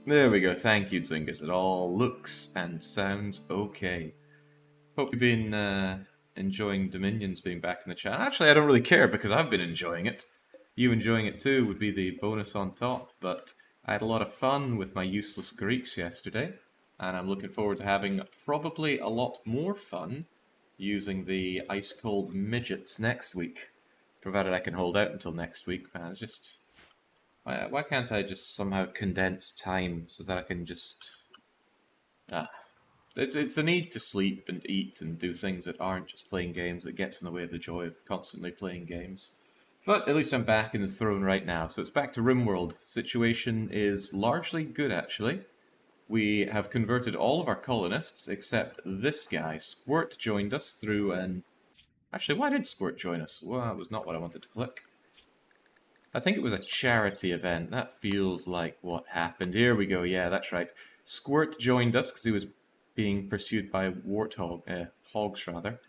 There we go. Thank you, Zingus. It all looks and sounds okay. Hope you've been enjoying Dominions being back in the chat. Actually, I don't really care because I've been enjoying it. You enjoying it too would be the bonus on top, but I had a lot of fun with my useless Greeks yesterday, and I'm looking forward to having probably a lot more fun using the ice-cold midgets next week, provided I can hold out until next week. Man, it's just... why can't I just somehow condense time so that I can just... Ah, it's the need to sleep and eat and do things that aren't just playing games that gets in the way of the joy of constantly playing games. But at least I'm back in the throne right now, so it's back to RimWorld. Situation is largely good, actually. We have converted all of our colonists, except this guy. Squirt joined us through an... Actually, why did Squirt join us? Well, that was not what I wanted to click. I think it was a charity event. That feels like what happened. Here we go. Yeah, that's right. Squirt joined us because he was being pursued by hogs rather.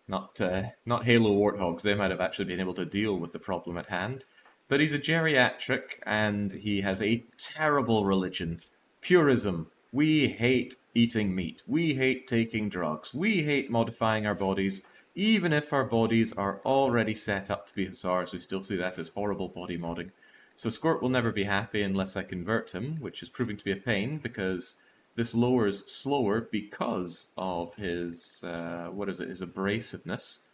Not Halo warthogs. They might have actually been able to deal with the problem at hand. But he's a geriatric and he has a terrible religion. Purism. We hate eating meat. We hate taking drugs. We hate modifying our bodies. Even if our bodies are already set up to be Hussars, we still see that as horrible body modding. So Squirt will never be happy unless I convert him, which is proving to be a pain because this lowers slower because of his, his abrasiveness.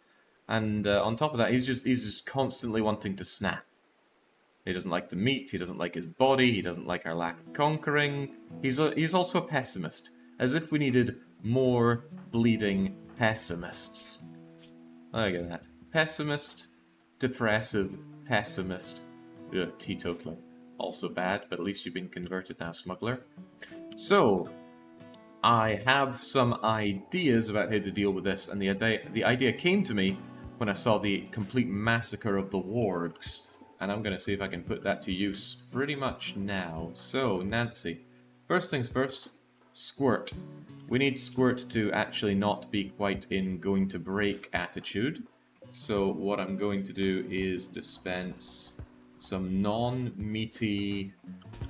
And on top of that, he's just constantly wanting to snap. He doesn't like the meat, he doesn't like his body, he doesn't like our lack of conquering. He's also a pessimist, as if we needed more bleeding pessimists. Look at that. Pessimist, depressive, pessimist. Ugh, teetotaler. Also bad, but at least you've been converted now, smuggler. So, I have some ideas about how to deal with this, and the idea came to me when I saw the complete massacre of the wargs, and I'm going to see if I can put that to use pretty much now. So, Nancy, first things first, Squirt. We need Squirt to actually not be quite in going to break attitude. So what I'm going to do is dispense some non-meaty...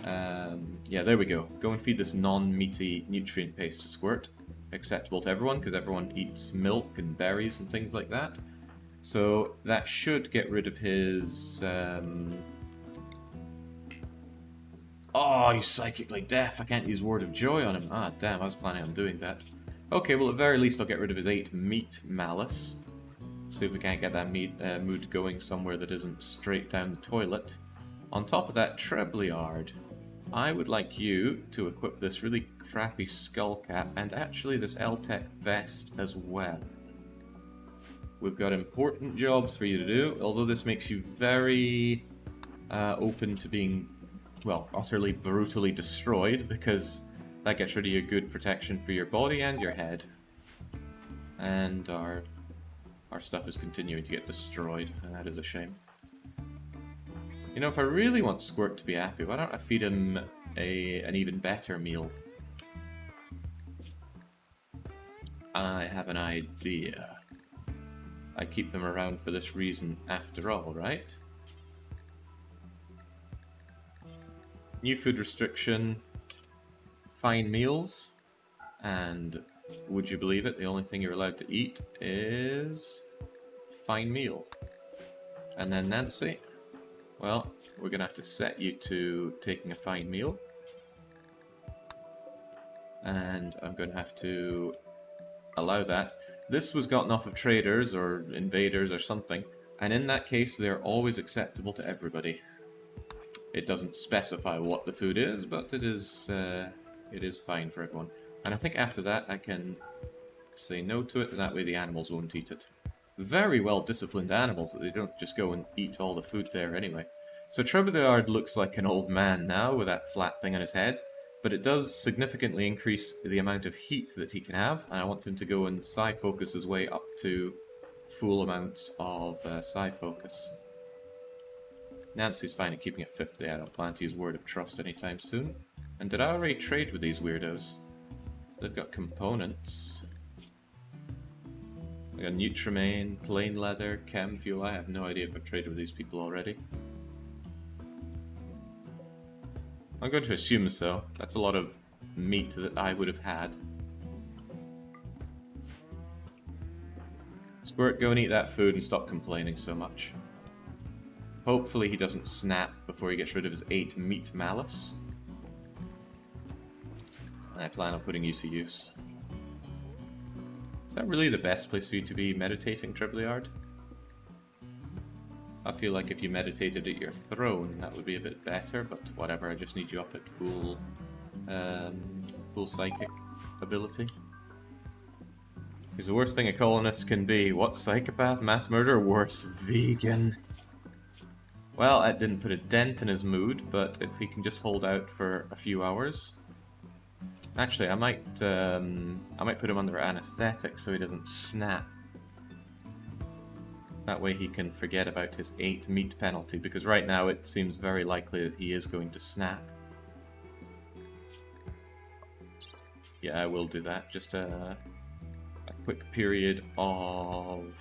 yeah, there we go. Go and feed this non-meaty nutrient paste to Squirt. Acceptable to everyone, because everyone eats milk and berries and things like that. So that should get rid of his... Oh, he's psychically deaf. I can't use Word of Joy on him. Ah, damn, I was planning on doing that. Okay, well, at the very least, I'll get rid of his 8 meat malice. See if we can't get that mood going somewhere that isn't straight down the toilet. On top of that, Trebleard. I would like you to equip this really crappy skull cap and actually this L-Tech vest as well. We've got important jobs for you to do, although this makes you very open to being, well, utterly brutally destroyed, because that gets rid of your good protection for your body and your head. And our stuff is continuing to get destroyed, and that is a shame. You know, if I really want Squirt to be happy, why don't I feed him an even better meal? I have an idea. I keep them around for this reason after all, right? New food restriction, fine meals, and would you believe it, the only thing you're allowed to eat is fine meal. And then Nancy, well, we're going to have to set you to taking a fine meal. And I'm going to have to allow that. This was gotten off of traders or invaders or something, and in that case they're always acceptable to everybody. It doesn't specify what the food is, but it is fine for everyone. And I think after that I can say no to it, and that way the animals won't eat it. Very well disciplined animals, that they don't just go and eat all the food there anyway. So Trebleard looks like an old man now with that flat thing on his head, but it does significantly increase the amount of heat that he can have, and I want him to go and psi-focus his way up to full amounts of psi-focus. Nancy's fine at keeping it 50, I don't plan to use Word of Trust anytime soon. And did I already trade with these weirdos? They've got components. I got Nutrimane, plain leather, chem fuel. I have no idea if I've traded with these people already. I'm going to assume so. That's a lot of meat that I would have had. Squirt, go and eat that food and stop complaining so much. Hopefully he doesn't snap before he gets rid of his 8 meat malice. And I plan on putting you to use. Is that really the best place for you to be meditating, Trebleard? I feel like if you meditated at your throne, that would be a bit better, but whatever, I just need you up at full, full psychic ability. Because the worst thing a colonist can be, what, psychopath, mass murderer, worse, vegan. Well, that didn't put a dent in his mood, but if he can just hold out for a few hours... Actually, I might put him under anesthetic so he doesn't snap. That way he can forget about his 8 meat penalty, because right now it seems very likely that he is going to snap. Yeah, I will do that. Just a quick period of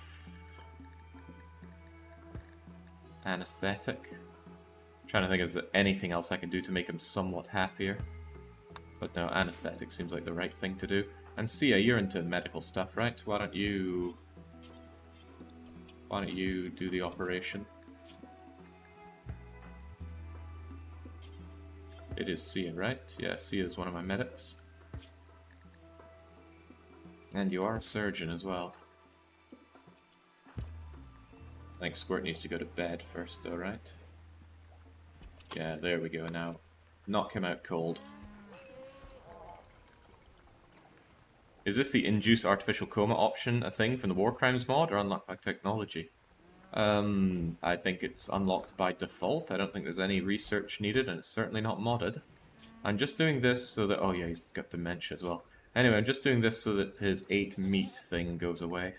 anesthetic. I'm trying to think if there's anything else I can do to make him somewhat happier. But no, anesthetic seems like the right thing to do. And Sia, you're into medical stuff, right? Why don't you do the operation? It is Sia, right? Yeah, Sia is one of my medics. And you are a surgeon as well. I think Squirt needs to go to bed first though, right? Yeah, there we go now. Knock him out cold. Is this the induce artificial coma option a thing from the War Crimes mod or unlocked by technology? I think it's unlocked by default. I don't think there's any research needed, and it's certainly not modded. I'm just doing this so that... Oh yeah, he's got dementia as well. Anyway, I'm just doing this so that his 8 meat thing goes away.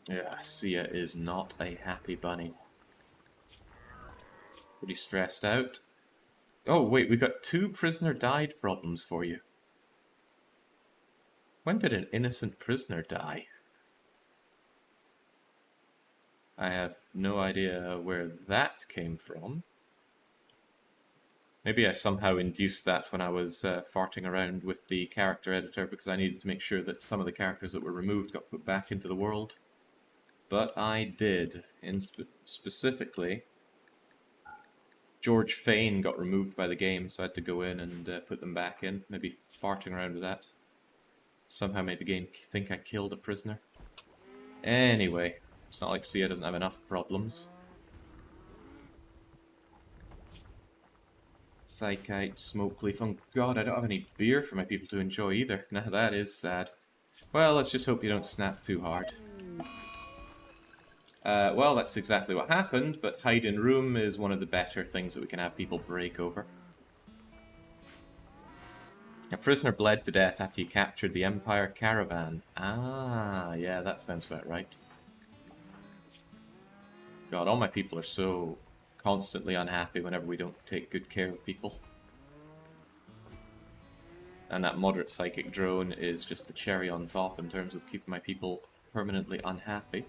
Yeah, Sia is not a happy bunny. Pretty stressed out. Oh wait, we got 2 prisoner died problems for you. When did an innocent prisoner die? I have no idea where that came from. Maybe I somehow induced that when I was farting around with the character editor because I needed to make sure that some of the characters that were removed got put back into the world. But I did. Specifically, George Fane got removed by the game, so I had to go in and put them back in. Maybe farting around with that somehow made the game think I killed a prisoner. Anyway, it's not like Sia doesn't have enough problems. Psychite, smoke leaf. Oh god, I don't have any beer for my people to enjoy either. Now that is sad. Well, let's just hope you don't snap too hard. Well, that's exactly what happened, but hide in room is one of the better things that we can have people break over. A prisoner bled to death after he captured the Empire caravan. Ah, yeah, that sounds about right. God, all my people are so constantly unhappy whenever we don't take good care of people. And that moderate psychic drone is just the cherry on top in terms of keeping my people permanently unhappy.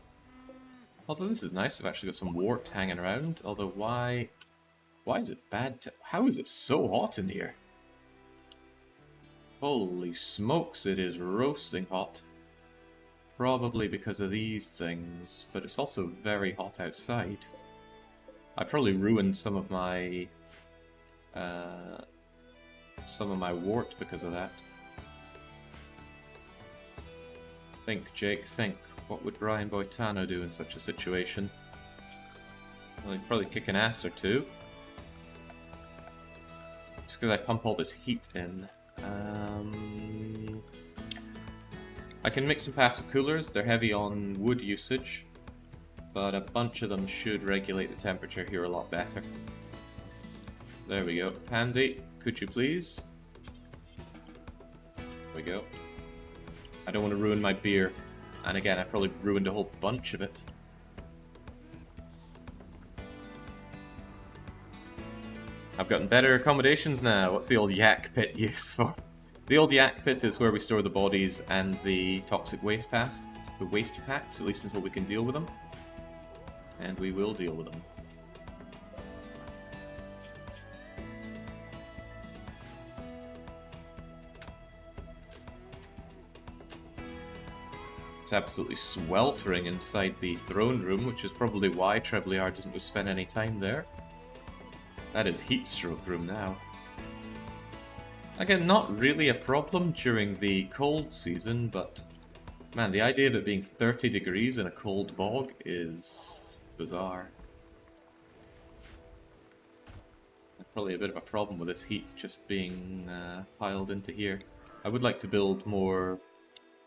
Although this is nice, I've actually got some wart hanging around. Although why is it bad to... How is it so hot in here? Holy smokes, it is roasting hot. Probably because of these things, but it's also very hot outside. I probably ruined some of my wart because of that. Think, Jake, think. What would Brian Boitano do in such a situation? Well, he'd probably kick an ass or two. Just because I pump all this heat in. I can make some passive coolers. They're heavy on wood usage, but a bunch of them should regulate the temperature here a lot better. There we go. Pandy, could you please? There we go. I don't want to ruin my beer. And again, I probably ruined a whole bunch of it. I've gotten better accommodations now. What's the old yak pit used for? The old yak pit is where we store the bodies and the toxic waste packs, at least until we can deal with them. And we will deal with them. It's absolutely sweltering inside the throne room, which is probably why Trebleard doesn't spend any time there. That is heat stroke room now. Again, not really a problem during the cold season, but man, the idea of it being 30 degrees in a cold bog is bizarre. Probably a bit of a problem with this heat just being piled into here. I would like to build more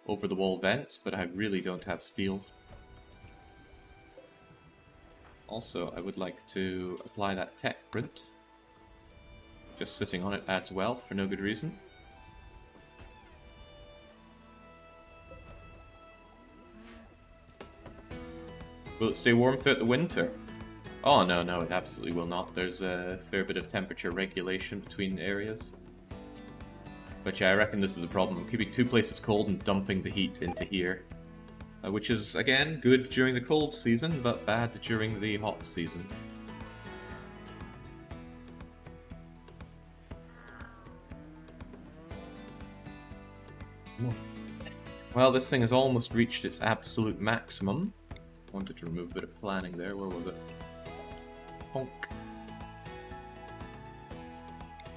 over-the-wall vents, but I really don't have steel. Also, I would like to apply that tech print. Just sitting on it adds wealth for no good reason. Will it stay warm throughout the winter? Oh, no, no, it absolutely will not. There's a fair bit of temperature regulation between areas. But yeah, I reckon this is a problem. I'm keeping two places cold and dumping the heat into here. Which is, again, good during the cold season, but bad during the hot season. Well, this thing has almost reached its absolute maximum. Wanted to remove a bit of planning there. Where was it? Honk.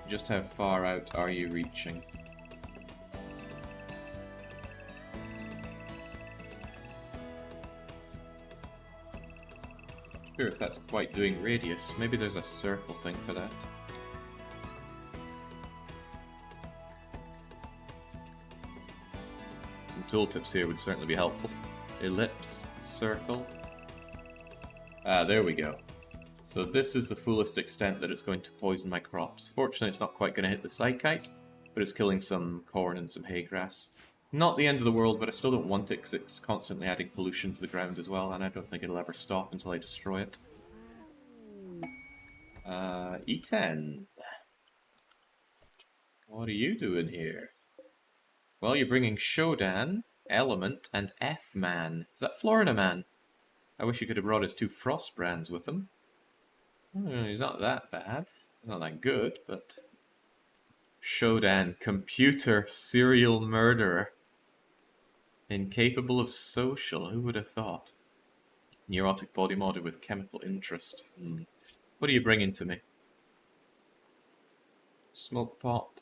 Just how far out are you reaching? Not sure if that's quite doing radius. Maybe there's a circle thing for that. Some tooltips here would certainly be helpful. Ellipse, circle. Ah, there we go. So this is the fullest extent that it's going to poison my crops. Fortunately, it's not quite going to hit the psychite, but it's killing some corn and some hay grass. Not the end of the world, but I still don't want it because it's constantly adding pollution to the ground as well, and I don't think it'll ever stop until I destroy it. E10. What are you doing here? Well, you're bringing Shodan, Element, and F-Man. Is that Florida Man? I wish he could have brought his two Frost brands with him. He's not that bad. Not that good, but... Shodan, computer, serial murderer. Incapable of social, who would have thought? Neurotic body modder with chemical interest. What are you bringing to me? Smoke pop.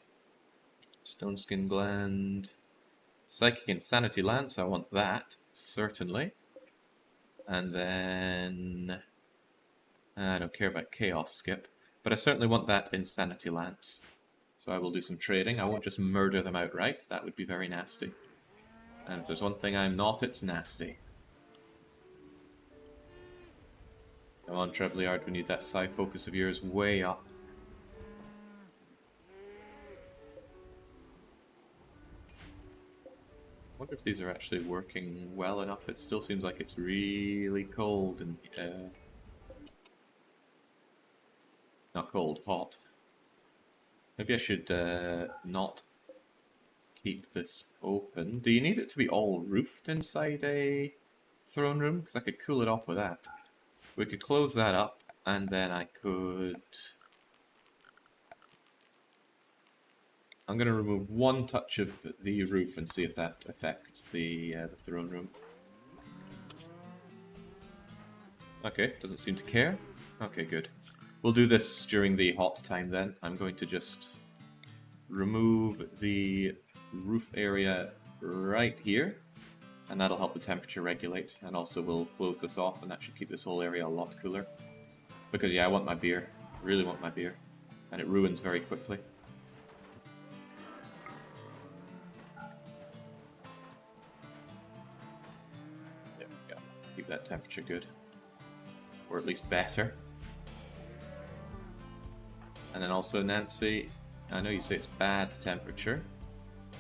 Stone skin gland. Psychic insanity lance, I want that, certainly. And then... I don't care about chaos skip, but I certainly want that insanity lance. So I will do some trading. I won't just murder them outright, that would be very nasty. And if there's one thing I'm not, it's nasty. Come on, Trebleard, we need that psi focus of yours way up. I wonder if these are actually working well enough. It still seems like it's really cold and not cold, hot. Maybe I should not keep this open. Do you need it to be all roofed inside a throne room? Because I could cool it off with that. We could close that up, and then I could... I'm going to remove one touch of the roof and see if that affects the throne room. Okay, doesn't seem to care. Okay, good. We'll do this during the hot time then. I'm going to just remove the roof area right here, and that'll help the temperature regulate. And also we'll close this off, and that should keep this whole area a lot cooler. Because yeah, I want my beer. I really want my beer. And it ruins very quickly. There we go. Keep that temperature good. Or at least better. And then also, Nancy, I know you say it's bad temperature,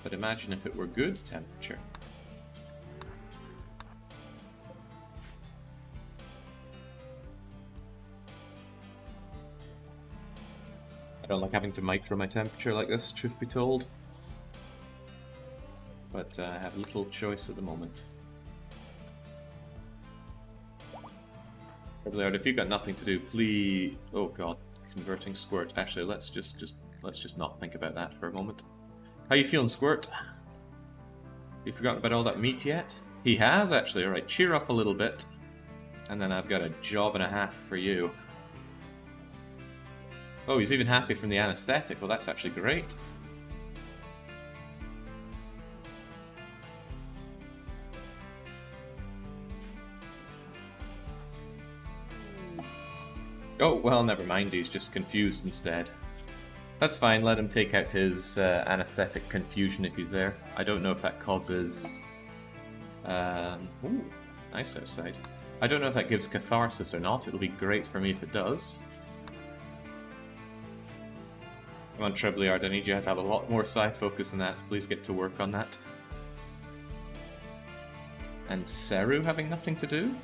but imagine if it were good temperature. I don't like having to micro my temperature like this, truth be told. But I have little choice at the moment. Trebleard, if you've got nothing to do, please... Oh god, converting Squirt. Actually, let's just not think about that for a moment. How you feeling, Squirt? You forgotten about all that meat yet? He has, actually. Alright, cheer up a little bit. And then I've got a job and a half for you. Oh, he's even happy from the anesthetic. Well, that's actually great. Oh, well, never mind. He's just confused instead. That's fine. Let him take out his anesthetic confusion if he's there. I don't know if that causes... Ooh, nice outside. I don't know if that gives catharsis or not. It'll be great for me if it does. Come on, Trebleard, I need you to have a lot more psi focus than that. Please get to work on that. And Seru having nothing to do?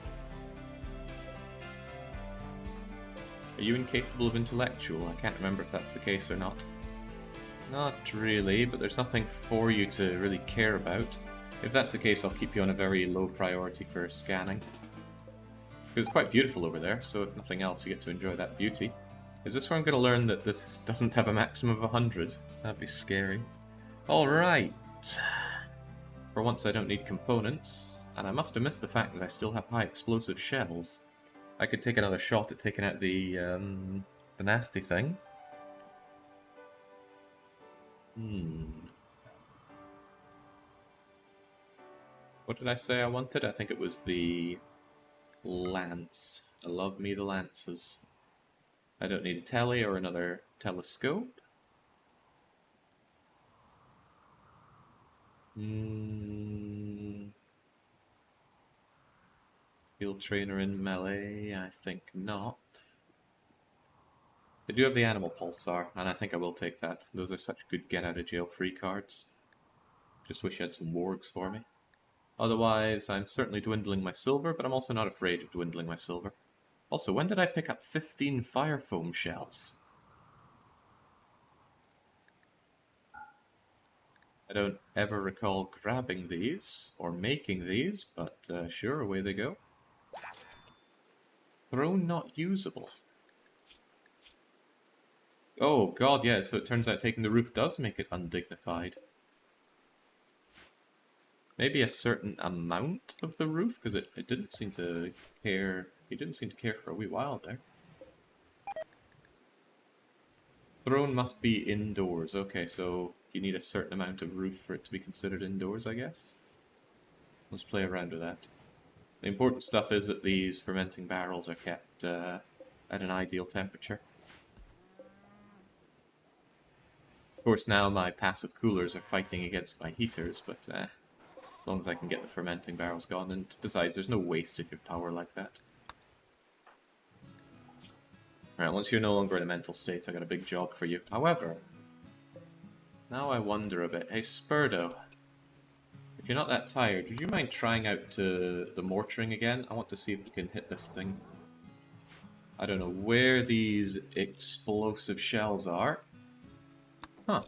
Are you incapable of intellectual? I can't remember if that's the case or not. Not really, but there's nothing for you to really care about. If that's the case, I'll keep you on a very low priority for scanning. It's quite beautiful over there, so if nothing else, you get to enjoy that beauty. Is this where I'm going to learn that this doesn't have a maximum of 100? That'd be scary. Alright. For once I don't need components, and I must have missed the fact that I still have high explosive shells. I could take another shot at taking out the nasty thing. What did I say I wanted? I think it was the lance. I love me the lances. I don't need a telly or another telescope. Field trainer in melee? I think not. They do have the animal pulsar, and I think I will take that. Those are such good get out of jail free cards. Just wish I had some wargs for me. Otherwise, I'm certainly dwindling my silver, but I'm also not afraid of dwindling my silver. Also, when did I pick up 15 fire foam shells? I don't ever recall grabbing these, or making these, but sure, away they go. Throne not usable. Oh god, yeah, so it turns out taking the roof does make it undignified. Maybe a certain amount of the roof, because it didn't seem to care. He didn't seem to care for a wee while there. Throne must be indoors. Okay, so you need a certain amount of roof for it to be considered indoors, I guess. Let's play around with that. The important stuff is that these fermenting barrels are kept at an ideal temperature. Of course, now my passive coolers are fighting against my heaters, but as long as I can get the fermenting barrels gone, and besides, there's no wastage of power like that. Alright, once you're no longer in a mental state, I got a big job for you. However, now I wonder a bit. Hey, Spurdo, if you're not that tired, would you mind trying out the mortaring again? I want to see if we can hit this thing. I don't know where these explosive shells are. Huh.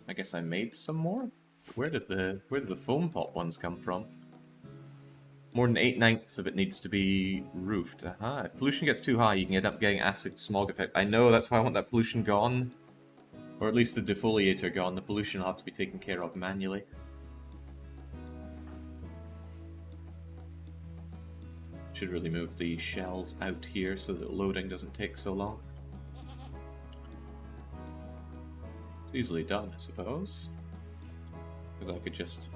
I guess I made some more? Where did the foam pop ones come from? More than 8/9 of it needs to be roofed. Aha, if pollution gets too high, you can end up getting acid smog effect. I know, that's why I want that pollution gone. Or at least the defoliator gone. The pollution will have to be taken care of manually. Should really move the shells out here so that loading doesn't take so long. It's easily done, I suppose. Because I could just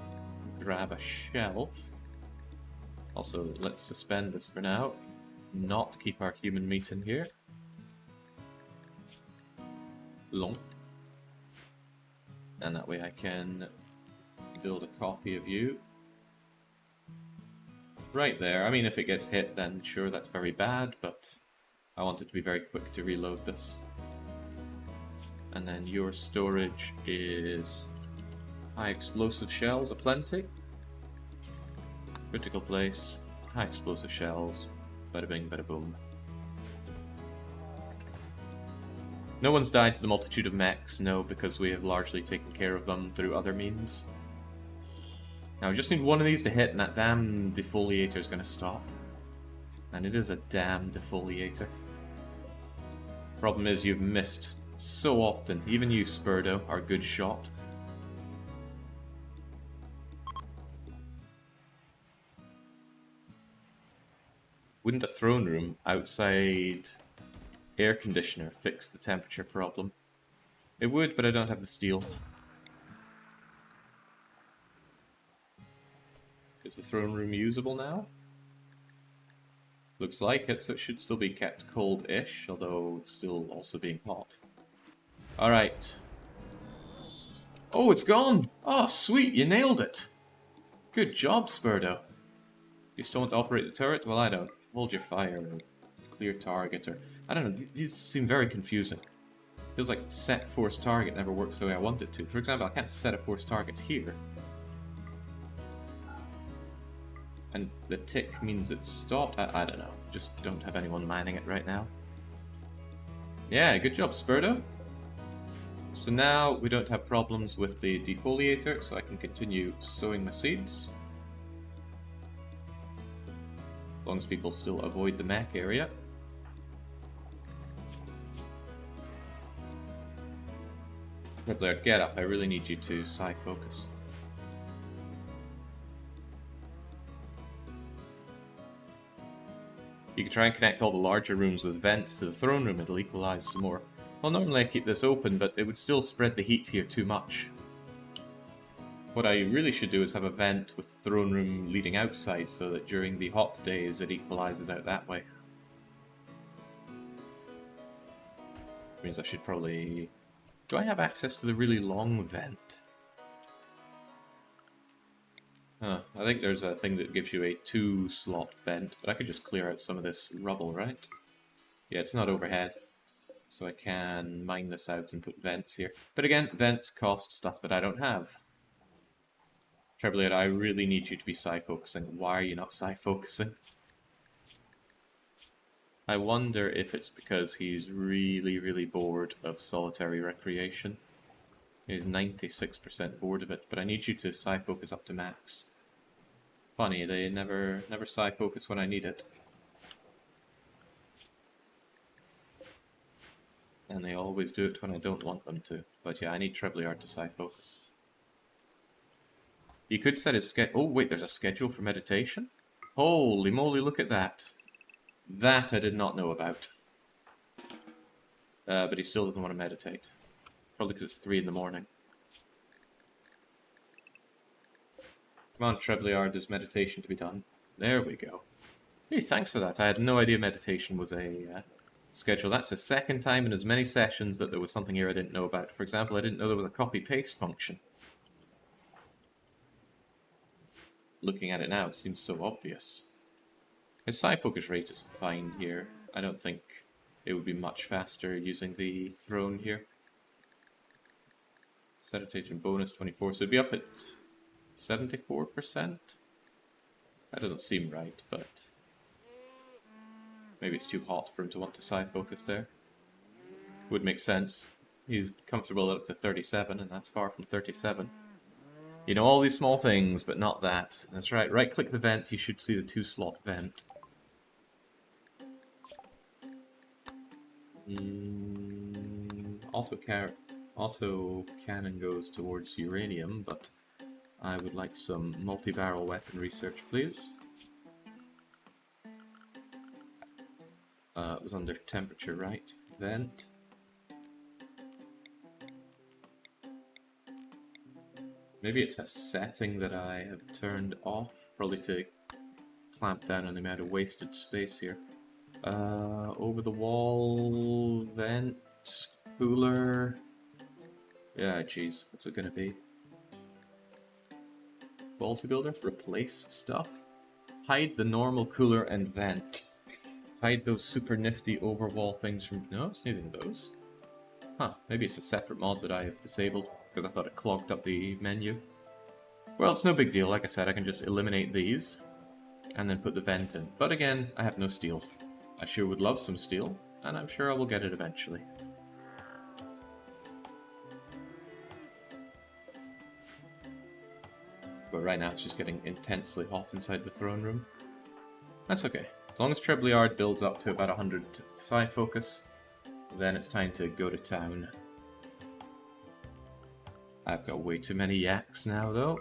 grab a shelf. Also, let's suspend this for now. Not keep our human meat in here. Long. And that way I can build a copy of you. Right there. I mean, if it gets hit, then sure, that's very bad, but I want it to be very quick to reload this. And then your storage is high explosive shells aplenty. Critical place, high explosive shells, bada bing, bada boom. No one's died to the multitude of mechs, no, because we have largely taken care of them through other means. Now we just need one of these to hit and that damn defoliator is going to stop. And it is a damn defoliator. Problem is, you've missed so often. Even you, Spurdo, are a good shot. Wouldn't a throne room outside air conditioner fix the temperature problem? It would, but I don't have the steel. Is the throne room usable now? Looks like it, so it should still be kept cold-ish, although it's still also being hot. Alright. Oh, it's gone! Oh, sweet, you nailed it! Good job, Spurdo. You still want to operate the turret? Well, I don't. Hold your fire, or clear target, or... I don't know, these seem very confusing. Feels like set force target never works the way I want it to. For example, I can't set a force target here. And the tick means it's stopped? I don't know. Just don't have anyone mining it right now. Yeah, good job, Spurdo. So now we don't have problems with the defoliator, so I can continue sowing my seeds. As long as people still avoid the mech area. Trebleard, get up. I really need you to psi focus. You can try and connect all the larger rooms with vents to the throne room, it'll equalize some more. Well, normally I keep this open, but it would still spread the heat here too much. What I really should do is have a vent with the throne room leading outside, so that during the hot days it equalizes out that way. Which means I should probably... Do I have access to the really long vent? Huh, I think there's a thing that gives you a 2-slot vent, but I could just clear out some of this rubble, right? Yeah, it's not overhead, so I can mine this out and put vents here. But again, vents cost stuff that I don't have. Trebleard, I really need you to be psi-focusing. Why are you not psi-focusing? I wonder if it's because he's really, really bored of solitary recreation. He's 96% bored of it, but I need you to psi-focus up to max. Funny, they never psi-focus when I need it. And they always do it when I don't want them to. But yeah, I need Trebleard to psi-focus. You could set his schedule... Oh wait, there's a schedule for meditation? Holy moly, look at that. That I did not know about. But he still doesn't want to meditate. Probably because it's 3 in the morning. Come on, Trebleard, there's meditation to be done. There we go. Hey, thanks for that. I had no idea meditation was a schedule. That's the second time in as many sessions that there was something here I didn't know about. For example, I didn't know there was a copy-paste function. Looking at it now, it seems so obvious. His psi-focus rate is fine here. I don't think it would be much faster using the throne here. Seditation bonus 24, so it'd be up at 74%? That doesn't seem right, but maybe it's too hot for him to want to psi-focus there. Would make sense. He's comfortable up to 37, and that's far from 37. You know all these small things, but not that. That's right, right-click the vent, you should see the 2-slot vent. Auto cannon goes towards uranium, but I would like some multi-barrel weapon research, please. It was under temperature, right? Vent. Maybe it's a setting that I have turned off, probably to clamp down on the amount of wasted space here. Over the wall, vent, cooler. Yeah, geez, what's it gonna be? Quality builder? Replace stuff? Hide the normal cooler and vent. Hide those super nifty overwall things from... No, it's neither of those. Huh, maybe it's a separate mod that I have disabled, because I thought it clogged up the menu. Well, it's no big deal, like I said, I can just eliminate these, and then put the vent in. But again, I have no steel. I sure would love some steel, and I'm sure I will get it eventually. But right now it's just getting intensely hot inside the throne room. That's okay. As long as Trebleard builds up to about 105 focus, then it's time to go to town. I've got way too many yaks now, though.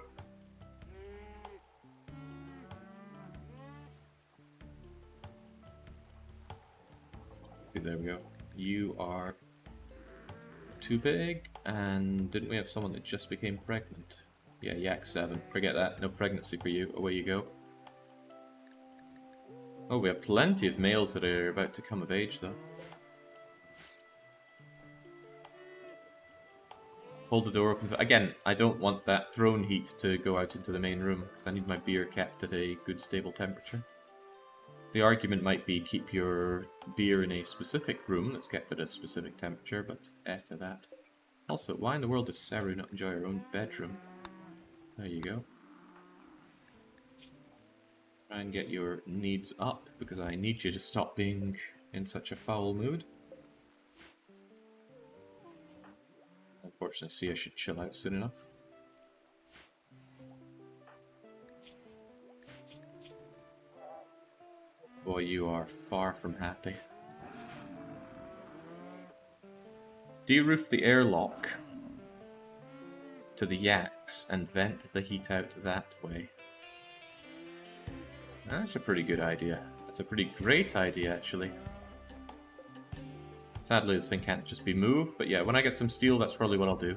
See, there we go. You are too big, and didn't we have someone that just became pregnant? Yeah, yak 7. Forget that. No pregnancy for you. Away you go. Oh, we have plenty of males that are about to come of age, though. Hold the door open. Again, I don't want that throne heat to go out into the main room, because I need my beer kept at a good stable temperature. The argument might be keep your beer in a specific room that's kept at a specific temperature, but to that. Also, why in the world does Saru not enjoy her own bedroom? There you go. Try and get your needs up, because I need you to stop being in such a foul mood. Unfortunately, see, I should chill out soon enough. Boy, you are far from happy. De-roof the airlock to the yaks and vent the heat out that way. That's a pretty good idea. That's a pretty great idea, actually. Sadly, this thing can't just be moved, but yeah, when I get some steel, that's probably what I'll do.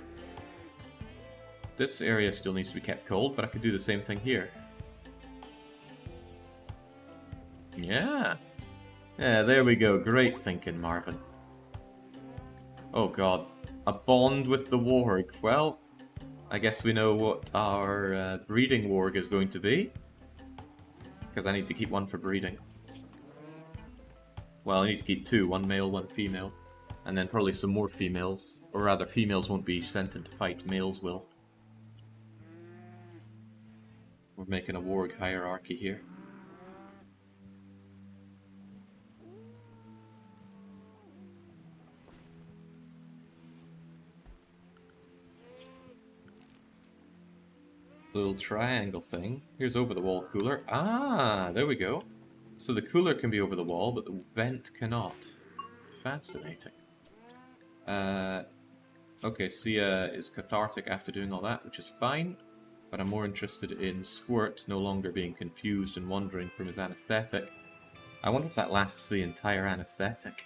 This area still needs to be kept cold, but I could do the same thing here. Yeah. Yeah, there we go. Great thinking, Marvin. Oh god. A bond with the warg. Well, I guess we know what our breeding warg is going to be. Because I need to keep one for breeding. Well, I need to keep 2. 1 male, 1 female. And then probably some more females. Or rather, females won't be sent into fight. Males will. We're making a warg hierarchy here. Little triangle thing. Here's over the wall cooler. Ah, there we go. So the cooler can be over the wall, but the vent cannot. Fascinating. Okay, Sia is cathartic after doing all that, which is fine. But I'm more interested in Squirt no longer being confused and wandering from his anesthetic. I wonder if that lasts the entire anesthetic.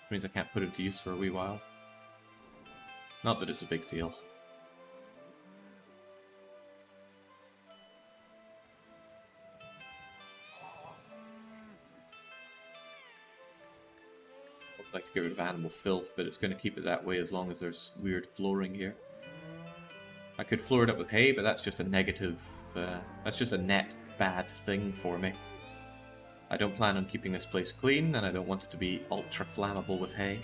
Which means I can't put it to use for a wee while. Not that it's a big deal. I'd like to get rid of animal filth, but it's going to keep it that way as long as there's weird flooring here. I could floor it up with hay, but that's just a negative, that's just a net bad thing for me. I don't plan on keeping this place clean, and I don't want it to be ultra flammable with hay.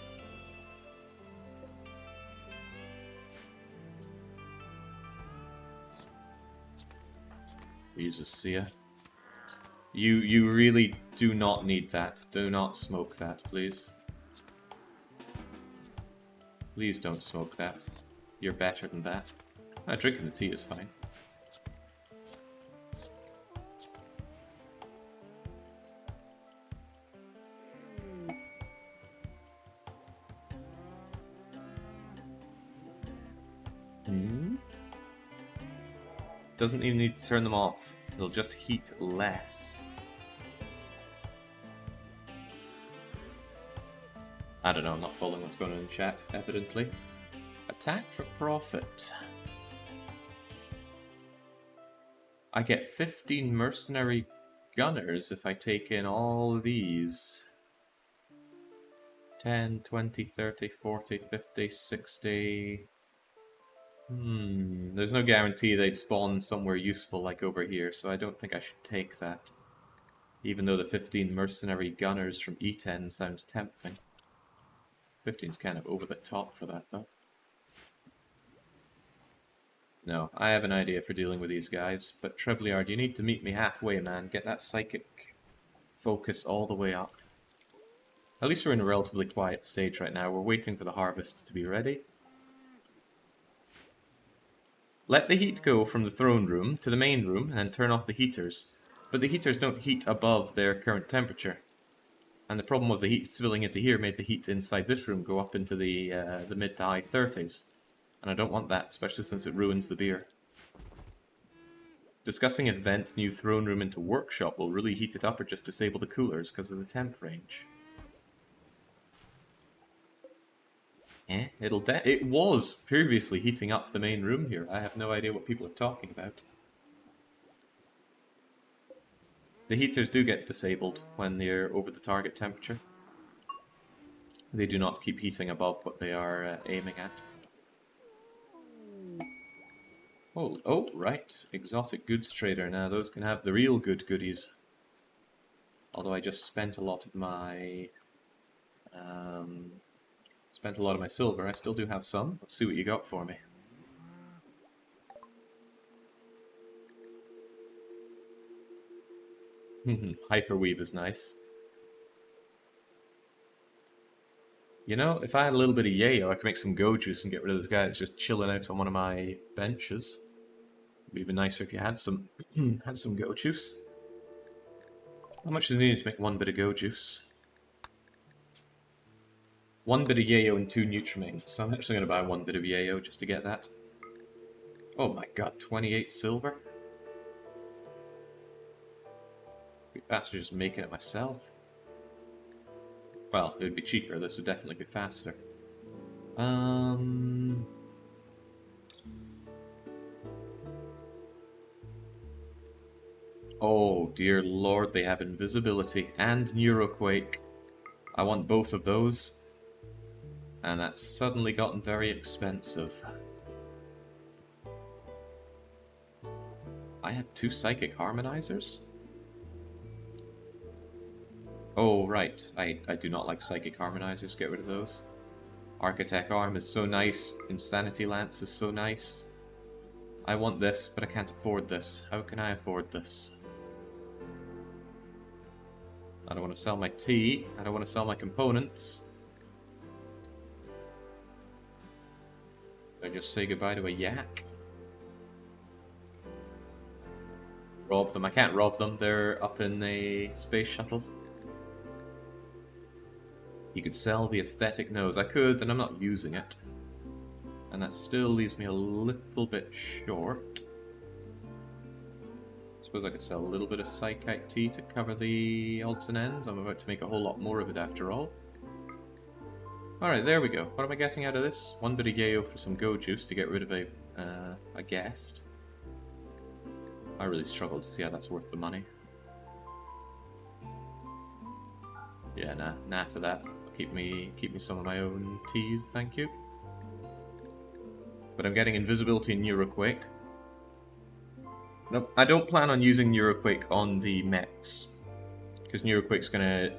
Jesus, Sia. You really do not need that. Do not smoke that, please. Please don't smoke that. You're better than that. Drinking the tea is fine. Doesn't even need to turn them off. They'll just heat less. I don't know, I'm not following what's going on in chat, evidently. Attack for profit. I get 15 mercenary gunners if I take in all of these. 10, 20, 30, 40, 50, 60... There's no guarantee they'd spawn somewhere useful like over here, so I don't think I should take that. Even though the 15 mercenary gunners from E10 sounds tempting. 15's kind of over the top for that, though. No, I have an idea for dealing with these guys, but Trebleard, you need to meet me halfway, man. Get that psychic focus all the way up. At least we're in a relatively quiet stage right now. We're waiting for the harvest to be ready. Let the heat go from the throne room to the main room, and then turn off the heaters. But the heaters don't heat above their current temperature. And the problem was the heat spilling into here made the heat inside this room go up into the mid to high 30s. And I don't want that, especially since it ruins the beer. Discussing event new throne room into workshop will really heat it up or just disable the coolers because of the temp range. It was previously heating up the main room here. I have no idea what people are talking about. The heaters do get disabled when they're over the target temperature. They do not keep heating above what they are aiming at. Oh, right. Exotic goods trader. Now, those can have the real good goodies. Although I just spent a lot of my... silver. I still do have some. Let's see what you got for me. Hyperweave is nice. You know, if I had a little bit of yayo, I could make some go juice and get rid of this guy that's just chilling out on one of my benches. It'd be even nicer if you had some had some go juice. How much does it need to make one bit of go juice? One bit of yayo and 2 Nutriming, so I'm actually going to buy one bit of yayo just to get that. Oh my god, 28 silver? Be faster just making it myself. Well, it would be cheaper, this would definitely be faster. Oh dear lord, they have invisibility and neuroquake. I want both of those. And that's suddenly gotten very expensive. I have 2 psychic harmonizers? Oh, right. I do not like psychic harmonizers. Get rid of those. Architect Arm is so nice. Insanity Lance is so nice. I want this, but I can't afford this. How can I afford this? I don't want to sell my tea. I don't want to sell my components. I just say goodbye to a yak. Rob them. I can't rob them. They're up in a space shuttle. You could sell the aesthetic nose. I could, and I'm not using it. And that still leaves me a little bit short. I suppose I could sell a little bit of Psychite tea to cover the odds and ends. I'm about to make a whole lot more of it after all. Alright, there we go. What am I getting out of this? One bit of yayo for some go juice to get rid of a guest. I really struggle to see how that's worth the money. Yeah, nah to that. Keep me some of my own teas, thank you. But I'm getting invisibility and neuroquake. Nope, I don't plan on using neuroquake on the mechs, because neuroquake's gonna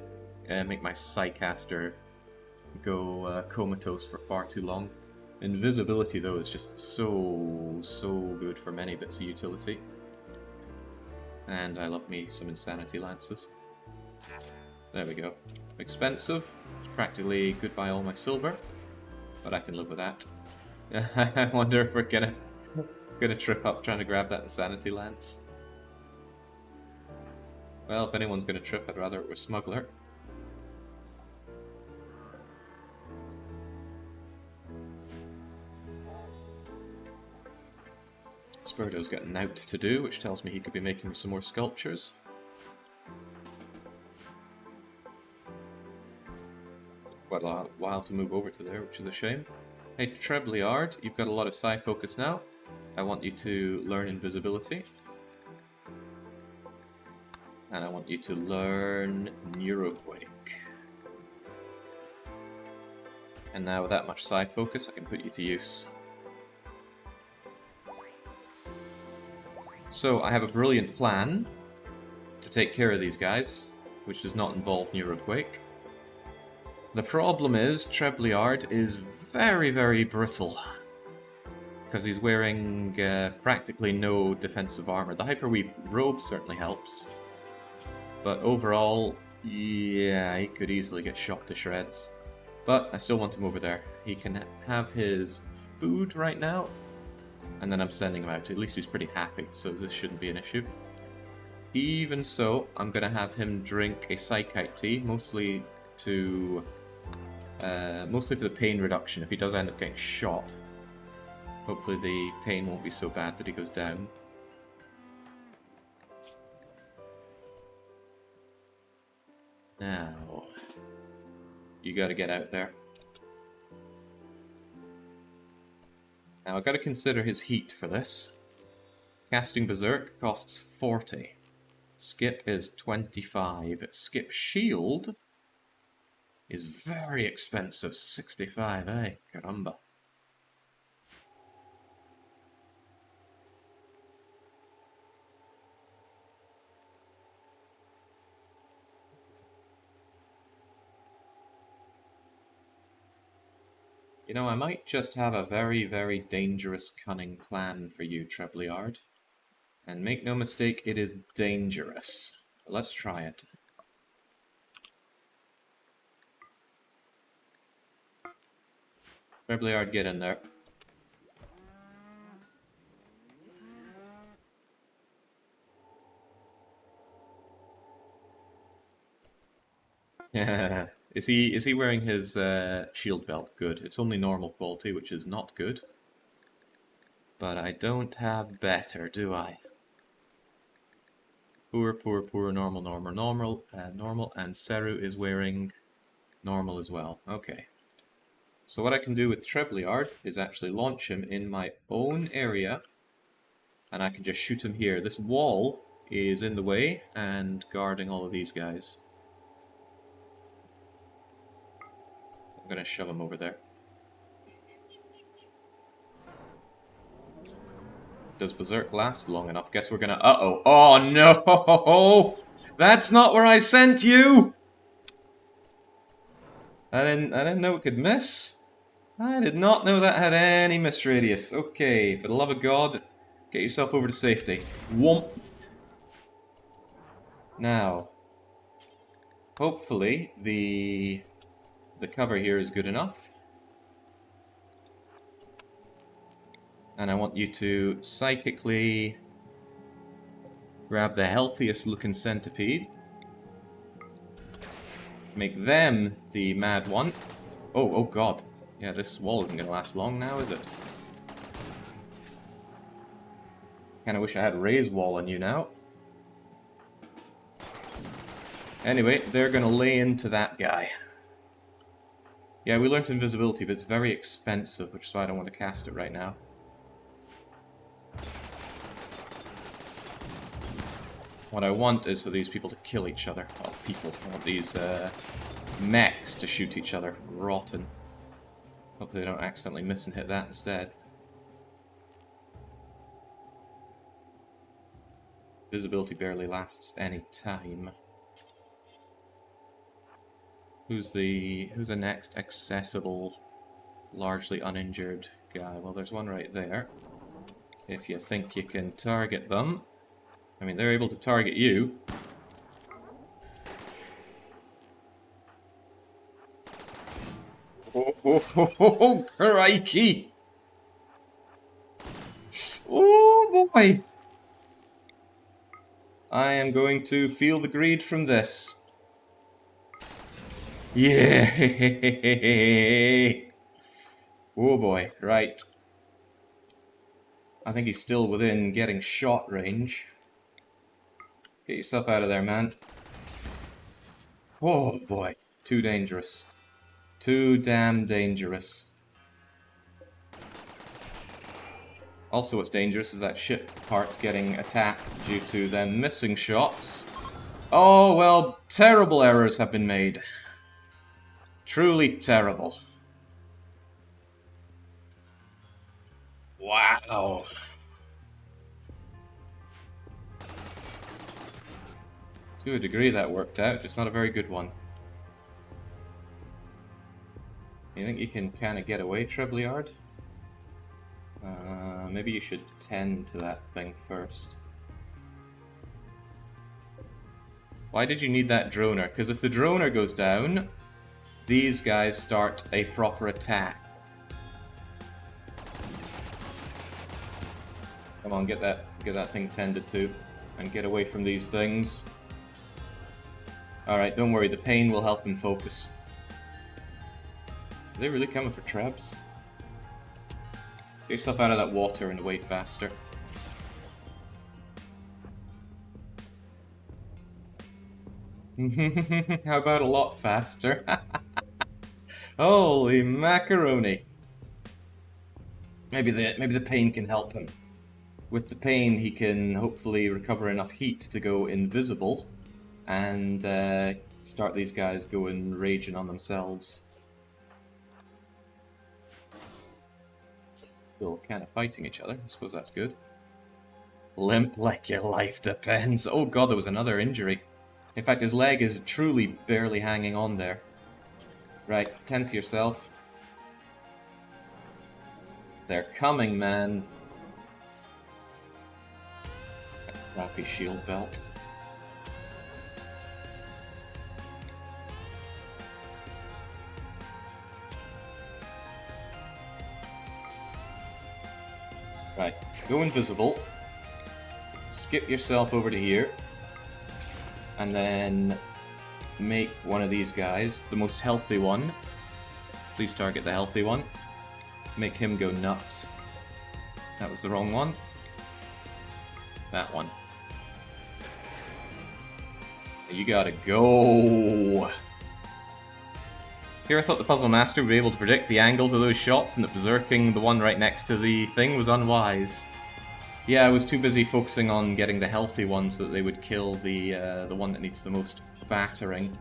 make my Psycaster go comatose for far too long. Invisibility though is just so good for many bits of utility. And I love me some Insanity Lances. There we go. Expensive. It's practically goodbye all my silver. But I can live with that. I wonder if we're gonna trip up trying to grab that Insanity Lance. Well, if anyone's gonna trip, I'd rather it were Smuggler. Spurdo's got an out to do, which tells me he could be making some more sculptures. Quite a while to move over to there, which is a shame. Hey, Trebleard, you've got a lot of psi focus now. I want you to learn invisibility. And I want you to learn neuroquake. And now with that much psi focus, I can put you to use. So I have a brilliant plan to take care of these guys, which does not involve neuroquake. The problem is, Trebleard is very brittle, because he's wearing practically no defensive armor. The Hyperweave robe certainly helps, but overall, yeah, he could easily get shot to shreds. But I still want him over there. He can have his food right now, and then I'm sending him out. At least he's pretty happy, so this shouldn't be an issue. Even so, I'm gonna have him drink a psychite tea, mostly for the pain reduction. If he does end up getting shot, hopefully the pain won't be so bad that he goes down. Now, you gotta get out there. Now, I've got to consider his heat for this. Casting Berserk costs 40. Skip is 25. Skip Shield is very expensive, 65, eh? Caramba. You know, I might just have a very, very dangerous cunning plan for you, Trebleard. And make no mistake, it is dangerous. Let's try it. Trebleard, get in there. Yeah. Is he wearing his shield belt? Good. It's only normal quality, which is not good. But I don't have better, do I? Poor, poor, poor, normal, normal, normal, normal, and Seru is wearing normal as well. Okay. So what I can do with Trebleard is actually launch him in my own area, and I can just shoot him here. This wall is in the way and guarding all of these guys. I'm gonna shove him over there. Does Berserk last long enough? Guess we're gonna... Uh-oh. Oh, no! That's not where I sent you! I didn't know it could miss. I did not know that had any miss radius. Okay, for the love of God, get yourself over to safety. Womp. Now, hopefully the cover here is good enough. And I want you to psychically grab the healthiest looking centipede. Make them the mad one. Oh God. Yeah, this wall isn't going to last long now, is it? Kinda wish I had raise wall on you now. Anyway, they're going to lay into that guy. Yeah, we learned invisibility, but it's very expensive, which is why I don't want to cast it right now. What I want is for these people to kill each other. Well, people. I want these mechs to shoot each other. Rotten. Hopefully they don't accidentally miss and hit that instead. Visibility barely lasts any time. Who's the next accessible, largely uninjured guy? Well, there's one right there. If you think you can target them. I mean, they're able to target you. Oh, crikey! Oh, boy! I am going to feel the greed from this. Yeah! Oh, boy. Right. I think he's still within getting shot range. Get yourself out of there, man. Oh, boy. Too dangerous. Too damn dangerous. Also what's dangerous is that ship part getting attacked due to them missing shots. Oh, well, terrible errors have been made. Truly terrible. Wow. To a degree that worked out, just not a very good one. You think you can kind of get away, Trebleard? Maybe you should tend to that thing first. Why did you need that droner? Because if the droner goes down, these guys start a proper attack. Come on, get that thing tended to. and get away from these things. Alright, don't worry, the pain will help him focus. Are they really coming for Trebs? Get yourself out of that water and away faster. How about a lot faster? Holy macaroni! Maybe the pain can help him. With the pain, he can hopefully recover enough heat to go invisible and start these guys going raging on themselves. Still kind of fighting each other. I suppose that's good. Limp like your life depends. Oh god, there was another injury. In fact, his leg is truly barely hanging on there. Right, tend to yourself. They're coming, man. Crappy shield belt. Right, go invisible. Skip yourself over to here. And then make one of these guys, the most healthy one. Please target the healthy one. Make him go nuts. That was the wrong one. That one. You gotta go! Here I thought the Puzzle Master would be able to predict the angles of those shots, and that berserking the one right next to the thing was unwise. Yeah, I was too busy focusing on getting the healthy ones so that they would kill the one that needs the most battering.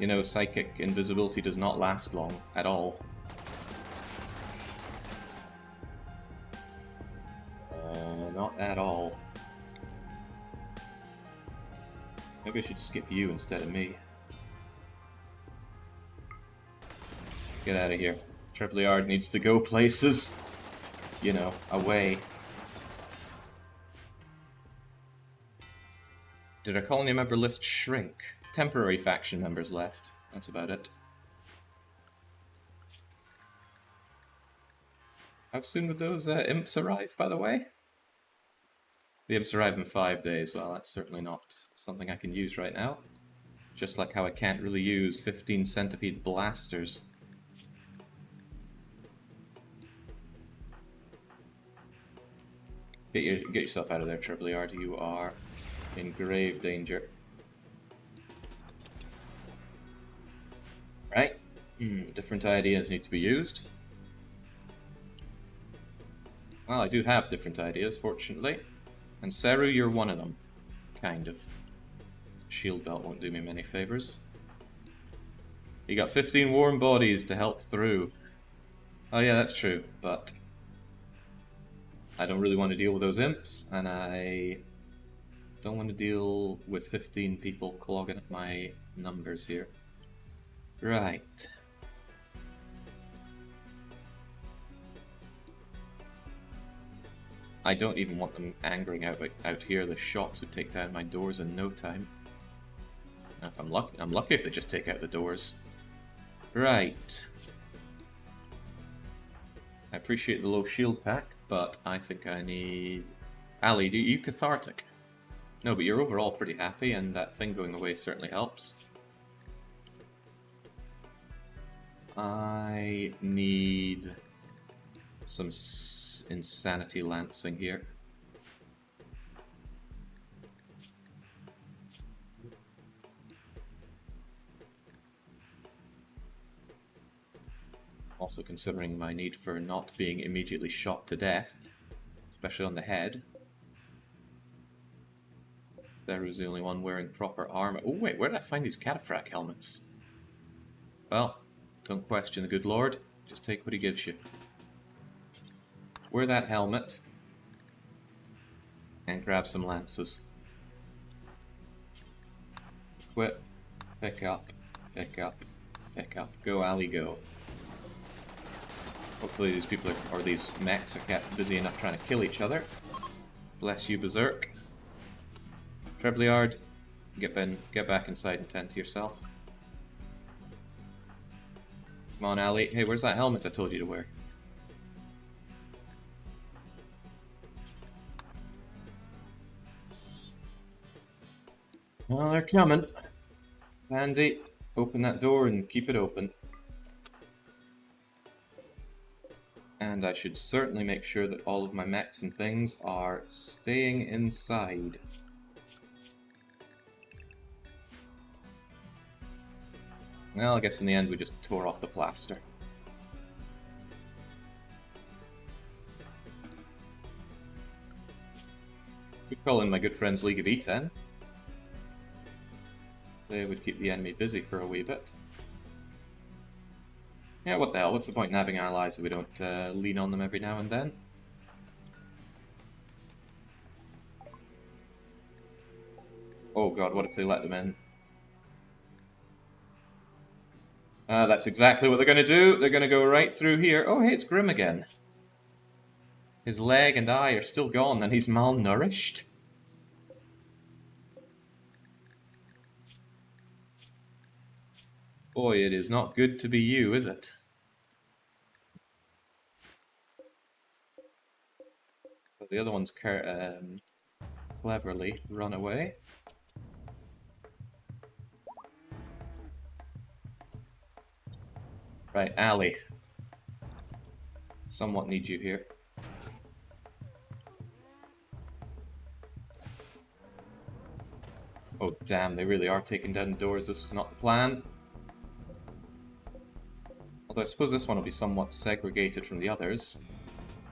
You know, psychic invisibility does not last long at all. Not at all. Maybe I should skip you instead of me. Get out of here. Trebleard needs to go places. You know, away. Did our colony member list shrink? Temporary faction members left. That's about it. How soon would those imps arrive, by the way? The imps arrive in 5 days. Well, that's certainly not something I can use right now. Just like how I can't really use 15 centipede blasters. Get yourself out of there, Trebleard. You are in grave danger. Right. Different ideas need to be used. Well, I do have different ideas, fortunately. And Seru, you're one of them. Kind of. Shield belt won't do me many favors. You got 15 warm bodies to help through. Oh yeah, that's true, but I don't really want to deal with those imps, and I don't want to deal with 15 people clogging up my numbers here. Right. I don't even want them angering out here. The shots would take down my doors in no time. Now, if I'm lucky if they just take out the doors. Right. I appreciate the low shield pack, but I think I need... Ali, do you cathartic? No, but you're overall pretty happy, and that thing going away certainly helps. I need some insanity lancing here. Also considering my need for not being immediately shot to death, especially on the head. Theru's the only one wearing proper armor. Oh wait, where did I find these cataphract helmets? Well, don't question the good lord, just take what he gives you. Wear that helmet and grab some lances. Equip, pick up, pick up, pick up. Go, Ali, go. Hopefully these people or these mechs are kept busy enough trying to kill each other. Bless you, Berserk. Trebleard, get back inside and tend to yourself. Come on, Ali. Hey, where's that helmet I told you to wear? Well, they're coming. Andy, open that door and keep it open. And I should certainly make sure that all of my mechs and things are staying inside. Well, I guess in the end we just tore off the plaster. Could call in my good friends League of E10. They would keep the enemy busy for a wee bit. Yeah, what the hell, what's the point in having allies if we don't lean on them every now and then? Oh god, what if they let them in? That's exactly what they're going to do. They're going to go right through here. Oh, hey, it's Grim again. His leg and eye are still gone, and he's malnourished. Boy, it is not good to be you, is it? But the other one's cleverly run away. Right, Ali. Somewhat need you here. Oh damn, they really are taking down the doors. This was not the plan. Although I suppose this one will be somewhat segregated from the others.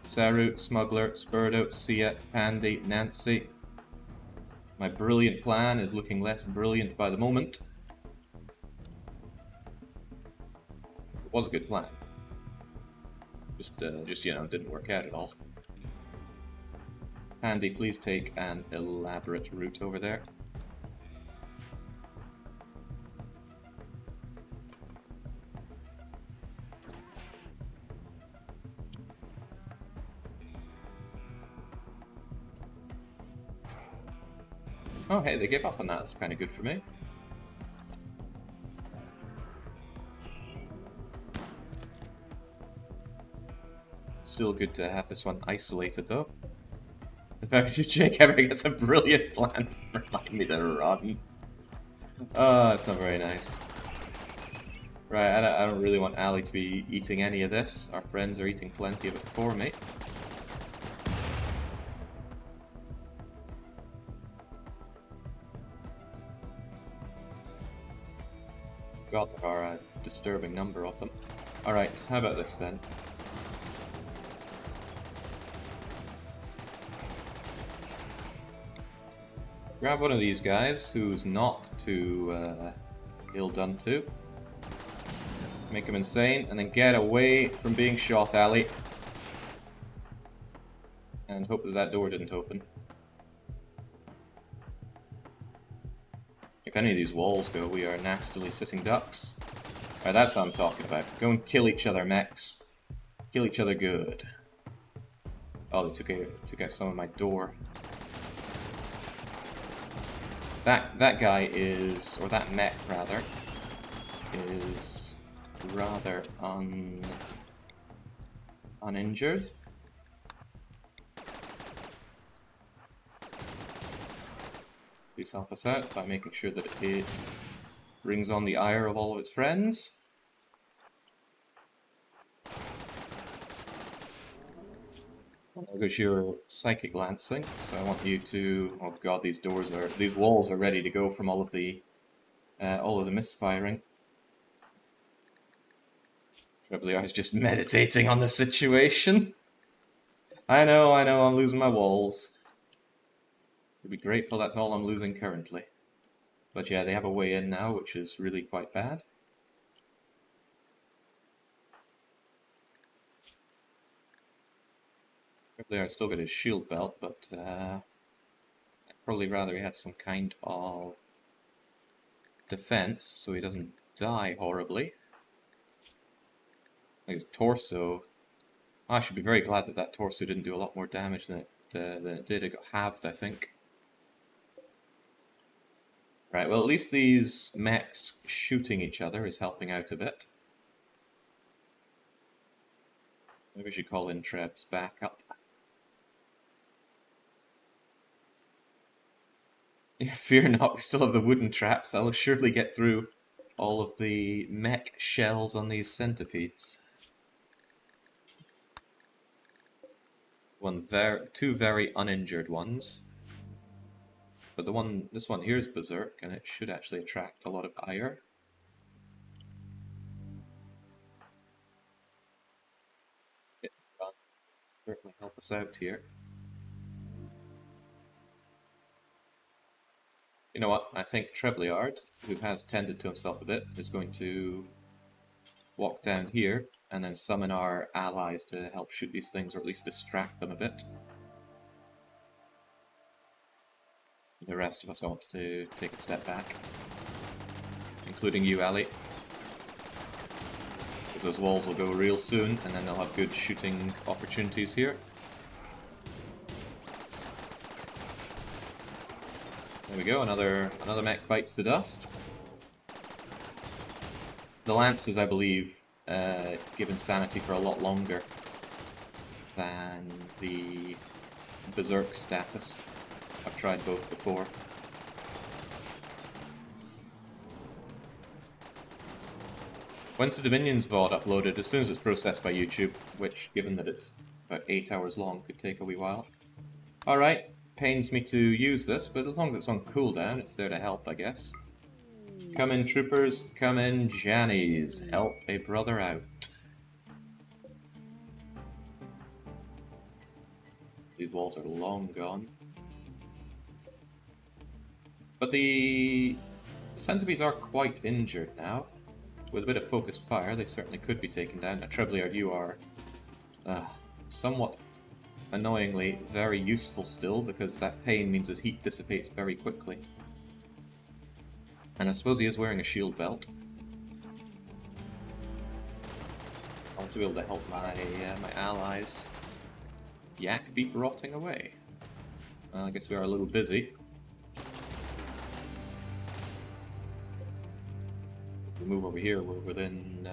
Saru, Smuggler, Spurdo, Sia, Pandy, Nancy. My brilliant plan is looking less brilliant by the moment. It was a good plan. Just you know, didn't work out at all. Pandy, please take an elaborate route over there. Oh hey, they gave up on that. That's kind of good for me. Still good to have this one isolated though. If Jake ever gets a brilliant plan, remind me to run. Oh, that's not very nice. Right, I don't really want Ali to be eating any of this. Our friends are eating plenty of it for me. God, there are a disturbing number of them. Alright, how about this then? Grab one of these guys who's not too ill done to. Make him insane, and then get away from being shot, Ali. And hope that that door didn't open. If any of these walls go, we are nastily sitting ducks. Right, that's what I'm talking about. Go and kill each other, mechs. Kill each other good. Oh, they took out some of my door. That guy is, or that mech rather, is rather uninjured. Please help us out by making sure that it brings on the ire of all of its friends. There goes your psychic lancing, so I want you to... Oh god, these walls are ready to go from all of the misfiring. Trebleard is just meditating on the situation. I know, I'm losing my walls. You'll be grateful that's all I'm losing currently. But yeah, they have a way in now, which is really quite bad. Trebleard still got his shield belt, but I'd probably rather he had some kind of defense so he doesn't die horribly. Like his torso. I should be very glad that that torso didn't do a lot more damage than it did. It got halved, I think. Right, well at least these mechs shooting each other is helping out a bit. Maybe we should call in Trebs back up. Fear not, we still have the wooden traps. I'll surely get through all of the mech shells on these centipedes. Two very uninjured ones. But this one here is berserk, and it should actually attract a lot of ire. It will certainly help us out here. You know what? I think Trebleard, who has tended to himself a bit, is going to walk down here and then summon our allies to help shoot these things, or at least distract them a bit. The rest of us ought to take a step back, including you, Ali, because those walls will go real soon, and then they'll have good shooting opportunities here. There we go, another mech bites the dust. The lances, I believe, give insanity for a lot longer than the berserk status. I've tried both before. When's the Dominions VOD uploaded? As soon as it's processed by YouTube, which, given that it's about 8 hours long, could take a wee while. Alright, pains me to use this, but as long as it's on cooldown, it's there to help, I guess. Come in, troopers, come in, Jannies. Help a brother out. These walls are long gone. But the centipedes are quite injured now. With a bit of focused fire, they certainly could be taken down. Now, Trebleard, you are somewhat annoyingly very useful still, because that pain means his heat dissipates very quickly. And I suppose he is wearing a shield belt. I want to be able to help my allies yak beef rotting away. I guess we are a little busy. If we move over here, we're within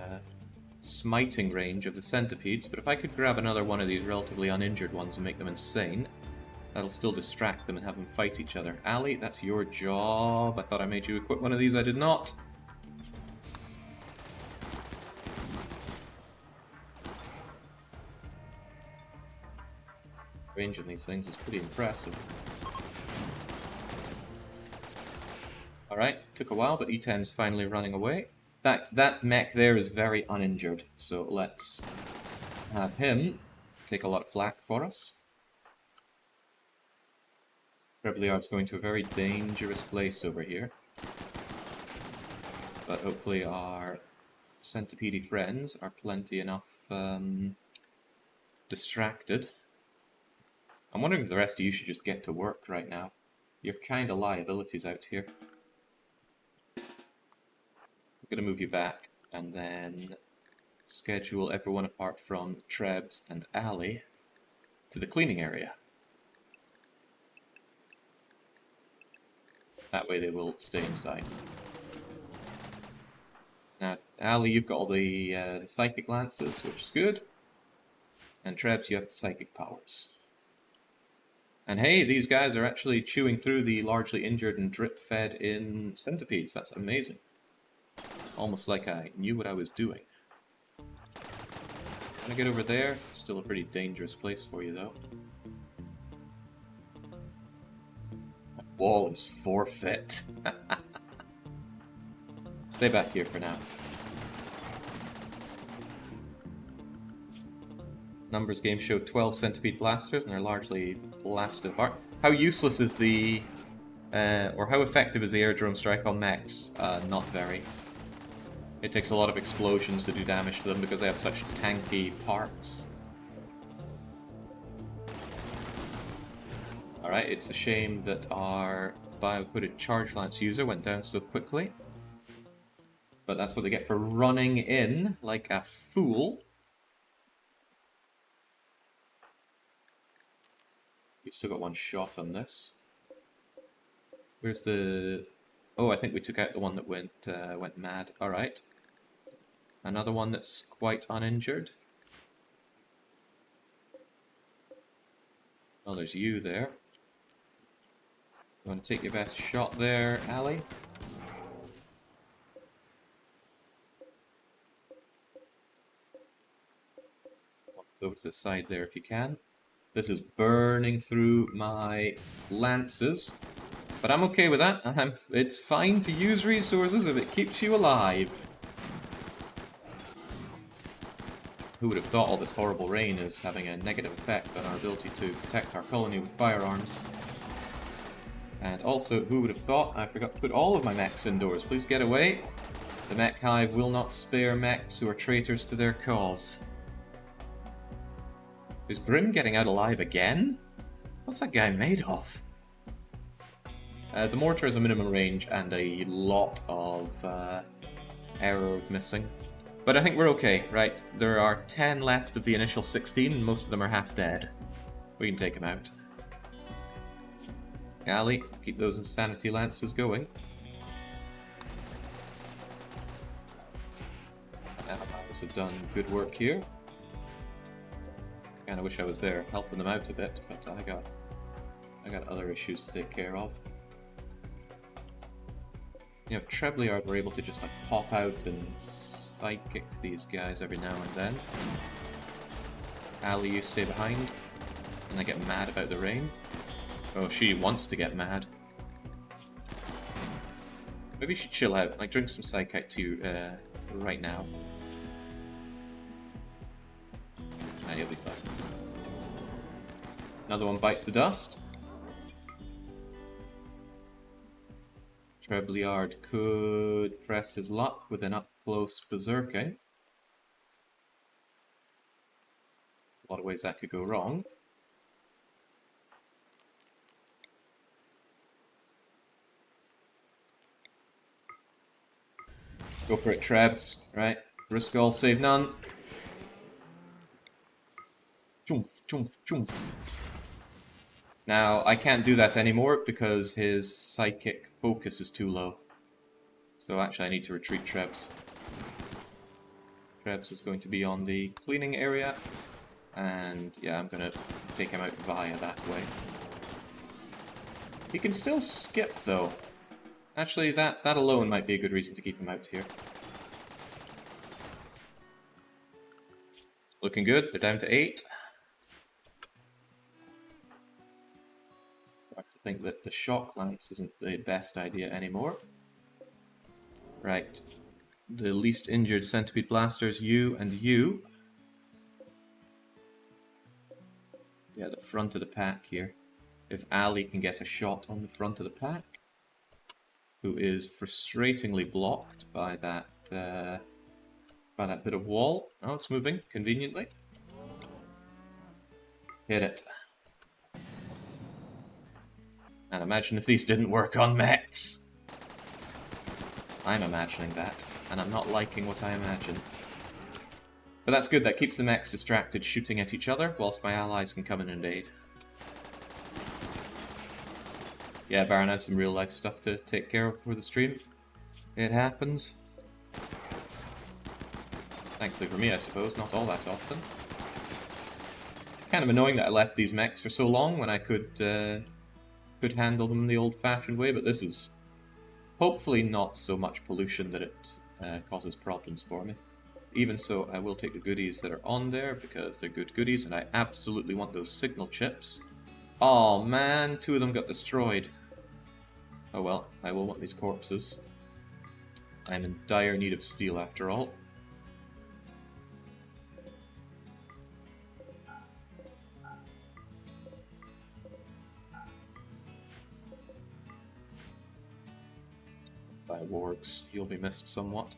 smiting range of the centipedes, but if I could grab another one of these relatively uninjured ones and make them insane, that'll still distract them and have them fight each other. Ali, that's your job. I thought I made you equip one of these, I did not. Range on these things is pretty impressive. Alright, took a while, but E10's finally running away. That mech there is very uninjured, so let's have him take a lot of flak for us. Trebleard's going to a very dangerous place over here. But hopefully our centipede friends are plenty enough distracted. I'm wondering if the rest of you should just get to work right now. You're kind of liabilities out here. I'm going to move you back and then schedule everyone apart from Trebs and Ali to the cleaning area. That way they will stay inside. Now, Ali, you've got all the psychic lances, which is good. And Trebs, you have the psychic powers. And hey, these guys are actually chewing through the largely injured and drip-fed in centipedes. That's amazing. Almost like I knew what I was doing. Can I get over there? Still a pretty dangerous place for you, though. That wall is forfeit. Stay back here for now. Numbers game showed 12 centipede blasters, and they're largely blasted apart. How useless is the... or how effective is the aerodrome strike on mechs? Not very. It takes a lot of explosions to do damage to them because they have such tanky parts. Alright, it's a shame that our bio-coded charge lance user went down so quickly. But that's what they get for running in like a fool. You've still got one shot on this. Where's the... Oh, I think we took out the one that went mad. Alright. Another one that's quite uninjured. Oh, there's you there. You want to take your best shot there, Ali? Over to the side there if you can. This is burning through my lances, but I'm okay with that. It's fine to use resources if it keeps you alive. Who would have thought all this horrible rain is having a negative effect on our ability to protect our colony with firearms? And also, who would have thought I forgot to put all of my mechs indoors? Please get away. The mech hive will not spare mechs who are traitors to their cause. Is Brim getting out alive again? What's that guy made of? The mortar has a minimum range and a lot of arrows missing. But I think we're okay, right? There are 10 left of the initial 16, and most of them are half dead. We can take them out. Ali, keep those insanity lances going. Allies have done good work here. Kinda wish I was there helping them out a bit, but I got other issues to take care of. You know, if Trebleard were able to just like pop out and sidekick these guys every now and then. Ali, you stay behind, and I get mad about the rain. Oh, she wants to get mad. Maybe you should chill out, like drink some Psychite too right now. And you'll be fine. Another one bites the dust. Trebleard could press his luck with an up-close berserking. A lot of ways that could go wrong. Go for it, Trebs. Right. Risk all, save none. Choomf, choomf, choomf. Now, I can't do that anymore because his psychic focus is too low. So actually I need to retreat Trebs. Trebs is going to be on the cleaning area. And yeah, I'm going to take him out via that way. He can still skip though. Actually, that alone might be a good reason to keep him out here. Looking good, they're down to 8. I have to think that the shock lance isn't the best idea anymore. Right. The least injured centipede blasters, you and you. Yeah, the front of the pack here. If Ali can get a shot on the front of the pack, who is frustratingly blocked by that bit of wall. Oh, it's moving conveniently. Hit it. And imagine if these didn't work on mechs. I'm imagining that, and I'm not liking what I imagine. But that's good, that keeps the mechs distracted shooting at each other, whilst my allies can come in and aid. Yeah, Baron had some real life stuff to take care of for the stream. It happens. Thankfully for me, I suppose, not all that often. Kind of annoying that I left these mechs for so long when I could handle them the old-fashioned way, but this is hopefully not so much pollution that it causes problems for me. Even so, I will take the goodies that are on there, because they're good goodies, and I absolutely want those signal chips. Oh man, 2 of them got destroyed. Oh well, I will want these corpses. I'm in dire need of steel after all. By wargs, you'll be missed somewhat.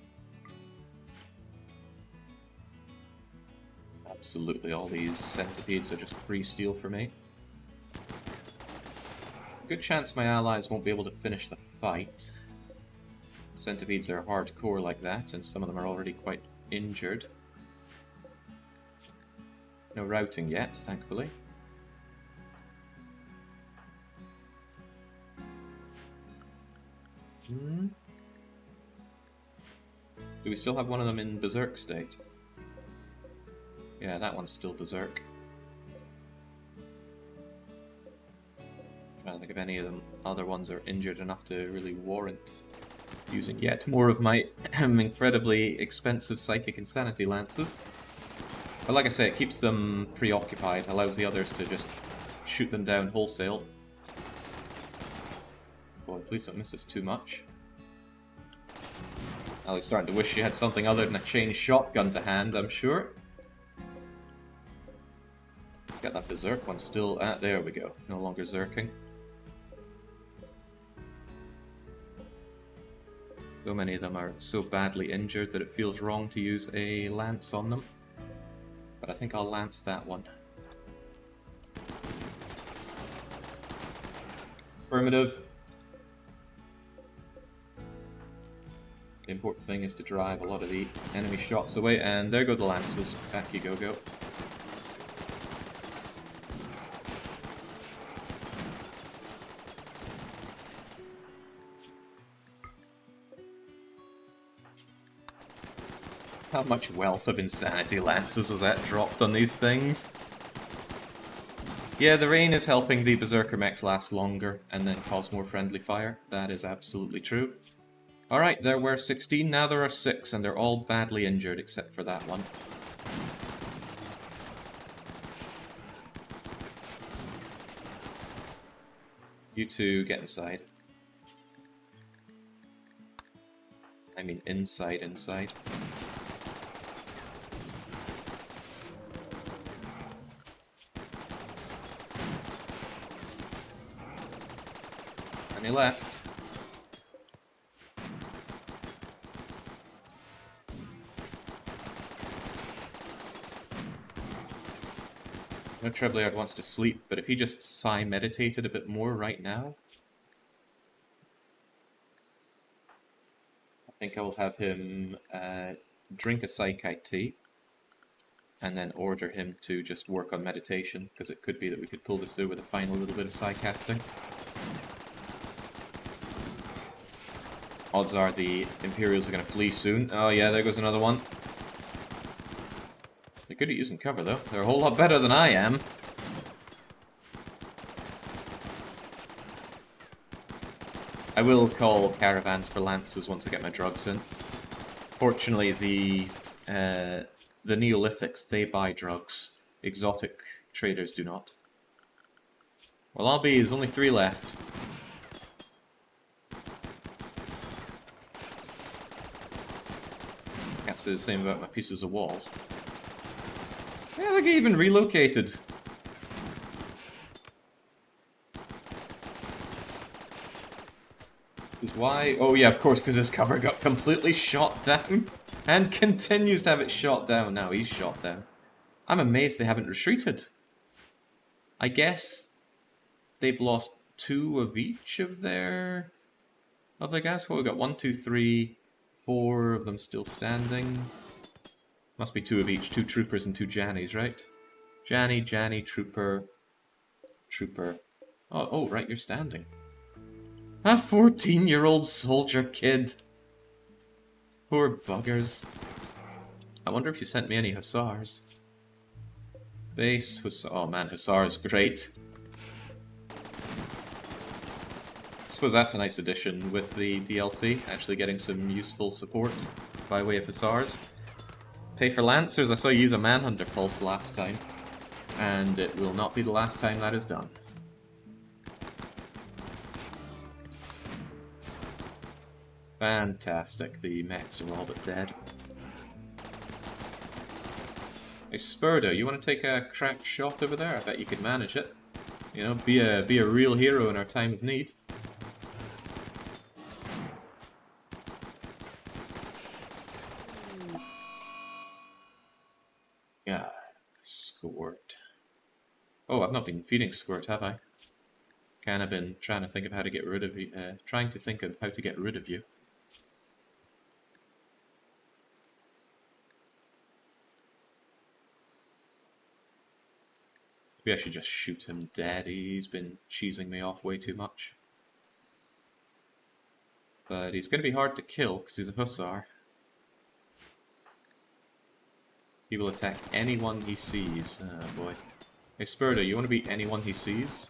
Absolutely, all these centipedes are just free steel for me. Good chance my allies won't be able to finish the fight. Centipedes are hardcore like that, and some of them are already quite injured. No routing yet, thankfully. Do we still have one of them in berserk state? Yeah, that one's still berserk. Trying don't think if any of them other ones are injured enough to really warrant using yet more of my incredibly expensive Psychic Insanity Lances. But like I say, it keeps them preoccupied, allows the others to just shoot them down wholesale. Boy, please don't miss us too much. Ellie's starting to wish she had something other than a chain shotgun to hand, I'm sure. Got that Berserk one still. Ah, there we go. No longer Zerking. So many of them are so badly injured that it feels wrong to use a lance on them. But I think I'll lance that one. Affirmative. The important thing is to drive a lot of the enemy shots away, and there go the lances. Back you go. How much wealth of Insanity Lances was that dropped on these things? Yeah, the rain is helping the Berserker mechs last longer and then cause more friendly fire. That is absolutely true. Alright, there were 16, now there are 6, and they're all badly injured except for that one. You two get inside. I mean inside. And he left. No, Trebleard wants to sleep, but if he just meditated a bit more right now, I think I will have him drink a Psychite tea, and then order him to just work on meditation, because it could be that we could pull this through with a final little bit of Psycasting. Odds are the Imperials are going to flee soon. Oh yeah, there goes another one. They're good at using cover, though. They're a whole lot better than I am. I will call caravans for lances once I get my drugs in. Fortunately, the Neolithics, they buy drugs. Exotic traders do not. Well, I'll be. There's only 3 left. Can't say the same about my pieces of wall. Yeah, they get even relocated. Why? Oh yeah, of course, because his cover got completely shot down. And continues to have it shot down. Now he's shot down. I'm amazed they haven't retreated. I guess they've lost 2 of each of their guys. Well, we've got 1, 2, 3, 4 of them still standing. Must be 2 of each. 2 troopers and 2 Jannies, right? Janny, trooper. Oh, right, you're standing. A 14-year-old soldier kid. Poor buggers. I wonder if you sent me any Hussars. Base Hussar. Oh man, Hussars, great. I suppose that's a nice addition with the DLC, actually getting some useful support by way of Hussars. Pay for Lancers, I saw you use a Manhunter Pulse last time, and it will not be the last time that is done. Fantastic, the mechs are all but dead. Hey Spurdo, you want to take a cracked shot over there? I bet you could manage it. You know, be a real hero in our time of need. Yeah, Squirt. Oh, I've not been feeding Squirt, have I? Kind of been trying to think of how to get rid of you. Trying to think of how to get rid of you. Maybe I should just shoot him dead. He's been cheesing me off way too much. But he's going to be hard to kill because he's a Hussar. He will attack anyone he sees. Oh boy. Hey Spurdo, you want to beat anyone he sees?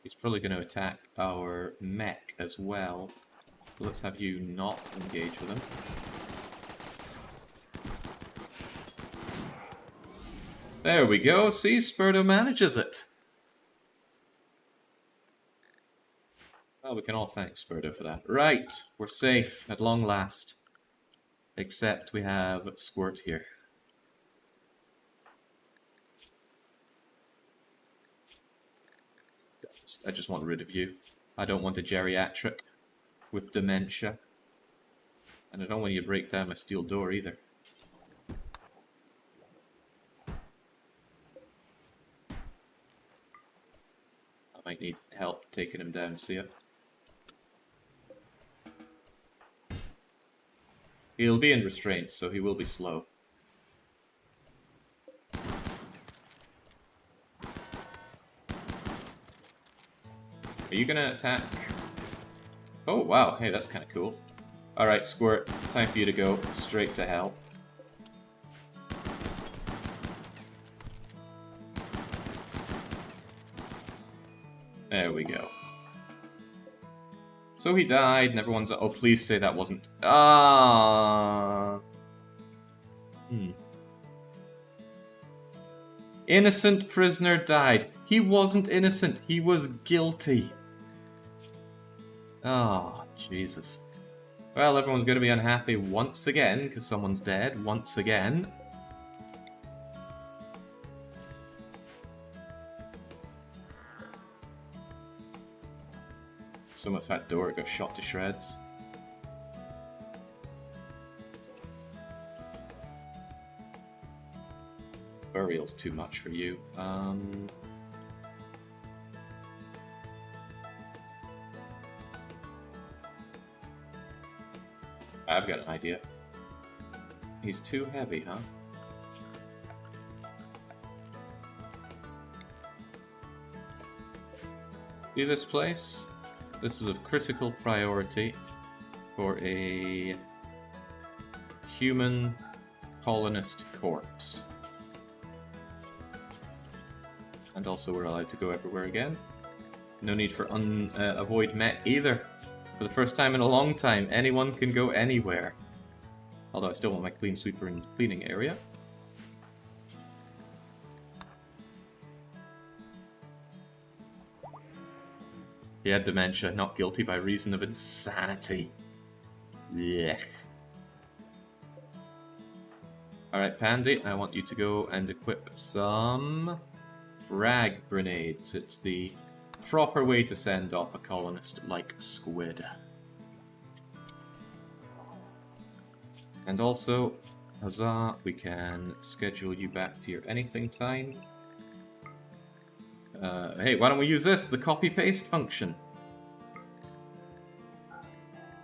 He's probably going to attack our mech as well. Let's have you not engage with him. There we go. See, Spurdo manages it. Well, we can all thank Spurdo for that. Right, we're safe at long last. Except we have Squirt here. I just want rid of you. I don't want a geriatric with dementia. And I don't want you to break down my steel door either. I might need help taking him down, see ya. He'll be in restraint, so he will be slow. Are you gonna attack? Oh, wow. Hey, that's kind of cool. Alright, Squirt. Time for you to go straight to hell. There we go. So he died, and everyone's... Oh, please say that wasn't... Innocent prisoner died. He wasn't innocent. He was guilty. Oh, Jesus. Well, everyone's going to be unhappy once again, because someone's dead once again. So much that door got shot to shreds. Burial's too much for you. I've got an idea. He's too heavy, huh? See this place? This is of critical priority for a human colonist corpse. And also we're allowed to go everywhere again. No need for avoid met either. For the first time in a long time, anyone can go anywhere. Although I still want my clean sweeper and cleaning area. He had dementia, not guilty by reason of insanity. Blech. Alright, Pandy, I want you to go and equip some frag grenades. It's the proper way to send off a colonist like Squid. And also, huzzah, we can schedule you back to your anything time. Hey, why don't we use this? The copy-paste function.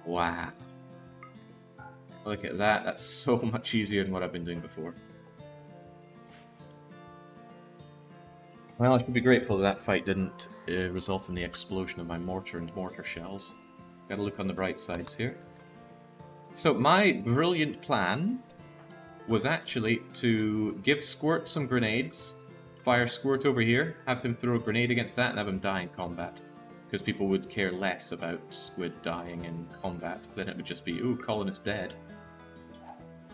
Wow. Look at that. That's so much easier than what I've been doing before. Well, I should be grateful that fight didn't result in the explosion of my mortar and mortar shells. Gotta look on the bright sides here. So my brilliant plan was actually to give Squirt some grenades, fire Squirt over here, have him throw a grenade against that, and have him die in combat. Because people would care less about Squid dying in combat, then it would just be, ooh, colonist dead.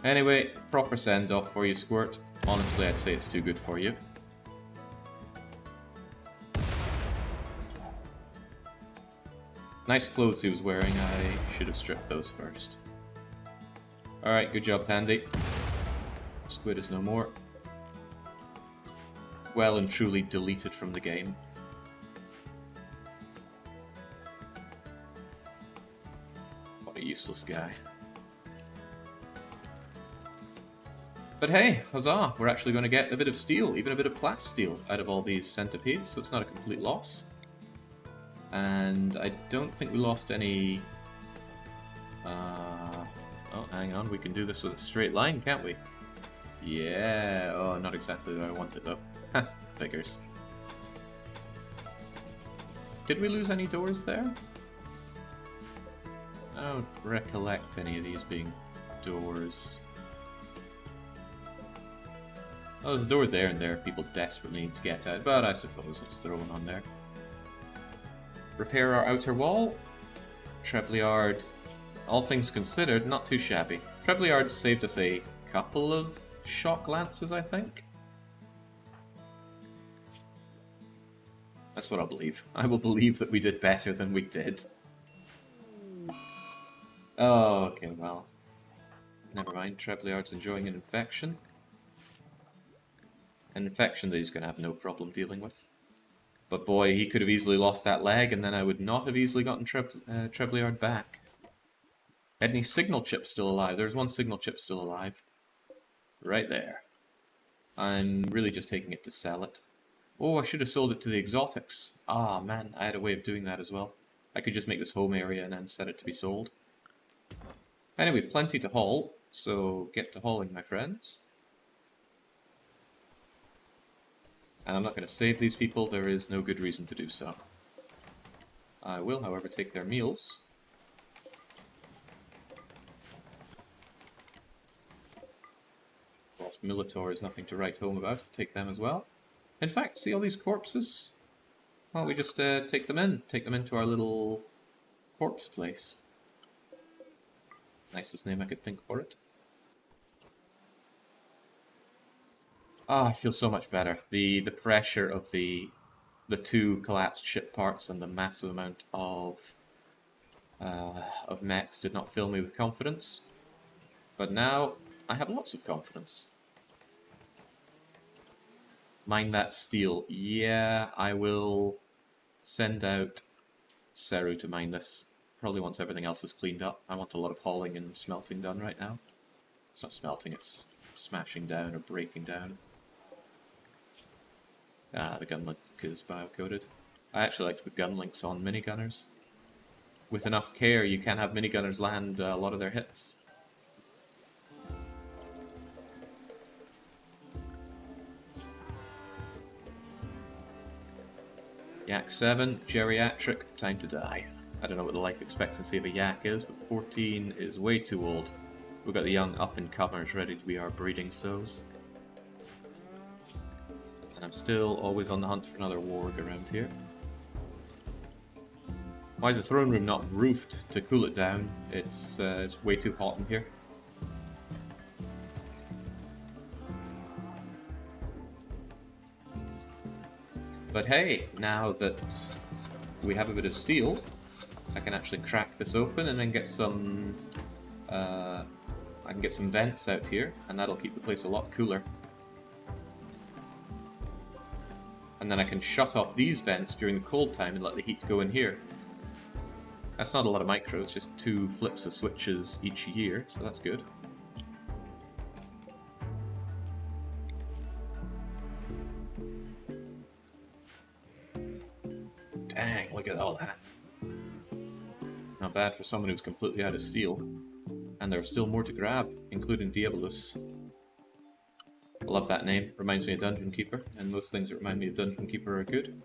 Anyway, proper send-off for you, Squirt. Honestly, I'd say it's too good for you. Nice clothes he was wearing, I should have stripped those first. Alright, good job, Pandy. Squid is no more. Well and truly deleted from the game. What a useless guy. But hey, huzzah! We're actually going to get a bit of steel, even a bit of plast steel, out of all these centipedes, so it's not a complete loss. And I don't think we lost any... Oh, hang on, we can do this with a straight line, can't we? Yeah, oh, not exactly what I wanted though. Figures. Did we lose any doors there? I don't recollect any of these being doors. Oh, there's a door there and there people desperately need to get out, but I suppose let's throw one on there. Repair our outer wall. Trebleard, all things considered, not too shabby. Trebleard saved us a couple of shock lances, I think. That's what I'll believe. I will believe that we did better than we did. Oh, okay, well. Never mind, Trebleard's enjoying an infection. An infection that he's going to have no problem dealing with. But boy, he could have easily lost that leg, and then I would not have easily gotten Trebleard back. Had any signal chips still alive? There's one signal chip still alive. Right there. I'm really just taking it to sell it. Oh, I should have sold it to the exotics. Ah, man, I had a way of doing that as well. I could just make this home area and then set it to be sold. Anyway, plenty to haul, so get to hauling, my friends. And I'm not going to save these people, there is no good reason to do so. I will, however, take their meals. Whilst Militor is nothing to write home about, take them as well. In fact, see all these corpses? Why don't we just take them into our little corpse place. Nicest name I could think for it. Ah, I feel so much better. The pressure of the two collapsed ship parts and the massive amount of mechs did not fill me with confidence. But now, I have lots of confidence. Mine that steel. Yeah, I will send out Seru to mine this. Probably once everything else is cleaned up. I want a lot of hauling and smelting done right now. It's not smelting, it's smashing down or breaking down. Ah, the gun link is bio-coded. I actually like to put gun links on minigunners. With enough care, you can have minigunners land a lot of their hits. Yak 7, geriatric, time to die. I don't know what the life expectancy of a yak is, but 14 is way too old. We've got the young up-and-comers ready to be our breeding sows. And I'm still always on the hunt for another warg around here. Why is the throne room not roofed to cool it down? It's way too hot in here. But hey, now that we have a bit of steel, I can actually crack this open and then get some... I can get some vents out here, and that'll keep the place a lot cooler. And then I can shut off these vents during the cold time and let the heat go in here. That's not a lot of micros, just 2 flips of switches each year, so that's good. Dang, look at all that. Not bad for someone who's completely out of steel. And there's still more to grab, including Diabolus. I love that name, reminds me of Dungeon Keeper, and most things that remind me of Dungeon Keeper are good.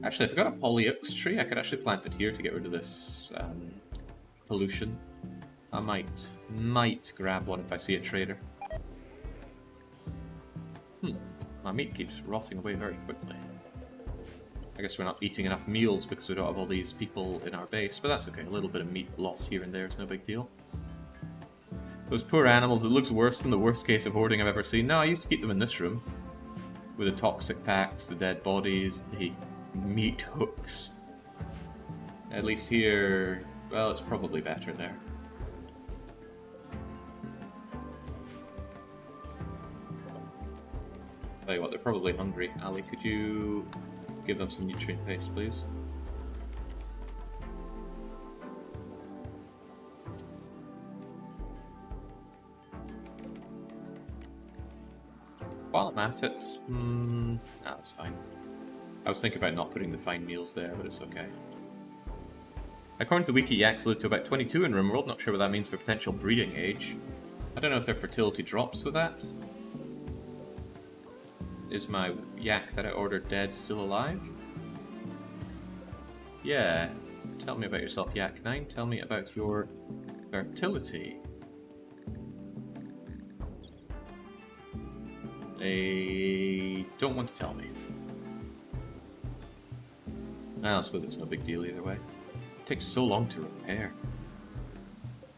Actually, if I got a Polyox tree, I could actually plant it here to get rid of this pollution. I might grab one if I see a trader. My meat keeps rotting away very quickly. I guess we're not eating enough meals because we don't have all these people in our base, but that's okay. A little bit of meat lost here and there is no big deal. Those poor animals, it looks worse than the worst case of hoarding I've ever seen. No, I used to keep them in this room. With the toxic packs, the dead bodies, the meat hooks. At least here, well, it's probably better there. Tell you what, they're probably hungry. Ali, could you give them some nutrient paste, please? While I'm at it, that's fine. I was thinking about not putting the fine meals there, but it's okay. According to the wiki, yaks live to about 22 in RimWorld. Not sure what that means for potential breeding age. I don't know if their fertility drops with that. Is my yak that I ordered dead still alive? Yeah. Tell me about yourself, Yak9. Tell me about your fertility. They don't want to tell me. I suppose it's no big deal either way. It takes so long to repair.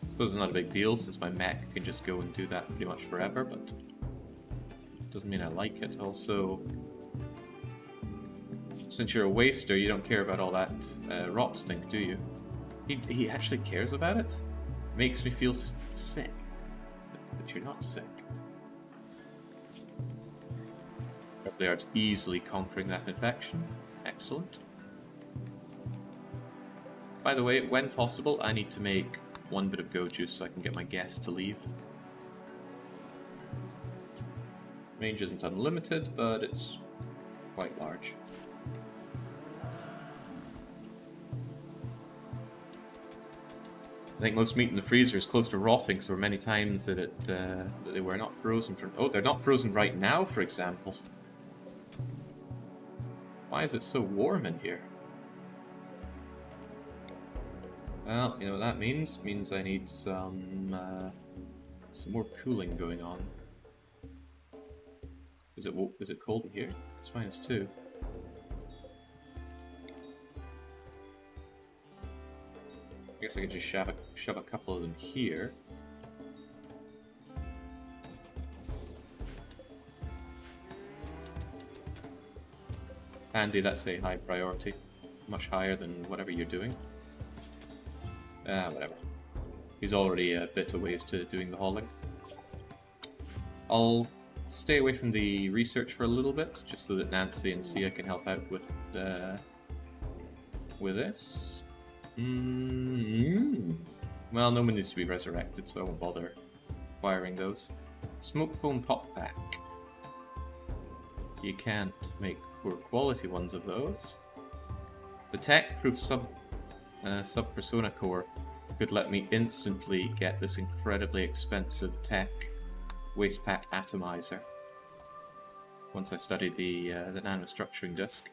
I suppose it's not a big deal since my mech can just go and do that pretty much forever, but it doesn't mean I like it. Also, since you're a waster, you don't care about all that rot stink, do you? He actually cares about it? Makes me feel sick. But you're not sick. Trebleard's easily conquering that infection. Excellent. By the way, when possible, I need to make one bit of go juice so I can get my guest to leave. Range isn't unlimited, but it's quite large. I think most meat in the freezer is close to rotting, so there were many times that that they were not frozen for. Oh, they're not frozen right now, for example. Why is it so warm in here? Well, you know what that means? It means I need some more cooling going on. Is it cold in here? It's -2. I guess I could just shove a couple of them here. Handy, that's a high priority. Much higher than whatever you're doing. Whatever. He's already a bit of ways to doing the hauling. I'll stay away from the research for a little bit, just so that Nancy and Sia can help out with this. Well, no one needs to be resurrected, so I won't bother acquiring those. Smoke foam pop pack. You can't make poor quality ones of those. The tech-proof sub-persona core could let me instantly get this incredibly expensive tech waste pack atomizer once I studied the nanostructuring disk.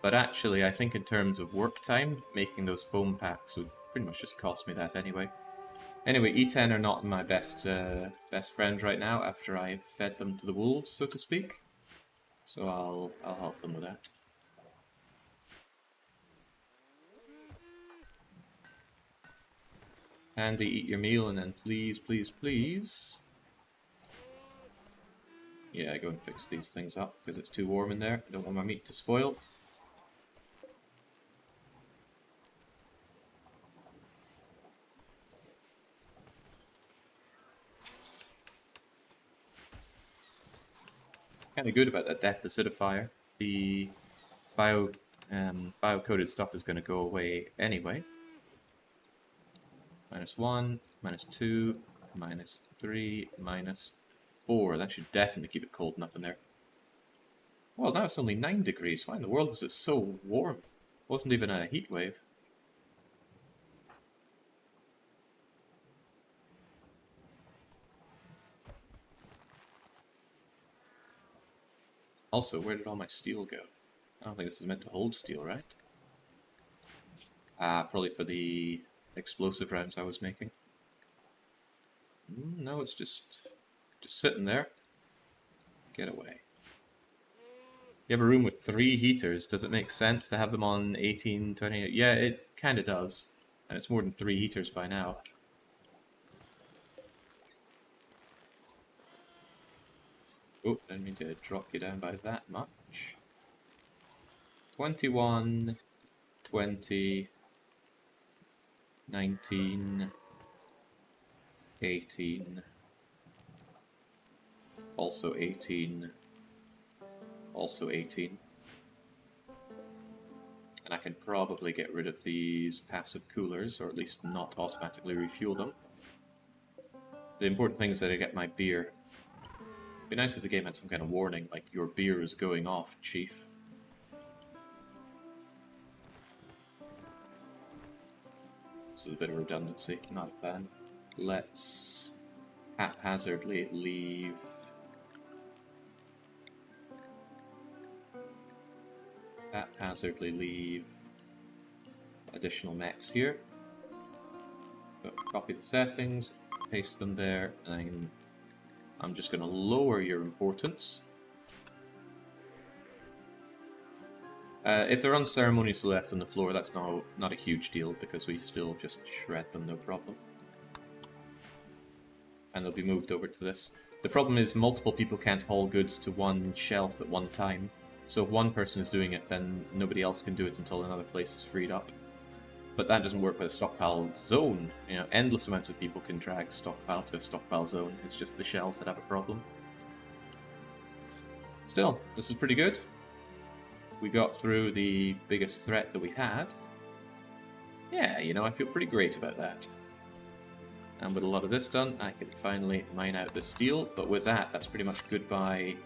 But actually, I think in terms of work time, making those foam packs would pretty much just cost me that anyway. Anyway, E10 are not my best friends right now after I've fed them to the wolves, so to speak. So I'll help them with that. Andy, eat your meal and then please, please, please. Yeah, go and fix these things up because it's too warm in there. I don't want my meat to spoil. Kind of good about that death acidifier. The bio-coded stuff is going to go away anyway. -1, -2, -3, -4. That should definitely keep it cold enough in there. Well, now it's only 9 degrees. Why in the world was it so warm? It wasn't even a heat wave. Also, where did all my steel go? I don't think this is meant to hold steel, right? Probably for the explosive rounds I was making. No, it's just sitting there. Get away. You have a room with 3 heaters. Does it make sense to have them on 18, 20? Yeah, it kind of does. And it's more than 3 heaters by now. Oh, didn't mean to drop you down by that much. 21, 20, 19, 18, also 18, also 18. And I can probably get rid of these passive coolers, or at least not automatically refuel them. The important thing is that I get my beer. It'd be nice if the game had some kind of warning, like, your beer is going off, chief. This is a bit of redundancy, not a fan. Let's haphazardly leave additional mechs here. So copy the settings, paste them there, and then I'm just going to lower your importance. If they're unceremoniously left on the floor, that's not a huge deal, because we still just shred them, no problem. And they'll be moved over to this. The problem is multiple people can't haul goods to one shelf at one time, so if one person is doing it, then nobody else can do it until another place is freed up. But that doesn't work with a stockpile zone. You know, endless amounts of people can drag stockpile to a stockpile zone. It's just the shells that have a problem. Still, this is pretty good. We got through the biggest threat that we had. Yeah, you know, I feel pretty great about that. And with a lot of this done, I can finally mine out the steel. But with that, that's pretty much goodbye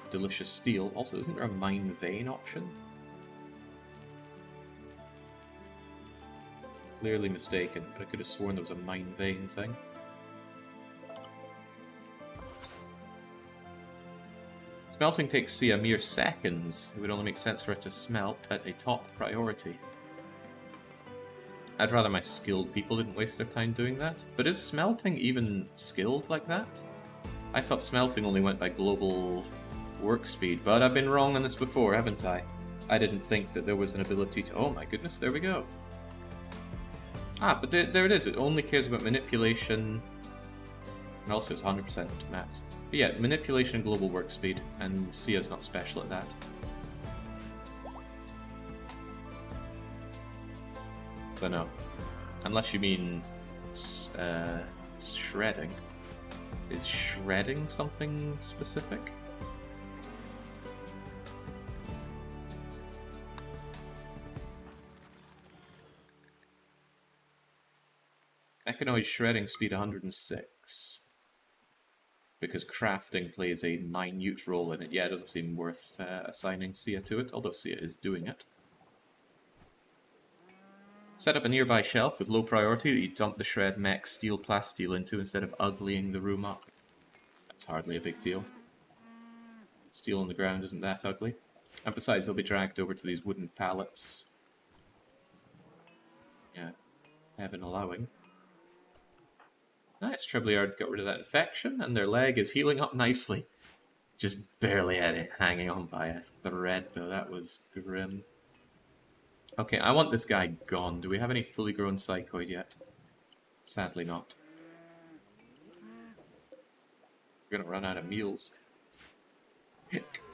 delicious steel. Also, isn't there a mine vein option? Clearly mistaken, but I could have sworn there was a mine vein thing. Smelting takes Sia mere seconds. It would only make sense for it to smelt at a top priority. I'd rather my skilled people didn't waste their time doing that. But is smelting even skilled like that? I thought smelting only went by global work speed, but I've been wrong on this before, haven't I? I didn't think that there was an ability to... Oh my goodness, there we go. Ah, but there it is. It only cares about manipulation, and also it's 100% max. But yeah, manipulation and global work speed, and Sia's not special at that. But no. Unless you mean shredding. Is shredding something specific? Mechanoid shredding speed 106. Because crafting plays a minute role in it. Yeah, it doesn't seem worth assigning Sia to it, although Sia is doing it. Set up a nearby shelf with low priority that you dump the shred mech steel plasteel into instead of uglying the room up. That's hardly a big deal. Steel on the ground isn't that ugly. And besides, they'll be dragged over to these wooden pallets. Yeah, heaven allowing. Nice, Trebleard got rid of that infection, and their leg is healing up nicely. Just barely had it hanging on by a thread, though. That was grim. Okay, I want this guy gone. Do we have any fully grown psychoid yet? Sadly not. We're gonna run out of meals.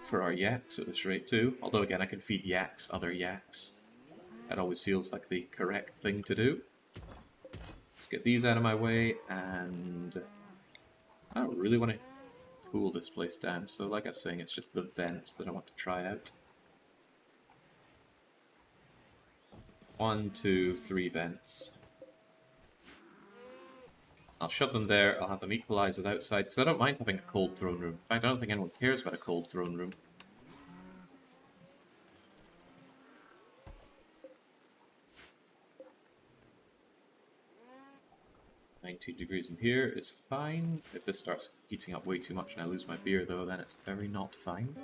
For our yaks at this rate too. Although again, I can feed yaks other yaks. That always feels like the correct thing to do. Let's get these out of my way, and I don't really want to cool this place down, so like I was saying, it's just the vents that I want to try out. 1, 2, 3 vents. I'll shove them there, I'll have them equalize with outside, because I don't mind having a cold throne room. In fact, I don't think anyone cares about a cold throne room. $19 degrees in here is fine. If this starts heating up way too much and I lose my beer though, then it's very not fine.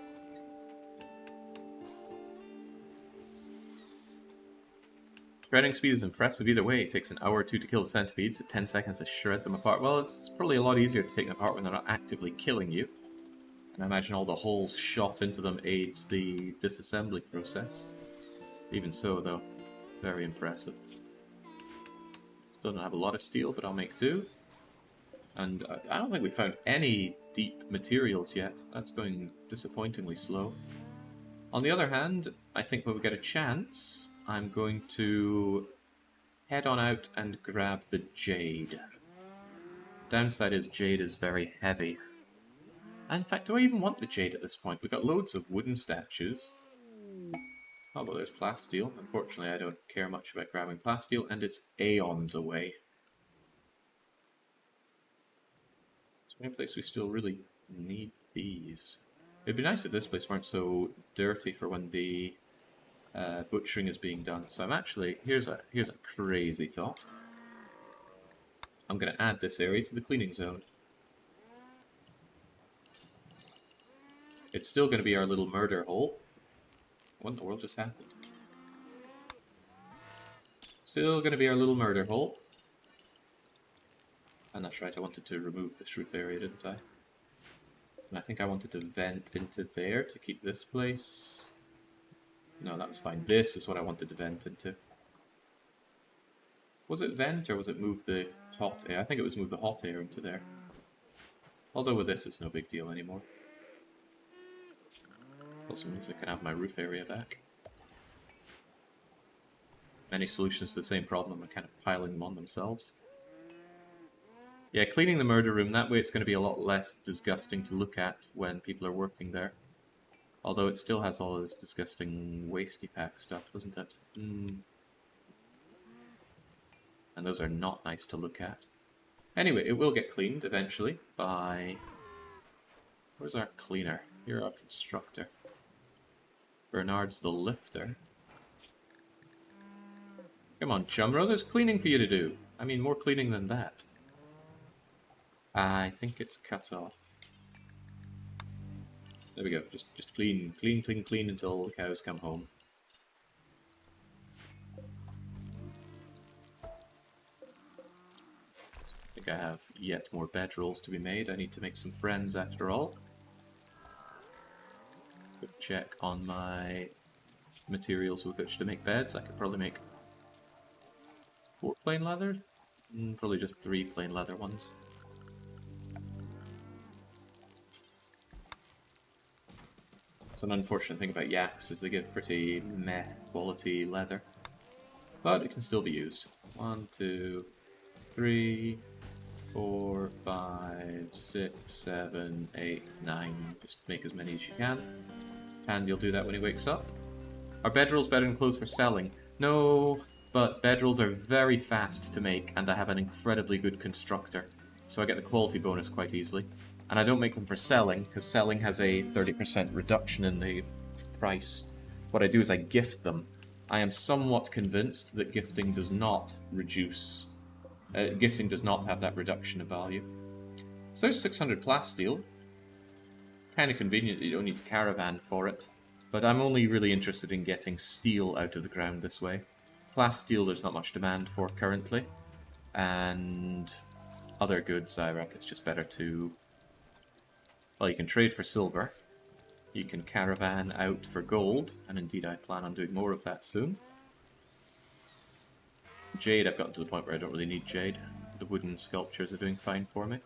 Shredding speed is impressive either way. It takes an hour or two to kill the centipedes, 10 seconds to shred them apart. Well, it's probably a lot easier to take them apart when they're not actively killing you. And I imagine all the holes shot into them aids the disassembly process. Even so though, very impressive. Don't have a lot of steel, but I'll make do. And I don't think we found any deep materials yet. That's going disappointingly slow. On the other hand, I think when we get a chance, I'm going to head on out and grab the Jade. Downside is Jade is very heavy. In fact, do I even want the Jade at this point? We've got loads of wooden statues. Oh, well, there's plasteel. Unfortunately, I don't care much about grabbing plasteel, and it's aeons away. Is there any place we still really need these? It'd be nice if this place weren't so dirty for when the butchering is being done. So I'm actually... Here's a crazy thought. I'm going to add this area to the cleaning zone. It's still going to be our little murder hole. What in the world just happened? Still going to be our little murder hole. And that's right, I wanted to remove this roof area, didn't I? And I think I wanted to vent into there to keep this place No, that was fine. This is what I wanted to vent into. Was it vent, or was it move the hot air? I think it was move the hot air into there. Although with this, it's no big deal anymore. Also means I can have my roof area back. Many solutions to the same problem are kind of piling them on themselves. Yeah, cleaning the murder room, that way it's going to be a lot less disgusting to look at when people are working there. Although it still has all this disgusting wasty pack stuff, doesn't it? And those are not nice to look at. Anyway, it will get cleaned eventually by... Where's our cleaner? You're our constructor. Bernard's the lifter. Come on, Chumro, there's cleaning for you to do. I mean, more cleaning than that. I think it's cut off. There we go. Just clean, clean, clean, clean until the cows come home. I think I have yet more bedrolls to be made. I need to make some friends after all. Quick check on my materials with which to make beds. I could probably make 4 plain leather? Probably just 3 plain leather ones. It's an unfortunate thing about yaks is they give pretty meh quality leather. But it can still be used. 1, 2, 3, 4, 5, 6, 7, 8, 9. Just make as many as you can. And you'll do that when he wakes up. Are bedrolls better than clothes for selling? No, but bedrolls are very fast to make, and I have an incredibly good constructor. So I get the quality bonus quite easily. And I don't make them for selling, because selling has a 30% reduction in the price. What I do is I gift them. I am somewhat convinced that gifting does not reduce... gifting does not have that reduction of value. So there's 600 plasteel. Kind of convenient that you don't need to caravan for it. But I'm only really interested in getting steel out of the ground this way. Plasteel there's not much demand for currently. And other goods, I reckon it's just better to... Well, you can trade for silver. You can caravan out for gold. And indeed I plan on doing more of that soon. Jade, I've gotten to the point where I don't really need jade. The wooden sculptures are doing fine for me.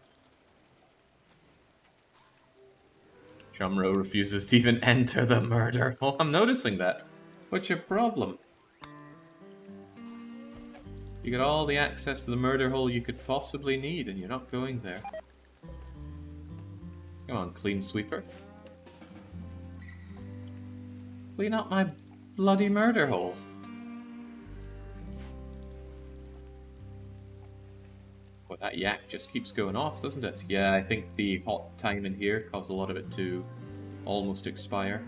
Chumro refuses to even enter the murder. Oh, I'm noticing that. What's your problem? You got all the access to the murder hole you could possibly need, and you're not going there. Come on, clean sweeper. Clean up my bloody murder hole. Well, that yak just keeps going off, doesn't it? Yeah, I think the hot time in here caused a lot of it to almost expire.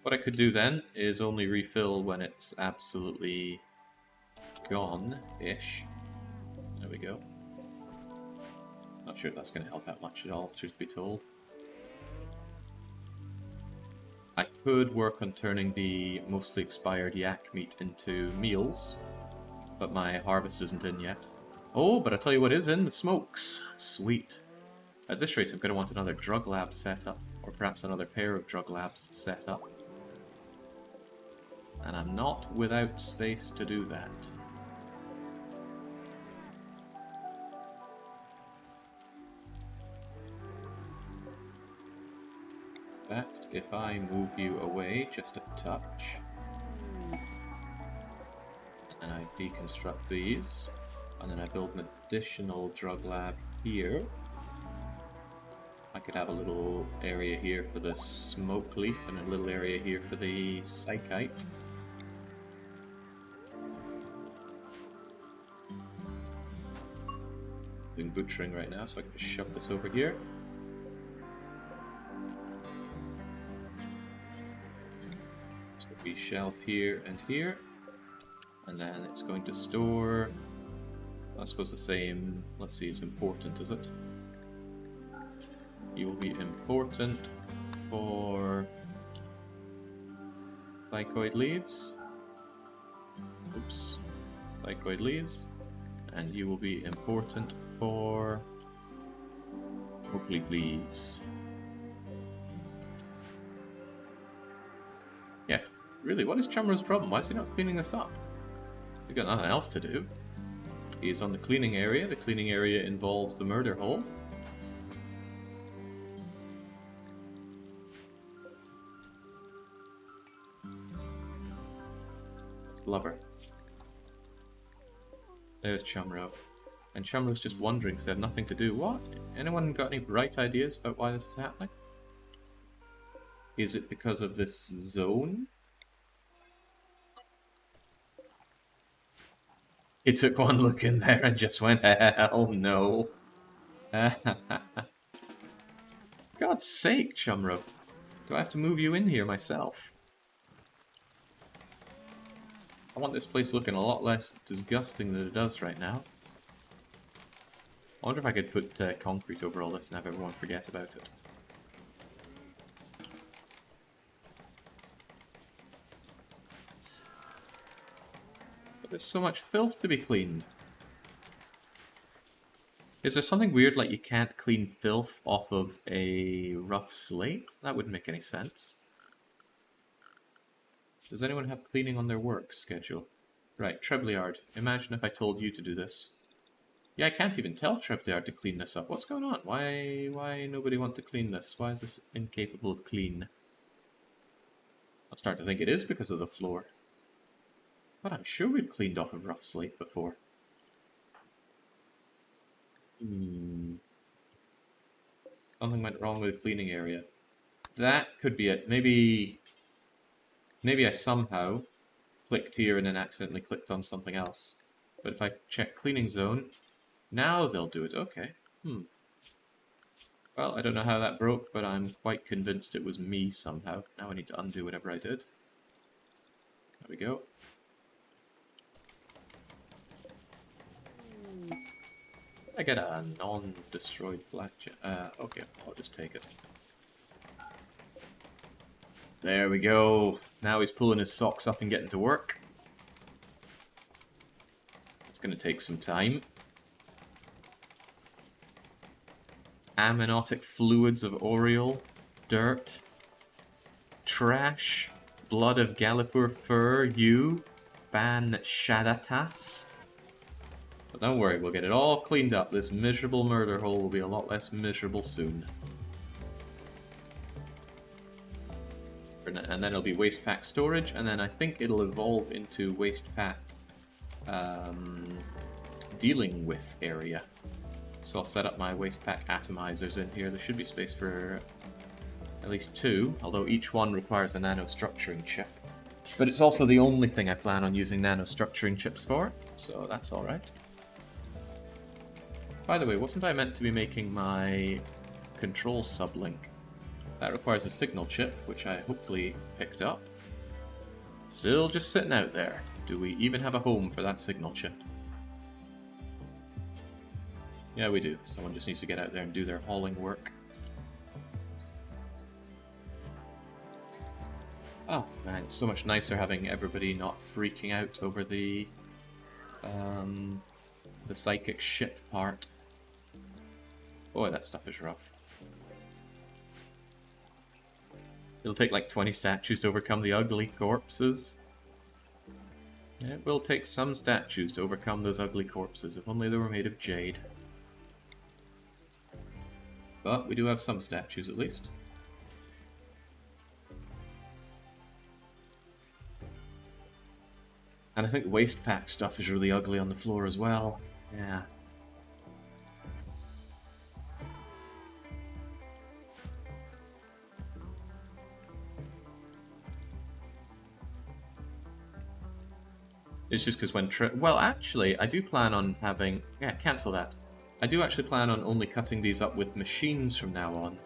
What I could do then is only refill when it's absolutely gone-ish. There we go. Not sure if that's going to help out much at all, truth be told. I could work on turning the mostly expired yak meat into meals, but my harvest isn't in yet. Oh, but I tell you what is in, the smokes. Sweet. At this rate, I'm going to want another drug lab set up, or perhaps another pair of drug labs set up. And I'm not without space to do that. In fact, if I move you away just a touch, and I deconstruct these, and then I build an additional drug lab here, I could have a little area here for the smoke leaf and a little area here for the psychite. Doing butchering right now, so I can just shove this over here. So we shelf here and here, and then it's going to store, I suppose the same, let's see, it's important, is it? You will be important for Psychoid leaves. Oops, Psychoid leaves. And you will be important for Hopefully, please. Yeah, really, what is Chumro's problem? Why is he not cleaning this up? He's got nothing else to do. He's on the cleaning area. The cleaning area involves the murder hole. That's blubber. There's Chumro. And Chumro's just wondering because they have nothing to do. What? Anyone got any bright ideas about why this is happening? Is it because of this zone? He took one look in there and just went, hell no. God's sake, Chumro. Do I have to move you in here myself? I want this place looking a lot less disgusting than it does right now. I wonder if I could put concrete over all this and have everyone forget about it. But there's so much filth to be cleaned. Is there something weird like you can't clean filth off of a rough slate? That wouldn't make any sense. Does anyone have cleaning on their work schedule? Right, Trebleard. Imagine if I told you to do this. Yeah, I can't even tell Trebleard to clean this up. What's going on? Why nobody want to clean this? Why is this incapable of clean? I'm starting to think it is because of the floor. But I'm sure we've cleaned off a rough slate before. Something went wrong with the cleaning area. That could be it. Maybe I somehow clicked here and then accidentally clicked on something else. But if I check cleaning zone, now they'll do it. Okay. Well, I don't know how that broke, but I'm quite convinced it was me somehow. Now I need to undo whatever I did. There we go. I get a non-destroyed blackjack. Okay, I'll just take it. There we go. Now he's pulling his socks up and getting to work. It's going to take some time. Amniotic fluids of Oriole, dirt, trash, blood of Gallipur fur, you, Ban Shadatas. But don't worry, we'll get it all cleaned up. This miserable murder hole will be a lot less miserable soon. And then it'll be waste pack storage, and then I think it'll evolve into waste pack dealing with area. So I'll set up my waste pack atomizers in here. There should be space for at least 2, although each one requires a nanostructuring chip. But it's also the only thing I plan on using nanostructuring chips for, so that's alright. By the way, wasn't I meant to be making my control sublink? That requires a signal chip, which I hopefully picked up. Still just sitting out there. Do we even have a home for that signal chip? Yeah, we do. Someone just needs to get out there and do their hauling work. Oh man, it's so much nicer having everybody not freaking out over the psychic shit part. Boy, that stuff is rough. It'll take like 20 statues to overcome the ugly corpses. It will take some statues to overcome those ugly corpses, if only they were made of jade. But we do have some statues at least. And I think the waste pack stuff is really ugly on the floor as well. Yeah. It's just because when well, actually, I do plan on having... Yeah, cancel that. I do actually plan on only cutting these up with machines from now on.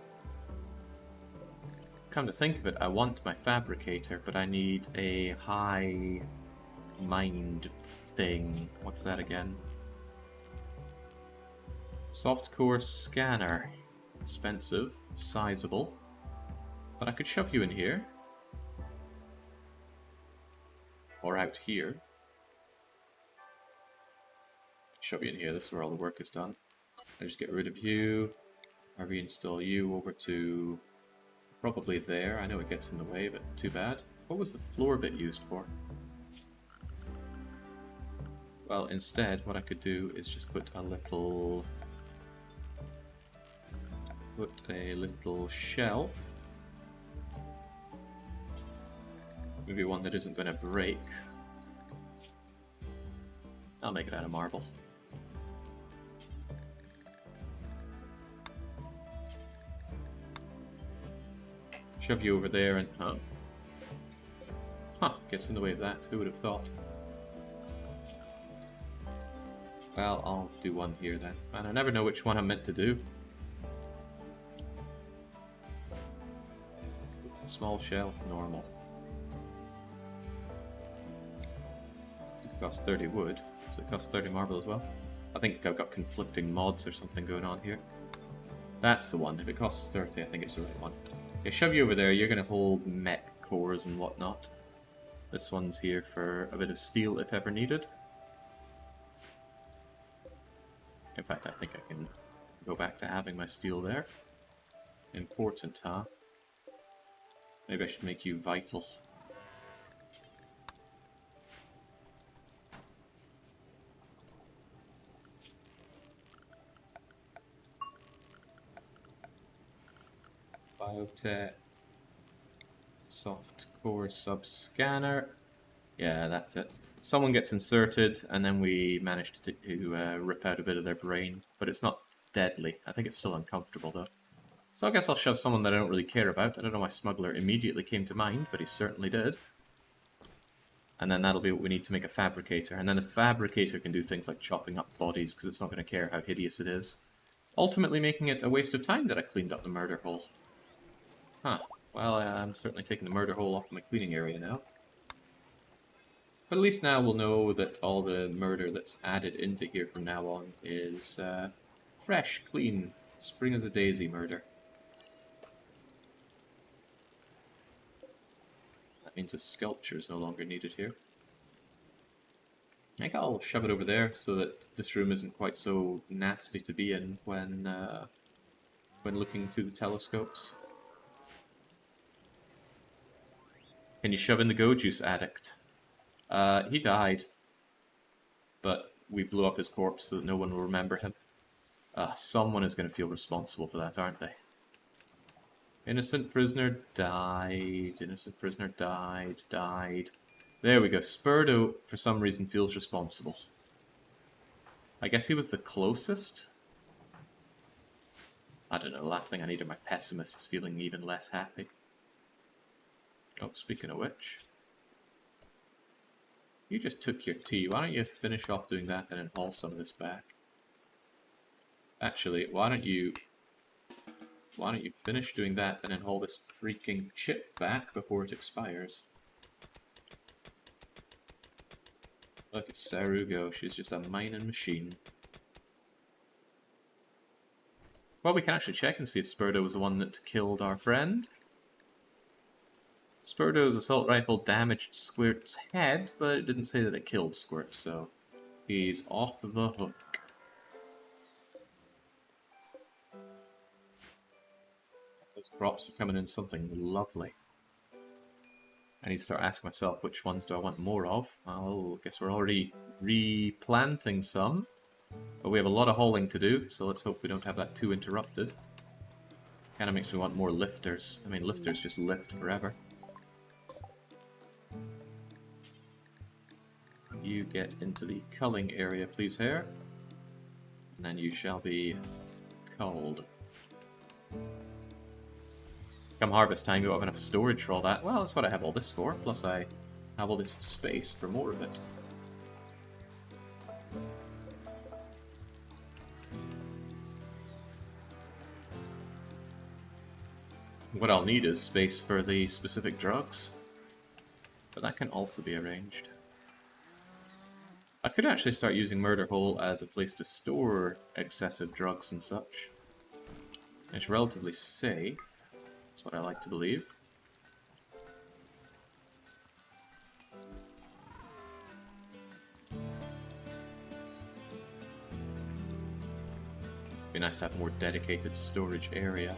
Come to think of it, I want my fabricator, but I need a high mind thing. What's that again? Softcore scanner. Expensive, sizable. But I could shove you in here. Or out here. Shove you in here, this is where all the work is done. I just get rid of you. I reinstall you over to probably there. I know it gets in the way, but too bad. What was the floor bit used for? Well, instead, what I could do is just put a little shelf. Maybe one that isn't going to break. I'll make it out of marble. Shove you over there and... gets in the way of that. Who would have thought? Well, I'll do one here then. And I never know which one I'm meant to do. Small shelf, normal. It costs 30 wood, so it costs 30 marble as well. I think I've got conflicting mods or something going on here. That's the one. If it costs 30, I think it's the right one. Okay, shove you over there. You're going to hold mech cores and whatnot. This one's here for a bit of steel if ever needed. In fact, I think I can go back to having my steel there. Important, huh? Maybe I should make you vital. Biotech. Soft core sub scanner. Yeah, that's it. Someone gets inserted, and then we manage to rip out a bit of their brain. But it's not deadly. I think it's still uncomfortable, though. So I guess I'll shove someone that I don't really care about. I don't know why Smuggler immediately came to mind, but he certainly did. And then that'll be what we need to make a Fabricator. And then the Fabricator can do things like chopping up bodies, because it's not going to care how hideous it is. Ultimately making it a waste of time that I cleaned up the murder hole. Huh. Well, I'm certainly taking the murder hole off my cleaning area now. But at least now we'll know that all the murder that's added into here from now on is fresh, clean, spring as a daisy murder. That means a sculpture is no longer needed here. I think I'll shove it over there so that this room isn't quite so nasty to be in when looking through the telescopes. Can you shove in the Go Juice Addict? He died, but we blew up his corpse so that no one will remember him. Someone is going to feel responsible for that, aren't they? Innocent prisoner died. Innocent prisoner died. There we go. Spurdo, for some reason, feels responsible. I guess he was the closest? I don't know. The last thing I need are my pessimists feeling even less happy. Oh, speaking of which... You just took your tea. Why don't you finish off doing that and then haul some of this back? Actually, why don't you finish doing that and then haul this freaking chip back before it expires? Look at Saru go. She's just a mining machine. Well, we can actually check and see if Spurdo was the one that killed our friend. Spurdo's assault rifle damaged Squirt's head, but it didn't say that it killed Squirt, so he's off the hook. Those crops are coming in something lovely. I need to start asking myself which ones do I want more of. Oh, I guess we're already replanting some. But we have a lot of hauling to do, so let's hope we don't have that too interrupted. Kinda makes me want more lifters. I mean, lifters just lift forever. You get into the culling area, please, here. And then you shall be culled. Come harvest time, you won't have enough storage for all that. Well, that's what I have all this for, plus I have all this space for more of it. What I'll need is space for the specific drugs. But that can also be arranged. I could actually start using Murder Hole as a place to store excessive drugs and such. It's relatively safe. That's what I like to believe. Be nice to have more dedicated storage area.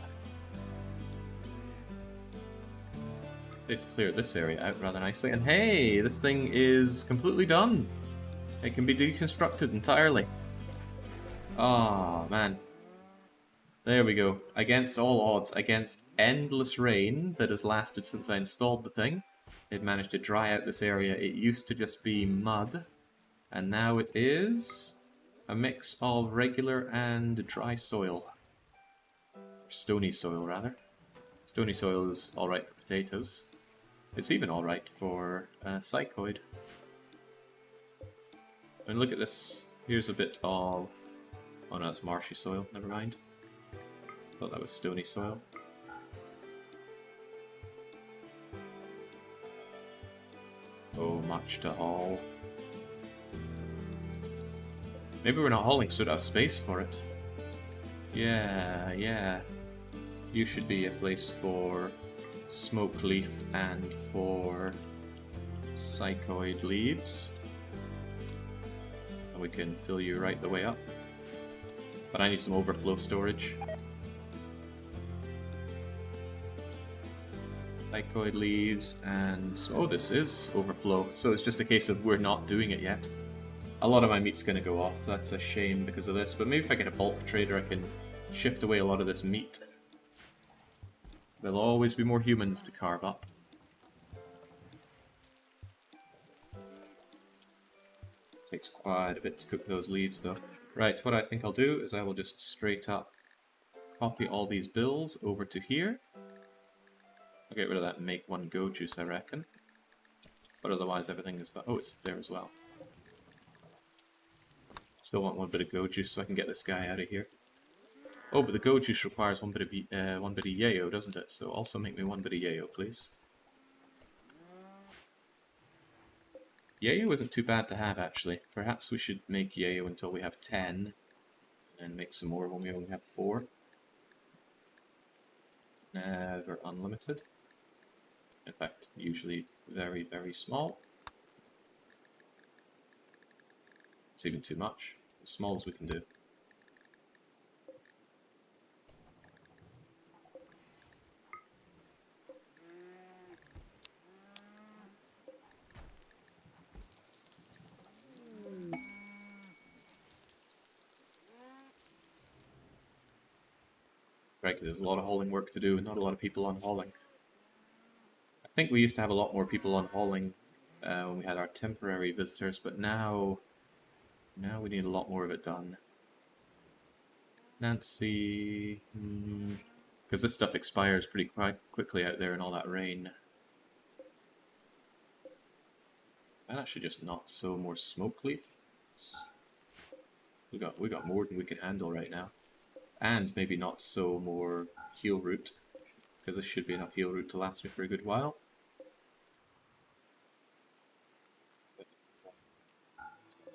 They'd clear this area out rather nicely. And hey, this thing is completely done. It can be deconstructed entirely. Ah, man. There we go. Against all odds, against endless rain that has lasted since I installed the thing, it managed to dry out this area. It used to just be mud, and now it is a mix of regular and dry soil. Stony soil, rather. Stony soil is alright for potatoes. It's even alright for psychoid. And look at this. Here's a bit of... oh no, it's marshy soil. Never mind. Thought that was stony soil. Oh, much to haul. Maybe we're not hauling, so we don't have space for it. Yeah. You should be a place for smoke leaf and for psychoid leaves. And we can fill you right the way up. But I need some overflow storage. Psychoid leaves and... oh, this is overflow. So it's just a case of we're not doing it yet. A lot of my meat's going to go off. That's a shame because of this. But maybe if I get a bulk trader, I can shift away a lot of this meat. There'll always be more humans to carve up. Takes quite a bit to cook those leaves, though. Right, what I think I'll do is I will just straight up copy all these bills over to here. I'll get rid of that make one go juice, I reckon. But otherwise everything is... oh, it's there as well. Still want one bit of go juice so I can get this guy out of here. Oh, but the go juice requires one bit of yayo, doesn't it? So also make me one bit of yayo, please. Yayo isn't too bad to have, actually. Perhaps we should make yayo until we have 10, and make some more when we only have 4. Never unlimited. In fact, usually very, very small. It's even too much. As small as we can do. Frankly, there's a lot of hauling work to do and not a lot of people on hauling. I think we used to have a lot more people on hauling when we had our temporary visitors, but now we need a lot more of it done. Nancy... because this stuff expires pretty quite quickly out there in all that rain. And I should just not sow more smoke leaf. We got more than we can handle right now. And maybe not sow more heal root, because this should be enough heal root to last me for a good while.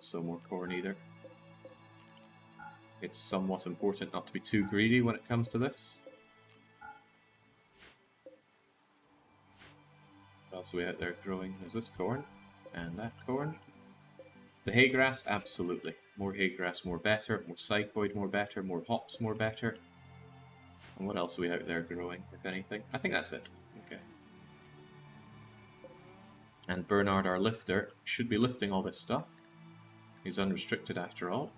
Sow more corn either. It's somewhat important not to be too greedy when it comes to this. What else are we out there growing? There's this corn, and that corn. The hay grass, absolutely. More hay grass, more better. More psychoid, more better. More hops, more better. And what else are we out there growing, if anything? I think that's it. Okay. And Bernard, our lifter, should be lifting all this stuff. He's unrestricted after all.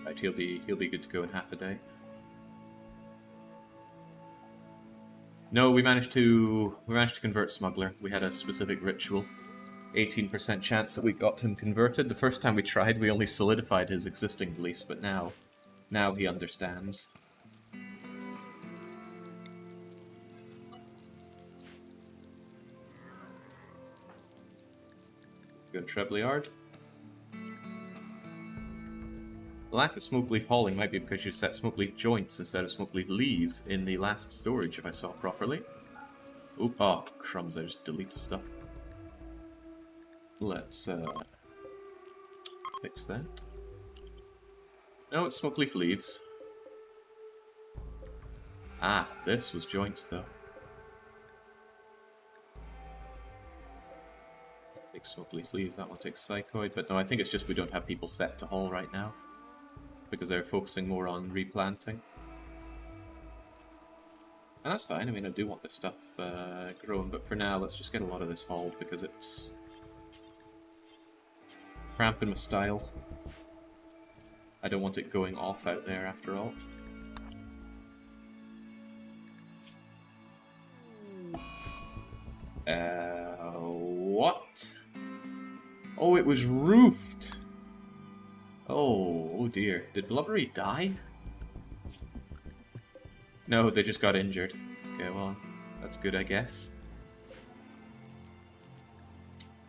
Right, he'll be good to go in half a day. No, we managed to convert Smuggler. We had a specific ritual. 18% chance that we got him converted. The first time we tried, we only solidified his existing beliefs, but now he understands. Good Trebleard. The lack of smoke leaf hauling might be because you set smoke leaf joints instead of smoke leaf leaves in the last storage, if I saw properly. Oop, oh, crumbs, I just deleted stuff. Let's fix that. No, it's smoke leaf leaves. Ah, this was joints though. Take Smoke Leaf Leaves, that one takes Psychoid, but no, I think it's just we don't have people set to haul right now. Because they're focusing more on replanting. And that's fine, I mean I do want this stuff grown, but for now let's just get a lot of this hauled because it's cramping my style. I don't want it going off out there after all. What? Oh, it was roofed! Oh dear. Did Blubbery die? No, they just got injured. Okay, well, that's good, I guess.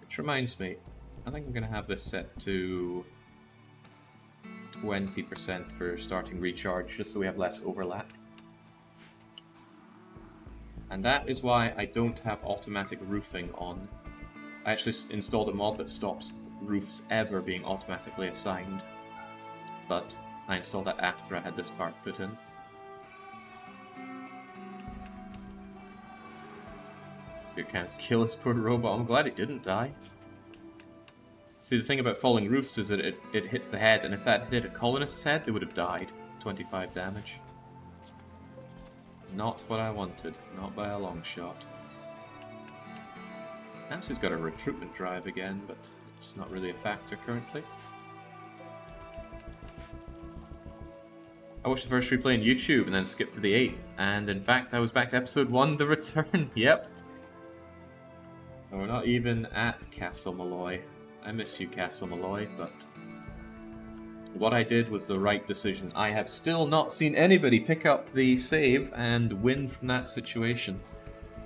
Which reminds me, I think I'm going to have this set to 20% for starting recharge, just so we have less overlap. And that is why I don't have automatic roofing on. I actually installed a mod that stops roofs ever being automatically assigned. But I installed that after I had this part put in. You can't kill this poor robot. I'm glad it didn't die. See, the thing about falling roofs is that it hits the head, and if that hit a colonist's head, they would have died. 25 damage. Not what I wanted. Not by a long shot. Nancy's got a recruitment drive again, but it's not really a factor currently. I watched the first replay on YouTube and then skipped to the 8th, and in fact I was back to episode 1, The Return. Yep. And we're not even at Castle Malloy. I miss you, Castle Malloy, but what I did was the right decision. I have still not seen anybody pick up the save and win from that situation.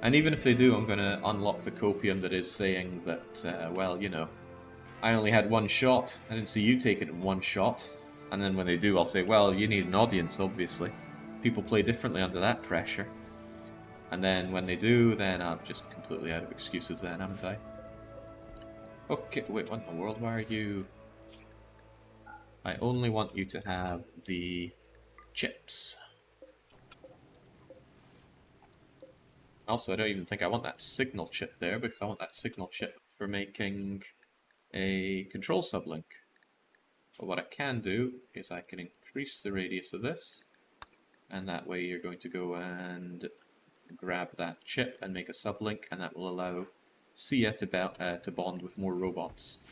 And even if they do, I'm going to unlock the copium that is saying that, well, you know, I only had one shot. I didn't see you take it in one shot. And then when they do, I'll say, well, you need an audience, obviously. People play differently under that pressure. And then when they do, then I'm just completely out of excuses then, haven't I? Okay, wait, what in the world? Why are you... I only want you to have the chips. Also, I don't even think I want that signal chip there, because I want that signal chip for making a control sublink. But what I can do is I can increase the radius of this, and that way you're going to go and grab that chip and make a sublink, and that will allow Sia to bond with more robots.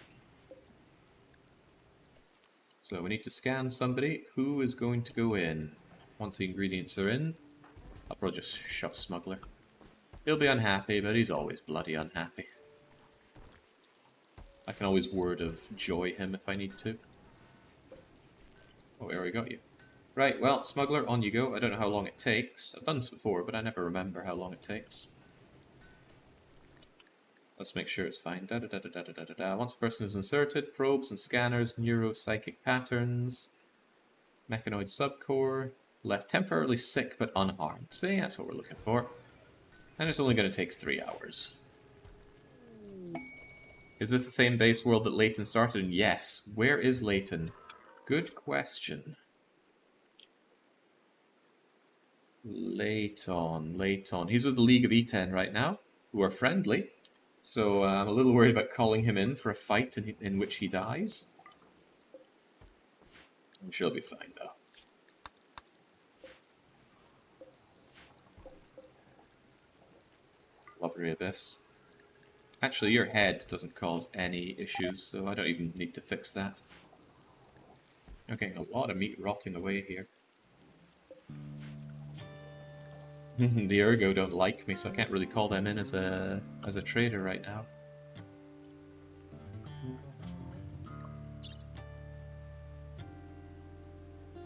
So we need to scan somebody. Who is going to go in? Once the ingredients are in, I'll probably just shove Smuggler. He'll be unhappy, but he's always bloody unhappy. I can always word of joy him if I need to. Oh, we already got you. Right, well, Smuggler, on you go. I don't know how long it takes. I've done this before, but I never remember how long it takes. Let's make sure it's fine. Once a person is inserted, probes and scanners, neuropsychic patterns, mechanoid subcore, left temporarily sick but unharmed. See, that's what we're looking for. And it's only going to take 3 hours. Is this the same base world that Layton started in? Yes. Where is Layton? Good question. Layton. He's with the League of E10 right now, who are friendly. So I'm a little worried about calling him in for a fight in which he dies. I'm sure he'll be fine, though. Lovely Abyss. Actually, your head doesn't cause any issues, so I don't even need to fix that. Okay, a lot of meat rotting away here. The Ergo don't like me, so I can't really call them in as a trader right now.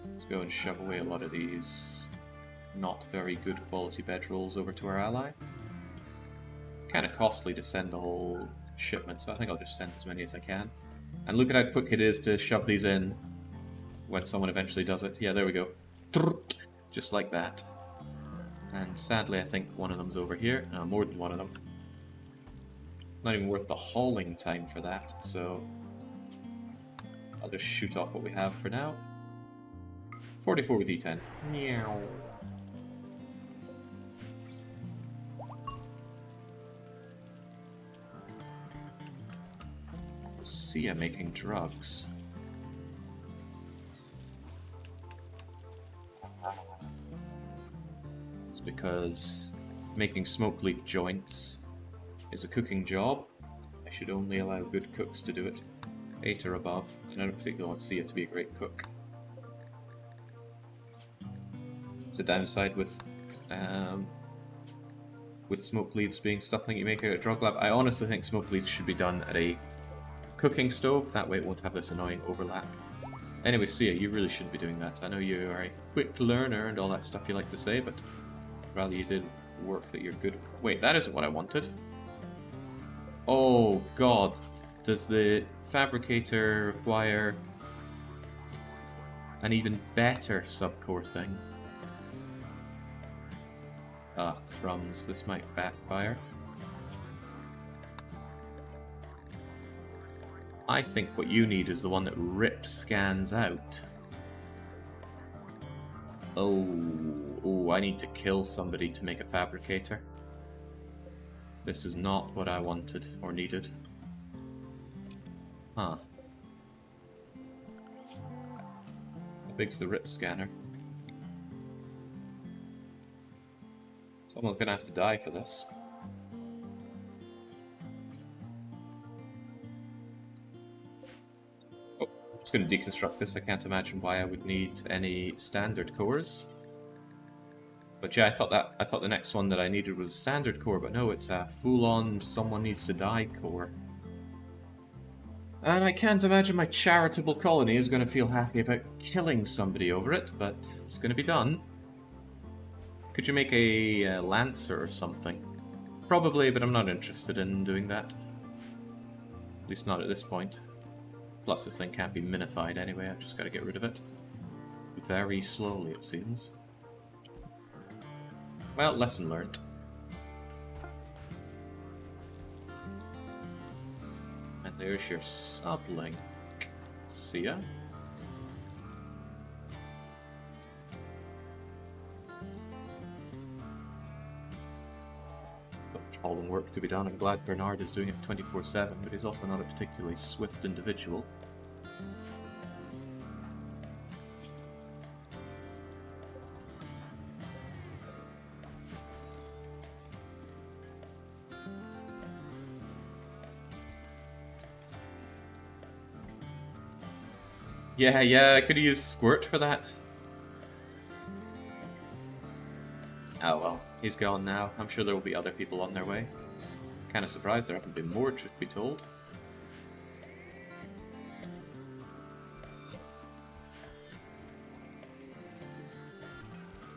Let's go and shove away a lot of these not very good quality bedrolls over to our ally. Kind of costly to send the whole shipment, so I think I'll just send as many as I can. And look at how quick it is to shove these in when someone eventually does it. Yeah, there we go. Just like that. And sadly, I think one of them's over here. No, more than one of them. Not even worth the hauling time for that, so I'll just shoot off what we have for now. 44 with E10. Meow. Sia making drugs? It's because making smoke leaf joints is a cooking job. I should only allow good cooks to do it. 8 or above, and I don't particularly want Sia to be a great cook. It's a downside with smoke leaves being stuff like you make out at Drug Lab. I honestly think smoke leaves should be done at a cooking stove, that way it won't have this annoying overlap. Anyway, Sia, you really shouldn't be doing that. I know you are a quick learner and all that stuff you like to say, but rather you did work that you're good. Wait, that isn't what I wanted. Oh god, does the fabricator require an even better subcore thing? Ah, crumbs, this might backfire. I think what you need is the one that rips scans out. Oh, I need to kill somebody to make a fabricator. This is not what I wanted or needed. Huh. How big's the rip scanner? Someone's gonna have to die for this. Oh, I'm just gonna deconstruct this. I can't imagine why I would need any standard cores. But yeah, I thought the next one that I needed was a standard core, but no, it's a full-on someone needs to die core. And I can't imagine my charitable colony is going to feel happy about killing somebody over it, but it's going to be done. Could you make a lancer or something? Probably, but I'm not interested in doing that. At least not at this point. Plus this thing can't be minified anyway, I've just got to get rid of it. Very slowly, it seems. Well, lesson learned. And there's your sublink. Sia. All the work to be done. I'm glad Bernard is doing it 24/7, but he's also not a particularly swift individual. Yeah, I could have used Squirt for that. Oh well, he's gone now. I'm sure there will be other people on their way. Kind of surprised there haven't been more, truth be told.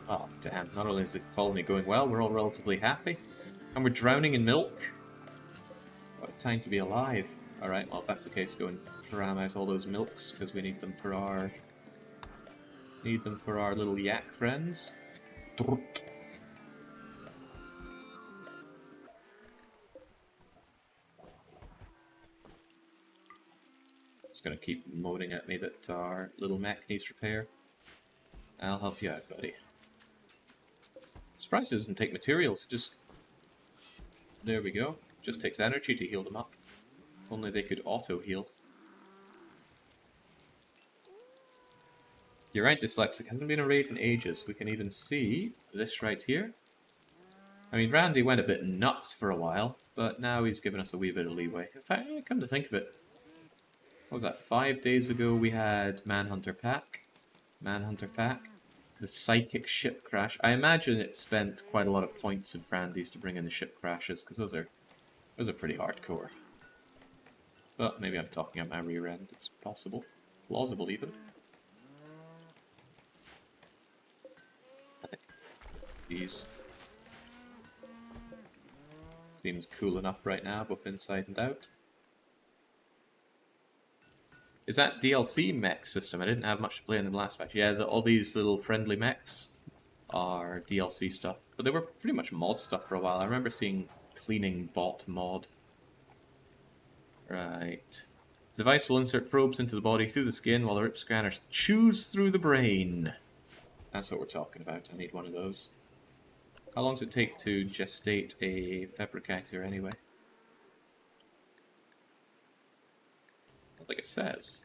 Oh, damn. Not only is the colony going well, we're all relatively happy. And we're drowning in milk. What a time to be alive. Alright, well if that's the case, go and cram out all those milks, because we need them for our... little yak friends. It's gonna keep moaning at me that our little mech needs repair. I'll help you out, buddy. Surprised it doesn't take materials, just... There we go. Just takes energy to heal them up. If only they could auto-heal. You're right, Dyslexic. Hasn't been a raid in ages. We can even see this right here. I mean, Randy went a bit nuts for a while, but now he's given us a wee bit of leeway. In fact, come to think of it, what was that, 5 days ago we had Manhunter Pack. The Psychic Ship Crash. I imagine it spent quite a lot of points in Randy's to bring in the ship crashes, because those are pretty hardcore. But maybe I'm talking at my rear end, it's possible. Plausible, even. These seems cool enough right now, both inside and out. Is that DLC mech system? I didn't have much to play in the last patch. Yeah, all these little friendly mechs are DLC stuff, but they were pretty much mod stuff for a while. I remember seeing cleaning bot mod. Right. The device will insert probes into the body through the skin while the rip scanners chews through the brain. That's what we're talking about. I need one of those. How long does it take to gestate a fabricator anyway? like it says.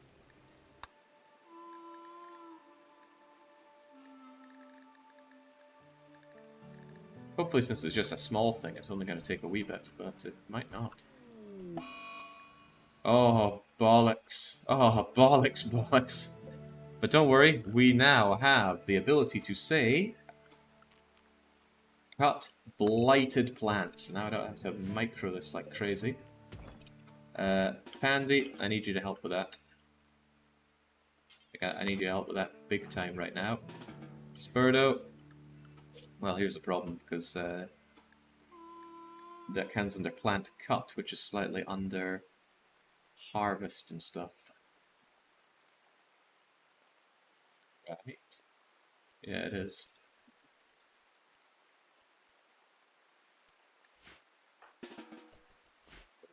Hopefully, since it's just a small thing, it's only going to take a wee bit, but it might not. Oh, bollocks. Oh, bollocks, bollocks. But don't worry, we now have the ability to say... cut blighted plants. Now I don't have to micro this like crazy. Pandy, I need you to help with that. I need you to help with that big time right now. Spurdo. Well, here's the problem, because that counts under plant cut, which is slightly under harvest and stuff. Right. Yeah, it is. There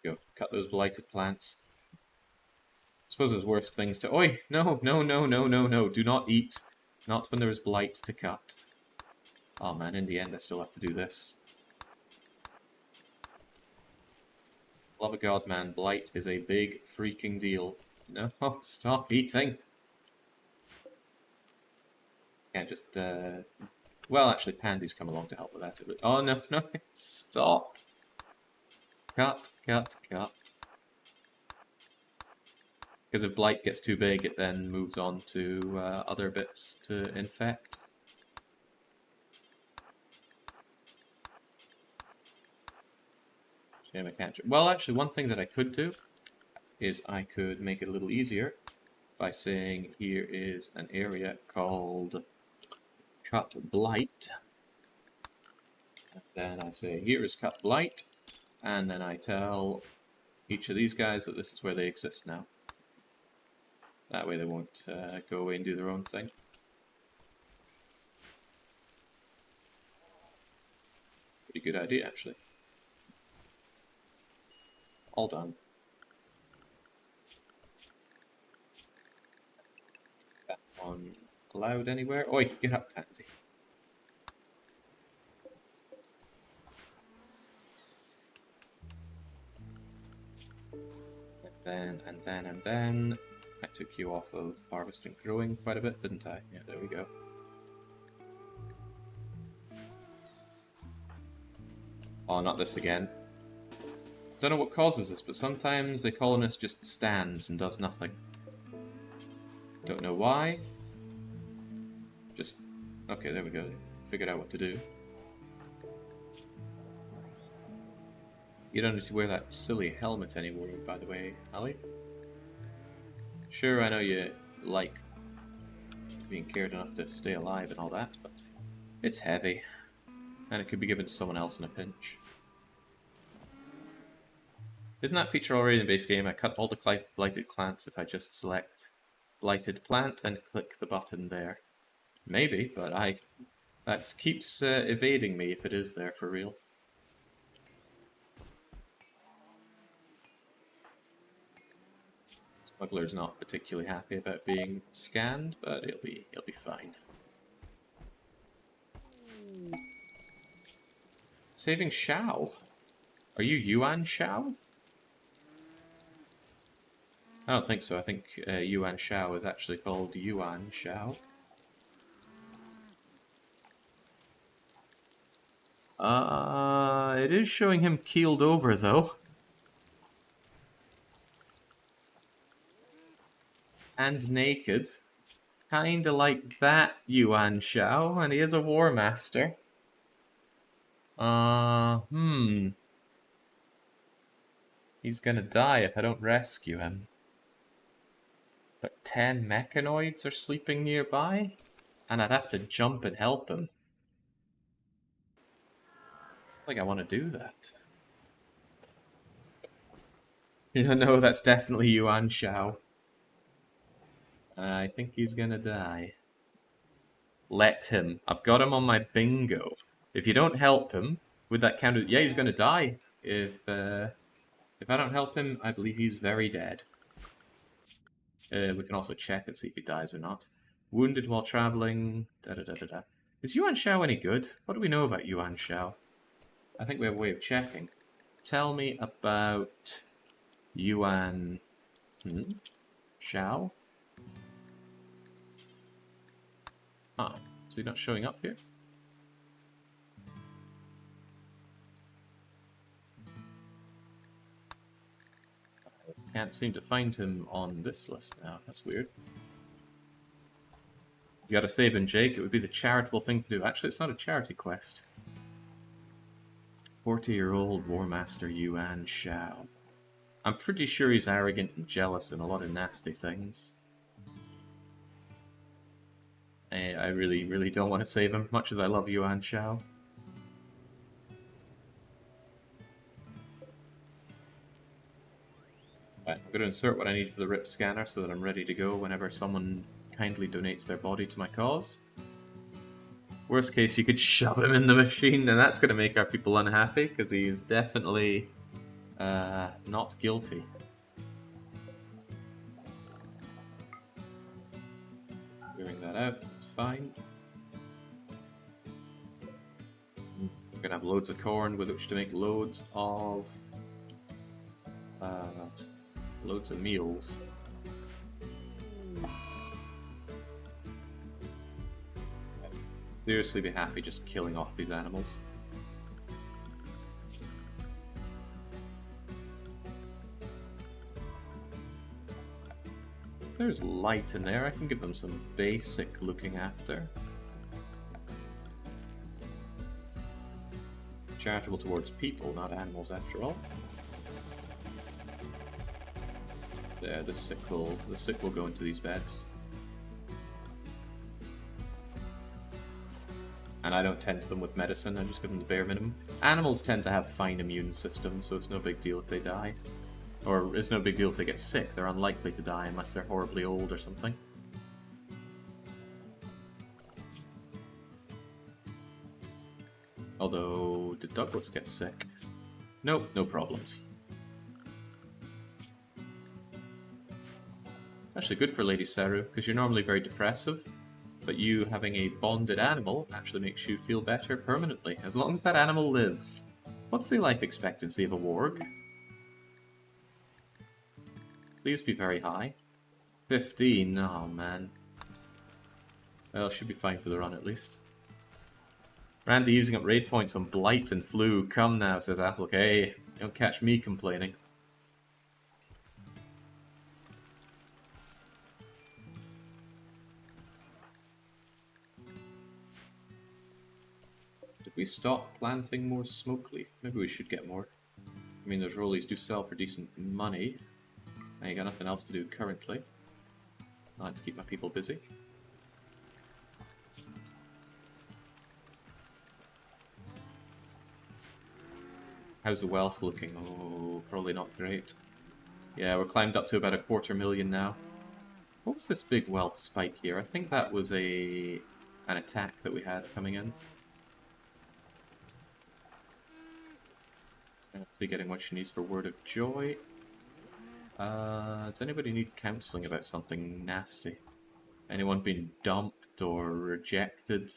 we go. Cut those blighted plants. I suppose there's worse things to... Oi! No, no, no, no, no, no. Do not eat. Not when there is blight to cut. Oh man, in the end I still have to do this. Love of God, man. Blight is a big freaking deal. No, stop eating. Can't just, well, actually, Pandy's come along to help with that. Oh, no, no, stop. Cut, cut, cut. Because if Blight gets too big, it then moves on to other bits to infect. Shame I can't... Well, actually, one thing that I could do is I could make it a little easier by saying here is an area called Cut Blight. And then I say here is Cut Blight, and then I tell each of these guys that this is where they exist now. That way they won't go away and do their own thing. Pretty good idea, actually. All done. That one allowed anywhere? Oi, get up, Pansy. And then... I took you off of harvest and growing quite a bit, didn't I? Yeah, there we go. Oh, not this again. Don't know what causes this, but sometimes a colonist just stands and does nothing. Don't know why. Just... okay, there we go. Figured out what to do. You don't need to wear that silly helmet anymore, by the way, Ali. Sure, I know you like being cared enough to stay alive and all that, but it's heavy. And it could be given to someone else in a pinch. Isn't that feature already in the base game? I cut all the blighted plants if I just select blighted plant and click the button there. Maybe, but that keeps evading me if it is there for real. Smuggler's not particularly happy about being scanned, but he'll be fine. Saving Shao. Are you Yuan Shao? I don't think so. I think Yuan Shao is actually called Yuan Shao. It is showing him keeled over though. And naked. Kinda like that Yuan Shao, and he is a war master. He's gonna die if I don't rescue him. But 10 mechanoids are sleeping nearby, and I'd have to jump and help him. I think I want to do that. No, that's definitely Yuan Shao. I think he's gonna die. Let him. I've got him on my bingo. If you don't help him, with that counter, yeah, he's gonna die. If I don't help him, I believe he's very dead. We can also check and see if he dies or not. Wounded while traveling. Is Yuan Shao any good? What do we know about Yuan Shao? I think we have a way of checking. Tell me about Yuan... Shall? Ah, is he not showing up here? I can't seem to find him on this list now. That's weird. You gotta save him, Jake. It would be the charitable thing to do. Actually, it's not a charity quest. 40-year-old War Master Yuan Shao. I'm pretty sure he's arrogant and jealous and a lot of nasty things. I really, really don't want to save him, much as I love Yuan Shao. Right, I'm going to insert what I need for the RIP scanner so that I'm ready to go whenever someone kindly donates their body to my cause. Worst case, you could shove him in the machine, and that's going to make our people unhappy, because he's definitely not guilty. Clearing that out, that's fine. We're going to have loads of corn with which to make loads of meals. Seriously be happy just killing off these animals. There's light in there, I can give them some basic looking after. Charitable towards people, not animals after all. There, the sick will go into these beds. And I don't tend to them with medicine, I just give them the bare minimum. Animals tend to have fine immune systems, so it's no big deal if they die. Or it's no big deal if they get sick, they're unlikely to die unless they're horribly old or something. Although, did Douglas get sick? Nope, no problems. Actually good for Lady Saru, because you're normally very depressive. But you having a bonded animal actually makes you feel better permanently, as long as that animal lives. What's the life expectancy of a warg? Please be very high. 15, oh man. Well, should be fine for the run at least. Randy using up raid points on Blight and Flu. Come now, says Asselk. Hey, don't catch me complaining. We stop planting more smoke leaf. Maybe we should get more. I mean, those rollies do sell for decent money. I ain't got nothing else to do currently. I like to keep my people busy. How's the wealth looking? Oh, probably not great. Yeah, we're climbed up to about 250,000 now. What was this big wealth spike here? I think that was an attack that we had coming in. Let's see, getting what she needs for Word of Joy. Does anybody need counselling about something nasty? Anyone been dumped or rejected?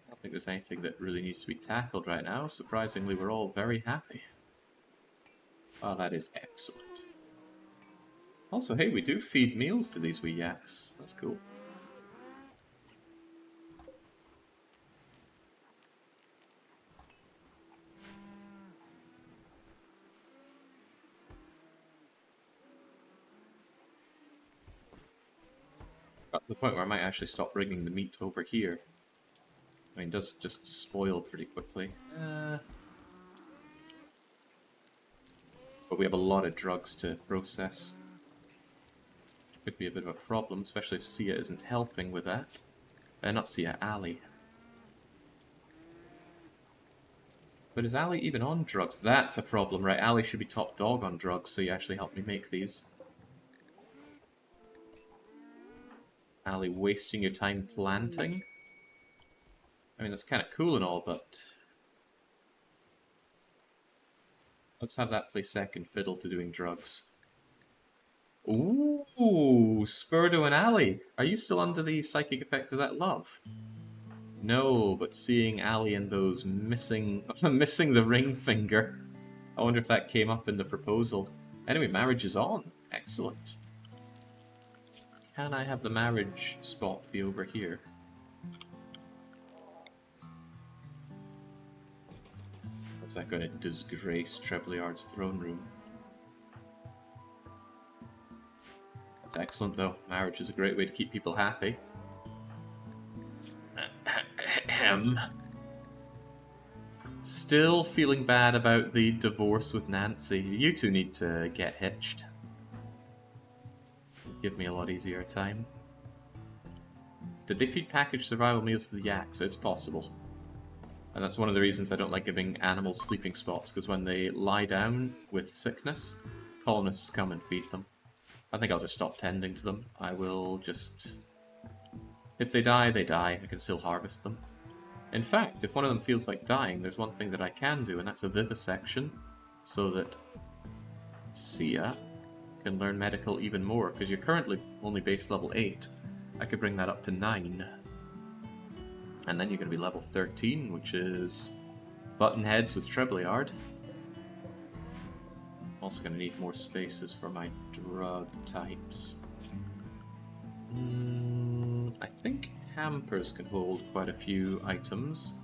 I don't think there's anything that really needs to be tackled right now. Surprisingly, we're all very happy. Oh, that is excellent. Also, hey, we do feed meals to these wee yaks. That's cool. Got to the point where I might actually stop bringing the meat over here. I mean, it does just spoil pretty quickly. But we have a lot of drugs to process. Could be a bit of a problem, especially if Sia isn't helping with that. Not Sia, Ali. But is Ali even on drugs? That's a problem, right? Ali should be top dog on drugs, so you actually help me make these. Ali, wasting your time planting? I mean, that's kind of cool and all, but... let's have that play second fiddle to doing drugs. Ooh, Spurdo and Ali! Are you still under the psychic effect of that love? No, but seeing Ali and those missing the ring finger. I wonder if that came up in the proposal. Anyway, marriage is on. Excellent. Can I have the marriage spot be over here? Or is that going to disgrace Trebleard's throne room? It's excellent though. Marriage is a great way to keep people happy. Still feeling bad about the divorce with Nancy. You two need to get hitched. Give me a lot easier time. Did they feed packaged survival meals to the yaks? It's possible. And that's one of the reasons I don't like giving animals sleeping spots, because when they lie down with sickness, colonists come and feed them. I think I'll just stop tending to them. I will just... If they die, they die. I can still harvest them. In fact, if one of them feels like dying, there's one thing that I can do, and that's a vivisection, so that Sia can learn medical even more, because you're currently only base level 8. I could bring that up to 9. And then you're going to be level 13, which is button heads with Trebleard. Also going to need more spaces for my drug types. I think hampers can hold quite a few items,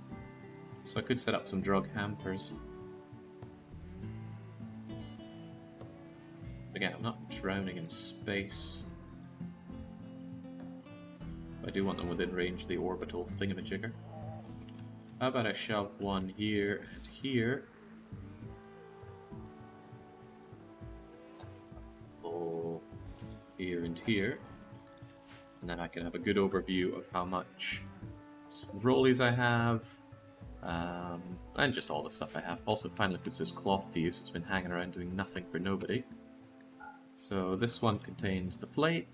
so I could set up some drug hampers. Again, I'm not drowning in space. I do want them within range of the orbital thingamajigger. How about I shove one here and here? Oh, here and here. And then I can have a good overview of how much rollies I have, and just all the stuff I have. Also, finally puts this cloth to use. It's been hanging around doing nothing for nobody. So this one contains the flake.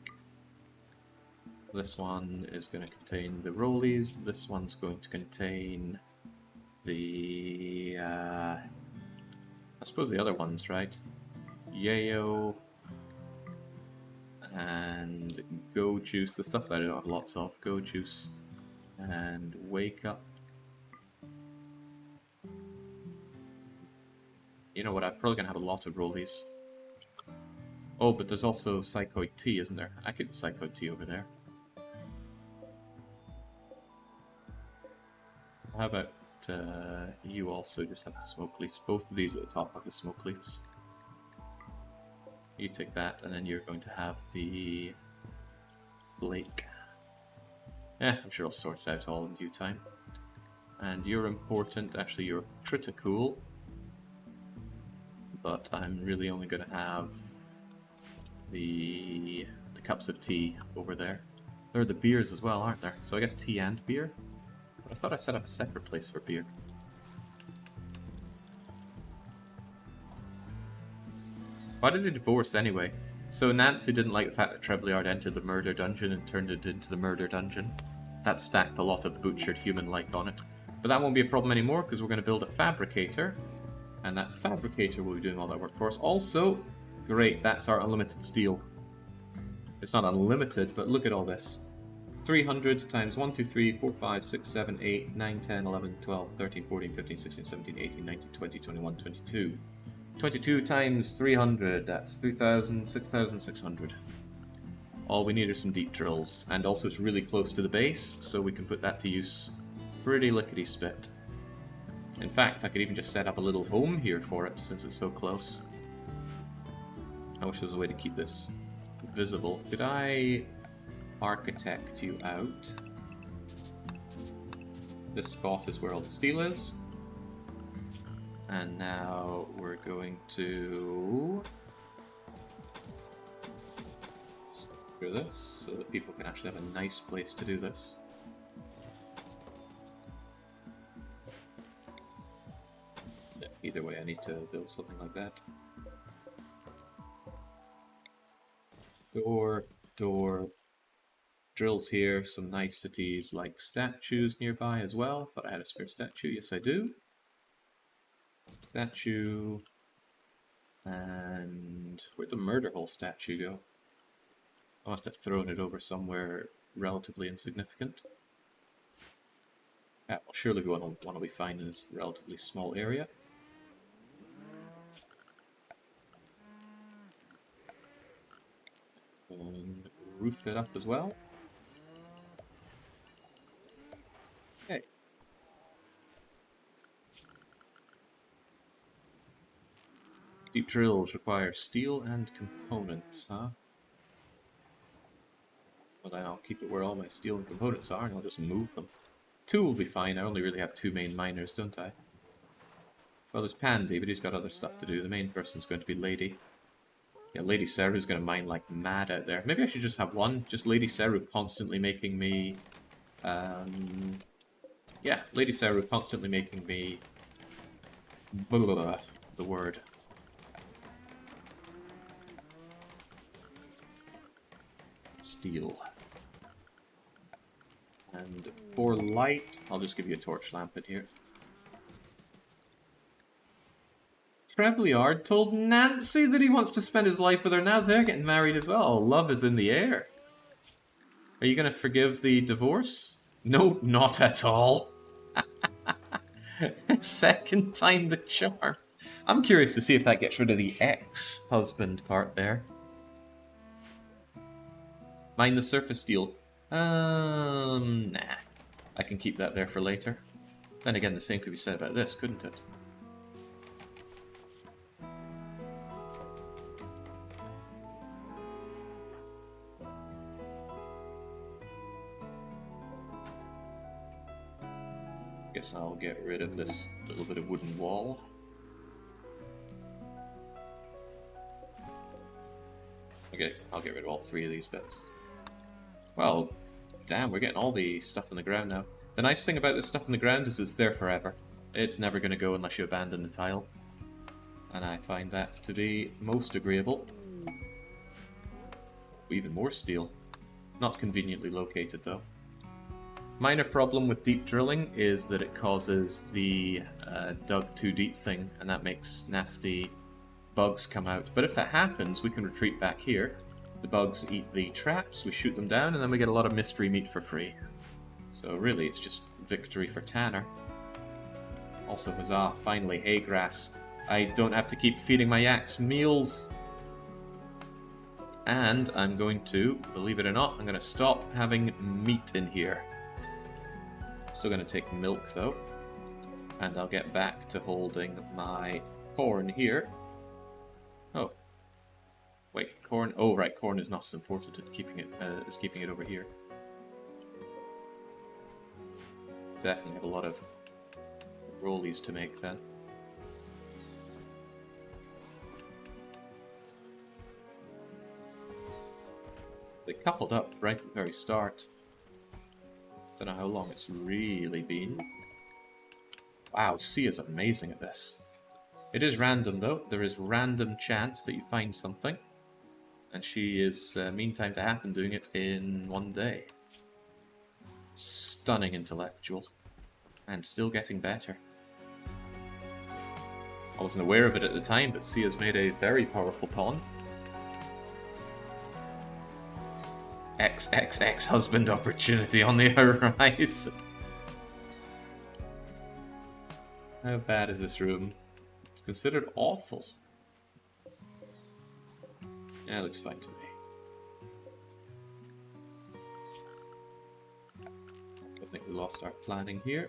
This one is going to contain the rollies. This one's going to contain the... I suppose the other ones, right? Yayo and Go Juice, the stuff that I don't have lots of. Go Juice and Wake Up. You know what, I'm probably going to have a lot of rollies. Oh, but there's also Psychoid Tea, isn't there? I could Psychoid Tea over there. How about you also just have the smoke leaves? Both of these at the top have the smoke leaves. You take that, and then you're going to have the Blake. Yeah, I'm sure I'll sort it out all in due time. And you're important, actually you're critical, but I'm really only going to have the cups of tea over there. There are the beers as well, aren't there? So I guess tea and beer? But I thought I set up a separate place for beer. Why did they divorce anyway? So Nancy didn't like the fact that Trebleard entered the murder dungeon and turned it into the murder dungeon. That stacked a lot of butchered human-like on it. But that won't be a problem anymore because we're going to build a fabricator. And that fabricator will be doing all that work for us. Also, great, that's our unlimited steel. It's not unlimited, but look at all this. 300 times 1, 2, 3, 4, 5, 6, 7, 8, 9, 10, 11, 12, 13, 14, 15, 16, 17, 18, 19, 20, 21, 22. 22 times 300, that's 3,000, 6,600. All we need are some deep drills, and also it's really close to the base, so we can put that to use pretty lickety-spit. In fact, I could even just set up a little home here for it, since it's so close. I wish there was a way to keep this visible. Could I architect you out? This spot is where all the steel is. And now we're going to do this so that people can actually have a nice place to do this. Yeah, either way, I need to build something like that. Door, drills here, some niceties like statues nearby as well. Thought I had a spare statue, yes I do. Statue, and where'd the murder hole statue go? I must have thrown it over somewhere relatively insignificant. Yeah, well, surely one will be fine in this relatively small area. And roof it up as well. Okay. Deep drills require steel and components, huh? Well, then I'll keep it where all my steel and components are, and I'll just move them. 2 will be fine. I only really have 2 main miners, don't I? Well, there's Pandy, but he's got other stuff to do. The main person's going to be Lady. Yeah, Lady Seru's going to mine like mad out there. Maybe I should just have one. Just Lady Seru constantly making me... yeah, Lady Seru constantly making me... Blah, blah, blah, the word. Steel. And for light, I'll just give you a torch lamp in here. Trebleard told Nancy that he wants to spend his life with her. Now they're getting married as well. Oh, love is in the air. Are you going to forgive the divorce? No, not at all. Second time the charm. I'm curious to see if that gets rid of the ex-husband part there. Mine the surface steel. Nah. I can keep that there for later. Then again, the same could be said about this, couldn't it? Guess I'll get rid of this little bit of wooden wall. Okay, I'll get rid of all 3 of these bits. Well, damn, we're getting all the stuff on the ground now. The nice thing about this stuff on the ground is it's there forever. It's never going to go unless you abandon the tile. And I find that to be most agreeable. Even more steel. Not conveniently located, though. Minor problem with deep drilling is that it causes the dug too deep thing, and that makes nasty bugs come out. But if that happens, we can retreat back here. The bugs eat the traps, we shoot them down, and then we get a lot of mystery meat for free. So really, it's just victory for Tanner. Also, huzzah, finally, hay grass. I don't have to keep feeding my yaks meals. And I'm going to, believe it or not, I'm going to stop having meat in here. Still going to take milk, though. And I'll get back to holding my corn here. Oh. Wait, corn... Oh, right, corn is not as important as keeping it over here. Definitely have a lot of rollies to make, then. They coupled up right at the very start. Don't know how long it's really been. Wow, C is amazing at this. It is random, though. There is random chance that you find something. And she is, meantime to happen, doing it in 1 day. Stunning intellectual. And still getting better. I wasn't aware of it at the time, but C has made a very powerful pawn. XXX husband opportunity on the horizon. How bad is this room? It's considered awful. Yeah, it looks fine to me. I think we lost our planning here.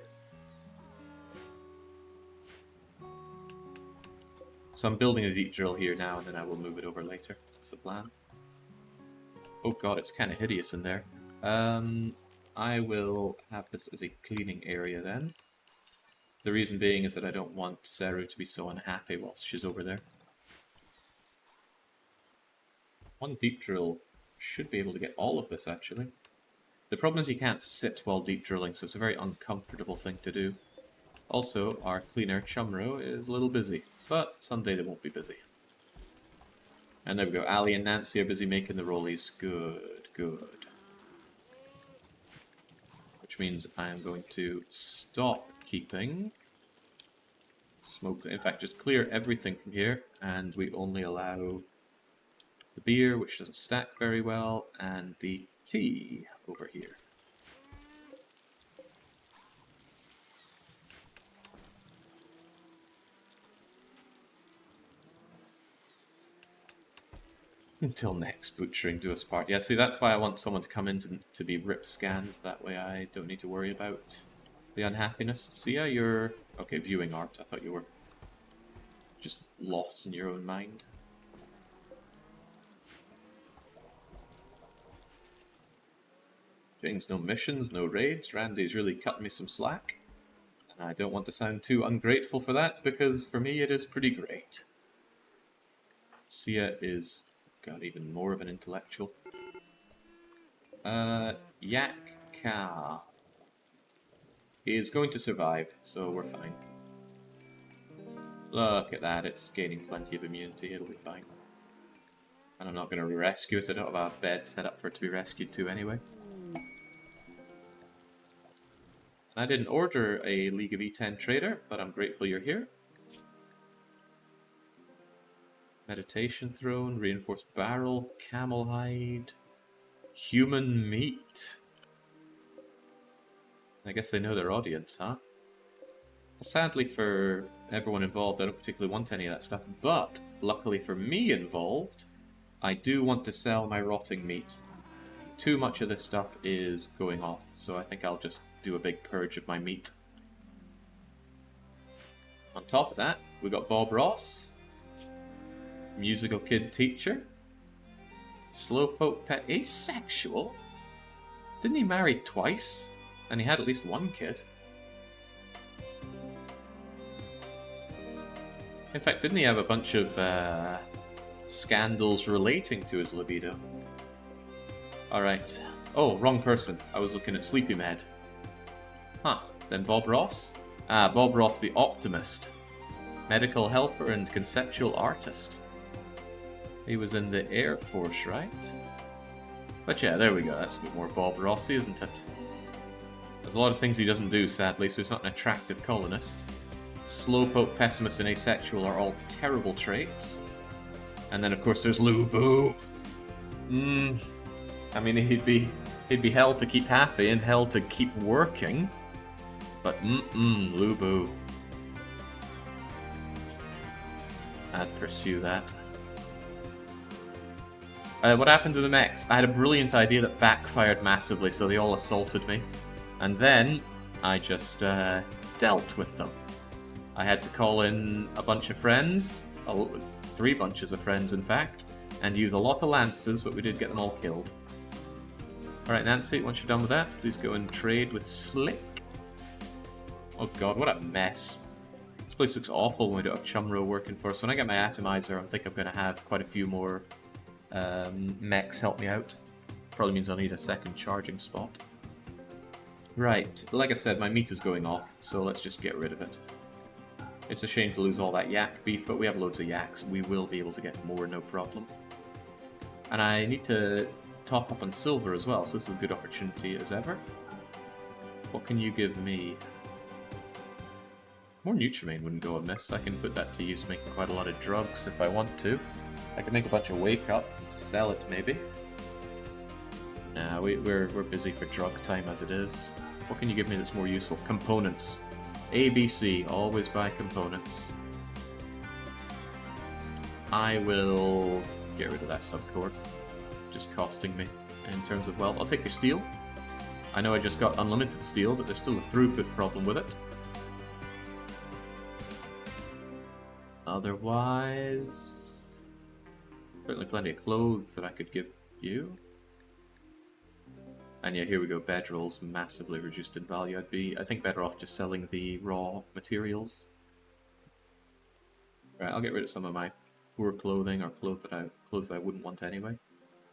So I'm building a deep drill here now, and then I will move it over later. That's the plan. Oh god, it's kind of hideous in there. I will have this as a cleaning area then. The reason being is that I don't want Seru to be so unhappy whilst she's over there. 1 deep drill should be able to get all of this, actually. The problem is you can't sit while deep drilling, so it's a very uncomfortable thing to do. Also, our cleaner, Chumro, is a little busy, but someday they won't be busy. And there we go, Ali and Nancy are busy making the rollies. Good, good. Which means I am going to stop keeping smoke. In fact, just clear everything from here, and we only allow the beer, which doesn't stack very well, and the tea over here. Until next butchering do us part. Yeah, see, that's why I want someone to come in to be rip scanned. That way I don't need to worry about the unhappiness. Sia, you're... Okay, viewing art. I thought you were just lost in your own mind. James, no missions, no raids. Randy's really cutting me some slack. And I don't want to sound too ungrateful for that, because for me it is pretty great. Sia is... God, even more of an intellectual. Yak Ka is going to survive, so we're fine. Look at that, it's gaining plenty of immunity, it'll be fine. And I'm not going to rescue it, I don't have a bed set up for it to be rescued to anyway. I didn't order a League of E10 trader, but I'm grateful you're here. Meditation throne, reinforced barrel, camel hide, human meat. I guess they know their audience, huh? Sadly for everyone involved, I don't particularly want any of that stuff, but luckily for me involved, I do want to sell my rotting meat. Too much of this stuff is going off, so I think I'll just do a big purge of my meat. On top of that, we got Bob Ross, musical kid teacher, slowpoke pet, asexual. Didn't he marry twice? And he had at least one kid. In fact, didn't he have a bunch of scandals relating to his libido? Alright. Oh, wrong person. I was looking at Sleepy Med. Huh. Then Bob Ross? Ah, Bob Ross the Optimist. Medical helper and conceptual artist. He was in the Air Force, right? But yeah, there we go. That's a bit more Bob Rossy, isn't it? There's a lot of things he doesn't do, sadly, so he's not an attractive colonist. Slowpoke, pessimist, and asexual are all terrible traits. And then, of course, there's Lubu. I mean, he'd be hell to keep happy and hell to keep working. But Lubu. I'd pursue that. What happened to the mechs? I had a brilliant idea that backfired massively, so they all assaulted me. And then I just dealt with them. I had to call in a bunch of friends, 3 bunches of friends in fact, and use a lot of lances, but we did get them all killed. Alright, Nancy, once you're done with that, please go and trade with Slick. Oh god, what a mess. This place looks awful when we don't have Chumro working for us. When I get my atomizer, I think I'm going to have quite a few more mechs help me out. Probably means I'll need a second charging spot. Right, like I said, my meat is going off, so let's just get rid of it. It's a shame to lose all that yak beef, but we have loads of yaks. We will be able to get more, no problem. And I need to top up on silver as well, so this is a good opportunity as ever. What can you give me? More Nutrimane wouldn't go amiss. I can put that to use making quite a lot of drugs if I want to. I can make a bunch of wake up, sell it maybe. Nah, we're busy for drug time as it is. What can you give me that's more useful? Components. ABC, always buy components. I will get rid of that subcore. Just costing me in terms of wealth. I'll take your steel. I know I just got unlimited steel, but there's still a throughput problem with it. Otherwise, certainly plenty of clothes that I could give you. And yeah, here we go, bedrolls massively reduced in value. I think better off just selling the raw materials. Right, I'll get rid of some of my poor clothing, or clothes that I wouldn't want anyway.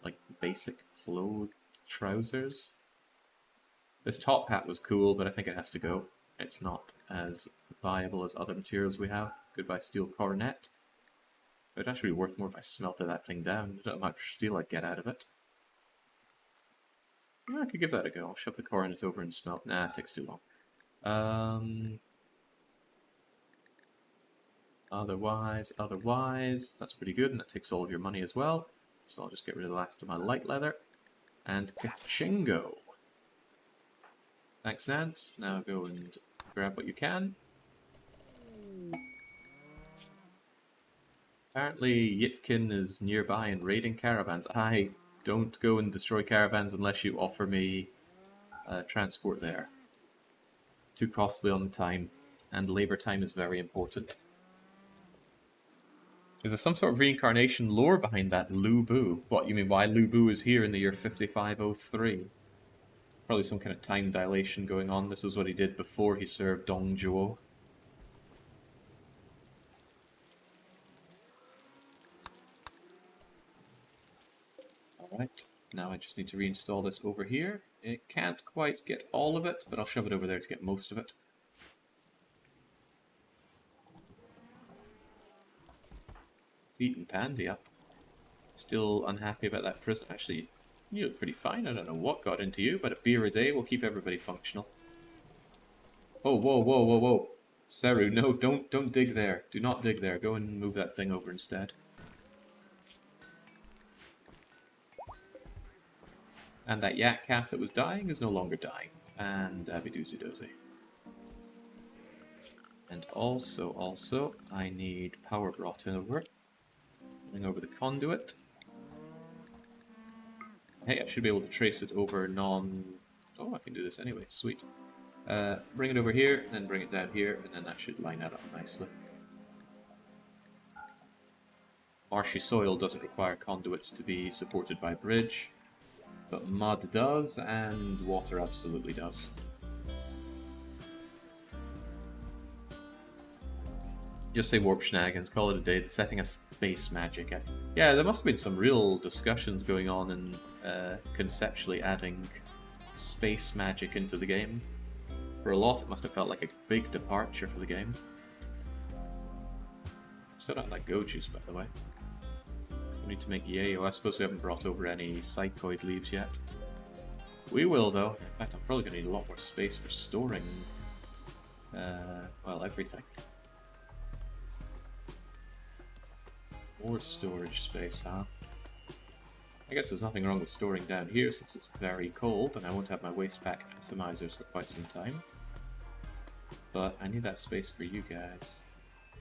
Like basic trousers. This top hat was cool, but I think it has to go. It's not as viable as other materials we have. Goodbye steel coronet. It'd actually be worth more if I smelted that thing down. I don't know how much steel I'd get out of it. I could give that a go. I'll shove the coronet over and smelt. Nah, it takes too long. Otherwise, that's pretty good, and that takes all of your money as well. So I'll just get rid of the last of my light leather. And Kachingo. Thanks, Nance. Now go and grab what you can. Apparently Yitkin is nearby and raiding caravans. I don't go and destroy caravans unless you offer me transport there. Too costly on the time, and labor time is very important. Is there some sort of reincarnation lore behind that Lu Bu? What, you mean why Lu Bu is here in the year 5503? Probably some kind of time dilation going on. This is what he did before he served Dong Zhuo. Alright, now I just need to reinstall this over here. It can't quite get all of it, but I'll shove it over there to get most of it. Eating Pandy up. Still unhappy about that prison. Actually, you look pretty fine. I don't know what got into you, but a beer a day will keep everybody functional. Oh, whoa, whoa, whoa, whoa. Seru, no, don't dig there. Do not dig there. Go and move that thing over instead. And that yak calf that was dying is no longer dying. And Abidoozy Dozy. And also, I need power brought in over. Bring over the conduit. Hey, I should be able to trace it over Oh, I can do this anyway. Sweet. Bring it over here, then bring it down here, and then that should line that up nicely. Marshy soil doesn't require conduits to be supported by bridge, but mud does, and water absolutely does. Just say warp shenanigans, call it a day. It's setting a space magic. Yeah, there must have been some real discussions going on in conceptually adding space magic into the game. For a lot, it must have felt like a big departure for the game. Still don't like go juice, by the way. We need to make yayo. I suppose we haven't brought over any psychoid leaves yet. We will, though. In fact, I'm probably going to need a lot more space for storing, well, everything. More storage space, huh? I guess there's nothing wrong with storing down here since it's very cold and I won't have my waste pack atomizers for quite some time. But I need that space for you guys.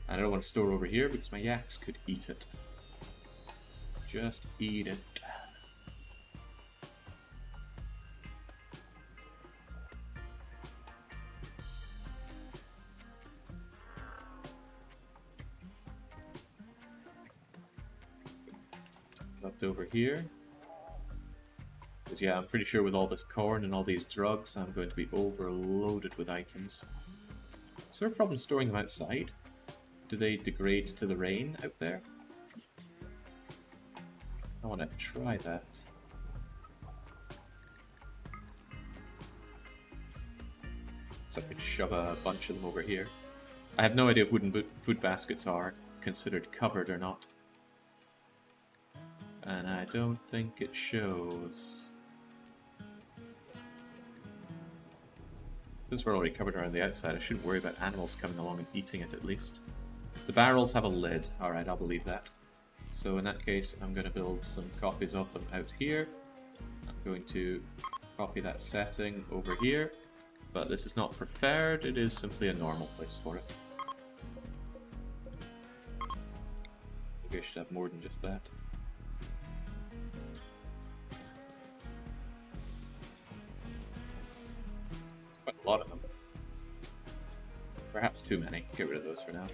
I don't want to store over here because my yaks could eat it. Just eat it. Left over here. Because yeah, I'm pretty sure with all this corn and all these drugs, I'm going to be overloaded with items. Is there a problem storing them outside? Do they degrade to the rain out there? I want to try that. So I could shove a bunch of them over here. I have no idea if wooden food baskets are considered covered or not. And I don't think it shows. Since we're already covered around the outside, I shouldn't worry about animals coming along and eating it at least. The barrels have a lid. Alright, I'll believe that. So in that case, I'm going to build some copies of them out here. I'm going to copy that setting over here. But this is not preferred, it is simply a normal place for it. Maybe I should have more than just that. Quite a lot of them. Perhaps too many. Get rid of those for now.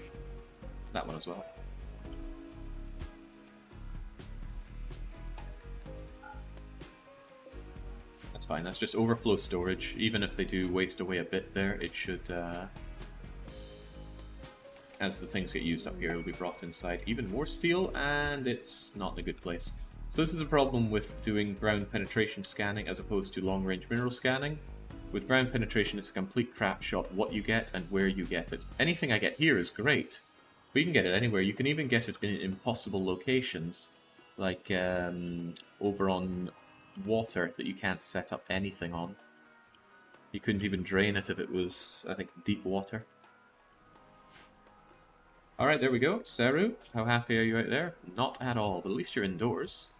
That one as well. That's fine, that's just overflow storage. Even if they do waste away a bit there, it should, as the things get used up here, it'll be brought inside even more steel, and it's not in a good place. So this is a problem with doing ground penetration scanning as opposed to long-range mineral scanning. With ground penetration, it's a complete crap shot what you get and where you get it. Anything I get here is great. But you can get it anywhere. You can even get it in impossible locations, like over on water that you can't set up anything on. You couldn't even drain it if it was, I think, deep water. Alright, there we go. Seru, how happy are you out there? Not at all, but at least you're indoors.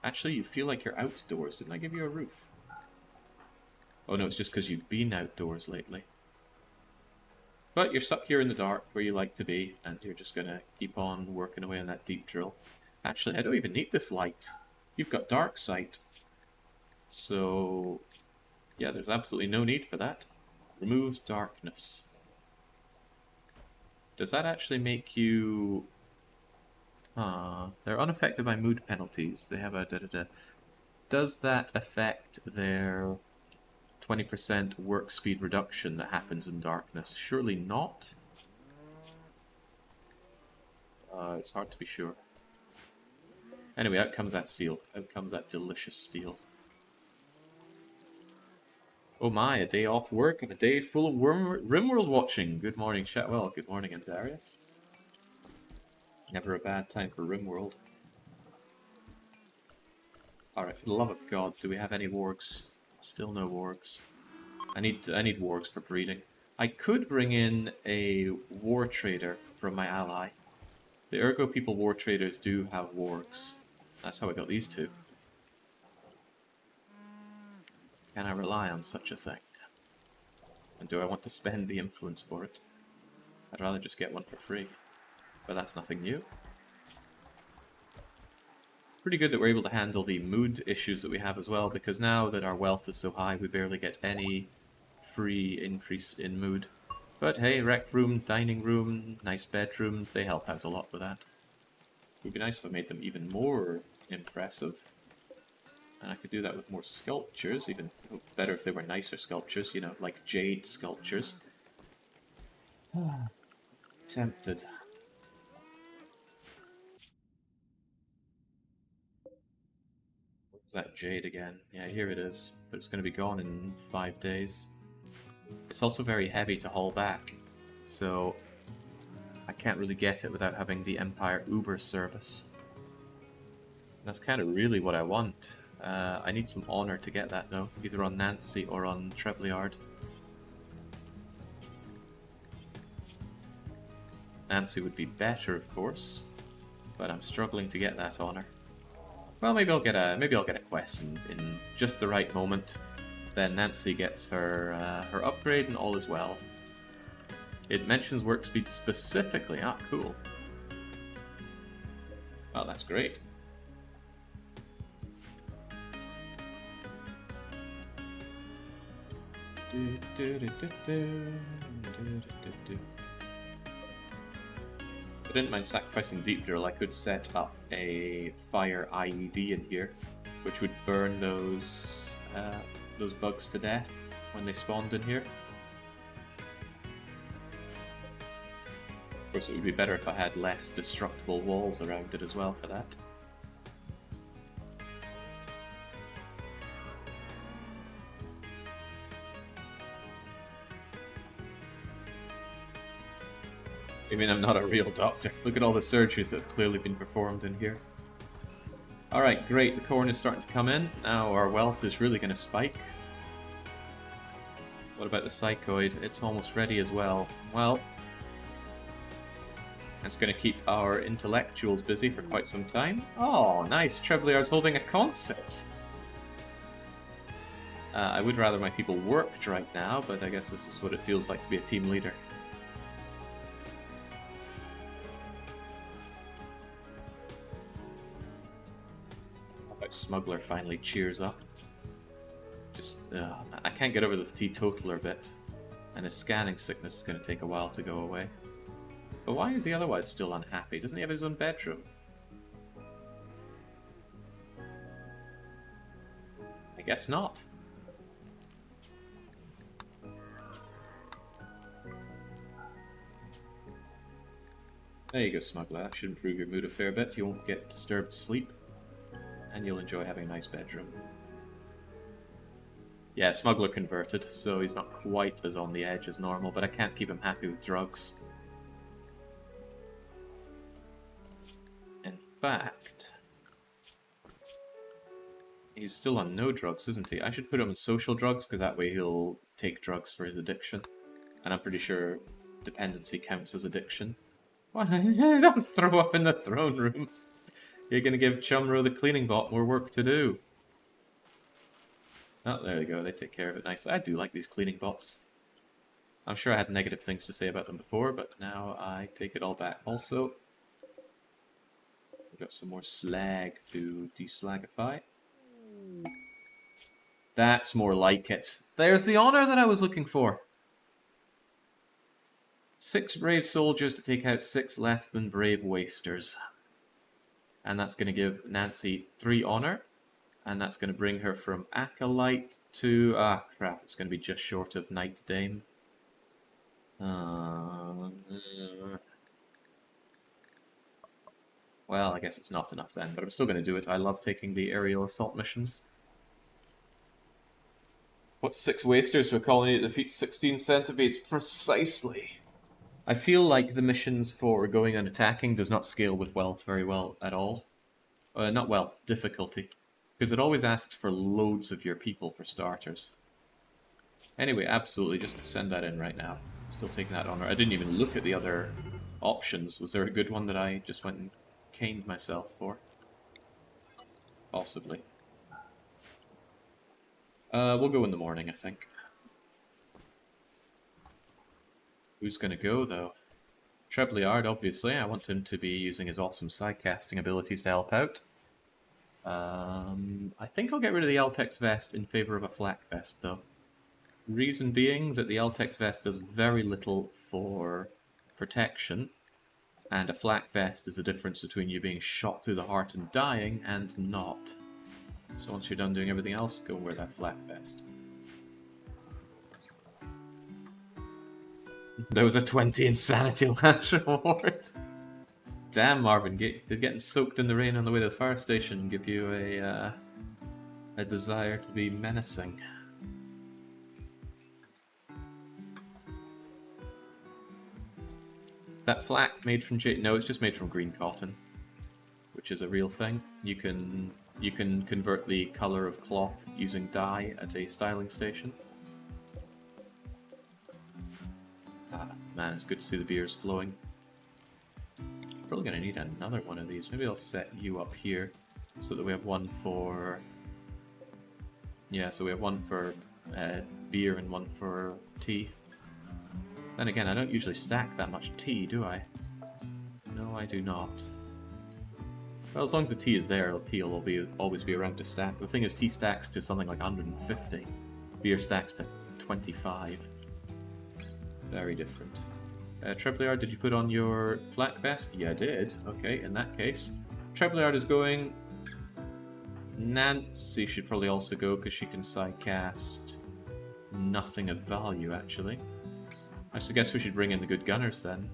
Actually, you feel like you're outdoors. Didn't I give you a roof? Oh no, it's just because you've been outdoors lately. But you're stuck here in the dark where you like to be, and you're just going to keep on working away on that deep drill. Actually, I don't even need this light. You've got dark sight. So, yeah, there's absolutely no need for that. Removes darkness. Does that actually make you... they're unaffected by mood penalties. They have a da-da-da. Does that affect their 20% work speed reduction that happens in darkness? Surely not. It's hard to be sure. Anyway, out comes that steel. Out comes that delicious steel. Oh my, a day off work and a day full of RimWorld watching. Good morning, Chatwell. Good morning, and Darius. Never a bad time for RimWorld. Alright, for the love of God, do we have any wargs? Still no wargs. I need wargs for breeding. I could bring in a war trader from my ally. The Ergo people war traders do have wargs. That's how I got these two. Can I rely on such a thing? And do I want to spend the influence for it? I'd rather just get one for free. But that's nothing new. Pretty good that we're able to handle the mood issues that we have as well, because now that our wealth is so high, we barely get any free increase in mood. But hey, rec room, dining room, nice bedrooms, they help out a lot with that. It would be nice if I made them even more impressive. And I could do that with more sculptures, even better if they were nicer sculptures, you know, like Jade sculptures. Tempted. Where's that Jade again? Yeah, here it is. But it's going to be gone in 5 days. It's also very heavy to haul back, so I can't really get it without having the Empire Uber service. And that's kind of really what I want. I need some honor to get that though, either on Nancy or on Trebleard. Nancy would be better, of course, but I'm struggling to get that honor. Well, maybe I'll get a quest in just the right moment. Then Nancy gets her her upgrade and all is well. It mentions work speed specifically. Ah, cool. Well, that's great. I didn't mind sacrificing Deep Drill. I could set up a fire IED in here, which would burn those bugs to death when they spawned in here. Of course, it would be better if I had less destructible walls around it as well for that. I mean, I'm not a real doctor. Look at all the surgeries that have clearly been performed in here. Alright, great. The corn is starting to come in. Now our wealth is really going to spike. What about the psychoid? It's almost ready as well. Well, that's going to keep our intellectuals busy for quite some time. Oh, nice. Trebleard's holding a concert. I would rather my people worked right now, but I guess this is what it feels like to be a team leader. Smuggler finally cheers up. Just, I can't get over the teetotaler bit, and his scanning sickness is going to take a while to go away. But why is he otherwise still unhappy? Doesn't he have his own bedroom? I guess not. There you go, Smuggler. That should improve your mood a fair bit. You won't get disturbed sleep. And you'll enjoy having a nice bedroom. Yeah, Smuggler converted, so he's not quite as on the edge as normal, but I can't keep him happy with drugs. In fact, he's still on no drugs, isn't he? I should put him on social drugs, because that way he'll take drugs for his addiction. And I'm pretty sure dependency counts as addiction. Why? Don't throw up in the throne room. You're going to give Chumro the cleaning bot more work to do. Oh, there you go. They take care of it nicely. I do like these cleaning bots. I'm sure I had negative things to say about them before, but now I take it all back. Also, we've got some more slag to deslagify. That's more like it. There's the honor that I was looking for. 6 brave soldiers to take out 6 less than brave wasters. And that's going to give Nancy 3 honor. And that's going to bring her from Acolyte to... ah, crap. It's going to be just short of Knight Dame. Well, I guess it's not enough then, but I'm still going to do it. I love taking the aerial assault missions. What's 6 wasters to a colony that defeats 16 centipedes? Precisely. I feel like the missions for going and attacking does not scale with wealth very well at all. Not wealth, difficulty. Because it always asks for loads of your people for starters. Anyway, absolutely, just send that in right now. Still taking that honor. I didn't even look at the other options. Was there a good one that I just went and caned myself for? Possibly. We'll go in the morning, I think. Who's gonna go, though? Trebleard, obviously. I want him to be using his awesome side-casting abilities to help out. I think I'll get rid of the Altex vest in favor of a flak vest, though. Reason being that the Altex vest does very little for protection, and a flak vest is the difference between you being shot through the heart and dying and not. So once you're done doing everything else, go wear that flak vest. There was a 20 insanity lance reward. Damn, Marvin, did getting soaked in the rain on the way to the fire station give you a desire to be menacing? That flak made from Jade? No, it's just made from green cotton, which is a real thing. You can convert the color of cloth using dye at a styling station. Ah, man, it's good to see the beers flowing. Probably gonna need another one of these. Maybe I'll set you up here so that we have one for... yeah, so we have one for beer and one for tea. Then again, I don't usually stack that much tea, do I? No, I do not. Well, as long as the tea is there, the tea will always be around to stack. The thing is, tea stacks to something like 150. Beer stacks to 25. Very different. Trebleard, did you put on your flak vest? Yeah, I did. Okay, in that case. Trebleard is going. Nancy should probably also go, because she can side-cast nothing of value, actually. I guess we should bring in the good gunners, then.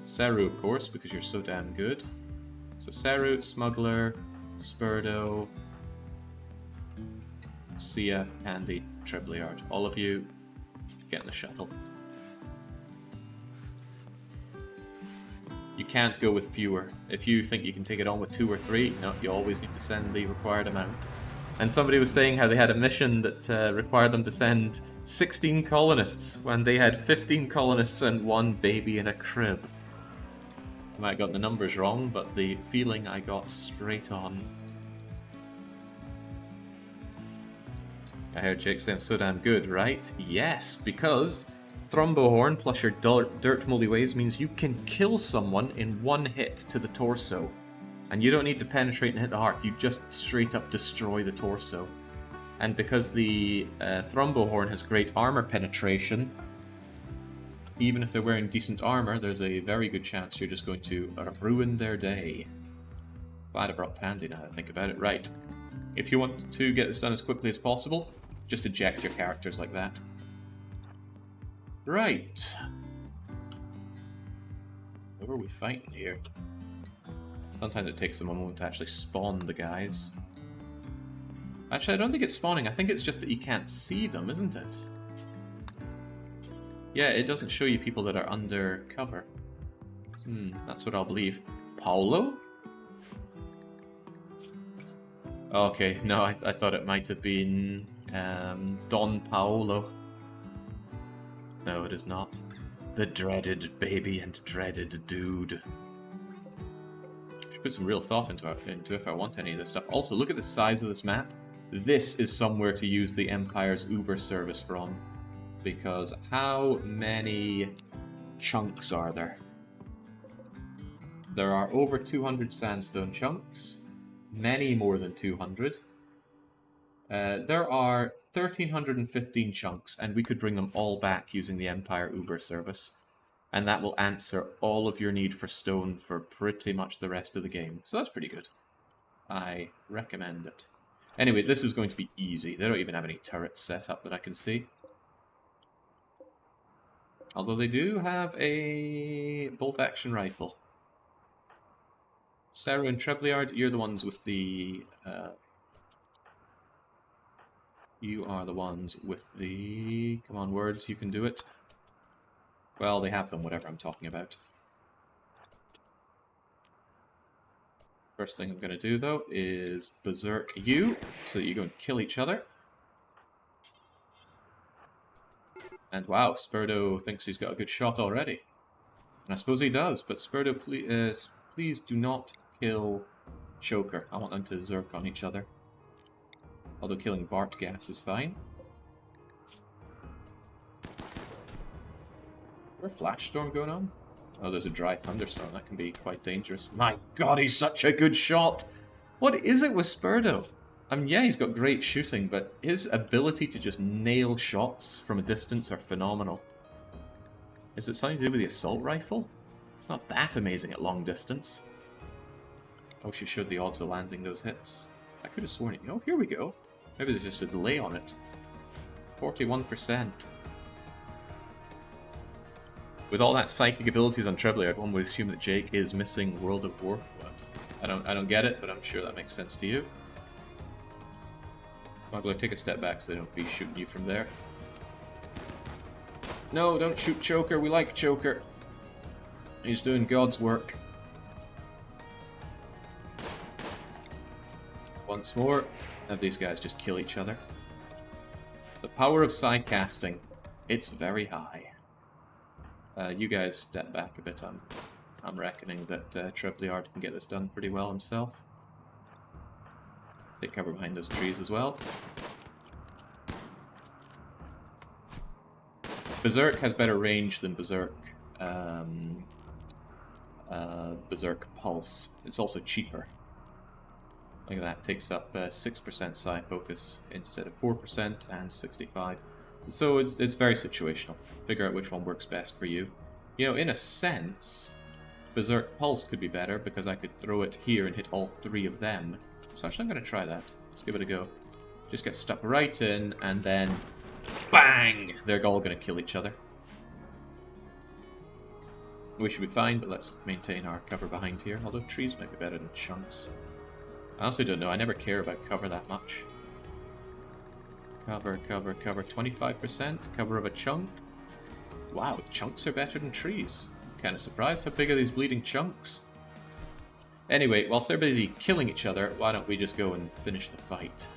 Saru, of course, because you're so damn good. So Saru, Smuggler, Spurdo, Sia, Handy, Trebleard. All of you, get in the shuttle. You can't go with fewer. If you think you can take it on with 2 or 3, no, you always need to send the required amount. And somebody was saying how they had a mission that required them to send 16 colonists when they had 15 colonists and 1 baby in a crib. I might have gotten the numbers wrong, but the feeling I got straight on. I heard Jake say I'm so damn good, right? Yes, because Thrombohorn plus your dirt moldy ways means you can kill someone in 1 hit to the torso. And you don't need to penetrate and hit the heart, you just straight up destroy the torso. And because the Thrombohorn has great armor penetration, even if they're wearing decent armor, there's a very good chance you're just going to ruin their day. Glad I brought Pandy now that I think about it. Right. If you want to get this done as quickly as possible, just eject your characters like that. Right. Who are we fighting here? Sometimes it takes them a moment to actually spawn the guys. Actually, I don't think it's spawning. I think it's just that you can't see them, isn't it? Yeah, it doesn't show you people that are under cover. That's what I'll believe. Paolo? Okay, no, I thought it might have been Don Paolo. No, it is not. The dreaded baby and dreaded dude. Should put some real thought into if I want any of this stuff. Also, look at the size of this map. This is somewhere to use the Empire's Uber service from. because how many chunks are there? There are over 200 sandstone chunks, many more than 200. There are 1,315 chunks, and we could bring them all back using the Empire Uber service. And that will answer all of your need for stone for pretty much the rest of the game. So that's pretty good. I recommend it. Anyway, this is going to be easy. They don't even have any turrets set up that I can see. Although they do have a bolt-action rifle. Sarah and Trebleard, you're the ones with the... you are the ones with the... Come on, words, you can do it. Well, they have them, whatever I'm talking about. First thing I'm going to do, though, is berserk you, so that you go and kill each other. And wow, Spurdo thinks he's got a good shot already. And I suppose he does, but Spurdo, please do not kill Choker. I want them to zerk on each other. Although killing Vart gas is fine. Is there a flash storm going on? Oh, there's a dry thunderstorm. That can be quite dangerous. My god, he's such a good shot! What is it with Spurdo? I mean, yeah, he's got great shooting, but his ability to just nail shots from a distance are phenomenal. Is it something to do with the assault rifle? It's not that amazing at long distance. Oh, she showed the odds of landing those hits. I could have sworn it. Oh, here we go. Maybe there's just a delay on it. 41%. With all that psychic abilities on Trebleard, one would assume that Jake is missing World of Warcraft. I don't get it, but I'm sure that makes sense to you. Smuggler, take a step back so they don't be shooting you from there. No, don't shoot Choker. We like Choker. He's doing God's work. Once more, have these guys just kill each other. The power of side casting, it's very high. You guys step back a bit. I'm reckoning that Trebleard can get this done pretty well himself. Take cover behind those trees as well. Berserk has better range than Berserk. Berserk Pulse. It's also cheaper. Look at that, takes up 6% psi focus instead of 4% and 65. So it's very situational. Figure out which one works best for you. You know, in a sense, Berserk Pulse could be better because I could throw it here and hit all three of them. So actually I'm going to try that. Let's give it a go. Just get stuck right in and then bang! They're all going to kill each other. We should be fine, but let's maintain our cover behind here. Although trees might be better than chunks. I honestly don't know. I never care about cover that much. Cover, cover, cover. 25% cover of a chunk. Wow, chunks are better than trees. I'm kind of surprised. How big are these bleeding chunks? Anyway, whilst they're busy killing each other, why don't we just go and finish the fight?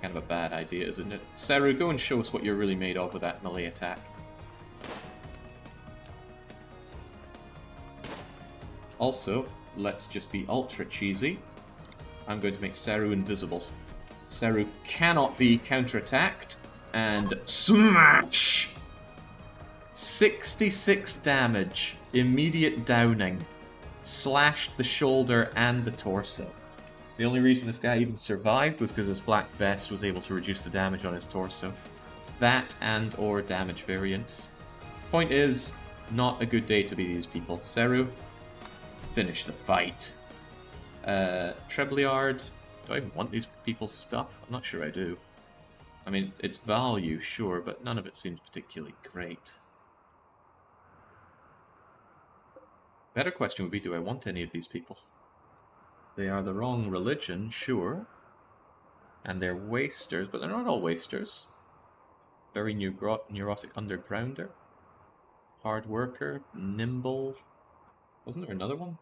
Kind of a bad idea, isn't it? Saru, go and show us what you're really made of with that melee attack. Also, let's just be ultra cheesy. I'm going to make Saru invisible. Saru cannot be counterattacked, and smash! 66 damage, immediate downing, slashed the shoulder and the torso. The only reason this guy even survived was because his flak vest was able to reduce the damage on his torso. That and or damage variance. Point is, not a good day to be these people. Saru, finish the fight. Trebleard, do I even want these people's stuff? I'm not sure I do. I mean, it's value, sure, but none of it seems particularly great. Better question would be, do I want any of these people? They are the wrong religion, sure. And they're wasters, but they're not all wasters. Very neurotic undergrounder. Hard worker, nimble. Wasn't there another one?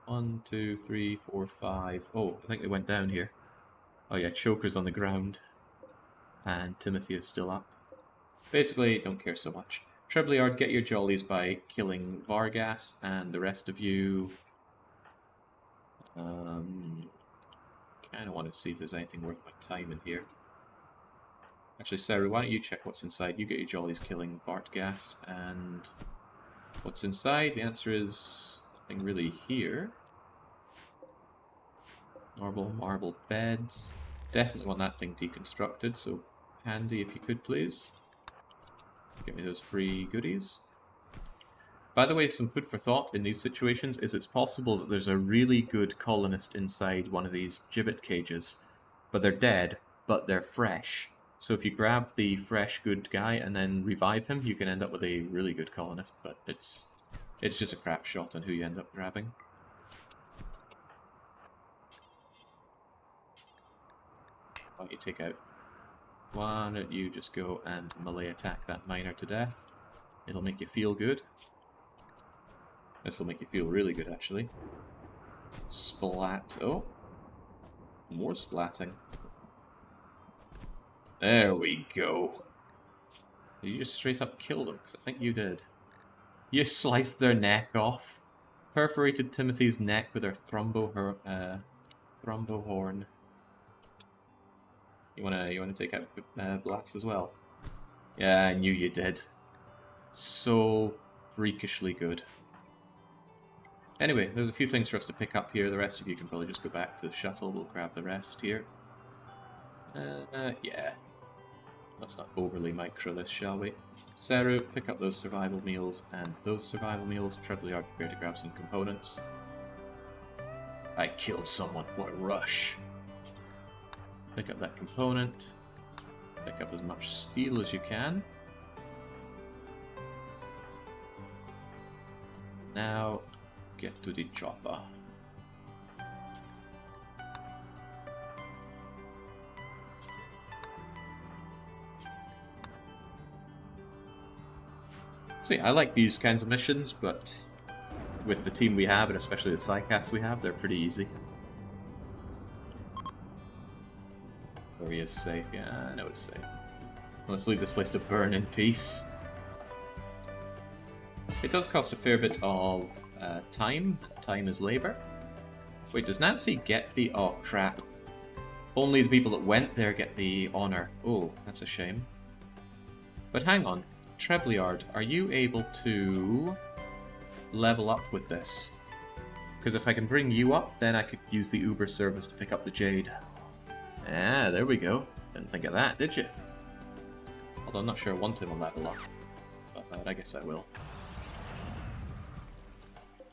1, 2, 3, 4, 5. Oh, I think they went down here. Oh yeah, Choker's on the ground. And Timothy is still up. Basically, don't care so much. Trebleard, get your jollies by killing Vargas, and the rest of you... kind of want to see if there's anything worth my time in here. Actually, Sarah, why don't you check what's inside? You get your jollies killing Bart gas, and what's inside? The answer is nothing really here. Normal marble beds. Definitely want that thing deconstructed, so handy if you could, please. Get me those free goodies. By the way, some food for thought in these situations is it's possible that there's a really good colonist inside one of these gibbet cages, but they're dead, but they're fresh. So if you grab the fresh good guy and then revive him, you can end up with a really good colonist, but it's just a crap shot on who you end up grabbing. Why don't you take out... Why don't you just go and melee attack that miner to death? It'll make you feel good. This will make you feel really good, actually. Splat. Oh. More splatting. There we go. Did you just straight up kill them? Because I think you did. You sliced their neck off. Perforated Timothy's neck with her thrombo horn. You wanna take out Blast as well? Yeah, I knew you did. So freakishly good. Anyway, there's a few things for us to pick up here. The rest of you can probably just go back to the shuttle. We'll grab the rest here. Yeah. Let's not overly micro this, shall we? Saru, pick up those survival meals and those survival meals. Trebleard, prepare to grab some components. I killed someone. What a rush. Pick up that component. Pick up as much steel as you can. Now, get to the chopper. See, I like these kinds of missions, but with the team we have, and especially the sidecasts we have, they're pretty easy. Area is safe. Yeah, I know it's safe. Let's leave this place to burn in peace. It does cost a fair bit of time. Time is labor. Wait, does Nancy get the... Oh, crap. Only the people that went there get the honor. Oh, that's a shame. But hang on. Trebleard, are you able to level up with this? Because if I can bring you up, then I could use the Uber service to pick up the Jade. Ah, there we go. Didn't think of that, did you? Although I'm not sure I want him to level up. But I guess I will.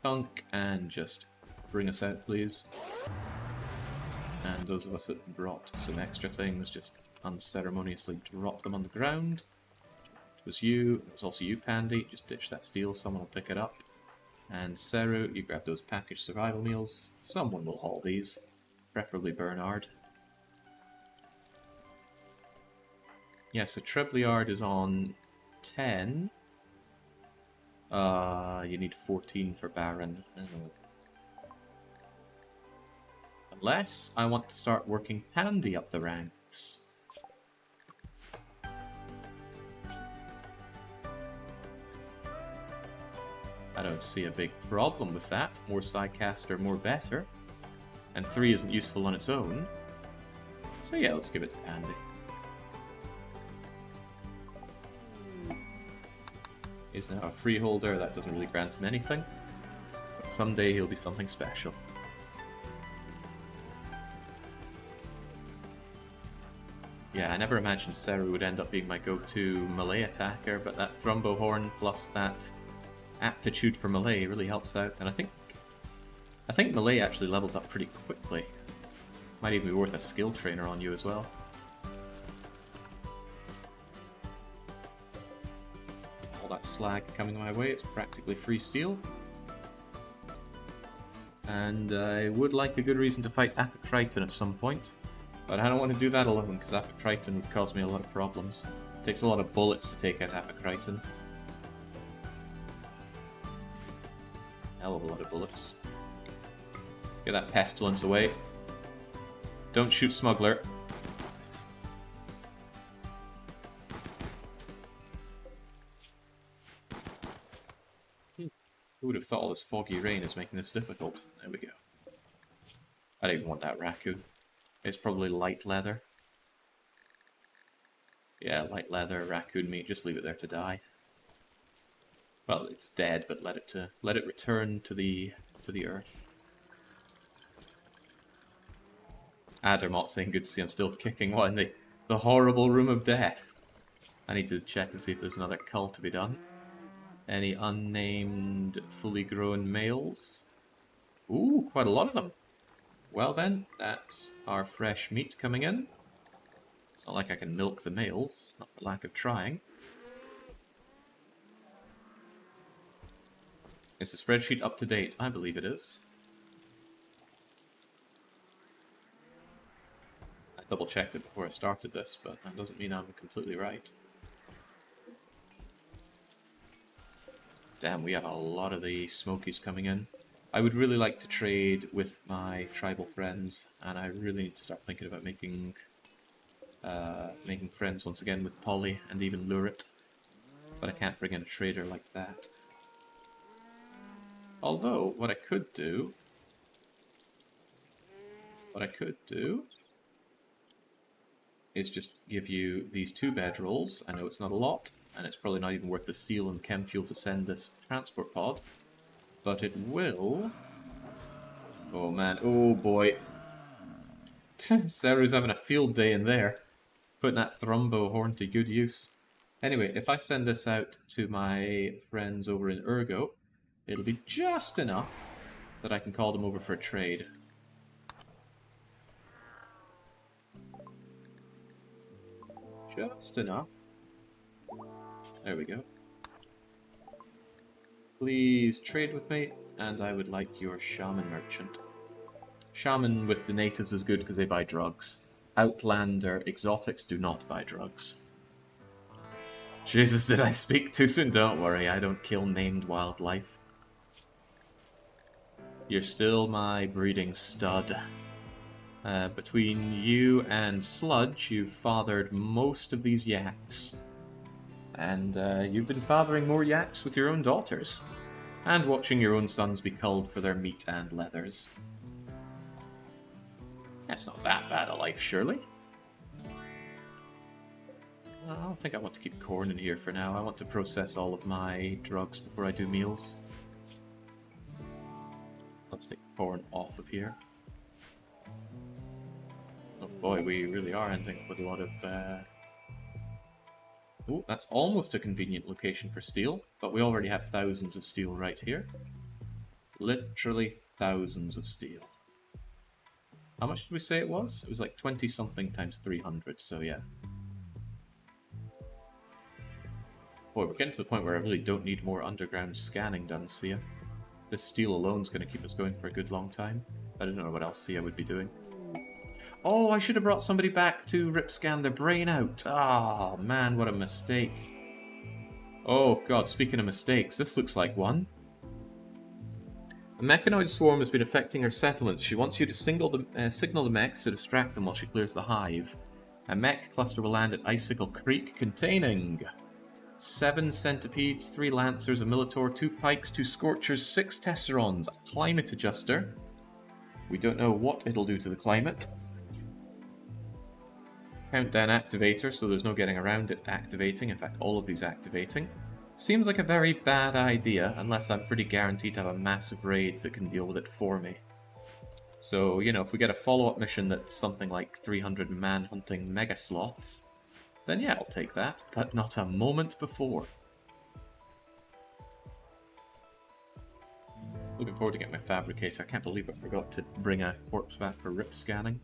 Thunk, and just bring us out, please. And those of us that brought some extra things, just unceremoniously drop them on the ground. It was you, it was also you, Pandy. Just ditch that steel, someone will pick it up. And Seru, you grab those packaged survival meals. Someone will haul these, preferably Bernard. Yeah, so Trebleard is on 10. You need 14 for Baron. Unless I want to start working Pandy up the ranks. I don't see a big problem with that. More sidecaster, more better. And 3 isn't useful on its own. So yeah, let's give it to Pandy. He's now a freeholder, that doesn't really grant him anything. But someday he'll be something special. Yeah, I never imagined Seru would end up being my go-to melee attacker, but that Thrombo Horn plus that aptitude for melee really helps out, and I think melee actually levels up pretty quickly. Might even be worth a skill trainer on you as well. All that slag coming my way, it's practically free steel. And I would like a good reason to fight Apocriton at some point. But I don't want to do that alone, because Apocriton would cause me a lot of problems. It takes a lot of bullets to take out Apocriton. Hell of a lot of bullets. Get that pestilence away. Don't shoot Smuggler. Who would have thought all this foggy rain is making this difficult? There we go. I don't even want that raccoon. It's probably light leather. Yeah, light leather, raccoon meat, just leave it there to die. Well, it's dead, but let it return to the earth. Adermot saying good to see I'm still kicking. What, in the horrible room of death? I need to check and see if there's another cull to be done. Any unnamed fully grown males? Ooh, quite a lot of them. Well then, that's our fresh meat coming in. It's not like I can milk the males, not for lack of trying. Is the spreadsheet up to date? I believe it is. I double checked it before I started this, but that doesn't mean I'm completely right. Damn, we have a lot of the smokies coming in. I would really like to trade with my tribal friends, and I really need to start thinking about making friends once again with Polly and even Lurit. But I can't bring in a trader like that. Although, what I could do is just give you these 2 bedrolls. I know it's not a lot, and it's probably not even worth the steel and chem fuel to send this transport pod, but it will... Oh man, oh boy. Sarah's having a field day in there, putting that thrumbo horn to good use. Anyway, if I send this out to my friends over in Urgo, it'll be just enough that I can call them over for a trade. Just enough. There we go. Please trade with me, and I would like your shaman merchant. Shaman with the natives is good because they buy drugs. Outlander exotics do not buy drugs. Jesus, did I speak too soon? Don't worry, I don't kill named wildlife. You're still my breeding stud. Between you and Sludge, you've fathered most of these yaks. And you've been fathering more yaks with your own daughters. And watching your own sons be culled for their meat and leathers. That's not that bad a life, surely. I don't think I want to keep corn in here for now. I want to process all of my drugs before I do meals. Let's take corn off of here. Oh boy, we really are ending up with a lot of... Oh, that's almost a convenient location for steel, but we already have thousands of steel right here. Literally thousands of steel. How much did we say it was? It was like 20-something times 300, so yeah. Boy, we're getting to the point where I really don't need more underground scanning done, Sia. This steel alone is going to keep us going for a good long time. I don't know what else Sia would be doing. Oh, I should have brought somebody back to rip-scan their brain out. Ah, oh, man, what a mistake. Oh, God, speaking of mistakes, this looks like one. A mechanoid swarm has been affecting her settlements. She wants you to signal the mechs to distract them while she clears the hive. A mech cluster will land at Icicle Creek containing 7 centipedes, 3 lancers, a minotaur, 2 pikes, 2 scorchers, 6 tesserons, a climate adjuster. We don't know what it'll do to the climate. Countdown activator, so there's no getting around it activating. In fact, all of these activating. Seems like a very bad idea, unless I'm pretty guaranteed to have a massive raid that can deal with it for me. So, you know, if we get a follow-up mission that's something like 300 man-hunting mega sloths, then yeah, I'll take that, but not a moment before. Looking forward to getting my fabricator. I can't believe I forgot to bring a corpse back for rip scanning.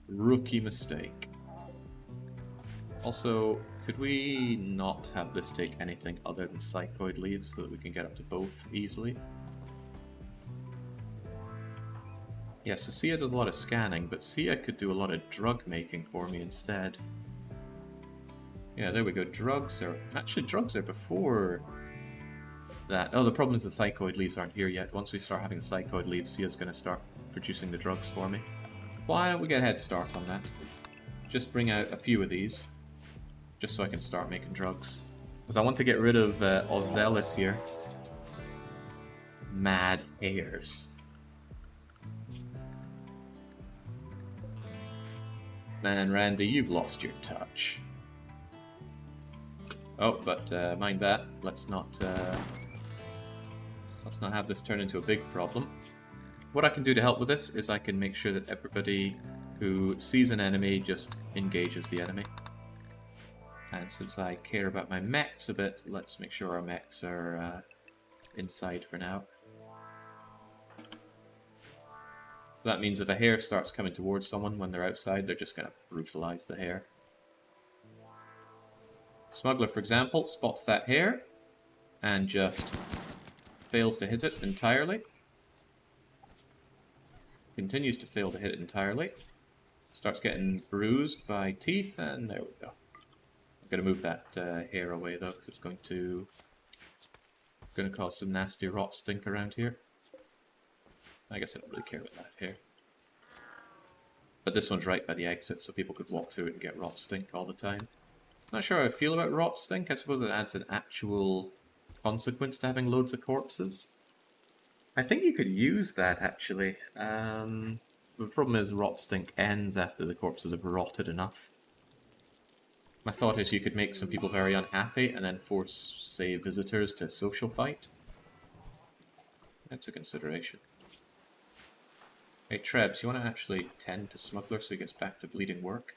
Rookie mistake. Also, could we not have this take anything other than psychoid leaves so that we can get up to both easily? Yeah, so Sia does a lot of scanning, but Sia could do a lot of drug making for me instead. Yeah, there we go. Drugs are... Actually, drugs are before that. Oh, the problem is the psychoid leaves aren't here yet. Once we start having the psychoid leaves, Sia's going to start producing the drugs for me. Why don't we get a head start on that? Just bring out a few of these, just so I can start making drugs. Because I want to get rid of Ozelis here. Mad hairs. Man, Randy, you've lost your touch. Oh, but mind that. Let's not have this turn into a big problem. What I can do to help with this is I can make sure that everybody who sees an enemy just engages the enemy. And since I care about my mechs a bit, let's make sure our mechs are inside for now. That means if a hare starts coming towards someone when they're outside, they're just going to brutalize the hare. Smuggler, for example, spots that hare and just fails to hit it entirely. Continues to fail to hit it entirely. Starts getting bruised by teeth, and there we go. I'm going to move that hare away though, because it's going to cause some nasty rot stink around here. I guess I don't really care about that hare. But this one's right by the exit, so people could walk through it and get rot stink all the time. Not sure how I feel about rot stink. I suppose it adds an actual consequence to having loads of corpses. I think you could use that, actually. The problem is rot stink ends after the corpses have rotted enough. My thought is you could make some people very unhappy and then force, say, visitors to social fight. That's a consideration. Hey, Trebs, you want to actually tend to Smuggler so he gets back to bleeding work?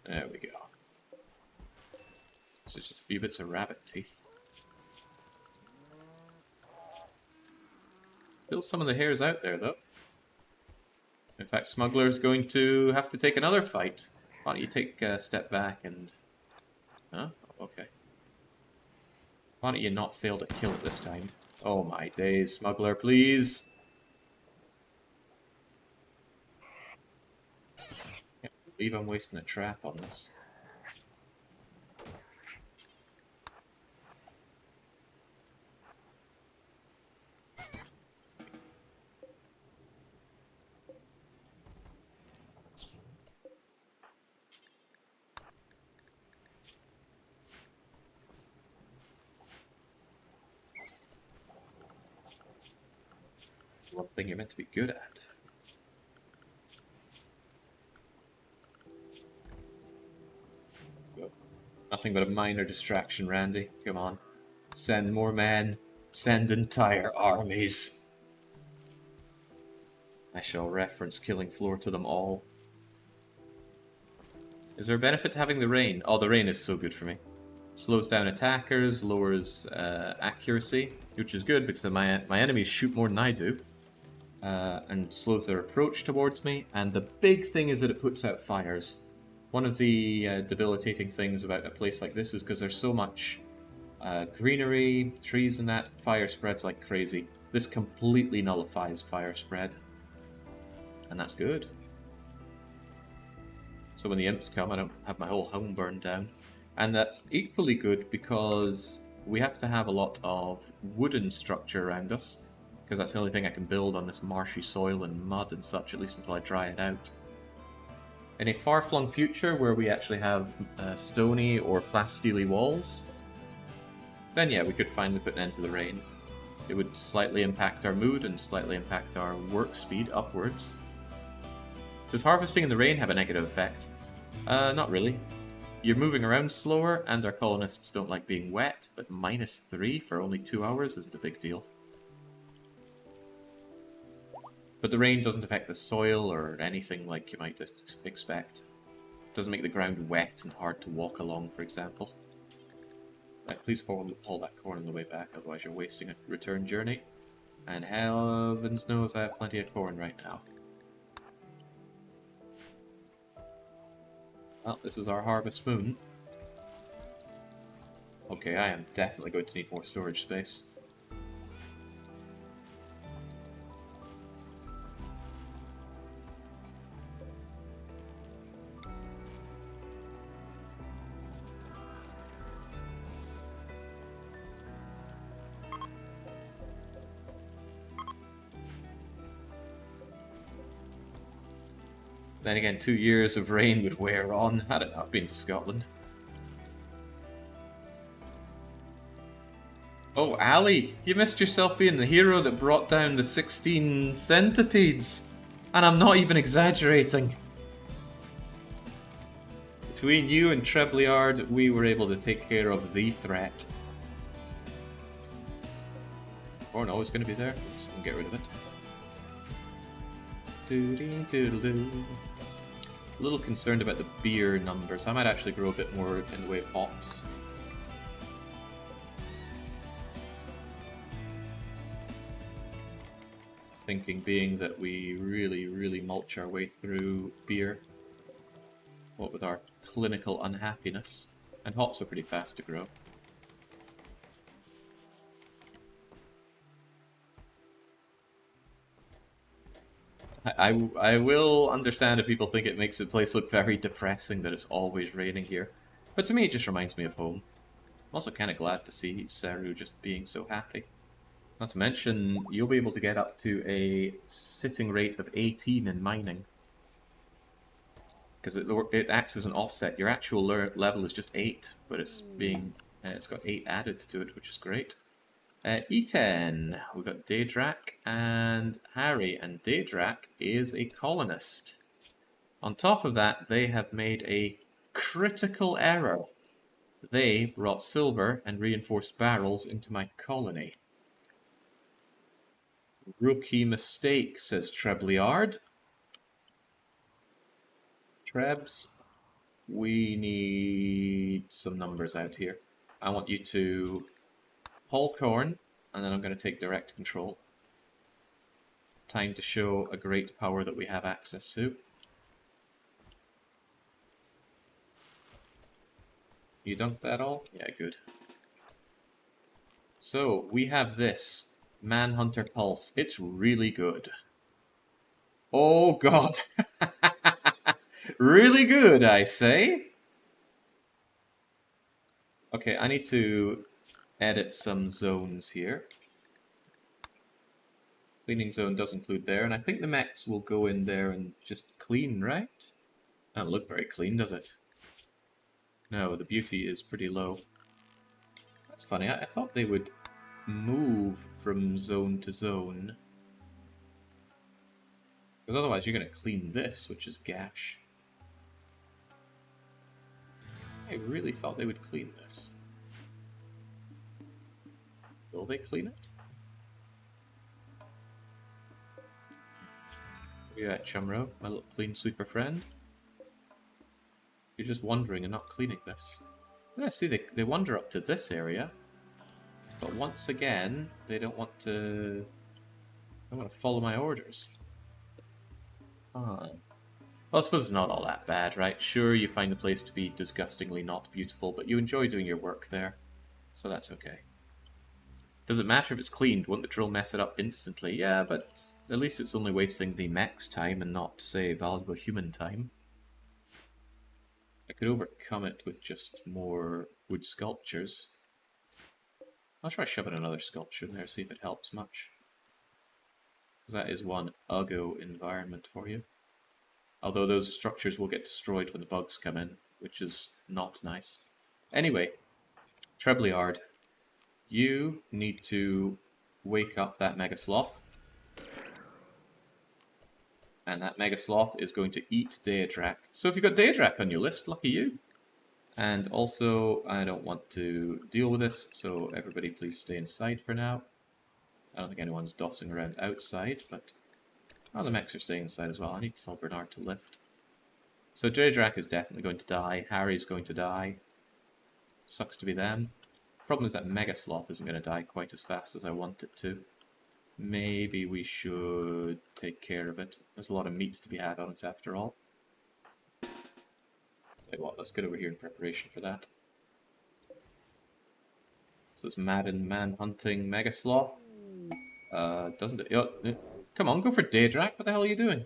There we go. So just a few bits of rabbit teeth. Still some of the hares out there, though. In fact, Smuggler's going to have to take another fight. Why don't you take a step back and... Huh? Okay. Why don't you not fail to kill it this time? Oh my days, Smuggler, please! Can't believe I'm wasting a trap on this. One thing you're meant to be good at. Well, nothing but a minor distraction, Randy. Come on. Send more men. Send entire armies. I shall reference Killing Floor to them all. Is there a benefit to having the rain? Oh, the rain is so good for me. Slows down attackers, lowers accuracy, which is good because my enemies shoot more than I do. And slows their approach towards me, and the big thing is that it puts out fires. One of the debilitating things about a place like this is because there's so much greenery, trees and that, fire spreads like crazy. This completely nullifies fire spread, and that's good. So when the imps come, I don't have my whole home burned down. And that's equally good because we have to have a lot of wooden structure around us, because that's the only thing I can build on this marshy soil and mud and such, at least until I dry it out. In a far-flung future where we actually have stony or plasteel walls, then yeah, we could finally put an end to the rain. It would slightly impact our mood and slightly impact our work speed upwards. Does harvesting in the rain have a negative effect? Not really. You're moving around slower, and our colonists don't like being wet, but -3 for only 2 hours isn't a big deal. But the rain doesn't affect the soil or anything like you might expect. It doesn't make the ground wet and hard to walk along, for example. Right, please haul that corn on the way back, otherwise you're wasting a return journey. And heavens knows I have plenty of corn right now. Well, this is our harvest moon. Okay, I am definitely going to need more storage space. Then again, 2 years of rain would wear on. I don't know, I've been to Scotland. Oh, Ali, you missed yourself being the hero that brought down the 16 centipedes. And I'm not even exaggerating. Between you and Trebleard, we were able to take care of the threat. Or no, it's going to be there. Just gonna get rid of it. Doodly-doodle-doo. A little concerned about the beer numbers. I might actually grow a bit more in the way of hops. Thinking being that we really mulch our way through beer. What with our clinical unhappiness. And hops are pretty fast to grow. I will understand if people think it makes the place look very depressing that it's always raining here. But to me it just reminds me of home. I'm also kind of glad to see Seru just being so happy. Not to mention, you'll be able to get up to a sitting rate of 18 in mining. Because it acts as an offset. Your actual level is just 8, but it's got 8 added to it, which is great. E10, we've got Daedrak and Harry, and Daedrak is a colonist. On top of that, they have made a critical error. They brought silver and reinforced barrels into my colony. Rookie mistake, says Trebleard. Trebs, we need some numbers out here. I want you to haul corn, and then I'm going to take direct control. Time to show a great power that we have access to. You dunked that all? Yeah, good. So, we have this Manhunter Pulse. It's really good. Oh god! Really good, I say? Okay, I need to edit some zones here. Cleaning zone does include there, and I think the mechs will go in there and just clean, right? Doesn't look very clean, does it? No, the beauty is pretty low. That's funny, I thought they would move from zone to zone. Because otherwise you're going to clean this, which is gash. I really thought they would clean this. Will they clean it? Where you at, Chumro, my little clean sweeper friend? You're just wandering and not cleaning this. Yeah, see, they wander up to this area. But once again, they don't want to follow my orders. Fine. Well, I suppose it's not all that bad, right? Sure, you find the place to be disgustingly not beautiful, but you enjoy doing your work there. So that's okay. Does it matter if it's cleaned? Won't the drill mess it up instantly? Yeah, but at least it's only wasting the mech's time and not, say, valuable human time. I could overcome it with just more wood sculptures. I'll try shoving another sculpture in there, see if it helps much. Because that is one uggo environment for you. Although those structures will get destroyed when the bugs come in, which is not nice. Anyway, Trebleard, you need to wake up that Mega Sloth. And that Mega Sloth is going to eat Daedrak. So if you've got Daedrak on your list, lucky you. And also, I don't want to deal with this, so everybody please stay inside for now. I don't think anyone's dossing around outside, but... Oh, the mechs are staying inside as well. I need to tell Bernard to lift. So Daedrak is definitely going to die. Harry's going to die. Sucks to be them. Problem is that Mega Sloth isn't going to die quite as fast as I want it to. Maybe we should take care of it. There's a lot of meats to be had on it after all. Okay, well, let's get over here in preparation for that. So this Madden man-hunting Mega Sloth. Doesn't it? Oh, come on, go for Daedrak. What the hell are you doing?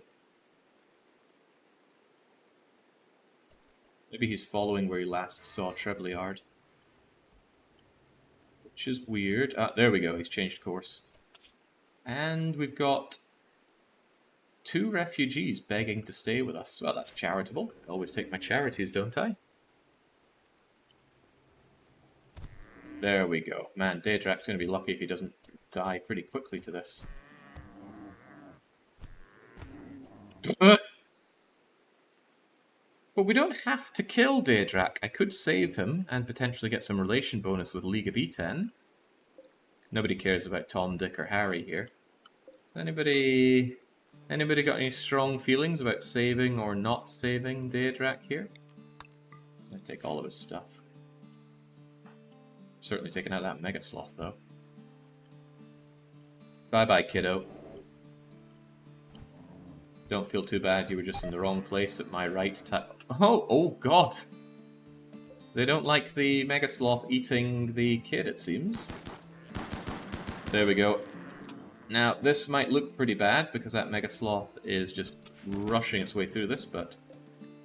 Maybe he's following where he last saw Trebleard. Which is weird. Ah, there we go. He's changed course. And we've got 2 refugees begging to stay with us. Well, that's charitable. I always take my charities, don't I? There we go. Man, Daedrak's going to be lucky if he doesn't die pretty quickly to this. But But we don't have to kill Daedrak. I could save him and potentially get some relation bonus with League of E10. Nobody cares about Tom, Dick, or Harry here. Anybody got any strong feelings about saving or not saving Daedrak here? I'm gonna take all of his stuff. Certainly taking out that Mega Sloth, though. Bye-bye, kiddo. Don't feel too bad, you were just in the wrong place at my right time. Oh god! They don't like the Mega Sloth eating the kid, it seems. There we go. Now, this might look pretty bad, because that Mega Sloth is just rushing its way through this, but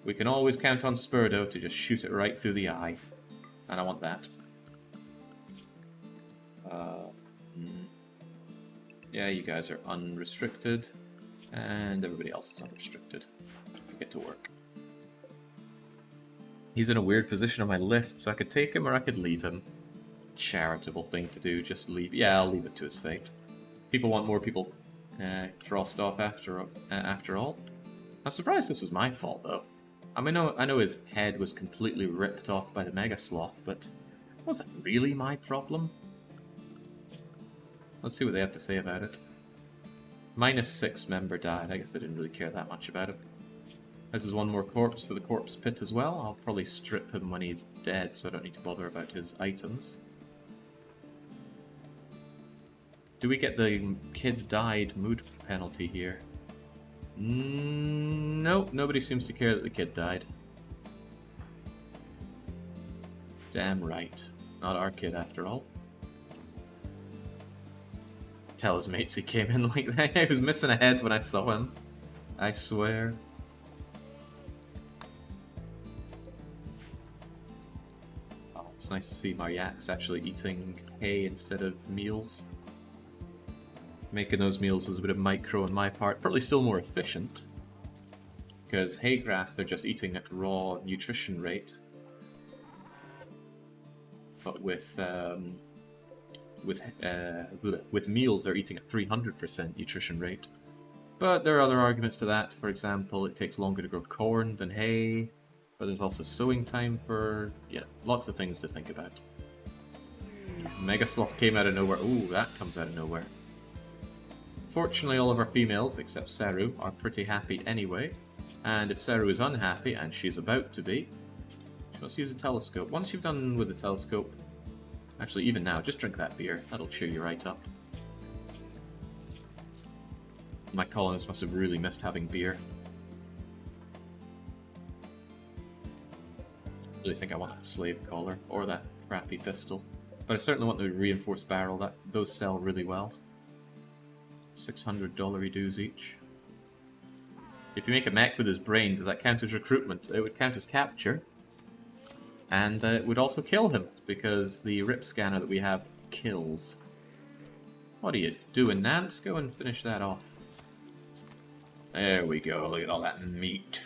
we can always count on Spurdo to just shoot it right through the eye. And I want that. Yeah, you guys are unrestricted, and everybody else is unrestricted. Get to work. He's in a weird position on my list, so I could take him or I could leave him. Charitable thing to do, just leave. Yeah, I'll leave it to his fate. People want more people crossed off after all. I'm surprised this was my fault, though. I mean, I know his head was completely ripped off by the Mega Sloth, but was that really my problem? Let's see what they have to say about it. -6 member died. I guess they didn't really care that much about it. This is one more corpse for the corpse pit as well. I'll probably strip him when he's dead, so I don't need to bother about his items. Do we get the kid died mood penalty here? Nope, nobody seems to care that the kid died. Damn right. Not our kid after all. Tell his mates he came in like that. He was missing a head when I saw him. I swear. Oh, it's nice to see Mariak's actually eating hay instead of meals. Making those meals is a bit of micro on my part. Probably still more efficient. Because hay grass they're just eating at raw nutrition rate. But with meals they're eating at 300% nutrition rate. But there are other arguments to that. For example, it takes longer to grow corn than hay. But there's also sowing time for... yeah, lots of things to think about. Mega Sloth came out of nowhere. Ooh, that comes out of nowhere. Fortunately, all of our females, except Saru, are pretty happy anyway. And if Saru is unhappy, and she's about to be, let's use a telescope. Once you've done with the telescope, actually even now, just drink that beer. That'll cheer you right up. My colonists must have really missed having beer. I really think I want that slave collar, or that crappy pistol. But I certainly want the reinforced barrel. Those sell really well. $600 dues each. If you make a mech with his brain, does that count as recruitment? It would count as capture. And it would also kill him, because the rip scanner that we have kills. What are you doing, Nance? Go and finish that off. There we go, look at all that meat.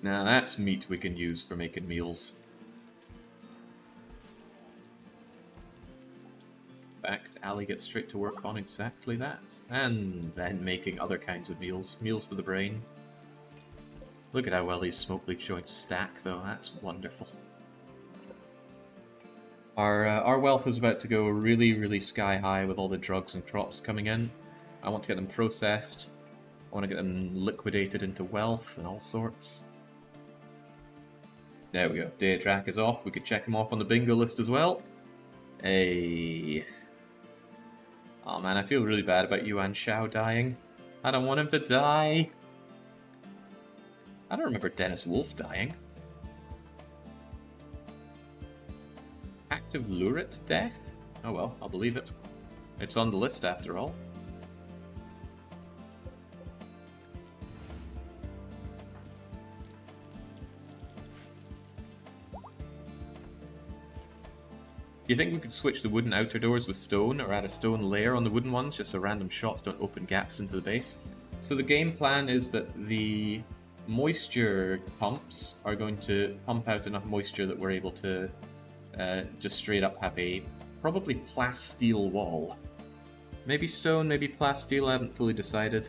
Now that's meat we can use for making meals. In fact, Ali gets straight to work on exactly that. And then making other kinds of meals. Meals for the brain. Look at how well these smoke leaf joints stack, though. That's wonderful. Our wealth is about to go really, really sky high with all the drugs and crops coming in. I want to get them processed. I want to get them liquidated into wealth and all sorts. There we go. Daedrak is off. We could check him off on the bingo list as well. Hey. Oh man, I feel really bad about Yuan Shao dying. I don't want him to die. I don't remember Dennis Wolf dying. Active Lurit death? Oh well, I'll believe it. It's on the list after all. Do you think we could switch the wooden outer doors with stone, or add a stone layer on the wooden ones, just so random shots don't open gaps into the base? So the game plan is that the moisture pumps are going to pump out enough moisture that we're able to just straight up have a probably plasteel wall. Maybe stone, maybe plasteel, I haven't fully decided.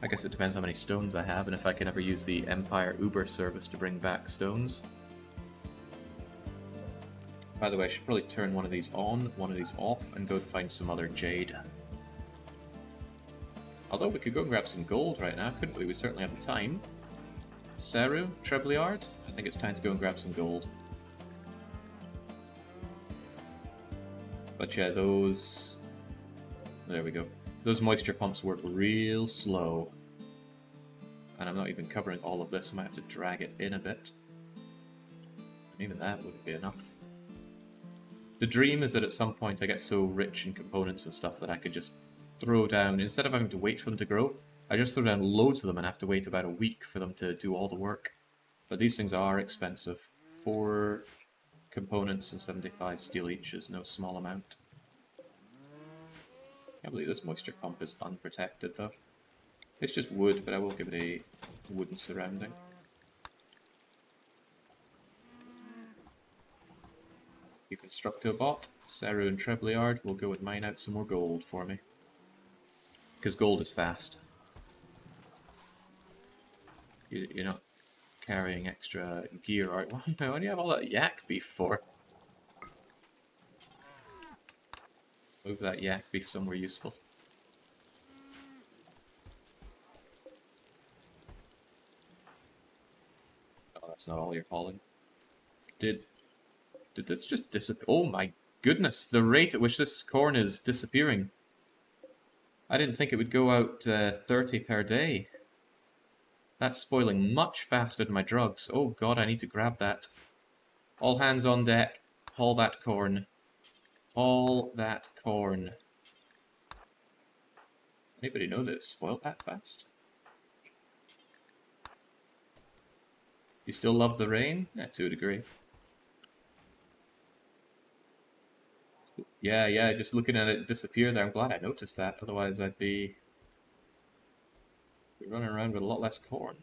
I guess it depends how many stones I have and if I can ever use the Empire Uber service to bring back stones. By the way, I should probably turn one of these on, one of these off, and go and find some other Jade. Although we could go and grab some gold right now, couldn't we? We certainly have the time. Seru, Trebleard? I think it's time to go and grab some gold. But yeah, those... There we go. Those moisture pumps work real slow. And I'm not even covering all of this, I might have to drag it in a bit. And even that wouldn't be enough. The dream is that at some point I get so rich in components and stuff that I could just throw down, instead of having to wait for them to grow, I just throw down loads of them and have to wait about a week for them to do all the work. But these things are expensive. 4 components and 75 steel each is no small amount. I can't believe this moisture pump is unprotected though. It's just wood, but I will give it a wooden surrounding. You construct a bot. Seru and Trebleard will go and mine out some more gold for me. Because gold is fast. You're not carrying extra gear, are you? Why do you have all that yak beef for? Move that yak beef somewhere useful. Oh, that's not all you're hauling. Did this just disappear? Oh my goodness, the rate at which this corn is disappearing. I didn't think it would go out 30 per day. That's spoiling much faster than my drugs. Oh god, I need to grab that. All hands on deck. Haul that corn. Haul that corn. Anybody know that it's spoiled that fast? You still love the rain? Yeah, to a degree. Yeah, just looking at it disappear there, I'm glad I noticed that, otherwise I'd be running around with a lot less corn.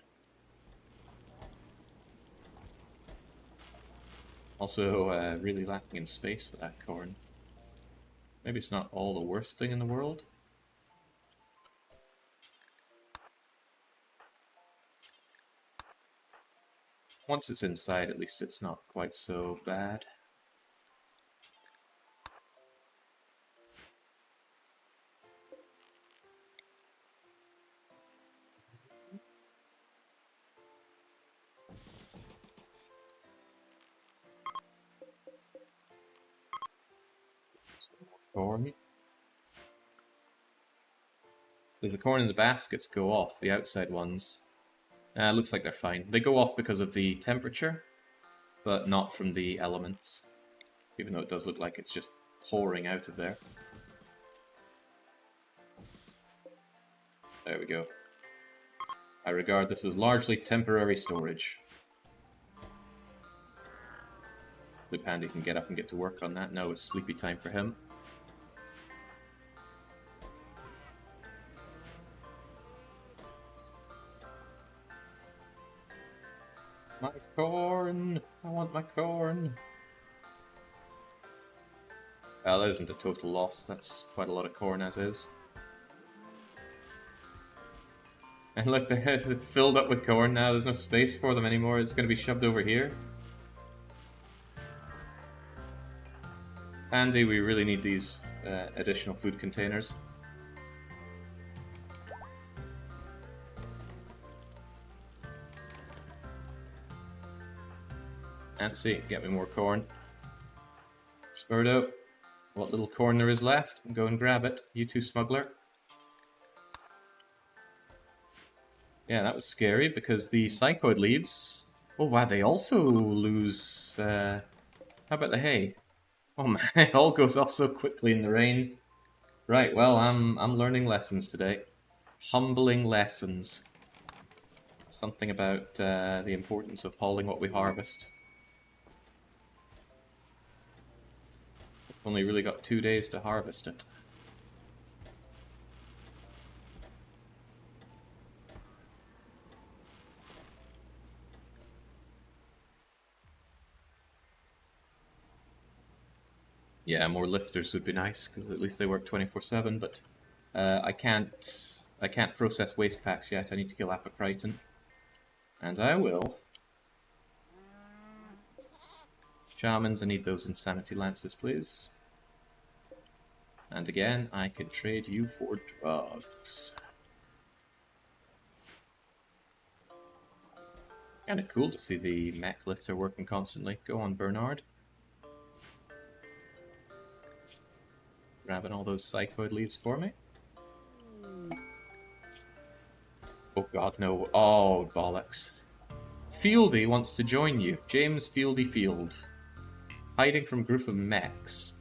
Also, really lacking in space for that corn. Maybe it's not all the worst thing in the world. Once it's inside, at least it's not quite so bad. Corn. There's a corn in the baskets go off, the outside ones. Looks like they're fine. They go off because of the temperature, but not from the elements. Even though it does look like it's just pouring out of there. There we go. I regard this as largely temporary storage. Loop Handy can get up and get to work on that. Now it's sleepy time for him. My corn! I want my corn! Well, that isn't a total loss. That's quite a lot of corn as is. And look, they're filled up with corn now. There's no space for them anymore. It's going to be shoved over here. Andy, we really need these additional food containers. Nancy, get me more corn. Spurdo, what little corn there is left, go and grab it. You too, smuggler. Yeah, that was scary because the psychoid leaves. Oh wow, they also lose. How about the hay? Oh man, it all goes off so quickly in the rain. Right, well, I'm learning lessons today. Humbling lessons. Something about the importance of hauling what we harvest. Only really got 2 days to harvest it. Yeah, more lifters would be nice, because at least they work 24/7, but I can't I can't process waste packs yet. I need to kill Apocriton. And I will. Shamans, I need those insanity lances, please. And again, I can trade you for drugs. Kinda cool to see the mech lifter working constantly. Go on, Bernard. Grabbing all those psychoid leaves for me. Oh god, no. Oh, bollocks. Fieldy wants to join you. James Fieldy Field. Hiding from group of mechs.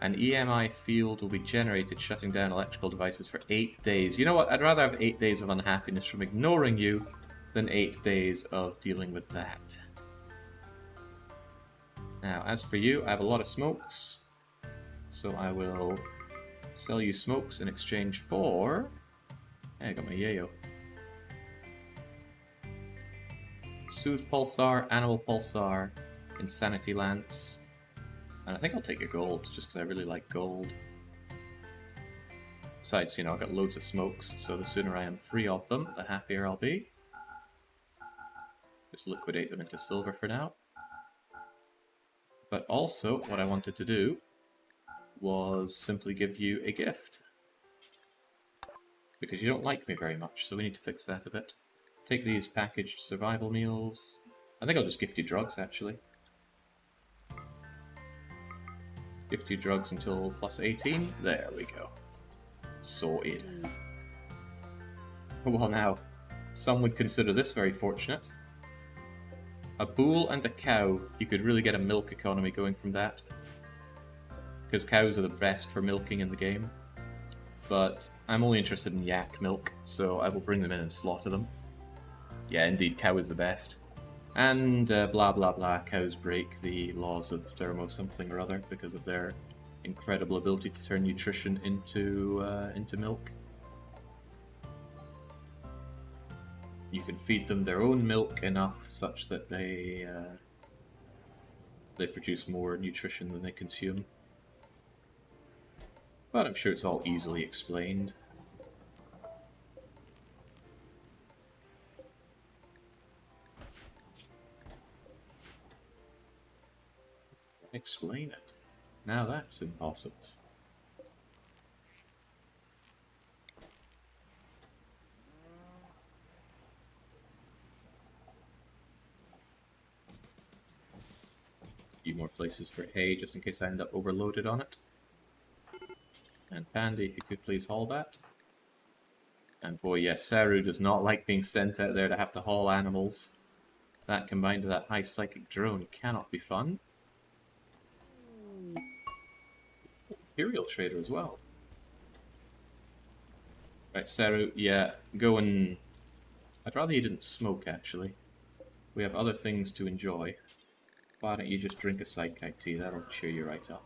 An EMI field will be generated, shutting down electrical devices for 8 days. You know what? I'd rather have 8 days of unhappiness from ignoring you than 8 days of dealing with that. Now, as for you, I have a lot of smokes. So I will sell you smokes in exchange for... Hey, I got my yayo. Soothe Pulsar, Animal Pulsar, Insanity Lance. And I think I'll take a gold, just because I really like gold. Besides, you know, I've got loads of smokes, so the sooner I am free of them, the happier I'll be. Just liquidate them into silver for now. But also, what I wanted to do was simply give you a gift. Because you don't like me very much, so we need to fix that a bit. Take these packaged survival meals. I think I'll just gift you drugs, actually. Gift you drugs until plus 18. There we go. Sorted. Well now, some would consider this very fortunate. A bull and a cow. You could really get a milk economy going from that. Because cows are the best for milking in the game. But I'm only interested in yak milk, so I will bring them in and slaughter them. Yeah, indeed, cow is the best. And blah blah blah, cows break the laws of thermo something or other because of their incredible ability to turn nutrition into milk. You can feed them their own milk enough such that they produce more nutrition than they consume. But I'm sure it's all easily explained. Explain it. Now that's impossible. A few more places for hay, just in case I end up overloaded on it. And Pandy, if you could please haul that. And boy, yes, Saru does not like being sent out there to have to haul animals. That combined with that high psychic drone cannot be fun. Imperial Trader as well. Right, Saru, yeah, go and... I'd rather you didn't smoke, actually. We have other things to enjoy. Why don't you just drink a sidekite tea? That'll cheer you right up.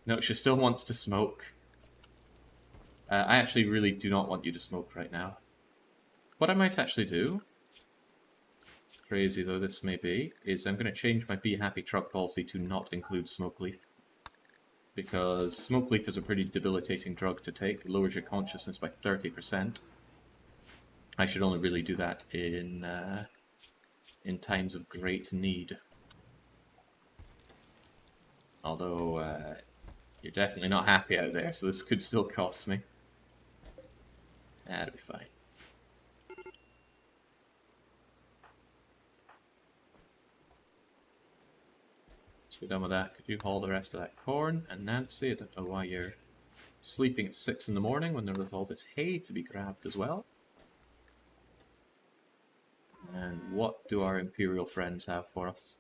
No, she still wants to smoke. I actually really do not want you to smoke right now. What I might actually do, crazy though this may be, is I'm going to change my Be Happy truck policy to not include Smoke Leaf. Because Smoke Leaf is a pretty debilitating drug to take. It lowers your consciousness by 30%. I should only really do that in times of great need. Although, you're definitely not happy out there, so this could still cost me. That'll be fine. So we're done with that. Could you haul the rest of that corn? And Nancy, I don't know why you're sleeping at 6 in the morning when there was all this hay to be grabbed as well. And what do our Imperial friends have for us?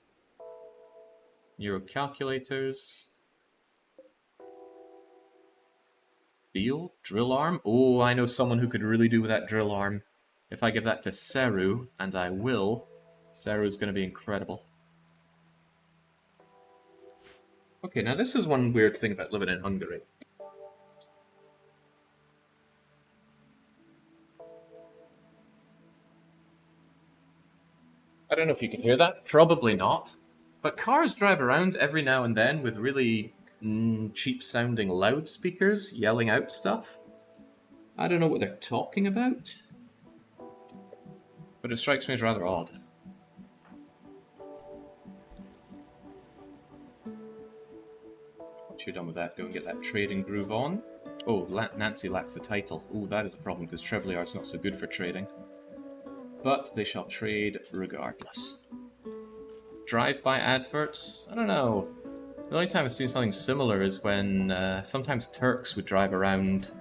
Neuro calculators. Steel? Drill arm? Oh, I know someone who could really do with that drill arm. If I give that to Saru, and I will, Saru's going to be incredible. Okay, now this is one weird thing about living in Hungary. I don't know if you can hear that. Probably not. But cars drive around every now and then with really cheap-sounding loudspeakers yelling out stuff. I don't know what they're talking about, but it strikes me as rather odd. Once you're done with that, go and get that trading groove on. Oh, Nancy lacks the title. Oh, that is a problem, because Trebleard's not so good for trading. But they shall trade regardless. Drive-by adverts? I don't know. The only time I've seen something similar is when sometimes Turks would drive around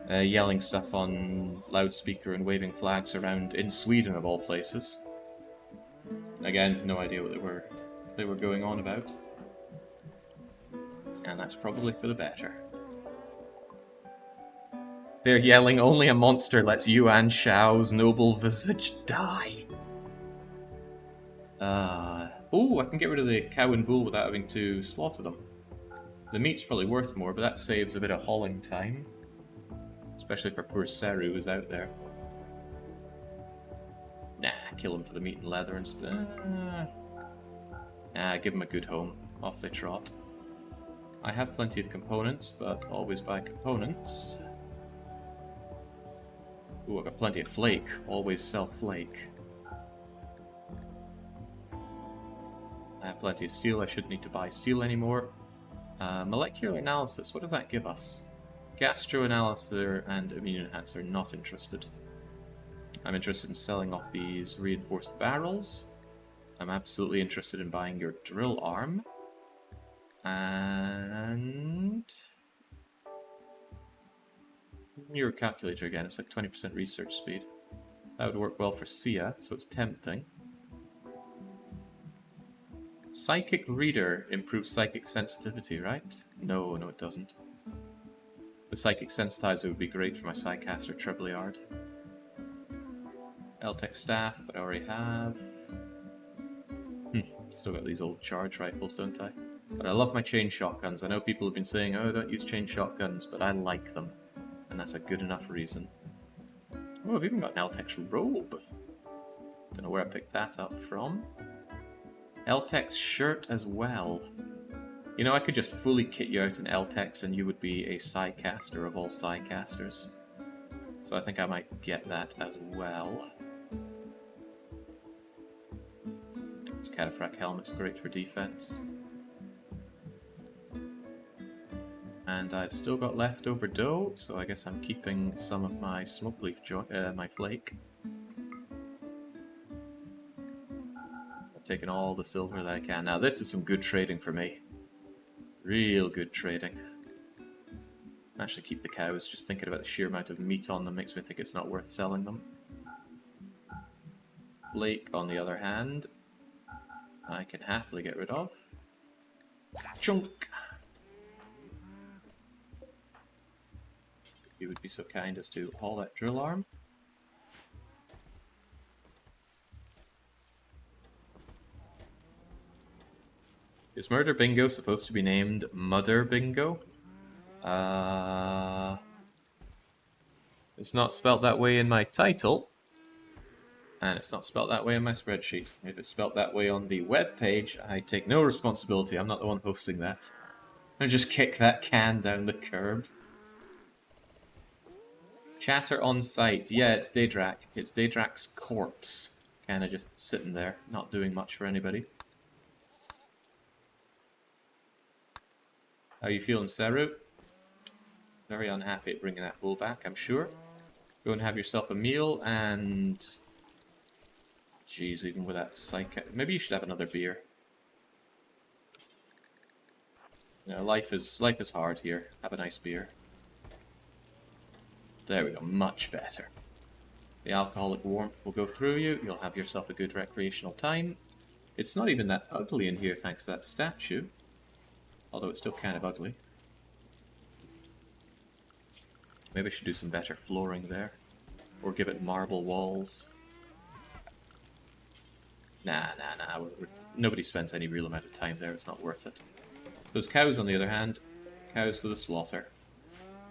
yelling stuff on loudspeaker and waving flags around in Sweden, of all places. Again, no idea what they were going on about. And that's probably for the better. They're yelling, "Only a monster lets Yuan Shao's noble visage die." Oh, I can get rid of the cow and bull without having to slaughter them. The meat's probably worth more, but that saves a bit of hauling time. Especially for poor Seru who's out there. Nah, kill him for the meat and leather instead. Nah, give him a good home. Off they trot. I have plenty of components, but always buy components. Ooh, I've got plenty of flake. Always sell flake. I have plenty of steel. I shouldn't need to buy steel anymore. Molecular analysis. What does that give us? Gastroanalyzer and immune enhancer. Not interested. I'm interested in selling off these reinforced barrels. I'm absolutely interested in buying your drill arm. And your calculator again. It's like 20% research speed. That would work well for Sia, so it's tempting. Psychic Reader improves psychic sensitivity, right? No, it doesn't. The Psychic Sensitizer would be great for my Psycaster Trebleard. Eltec Staff, that I already have. Still got these old charge rifles, don't I? But I love my chain shotguns. I know people have been saying, oh, don't use chain shotguns, but I like them. And that's a good enough reason. Oh, I've even got an Eltec's robe. Don't know where I picked that up from. Eltec's shirt as well. You know, I could just fully kit you out in Eltec's and you would be a Psycaster of all Psycasters. So I think I might get that as well. This Cataphract helmet's great for defense. And I've still got leftover dough, so I guess I'm keeping some of my smoke leaf my flake. I've taken all the silver that I can. Now this is some good trading for me. Real good trading. Actually keep the cows, just thinking about the sheer amount of meat on them makes me think it's not worth selling them. Flake, on the other hand, I can happily get rid of. Chunk! If you would be so kind as to haul that drill arm. Is Murder Bingo supposed to be named Mudder Bingo? It's not spelt that way in my title. And it's not spelt that way in my spreadsheet. If it's spelt that way on the web page, I take no responsibility. I'm not the one hosting that. I just kick that can down the curb. Chatter on site. Yeah, it's Daedrak. It's Daedrak's corpse. Kinda just sitting there, not doing much for anybody. How are you feeling, Seru? Very unhappy at bringing that bull back, I'm sure. Go and have yourself a meal, and... Jeez, even with that psych... Maybe you should have another beer. You know, life is hard here. Have a nice beer. There we go, much better. The alcoholic warmth will go through you. You'll have yourself a good recreational time. It's not even that ugly in here thanks to that statue. Although it's still kind of ugly. Maybe I should do some better flooring there. Or give it marble walls. Nah. Nobody spends any real amount of time there. It's not worth it. Those cows, on the other hand, cows for the slaughter.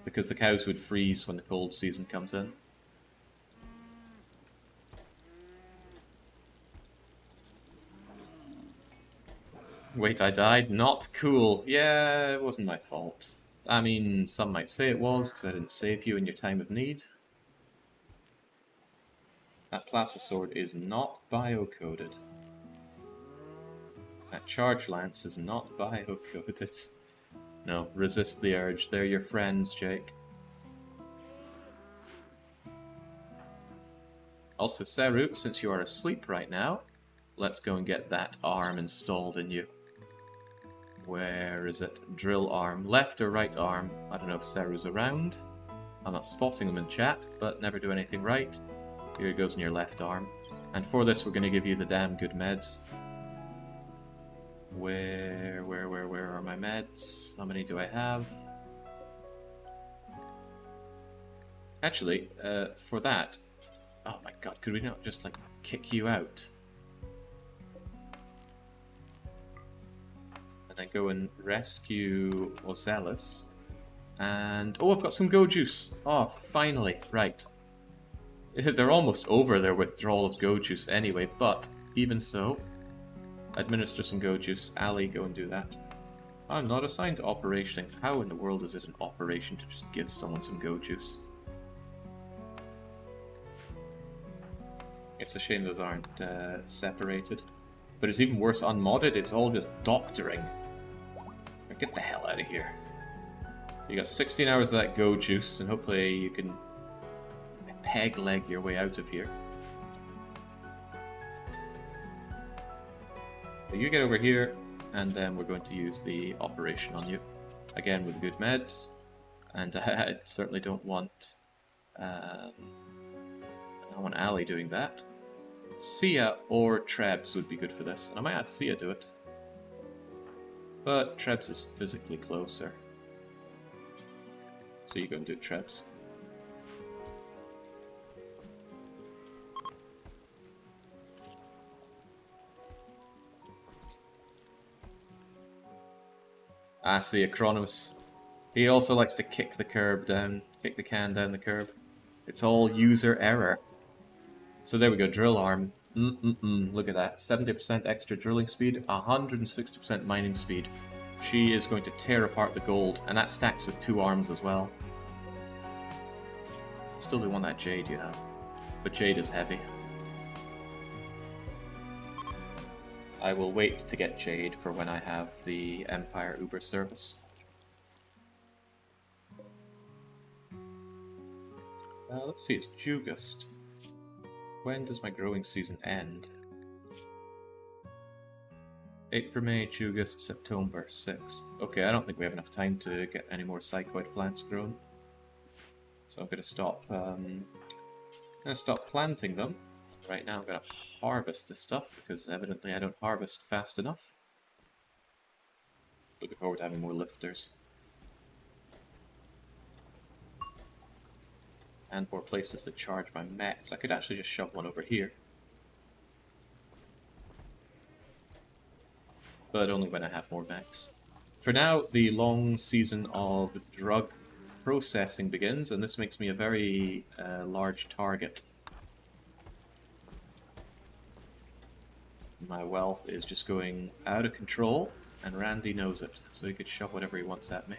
Because the cows would freeze when the cold season comes in. Wait, I died? Not cool. Yeah, it wasn't my fault. I mean, some might say it was, because I didn't save you in your time of need. That plasma sword is not bio-coded. That charge lance is not bio-coded. No, resist the urge. They're your friends, Jake. Also, Seru, since you are asleep right now, let's go and get that arm installed in you. Where is it? Drill arm. Left or right arm? I don't know if Seru's around. I'm not spotting them in chat, but never do anything right. Here it goes in your left arm. And for this, we're going to give you the damn good meds. Where are my meds? How many do I have? Actually, for that... Oh my god, could we not just, like, kick you out? And then go and rescue Ozelis. And... oh, I've got some go juice! Oh, finally. Right. They're almost over their withdrawal of go juice anyway, but even so, administer some go juice. Ali, go and do that. I'm not assigned to operation. How in the world is it an operation to just give someone some go juice? It's a shame those aren't separated. But it's even worse unmodded, it's all just doctoring. Get the hell out of here. You got 16 hours of that go juice, and hopefully you can peg leg your way out of here. So you get over here, and then we're going to use the operation on you. Again with good meds, and I certainly don't want... I want Ali doing that. Sia or Trebs would be good for this, and I might have Sia do it. But Trebs is physically closer. So you go and do Trebs. I see Kronos. He also likes to kick the curb down, kick the can down the curb. It's all user error. So there we go, drill arm. Look at that. 70% extra drilling speed, 160% mining speed. She is going to tear apart the gold, and that stacks with 2 arms as well. Still do want that Jade you have, but Jade is heavy. I will wait to get Jade for when I have the Empire Uber service. Let's see, it's Jugust. When does my growing season end? April, May, Jugust, September, 6th. Okay, I don't think we have enough time to get any more psychoid plants grown. So I'm going to stop planting them. Right now I'm going to harvest this stuff, because evidently I don't harvest fast enough. Looking forward to having more lifters. And more places to charge my mechs. I could actually just shove one over here. But only when I have more mechs. For now, the long season of drug processing begins, and this makes me a very large target. My wealth is just going out of control, and Randy knows it, so he could shove whatever he wants at me.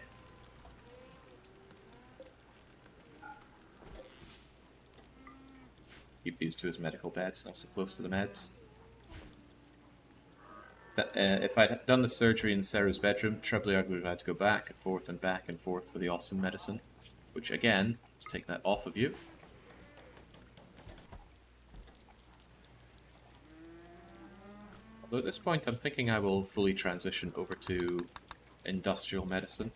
Keep these to his medical beds, not so close to the meds. But, if I'd done the surgery in Sarah's bedroom, Trebleard would have had to go back and forth for the awesome medicine. Which again, let's take that off of you. Although at this point I'm thinking I will fully transition over to industrial medicine.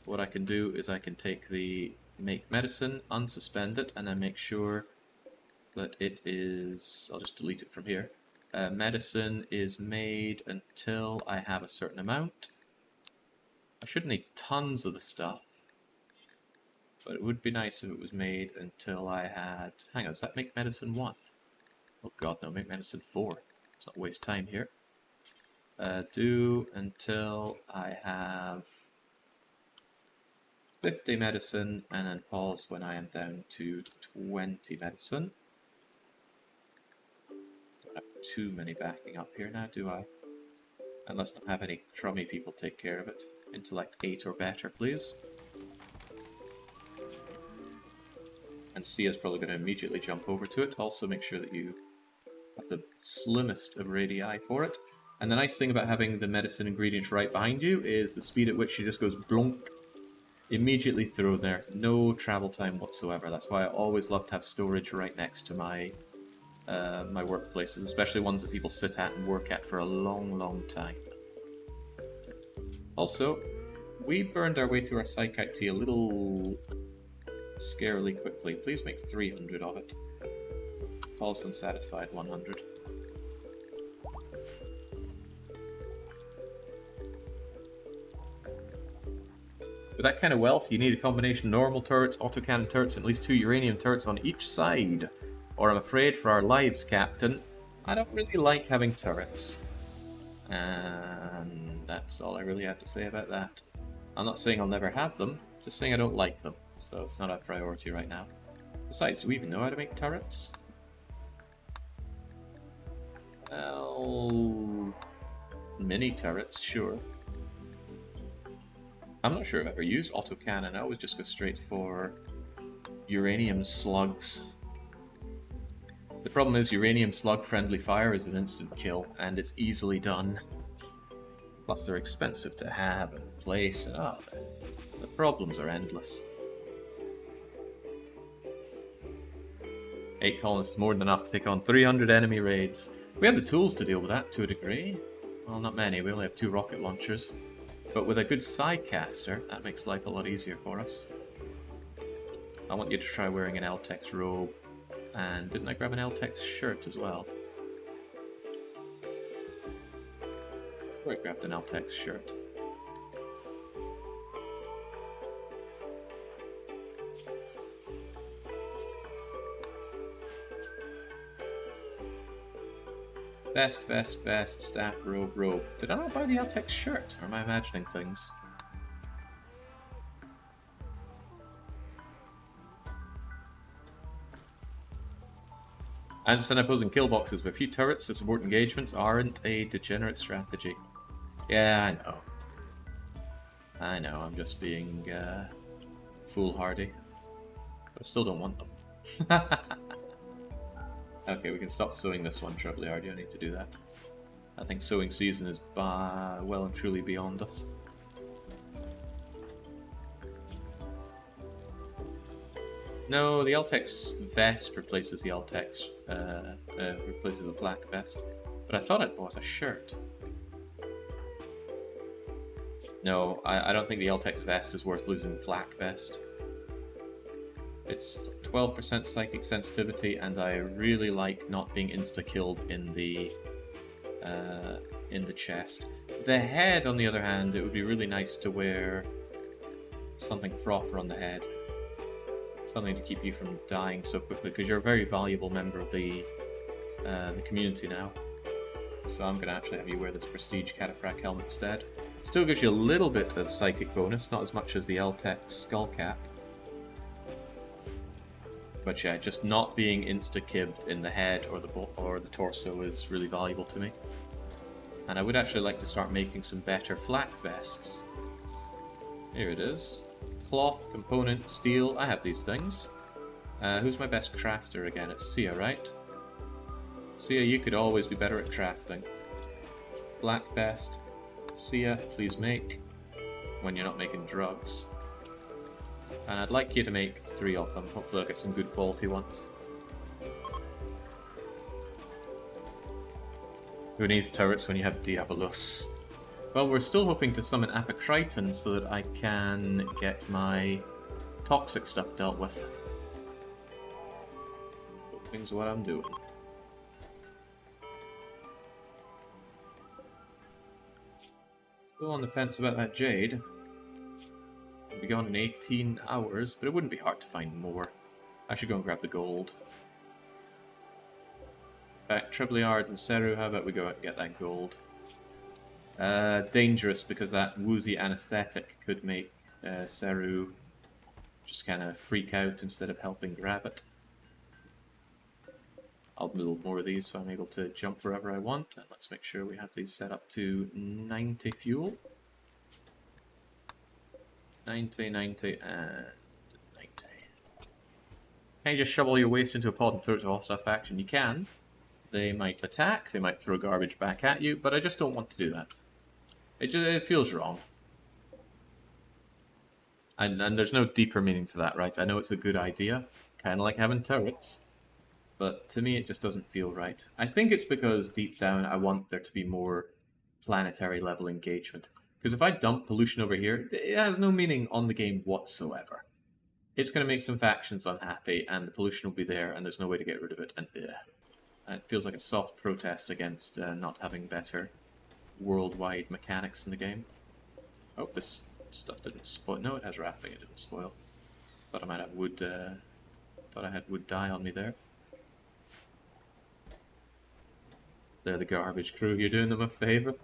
What I can do is I can take the make medicine, unsuspend it, and then make sure that it is... I'll just delete it from here. Medicine is made until I have a certain amount. I shouldn't need tons of the stuff, but it would be nice if it was made until I had... Hang on, does that make medicine 1? Oh god, no, make medicine 4. Let's not waste time here. Do until I have 50 medicine, and then pause when I am down to 20 medicine. Don't have too many backing up here now, do I? And let's not have any crummy people take care of it. Intellect 8 or better, please. And Sia's probably going to immediately jump over to it. Also make sure that you have the slimmest of radii for it. And the nice thing about having the medicine ingredients right behind you is the speed at which she just goes blunk. Immediately throw there. No travel time whatsoever. That's why I always love to have storage right next to my my workplaces, especially ones that people sit at and work at for a long, long time. Also, we burned our way through our psychite tea a little scarily quickly. Please make 300 of it. Also unsatisfied 100. With that kind of wealth, you need a combination of normal turrets, autocannon turrets, and at least 2 uranium turrets on each side. Or I'm afraid for our lives, Captain, I don't really like having turrets. And that's all I really have to say about that. I'm not saying I'll never have them, just saying I don't like them. So it's not a priority right now. Besides, do we even know how to make turrets? Well, mini turrets, sure. I'm not sure I've ever used autocannon. I always just go straight for uranium slugs. The problem is uranium slug friendly fire is an instant kill, and it's easily done. Plus they're expensive to have and place, and the problems are endless. 8 colonists is more than enough to take on 300 enemy raids. We have the tools to deal with that to a degree. Well, not many, we only have 2 rocket launchers. But with a good Psycaster, that makes life a lot easier for us. I want you to try wearing an Eltex robe. And didn't I grab an Eltex shirt as well? I grabbed an Eltex shirt. Vest, staff, robe. Did I not buy the Eltex shirt? Or am I imagining things? I understand opposing kill boxes with a few turrets to support engagements aren't a degenerate strategy. Yeah, I know, I'm just being foolhardy. But I still don't want them. Okay, we can stop sowing this one, Trebleard. You don't need to do that. I think sowing season is well and truly beyond us. No, the Eltex vest replaces the Eltex, replaces the black vest. But I thought I'd bought a shirt. No, I don't think the Eltex vest is worth losing the flak vest. It's 12% psychic sensitivity, and I really like not being insta-killed in the chest. The head, on the other hand, it would be really nice to wear something proper on the head. Something to keep you from dying so quickly, because you're a very valuable member of the community now. So I'm going to actually have you wear this Prestige Cataphract helmet instead. Still gives you a little bit of psychic bonus, not as much as the Eltex skull cap. But yeah, just not being insta-kibbed in the head or the torso is really valuable to me. And I would actually like to start making some better flak vests. Here it is. Cloth, component, steel, I have these things. Who's my best crafter again? It's Sia, right? Sia, you could always be better at crafting. Black vest. Sia, please make. When you're not making drugs. And I'd like you to make 3 of them. Hopefully I'll get some good quality ones. Who needs turrets when you have Diabolus? Well, we're still hoping to summon Apocriton so that I can get my toxic stuff dealt with. Hoping's what I'm doing. Still on the fence about that Jade. It'll be gone in 18 hours, but it wouldn't be hard to find more. I should go and grab the gold. In fact, Trebleard and Seru, how about we go out and get that gold? Dangerous, because that woozy anesthetic could make Seru just kind of freak out instead of helping grab it. I'll build more of these so I'm able to jump wherever I want. And let's make sure we have these set up to 90 fuel. 90, 90, and 90. Can you just shovel your waste into a pod and throw it to hostile faction? You can. They might attack, they might throw garbage back at you, but I just don't want to do that. It feels wrong. And there's no deeper meaning to that, right? I know it's a good idea, kind of like having turrets, but to me it just doesn't feel right. I think it's because deep down I want there to be more planetary level engagement. Because if I dump pollution over here, it has no meaning on the game whatsoever. It's going to make some factions unhappy, and the pollution will be there, and there's no way to get rid of it, and it feels like a soft protest against not having better worldwide mechanics in the game. Oh, this stuff didn't spoil. No, it has wrapping, it didn't spoil. Thought I might have wood, thought I had wood dye on me there. They're the garbage crew, you're doing them a favour.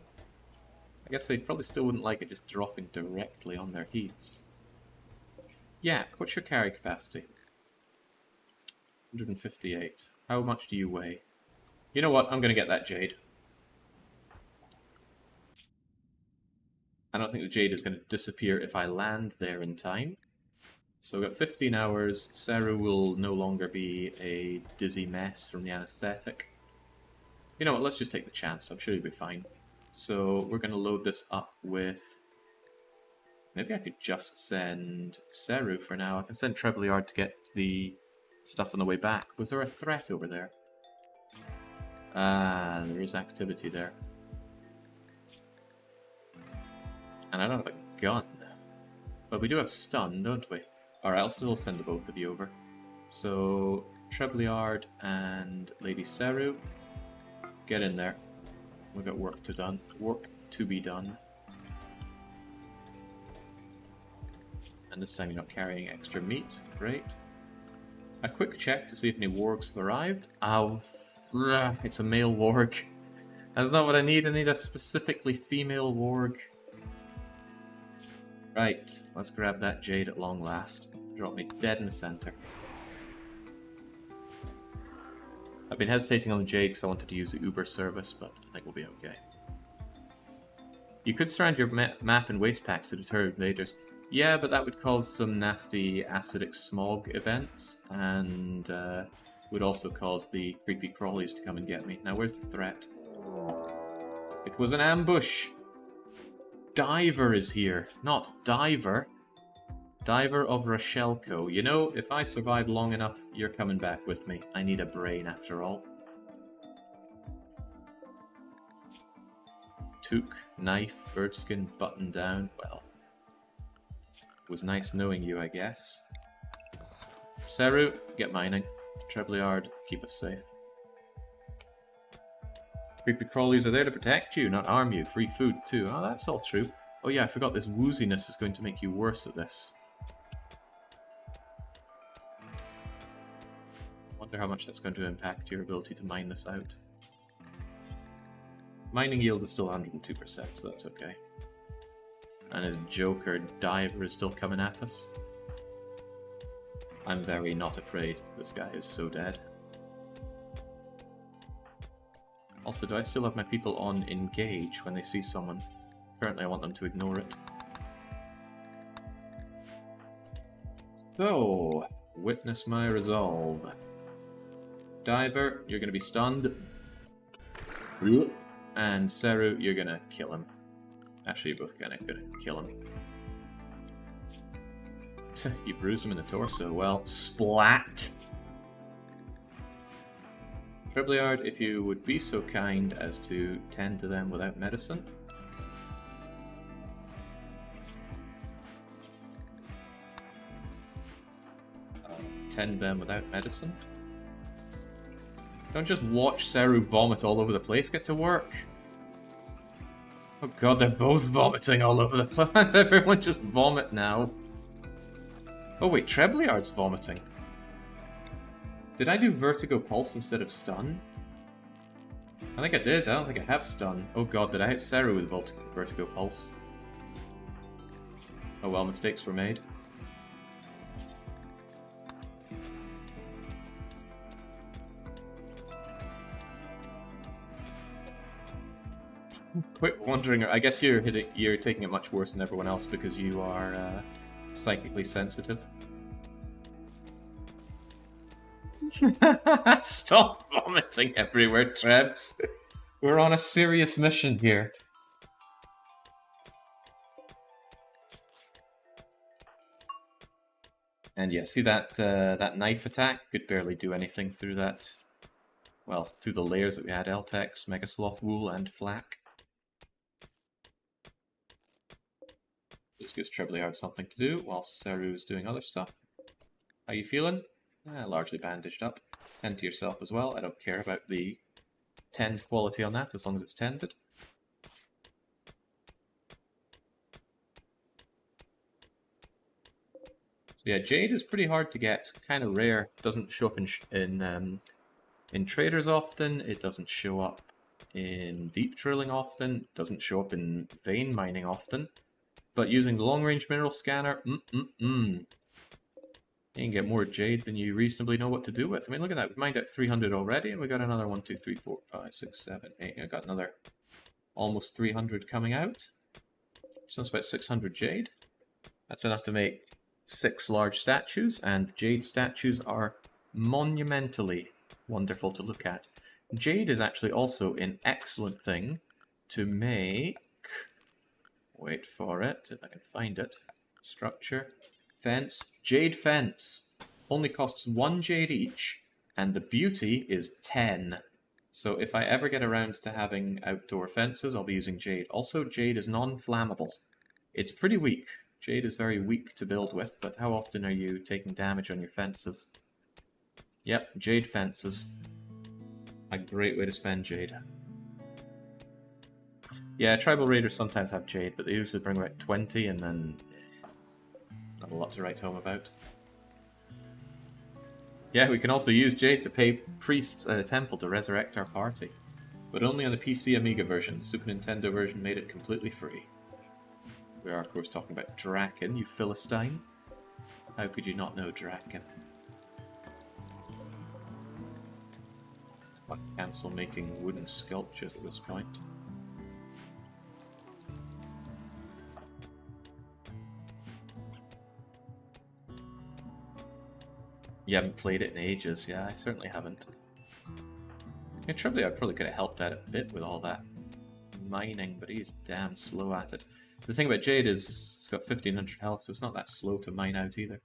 I guess they probably still wouldn't like it just dropping directly on their heats. Yeah, what's your carry capacity? 158. How much do you weigh? You know what, I'm gonna get that Jade. I don't think the Jade is going to disappear if I land there in time. So we've got 15 hours. Seru will no longer be a dizzy mess from the anesthetic. You know what, let's just take the chance. I'm sure he'll be fine. So we're going to load this up with... Maybe I could just send Seru for now. I can send Trebleard to get the stuff on the way back. Was there a threat over there? Ah, there is activity there. And I don't have a gun. But we do have stun, don't we? Alright, I'll still send the both of you over. So, Trebleard and Lady Seru, get in there. We've got work to be done. And this time you're not carrying extra meat. Great. A quick check to see if any wargs have arrived. Oh, it's a male warg. That's not what I need. I need a specifically female warg. Right, let's grab that Jade at long last. Drop me dead in the center. I've been hesitating on the Jade because I wanted to use the Uber service, but I think we'll be okay. You could surround your map in waste packs to deter invaders. Yeah, but that would cause some nasty acidic smog events, and would also cause the creepy crawlies to come and get me. Now, where's the threat? It was an ambush! Diver is here, not Diver. Diver of Rochelco. You know, if I survive long enough, you're coming back with me. I need a brain after all. Took, knife, birdskin, button down. Well, it was nice knowing you, I guess. Seru, get mining. Trebleard, keep us safe. Creepy crawlies are there to protect you, not harm you. Free food, too. Oh, that's all true. Oh yeah, I forgot this wooziness is going to make you worse at this. Wonder how much that's going to impact your ability to mine this out. Mining yield is still 102%, so that's okay. And his Joker Diver is still coming at us. I'm very not afraid. This guy is so dead. Also, do I still have my people on engage when they see someone? Currently I want them to ignore it. So, witness my resolve. Diver, you're going to be stunned. And Seru, you're going to kill him. Actually, you're both going to kill him. You bruised him in the torso. Well, splat! Trebleard, if you would be so kind as to tend to them without medicine. Tend them without medicine. Don't just watch Seru vomit all over the place, get to work. Oh god, they're both vomiting all over the place. Everyone just vomit now. Oh wait, Trebleard's vomiting. Did I do Vertigo Pulse instead of Stun? I think I did. I don't think I have Stun. Oh god, did I hit Seru with Vertigo Pulse? Oh well, mistakes were made. Quit wondering. I guess you're taking it much worse than everyone else because you are psychically sensitive. Stop vomiting everywhere, Trebs. We're on a serious mission here. And yeah, see that that knife attack? Could barely do anything through that. Well, through the layers that we had: Eltex, Mega Sloth Wool, and Flak. This gives Trebleard something to do, whilst Saru's doing other stuff. How you feeling? Largely bandaged up. Tend to yourself as well. I don't care about the tend quality on that, as long as it's tended. So yeah, Jade is pretty hard to get. Kind of rare. Doesn't show up in traders often. It doesn't show up in deep drilling often. It doesn't show up in vein mining often. But using the long-range mineral scanner, you can get more Jade than you reasonably know what to do with. I mean, look at that. We mined out 300 already, and we got another 1, 2, 3, 4, 5, 6, 7, 8. I got another almost 300 coming out. So that's about 600 Jade. That's enough to make 6 large statues, and Jade statues are monumentally wonderful to look at. Jade is actually also an excellent thing to make... Wait for it, if I can find it. Structure. Fence. Jade fence. Only costs 1 Jade each, and the beauty is 10. So if I ever get around to having outdoor fences, I'll be using Jade. Also, Jade is non-flammable. It's pretty weak. Jade is very weak to build with, but how often are you taking damage on your fences? Yep, Jade fences. A great way to spend Jade. Yeah, tribal raiders sometimes have Jade, but they usually bring about 20 and then not a lot to write home about. Yeah, we can also use Jade to pay priests at a temple to resurrect our party. But only on the PC Amiga version. The Super Nintendo version made it completely free. We are, of course, talking about Draken, you Philistine. How could you not know Draken? I'll cancel making wooden sculptures at this point. You haven't played it in ages. Yeah, I certainly haven't. Yeah, Trebleard probably could have helped out a bit with all that mining, but he's damn slow at it. The thing about Jade is it's got 1500 health, so it's not that slow to mine out either.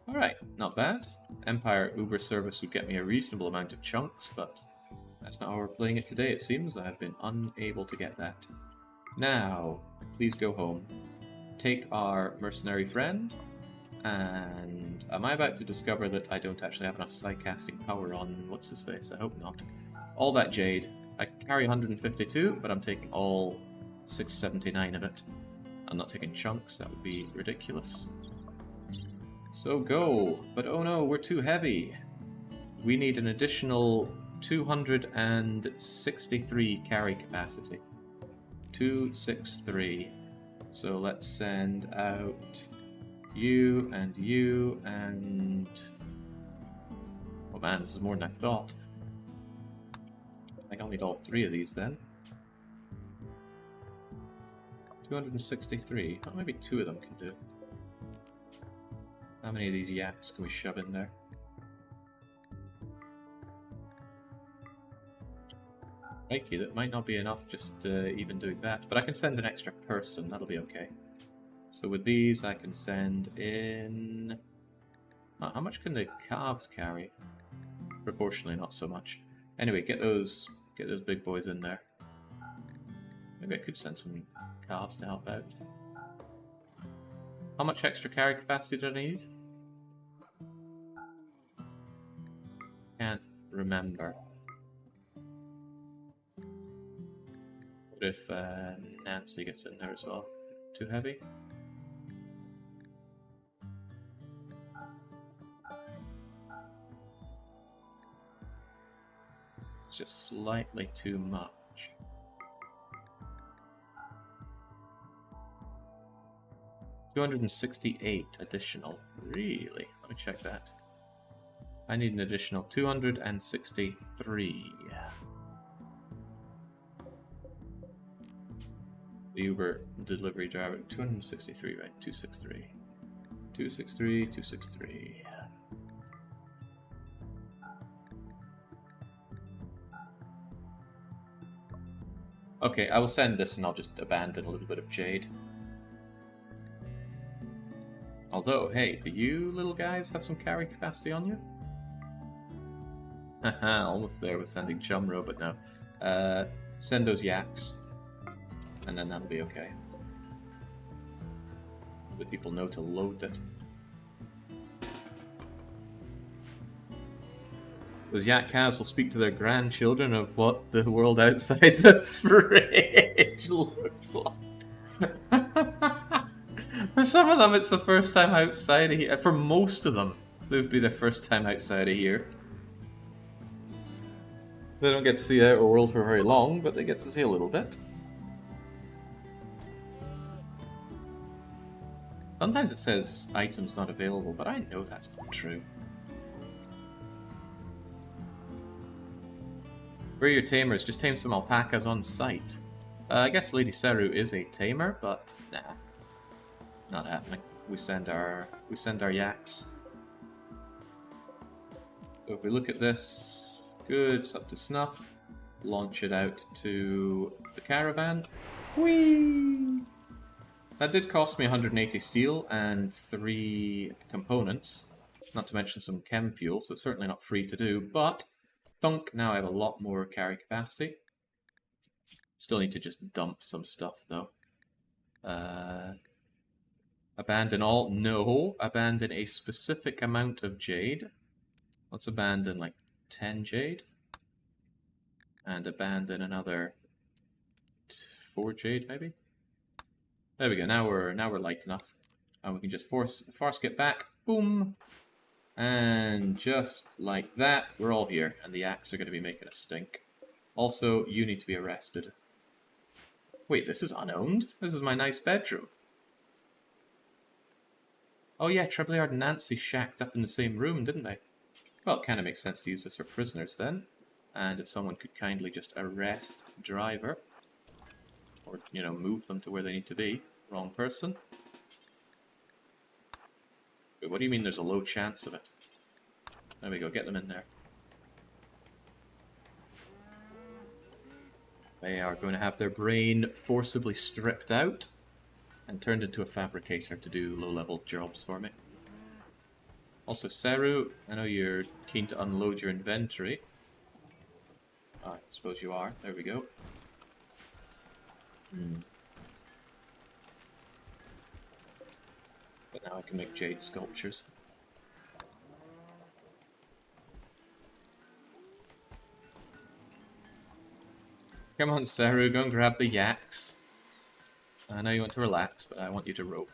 Alright, not bad. Empire Uber service would get me a reasonable amount of chunks, but that's not how we're playing it today, it seems. I have been unable to get that. Now, please go home. Take our mercenary friend, and am I about to discover that I don't actually have enough psy-casting power on what's-his-face? I hope not. All that Jade. I carry 152, but I'm taking all 679 of it. I'm not taking chunks, that would be ridiculous. So go! But oh no, we're too heavy! We need an additional 263 carry capacity. 263. So let's send out you and you and... Oh man, this is more than I thought. I think I'll need all 3 of these then. 263. Oh, maybe 2 of them can do. How many of these yaks can we shove in there? Crikey, that might not be enough just even doing that. But I can send an extra person, that'll be okay. So with these I can send in... Oh, how much can the calves carry? Proportionally not so much. Anyway, get those big boys in there. Maybe I could send some calves to help out. How much extra carry capacity do I need? Can't remember. What if Nancy gets in there as well? Too heavy? It's just slightly too much. $268 additional. Really? Let me check that. I need an additional 263. The Uber delivery driver, 263, right? 263. 263, 263. Okay, I will send this and I'll just abandon a little bit of Jade. Although, hey, do you little guys have some carry capacity on you? Haha, almost there with sending Jumro, but no. Send those yaks, and then that'll be okay. The people know to load it. Those yak cows will speak to their grandchildren of what the world outside the fridge looks like. For some of them, it's the first time outside of here. For most of them, it would be their first time outside of here. They don't get to see the outer world for very long, but they get to see a little bit. Sometimes it says items not available, but I know that's not true. Where are your tamers? Just tame some alpacas on site. I guess Lady Seru is a tamer, but nah. Not happening. We send our yaks. So if we look at this, good, it's up to snuff. Launch it out to the caravan. Whee! That did cost me 180 steel and 3 components, not to mention some chem fuel, so it's certainly not free to do, but thunk, now I have a lot more carry capacity. Still need to just dump some stuff though. Abandon all? No. Abandon a specific amount of Jade. Let's abandon like 10 Jade. And abandon another 4 Jade maybe? There we go, now we're light enough. And we can just force get back. Boom! And just like that, we're all here. And the yaks are going to be making a stink. Also, you need to be arrested. Wait, this is unowned? This is my nice bedroom. Oh yeah, Trebleard and Nancy shacked up in the same room, didn't they? Well, it kind of makes sense to use this for prisoners then. And if someone could kindly just arrest driver. Or, you know, move them to where they need to be. Wrong person. Wait, what do you mean there's a low chance of it? There we go, get them in there. They are going to have their brain forcibly stripped out and turned into a fabricator to do low-level jobs for me. Also, Seru, I know you're keen to unload your inventory. Oh, I suppose you are. There we go. But now I can make jade sculptures. Come on, Seru, go and grab the yaks. I know you want to relax, but I want you to rope.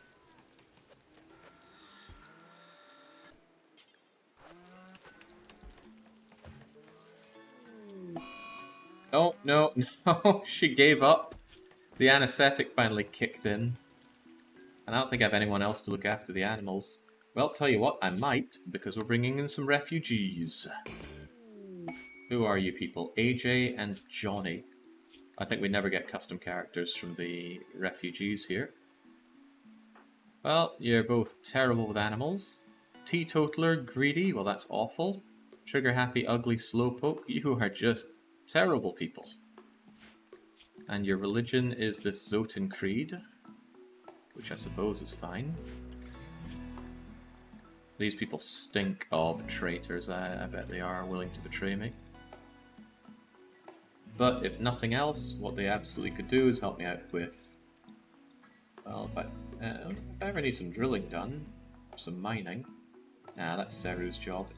Oh, no, no, she gave up. The anesthetic finally kicked in. And I don't think I have anyone else to look after the animals. Well, tell you what, I might, because we're bringing in some refugees. Who are you people? AJ and Johnny. I think we never get custom characters from the refugees here. Well, you're both terrible with animals. Teetotaler, greedy, well that's awful. Trigger happy, ugly, slowpoke, you are just terrible people. And your religion is this Zotan Creed, which I suppose is fine. These people stink of traitors, I bet they are willing to betray me. But if nothing else, what they absolutely could do is help me out with... Well, if I ever need some drilling done, some mining... Nah, that's Seru's job.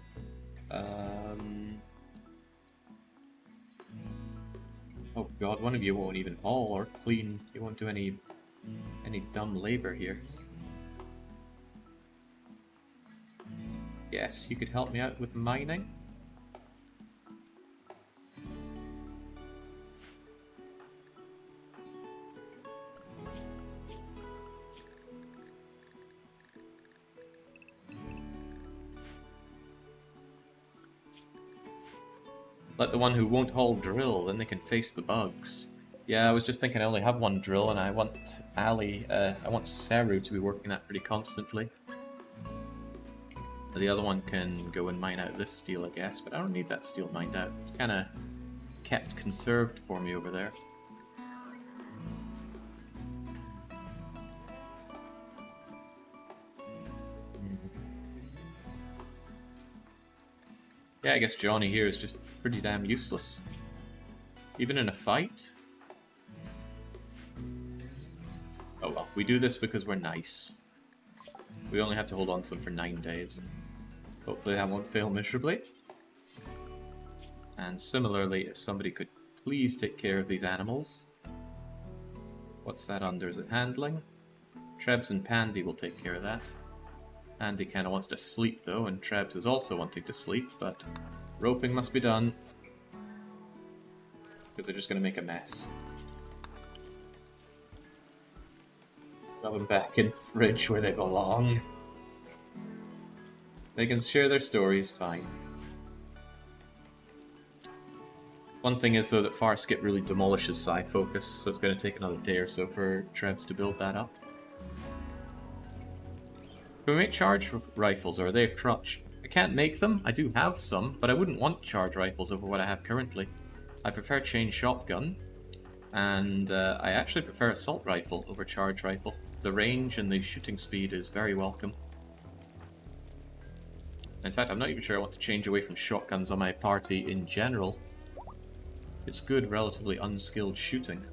Oh god, one of you won't even haul or clean. You won't do any dumb labor here. Yes, you could help me out with mining. Let the one who won't haul drill, then they can face the bugs. Yeah, I was just thinking I only have one drill, and I want I want Seru to be working that pretty constantly. The other one can go and mine out this steel, I guess, but I don't need that steel mined out. It's kind of kept conserved for me over there. Yeah, I guess Johnny here is just pretty damn useless. Even in a fight? Oh well, we do this because we're nice. We only have to hold on to them for 9 days. Hopefully that won't fail miserably. And similarly, if somebody could please take care of these animals. What's that under? Is it handling? Trebs and Pandy will take care of that. Pandy kind of wants to sleep though, and Trebs is also wanting to sleep, but roping must be done. Because they're just going to make a mess. Shove them back in the fridge where they belong. They can share their stories, fine. One thing is though that Farskip really demolishes Psi Focus, so it's going to take another day or so for Trebs to build that up. Can we make charge rifles, or are they a crutch? I can't make them, I do have some, but I wouldn't want charge rifles over what I have currently. I prefer chain shotgun, and I actually prefer assault rifle over charge rifle. The range and the shooting speed is very welcome. In fact, I'm not even sure I want to change away from shotguns on my party in general. It's good, relatively unskilled shooting.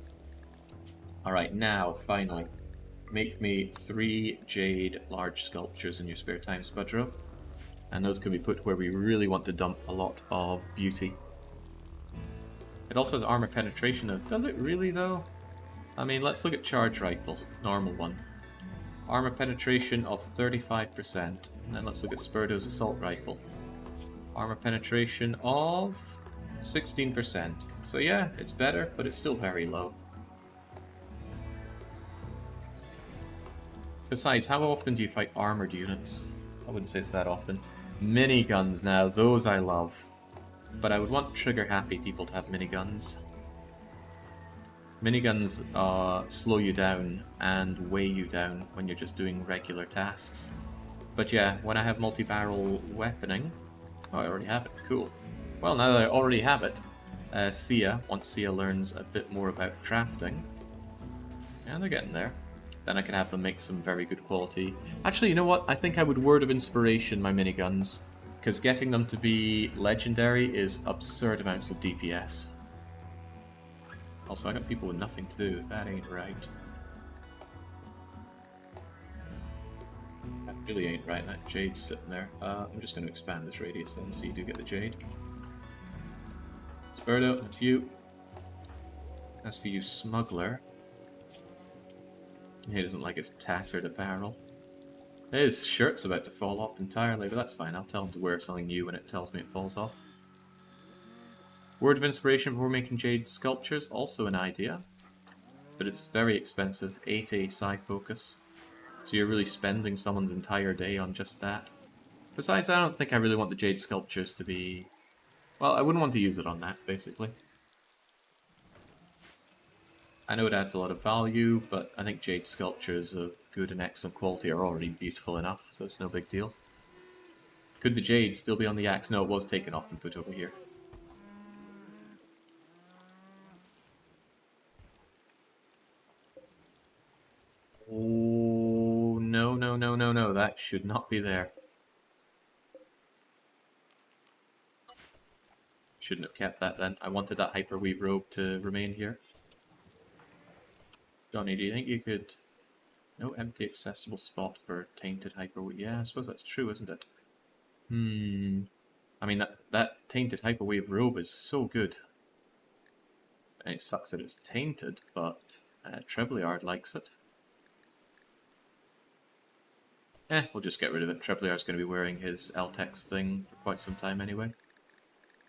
Alright, now, finally. Make me 3 Jade large sculptures in your spare time, Spudro. And those can be put where we really want to dump a lot of beauty. It also has armor penetration though. Does it really though? I mean, let's look at charge rifle, normal one. Armor penetration of 35%. And then let's look at Spurdo's assault rifle. Armor penetration of 16%. So yeah, it's better, but it's still very low. Besides, how often do you fight armored units? I wouldn't say it's that often. Miniguns now, those I love. But I would want trigger-happy people to have miniguns. Miniguns slow you down and weigh you down when you're just doing regular tasks. But yeah, when I have multi-barrel weaponing... Oh, I already have it, cool. Well, now that I already have it, Sia, once Sia learns a bit more about crafting... Yeah, they're getting there. Then I can have them make some very good quality... Actually, you know what? I think I would Word of Inspiration my miniguns. Because getting them to be legendary is absurd amounts of DPS. Also, I got people with nothing to do. That ain't right. That really ain't right. That Jade's sitting there. I'm just going to expand this radius then so you do get the Jade. Spurdo, that's you. As for you, Smuggler. He doesn't like his tattered apparel. His shirt's about to fall off entirely, but that's fine. I'll tell him to wear something new when it tells me it falls off. Word of Inspiration before making Jade sculptures, also an idea. But it's very expensive, 8A Psi Focus. So you're really spending someone's entire day on just that. Besides, I don't think I really want the Jade sculptures to be... Well, I wouldn't want to use it on that, basically. I know it adds a lot of value, but I think Jade sculptures of good and excellent quality are already beautiful enough, so it's no big deal. Could the Jade still be on the axe? No, it was taken off and put over here. Oh, no, no, no, no, no. That should not be there. Shouldn't have kept that then. I wanted that hyperweave robe to remain here. Johnny, do you think you could... No empty accessible spot for tainted hyperweave. Yeah, I suppose that's true, isn't it? I mean, that tainted hyperweave robe is so good. And it sucks that it's tainted, but Trebleard likes it. We'll just get rid of it. Trebleard's going to be wearing his Eltex thing for quite some time anyway.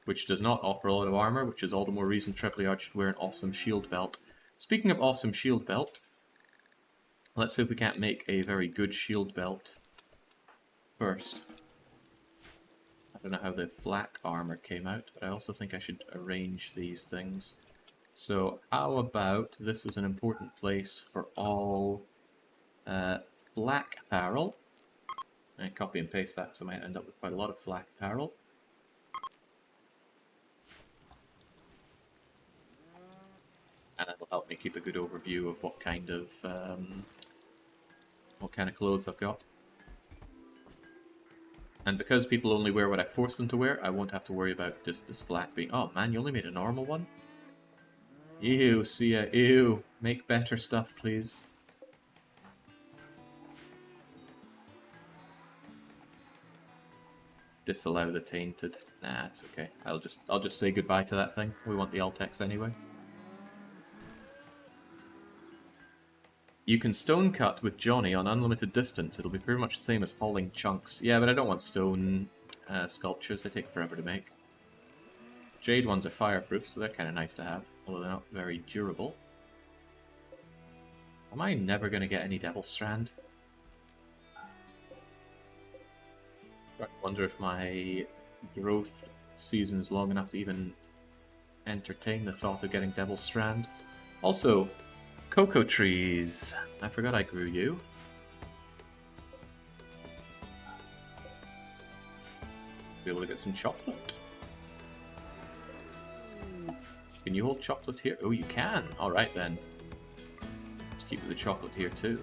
Which does not offer a lot of armor, which is all the more reason Trebleard should wear an awesome shield belt. Speaking of awesome shield belt, let's see if we can't make a very good shield belt first. I don't know how the black armor came out, but I also think I should arrange these things. So how about, this is an important place for all black apparel. And copy and paste that, so I might end up with quite a lot of black apparel. And that'll help me keep a good overview of what kind of clothes I've got. And because people only wear what I force them to wear, I won't have to worry about just this black being... Oh man, you only made a normal one? Ew, Sia, ew. Make better stuff, please. Disallow the tainted. Nah, it's okay. I'll just say goodbye to that thing. We want the alt-text anyway. You can stone cut with Johnny on unlimited distance. It'll be pretty much the same as hauling chunks. Yeah, but I don't want stone sculptures. They take forever to make. Jade ones are fireproof, so they're kind of nice to have, although they're not very durable. Am I never going to get any Devil Strand? I wonder if my growth season is long enough to even entertain the thought of getting Devil Strand. Also, cocoa trees. I forgot I grew you. Be able to get some chocolate. Can you hold chocolate here? Oh, you can. Alright then. Let's keep the chocolate here too.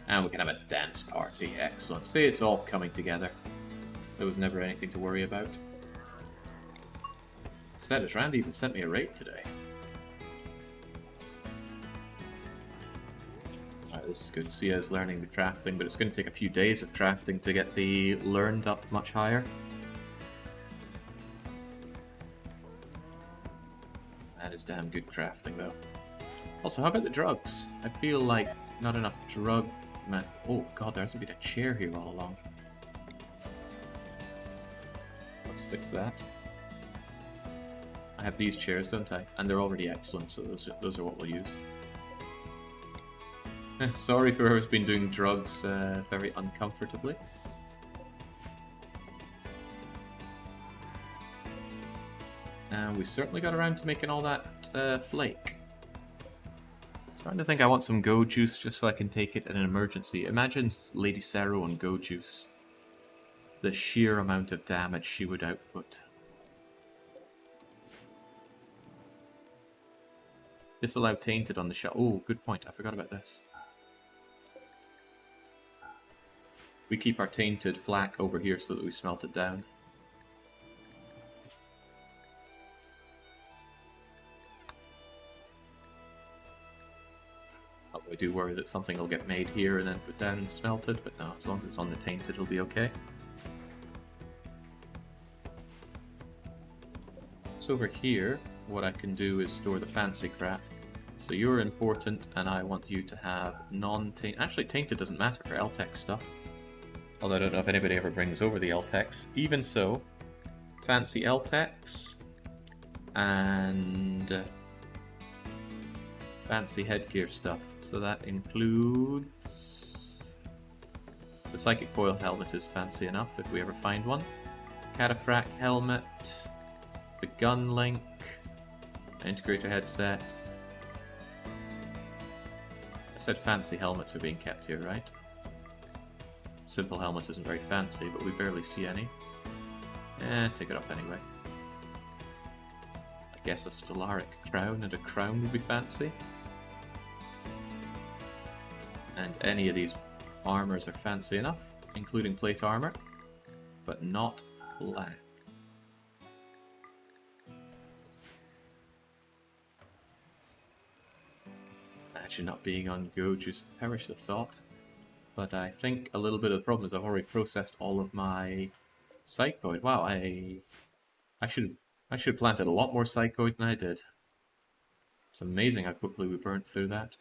And we can have a dance party. Excellent. See, it's all coming together. There was never anything to worry about. Said as Randy even sent me a raid today. Alright, this is good. Sia's learning the crafting, but it's going to take a few days of crafting to get the learned up much higher. That is damn good crafting, though. Also, how about the drugs? I feel like not enough drug... Oh god, there hasn't been a chair here all along. Let's fix that. I have these chairs, don't I? And they're already excellent, so those are what we'll use. Sorry for whoever's been doing drugs very uncomfortably. And we certainly got around to making all that flake. Starting to think I want some go juice just so I can take it in an emergency. Imagine Lady Sarah on go juice. The sheer amount of damage she would output. Disallow tainted on the shell. Oh, good point. I forgot about this. We keep our tainted flak over here so that we smelt it down. I do worry that something will get made here and then put down and smelted, but no, as long as it's on the tainted, it'll be okay. So over here, what I can do is store the fancy crap. So you're important, and I want you to have non-tainted... Actually, tainted doesn't matter for LTEX stuff. Although I don't know if anybody ever brings over the LTEX. Even so, fancy LTEX and... fancy headgear stuff. So that includes... The Psychic Foil helmet is fancy enough if we ever find one. Cataphract helmet. The gun link. An integrator headset. I said fancy helmets are being kept here, right? Simple helmet isn't very fancy, but we barely see any. Take it up anyway. I guess a Stellaric crown and a crown would be fancy. And any of these armors are fancy enough, including plate armor, but not black. Imagine not being on go, just perish the thought. But I think a little bit of the problem is I've already processed all of my psychoid. Wow, I should have planted a lot more psychoid than I did. It's amazing how quickly we burnt through that.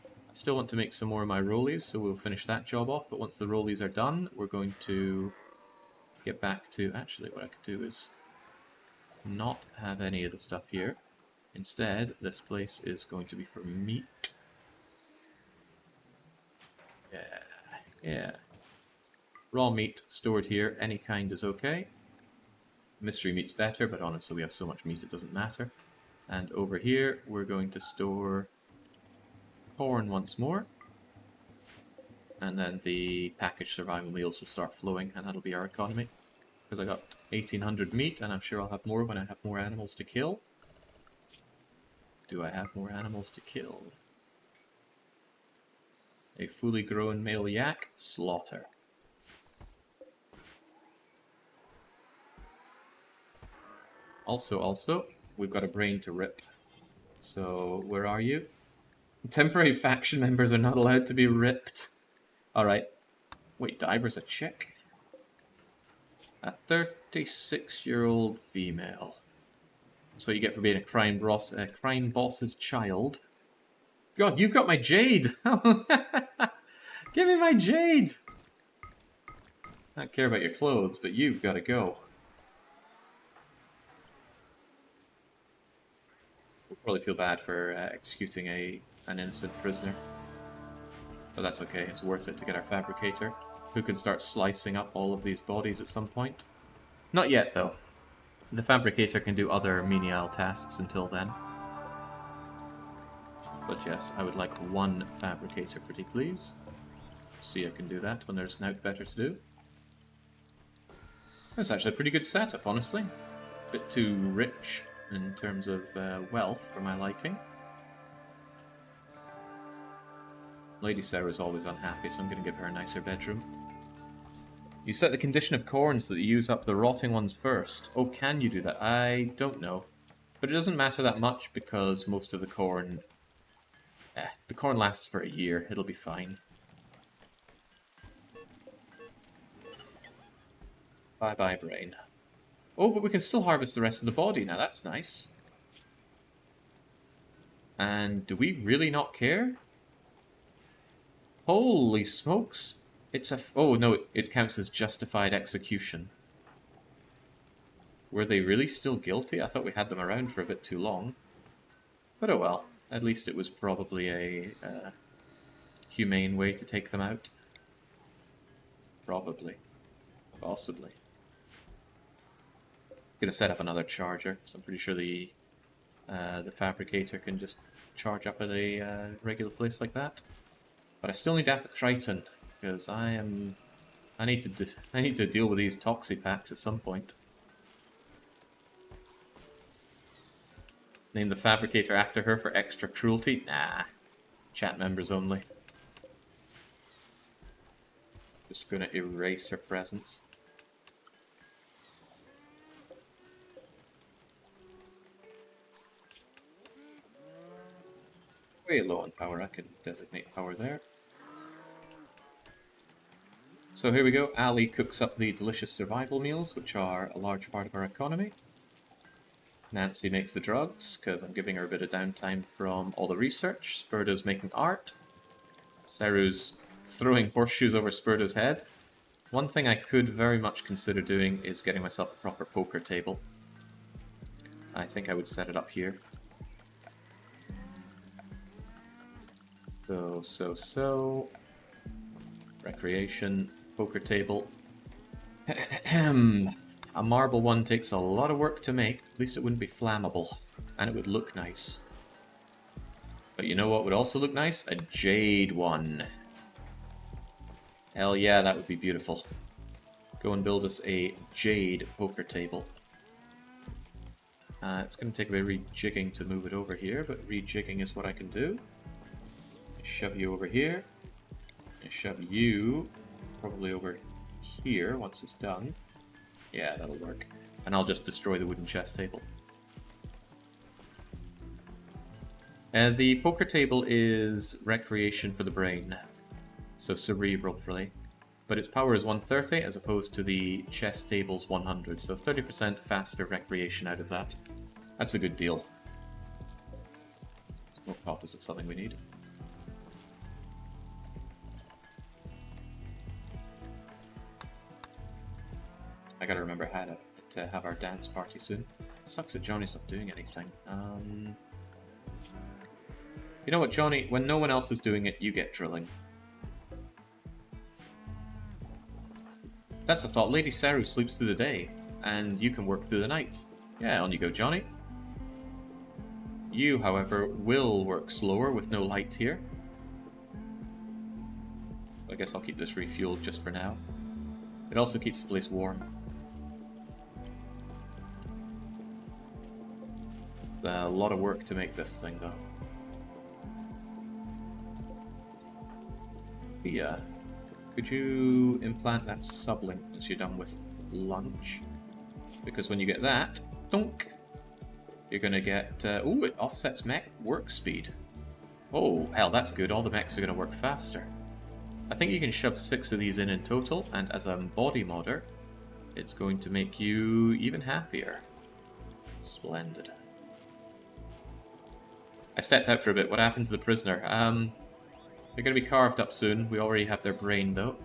I still want to make some more of my rollies, so we'll finish that job off, but once the rollies are done, we're going to get back to... Actually, what I could do is not have any of the stuff here. Instead, this place is going to be for meat. Yeah. Raw meat stored here, any kind is okay. Mystery meat's better, but honestly we have so much meat it doesn't matter. And over here we're going to store corn once more. And then the packaged survival meals will start flowing, and that'll be our economy. Because I got 1800 meat, and I'm sure I'll have more when I have more animals to kill. Do I have more animals to kill? A fully grown male yak, slaughter. Also, we've got a brain to rip. So, where are you? Temporary faction members are not allowed to be ripped. Alright. Wait, Diver's a chick? A 36-year-old female. That's what you get for being a crime boss's child. God, you've got my Jade! Give me my Jade! I don't care about your clothes, but you've got to go. We'll probably feel bad for executing an innocent prisoner. But that's okay, it's worth it to get our fabricator, who can start slicing up all of these bodies at some point. Not yet, though. The fabricator can do other menial tasks until then. But yes, I would like one fabricator, pretty please. See, I can do that when there's nothing better to do. That's actually a pretty good setup, honestly. Bit too rich in terms of wealth for my liking. Lady Sarah's always unhappy, so I'm going to give her a nicer bedroom. You set the condition of corn so that you use up the rotting ones first. Oh, can you do that? I don't know. But it doesn't matter that much because most of the corn... the corn lasts for a year. It'll be fine. Bye-bye, brain. Oh, but we can still harvest the rest of the body now. That's nice. And do we really not care? Holy smokes. It's a... oh, no, it counts as justified execution. Were they really still guilty? I thought we had them around for a bit too long. But oh well. At least it was probably a humane way to take them out. Probably. Possibly. Gonna set up another charger, so I'm pretty sure the fabricator can just charge up at a regular place like that. But I still need Apocriton, because I need to deal with these toxipacks at some point. Name the fabricator after her for extra cruelty? Nah. Chat members only. Just gonna erase her presence. Way low on power, I can designate power there. So here we go, Ali cooks up the delicious survival meals, which are a large part of our economy. Nancy makes the drugs, because I'm giving her a bit of downtime from all the research. Spurdo's making art. Saru's throwing horseshoes over Spurdo's head. One thing I could very much consider doing is getting myself a proper poker table. I think I would set it up here. So. Recreation, poker table. A marble one takes a lot of work to make. At least it wouldn't be flammable. And it would look nice. But you know what would also look nice? A jade one. Hell yeah, that would be beautiful. Go and build us a jade poker table. It's going to take a bit of rejigging to move it over here, but rejigging is what I can do. Shove you over here. Shove you probably over here once it's done. Yeah, that'll work. And I'll just destroy the wooden chest table. The poker table is recreation for the brain. So cerebral, really. But its power is 130 as opposed to the chess table's 100. So 30% faster recreation out of that. That's a good deal. Smoke opposite something we need. I gotta remember how to have our dance party soon. Sucks that Johnny's not doing anything. You know what, Johnny? When no one else is doing it, you get drilling. That's the thought. Lady Saru sleeps through the day. and you can work through the night. Yeah, on you go, Johnny. You, however, will work slower with no light here. I guess I'll keep this refueled just for now. It also keeps the place warm. A lot of work to make this thing, though. Yeah. Could you implant that sublink once you're done with lunch? Because when you get that, thunk, you're going to get... ooh, it offsets mech work speed. Oh, hell, that's good. All the mechs are going to work faster. I think you can shove 6 of these in total, and as a body modder, it's going to make you even happier. Splendid. I stepped out for a bit. What happened to the prisoner? They're going to be carved up soon. We already have their brain, though.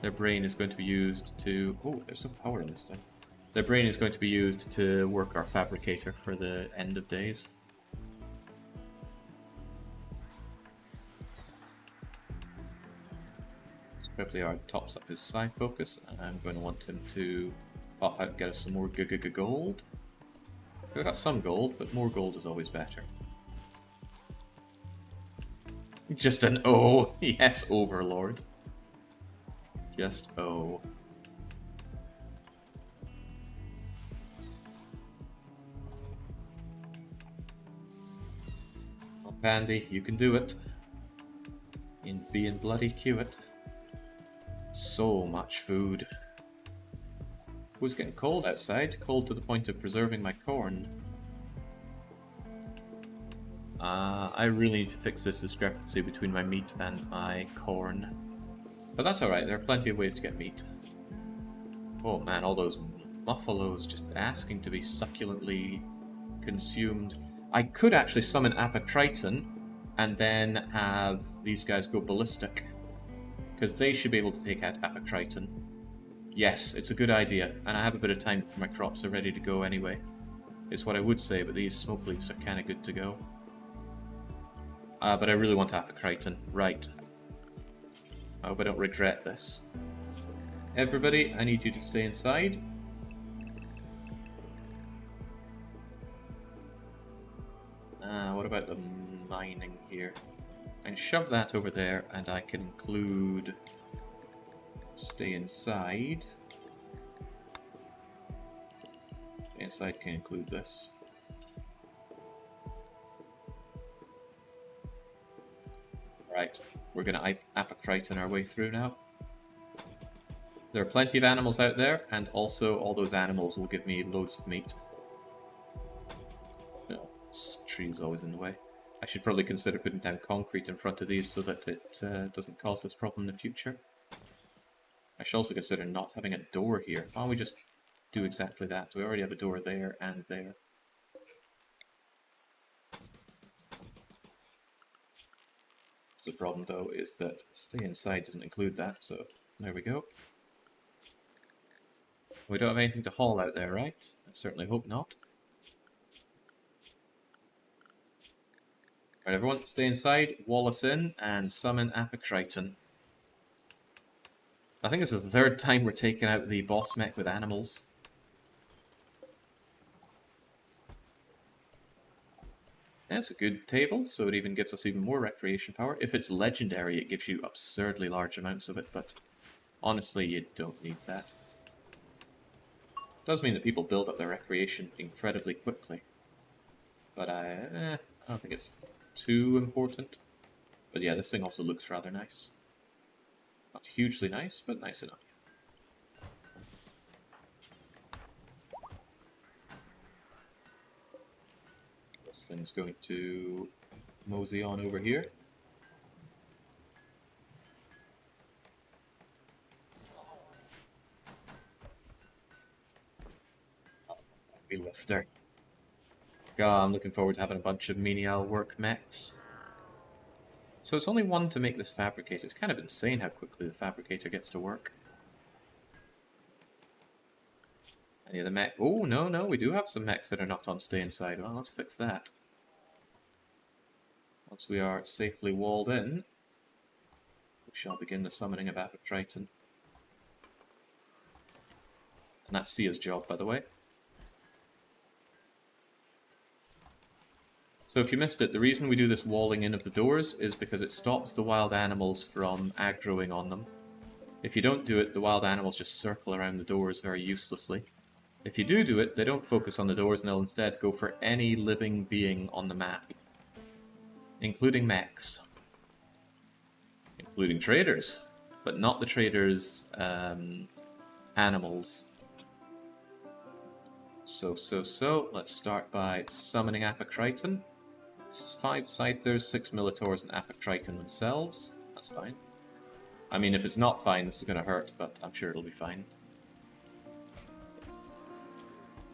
Their brain is going to be used to... Oh, there's no power in this thing. Their brain is going to be used to work our fabricator for the end of days. Trebleard tops up his side focus, and I'm going to want him to pop out and get us some more gold. We've got some gold, but more gold is always better. Just an O. Yes, Overlord. Just O. Oh, Pandy, you can do it. In being bloody cute. So much food. It was getting cold outside. Cold to the point of preserving my corn. I really need to fix this discrepancy between my meat and my corn. But that's alright, there are plenty of ways to get meat. Oh man, all those muffalos just asking to be succulently consumed. I could actually summon Apocriton and then have these guys go ballistic. Because they should be able to take out Apocriton. Yes, it's a good idea, and I have a bit of time before my crops are ready to go anyway. Is what I would say, but these smoke leaves are kind of good to go. But I really want Apocriton. Right. I hope I don't regret this. Everybody, I need you to stay inside. What about the mining here? I can shove that over there, and I can include... Stay inside. Stay inside can include this. Right, we're going to Apocriton our way through now. There are plenty of animals out there, and also all those animals will give me loads of meat. No, this tree is always in the way. I should probably consider putting down concrete in front of these so that it doesn't cause this problem in the future. I should also consider not having a door here. Why don't we just do exactly that? We already have a door there and there. So the problem, though, is that stay inside doesn't include that, so there we go. We don't have anything to haul out there, right? I certainly hope not. Right, everyone, stay inside, wall us in, and summon Apocriton. I think this is the 3rd time we're taking out the boss mech with animals. Yeah, it's a good table, so it even gives us even more recreation power. If it's legendary, it gives you absurdly large amounts of it, but honestly, you don't need that. It does mean that people build up their recreation incredibly quickly, but I don't think it's too important. But yeah, this thing also looks rather nice. Not hugely nice, but nice enough. This thing's going to mosey on over here. Heavy lifter. God, I'm looking forward to having a bunch of menial work mechs. So it's only 1 to make this fabricator. It's kind of insane how quickly the fabricator gets to work. Any other mech? Oh, no, we do have some mechs that are not on stay inside. Well, let's fix that. Once we are safely walled in, we shall begin the summoning of Apocriton. And that's Sia's job, by the way. So if you missed it, the reason we do this walling in of the doors is because it stops the wild animals from aggroing on them. If you don't do it, the wild animals just circle around the doors very uselessly. If you do it, they don't focus on the doors and they'll instead go for any living being on the map. Including mechs. Including traders. But not the traders' animals. So, let's start by summoning Apocriton. 5 Scythers, 6 Militaurs, and Apocriton themselves. That's fine. I mean, if it's not fine, this is going to hurt, but I'm sure it'll be fine.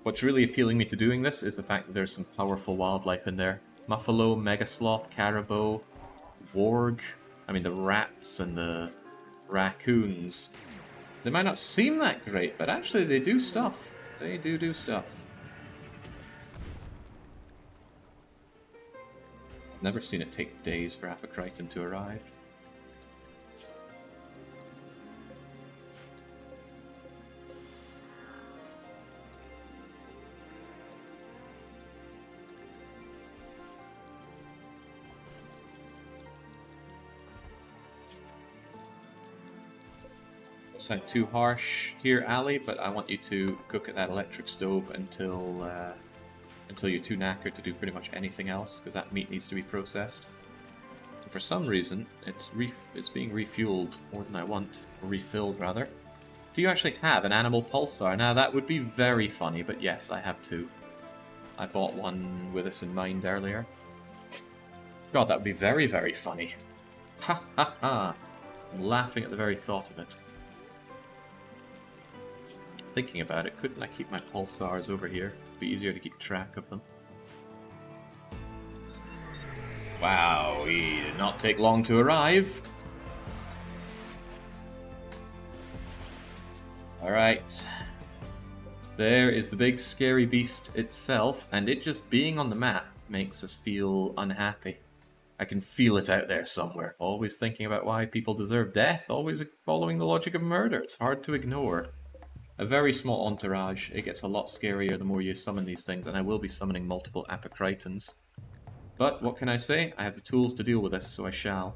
What's really appealing me to doing this is the fact that there's some powerful wildlife in there. Muffalo, Megasloth, Caribou, Warg. I mean, the rats and the raccoons. They might not seem that great, but actually they do stuff. They do stuff. I've never seen it take days for Apocriton to arrive. Sound too harsh here, Ali, but I want you to cook at that electric stove until you're too knackered to do pretty much anything else, because that meat needs to be processed. And for some reason, it's being refueled more than I want, or refilled rather. Do you actually have an animal pulsar? Now that would be very funny, but yes, I have two. I bought one with this in mind earlier. God, that would be very, very funny. Ha ha ha! I'm laughing at the very thought of it. Thinking about it, couldn't I keep my pulsars over here? It'd be easier to keep track of them. Wow, he did not take long to arrive. Alright. There is the big scary beast itself, and it just being on the map makes us feel unhappy. I can feel it out there somewhere. Always thinking about why people deserve death, always following the logic of murder. It's hard to ignore. A very small entourage. It gets a lot scarier the more you summon these things, and I will be summoning multiple Apocritons. But what can I say? I have the tools to deal with this, so I shall.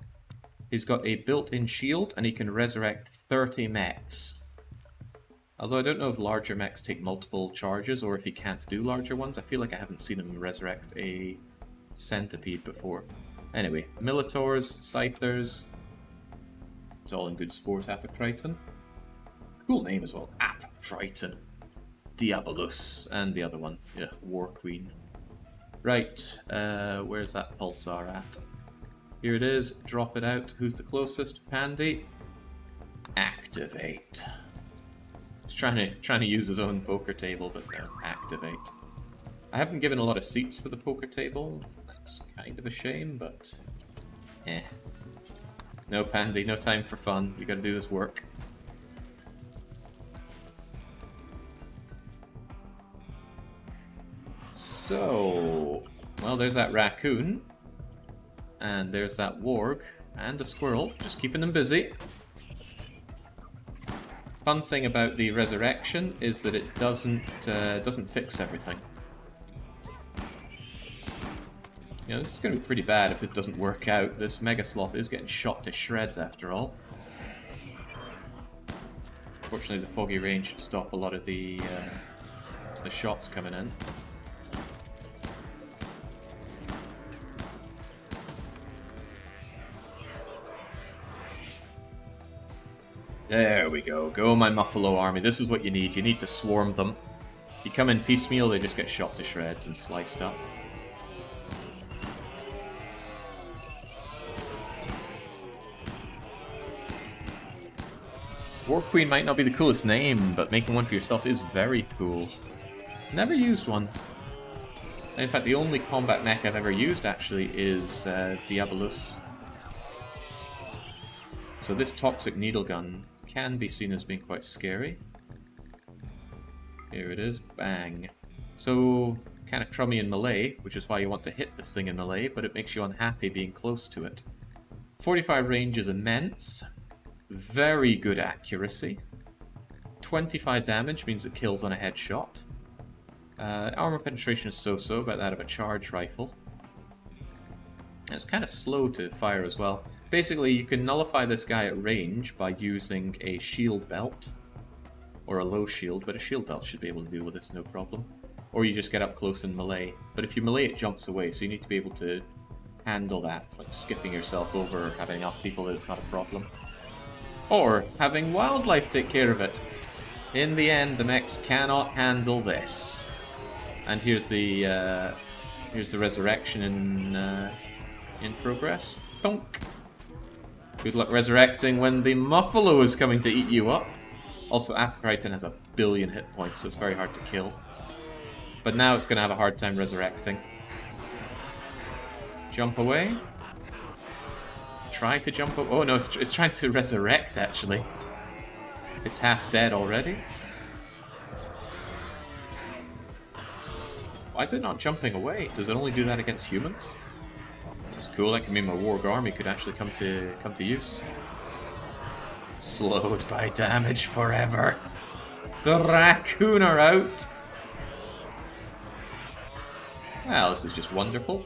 He's got a built-in shield, and he can resurrect 30 mechs. Although I don't know if larger mechs take multiple charges, or if he can't do larger ones. I feel like I haven't seen him resurrect a centipede before. Anyway, Militaurs, Scythers. It's all in good sport, Apocriton. Cool name as well, Apocriton. Diabolus, and the other one, yeah, War Queen. Right, where's that pulsar at? Here it is, drop it out. Who's the closest? Pandy? Activate. He's trying to use his own poker table, but no, activate. I haven't given a lot of seats for the poker table. That's kind of a shame, but eh. No, Pandy, no time for fun. We gotta do this work. So, well, there's that raccoon, and there's that warg, and a squirrel, just keeping them busy. Fun thing about the resurrection is that it doesn't fix everything. You know, this is going to be pretty bad if it doesn't work out. This Megasloth is getting shot to shreds after all. Fortunately, the foggy range should stop a lot of the shots coming in. There we go. Go, my Muffalo army. This is what you need. You need to swarm them. You come in piecemeal, they just get shot to shreds and sliced up. War Queen might not be the coolest name, but making one for yourself is very cool. Never used one. In fact, the only combat mech I've ever used, actually, is Diabolus. So this toxic needle gun can be seen as being quite scary. Here it is, bang. So, kind of crummy in melee, which is why you want to hit this thing in melee, but it makes you unhappy being close to it. 45 range is immense. Very good accuracy. 25 damage, means it kills on a headshot. Armor penetration is so-so, about that of a charge rifle. And it's kind of slow to fire as well. Basically, you can nullify this guy at range by using a shield belt. Or a low shield, but a shield belt should be able to deal with this no problem. Or you just get up close and melee. But if you melee, it jumps away, so you need to be able to handle that. Like skipping yourself over or having enough people that it's not a problem. Or having wildlife take care of it. In the end, the mechs cannot handle this. And here's the resurrection in progress. Donk. Good luck resurrecting when the Muffalo is coming to eat you up. Also, Apocriton has a billion hit points, so it's very hard to kill. But now it's going to have a hard time resurrecting. Jump away. Try to jump up. Oh no, it's trying to resurrect, actually. It's half dead already. Why is it not jumping away? Does it only do that against humans? That's cool. That can mean my warg army could actually come to use. Slowed by damage forever. The raccoon are out. Well, this is just wonderful.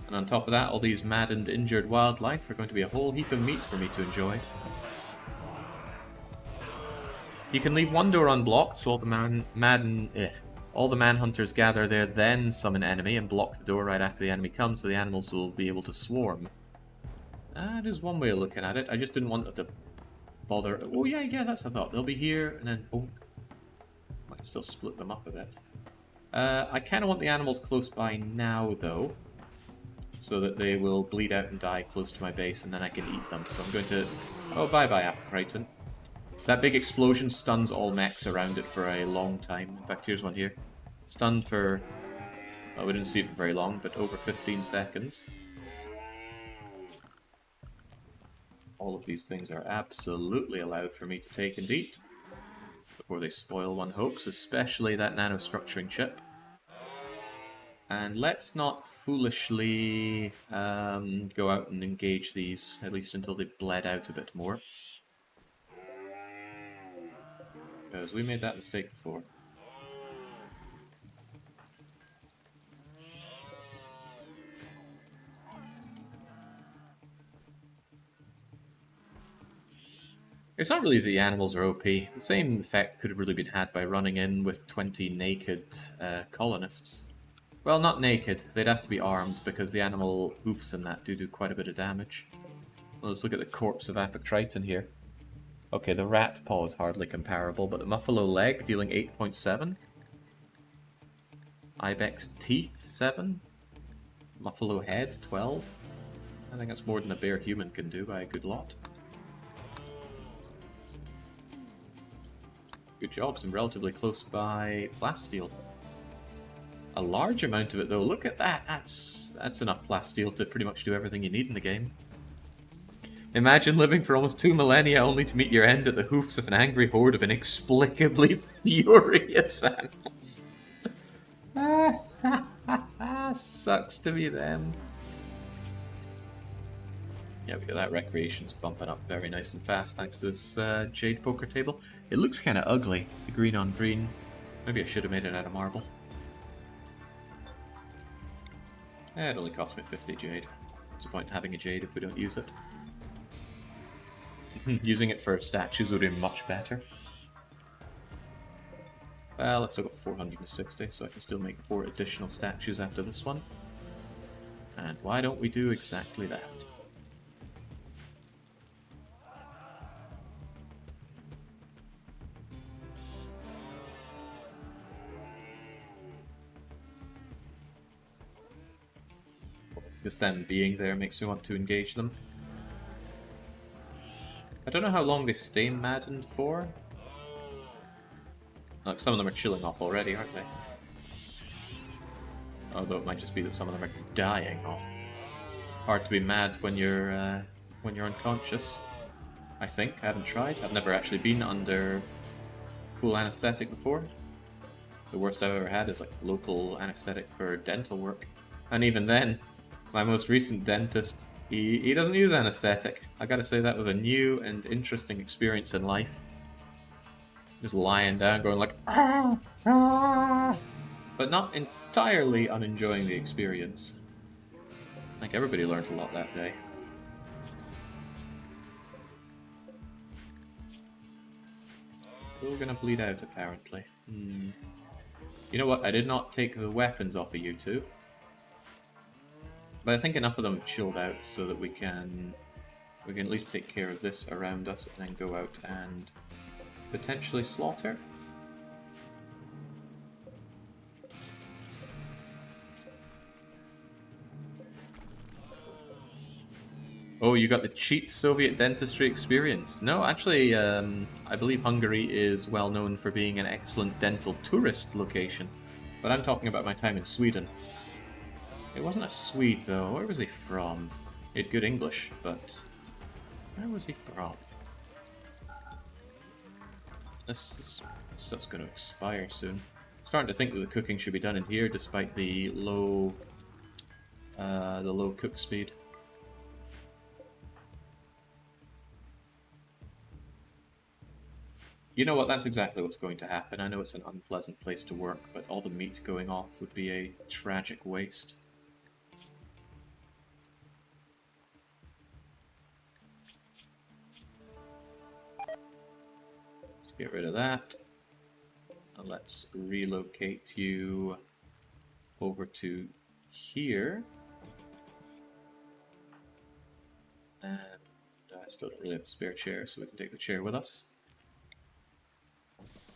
And on top of that, all these maddened, injured wildlife are going to be a whole heap of meat for me to enjoy. You can leave one door unblocked, so all the manhunters gather there, then summon enemy and block the door right after the enemy comes, so the animals will be able to swarm. That is one way of looking at it. I just didn't want them to bother. Oh yeah, that's a thought. They'll be here, and then boom. Might still split them up a bit. I kind of want the animals close by now, though, so that they will bleed out and die close to my base, and then I can eat them. So I'm going to... Oh, bye-bye, Apocriton. That big explosion stuns all mechs around it for a long time. In fact, here's one here. Stunned for... Well, we didn't see it for very long, but over 15 seconds. All of these things are absolutely allowed for me to take and eat before they spoil one hopes, especially that nanostructuring chip. And let's not foolishly go out and engage these, at least until they've bled out a bit more. Because we made that mistake before. It's not really the animals are OP. The same effect could have really been had by running in with 20 naked colonists. Well, not naked. They'd have to be armed because the animal hoofs and that do quite a bit of damage. Well, let's look at the corpse of Apocriton here. Okay, the rat paw is hardly comparable, but the muffalo leg dealing 8.7. Ibex teeth, 7. Muffalo head, 12. I think that's more than a bare human can do by a good lot. Good job, some relatively close by plasteel. A large amount of it though, look at that, that's enough plasteel to pretty much do everything you need in the game. Imagine living for almost 2 millennia only to meet your end at the hoofs of an angry horde of inexplicably furious animals. Sucks to be them. Yeah, we got that recreation's bumping up very nice and fast thanks to this Jade poker table. It looks kind of ugly, the green on green. Maybe I should have made it out of marble. It only cost me 50 Jade. What's the point in having a Jade if we don't use it? Using it for statues would be much better. Well, I've still got 460, so I can still make 4 additional statues after this one. And why don't we do exactly that? Just them being there makes me want to engage them. I don't know how long they stay maddened for. Like, some of them are chilling off already, aren't they? Although it might just be that some of them are dying off. Hard to be mad when you're unconscious. I think. I haven't tried. I've never actually been under full anesthetic before. The worst I've ever had is like local anesthetic for dental work. And even then, my most recent dentist, he doesn't use anesthetic. I gotta say that was a new and interesting experience in life. Just lying down, going like, ah, ah, but not entirely unenjoying the experience. I think everybody learned a lot that day. We're gonna bleed out, apparently. You know what? I did not take the weapons off of you two. But I think enough of them have chilled out so that we can at least take care of this around us and then go out and potentially slaughter. Oh, you got the cheap Soviet dentistry experience. No, actually, I believe Hungary is well known for being an excellent dental tourist location. But I'm talking about my time in Sweden. It wasn't a Swede, though. Where was he from? He had good English, but where was he from? This stuff's going to expire soon. Starting to think that the cooking should be done in here, despite the low cook speed. You know what, that's exactly what's going to happen. I know it's an unpleasant place to work, but all the meat going off would be a tragic waste. Let's get rid of that. And let's relocate you over to here. And I still don't really have a spare chair, so we can take the chair with us.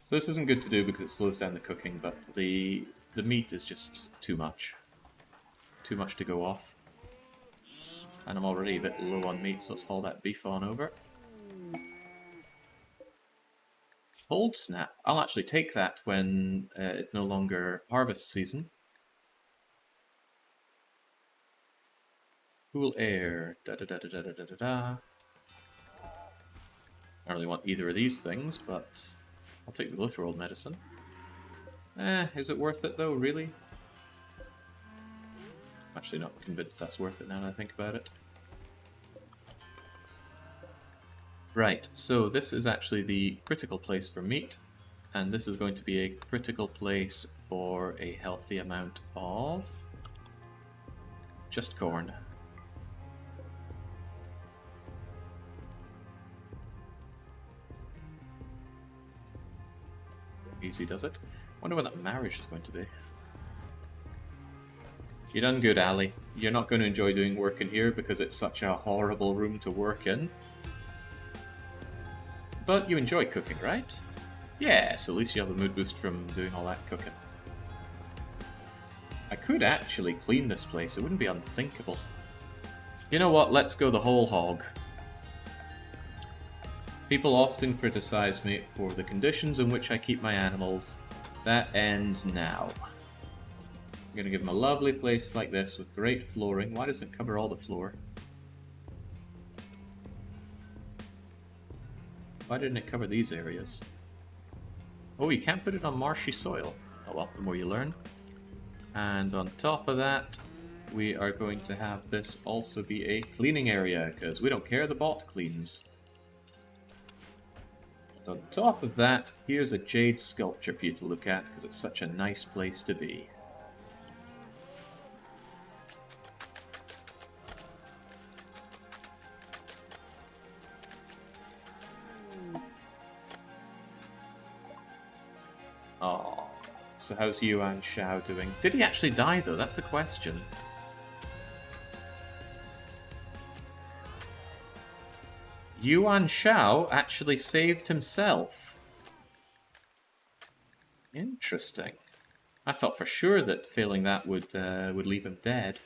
So this isn't good to do because it slows down the cooking, but the meat is just too much. Too much to go off. And I'm already a bit low on meat, so let's haul that beef on over. Cold snap. I'll actually take that when it's no longer harvest season. Cool air. Da da da da da da da da. I don't really want either of these things, but I'll take the RimWorld medicine. Is it worth it though, really? I'm actually not convinced that's worth it now that I think about it. Right, so this is actually the critical place for meat, and this is going to be a critical place for a healthy amount of just corn. Easy does it. Wonder when that marriage is going to be. You done good, Ali. You're not going to enjoy doing work in here because it's such a horrible room to work in. But you enjoy cooking, right? Yeah, so at least you have a mood boost from doing all that cooking. I could actually clean this place, it wouldn't be unthinkable. You know what, let's go the whole hog. People often criticize me for the conditions in which I keep my animals. That ends now. I'm going to give them a lovely place like this with great flooring. Why does it cover all the floor? Why didn't it cover these areas? Oh, you can't put it on marshy soil. Oh well, the more you learn. And on top of that, we are going to have this also be a cleaning area, because we don't care, the bot cleans. And on top of that, here's a Jade sculpture for you to look at, because it's such a nice place to be. Oh, so how's Yuan Shao doing? Did he actually die, though? That's the question. Yuan Shao actually saved himself. Interesting. I thought for sure that failing that would leave him dead.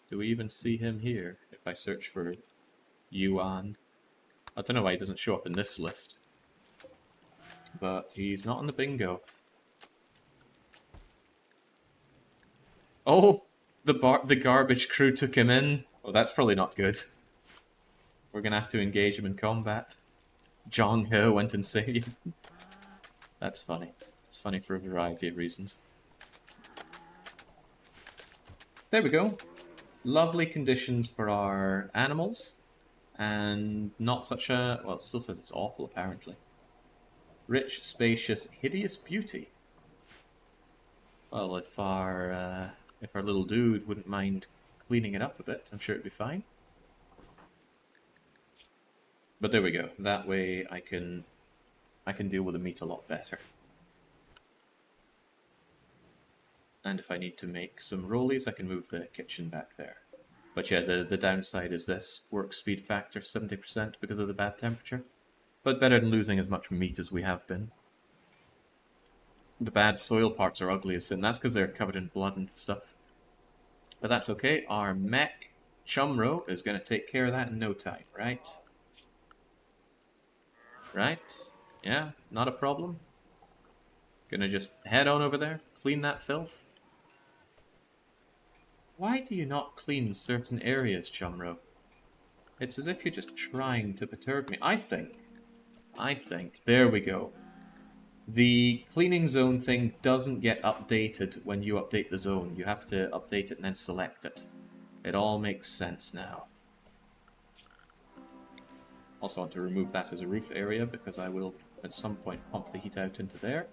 Do we even see him here? If I search for Yuan, I don't know why he doesn't show up in this list. But he's not on the bingo. Oh, the garbage crew took him in. Oh, that's probably not good. We're gonna have to engage him in combat. Zhang He went and saved him. That's funny. It's funny for a variety of reasons. There we go. Lovely conditions for our animals. And not such a... well, it still says it's awful, apparently. Rich, spacious, hideous beauty. Well, if our little dude wouldn't mind cleaning it up a bit, I'm sure it'd be fine. But there we go. That way I can deal with the meat a lot better. And if I need to make some rollies, I can move the kitchen back there. But yeah, the downside is this work speed factor 70% because of the bad temperature. But better than losing as much meat as we have been. The bad soil parts are ugliest, and that's because they're covered in blood and stuff. But that's okay. Our mech Chumro is going to take care of that in no time, right? Right? Yeah, not a problem. Gonna just head on over there, clean that filth. Why do you not clean certain areas, Chumro? It's as if you're just trying to perturb me. I think, there we go. The cleaning zone thing doesn't get updated when you update the zone. You have to update it and then select it. It all makes sense now. Also want to remove that as a roof area because I will at some point pump the heat out into there.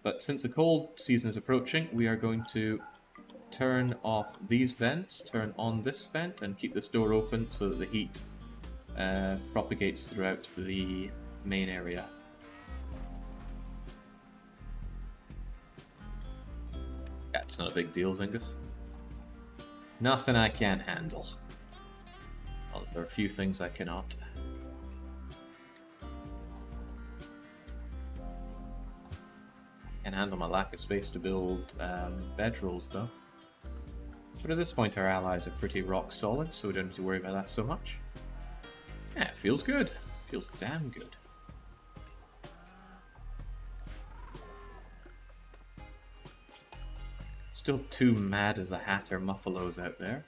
But since the cold season is approaching, we are going to turn off these vents, turn on this vent, and keep this door open so that the heat propagates throughout the main area. Yeah, it's not a big deal, Zingus. Nothing I can't handle. Well, there are a few things I cannot. Can't handle my lack of space to build bedrolls, though. But at this point, our allies are pretty rock solid, so we don't need to worry about that so much. Yeah, it feels good. Feels damn good. Still too mad as a hatter muffalos out there.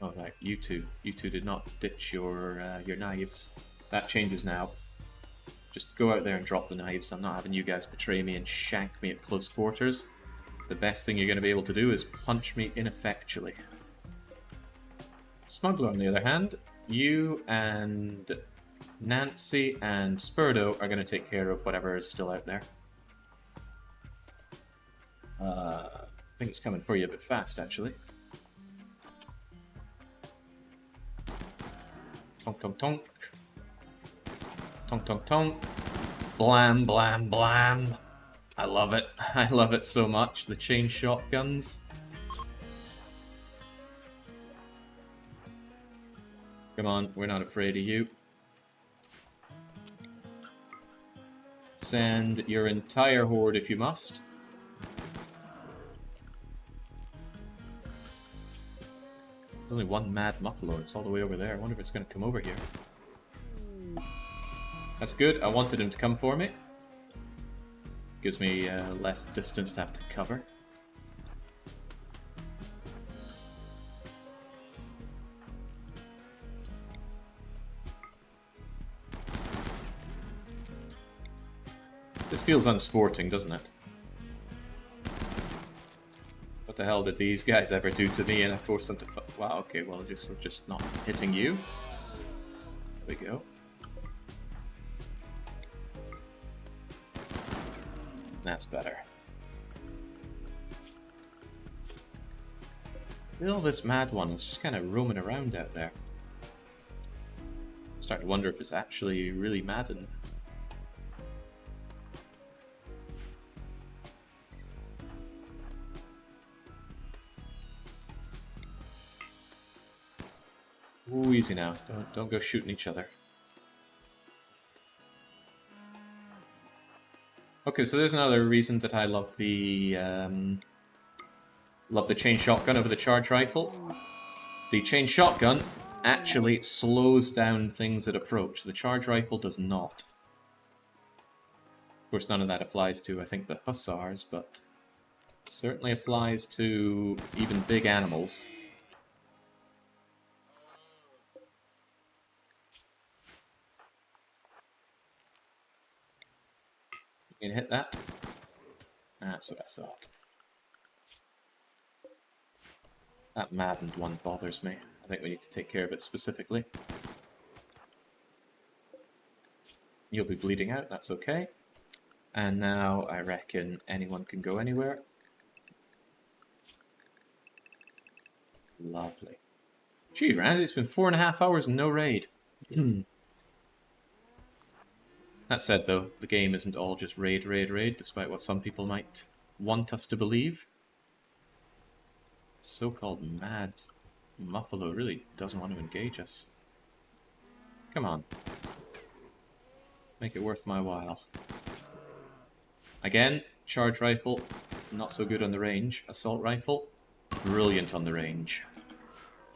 Oh, right, you two did not ditch your knives. That changes now. Just go out there and drop the knives. I'm not having you guys betray me and shank me at close quarters. The best thing you're going to be able to do is punch me ineffectually. Smuggler, on the other hand, you and Nancy and Spurdo are going to take care of whatever is still out there. I think it's coming for you a bit fast, actually. Tonk, tonk, tonk. Tonk, tonk, tonk. Blam, blam, blam. I love it. I love it so much. The chain shotguns. Come on, we're not afraid of you. Send your entire horde if you must. There's only one mad muffalo. It's all the way over there. I wonder if it's going to come over here. That's good. I wanted him to come for me. Gives me less distance to have to cover. This feels unsporting, doesn't it? What the hell did these guys ever do to me and I forced them to wow, okay, well, we're just not hitting you. There we go. That's better. Still, this mad one is just kind of roaming around out there. I'm starting to wonder if it's actually really maddened. Ooh, easy now. Don't go shooting each other. Okay, so there's another reason that I love the chain shotgun over the charge rifle. The chain shotgun actually slows down things that approach. The charge rifle does not. Of course, none of that applies to, I think, the hussars, but certainly applies to even big animals. You can hit that. That's what I thought. That maddened one bothers me. I think we need to take care of it specifically. You'll be bleeding out, that's okay. And now I reckon anyone can go anywhere. Lovely. Gee, Randy, it's been 4.5 hours and no raid. That said, though, the game isn't all just raid, despite what some people might want us to believe. So-called mad Muffalo really doesn't want to engage us. Come on. Make it worth my while. Again, charge rifle, not so good on the range. Assault rifle, brilliant on the range.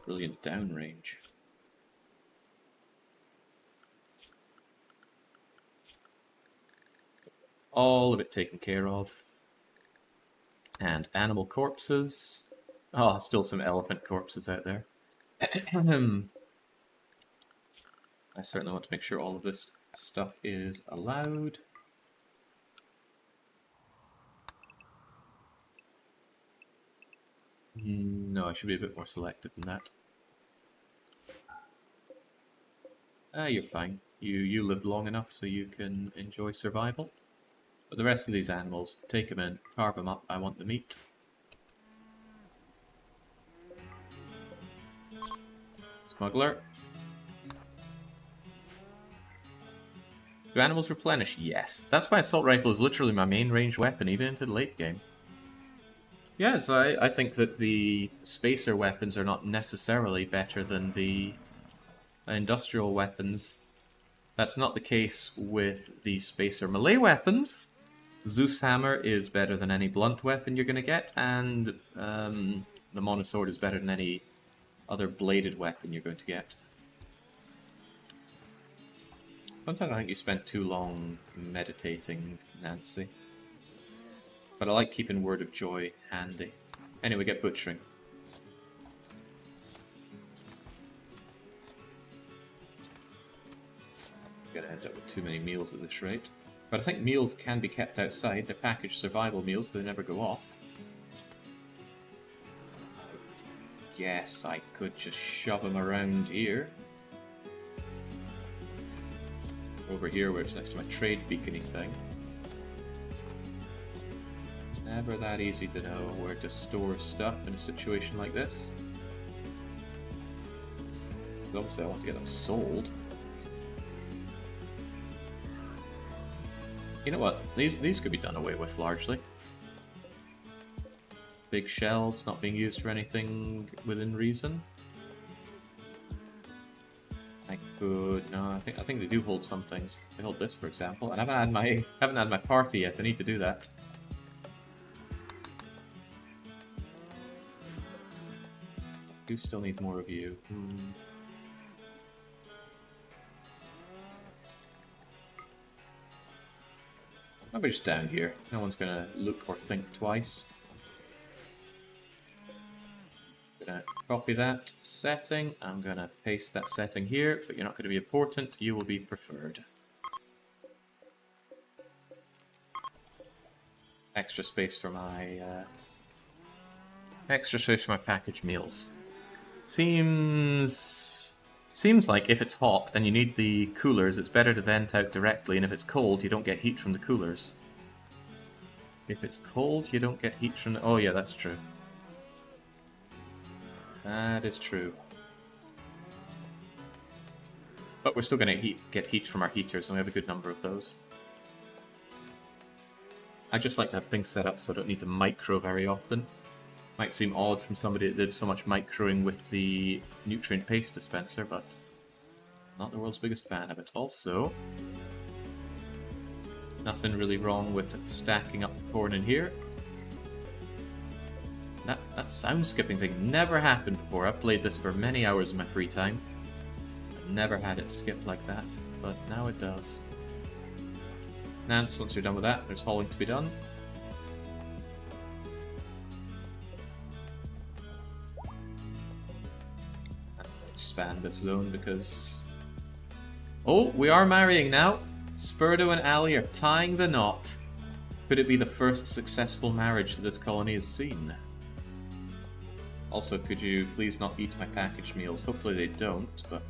Brilliant downrange. All of it taken care of. And animal corpses. Oh, still some elephant corpses out there. I certainly want to make sure all of this stuff is allowed. No, I should be a bit more selective than that. You're fine. You lived long enough so you can enjoy survival. But the rest of these animals, take them in, carve them up, I want the meat. Smuggler. Do animals replenish? Yes. That's why assault rifle is literally my main ranged weapon, even into the late game. Yes, I think that the spacer weapons are not necessarily better than the industrial weapons. That's not the case with the spacer melee weapons. Zeus Hammer is better than any blunt weapon you're going to get, and the Monosword is better than any other bladed weapon you're going to get. Sometimes I think you spent too long meditating, Nancy. But I like keeping Word of Joy handy. Anyway, get butchering. Gonna end up with too many meals at this rate. But I think meals can be kept outside. They're packaged survival meals, so they never go off. Yes, I could just shove them around here. Over here where it's next to my trade beacony thing. Never that easy to know where to store stuff in a situation like this. Obviously I want to get them sold. You know what? These could be done away with largely. Big shelves not being used for anything within reason. I could no, I think they do hold some things. They hold this, for example, and I haven't had my party yet. I need to do that. I do still need more of you. I'll be just down here. No one's gonna look or think twice. Gonna copy that setting. I'm gonna paste that setting here, but you're not gonna be important. You will be preferred. Extra space for my packaged meals. Seems like if it's hot and you need the coolers, it's better to vent out directly, and if it's cold, you don't get heat from the coolers. If it's cold, you don't get heat from the... Oh yeah, that's true. That is true. But we're still going to get heat from our heaters, and we have a good number of those. I just like to have things set up so I don't need to micro very often. Might seem odd from somebody that did so much microing with the nutrient paste dispenser, but not the world's biggest fan of it. Also, nothing really wrong with stacking up the corn in here. That sound skipping thing never happened before. I've played this for many hours in my free time. I've never had it skip like that, but now it does. Nance, once you're done with that, there's hauling to be done. Expand this zone because... Oh, we are marrying now! Spurdo and Ali are tying the knot. Could it be the first successful marriage that this colony has seen? Also, could you please not eat my packaged meals? Hopefully they don't, but...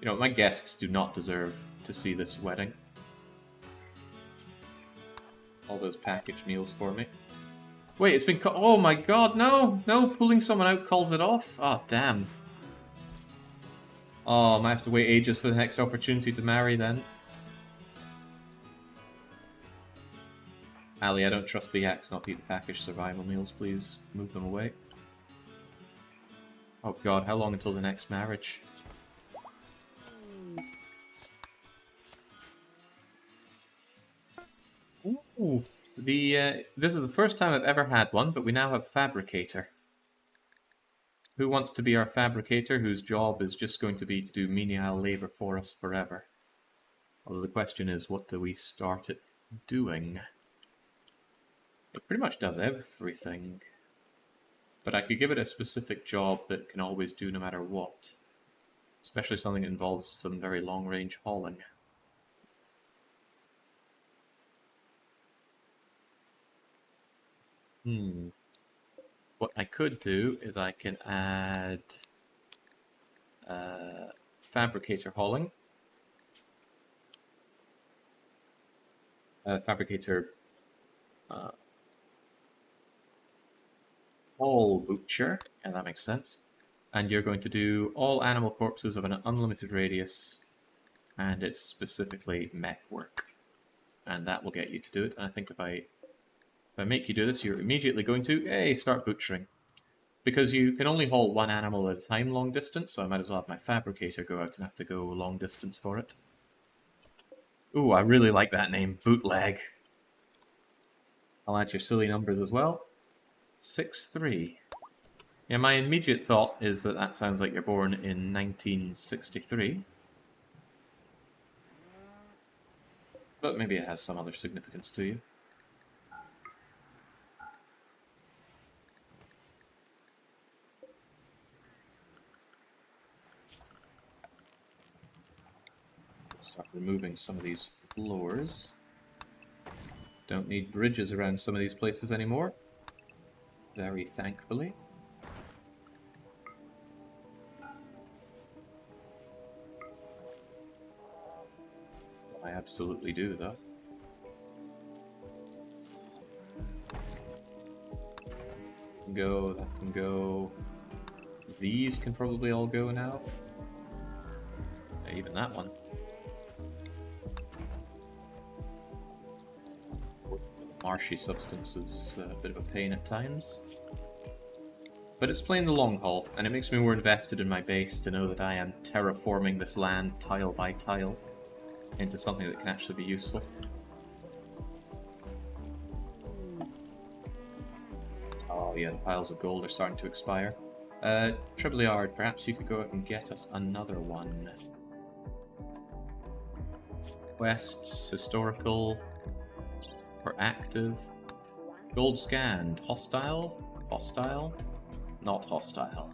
You know, my guests do not deserve to see this wedding. All those packaged meals for me. Wait, it's been oh my god, no! No, pulling someone out calls it off? Oh, damn. Oh, I might have to wait ages for the next opportunity to marry then. Ali, I don't trust the yaks not to eat the packaged survival meals, please move them away. Oh god, how long until the next marriage? Ooh, this is the first time I've ever had one, but we now have a fabricator. Who wants to be our fabricator, whose job is just going to be to do menial labor for us forever? Although the question is, what do we start it doing? It pretty much does everything. But I could give it a specific job that it can always do no matter what. Especially something that involves some very long-range hauling. What I could do is I can add fabricator hauling. Fabricator haul butcher, yeah, that makes sense. And you're going to do all animal corpses of an unlimited radius, and it's specifically mech work. And that will get you to do it, and I think if I make you do this, you're immediately going to, start butchering. Because you can only haul one animal at a time long distance, so I might as well have my fabricator go out and have to go long distance for it. Ooh, I really like that name, Bootleg. I'll add your silly numbers as well. 6-3. Yeah, my immediate thought is that that sounds like you're born in 1963. But maybe it has some other significance to you. Start removing some of these floors. Don't need bridges around some of these places anymore. Very thankfully. I absolutely do, though. Go, that can go. These can probably all go now. Yeah, even that one. Marshy substance is a bit of a pain at times. But it's playing the long haul, and it makes me more invested in my base to know that I am terraforming this land tile by tile into something that can actually be useful. Oh yeah, the piles of gold are starting to expire. Trebleard, perhaps you could go out and get us another one. Quests, historical, or active. Gold scanned. Hostile? Hostile? Not hostile.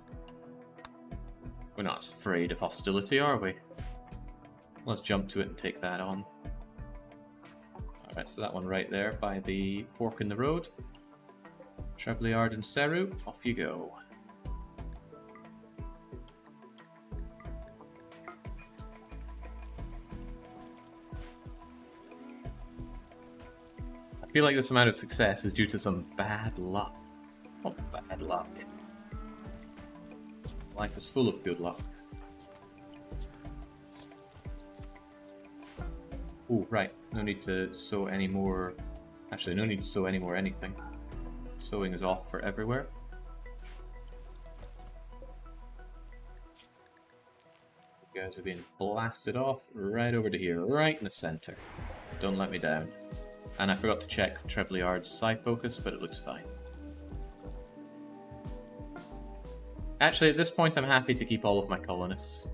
We're not afraid of hostility, are we? Let's jump to it and take that on. Alright, so that one right there by the fork in the road. Trebleard and Seru, off you go. I feel like this amount of success is due to some bad luck. Not bad luck. Life is full of good luck. Oh, right. No need to sew any more. Actually, no need to sew any more anything. Sewing is off for everywhere. You guys are being blasted off right over to here, right in the center. Don't let me down. And I forgot to check Trebleard's side focus, but it looks fine. Actually, at this point, I'm happy to keep all of my colonists.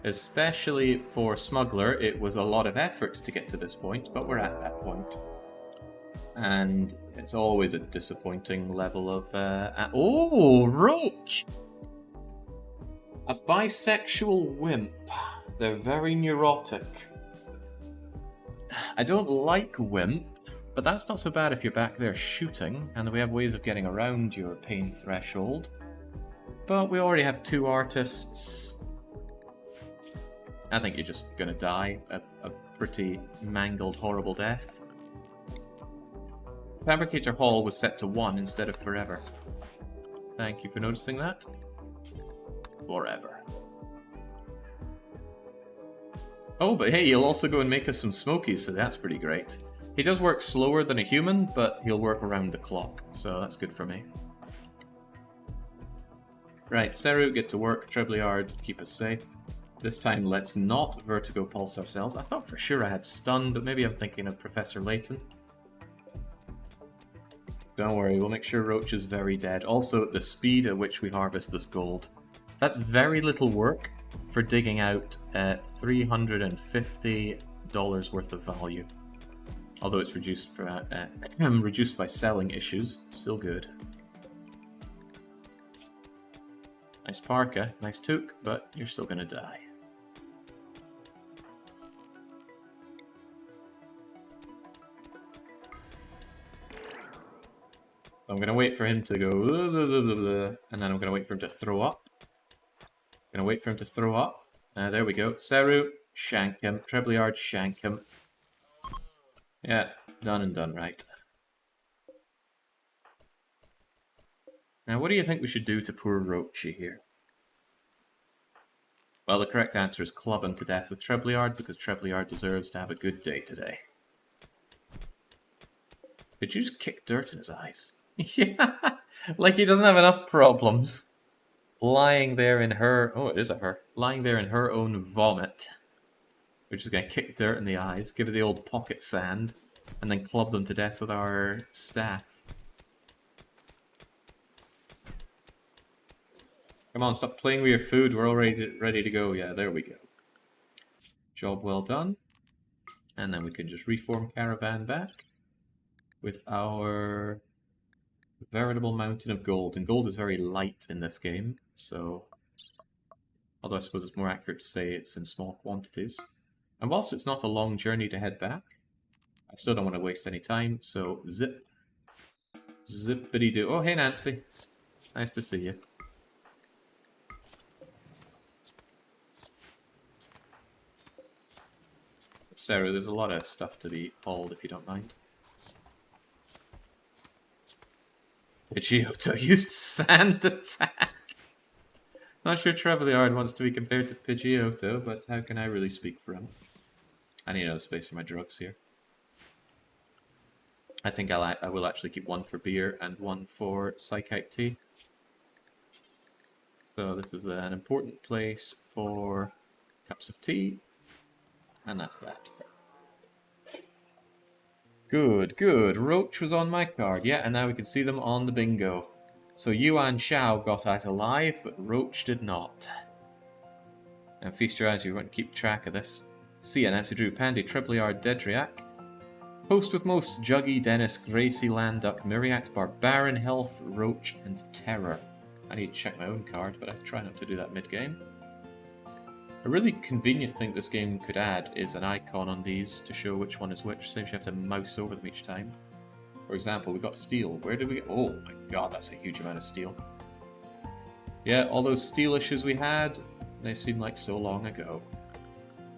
Especially for Smuggler, it was a lot of effort to get to this point, but we're at that point. And it's always a disappointing level of... Oh, Roach! A bisexual wimp. They're very neurotic. I don't like wimp, But that's not so bad if you're back there shooting, and we have ways of getting around your pain threshold. But we already have 2 artists. I think you're just gonna die a pretty mangled, horrible death. Fabricator Hall was set to 1 instead of forever. Thank you for noticing that. Forever. Oh, but hey, he'll also go and make us some smokies, so that's pretty great. He does work slower than a human, but he'll work around the clock, so that's good for me. Right, Seru, get to work. Trebleard, keep us safe. This time, let's not Vertigo Pulse ourselves. I thought for sure I had stun, but maybe I'm thinking of Professor Layton. Don't worry, we'll make sure Roach is very dead. Also, the speed at which we harvest this gold. That's very little work for digging out $350 worth of value. Although it's reduced for reduced by selling issues, still good. Nice parka, nice toque, but you're still gonna die. I'm gonna wait for him to go blah, blah, blah, blah, blah, and then I'm gonna wait for him to throw up. Gonna wait for him to throw up. There we go. Seru, shank him. Trebleard, shank him. Yeah, done and done right. Now, what do you think we should do to poor Roachy here? Well, the correct answer is club him to death with Trebleard, because Trebleard deserves to have a good day today. Did you just kick dirt in his eyes? Yeah, like he doesn't have enough problems. Lying there in her... Oh, it is a her. Lying there in her own vomit. We're just going to kick dirt in the eyes, give it the old pocket sand, and then club them to death with our staff. Come on, stop playing with your food. We're all ready to go. Yeah, there we go. Job well done. And then we can just reform Caravan back with our veritable mountain of gold. And gold is very light in this game, so... Although I suppose it's more accurate to say it's in small quantities. And whilst it's not a long journey to head back, I still don't want to waste any time, so zip. Zippity-doo. Oh, hey Nancy. Nice to see you. Sarah, there's a lot of stuff to be hauled if you don't mind. Pidgeotto used sand attack. Not sure Trebleard wants to be compared to Pidgeotto, but how can I really speak for him? I need enough space for my drugs here. I think I will actually keep one for beer and one for psychite tea. So this is an important place for cups of tea, and that's that. Good, good. Roach was on my card, yeah, and now we can see them on the bingo. So Yuan Shao got out alive, but Roach did not. And feast your eyes, you want to keep track of this. See ya, Nancy Drew, Pandy, Trebleard, Dedriac. Host with most, Juggy, Dennis, Gracie, Landuck, Miriac, Barbaran, Health, Roach, and Terror. I need to check my own card, but I try not to do that mid-game. A really convenient thing this game could add is an icon on these to show which one is which, saves you have to mouse over them each time. For example, we got steel. Where did we get? Oh my god, that's a huge amount of steel. Yeah, all those steel issues we had, they seem like so long ago.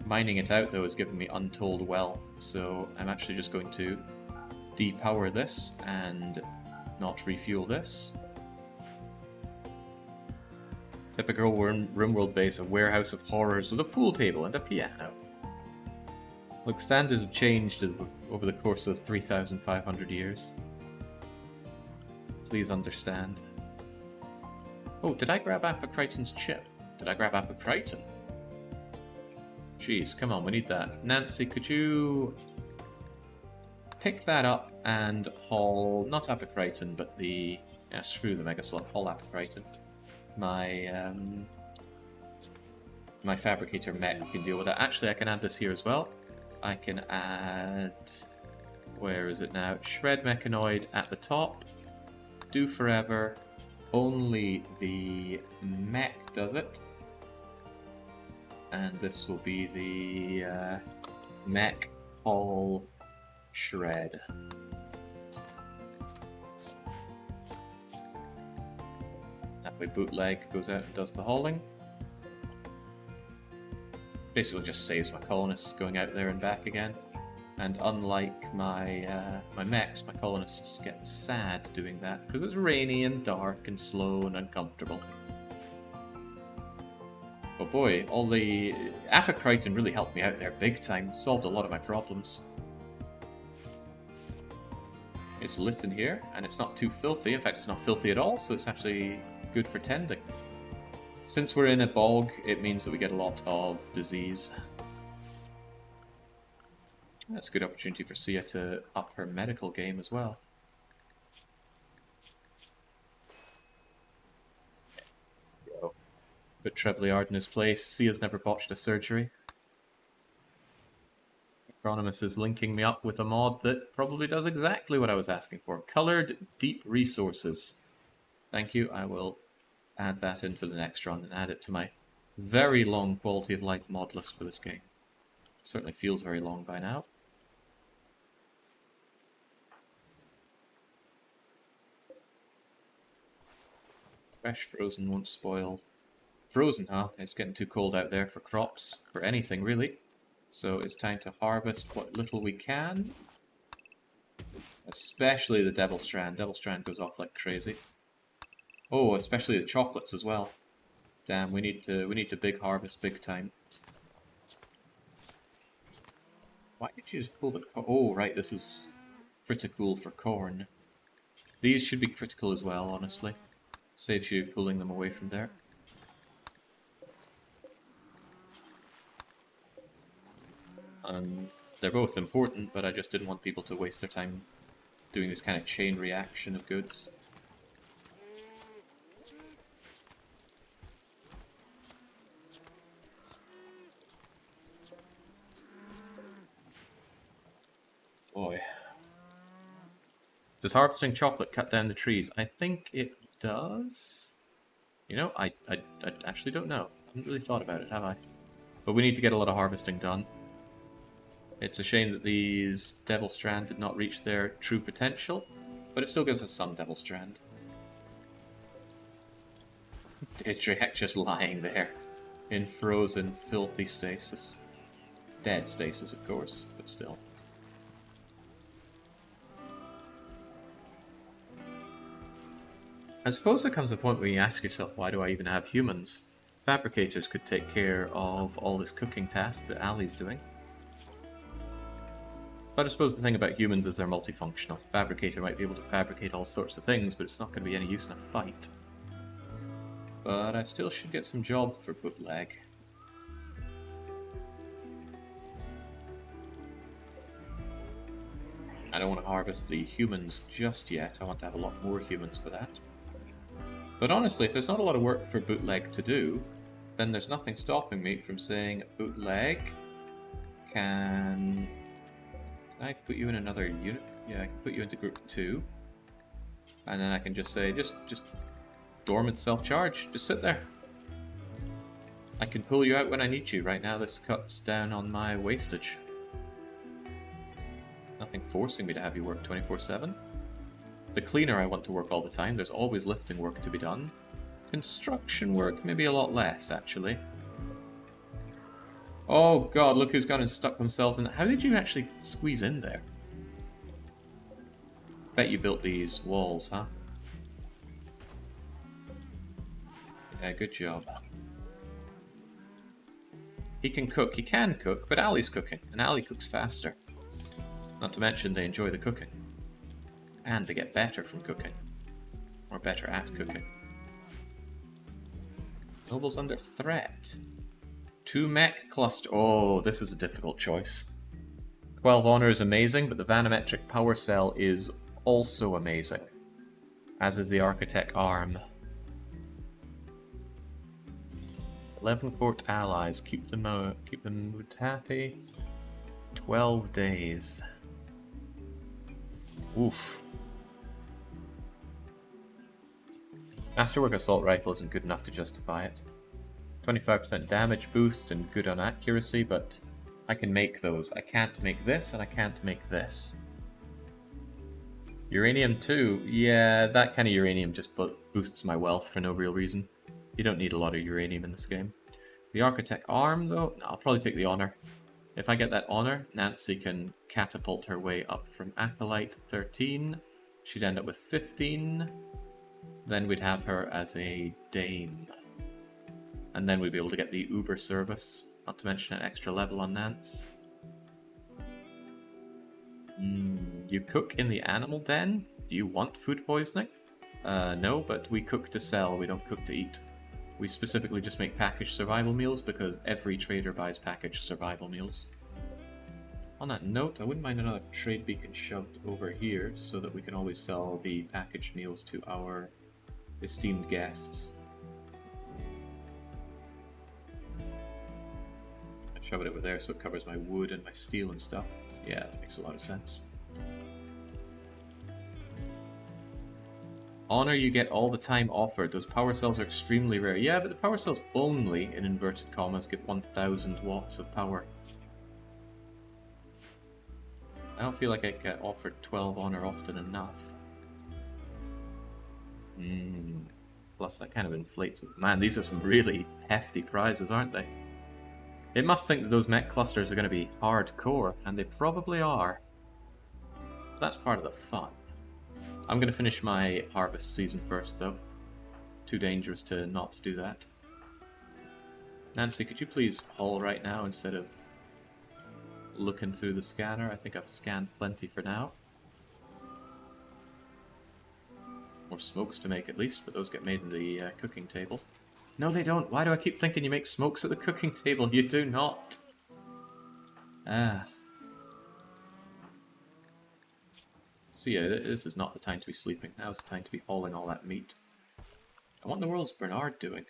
Mining it out, though, has given me untold wealth, so I'm actually just going to depower this and not refuel this. Typical RimWorld base, a warehouse of horrors with a pool table and a piano. Look, standards have changed over the course of 3,500 years. Please understand. Oh, did I grab Apocriton's chip? Did I grab Apocriton? Jeez, come on, we need that. Nancy, could you pick that up and haul, not Apocriton, but the... Yeah, screw the Mega Slot, haul Apocriton. My Fabricator Mech can deal with that. Actually, I can add this here as well. I can add... Where is it now? Shred Mechanoid at the top. Do forever. Only the mech does it. And this will be the mech haul shred. Hopefully bootleg goes out and does the hauling. Basically just saves my colonists going out there and back again. And unlike my my mechs, my colonists get sad doing that because it's rainy and dark and slow and uncomfortable. But boy, all the Apocriton really helped me out there big time. Solved a lot of my problems. It's lit in here, and it's not too filthy. In fact, it's not filthy at all, so it's actually good for tending. Since we're in a bog, it means that we get a lot of disease. That's a good opportunity for Sia to up her medical game as well. Put Trebleard in his place. Sia's never botched a surgery. Acronymus is linking me up with a mod that probably does exactly what I was asking for. Colored Deep Resources. Thank you. I will add that in for the next run and add it to my very long quality of life mod list for this game. It certainly feels very long by now. Fresh frozen won't spoil. Frozen, huh? It's getting too cold out there for crops, for anything really. So it's time to harvest what little we can. Especially the Devil Strand. Devil Strand goes off like crazy. Oh, especially the chocolates as well. Damn, we need to big harvest big time. Why did you just pull the oh right, this is critical for corn. These should be critical as well, honestly. Saves you pulling them away from there. And they're both important, but I just didn't want people to waste their time doing this kind of chain reaction of goods. Boy. Does harvesting chocolate cut down the trees? I think it does. You know, I actually don't know. I haven't really thought about it, have I? But we need to get a lot of harvesting done. It's a shame that these Devil Strand did not reach their true potential, but it still gives us some Devil Strand. Didrak just lying there in frozen, filthy stasis. Dead stasis, of course, but still. I suppose there comes a point where you ask yourself, why do I even have humans? Fabricators could take care of all this cooking task that Ali's doing. But I suppose the thing about humans is they're multifunctional. Fabricator might be able to fabricate all sorts of things, but it's not going to be any use in a fight. But I still should get some job for bootleg. I don't want to harvest the humans just yet. I want to have a lot more humans for that. But honestly, if there's not a lot of work for bootleg to do, then there's nothing stopping me from saying bootleg can I put you in another unit? Yeah, I can put you into group 2. And then I can just say, just dormant self-charge. Just sit there. I can pull you out when I need you. Right now this cuts down on my wastage. Nothing forcing me to have you work 24/7. The cleaner I want to work all the time. There's always lifting work to be done. Construction work, maybe a lot less, actually. Oh god, look who's gone and stuck themselves in. How did you actually squeeze in there? Bet you built these walls, huh? Yeah, good job. He can cook, but Ali's cooking, and Ali cooks faster. Not to mention they enjoy the cooking. And they get better from cooking. Or better at cooking. Nobles under threat. 2 mech cluster. Oh, this is a difficult choice. 12 honor is amazing, but the vanometric power cell is also amazing. As is the architect arm. 11 court allies. Keep them happy. 12 days. Oof. Masterwork assault rifle isn't good enough to justify it. 25% damage boost and good on accuracy, but I can make those. I can't make this, and I can't make this. Uranium 2? Yeah, that kind of uranium just boosts my wealth for no real reason. You don't need a lot of uranium in this game. The Architect Arm, though? No, I'll probably take the Honor. If I get that Honor, Nancy can catapult her way up from Acolyte 13. She'd end up with 15. Then we'd have her as a Dame. And then we'd be able to get the Uber service, not to mention an extra level on Nance. You cook in the animal den? Do you want food poisoning? No, but we cook to sell, we don't cook to eat. We specifically just make packaged survival meals because every trader buys packaged survival meals. On that note, I wouldn't mind another trade beacon shoved over here so that we can always sell the packaged meals to our esteemed guests. I shove it over there so it covers my wood and my steel and stuff. Yeah, that makes a lot of sense. Honor you get all the time offered. Those power cells are extremely rare. Yeah, but the power cells only, in inverted commas, give 1000 watts of power. I don't feel like I get offered 12 honor often enough. Plus that kind of inflates it. Man, these are some really hefty prizes, aren't they? It must think that those mech clusters are going to be hardcore, and they probably are. That's part of the fun. I'm going to finish my harvest season first, though. Too dangerous to not do that. Nancy, could you please haul right now instead of looking through the scanner? I think I've scanned plenty for now. More smokes to make at least, but those get made in the cooking table. No, they don't. Why do I keep thinking you make smokes at the cooking table? You do not. Ah. So yeah, this is not the time to be sleeping. Now's the time to be hauling all that meat. And what in the world is Bernard doing?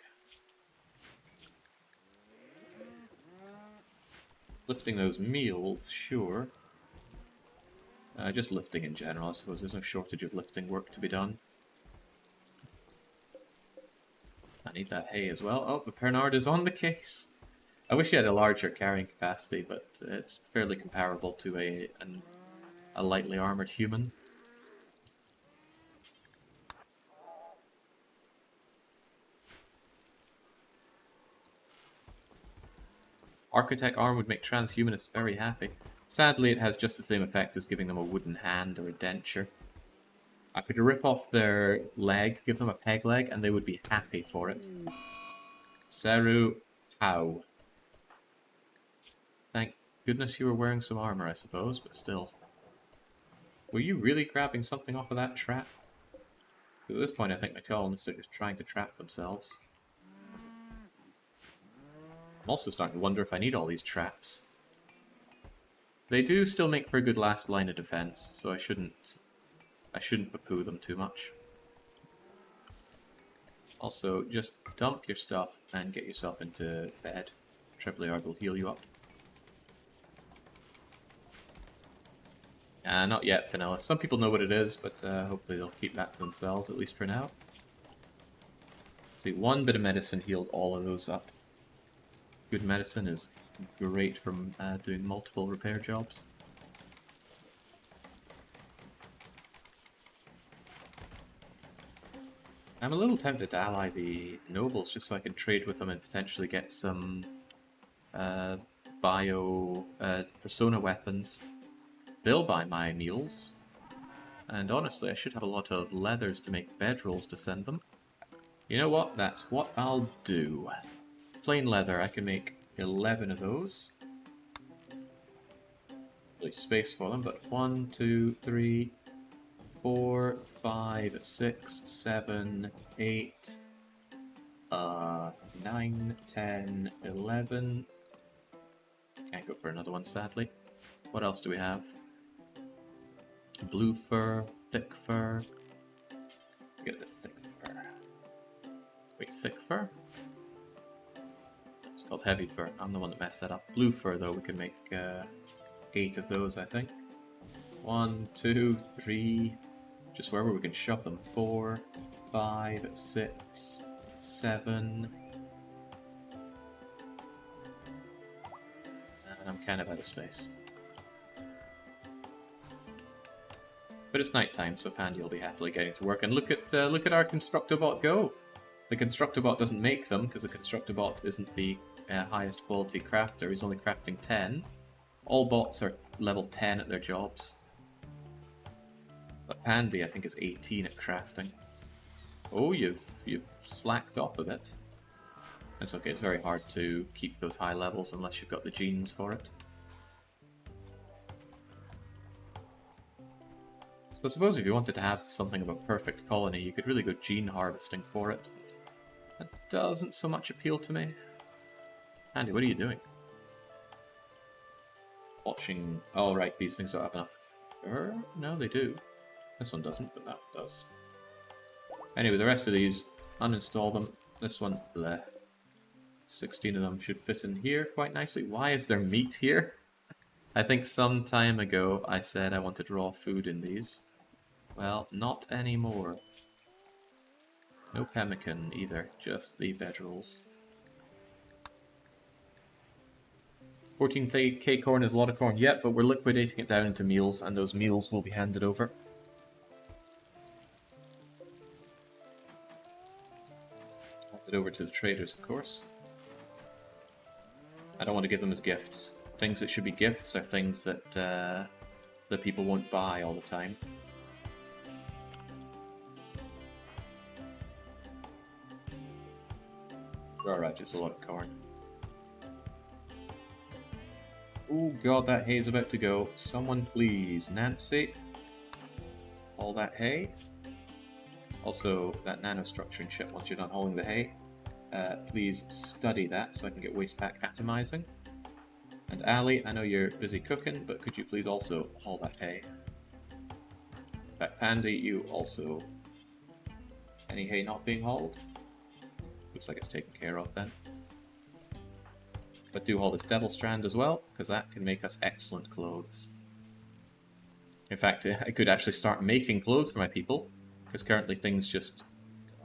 Lifting those meals, sure. Just lifting in general, I suppose. There's no shortage of lifting work to be done. I need that hay as well. Oh, but Bernard is on the case. I wish he had a larger carrying capacity, but it's fairly comparable to a lightly armored human. Architect arm would make transhumanists very happy. Sadly, it has just the same effect as giving them a wooden hand or a denture. I could rip off their leg, give them a peg leg, and they would be happy for it. Seru, how? Thank goodness you were wearing some armor, I suppose, but still. Were you really grabbing something off of that trap? At this point, I think my colonists are just trying to trap themselves. I'm also starting to wonder if I need all these traps. They do still make for a good last line of defense, so I shouldn't poo-poo them too much. Also, just dump your stuff and get yourself into bed. Trebleard will heal you up. Not yet, Vanilla. Some people know what it is, but hopefully they'll keep that to themselves, at least for now. See, one bit of medicine healed all of those up. Good medicine is great for doing multiple repair jobs. I'm a little tempted to ally the nobles just so I can trade with them and potentially get some persona weapons. They'll buy my meals. And honestly, I should have a lot of leathers to make bedrolls to send them. You know what? That's what I'll do. Plain leather, I can make 11 of those. Really space for them, but 1, 2, 3, 4, 5, 6, 7, 8, 9, 10, 11. Can't go for another one, sadly. What else do we have? Blue fur, thick fur. Get the thick fur. Wait, thick fur? It's called heavy fur. I'm the one that messed that up. Blue fur, though, we can make 8 of those, I think. 1, 2, 3. Just wherever we can shove them. 4, 5, 6, 7. And I'm kind of out of space. But it's night time, so Pandy will be happily getting to work. And look at our Constructobot go. The Constructobot doesn't make them because the Constructobot isn't the highest quality crafter. He's only crafting 10. All bots are level 10 at their jobs. But Pandy, I think, is 18 at crafting. Oh, you've slacked off a bit. It's okay, it's very hard to keep those high levels unless you've got the genes for it. So I suppose if you wanted to have something of a perfect colony, you could really go gene harvesting for it. But that doesn't so much appeal to me. Andy, what are you doing? Watching... Oh, right, these things don't have enough... No, they do. This one doesn't, but that one does. Anyway, the rest of these, uninstall them. This one, bleh. 16 of them should fit in here quite nicely. Why is there meat here? I think some time ago I said I wanted raw food in these. Well, not anymore. No pemmican either, just the bedrolls. 14k corn is a lot of corn, yet, but we're liquidating it down into meals, and those meals will be handed over. Handed over to the traders, of course. I don't want to give them as gifts. Things that should be gifts are things that that people won't buy all the time. Alright, just a lot of corn. Oh god, that hay's about to go. Someone please, Nancy. Haul that hay. Also, that nanostructuring ship, once you're done hauling the hay, please study that so I can get waste pack atomizing. And Ali, I know you're busy cooking, but could you please also haul that hay? In fact, Pandy, you also... Any hay not being hauled? Looks like it's taken care of then. But do haul this devil strand as well, because that can make us excellent clothes. In fact, I could actually start making clothes for my people, because currently things just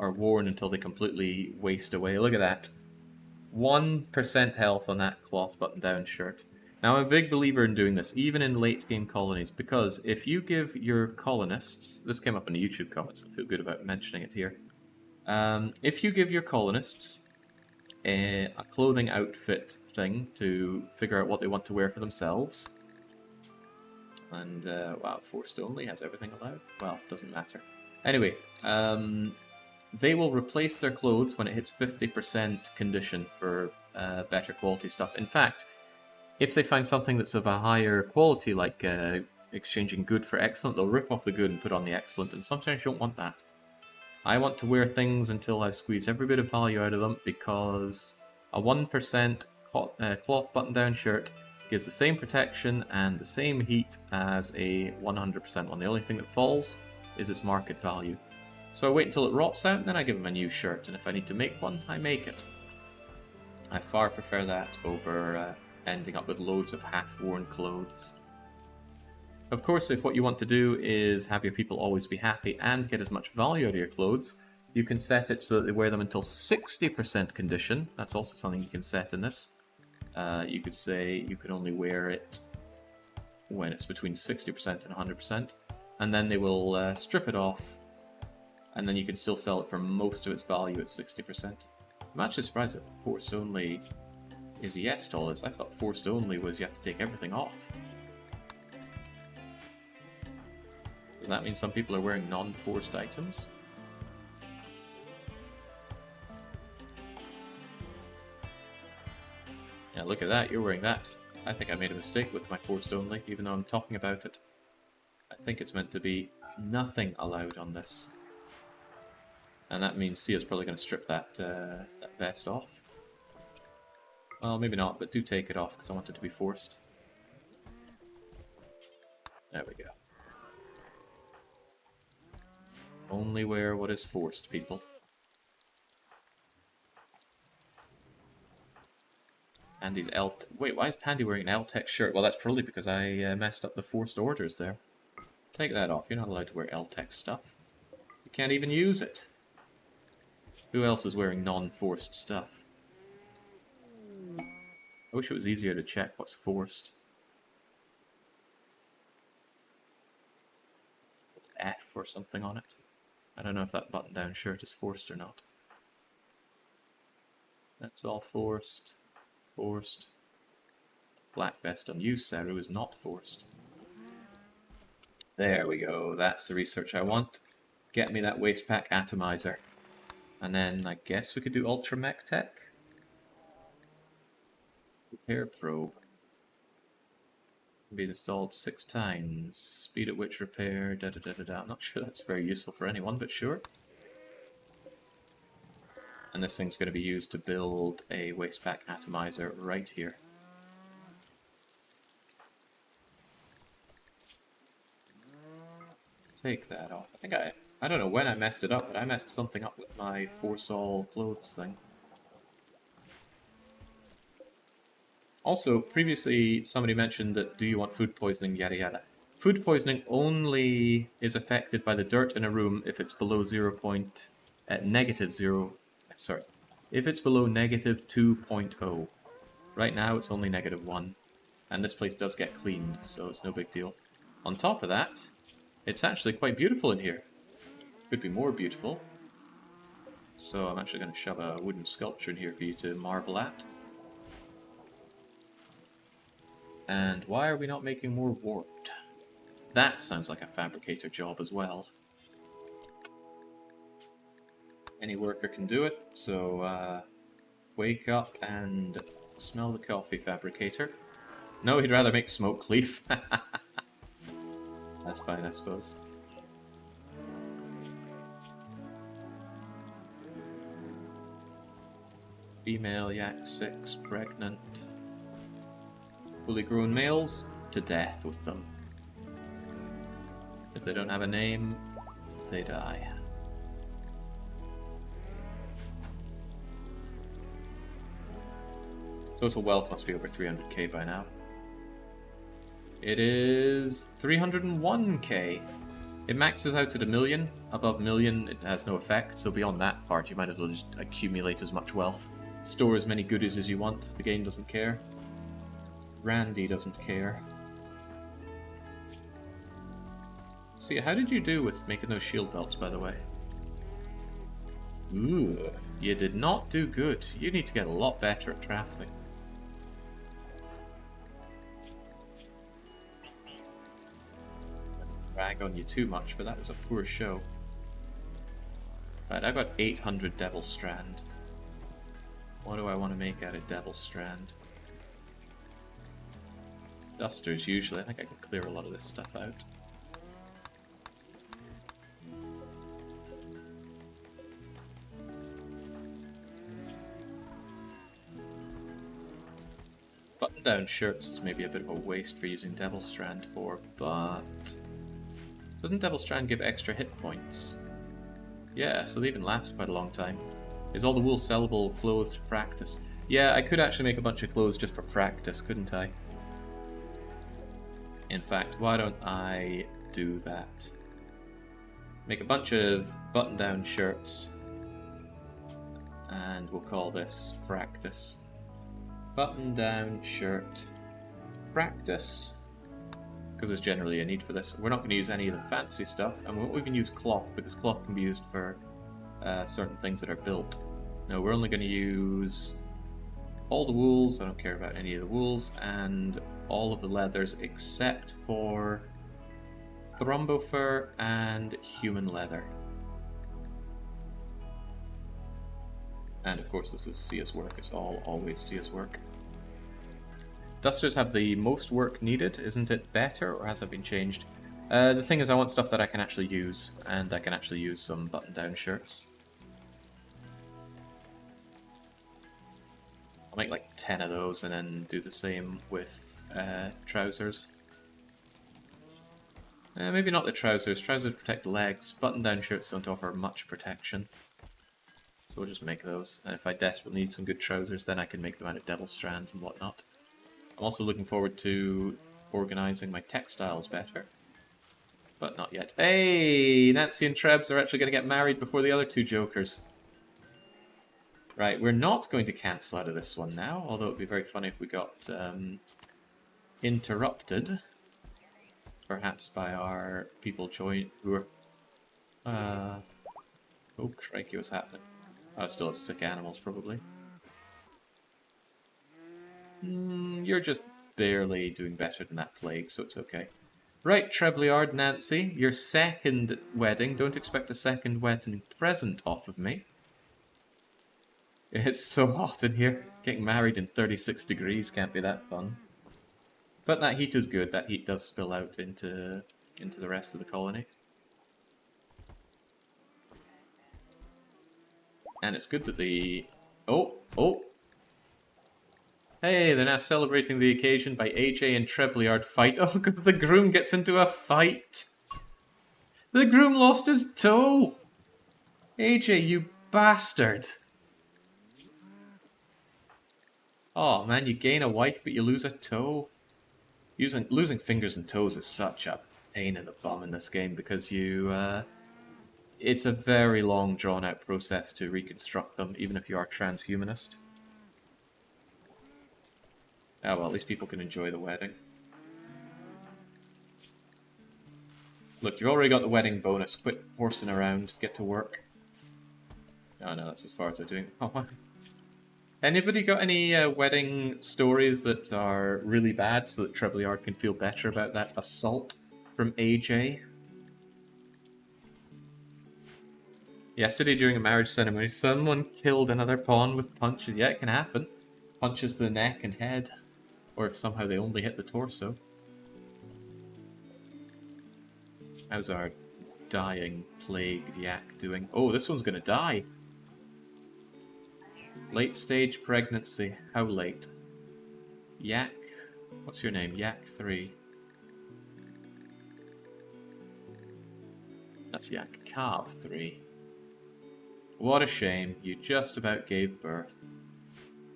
are worn until they completely waste away. Look at that. 1% health on that cloth button-down shirt. Now, I'm a big believer in doing this, even in late-game colonies, because if you give your colonists... This came up in the YouTube comments, I feel good about mentioning it here. If you give your colonists a clothing outfit thing to figure out what they want to wear for themselves, and, wow, forced only has everything allowed? Well, doesn't matter. Anyway, they will replace their clothes when it hits 50% condition for better quality stuff. In fact, if they find something that's of a higher quality, like exchanging good for excellent, they'll rip off the good and put on the excellent, and sometimes you don't want that. I want to wear things until I've squeezed every bit of value out of them, because a 1% cloth button-down shirt gives the same protection and the same heat as a 100% one. The only thing that falls is its market value. So I wait until it rots out, and then I give them a new shirt, and if I need to make one, I make it. I far prefer that over ending up with loads of half-worn clothes. Of course, if what you want to do is have your people always be happy and get as much value out of your clothes, you can set it so that they wear them until 60% condition. That's also something you can set in this. You could say you can only wear it when it's between 60% and 100%, and then they will strip it off, and then you can still sell it for most of its value at 60%. I'm actually surprised that forced only is a yes to all this. I thought forced only was you have to take everything off. Does that mean some people are wearing non-forced items? Yeah, look at that, you're wearing that. I think I made a mistake with my forced only, even though I'm talking about it. I think it's meant to be nothing allowed on this. And that means Sia's probably going to strip that, that vest off. Well, maybe not, but do take it off, because I want it to be forced. There we go. Only wear what is forced, people. Pandy's Wait, why is Pandy wearing an L-Tech shirt? Well, that's probably because I messed up the forced orders there. Take that off. You're not allowed to wear L-Tech stuff. You can't even use it. Who else is wearing non-forced stuff? I wish it was easier to check what's forced. cloth or something on it. I don't know if that button-down shirt is forced or not. That's all forced. Forced. Black vest on you, Saru, is not forced. There we go. That's the research I want. Get me that waste pack atomizer. And then I guess we could do Ultra Mech Tech. Repair probe. Can be installed 6 times. Speed at which repair, da da da da da. I'm not sure that's very useful for anyone, but sure. And this thing's going to be used to build a waste pack atomizer right here. Take that off. I don't know when I messed it up, but I messed something up with my force all clothes thing. Also, previously somebody mentioned that do you want food poisoning, yada yada. Food poisoning only is affected by the dirt in a room if it's below negative 0. Sorry. If it's below negative 2.0. Right now it's only negative 1. And this place does get cleaned, so it's no big deal. On top of that, it's actually quite beautiful in here. Could be more beautiful. So I'm actually going to shove a wooden sculpture in here for you to marvel at. And why are we not making more warped? That sounds like a fabricator job as well. Any worker can do it, so wake up and smell the coffee, fabricator. No, he'd rather make smoke cleave. That's fine, I suppose. Female yak 6, pregnant. Fully grown males, to death with them. If they don't have a name, they die. Total wealth must be over 300k by now. It is 301k. It maxes out at 1 million. Above 1 million, it has no effect, so beyond that part, you might as well just accumulate as much wealth. Store as many goodies as you want, the game doesn't care. Randy doesn't care. See, how did you do with making those shield belts, by the way? Ooh, you did not do good. You need to get a lot better at crafting. Rag on you too much, but that was a poor show. Right, I've got 800 Devil Strand. What do I want to make out of Devil Strand? Dusters, usually. I think I can clear a lot of this stuff out. Button-down shirts is maybe a bit of a waste for using Devil Strand for, but... Doesn't Devil Strand give extra hit points? Yeah, so they even last quite a long time. Is all the wool sellable clothes to practice? Yeah, I could actually make a bunch of clothes just for practice, couldn't I? In fact, why don't I do that? Make a bunch of button-down shirts, and we'll call this practice. Button-down shirt practice. Because there's generally a need for this. We're not going to use any of the fancy stuff, and we won't even use cloth, because cloth can be used for certain things that are built. No, we're only going to use all the wools, I don't care about any of the wools, and all of the leathers except for Thrumbo fur and human leather. And of course this is CS work, it's always CS work. Dusters have the most work needed, isn't it better, or has it been changed? The thing is I want stuff that I can actually use, and I can actually use some button-down shirts. I'll make like 10 of those and then do the same with trousers. Maybe not the trousers. Trousers protect legs. Button-down shirts don't offer much protection. So we'll just make those. And if I desperately need some good trousers, then I can make them out of Devil Strand and whatnot. I'm also looking forward to organising my textiles better. But not yet. Hey! Nancy and Trebs are actually going to get married before the other two jokers. Right, we're not going to cancel out of this one now, although it would be very funny if we got interrupted. Perhaps by our people who are Oh, crikey, what's happening? I still have sick animals, probably. You're just barely doing better than that plague, so it's okay. Right, Trebleard, Nancy, your second wedding. Don't expect a second wedding present off of me. It's so hot in here. Getting married in 36 degrees can't be that fun. But that heat is good. That heat does spill out into the rest of the colony. And it's good that the... Oh! Hey, they're now celebrating the occasion by AJ and Trebleard fight. Oh, God, the groom gets into a fight! The groom lost his toe! AJ, you bastard! Oh man, you gain a wife but you lose a toe. Losing fingers and toes is such a pain in the bum in this game because it's a very long drawn out process to reconstruct them, even if you are transhumanist. Oh well, at least people can enjoy the wedding. Look, you've already got the wedding bonus. Quit horsing around. Get to work. Oh no, that's as far as they're doing. Oh, anybody got any wedding stories that are really bad so that Trebleard can feel better about that assault from AJ? Yesterday during a marriage ceremony, someone killed another pawn with punches. Yeah, it can happen. Punches to the neck and head. Or if somehow they only hit the torso. How's our dying, plagued yak doing? Oh, this one's gonna die! Late stage pregnancy. How late? Yak? What's your name? Yak 3. That's Yak Calf 3. What a shame, you just about gave birth.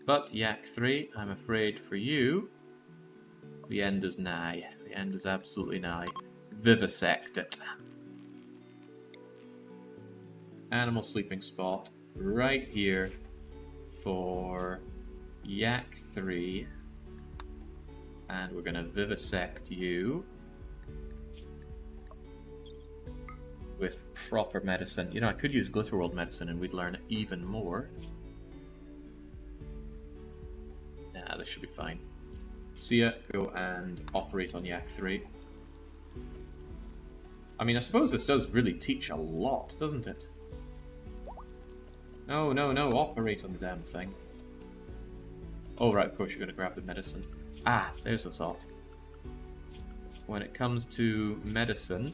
But Yak 3, I'm afraid for you, the end is nigh. The end is absolutely nigh. Vivisect it. Animal sleeping spot right here for Yak 3. And we're going to vivisect you with proper medicine. You know, I could use Glitterworld medicine and we'd learn even more. Nah, this should be fine. Sia, go and operate on Yak 3. I mean, I suppose this does really teach a lot, doesn't it? No, operate on the damn thing. Oh, right, of course you're going to grab the medicine. Ah, there's a thought. When it comes to medicine,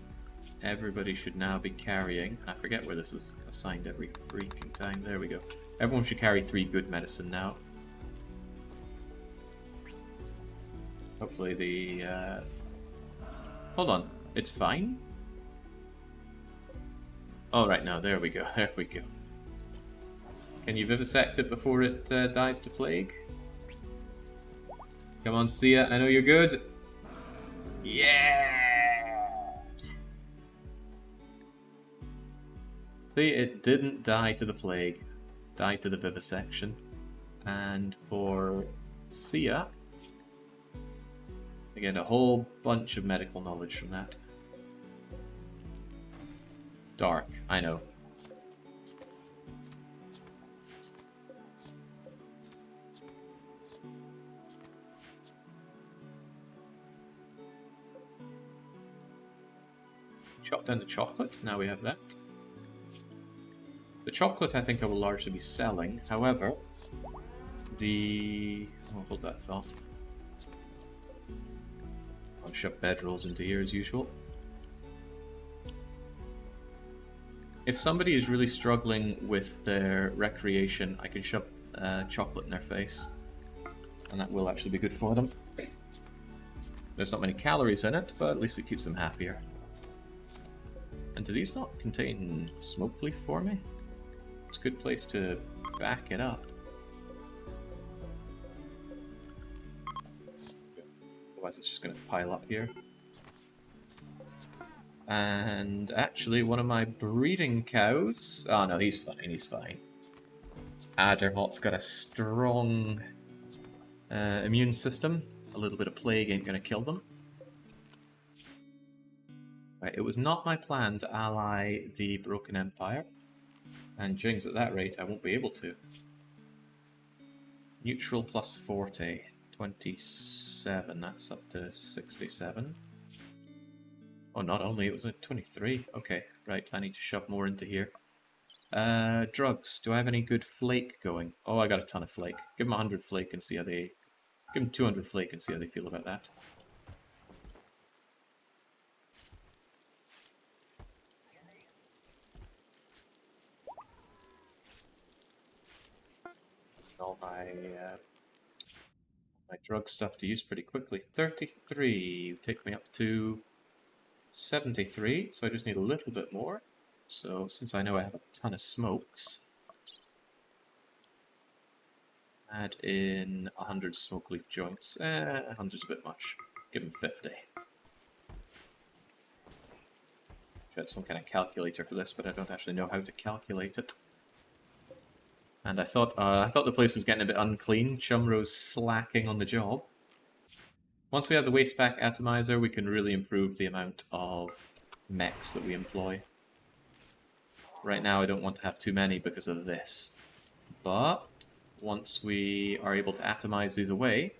everybody should now be carrying... I forget where this is assigned every freaking time. There we go. Everyone should carry 3 good medicine now. Hopefully the... Hold on. It's fine? Oh, right, now, there we go. There we go. Can you vivisect it before it dies to plague? Come on, Sia. I know you're good. Yeah! See, it didn't die to the plague. Died to the vivisection. And for Sia, I get a whole bunch of medical knowledge from that. Dark, I know. Chop down the chocolate, now we have that. The chocolate I think I will largely be selling, however, I'll hold that thought. I'll shove bedrolls into here as usual. If somebody is really struggling with their recreation, I can shove chocolate in their face, and that will actually be good for them. There's not many calories in it, but at least it keeps them happier. And do these not contain smoke leaf for me? It's a good place to back it up. Otherwise it's just going to pile up here. And actually one of my breeding cows... Oh no, he's fine, he's fine. Adderhot's got a strong immune system. A little bit of plague ain't going to kill them. Right, it was not my plan to ally the Broken Empire, and jings, at that rate I won't be able to. Neutral plus 40, 27, that's up to 67. Oh, not only, it was at 23. Okay, right, I need to shove more into here. Drugs, do I have any good flake going? Oh, I got a ton of flake. Give them 100 flake and see how they... Give them 200 flake and see how they feel about that. All my drug stuff to use pretty quickly. 33 take me up to 73, so I just need a little bit more. So since I know I have a ton of smokes, add in 100 smoke leaf joints. 100's a bit much. Give them 50. Should have some kind of calculator for this, but I don't actually know how to calculate it. And I thought the place was getting a bit unclean. Chumro's slacking on the job. Once we have the waste pack atomizer, we can really improve the amount of mechs that we employ. Right now I don't want to have too many because of this. But once we are able to atomize these away,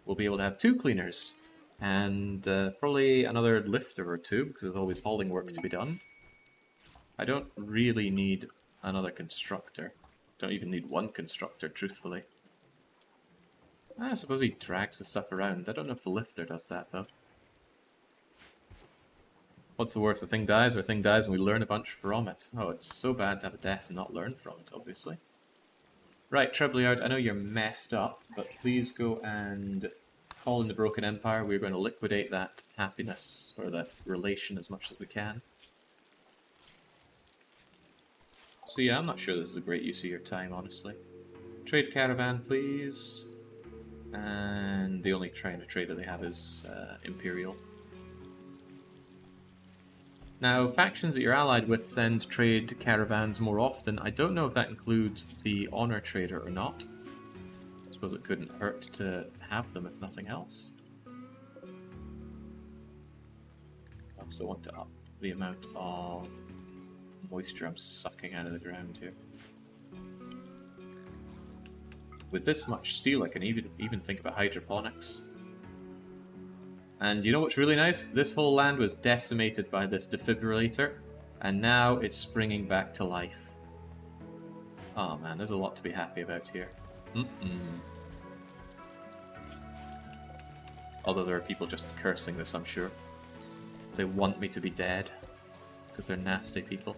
we'll be able to have 2 cleaners. And probably another lifter or 2, because there's always hauling work to be done. I don't really need another constructor. Don't even need 1 constructor, truthfully. I suppose he drags the stuff around. I don't know if the lifter does that, though. What's the worst? The thing dies, or a thing dies and we learn a bunch from it. Oh, it's so bad to have a death and not learn from it, obviously. Right, Trebleard, I know you're messed up, but please go and call in the Broken Empire. We're going to liquidate that happiness, or that relation, as much as we can. So yeah, I'm not sure this is a great use of your time, honestly. Trade caravan, please. And the only kind of trader they have is Imperial. Now, factions that you're allied with send trade caravans more often. I don't know if that includes the honor trader or not. I suppose it couldn't hurt to have them if nothing else. I also want to up the amount of moisture I'm sucking out of the ground here. With this much steel, I can even think about hydroponics. And you know what's really nice? This whole land was decimated by this defibrillator, and now it's springing back to life. Oh man, there's a lot to be happy about here. Although there are people just cursing this, I'm sure. They want me to be dead, because they're nasty people.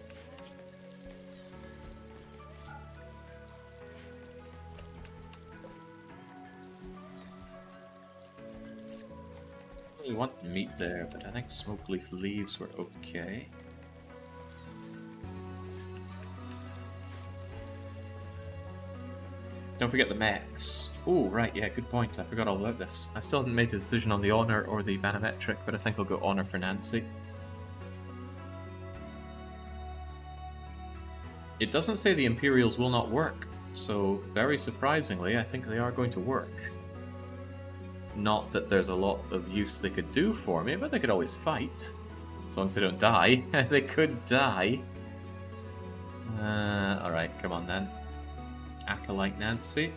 I really want meat there, but I think smoke leaf leaves were okay. Don't forget the mechs. Oh, right, yeah, good point. I forgot all about this. I still haven't made a decision on the honor or the banometric, but I think I'll go honor for Nancy. It doesn't say the Imperials will not work, so very surprisingly, I think they are going to work. Not that there's a lot of use they could do for me, but they could always fight. As long as they don't die. They could die. Alright, come on then. Acolyte Nancy.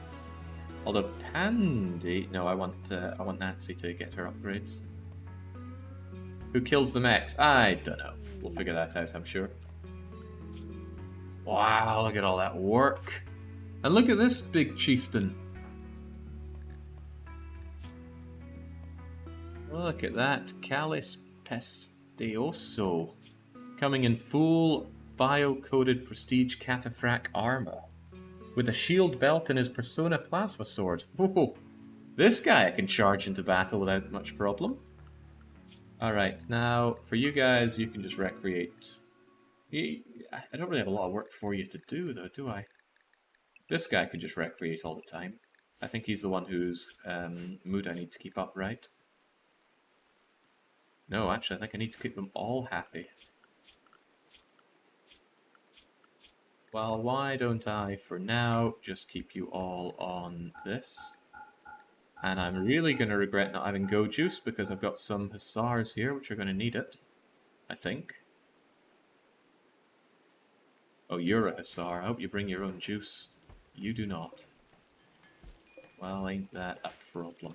Although Pandy... No, I want Nancy to get her upgrades. Who kills the mechs? I don't know. We'll figure that out, I'm sure. Wow, look at all that work. And look at this big chieftain. Look at that, Calis Pestioso, coming in full bio-coded prestige cataphract armor, with a shield belt and his persona plasma sword. Whoa, this guy I can charge into battle without much problem. Alright, now, for you guys, you can just recreate. I don't really have a lot of work for you to do, though, do I? This guy can just recreate all the time. I think he's the one whose mood I need to keep up, right? No, actually, I think I need to keep them all happy. Well, why don't I, for now, just keep you all on this? And I'm really going to regret not having Go Juice, because I've got some Hussars here, which are going to need it. I think. Oh, you're a hussar. I hope you bring your own juice. You do not. Well, ain't that a problem.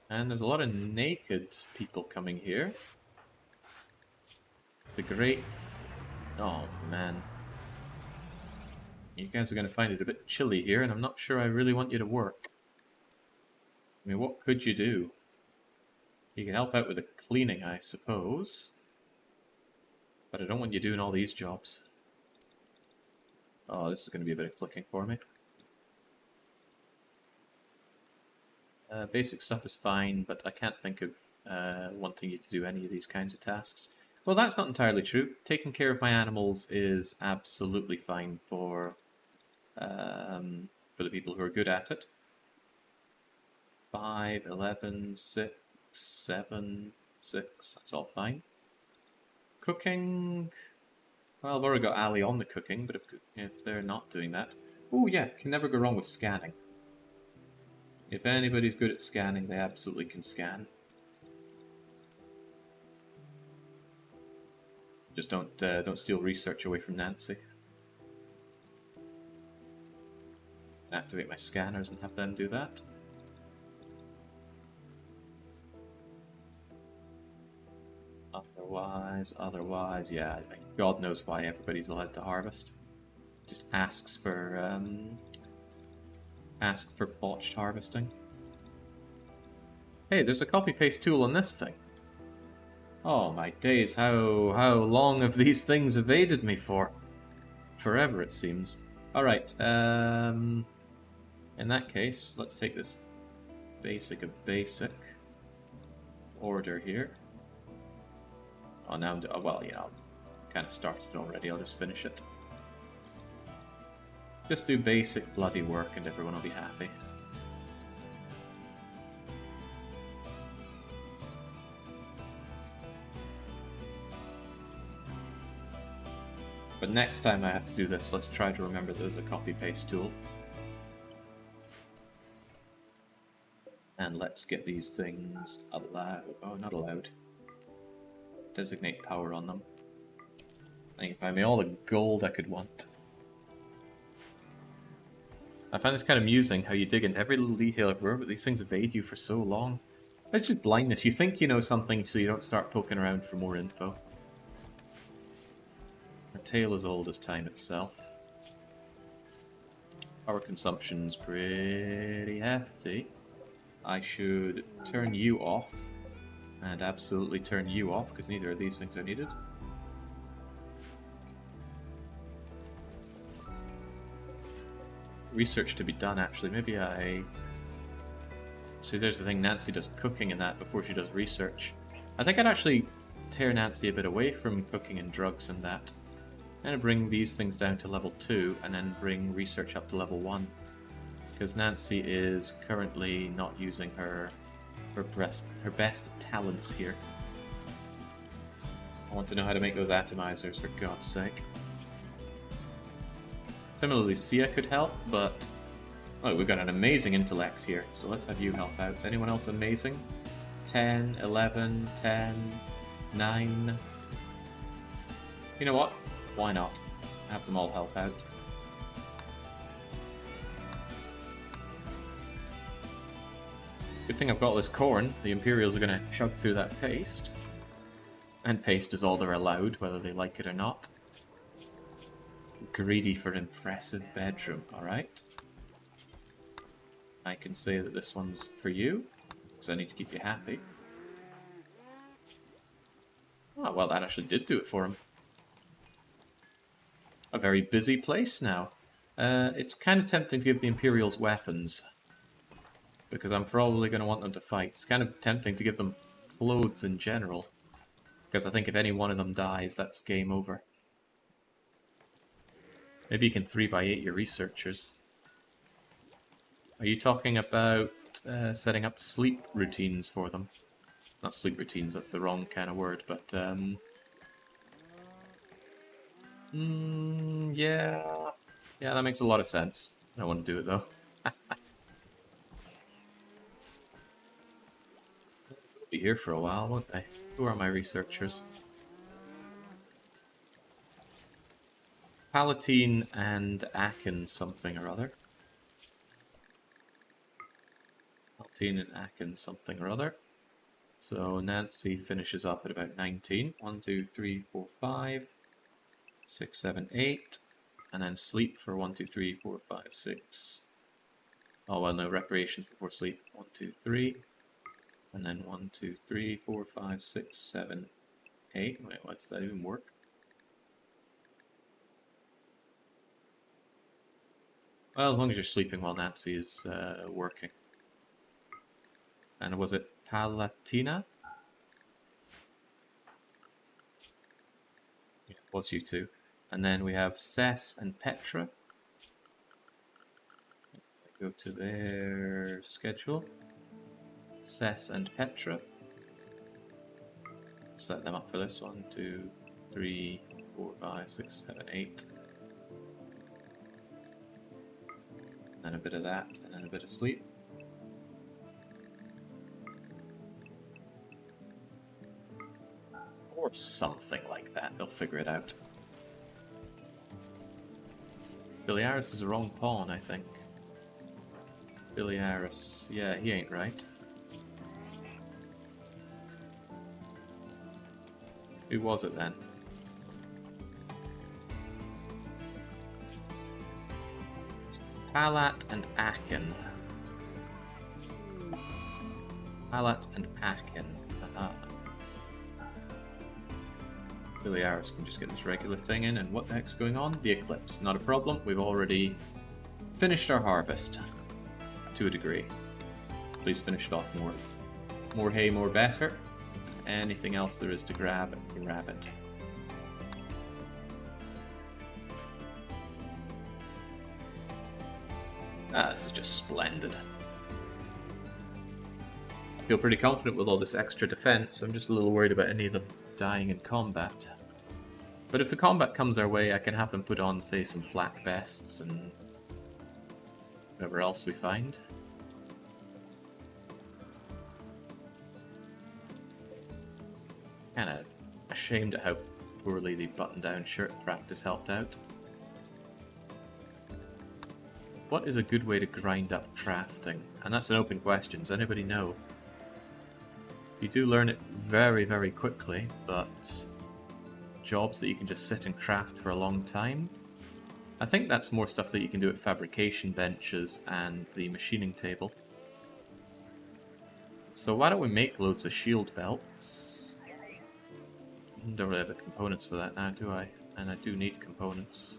And there's a lot of naked people coming here. The great... Oh, man. You guys are going to find it a bit chilly here, and I'm not sure I really want you to work. I mean, what could you do? You can help out with the cleaning, I suppose. But I don't want you doing all these jobs. Oh, this is going to be a bit of clicking for me. Basic stuff is fine, but I can't think of wanting you to do any of these kinds of tasks. Well, that's not entirely true. Taking care of my animals is absolutely fine for the people who are good at it. 5, 11, 6, 7, 6, that's all fine. Cooking... Well, I've already got Ali on the cooking, but if they're not doing that... Oh yeah, can never go wrong with scanning. If anybody's good at scanning, they absolutely can scan. Just don't steal research away from Nancy. Activate my scanners and have them do that. Otherwise, yeah, God knows why everybody's allowed to harvest. Just asks for botched harvesting. Hey, there's a copy-paste tool on this thing. Oh my days, how long have these things evaded me for? Forever, it seems. Alright, in that case, let's take this basic order here. Oh, now I'm well, yeah, I've kind of started already, I'll just finish it. Just do basic bloody work and everyone will be happy. But next time I have to do this, let's try to remember there's a copy-paste tool. And let's get these things allowed. Oh, not allowed. Designate power on them. I can find me all the gold I could want. I find this kind of amusing how you dig into every little detail everywhere, but these things evade you for so long. It's just blindness. You think you know something so you don't start poking around for more info. A tale as old as time itself. Power consumption's pretty hefty. I should turn you off. And absolutely turn you off, because neither of these things are needed. Research to be done, actually. Maybe I... See, there's the thing, Nancy does cooking and that before she does research. I think I'd actually tear Nancy a bit away from cooking and drugs and that. And bring these things down to level 2, and then bring research up to level 1. Because Nancy is currently not using her best talents here. I want to know how to make those atomizers, for God's sake. Similarly, Sia could help, but... Oh, we've got an amazing intellect here, so let's have you help out. Anyone else amazing? 10, 11, 10, 9... You know what? Why not? Have them all help out. Good thing I've got all this corn. The Imperials are going to chug through that paste. And paste is all they're allowed, whether they like it or not. Greedy for impressive bedroom, alright. I can say that this one's for you, because I need to keep you happy. Oh, well, that actually did do it for him. A very busy place now. It's kind of tempting to give the Imperials weapons, because I'm probably going to want them to fight. It's kind of tempting to give them clothes in general, because I think if any one of them dies, that's game over. Maybe you can 3x8 your researchers. Are you talking about setting up sleep routines for them? Not sleep routines, that's the wrong kind of word, but yeah. Yeah, that makes a lot of sense. I don't want to do it though. They'll be here for a while, won't they? Who are my researchers? Palatine and Akin something or other. Palatine and Akin something or other. So Nancy finishes up at about 19. 1, 2, 3, 4, 5, 6, 7, 8. And then sleep for 1, 2, 3, 4, 5, 6. Oh, well, no, reparations before sleep. 1, 2, 3. And then 1, 2, 3, 4, 5, 6, 7, 8. Wait, what does that even work? Well, as long as you're sleeping while Nancy is working. And was it Palatina? Yeah, it was you two. And then we have Cess and Petra. Go to their schedule. Cess and Petra. Set them up for this. 1, 2, 3, 4, 5, 6, 7, 8. And then a bit of that, and then a bit of sleep. Or something like that, they'll figure it out. Biliaris is the wrong pawn, I think. Biliaris, yeah, he ain't right. Who was it then? Palat and Akin. Palat and Akin. Biliaris can just get this regular thing in, and what the heck's going on? The eclipse. Not a problem, we've already finished our harvest. To a degree. Please finish it off more. More hay, more better. Anything else there is to grab, grab it. Ah, this is just splendid. I feel pretty confident with all this extra defense. I'm just a little worried about any of them dying in combat. But if the combat comes our way, I can have them put on, say, some flak vests and whatever else we find. Kinda ashamed at how poorly the button-down shirt practice helped out. What is a good way to grind up crafting? And that's an open question, does anybody know? You do learn it very, very quickly, but jobs that you can just sit and craft for a long time? I think that's more stuff that you can do at fabrication benches and the machining table. So why don't we make loads of shield belts? Don't really have the components for that now, do I? And I do need components.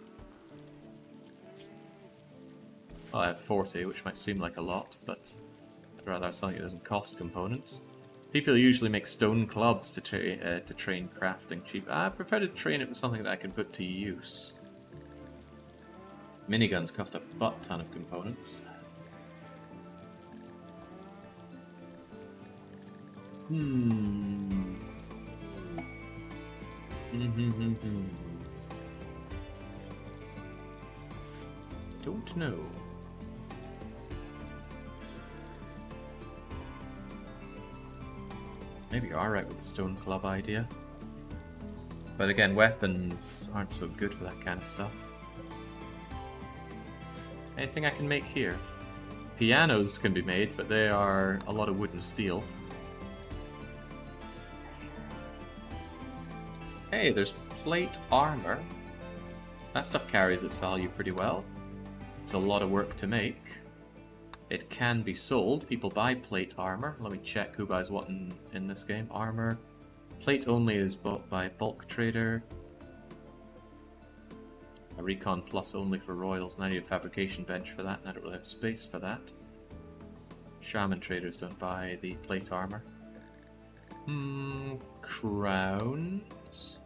Well, I have 40, which might seem like a lot, but I'd rather have something that doesn't cost components. People usually make stone clubs to train crafting cheap. I prefer to train it with something that I can put to use. Miniguns cost a butt ton of components. Don't know. Maybe you are right with the stone club idea. But again, weapons aren't so good for that kind of stuff. Anything I can make here? Pianos can be made, but they are a lot of wood and steel. Hey, there's plate armor. That stuff carries its value pretty well. It's a lot of work to make. It can be sold. People buy plate armor. Let me check who buys what in this game. Armor. Plate only is bought by bulk trader. A recon plus only for royals. And I need a fabrication bench for that, and I don't really have space for that. Shaman traders don't buy the plate armor. Crowns.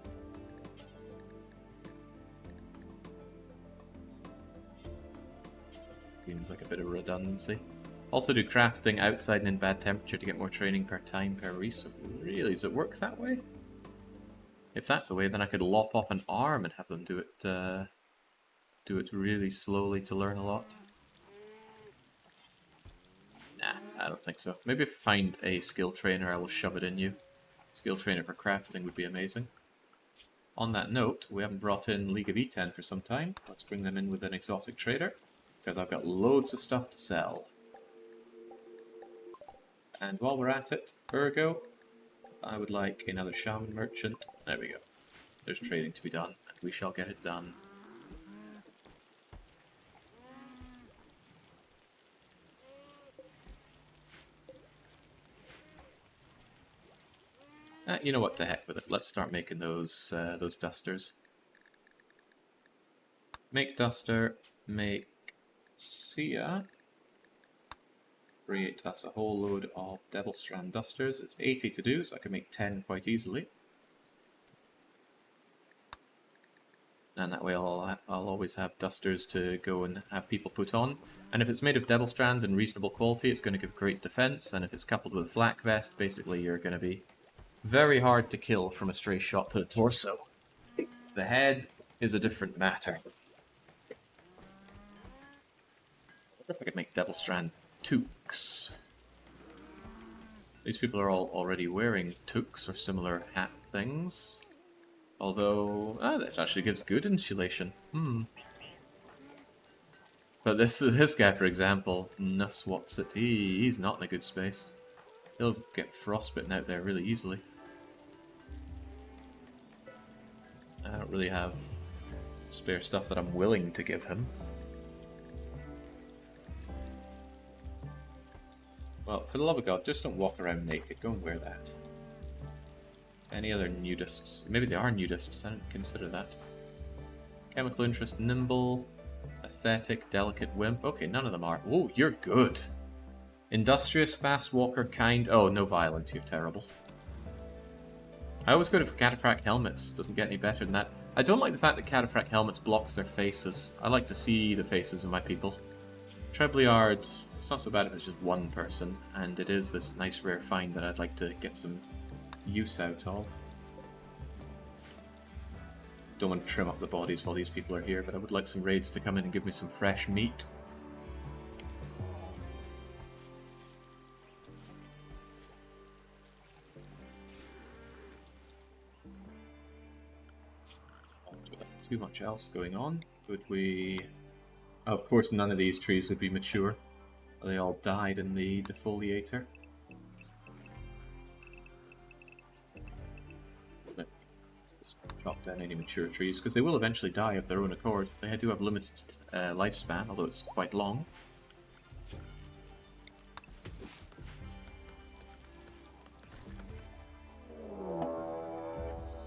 Seems like a bit of redundancy. Also do crafting outside and in bad temperature to get more training per time per resource. Really? Does it work that way? If that's the way, then I could lop off an arm and have them do it really slowly to learn a lot. Nah, I don't think so. Maybe if I find a skill trainer, I will shove it in you. Skill trainer for crafting would be amazing. On that note, we haven't brought in League of E10 for some time. Let's bring them in with an exotic trader, because I've got loads of stuff to sell. And while we're at it, Virgo, I would like another shaman merchant. There we go. There's trading to be done, and we shall get it done. You know what, to heck with it. Let's start making those dusters. Make duster, make Sia. Create us a whole load of Devil Strand dusters. It's 80 to do, so I can make 10 quite easily. And that way I'll always have dusters to go and have people put on. And if it's made of Devil Strand and reasonable quality, it's going to give great defense. And if it's coupled with a flak vest, basically you're going to be very hard to kill from a stray shot to the torso. The head is a different matter. I wonder if I could make Devil Strand toques. These people are all already wearing toques or similar hat things. Although, that actually gives good insulation. But this guy, for example, Nuswatsit, he's not in a good space. He'll get frostbitten out there really easily. I don't really have spare stuff that I'm willing to give him. Well, for the love of God, just don't walk around naked. Go and wear that. Any other nudists? Maybe they are nudists, I didn't consider that. Chemical interest, nimble, aesthetic, delicate, wimp. Okay, none of them are. Oh, you're good. Industrious, fast walker, kind. Oh, no violent, you're terrible. I always go for cataphract helmets. Doesn't get any better than that. I don't like the fact that cataphract helmets blocks their faces. I like to see the faces of my people. Trebleard, it's not so bad if it's just one person, and it is this nice rare find that I'd like to get some use out of. Don't want to trim up the bodies while these people are here, but I would like some raids to come in and give me some fresh meat. Too much else going on. Would we... Oh, of course none of these trees would be mature. They all died in the defoliator. Just chop down any mature trees, because they will eventually die of their own accord. They do have limited lifespan, although it's quite long.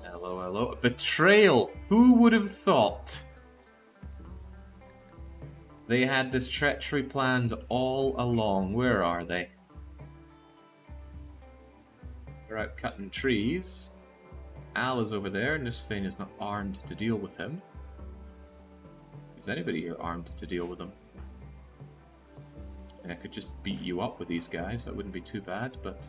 Hello. Betrayal! Who would have thought? They had this treachery planned all along. Where are they? They're out cutting trees. Al is over there. Nusfane is not armed to deal with him. Is anybody here armed to deal with him? And I could just beat you up with these guys. That wouldn't be too bad, but...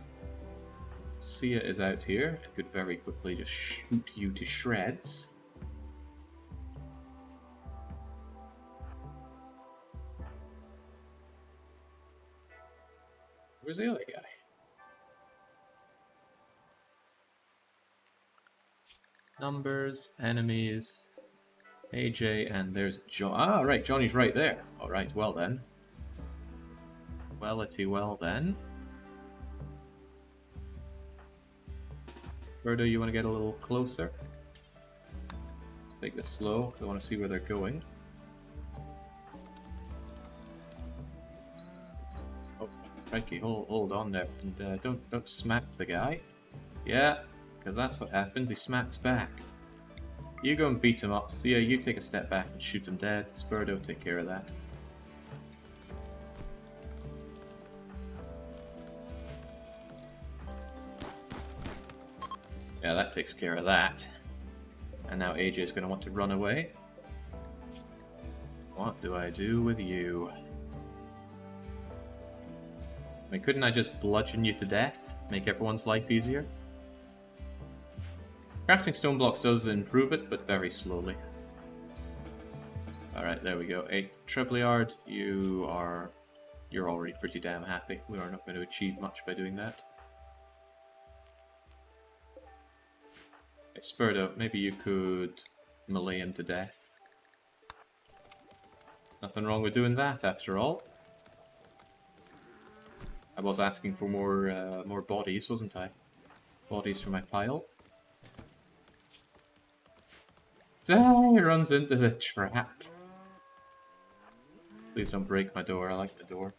Sia is out here. I could very quickly just shoot you to shreds. Where's the other guy? Numbers, enemies, AJ, and there's John. Ah, right, Johnny's right there. Alright, well then. Well then. Birdo, you want to get a little closer? Let's take this slow. I want to see where they're going. Oh, crikey, hold on there, and don't smack the guy. Yeah, because that's what happens. He smacks back. You go and beat him up. Sia, you take a step back and shoot him dead. Spurdo, take care of that. Yeah, that takes care of that. And now AJ is going to want to run away. What do I do with you? I mean, couldn't I just bludgeon you to death? Make everyone's life easier? Crafting stone blocks does improve it, but very slowly. Alright, there we go. Trebleard, you are You're already pretty damn happy. We are not going to achieve much by doing that. Hey, Spurdo, maybe you could melee him to death. Nothing wrong with doing that, after all. I was asking for more bodies, wasn't I? Bodies for my pile. He runs into the trap. Please don't break my door, I like the door.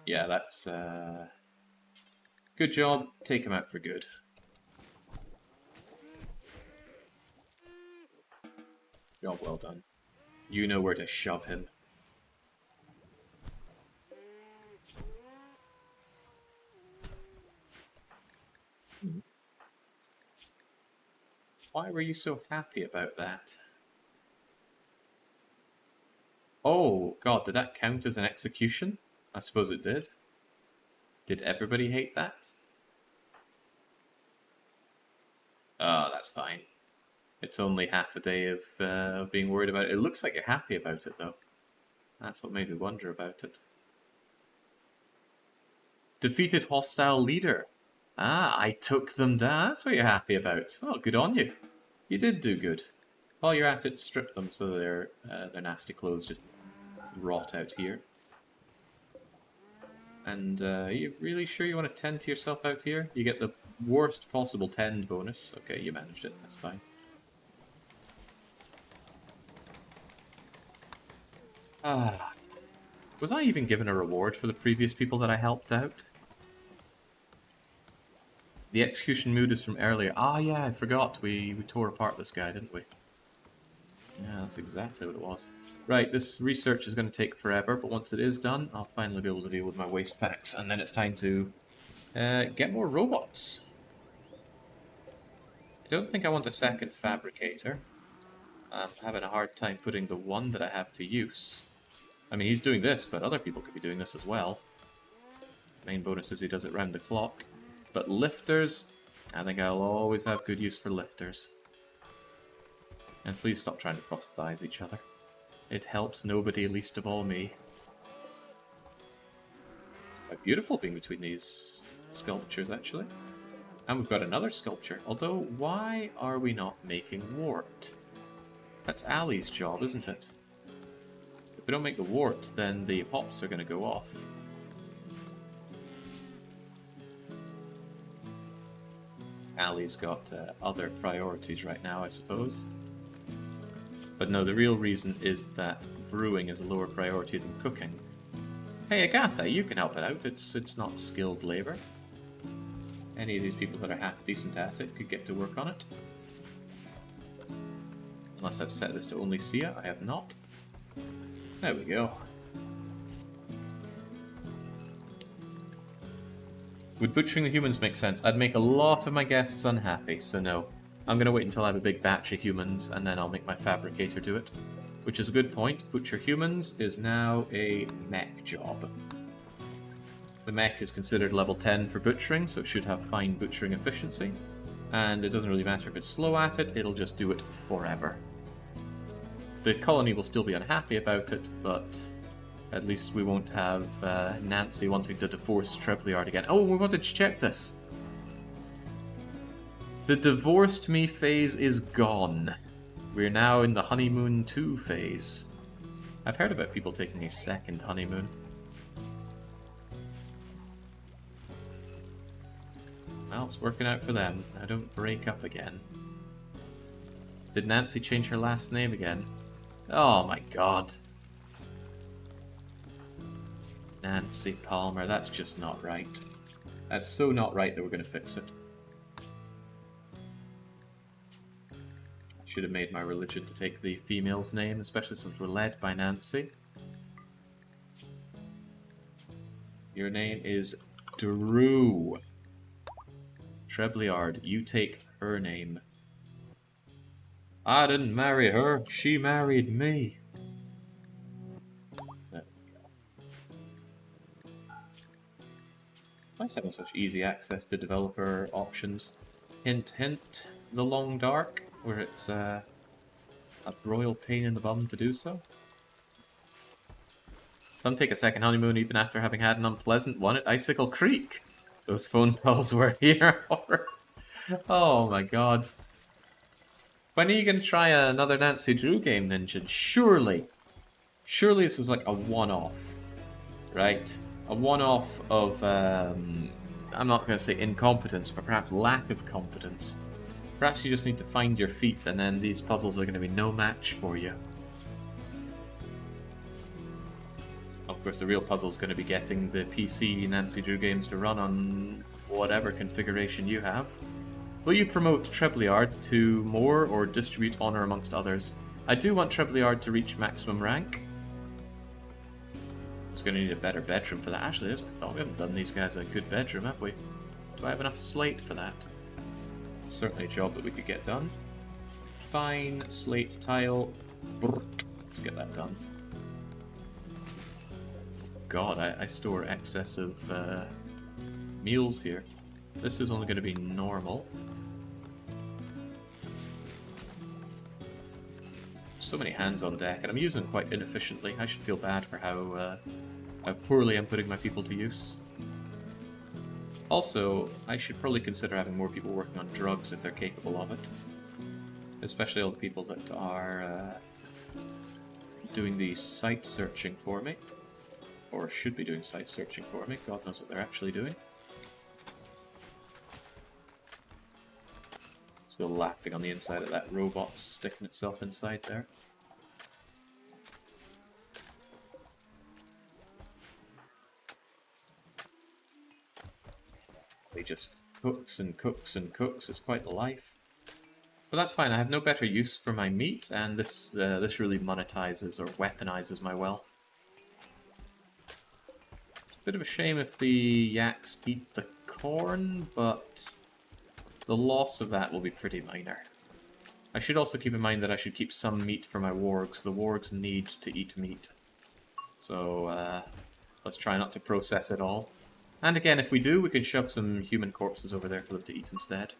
Yeah, that's good job. Take him out for good. Job well done. You know where to shove him. Why were you so happy about that? Oh, God, did that count as an execution? I suppose it did. Did everybody hate that? That's fine. It's only half a day of being worried about it. It looks like you're happy about it, though. That's what made me wonder about it. Defeated hostile leader. Ah, I took them down. That's what you're happy about. Oh, good on you. You did do good. While you're at it, strip them so their nasty clothes just rot out here. And are you really sure you want to tend to yourself out here? You get the worst possible tend bonus. Okay, you managed it. That's fine. Ah. Was I even given a reward for the previous people that I helped out? The execution mood is from earlier. Ah, yeah, I forgot. We tore apart this guy, didn't we? Yeah, that's exactly what it was. Right, this research is going to take forever, but once it is done, I'll finally be able to deal with my waste packs, and then it's time to get more robots. I don't think I want a second fabricator. I'm having a hard time putting the one that I have to use. I mean, he's doing this, but other people could be doing this as well. Main bonus is he does it round the clock. But lifters, I think I'll always have good use for lifters. And please stop trying to proselytize each other. It helps nobody, least of all me. Quite beautiful being between these sculptures, actually. And we've got another sculpture. Although, why are we not making wart? That's Ali's job, isn't it? If we don't make the wart, then the hops are going to go off. Ali's got other priorities right now, I suppose. But no, the real reason is that brewing is a lower priority than cooking. Hey, Agatha, you can help it out. It's not skilled labor. Any of these people that are half decent at it could get to work on it. Unless I've set this to only Sia, I have not. There we go. Would butchering the humans make sense? I'd make a lot of my guests unhappy, so no. I'm going to wait until I have a big batch of humans, and then I'll make my fabricator do it. Which is a good point. Butcher humans is now a mech job. The mech is considered level 10 for butchering, so it should have fine butchering efficiency. And it doesn't really matter if it's slow at it, it'll just do it forever. The colony will still be unhappy about it, but at least we won't have Nancy wanting to divorce Trebleard again. Oh, we wanted to check this. The divorced me phase is gone. We're now in the honeymoon 2 phase. I've heard about people taking a second honeymoon. Well, it's working out for them. Now don't break up again. Did Nancy change her last name again? Oh my god. Nancy Palmer, that's just not right. That's so not right that we're going to fix it. I should have made my religion to take the female's name, especially since we're led by Nancy. Your name is Drew. Trebleard, you take her name. I didn't marry her, she married me. There we go. It's nice having such easy access to developer options. Hint, hint, The Long Dark, where it's a royal pain in the bum to do so. Some take a second honeymoon even after having had an unpleasant one at Icicle Creek. Those phone calls were here. Oh my god. When are you going to try another Nancy Drew game, Ninja? Surely this was like a one-off, right? A one-off of, I'm not going to say incompetence, but perhaps lack of competence. Perhaps you just need to find your feet, and then these puzzles are going to be no match for you. Of course, the real puzzle is going to be getting the PC Nancy Drew games to run on whatever configuration you have. Will you promote Trebleard to more or distribute honor amongst others? I do want Trebleard to reach maximum rank. It's going to need a better bedroom for that. Actually, I thought we haven't done these guys a good bedroom, have we? Do I have enough slate for that? Certainly a job that we could get done. Fine, slate, tile. Let's get that done. God, I store excess of meals here. This is only going to be normal. So many hands on deck, and I'm using them quite inefficiently. I should feel bad for how poorly I'm putting my people to use. Also, I should probably consider having more people working on drugs if they're capable of it. Especially all the people that are doing the site searching for me. Or should be doing site searching for me. God knows what they're actually doing. Still laughing on the inside of that robot sticking itself inside there. He just cooks and cooks and cooks. It's quite the life. But that's fine. I have no better use for my meat, and this really monetizes or weaponizes my wealth. It's a bit of a shame if the yaks eat the corn, but the loss of that will be pretty minor. I should also keep in mind that I should keep some meat for my wargs. The wargs need to eat meat. So let's try not to process it all. And again, if we do, we can shove some human corpses over there for them to eat instead.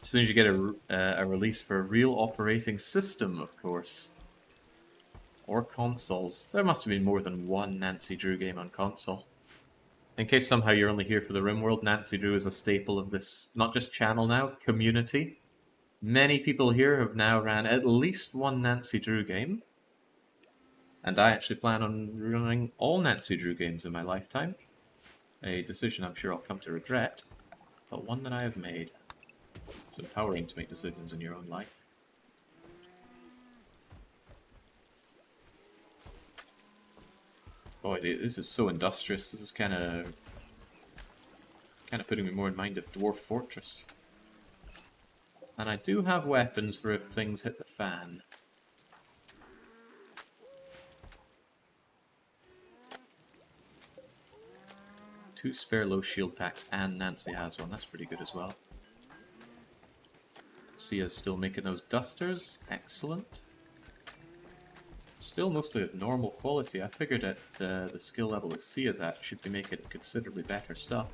As soon as you get a release for a real operating system, of course. Or consoles. There must have been more than one Nancy Drew game on console. In case somehow you're only here for the RimWorld, Nancy Drew is a staple of this, not just channel now, community. Many people here have now ran at least one Nancy Drew game. And I actually plan on running all Nancy Drew games in my lifetime. A decision I'm sure I'll come to regret, but one that I have made. It's empowering to make decisions in your own life. Boy, this is so industrious. This is kind of putting me more in mind of Dwarf Fortress. And I do have weapons for if things hit the fan. Two spare low shield packs, and Nancy has one. That's pretty good as well. Sia's still making those dusters. Excellent. Still mostly of normal quality. I figured at the skill level that Sia's at, should be making considerably better stuff.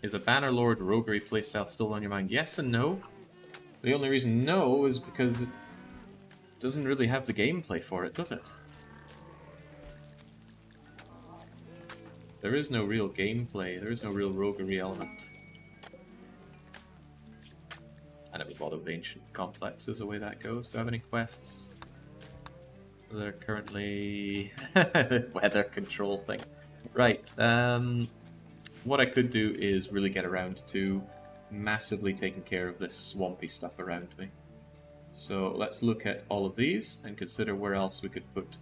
Is a Bannerlord roguery playstyle still on your mind? Yes and no. The only reason no is because it doesn't really have the gameplay for it, does it? There is no real gameplay, there is no real roguery element. And it was a lot of ancient complexes, the way that goes. Do I have any quests? They're currently... weather control thing. Right, what I could do is really get around to massively taking care of this swampy stuff around me. So let's look at all of these and consider where else we could put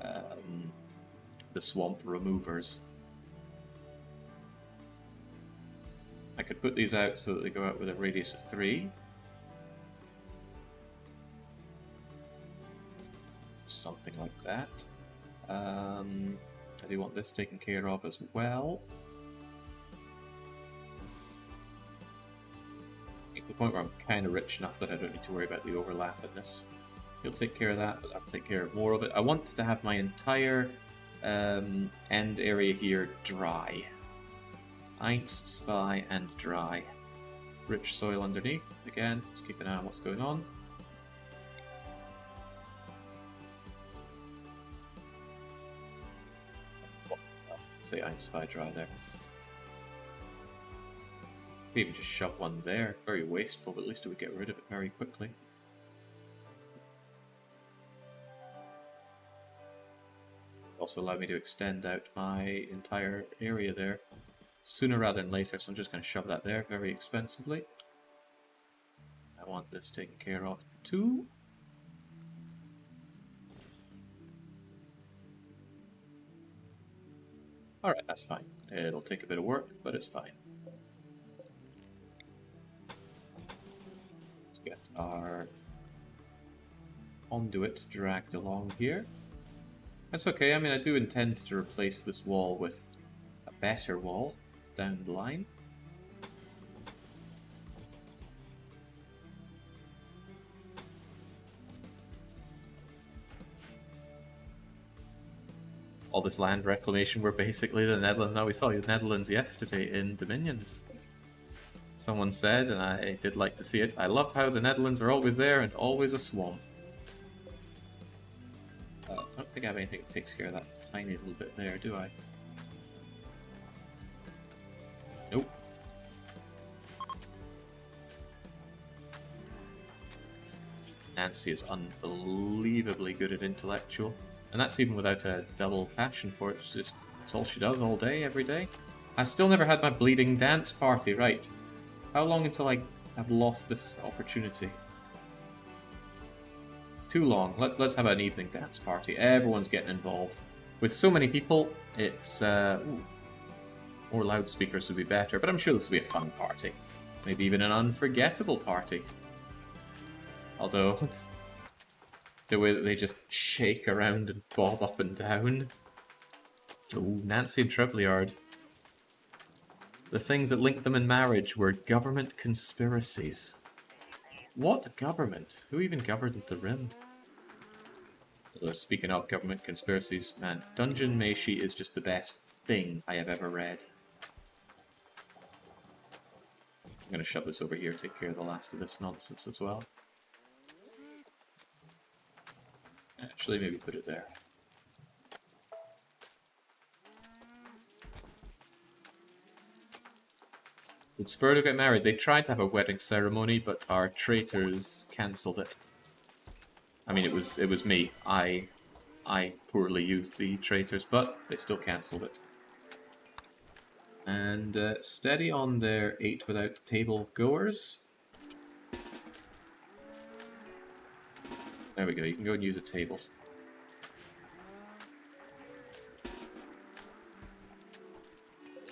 the swamp removers. I could put these out so that they go out with a radius of 3. Something like that. I do want this taken care of as well. To the point where I'm kind of rich enough that I don't need to worry about the overlap in this. You'll take care of that, but I'll take care of more of it. I want to have my entire End area here, dry. Ice, spy, and dry. Rich soil underneath. Again, let's keep an eye on what's going on. Say ice, spy, dry there. Could even just shove one there. Very wasteful, but at least it would get rid of it very quickly. Also allow me to extend out my entire area there sooner rather than later, so I'm just going to shove that there very expensively. I want this taken care of too. Alright, that's fine. It'll take a bit of work, but it's fine. Let's get our conduit dragged along here. That's okay, I mean I do intend to replace this wall with a better wall down the line. All this land reclamation, we're basically the Netherlands. Now, we saw the Netherlands yesterday in Dominions. Someone said, and I did like to see it, I love how the Netherlands are always there and always a swamp. I don't think I have anything that takes care of that tiny little bit there, do I? Nope. Nancy is unbelievably good at intellectual. And that's even without a double passion for it. It's all she does all day, every day. I still never had my bleeding dance party, right. How long until I have lost this opportunity? Too long. Let's have an evening dance party. Everyone's getting involved. With so many people, it's... more loudspeakers would be better, but I'm sure this will be a fun party. Maybe even an unforgettable party. Although... the way that they just shake around and bob up and down. Oh, Nancy and Trebleard. The things that linked them in marriage were government conspiracies. What government? Who even governed the Rim? Although, speaking of government conspiracies, man, Dungeon Meshi is just the best thing I have ever read. I'm going to shove this over here, take care of the last of this nonsense as well. Actually, maybe put it there. Did Spurdo get married? They tried to have a wedding ceremony, but our traitors cancelled it. I mean, it was me. I poorly used the traitors, but they still cancelled it. And steady on their 8 without table goers. There we go, you can go and use a table.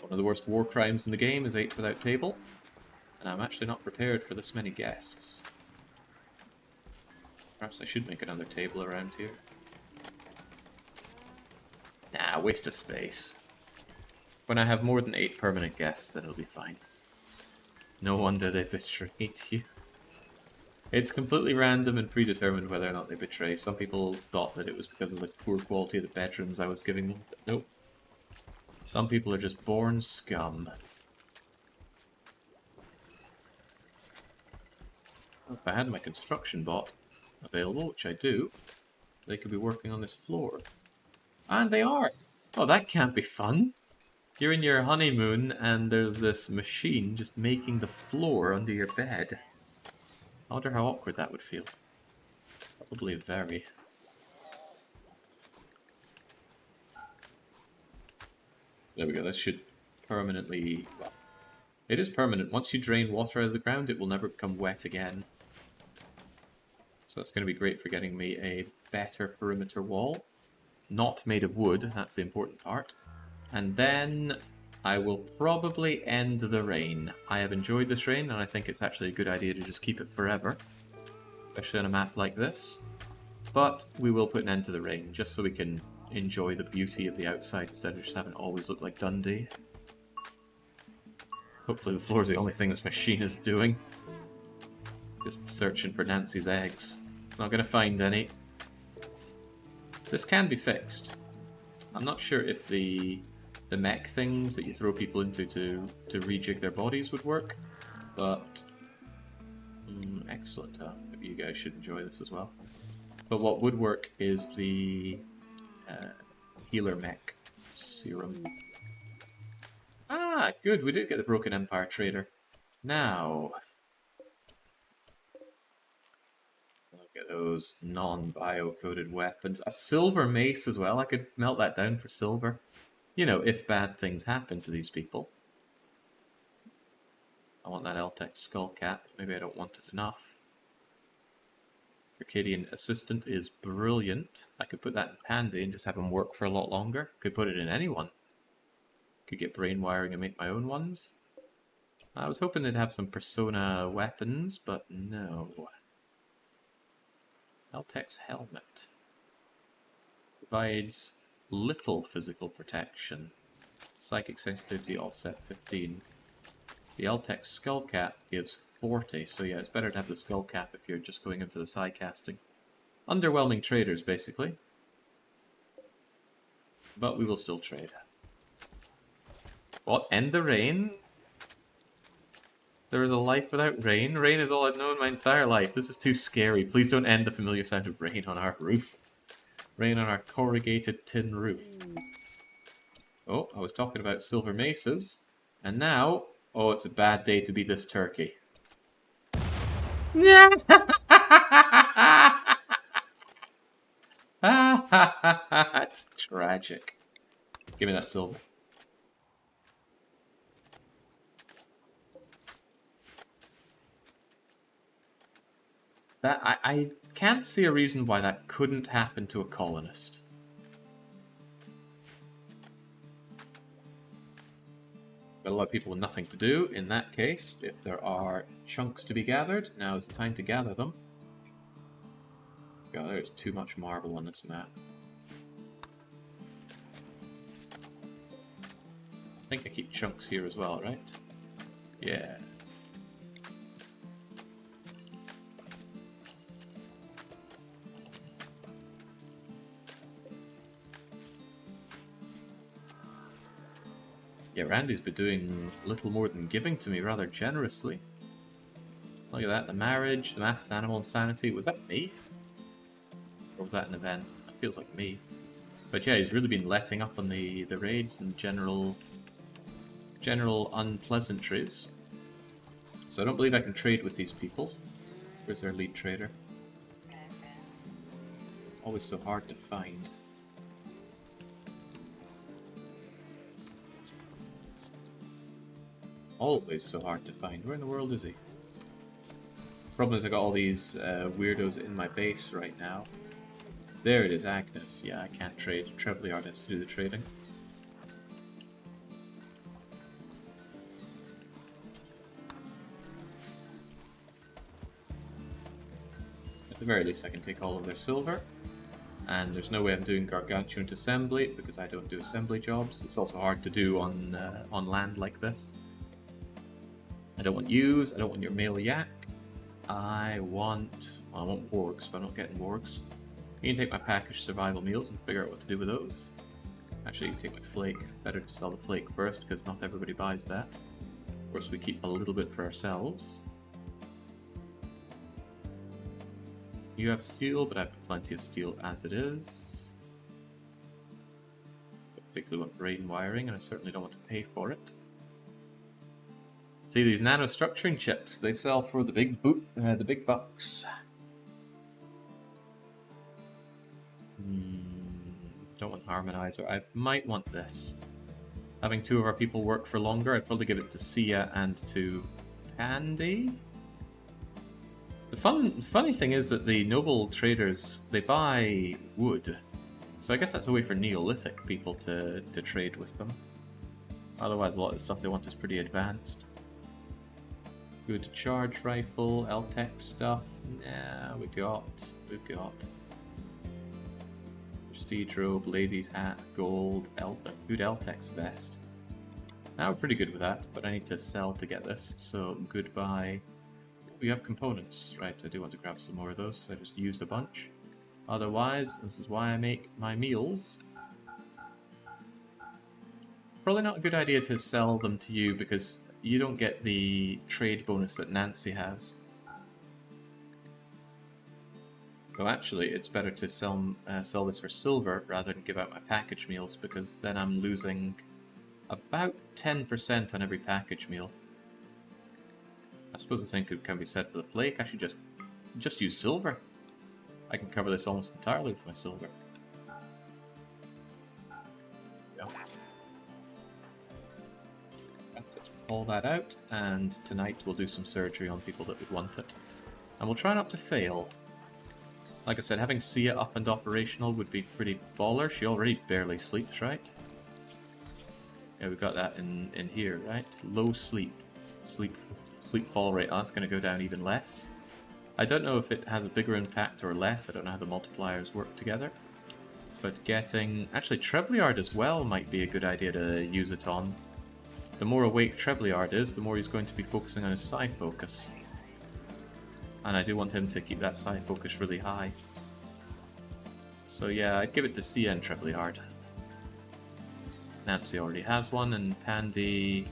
One of the worst war crimes in the game is 8 without table. And I'm actually not prepared for this many guests. Perhaps I should make another table around here. Nah, waste of space. When I have more than 8 permanent guests, then it'll be fine. No wonder they betrayed you. It's completely random and predetermined whether or not they betray. Some people thought that it was because of the poor quality of the bedrooms I was giving them, but nope. Some people are just born scum. If I had my construction bot available, which I do, they could be working on this floor. And they are! Oh, that can't be fun! You're in your honeymoon and there's this machine just making the floor under your bed. I wonder how awkward that would feel. Probably very. There we go, this should permanently... well, it is permanent. Once you drain water out of the ground, it will never become wet again. So that's going to be great for getting me a better perimeter wall. Not made of wood, that's the important part. And then I will probably end the rain. I have enjoyed this rain, and I think it's actually a good idea to just keep it forever. Especially on a map like this. But we will put an end to the rain, just so we can enjoy the beauty of the outside instead of just having it always look like Dundee. Hopefully the floor is the only thing this machine is doing. Just searching for Nancy's eggs. It's not going to find any. This can be fixed. I'm not sure if the mech things that you throw people into to rejig their bodies would work, but excellent. Maybe you guys should enjoy this as well. But what would work is the healer mech serum. Ah, good. We did get the Broken Empire Trader. Now, look at those non-bio-coded weapons. A silver mace as well. I could melt that down for silver. You know, if bad things happen to these people. I want that Eltec skull cap. Maybe I don't want it enough. Arcadian Assistant is brilliant. I could put that in Pandy and just have him work for a lot longer. Could put it in anyone. Could get brain wiring and make my own ones. I was hoping they'd have some Persona weapons, but no. Eltec's helmet provides little physical protection. Psychic sensitivity offset 15. The Eltec skull cap gives 40, so yeah, it's better to have the skull cap if you're just going in for the side casting. Underwhelming traders, basically. But we will still trade. What? End the rain? There is a life without rain? Rain is all I've known my entire life. This is too scary. Please don't end the familiar sound of rain on our roof. Rain on our corrugated tin roof. Oh, I was talking about silver maces. And now... oh, it's a bad day to be this turkey. It's tragic. Give me that silver. That I can't see a reason why that couldn't happen to a colonist. Got a lot of people with nothing to do. In that case, if there are chunks to be gathered, now is the time to gather them. God, there's too much marble on this map. I think I keep chunks here as well, right? Yeah. Yeah, Randy's been doing little more than giving to me rather generously. Look at that, the marriage, the masked animal insanity. Was that me? Or was that an event? It feels like me. But yeah, he's really been letting up on the raids and general unpleasantries. So I don't believe I can trade with these people. Where's their lead trader? Always so hard to find. Always so hard to find. Where in the world is he? Problem is I got all these weirdos in my base right now. There it is, Agnes. Yeah, I can't trade. Trebleard has to do the trading. At the very least I can take all of their silver. And there's no way I'm doing gargantuan assembly because I don't do assembly jobs. It's also hard to do on land like this. I don't want yous, I don't want your male yak. I want wargs, but I'm not getting wargs. You can take my packaged survival meals and figure out what to do with those. Actually, you can take my flake. Better to sell the flake first because not everybody buys that. Of course, we keep a little bit for ourselves. You have steel, but I have plenty of steel as it is. I particularly want brain wiring, and I certainly don't want to pay for it. See, these nanostructuring chips, they sell for the big bucks. Don't want harmonizer. I might want this. Having two of our people work for longer, I'd probably give it to Sia and to Pandy. The funny thing is that the noble traders, they buy wood. So I guess that's a way for Neolithic people to trade with them. Otherwise, a lot of the stuff they want is pretty advanced. Good charge rifle, Eltec stuff. Nah, we've got. Prestige robe, lady's hat, gold, good Eltec's vest. Now we're pretty good with that, but I need to sell to get this, so goodbye. We have components. Right, I do want to grab some more of those because I just used a bunch. Otherwise, this is why I make my meals. probably not a good idea to sell them to you because you don't get the trade bonus that Nancy has. Well, actually, it's better to sell this for silver rather than give out my package meals, because then I'm losing about 10% on every package meal. I suppose the same can be said for the flake. I should just use silver. I can cover this almost entirely with my silver. Yeah. Let's pull that out, and tonight we'll do some surgery on people that would want it. And we'll try not to fail. Like I said, having Sia up and operational would be pretty baller. She already barely sleeps, right? Yeah, we've got that in here, right? Low sleep. Sleep fall rate. Oh, that's going to go down even less. I don't know if it has a bigger impact or less. I don't know how the multipliers work together. But getting... Actually, Trebleard as well might be a good idea to use it on. The more awake Trebleard is, the more he's going to be focusing on his psi focus. And I do want him to keep that psi focus really high. So yeah, I'd give it to Sia and Trebleard. Nancy already has one, and Pandy...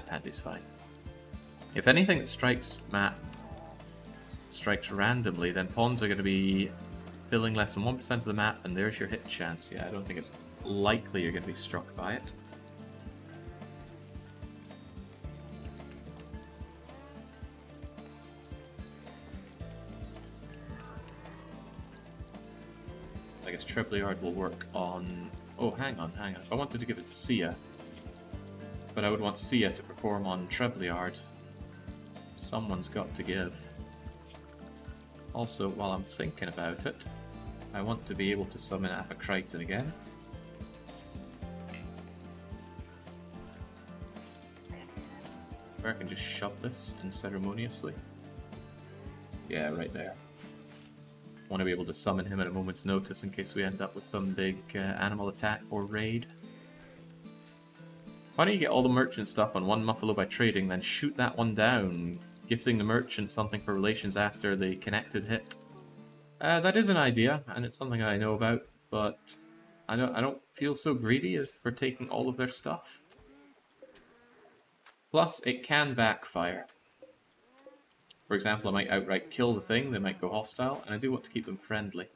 Pandy's fine. If anything that strikes map strikes randomly, then pawns are going to be filling less than 1% of the map, and there's your hit chance. Yeah, I don't think it's likely you're going to be struck by it. I guess Trebleard will work on... Oh, hang on. I wanted to give it to Sia, but I would want Sia to perform on Trebleard. Someone's got to give. Also, while I'm thinking about it, I want to be able to summon Apocriton again. Where I can just shove this unceremoniously. Yeah, right there. Want to be able to summon him at a moment's notice in case we end up with some big animal attack or raid. Why don't you get all the merchant stuff on one Muffalo by trading, then shoot that one down, gifting the merchant something for relations after the connected hit? That is an idea, and it's something I know about, but I don't feel so greedy as for taking all of their stuff. Plus, it can backfire. For example, I might outright kill the thing, they might go hostile, and I do want to keep them friendly.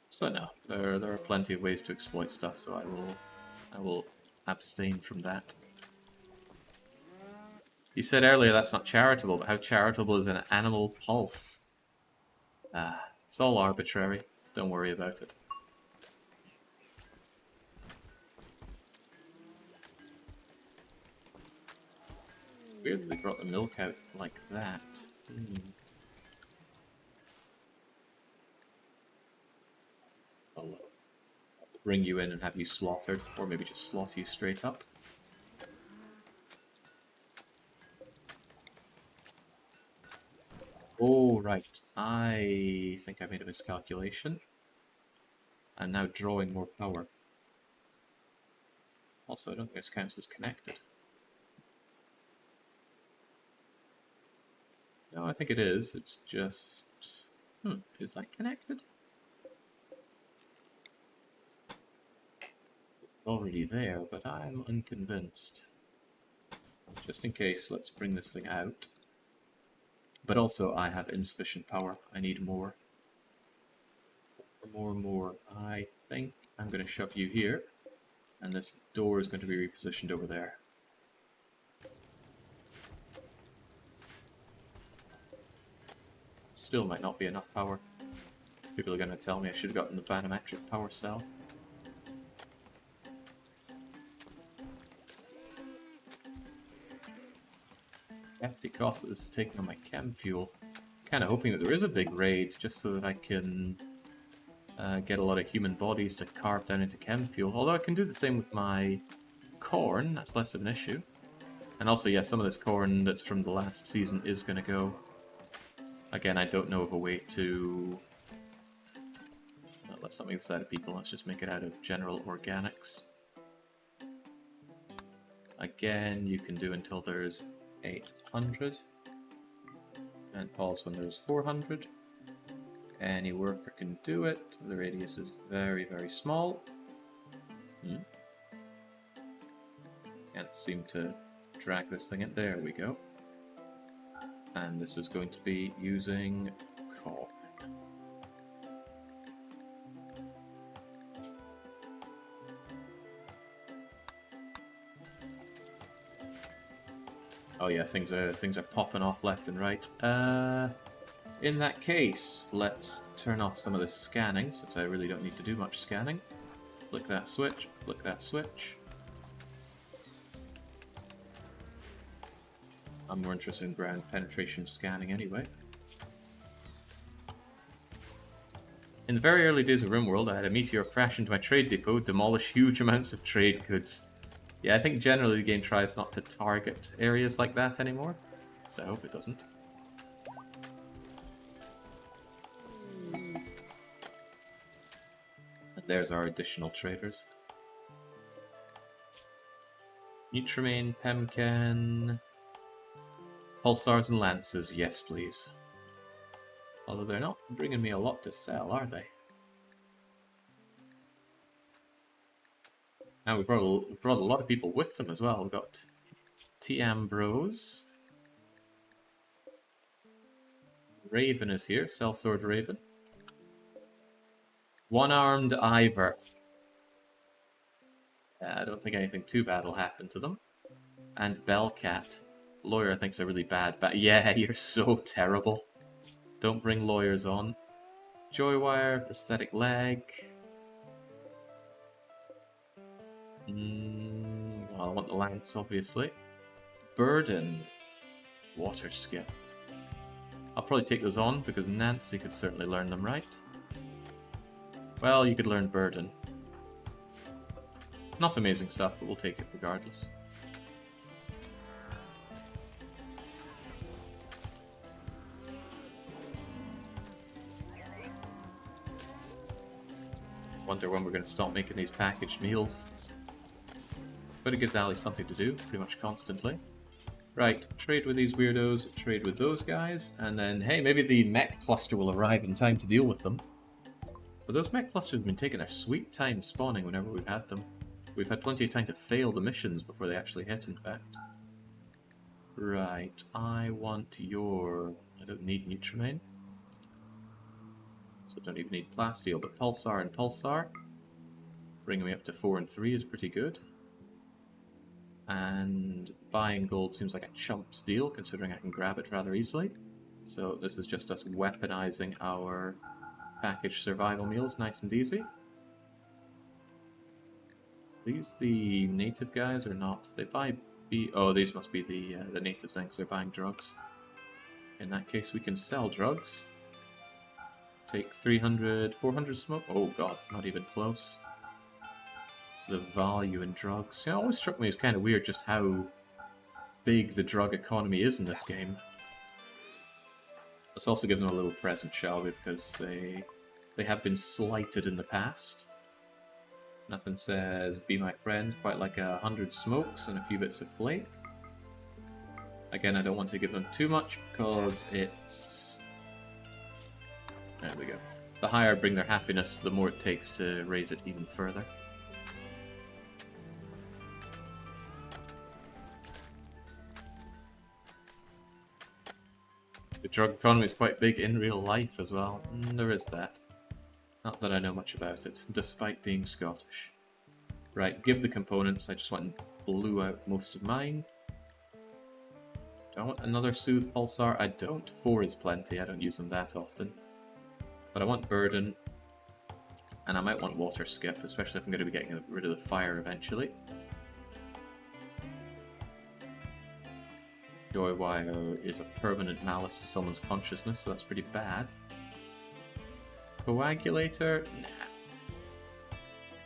So no, there are plenty of ways to exploit stuff, so I will abstain from that. You said earlier that's not charitable, but how charitable is an animal pulse? It's all arbitrary. Don't worry about it. Weird that they brought the milk out like that. I'll bring you in and have you slaughtered, or maybe just slaughter you straight up. Oh, right. I think I made a miscalculation. I'm now drawing more power. Also, I don't think this counts as connected. No, I think it is. It's just... is that connected? It's already there, but I'm unconvinced. Just in case, let's bring this thing out. But also, I have insufficient power. I need more. More. I think I'm going to shove you here, and this door is going to be repositioned over there. Still might not be enough power. People are going to tell me I should have gotten the Vanometric power cell. Hefty cost is taking on my chem fuel. Kind of hoping that there is a big raid, just so that I can get a lot of human bodies to carve down into chem fuel. Although I can do the same with my corn, that's less of an issue. And also, yeah, some of this corn that's from the last season is going to go. Again, I don't know of a way to... let's not make this out of people, let's just make it out of general organics. Again, you can do until there's 800. And pause when there's 400. Any worker can do it. The radius is very, very small. Can't seem to drag this thing in. There we go. And this is going to be using corn. Oh yeah, things are popping off left and right. In that case, let's turn off some of the scanning, since I really don't need to do much scanning. Flick that switch, flick that switch. I'm more interested in ground penetration scanning anyway. In the very early days of RimWorld, I had a meteor crash into my trade depot, demolish huge amounts of trade goods. Yeah, I think generally the game tries not to target areas like that anymore, so I hope it doesn't. And there's our additional traders. Nutramain, Pemcan... Pulsars and Lances, yes please. Although they're not bringing me a lot to sell, are they? And we've brought a lot of people with them as well. We've got T. Ambrose. Raven is here, Sellsword Raven. One-armed Ivor. I don't think anything too bad will happen to them. And Bellcat. Lawyer thinks a really bad yeah, you're so terrible. Don't bring lawyers on. Joywire, prosthetic leg. Well, I want the lance, obviously. Burden. Water skip. I'll probably take those on, because Nancy could certainly learn them, right? Well, you could learn Burden. Not amazing stuff, but we'll take it regardless. Wonder when we're going to stop making these packaged meals. But it gives Ali something to do, pretty much constantly. Right, trade with these weirdos, trade with those guys, and then, hey, maybe the mech cluster will arrive in time to deal with them. But those mech clusters have been taking a sweet time spawning whenever we've had them. We've had plenty of time to fail the missions before they actually hit, in fact. Right, I want your... I don't need Nutramain. So I don't even need Plasteel, but Pulsar and Pulsar. Bringing me up to 4 and 3 is pretty good. And buying gold seems like a chump's deal, considering I can grab it rather easily. So this is just us weaponizing our packaged survival meals, nice and easy. These the native guys or not? They buy oh, these must be the native things. They're buying drugs. In that case, we can sell drugs. Take 300, 400 smoke. Oh god, not even close. The value in drugs. It always struck me as kind of weird just how big the drug economy is in this game. Let's also give them a little present, shall we? Because they have been slighted in the past. Nothing says, be my friend, quite like 100 smokes and a few bits of flake. Again, I don't want to give them too much because it's... There we go. The higher I bring their happiness, the more it takes to raise it even further. The drug economy is quite big in real life as well. There is that. Not that I know much about it, despite being Scottish. Right, give the components. I just went and blew out most of mine. Do I want another Soothe Pulsar? I don't. 4 is plenty, I don't use them that often. But I want Burden, and I might want Water Skip, especially if I'm going to be getting rid of the fire eventually. Joywire is a permanent malice to someone's consciousness, so that's pretty bad. Coagulator? Nah.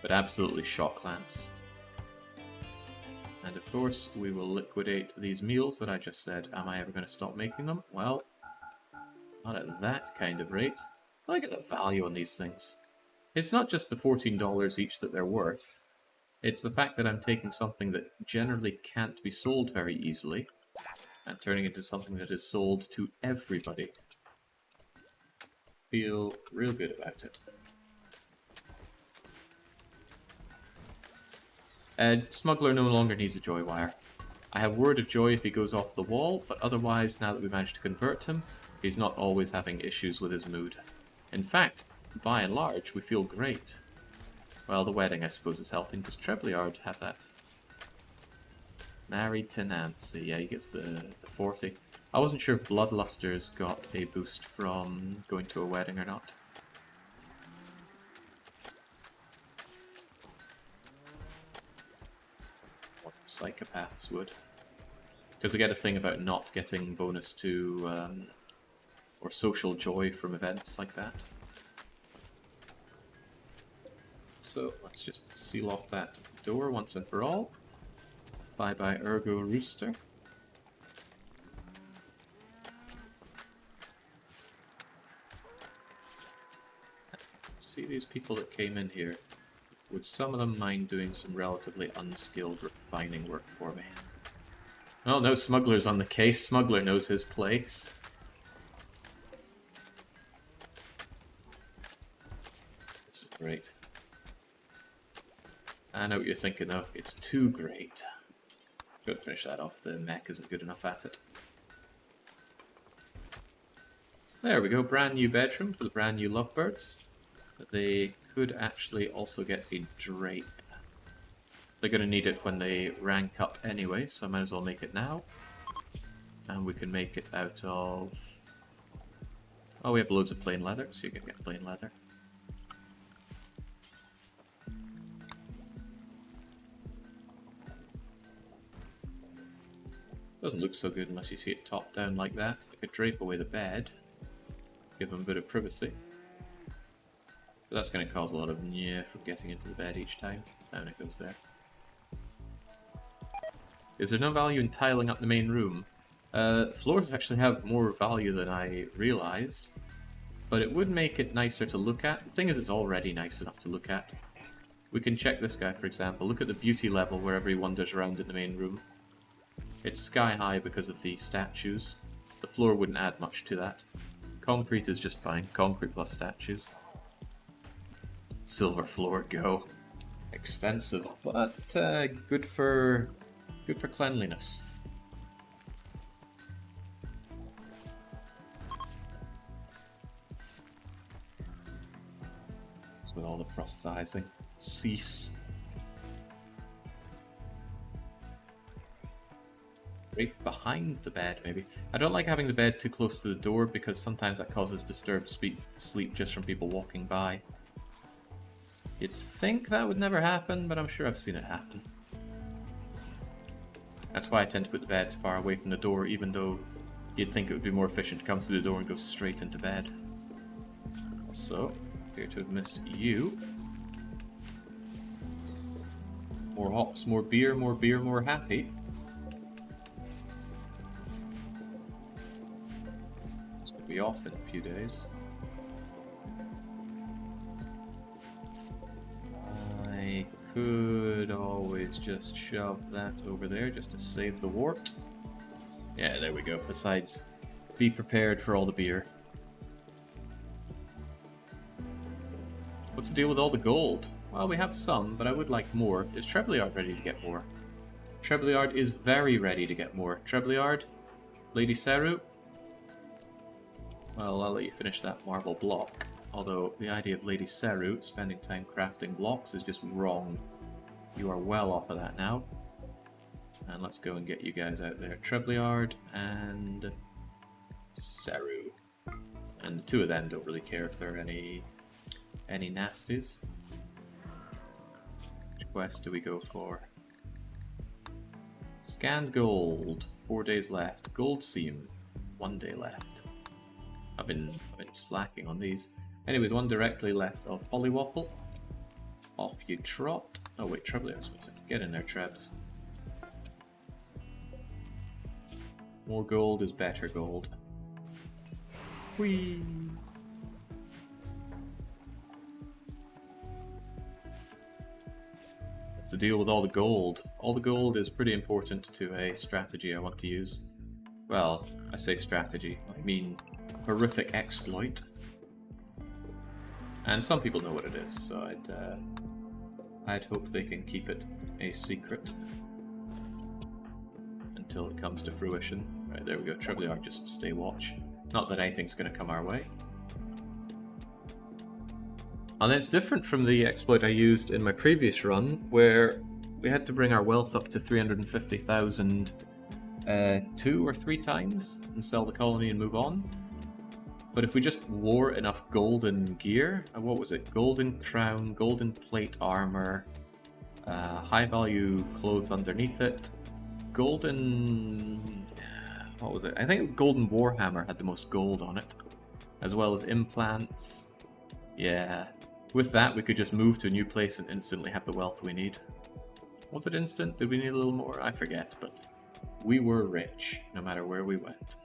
But absolutely Shock Lance. And of course, we will liquidate these meals that I just said. Am I ever going to stop making them? Well, not at that kind of rate. Look at the value on these things. It's not just the $14 each that they're worth. It's the fact that I'm taking something that generally can't be sold very easily and turning it into something that is sold to everybody. Feel real good about it. Smuggler no longer needs a joy wire. I have word of joy if he goes off the wall, but otherwise, now that we managed to convert him, he's not always having issues with his mood. In fact, by and large, we feel great. Well, the wedding, I suppose, is helping. Does Trebleard have that? Married to Nancy. Yeah, he gets the 40. I wasn't sure if Bloodluster's got a boost from going to a wedding or not. What psychopaths would. Because I get a thing about not getting bonus to, or social joy from events like that. So let's just seal off that door once and for all. Bye bye Ergo Rooster. See these people that came in here. Would some of them mind doing some relatively unskilled refining work for me? Oh no, Smuggler's on the case. Smuggler knows his place. This is great. I know what you're thinking though. It's too great. Gotta finish that off. The mech isn't good enough at it. There we go. Brand new bedroom for the brand new lovebirds. They could actually also get a drape. They're going to need it when they rank up anyway, so I might as well make it now. And we can make it out of... Oh, we have loads of plain leather, so you can get plain leather. Doesn't look so good unless you see it top down like that. I could drape away the bed, give them a bit of privacy. But that's going to cause a lot of nyeh from getting into the bed each time. Down it goes there. Is there no value in tiling up the main room? Floors actually have more value than I realized, but it would make it nicer to look at. The thing is, it's already nice enough to look at. We can check this guy, for example. Look at the beauty level wherever he wanders around in the main room. It's sky high because of the statues. The floor wouldn't add much to that. Concrete is just fine. Concrete plus statues. Silver floor, go. Expensive, but good for cleanliness. So with all the prosthizing, cease. Right behind the bed, maybe. I don't like having the bed too close to the door because sometimes that causes disturbed sleep just from people walking by. You'd think that would never happen, but I'm sure I've seen it happen. That's why I tend to put the beds far away from the door, even though you'd think it would be more efficient to come through the door and go straight into bed. So, appear to have missed you. More hops, more beer, more happy. It's going to be off in a few days. I could always just shove that over there just to save the wart. Yeah, there we go. Besides, be prepared for all the beer. What's the deal with all the gold? Well, we have some, but I would like more. Is Trebleard ready to get more? Trebleard is very ready to get more. Trebleard? Lady Seru? Well, I'll let you finish that marble block. Although, the idea of Lady Seru spending time crafting blocks is just wrong. You are well off of that now. And let's go and get you guys out there. Trebleard and Seru. And the two of them don't really care if there are any nasties. Which quest do we go for? Scanned gold. 4 days left. Gold seam. 1 day left. I've been slacking on these. Anyway, the one directly left of Pollywopple. Off you trot. Oh wait, Trebleard's missing. Get in there, Trebs. More gold is better gold. Whee! What's the deal with all the gold? All the gold is pretty important to a strategy I want to use. Well, I say strategy, I mean horrific exploit. And some people know what it is, so I'd hope they can keep it a secret until it comes to fruition. Right, there we go. Trebleard, just stay watch. Not that anything's going to come our way. And then it's different from the exploit I used in my previous run, where we had to bring our wealth up to 350,000 2 or 3 times and sell the colony and move on. But if we just wore enough golden gear, what was it? Golden crown, golden plate armor, high value clothes underneath it, golden... what was it? I think golden warhammer had the most gold on it, as well as implants. Yeah. With that, we could just move to a new place and instantly have the wealth we need. Was it instant? Did we need a little more? I forget, but we were rich, no matter where we went.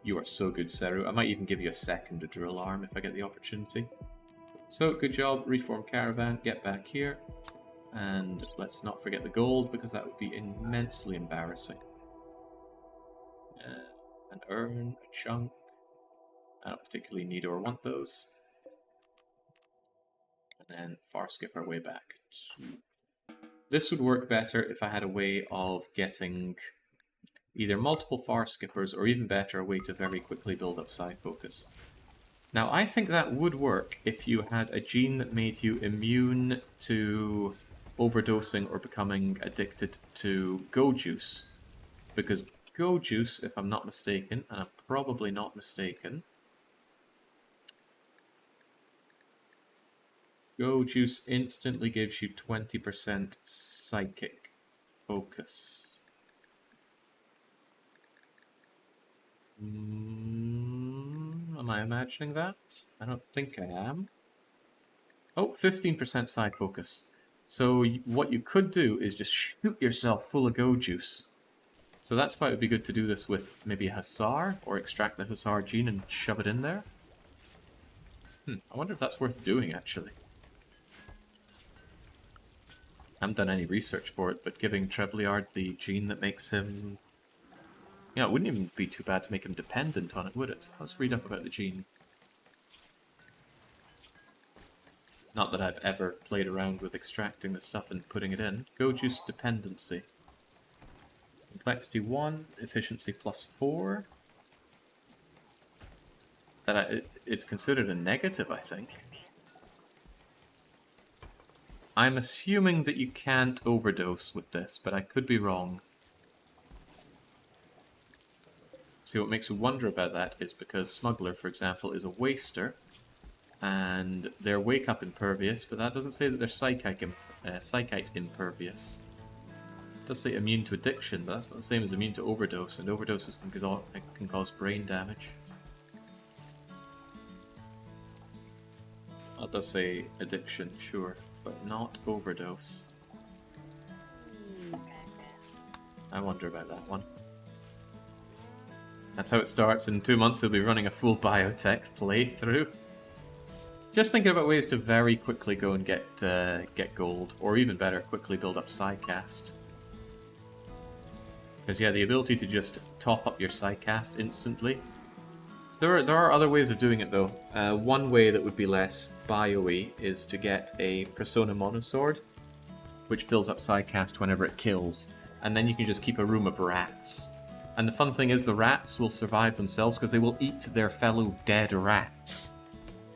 You are so good, Seru. I might even give you a second drill arm if I get the opportunity. So, good job, reform caravan, get back here. And let's not forget the gold, because that would be immensely embarrassing. An urn, a chunk. I don't particularly need or want those. And then far skip our way back. This would work better if I had a way of getting either multiple far skippers or even better, a way to very quickly build up side focus. Now I think that would work if you had a gene that made you immune to overdosing or becoming addicted to go juice. Because go juice, if I'm not mistaken, and I'm probably not mistaken, go juice instantly gives you 20% psychic focus. Am I imagining that? I don't think I am. Oh, 15% side focus. So what you could do is just shoot yourself full of go juice. So that's why it would be good to do this with maybe a Hussar, or extract the Hussar gene and shove it in there. I wonder if that's worth doing, actually. I haven't done any research for it, but giving Trebleard the gene that makes him... Yeah, it wouldn't even be too bad to make him dependent on it, would it? Let's read up about the gene. Not that I've ever played around with extracting the stuff and putting it in. Go juice dependency. Complexity 1, efficiency +4. It's considered a negative, I think. I'm assuming that you can't overdose with this, but I could be wrong. See, what makes me wonder about that is because Smuggler, for example, is a waster, and they're wake-up impervious, but that doesn't say that they're psychite impervious. It does say immune to addiction, but that's not the same as immune to overdose, and overdoses can cause brain damage. That does say addiction, sure, but not overdose. I wonder about that one. That's how it starts. In 2 months, he'll be running a full biotech playthrough. Just thinking about ways to very quickly go and get gold, or even better, quickly build up Psycast. Because yeah, the ability to just top up your Psycast instantly. There are other ways of doing it though. One way that would be less bio-y is to get a Persona Monosword, which fills up Psycast whenever it kills, and then you can just keep a room of rats. And the fun thing is the rats will survive themselves because they will eat their fellow dead rats.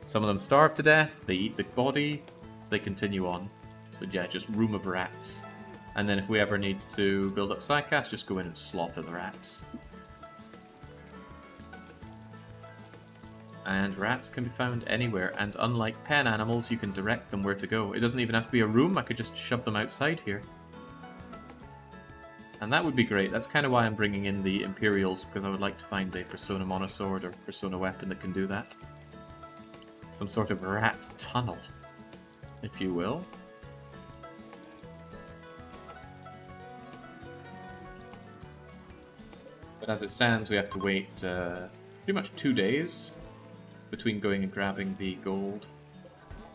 Some of them starve to death, they eat the body, they continue on. So yeah, just room of rats. And then if we ever need to build up Psycast, just go in and slaughter the rats. And rats can be found anywhere, and unlike pen animals, you can direct them where to go. It doesn't even have to be a room, I could just shove them outside here. And that would be great. That's kind of why I'm bringing in the Imperials, because I would like to find a Persona Monosword or Persona weapon that can do that. Some sort of rat tunnel, if you will. But as it stands, we have to wait pretty much 2 days between going and grabbing the gold.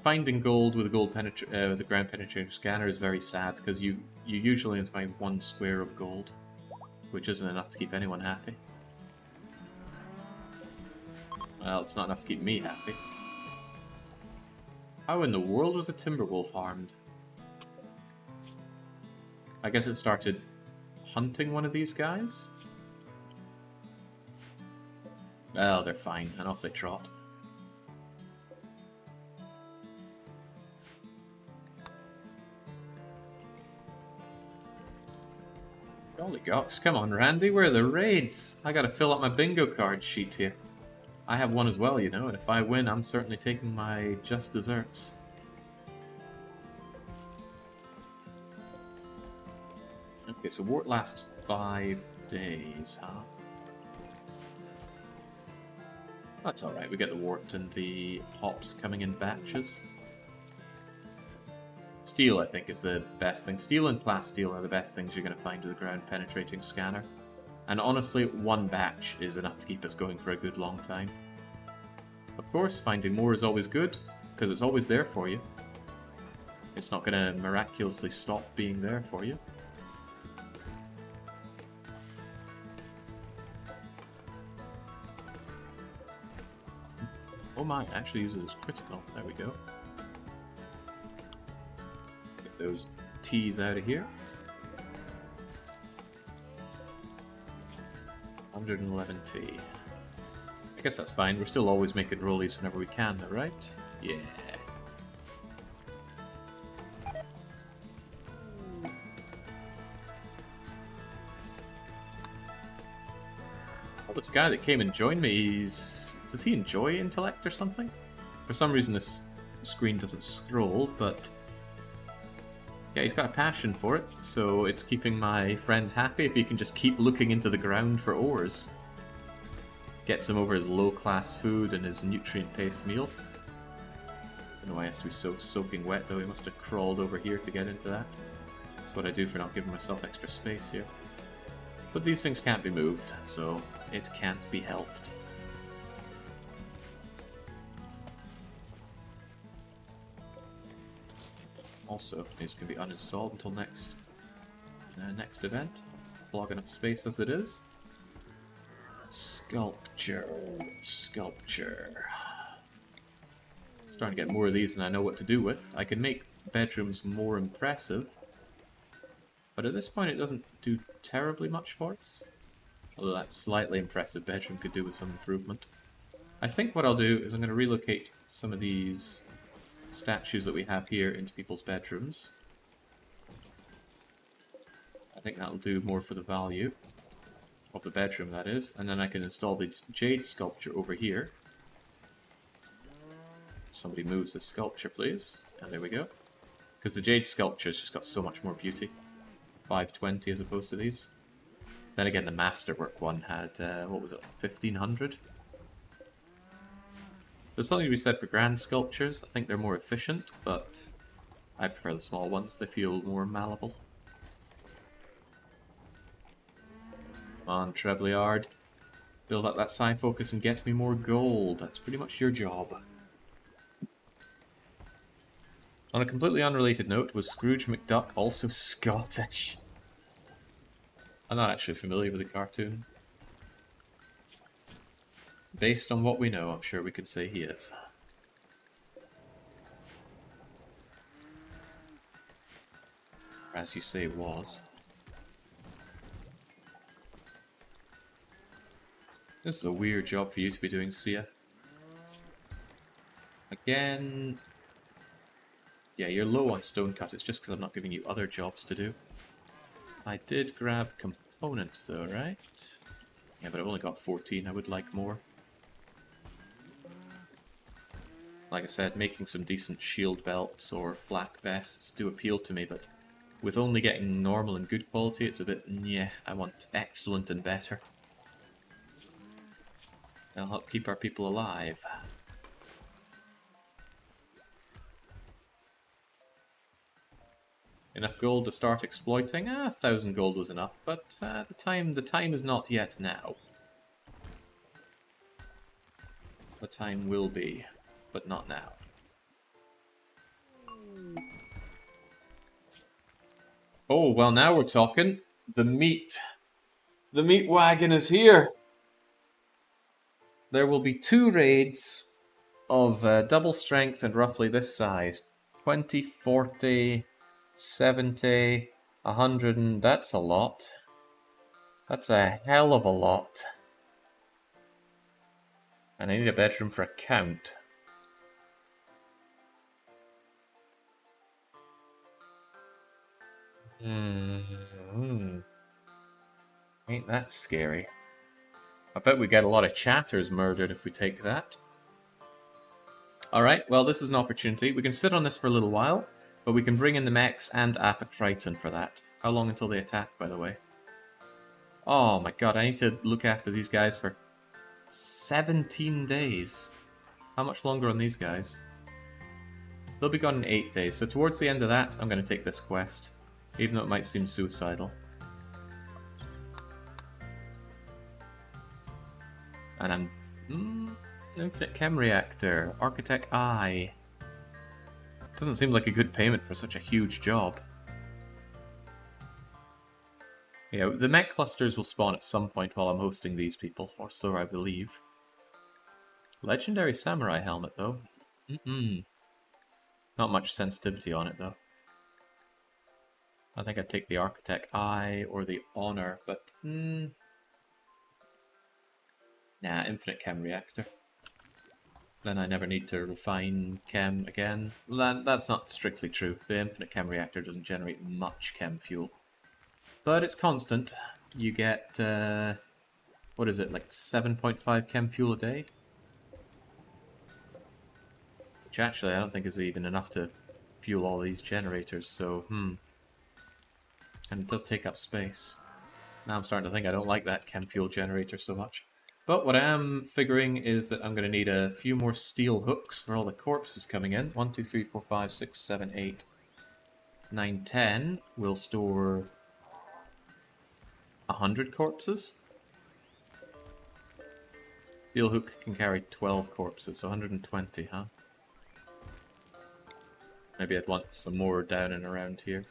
Finding gold with a the ground penetrating scanner is very sad, because you usually only find 1 square of gold, which isn't enough to keep anyone happy. Well, it's not enough to keep me happy. How in the world was a timber wolf harmed? I guess it started hunting one of these guys? Well, they're fine, and off they trot. Golly gox, come on Randy, where are the raids? I gotta fill up my bingo card sheet here. I have one as well, you know, and if I win, I'm certainly taking my just desserts. Okay, so wart lasts 5 days, huh? That's alright, we get the wart and the hops coming in batches. Steel, I think, is the best thing. Steel and plasteel are the best things you're going to find with a ground-penetrating scanner. And honestly, one batch is enough to keep us going for a good long time. Of course, finding more is always good, because it's always there for you. It's not going to miraculously stop being there for you. Oh my, actually uses as critical. There we go. Get those T's out of here. 111T. I guess that's fine. We're still always making rollies whenever we can, though, right? Yeah. Oh, this guy that came and joined me, does he enjoy intellect or something? For some reason this screen doesn't scroll, but yeah, he's got a passion for it, so it's keeping my friend happy if he can just keep looking into the ground for ores. Gets him over his low-class food and his nutrient-paced meal. Don't know why he has to be so soaking wet, though. He must have crawled over here to get into that. That's what I do for not giving myself extra space here. But these things can't be moved, so it can't be helped. Also, these can be uninstalled until next event. Blogging up space as it is. Sculpture. Starting to get more of these than I know what to do with. I can make bedrooms more impressive, but at this point it doesn't do terribly much for us. Although that slightly impressive bedroom could do with some improvement. I think what I'll do is I'm going to relocate some of these statues that we have here into people's bedrooms. I think that'll do more for the value of the bedroom, that is, and then I can install the Jade sculpture over here. Somebody moves the sculpture, please, and there we go. Because the Jade sculpture's just got so much more beauty. 520 as opposed to these. Then again, the Masterwork one had, what was it, 1500? There's something to be said for grand sculptures. I think they're more efficient, but I prefer the small ones. They feel more malleable. Come on, Trebleard. Build up that psi focus and get me more gold. That's pretty much your job. On a completely unrelated note, was Scrooge McDuck also Scottish? I'm not actually familiar with the cartoon. Based on what we know, I'm sure we could say he is. As you say, was. This is a weird job for you to be doing, Sia. Again... Yeah, you're low on stone cut. It's just because I'm not giving you other jobs to do. I did grab components though, right? Yeah, but I've only got 14. I would like more. Like I said, making some decent shield belts or flak vests do appeal to me, but with only getting normal and good quality, it's a bit, yeah, I want excellent and better. That'll help keep our people alive. Enough gold to start exploiting? 1,000 gold was enough, but the time is not yet now. The time will be, but not now. Oh, well now we're talking. The meat wagon is here. There will be 2 raids of double strength and roughly this size. 20, 40, 70, 100, and that's a lot. That's a hell of a lot. And I need a bedroom for a count. Ain't that scary? I bet we get a lot of chatters murdered if we take that. Alright, well this is an opportunity. We can sit on this for a little while, but we can bring in the mechs and Apocriton for that. How long until they attack, by the way? Oh my god, I need to look after these guys for 17 days. How much longer on these guys? They'll be gone in 8 days, so towards the end of that, I'm going to take this quest. Even though it might seem suicidal. And I'm... Infinite Chem Reactor, Architect Eye. Doesn't seem like a good payment for such a huge job. Yeah, the mech clusters will spawn at some point while I'm hosting these people, or so I believe. Legendary Samurai Helmet, though. Not much sensitivity on it, though. I think I'd take the Architect Eye or the Honor, but... Nah, Infinite Chem Reactor. Then I never need to refine chem again. That's not strictly true. The Infinite Chem Reactor doesn't generate much chem fuel. But it's constant. You get, what is it, like 7.5 chem fuel a day? Which actually I don't think is even enough to fuel all these generators, so, And it does take up space. Now I'm starting to think I don't like that chem fuel generator so much. But what I am figuring is that I'm going to need a few more steel hooks for all the corpses coming in. 1, 2, 3, 4, 5, 6, 7, 8, 9, 10. We'll store 100 corpses. Steel hook can carry 12 corpses, so 120, huh? Maybe I'd want some more down and around here.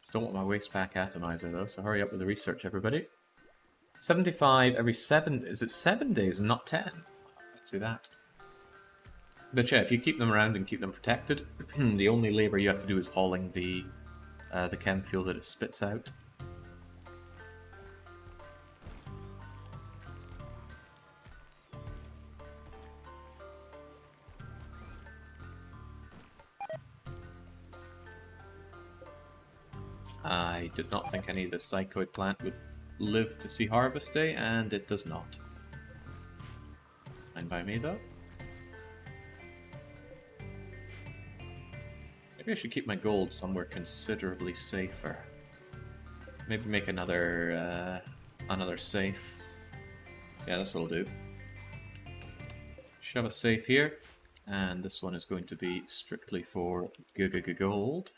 Just don't want my waste pack atomizer though, so hurry up with the research, everybody. 75 every 7... Is it 7 days and not 10? Let's see that. But yeah, if you keep them around and keep them protected, the only labor you have to do is hauling the chem fuel that it spits out. I did not think any of the psychoid plant would live to see Harvest Day, and it does not. Fine by me, though. Maybe I should keep my gold somewhere considerably safer. Maybe make another safe. Yeah, that's what I'll do. Shove a safe here, and this one is going to be strictly for gold.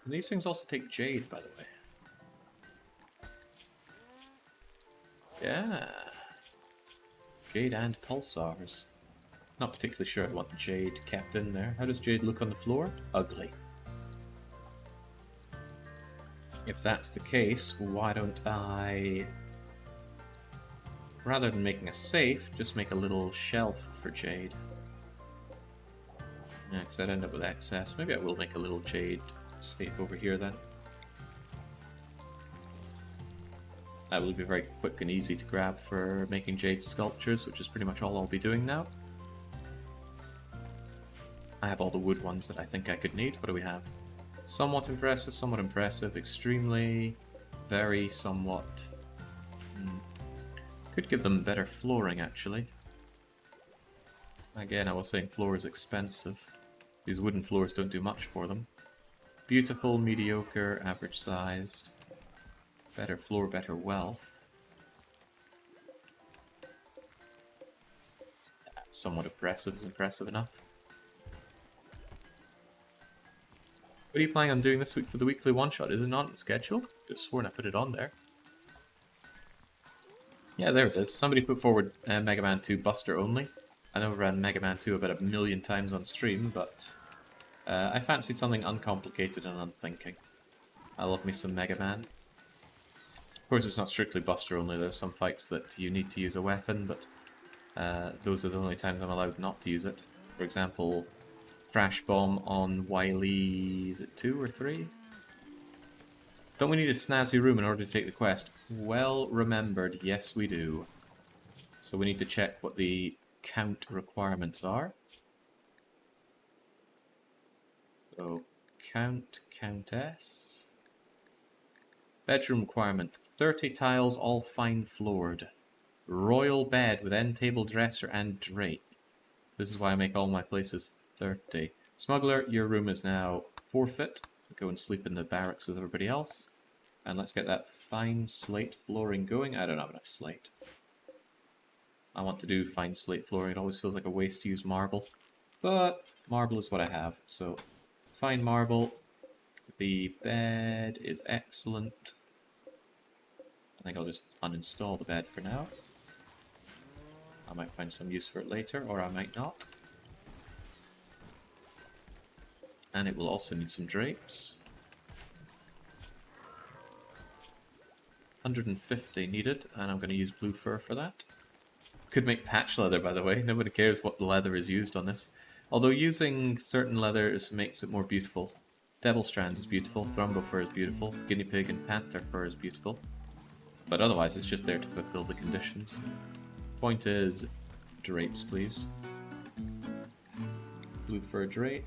And these things also take Jade, by the way. Yeah. Jade and pulsars. Not particularly sure I want Jade kept in there. How does Jade look on the floor? Ugly. If that's the case, why don't I... Rather than making a safe, just make a little shelf for Jade. Yeah, because I'd end up with excess. Maybe I will make a little Jade safe over here then. That will be very quick and easy to grab for making Jade sculptures, which is pretty much all I'll be doing now. I have all the wood ones that I think I could need. What do we have? Somewhat impressive, extremely, very, somewhat. Could give them better flooring, actually. Again, I was saying floor is expensive. These wooden floors don't do much for them. Beautiful, mediocre, average sized. Better floor, better wealth. Somewhat impressive is impressive enough. What are you planning on doing this week for the weekly one-shot? Is it not on the schedule? I could have sworn I put it on there. Yeah, there it is. Somebody put forward Mega Man 2 Buster only. I know I ran Mega Man 2 about 1,000,000 times on stream, but I fancied something uncomplicated and unthinking. I love me some Mega Man. Of course, it's not strictly Buster only. There's some fights that you need to use a weapon, but those are the only times I'm allowed not to use it. For example, Thrash Bomb on Wily... is it 2 or 3? Don't we need a snazzy room in order to take the quest? Well remembered, yes we do. So we need to check what the count requirements are. So, Countess. Bedroom requirement, 30 tiles, all fine floored. Royal bed with end table, dresser, and drape. This is why I make all my places 30. Smuggler, your room is now forfeit. Go and sleep in the barracks with everybody else. And let's get that fine slate flooring going. I don't have enough slate. I want to do fine slate flooring. It always feels like a waste to use marble. But marble is what I have. So, fine marble. The bed is excellent. I think I'll just uninstall the bed for now. I might find some use for it later, or I might not. And it will also need some drapes. 150 needed, and I'm going to use blue fur for that. Could make patch leather, by the way. Nobody cares what leather is used on this. Although using certain leathers makes it more beautiful. Devil Strand is beautiful, Thrumbo fur is beautiful, Guinea Pig and Panther fur is beautiful. But otherwise it's just there to fulfill the conditions. Point is, drapes please. Blue fur drape.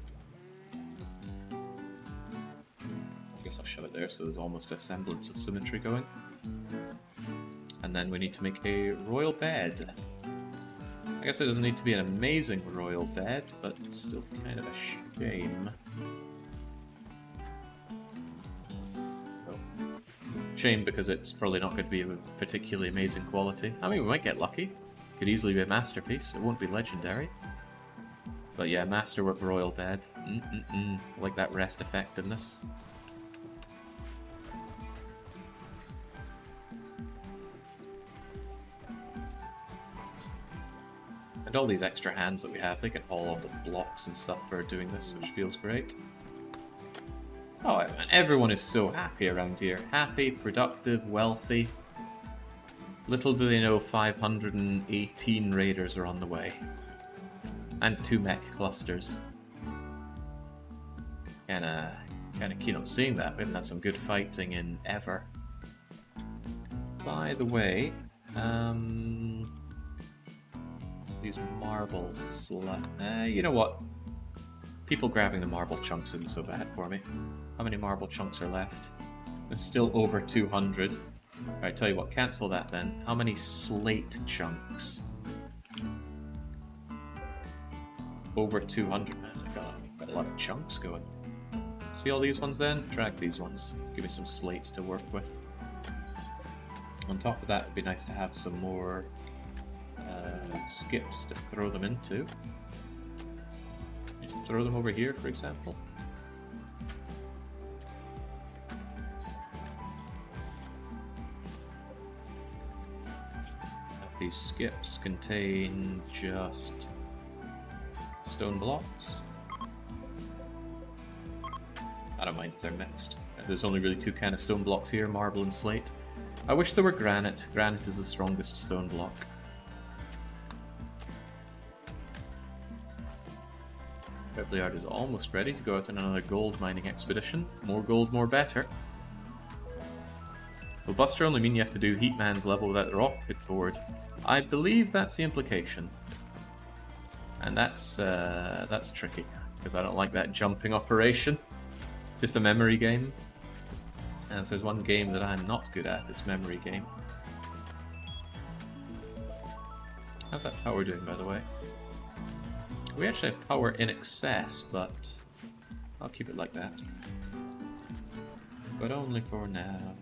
I guess I'll shove it there so there's almost a semblance of symmetry going. And then we need to make a royal bed. I guess it doesn't need to be an amazing royal bed, but it's still kind of a shame. Shame because it's probably not going to be of a particularly amazing quality. I mean, we might get lucky. Could easily be a masterpiece. It won't be legendary. But yeah, masterwork royal bed. I like that rest effectiveness. And all these extra hands that we have, they can haul all the blocks and stuff for doing this, which feels great. Oh man, everyone is so happy around here. Happy, productive, wealthy. Little do they know 518 raiders are on the way. And 2 mech clusters. Kinda keen on seeing that. We haven't had some good fighting in ever. By the way, these marbles, you know what? People grabbing the marble chunks isn't so bad for me. How many marble chunks are left? There's still over 200. Alright, tell you what, cancel that then. How many slate chunks? Over 200, man. I got a lot of chunks going. See all these ones then? Drag these ones. Give me some slate to work with. On top of that, it'd be nice to have some more skips to throw them into. Just throw them over here, for example. These skips contain just stone blocks. I don't mind if they're mixed. There's only really 2 kind of stone blocks here, marble and slate. I wish there were granite. Granite is the strongest stone block. Trebleard is almost ready to go out on another gold mining expedition. More gold, more better. Will Buster only mean you have to do Heatman's level without the rocket board? I believe that's the implication. And that's tricky, because I don't like that jumping operation. It's just a memory game. And if there's one game that I'm not good at, it's memory game. How's that power doing, by the way? We actually have power in excess, but I'll keep it like that. But only for now.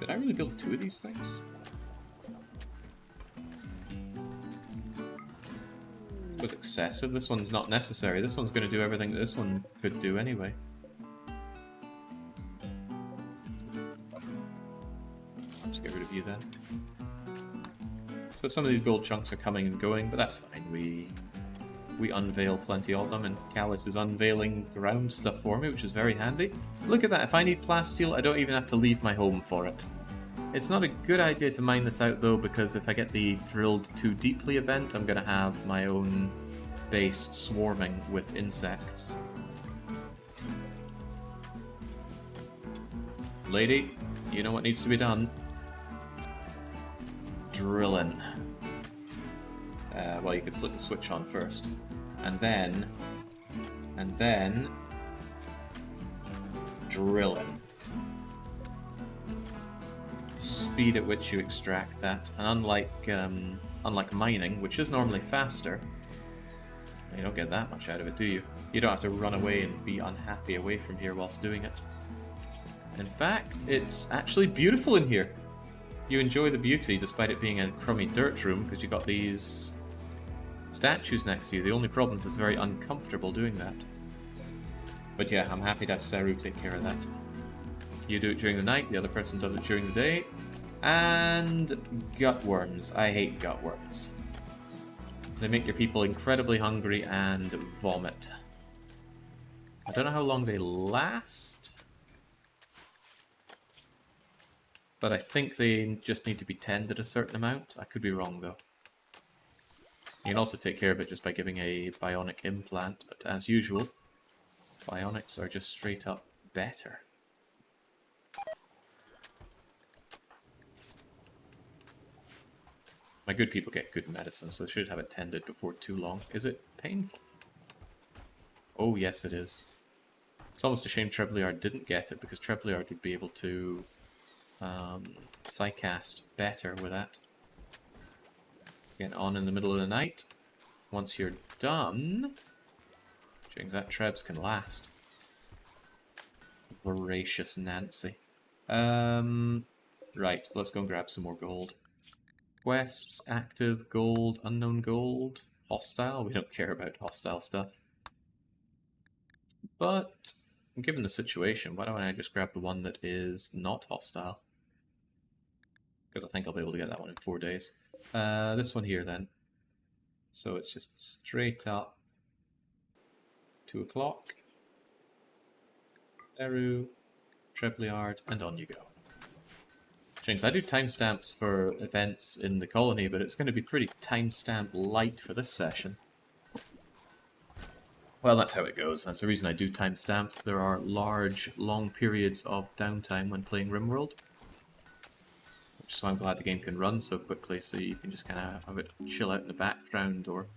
Did I really build 2 of these things? It was excessive. This one's not necessary. This one's going to do everything that this one could do anyway. Let's get rid of you then. So some of these gold chunks are coming and going, but that's fine. we unveil plenty of them, and Callus is unveiling ground stuff for me, which is very handy. Look at that, if I need plasteel, I don't even have to leave my home for it. It's not a good idea to mine this out though, because if I get the drilled too deeply event, I'm going to have my own base swarming with insects. Lady, you know what needs to be done. Drilling. Well, you could flip the switch on first. And then drilling. Speed at which you extract that, and unlike mining, which is normally faster, you don't get that much out of it, do you? You don't have to run away and be unhappy away from here whilst doing it. In fact, it's actually beautiful in here. You enjoy the beauty despite it being a crummy dirt room because you got these statues next to you. The only problem is it's very uncomfortable doing that. But yeah, I'm happy to have Seru take care of that. You do it during the night, the other person does it during the day. And gutworms. I hate gutworms. They make your people incredibly hungry and vomit. I don't know how long they last, but I think they just need to be tended a certain amount. I could be wrong though. You can also take care of it just by giving a bionic implant, but as usual, bionics are just straight up better. My good people get good medicine, so they should have it tended before too long. Is it painful? Oh yes it is. It's almost a shame Trebleard didn't get it, because Trebleard would be able to psycast better with that. Get on in the middle of the night. Once you're done, things that Trebs can last. Voracious Nancy. Right, let's go and grab some more gold. Quests, active, gold, unknown gold, hostile. We don't care about hostile stuff. But given the situation, why don't I just grab the one that is not hostile? Because I think I'll be able to get that one in 4 days. This one here then. So it's just straight up 2 o'clock. Eru, Trebleard, and on you go. James, I do timestamps for events in the colony, but it's going to be pretty timestamp light for this session. Well, that's how it goes. That's the reason I do timestamps. There are large, long periods of downtime when playing RimWorld. Which is why I'm glad the game can run so quickly, so you can just kind of have it chill out in the background or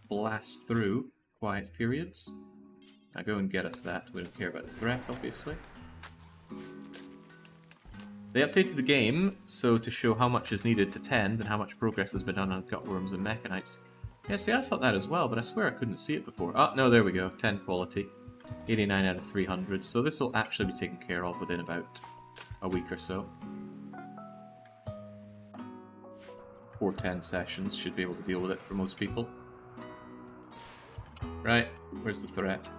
blast through quiet periods. Now go and get us that. We don't care about the threat, obviously. They updated the game, so to show how much is needed to tend and how much progress has been done on gutworms and mechanites. Yeah, see, I thought that as well, but I swear I couldn't see it before. Oh, no, there we go. 10 quality. 89 out of 300. So this will actually be taken care of within about a week or so. 410 sessions should be able to deal with it for most people. Right, where's the threat?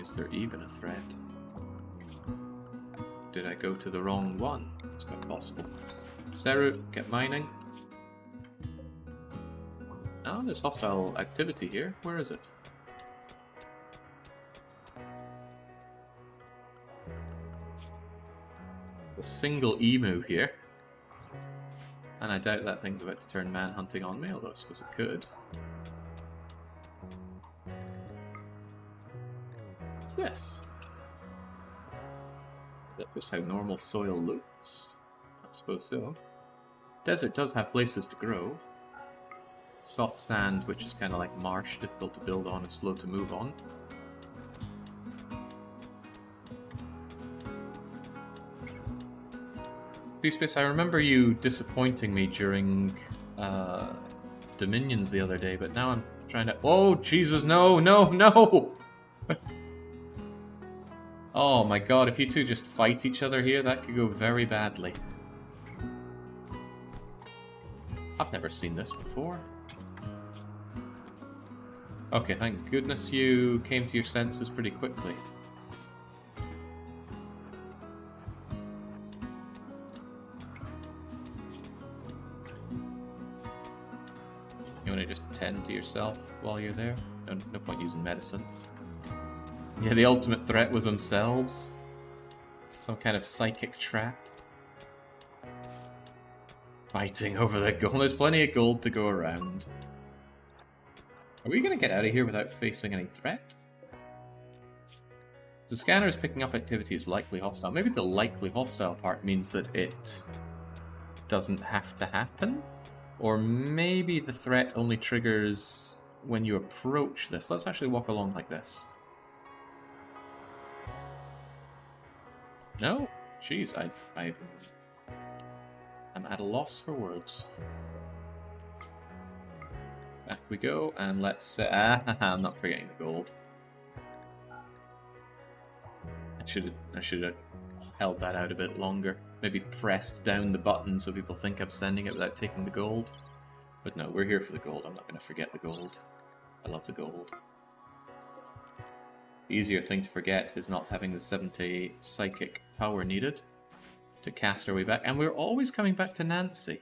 Is there even a threat? Did I go to the wrong one? It's quite possible. Seru, get mining. Oh, there's hostile activity here. Where is it? There's a single emu here. And I doubt that thing's about to turn man-hunting on me, although I suppose it could. What's this? Is that just how normal soil looks? I suppose so. Desert does have places to grow. Soft sand, which is kind of like marsh, difficult to build on and slow to move on. Space, I remember you disappointing me during Dominions the other day, but now I'm trying to... Oh, Jesus, no, no, no! Oh my god, if you two just fight each other here, that could go very badly. I've never seen this before. Okay, thank goodness you came to your senses pretty quickly. You want to just tend to yourself while you're there? No point using medicine. Yeah, the ultimate threat was themselves. Some kind of psychic trap. Fighting over the gold. There's plenty of gold to go around. Are we going to get out of here without facing any threat? The scanner is picking up activity is likely hostile. Maybe the likely hostile part means that it doesn't have to happen? Or maybe the threat only triggers when you approach this. Let's actually walk along like this. No? Jeez, I'm at a loss for words. Back we go, and let's... I'm not forgetting the gold. I should have held that out a bit longer. Maybe pressed down the button so people think I'm sending it without taking the gold. But no, we're here for the gold. I'm not going to forget the gold. I love the gold. The easier thing to forget is not having the 70 psychic power needed to cast our way back. And we're always coming back to Nancy.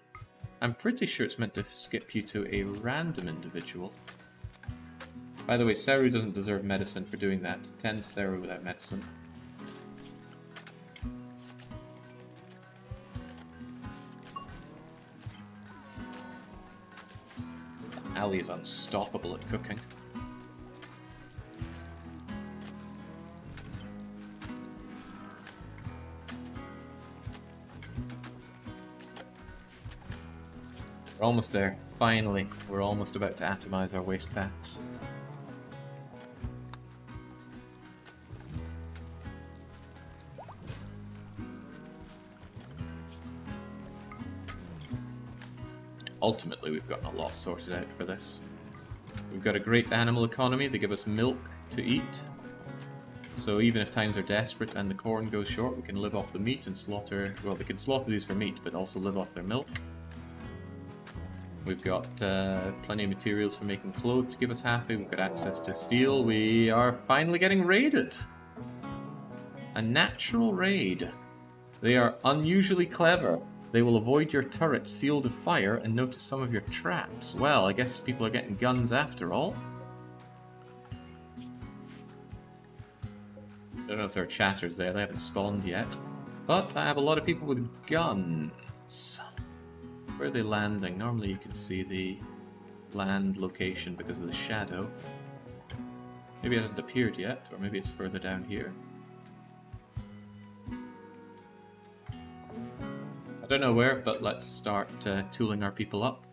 I'm pretty sure it's meant to skip you to a random individual. By the way, Seru doesn't deserve medicine for doing that. 10 Seru without medicine. Ali is unstoppable at cooking. We're almost there. Finally, we're almost about to atomize our waste packs. Ultimately, we've gotten a lot sorted out for this. We've got a great animal economy. They give us milk to eat. So even if times are desperate and the corn goes short, we can live off the meat and slaughter... Well, we can slaughter these for meat, but also live off their milk. We've got plenty of materials for making clothes to keep us happy. We've got access to steel. We are finally getting raided. A natural raid. They are unusually clever. They will avoid your turret's field of fire and notice some of your traps. Well, I guess people are getting guns after all. I don't know if there are chatters there. They haven't spawned yet. But I have a lot of people with guns. Where are they landing? Normally you can see the land location because of the shadow. Maybe it hasn't appeared yet, or maybe it's further down here. I don't know where, but let's start tooling our people up.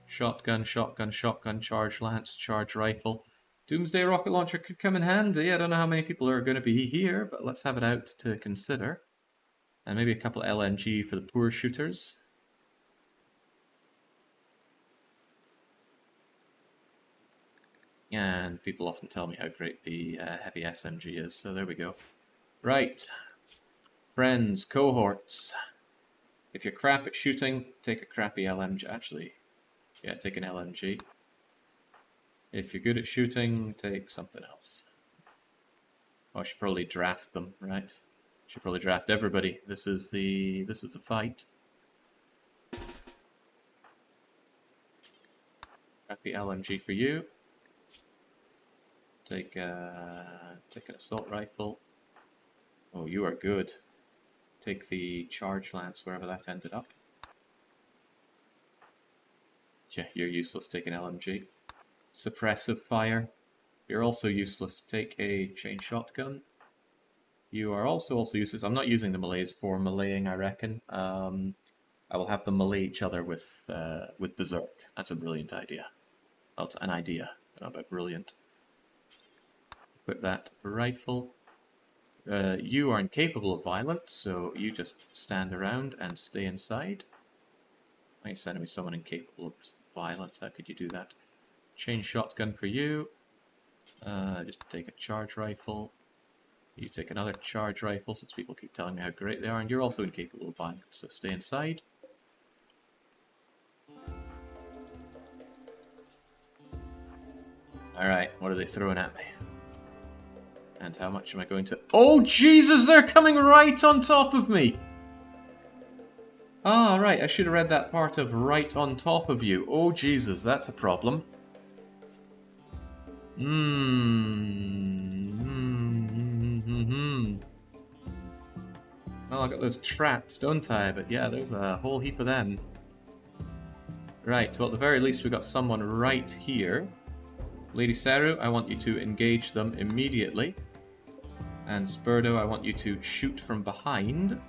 Shotgun, shotgun, shotgun, charge lance, charge rifle. Doomsday rocket launcher could come in handy. I don't know how many people are going to be here, but let's have it out to consider. And maybe a couple LMG for the poor shooters. And people often tell me how great the heavy SMG is, so there we go. Right. Friends, cohorts. If you're crap at shooting, take a crappy LMG. Actually, yeah, take an LMG. If you're good at shooting, take something else. Oh, I should probably draft them, right? Should probably draft everybody. This is the fight. Crappy LMG for you. Take an assault rifle. Oh, you are good. Take the charge lance wherever that ended up. Yeah, you're useless. Take an LMG. Suppressive fire. You're also useless. Take a chain shotgun. You are also useless. I'm not using the melees for meleeing, I reckon. I will have them melee each other with Berserk. That's a brilliant idea. Well, it's an idea. I don't know about brilliant. Equip that rifle. You are incapable of violence, so you just stand around and stay inside. Why are you sending me someone incapable of violence? How could you do that? Chain shotgun for you. Just take a charge rifle. You take another charge rifle, since people keep telling me how great they are, and you're also incapable of violence, so stay inside. Alright, what are they throwing at me? And how much am I going to... Oh, Jesus, they're coming right on top of me! Ah, right, I should have read that part of right on top of you. Oh, Jesus, that's a problem. Well, I got those traps, don't I? But yeah, there's a whole heap of them. Right, well, at the very least, we've got someone right here. Lady Saru, I want you to engage them immediately. And Spurdo, I want you to shoot from behind.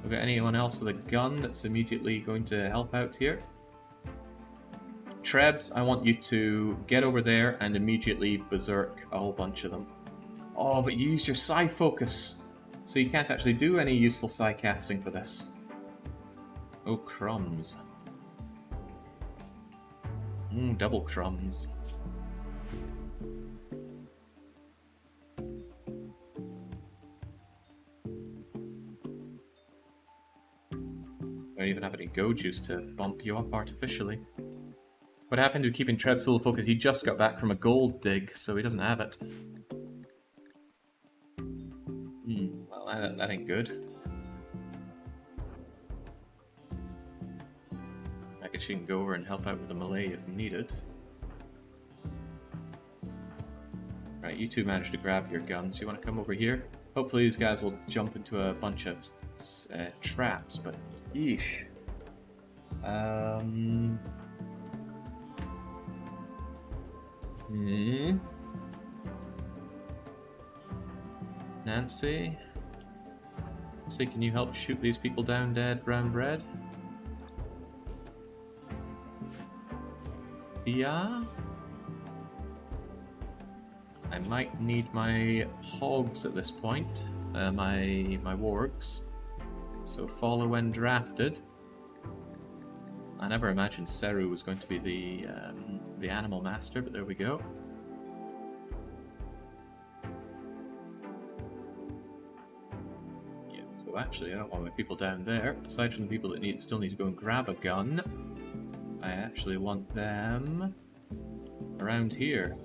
We've got anyone else with a gun that's immediately going to help out here? Trebs, I want you to get over there and immediately berserk a whole bunch of them. Oh, but you used your psi focus, so you can't actually do any useful psi casting for this. Oh, crumbs. Double crumbs. I don't even have any go juice to bump you up artificially. What happened to keeping Treb's full focus? He just got back from a gold dig, so he doesn't have it. Well, that ain't good. I guess you can go over and help out with the melee if needed. Right, you two managed to grab your guns. You want to come over here? Hopefully these guys will jump into a bunch of traps, but yeesh. Nancy? Nancy, can you help shoot these people down dead, brown bread? Yeah? I might need my hogs at this point, my wargs. So follow when drafted. I never imagined Seru was going to be the animal master, but there we go. Yeah, so actually I don't want my people down there. Aside from the people that still need to go and grab a gun, I actually want them around here.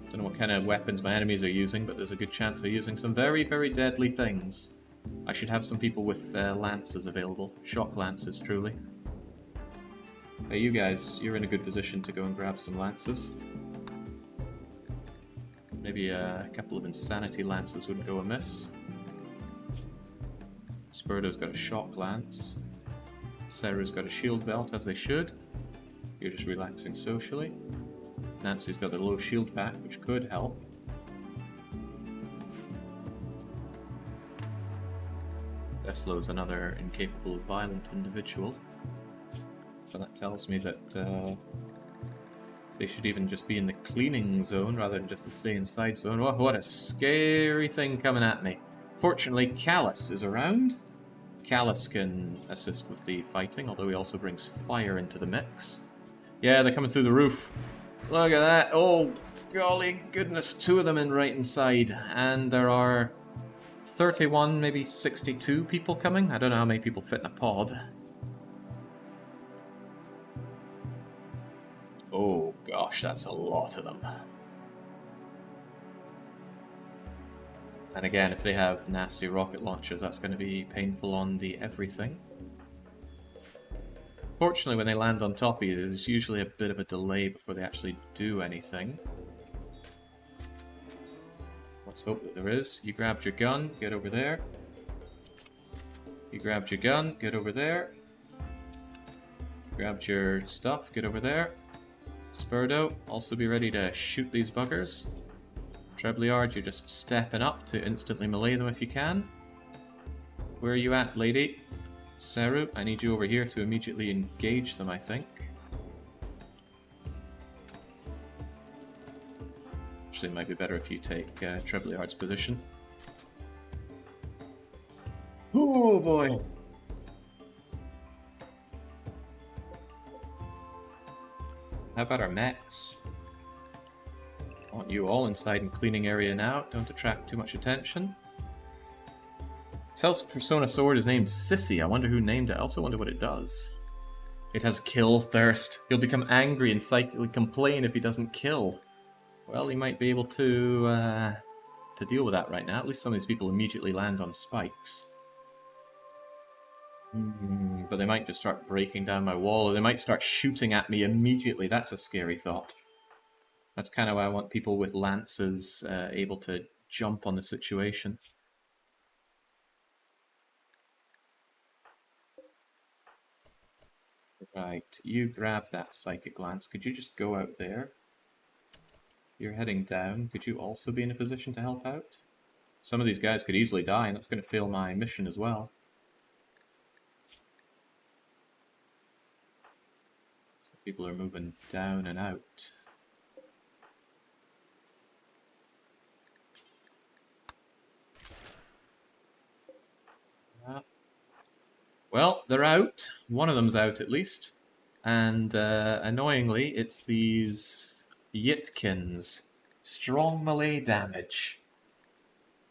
Don't know what kind of weapons my enemies are using, but there's a good chance they're using some very, very deadly things. I should have some people with lances available. Shock lances, truly. Hey, you guys, you're in a good position to go and grab some lances. Maybe a couple of insanity lances wouldn't go amiss. Spurdo's got a shock lance. Sarah's got a shield belt, as they should. You're just relaxing socially. Nancy's got a low shield pack, which could help. Deslo's another incapable, violent individual. So that tells me that they should even just be in the cleaning zone rather than just the stay inside zone. Oh, what a scary thing coming at me. Fortunately, Callus is around. Callus can assist with the fighting, although he also brings fire into the mix. Yeah, they're coming through the roof. Look at that. Oh, golly goodness. 2 of them in right inside. And there are 31, maybe 62 people coming. I don't know how many people fit in a pod. Oh gosh, that's a lot of them. And again, if they have nasty rocket launchers, that's going to be painful on the everything. Fortunately, when they land on top of you, there's usually a bit of a delay before they actually do anything. Let's hope that there is. You grabbed your gun, get over there. You grabbed your gun, get over there. Grabbed your stuff, get over there. Spurdo, also be ready to shoot these buggers. Trebleard, you're just stepping up to instantly melee them if you can. Where are you at, lady? Saru, I need you over here to immediately engage them, I think. Actually, it might be better if you take Trebleard's position. Oh boy! How about our mechs? I want you all inside in cleaning area now. Don't attract too much attention. Cel's Persona Sword is named Sissy. I wonder who named it. I also wonder what it does. It has kill thirst. He'll become angry and psychically complain if he doesn't kill. Well, he might be able to to deal with that right now. At least some of these people immediately land on spikes. But they might just start breaking down my wall, or they might start shooting at me immediately. That's a scary thought. That's kind of why I want people with lances able to jump on the situation. Right, you grab that psychic lance. Could you just go out there? You're heading down. Could you also be in a position to help out? Some of these guys could easily die, and that's going to fail my mission as well. So people are moving down and out. Well, they're out. One of them's out at least. And annoyingly, it's these Yitkins. Strong melee damage.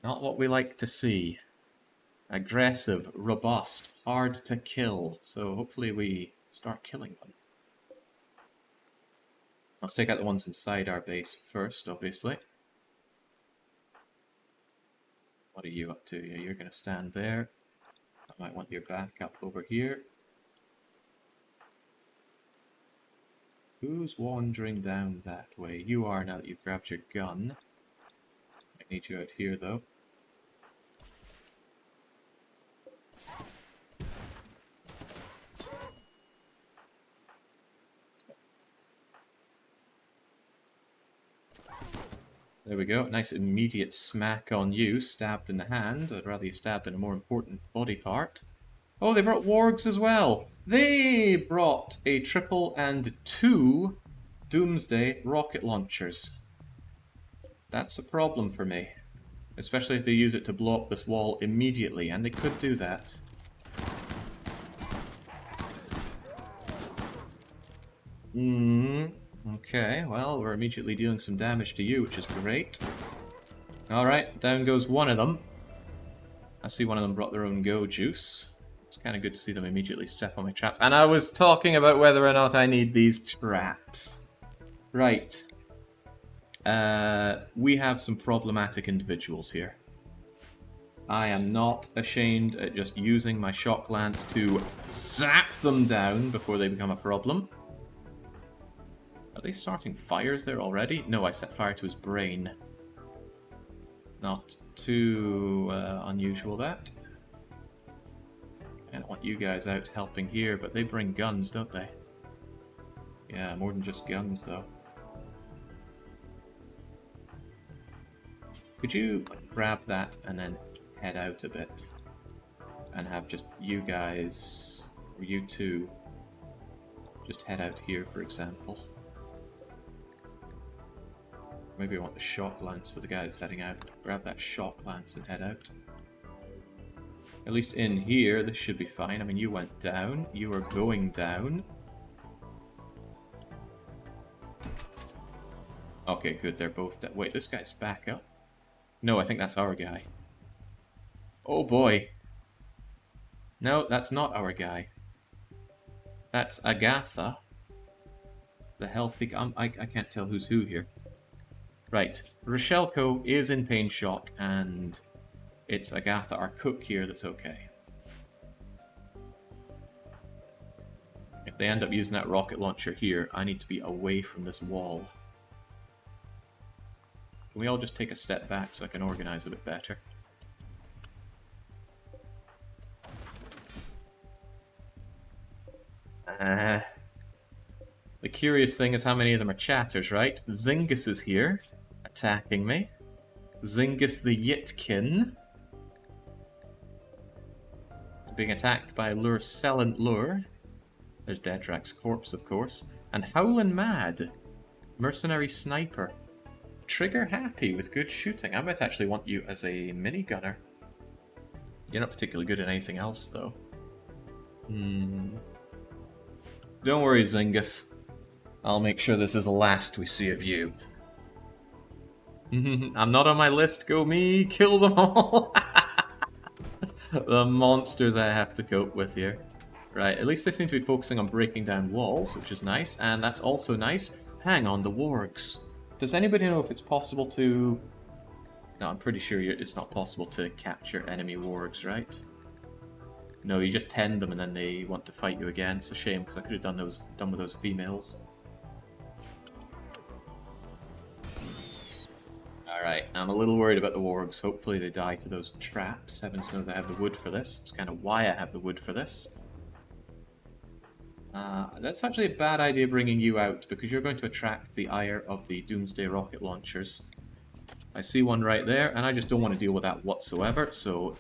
Not what we like to see. Aggressive, robust, hard to kill. So hopefully we start killing them. Let's take out the ones inside our base first, obviously. What are you up to? Yeah, you're going to stand there. I might want your back up over here. Who's wandering down that way? You are, now that you've grabbed your gun. I need you out here, though. There we go. Nice immediate smack on you. Stabbed in the hand. I'd rather you stabbed in a more important body part. Oh, they brought wargs as well. They brought a triple and 2 Doomsday rocket launchers. That's a problem for me. Especially if they use it to blow up this wall immediately, and they could do that. Okay, well, we're immediately dealing some damage to you, which is great. Alright, down goes one of them. I see one of them brought their own go juice. It's kind of good to see them immediately step on my traps. And I was talking about whether or not I need these traps. Right. We have some problematic individuals here. I am not ashamed at just using my shock lance to zap them down before they become a problem. Are they starting fires there already? No, I set fire to his brain. Not too unusual, that. I don't want you guys out helping here, but they bring guns, don't they? Yeah, more than just guns, though. Could you grab that and then head out a bit? And have just you guys, or you two, just head out here, for example. Maybe I want the shock lance for the guy that's heading out. Grab that shock lance and head out. At least in here, this should be fine. I mean, you went down. You are going down. Okay, good. They're both down. Wait, this guy's back up? No, I think that's our guy. Oh boy. No, that's not our guy. That's Agatha. The healthy... I can't tell who's who here. Right, Rochelko is in pain shock, and it's Agatha, our cook here, that's okay. If they end up using that rocket launcher here, I need to be away from this wall. Can we all just take a step back so I can organize a bit better? The curious thing is how many of them are chatters, right? Zyngus is here, attacking me. Zyngus the Yitkin. Being attacked by Sellant Lure. There's Dedrak's corpse, of course. And Howlin' Mad. Mercenary Sniper. Trigger Happy with good shooting. I might actually want you as a minigunner. You're not particularly good at anything else, though. Don't worry, Zyngus. I'll make sure this is the last we see of you. I'm not on my list. Go me. Kill them all. The monsters I have to cope with here. Right, at least they seem to be focusing on breaking down walls, which is nice. And that's also nice. Hang on, the wargs. Does anybody know if it's possible to No, I'm pretty sure it's not possible to capture enemy wargs, right? No, you just tend them and then they want to fight you again. It's a shame because I could have done with those females. Alright, I'm a little worried about the wargs. Hopefully they die to those traps. Heavens knows I have the wood for this. It's kind of why I have the wood for this. That's actually a bad idea bringing you out, because you're going to attract the ire of the Doomsday rocket launchers. I see one right there, and I just don't want to deal with that whatsoever, so...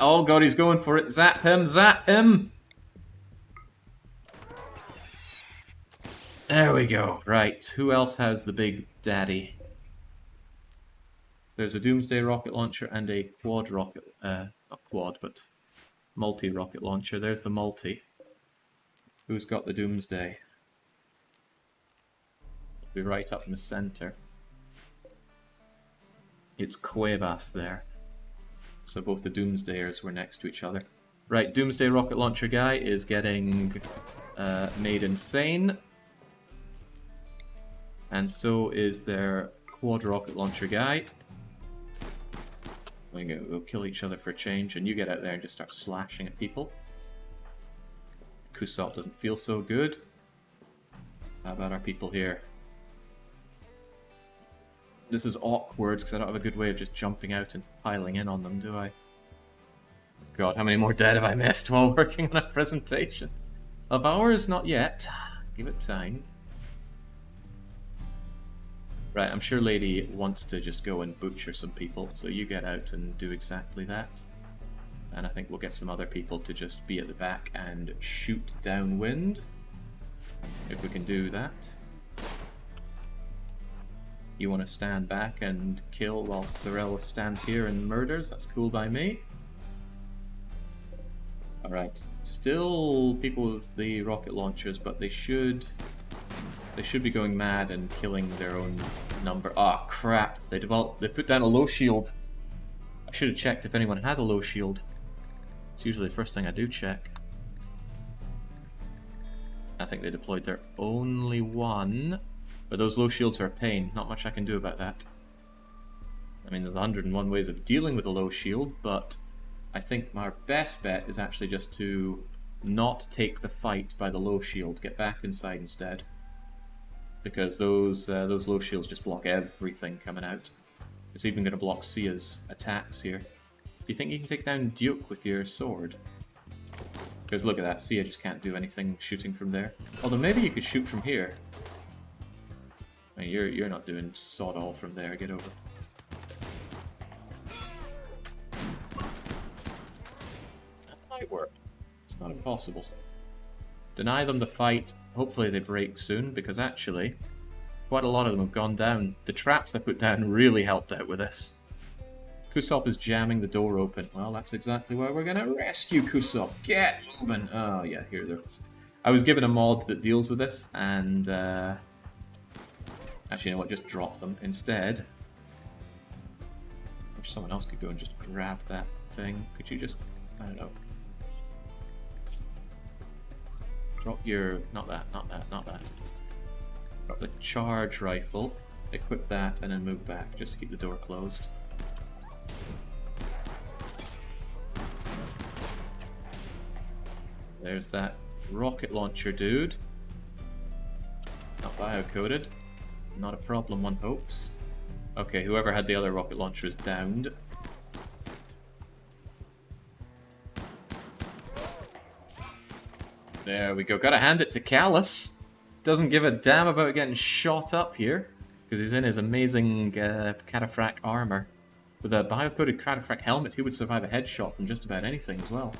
Oh god, he's going for it! Zap him! Zap him! There we go. Right, who else has the big daddy? There's a Doomsday rocket launcher and a quad rocket... not quad, but multi-rocket launcher. There's the multi. Who's got the Doomsday? It'll be right up in the center. It's Cuevas there. So both the Doomsdayers were next to each other. Right, Doomsday rocket launcher guy is getting made insane. And so is their quad rocket launcher guy. We'll kill each other for a change, and you get out there and just start slashing at people. Kusop doesn't feel so good. How about our people here? This is awkward because I don't have a good way of just jumping out and piling in on them, do I? God, how many more dead have I missed while working on a presentation? Of ours? Not yet. Give it time. Right, I'm sure Lady wants to just go and butcher some people, so you get out and do exactly that. And I think we'll get some other people to just be at the back and shoot downwind. If we can do that. You want to stand back and kill while Sorella stands here and murders? That's cool by me. Alright, still people with the rocket launchers, but they should be going mad and killing their own number. Ah, crap! They put down a low shield. I should have checked if anyone had a low shield. It's usually the first thing I do check. I think they deployed their only one. But those low shields are a pain. Not much I can do about that. I mean, there's 101 ways of dealing with a low shield, but I think our best bet is actually just to not take the fight by the low shield. Get back inside instead. Because those low shields just block everything coming out. It's even going to block Sia's attacks here. Do you think you can take down Duke with your sword? Because look at that, Sia just can't do anything shooting from there. Although maybe you could shoot from here. I mean, you're not doing sod all from there, get over. That might work. It's not impossible. Deny them the fight. Hopefully they break soon, because actually, quite a lot of them have gone down. The traps I put down really helped out with this. Kusop is jamming the door open. Well, that's exactly why we're gonna rescue Kusop. Get moving! Oh yeah, here there is. I was given a mod that deals with this, and actually, you know what? Just drop them instead. I wish someone else could go and just grab that thing. Could you just, I don't know. Drop your, not that. Drop the charge rifle, equip that, and then move back, just to keep the door closed. There's that rocket launcher dude. Not bio-coded. Not a problem, one hopes. Okay, whoever had the other rocket launcher is downed. There we go. Gotta hand it to Callus. Doesn't give a damn about getting shot up here, because he's in his amazing cataphract armor. With a bio-coded cataphract helmet, he would survive a headshot from just about anything as well.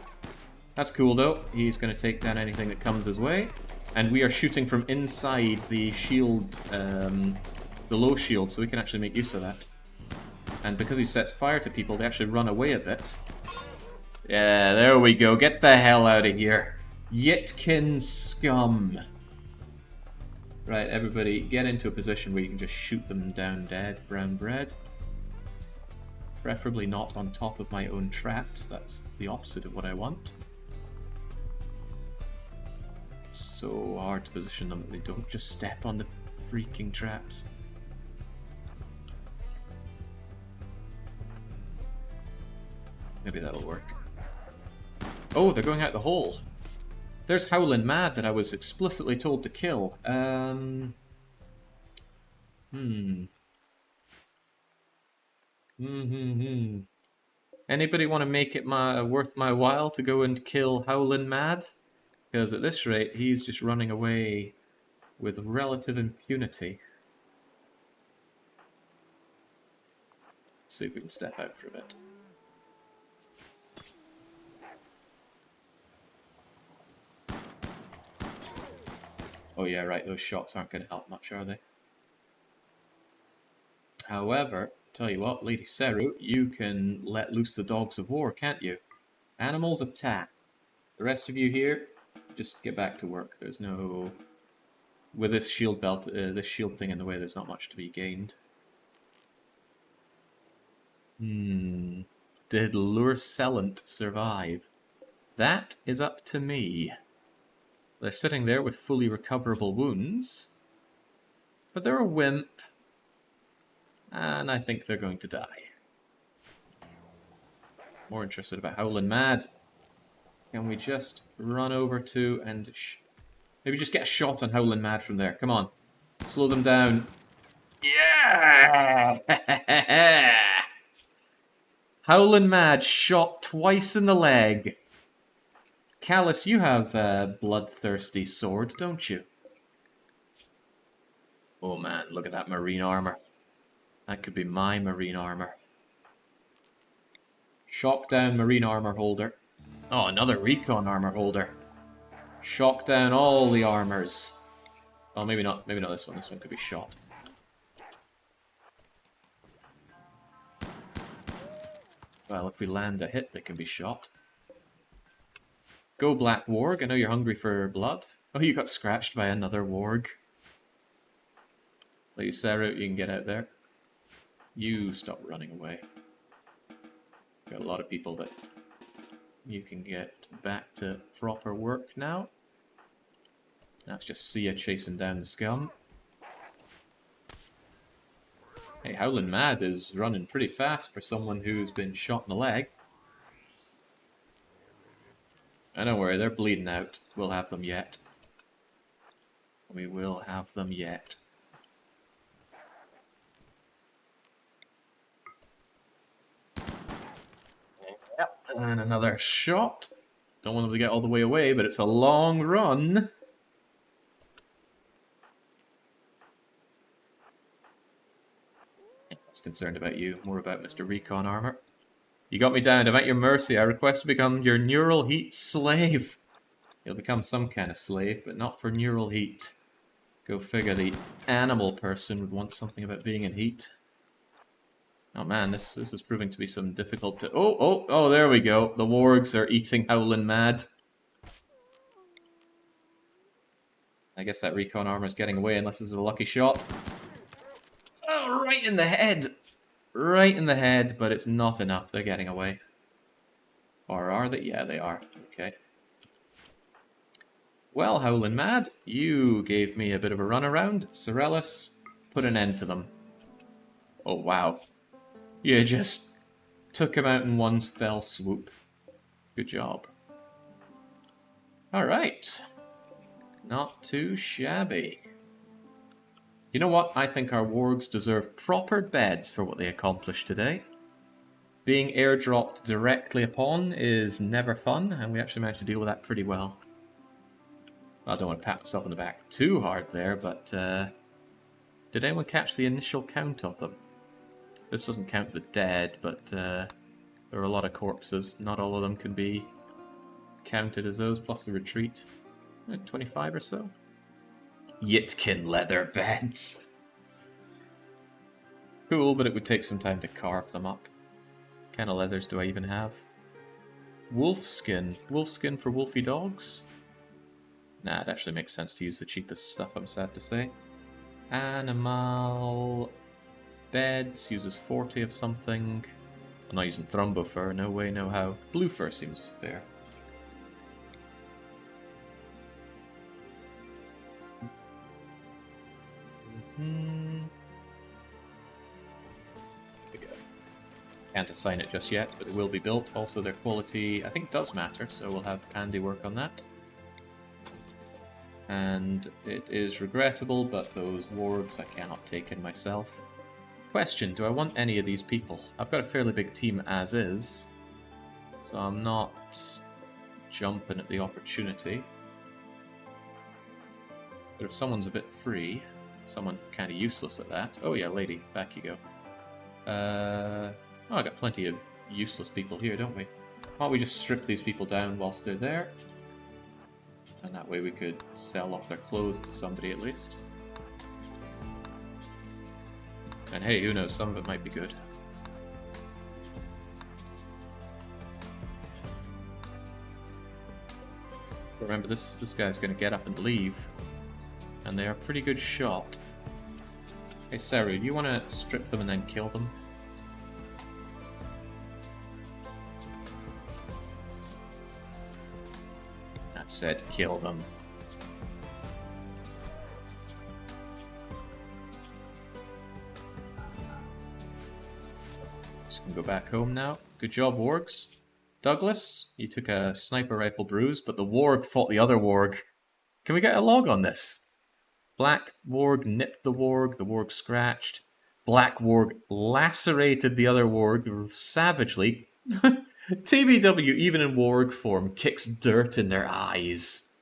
That's cool though. He's going to take down anything that comes his way. And we are shooting from inside the shield, the low shield, so we can actually make use of that. And because he sets fire to people, they actually run away a bit. Yeah, there we go. Get the hell out of here. Yitkin scum. Right, everybody, get into a position where you can just shoot them down dead, brown bread. Preferably not on top of my own traps. That's the opposite of what I want. So hard to position them that they don't just step on the freaking traps. Maybe that'll work. Oh, they're going out the hole. There's Howlin' Mad that I was explicitly told to kill. Anybody want to make it worth my while to go and kill Howlin' Mad? Because at this rate, he's just running away with relative impunity. Let's see if we can step out for a bit. Oh yeah, right, those shots aren't going to help much, are they? However, tell you what, Lady Seru, you can let loose the dogs of war, can't you? Animals attack. The rest of you here, just get back to work. There's no... With this shield belt, this shield thing in the way, there's not much to be gained. Did Lurcellant survive? That is up to me. They're sitting there with fully recoverable wounds. But they're a wimp. And I think they're going to die. More interested about Howlin' Mad. Can we just run over to and... maybe just get a shot on Howlin' Mad from there. Come on. Slow them down. Yeah! Howlin' Mad shot twice in the leg. Callus, you have a bloodthirsty sword, don't you? Oh man, look at that marine armor. That could be my marine armor. Shock down marine armor holder. Oh, another recon armor holder. Shock down all the armors. Oh, maybe not this one. This one could be shot. Well, if we land a hit, they can be shot. Go, Black Warg. I know you're hungry for blood. Oh, you got scratched by another Warg. Lady Sarah, you can get out there. You stop running away. Got a lot of people that you can get back to proper work now. That's just Sia chasing down the scum. Hey, Howlin' Mad is running pretty fast for someone who's been shot in the leg. And don't worry, they're bleeding out. We'll have them yet. We will have them yet. Yep, and another shot. Don't want them to get all the way away, but it's a long run. Less concerned about you, more about Mr. Recon Armor. You got me down. I'm at your mercy. I request to become your neural heat slave. You'll become some kind of slave, but not for neural heat. Go figure, the animal person would want something about being in heat. Oh man, this is proving to be some difficult to... Oh, there we go. The wargs are eating Howlin' Mad. I guess that recon armor's getting away unless this is a lucky shot. Oh, right in the head! Right in the head, but it's not enough. They're getting away. Or are they? Yeah, they are. Okay. Well, Howlin' Mad, you gave me a bit of a runaround. Sorellis, put an end to them. Oh, wow. You just took him out in one fell swoop. Good job. Alright. Not too shabby. You know what? I think our wargs deserve proper beds for what they accomplished today. Being airdropped directly upon is never fun, and we actually managed to deal with that pretty well. I don't want to pat myself on the back too hard there, but did anyone catch the initial count of them? This doesn't count the dead, but there are a lot of corpses. Not all of them can be counted as those, plus the retreat. 25 or so. Yitkin leather beds. Cool, but it would take some time to carve them up. What kind of leathers do I even have? Wolfskin. Wolfskin for wolfy dogs? Nah, it actually makes sense to use the cheapest stuff, I'm sad to say. Animal beds uses 40 of something. I'm not using Thrumbo fur, no way, no how. Blue fur seems fair. Can't assign it just yet, but it will be built. Also, their quality, I think, does matter, so we'll have Andy work on that. And it is regrettable, but those wargs I cannot take in myself. Question, do I want any of these people? I've got a fairly big team as is, so I'm not jumping at the opportunity. But if someone's a bit free, someone kind of useless at that. Oh yeah, lady, back you go. Oh, I got plenty of useless people here, don't we? Why don't we just strip these people down whilst they're there? And that way we could sell off their clothes to somebody at least. And hey, who knows, some of it might be good. Remember, this guy's going to get up and leave. And they are a pretty good shot. Hey, Saru, do you want to strip them and then kill them? I said kill them. Just gonna go back home now. Good job, wargs. Douglas, you took a sniper rifle bruise, but the warg fought the other warg. Can we get a log on this? Black warg nipped the warg scratched. Black warg lacerated the other warg savagely. TBW, even in warg form, kicks dirt in their eyes.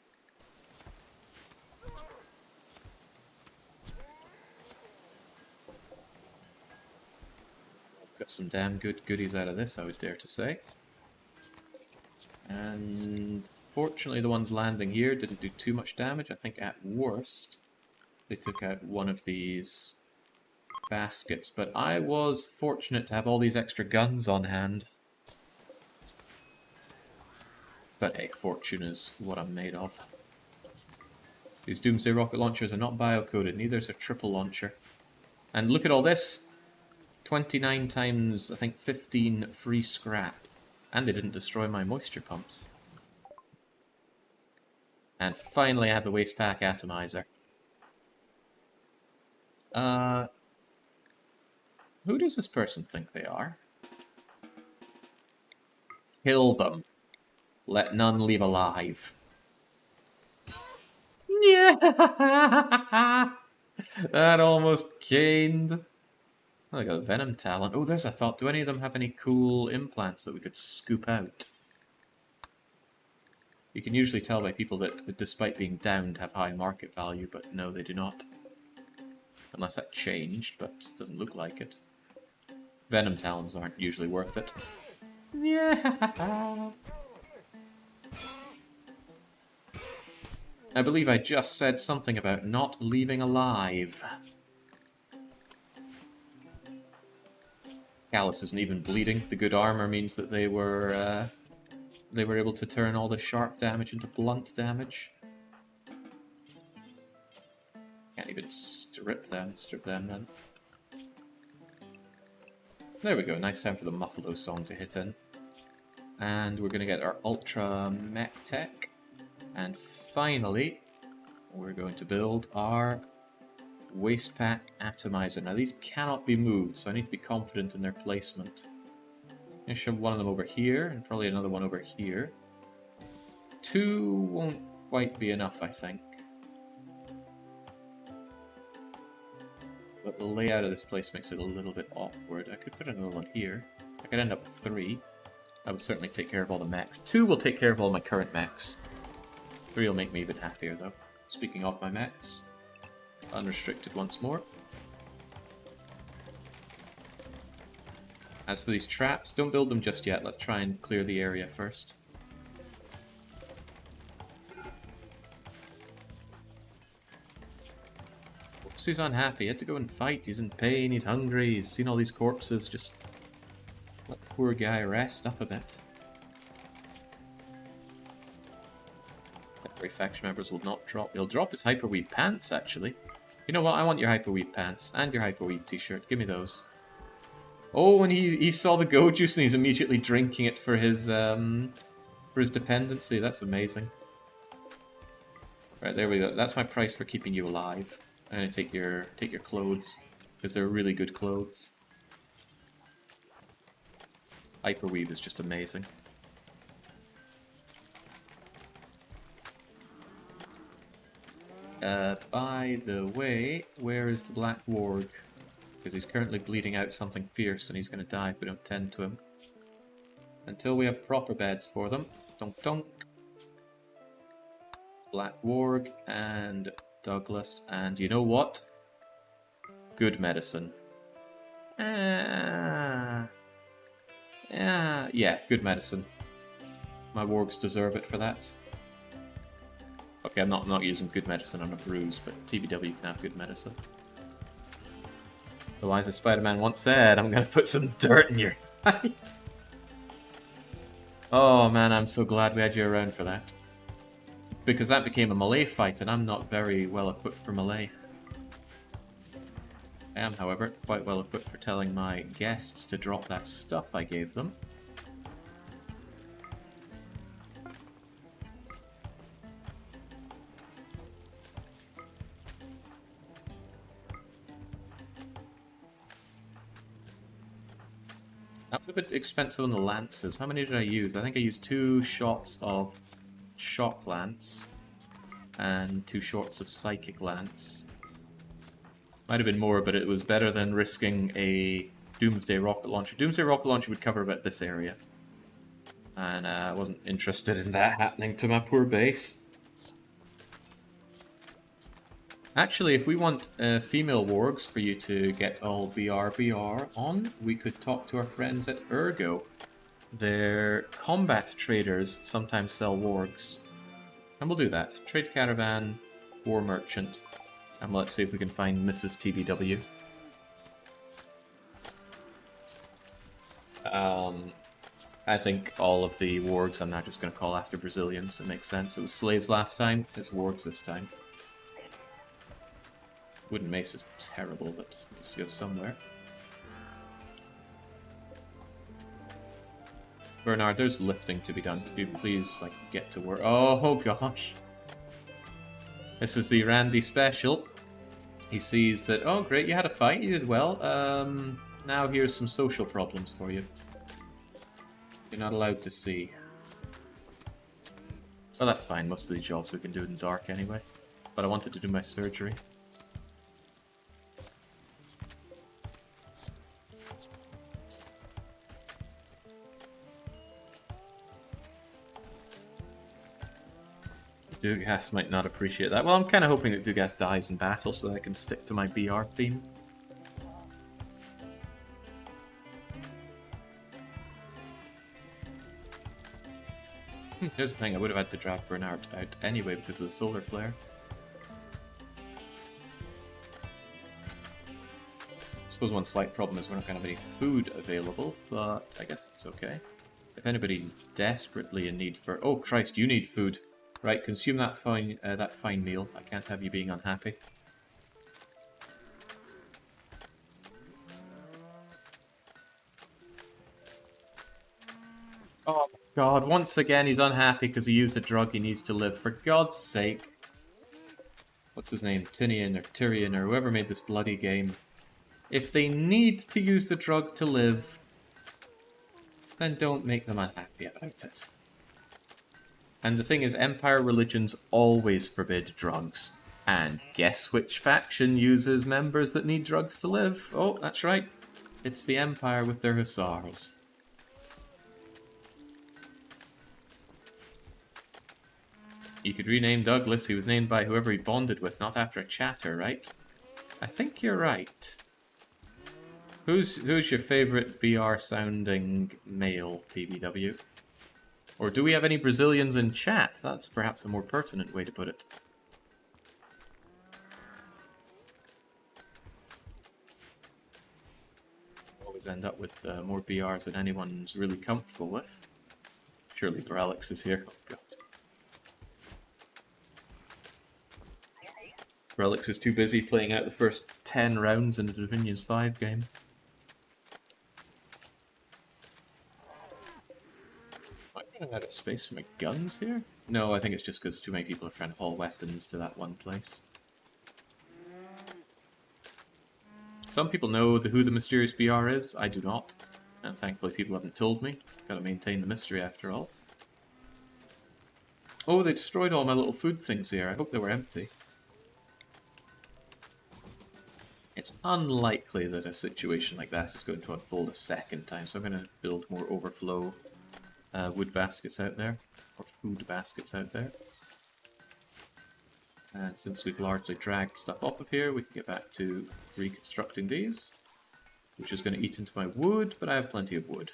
Got some damn good goodies out of this, I would dare to say. And fortunately the ones landing here didn't do too much damage. I think at worst they took out one of these baskets, but I was fortunate to have all these extra guns on hand. But hey, fortune is what I'm made of. These Doomsday rocket launchers are not biocoded, neither is a triple launcher. And look at all this! 29 times, I think, 15 free scrap. And they didn't destroy my moisture pumps. And finally I have the waste pack atomizer. Who does this person think they are? Kill them. Let none leave alive. Yeah! That almost caned. Oh, I got a venom talent. Oh, there's a thought. Do any of them have any cool implants that we could scoop out? You can usually tell by people that, despite being downed, have high market value, but no, they do not. Unless that changed, but doesn't look like it. Venom talons aren't usually worth it. Yeah. I believe I just said something about not leaving alive. Callus isn't even bleeding. The good armor means that they were able to turn all the sharp damage into blunt damage. Can't even strip them then. There we go, nice time for the Muffalo song to hit in. And we're going to get our Ultra Mech Tech. And finally, we're going to build our Waste Pack Atomizer. Now these cannot be moved, so I need to be confident in their placement. I'm going to shove one of them over here, and probably another one over here. 2 won't quite be enough, I think. But the layout of this place makes it a little bit awkward. I could put another one here. I could end up with 3. That would certainly take care of all the mechs. 2 will take care of all my current mechs. 3 will make me even happier, though. Speaking of my mechs, unrestricted once more. As for these traps, don't build them just yet. Let's try and clear the area first. Oops, he's unhappy. He had to go and fight. He's in pain. He's hungry. He's seen all these corpses. Just let the poor guy rest up a bit. Temporary faction members will not drop. He'll drop his hyperweave pants, actually. You know what? I want your hyperweave pants and your hyperweave t-shirt. Give me those. Oh, and he saw the go juice and he's immediately drinking it for his dependency. That's amazing. Right, there we go. That's my price for keeping you alive. I'm gonna take your clothes because they're really good clothes. Hyperweave is just amazing. By the way, where is the Black Warg? Because he's currently bleeding out something fierce and he's going to die if we don't tend to him. Until we have proper beds for them. Donk donk. Black Warg and Douglas, and you know what? Good medicine. Yeah, good medicine. My wargs deserve it for that. Okay, I'm not using good medicine on a bruise, but TBW can have good medicine. The wise Spider-Man once said, I'm gonna put some dirt in your eye. Oh man, I'm so glad we had you around for that. Because that became a melee fight, and I'm not very well equipped for melee. I am, however, quite well equipped for telling my guests to drop that stuff I gave them. That was a bit expensive on the lances. How many did I use? I think I used 2 shots of Shock Lance and 2 shots of Psychic Lance. Might have been more, but it was better than risking a Doomsday Rocket Launcher. Doomsday Rocket Launcher would cover about this area. And I wasn't interested in that happening to my poor base. Actually, if we want female wargs for you to get all BR on, we could talk to our friends at Ergo. Their combat traders sometimes sell wargs. And we'll do that. Trade Caravan, War Merchant, and let's see if we can find Mrs. TBW. I think all of the wargs I'm not just going to call after Brazilians. It makes sense. It was slaves last time, it's wargs this time. Wooden mace is terrible, but it needs to go somewhere. Bernard, there's lifting to be done. Could you please, like, get to work? Oh gosh. This is the Randy special. He sees that, oh great, you had a fight, you did well. Now here's some social problems for you. You're not allowed to see. Well, that's fine. Most of these jobs we can do in the dark anyway. But I wanted to do my surgery. Dugas might not appreciate that. Well, I'm kind of hoping that Dugas dies in battle so that I can stick to my BR theme. Here's the thing, I would have had to drag Bernard out anyway because of the solar flare. I suppose one slight problem is we're not going to have any food available, but I guess it's okay. If anybody's desperately in need for... Oh Christ, you need food! Right, consume that fine meal. I can't have you being unhappy. Oh god, once again he's unhappy because he used a drug he needs to live. For God's sake. What's his name? Tyrion or whoever made this bloody game. If they need to use the drug to live, then don't make them unhappy about it. And the thing is, Empire religions always forbid drugs. And guess which faction uses members that need drugs to live? Oh, that's right. It's the Empire with their hussars. You could rename Douglas. He was named by whoever he bonded with, not after a chatter, right? I think you're right. Who's your favorite BR-sounding male, TBW? Or do we have any Brazilians in chat? That's perhaps a more pertinent way to put it. Always end up with more BRs than anyone's really comfortable with. Surely Brelix is here. Oh god. Brelix is too busy playing out the first 10 rounds in the Dominions 5 game. Running out of space for my guns here? No, I think it's just because too many people are trying to haul weapons to that one place. Some people know who the mysterious BR is. I do not. And thankfully people haven't told me. Gotta maintain the mystery after all. Oh, they destroyed all my little food things here. I hope they were empty. It's unlikely that a situation like that is going to unfold a second time, so I'm going to build more overflow wood baskets out there, or food baskets out there. And since we've largely dragged stuff off of here, we can get back to reconstructing these, which is going to eat into my wood, but I have plenty of wood.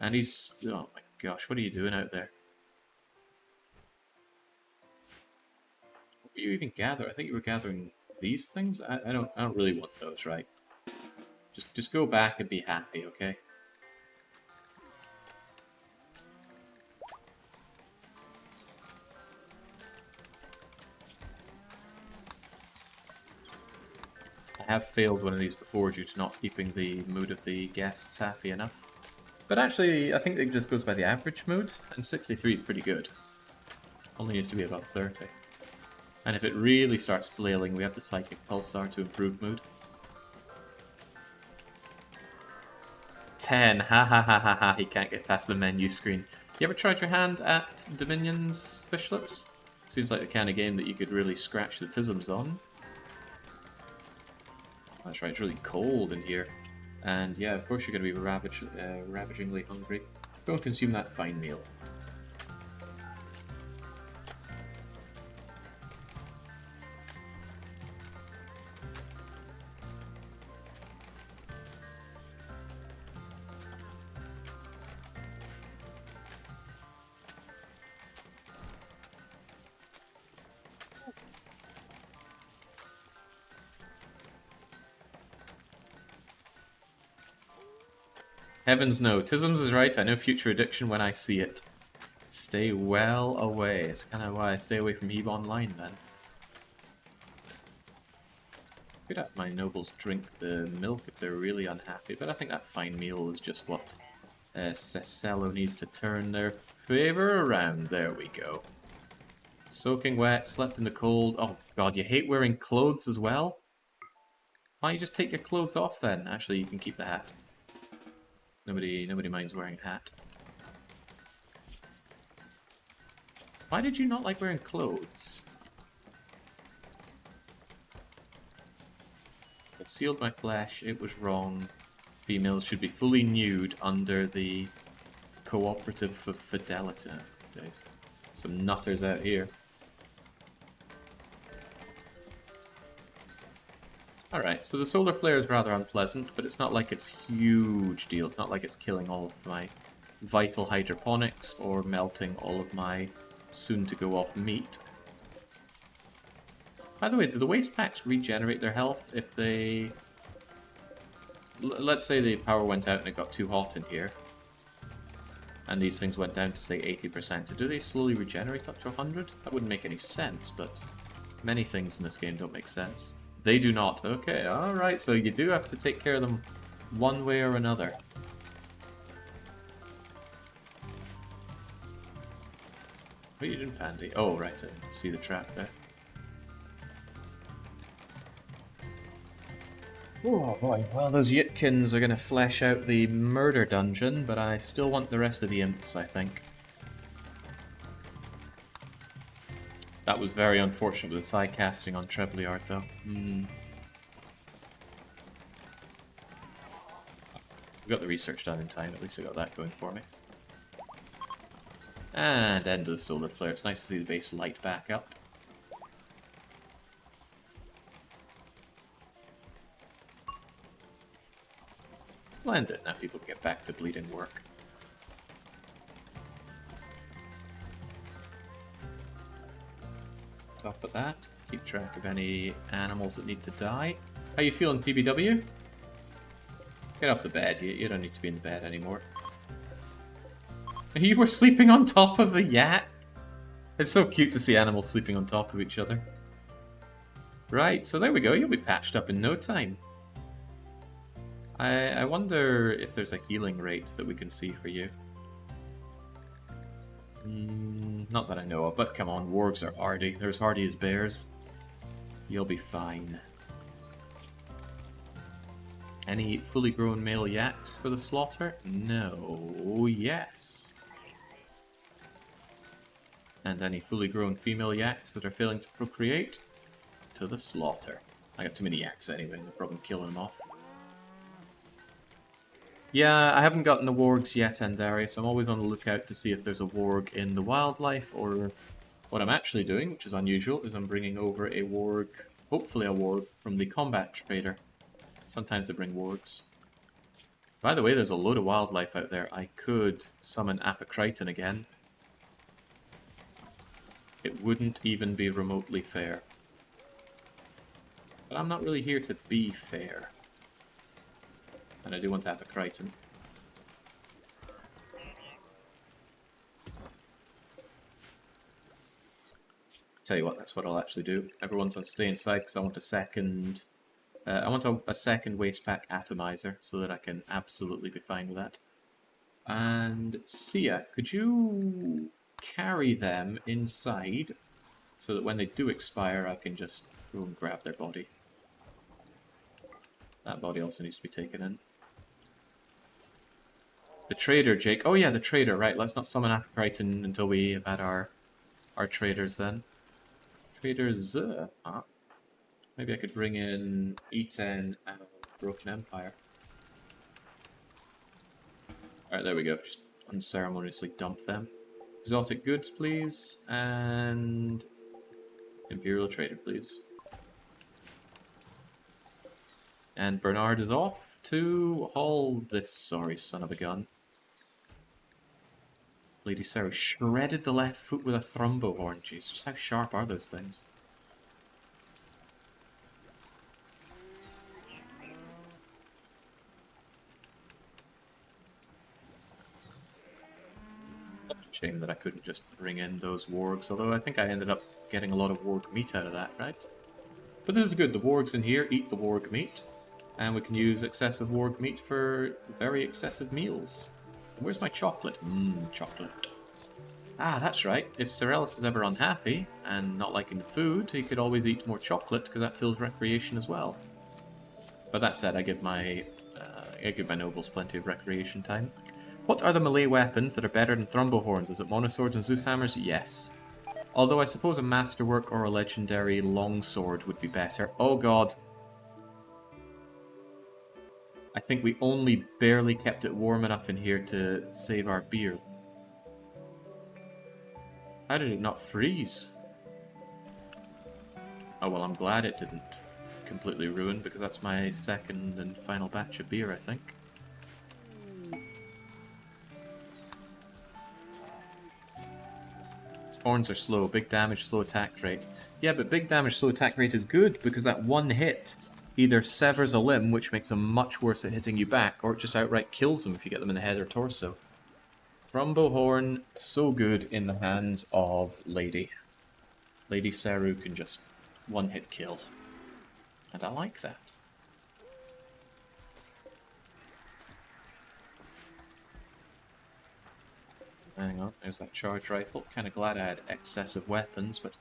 And he's... oh my gosh, what are you doing out there? What were you even gathering? I think you were gathering these things? I don't really want those, right? Just go back and be happy, okay? I have failed one of these before due to not keeping the mood of the guests happy enough. But actually, I think it just goes by the average mood, and 63 is pretty good. Only needs to be above 30. And if it really starts flailing, we have the Psychic Pulsar to improve mood. 10, ha ha ha ha ha, he can't get past the menu screen. You ever tried your hand at Dominion's fish lips? Seems like the kind of game that you could really scratch the tisms on. That's right, it's really cold in here. And yeah, of course you're going to be ravagingly hungry. Go and consume that fine meal. Heavens no, Tisms is right, I know future addiction when I see it. Stay well away. It's kind of why I stay away from EVE Online then. Could have my nobles drink the milk if they're really unhappy, but I think that fine meal is just what Cecelo needs to turn their favor around. There we go. Soaking wet, slept in the cold. Oh god, you hate wearing clothes as well? Why don't you just take your clothes off then? Actually, you can keep the hat. Nobody minds wearing a hat. Why did you not like wearing clothes? It sealed my flesh, it was wrong. Females should be fully nude under the cooperative of fidelity. There's some nutters out here. Alright, so the solar flare is rather unpleasant, but it's not like it's a huge deal. It's not like it's killing all of my vital hydroponics or melting all of my soon-to-go-off meat. By the way, do the waste packs regenerate their health if they... Let's say the power went out and it got too hot in here, and these things went down to, say, 80%. Do they slowly regenerate up to 100? That wouldn't make any sense, but many things in this game don't make sense. They do not. Okay, alright, so you do have to take care of them one way or another. What are you doing, Pandy? Oh, right, I didn't see the trap there. Oh boy, well those Yitkins are going to flesh out the murder dungeon, but I still want the rest of the imps, I think. That was very unfortunate with the side casting on Trebleard, though. We got the research done in time, at least I got that going for me. And end of the solar flare. It's nice to see the base light back up. Splendid, now people can get back to bleeding work. Top of that, keep track of any animals that need to die. How you feeling, TBW? Get off the bed, you don't need to be in the bed anymore. You were sleeping on top of the yak? It's so cute to see animals sleeping on top of each other. Right, so there we go, you'll be patched up in no time. I wonder if there's a healing rate that we can see for you. Not that I know of, but come on, wargs are hardy. They're as hardy as bears. You'll be fine. Any fully grown male yaks for the slaughter? No. Yes. And any fully grown female yaks that are failing to procreate? To the slaughter. I got too many yaks anyway, no problem killing them off. Yeah, I haven't gotten the wargs yet, Andarius. I'm always on the lookout to see if there's a warg in the wildlife, or what I'm actually doing, which is unusual, is I'm bringing over a warg, hopefully a warg, from the combat trader. Sometimes they bring wargs. By the way, there's a load of wildlife out there. I could summon Apocriton again. It wouldn't even be remotely fair. But I'm not really here to be fair. And I do want Apocriton. Tell you what, that's what I'll actually do. Everyone's on stay inside because I want a second... I want a second waste pack atomizer so that I can absolutely be fine with that. And Sia, could you carry them inside so that when they do expire I can just go and grab their body. That body also needs to be taken in. The trader, Jake. Oh yeah, the trader, right. Let's not summon Apocriton until we have had our traders then. Traders, maybe I could bring in E10 and Broken Empire. Alright, there we go. Just unceremoniously dump them. Exotic goods, please. And Imperial Trader, please. And Bernard is off to haul this sorry son of a gun. Lady Sarah shredded the left foot with a thrumbo horn. Jeez, just how sharp are those things? Shame that I couldn't just bring in those wargs, although I think I ended up getting a lot of warg meat out of that, right? But this is good, the wargs in here eat the warg meat, and we can use excessive warg meat for very excessive meals. Where's my chocolate? Chocolate. Ah, that's right, if Sir Ellis is ever unhappy, and not liking food, he could always eat more chocolate, because that fills recreation as well. But that said, I give my nobles plenty of recreation time. What are the melee weapons that are better than Thrumbo Horns? Is it Monoswords and Zeus Hammers? Yes. Although I suppose a Masterwork or a Legendary Longsword would be better. Oh god. I think we only barely kept it warm enough in here to save our beer. How did it not freeze? Oh well, I'm glad it didn't completely ruin, because that's my second and final batch of beer, I think. Horns are slow, big damage, slow attack rate. Yeah, but big damage, slow attack rate is good, because that one hit either severs a limb, which makes them much worse at hitting you back, or it just outright kills them if you get them in the head or torso. Thrumbo Horn, so good in the hands of Lady. Lady Seru can just one-hit kill. And I like that. Hang on, there's that charge rifle. Kinda glad I had excessive weapons, but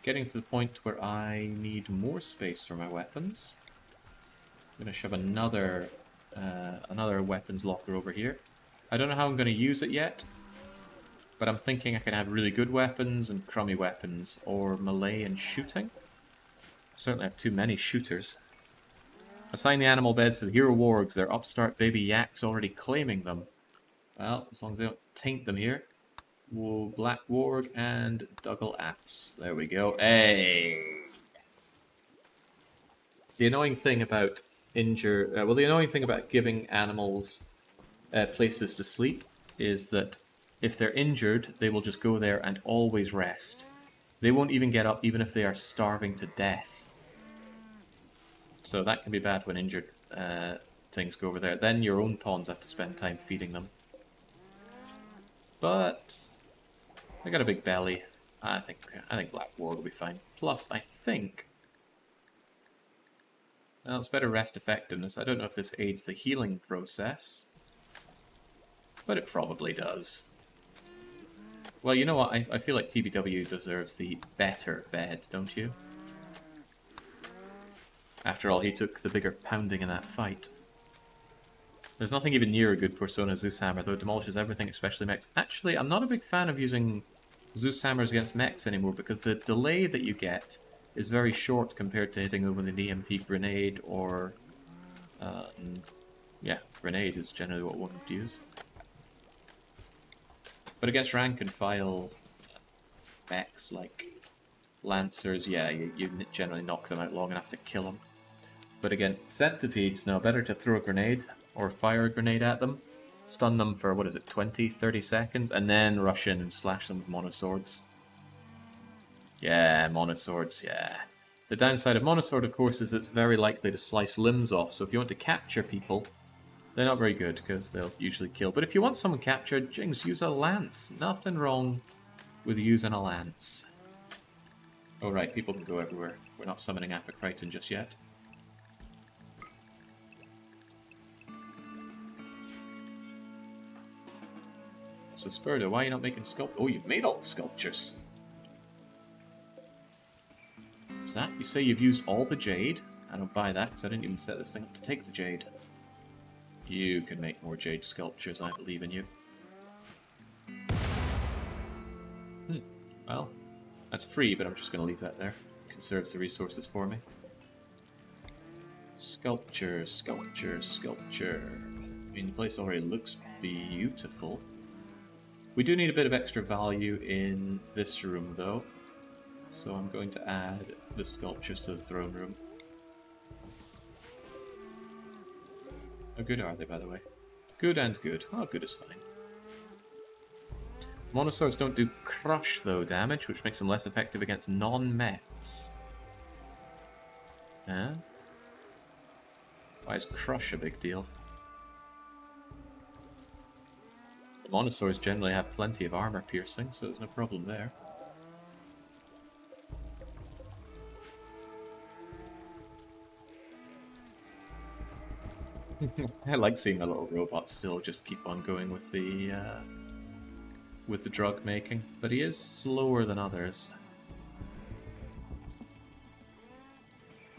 getting to the point where I need more space for my weapons. I'm gonna shove another weapons locker over here. I don't know how I'm gonna use it yet, but I'm thinking I can have really good weapons and crummy weapons, or melee and shooting. I certainly have too many shooters. Assign the animal beds to the hero wargs. They're upstart baby yaks already claiming them. Well, as long as they don't taint them here. Whoa, Black Warg and Dougal Axe. There we go. Hey! The annoying thing about the annoying thing about giving animals places to sleep is that if they're injured, they will just go there and always rest. They won't even get up, even if they are starving to death. So that can be bad when injured things go over there. Then your own pawns have to spend time feeding them. But they got a big belly. I think Black Warg will be fine. Plus, I think... Well, it's better rest effectiveness. I don't know if this aids the healing process, but it probably does. Well, you know what? I feel like TBW deserves the better bed, don't you? After all, he took the bigger pounding in that fight. There's nothing even near a good Persona Zeus Hammer, though it demolishes everything, especially mechs. Actually, I'm not a big fan of using Zeus Hammers against mechs anymore, because the delay that you get is very short compared to hitting them with an EMP grenade, or... yeah, grenade is generally what one would use. But against rank and file mechs, like Lancers, yeah, you generally knock them out long enough to kill them. But against centipedes, no, better to throw a grenade or fire a grenade at them, stun them for, what is it, 20, 30 seconds, and then rush in and slash them with monoswords. Yeah, monoswords, yeah. The downside of monosword, of course, is it's very likely to slice limbs off, so if you want to capture people, they're not very good, because they'll usually kill. But if you want someone captured, Jings, use a lance. Nothing wrong with using a lance. Oh right, people can go everywhere. We're not summoning Apocriton just yet. So Spurda, why are you not making sculpt? Oh, you've made all the sculptures. What's that? You say you've used all the Jade? I don't buy that, because I didn't even set this thing up to take the Jade. You can make more Jade sculptures, I believe in you. Well, that's free, but I'm just going to leave that there. It conserves the resources for me. Sculpture, sculpture, sculpture. I mean, the place already looks beautiful. We do need a bit of extra value in this room, though. So I'm going to add the sculptures to the throne room. How good are they, by the way? Good and good. Oh, good is fine. Monoswords don't do crush, though, damage, which makes them less effective against non-mechs. Huh? Why is crush a big deal? The monoswords generally have plenty of armor piercing, so there's no problem there. I like seeing the little robot still just keep on going with the drug making, but he is slower than others.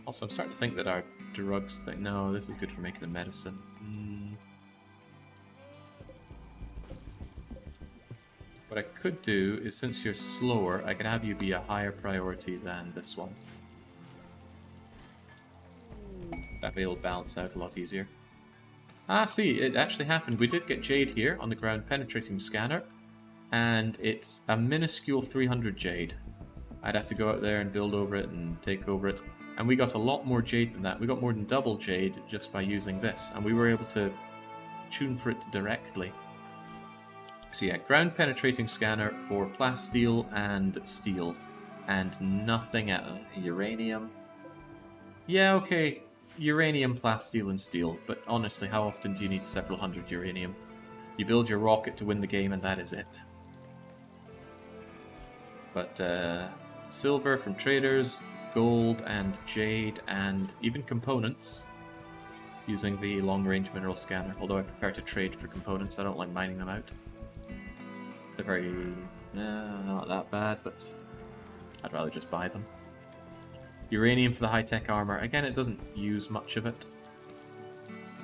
Also, I'm starting to think that our drugs thing... No, this is good for making the medicine. What I could do is, since you're slower, I could have you be a higher priority than this one. That way it'll balance out a lot easier. Ah, see, it actually happened. We did get Jade here on the ground penetrating scanner, and it's a minuscule 300 Jade. I'd have to go out there and build over it and take over it. And we got a lot more Jade than that. We got more than double Jade just by using this, and we were able to tune for it directly. So yeah, ground penetrating scanner for plasteel and steel, and nothing else. Uranium? Yeah, okay. Uranium, plasteel, and steel, but honestly, how often do you need several hundred uranium? You build your rocket to win the game, and that is it. But silver from traders, gold and jade, and even components using the long-range mineral scanner, although I prefer to trade for components. I don't like mining them out. They're very... not that bad, but I'd rather just buy them. Uranium for the high-tech armor. Again, it doesn't use much of it,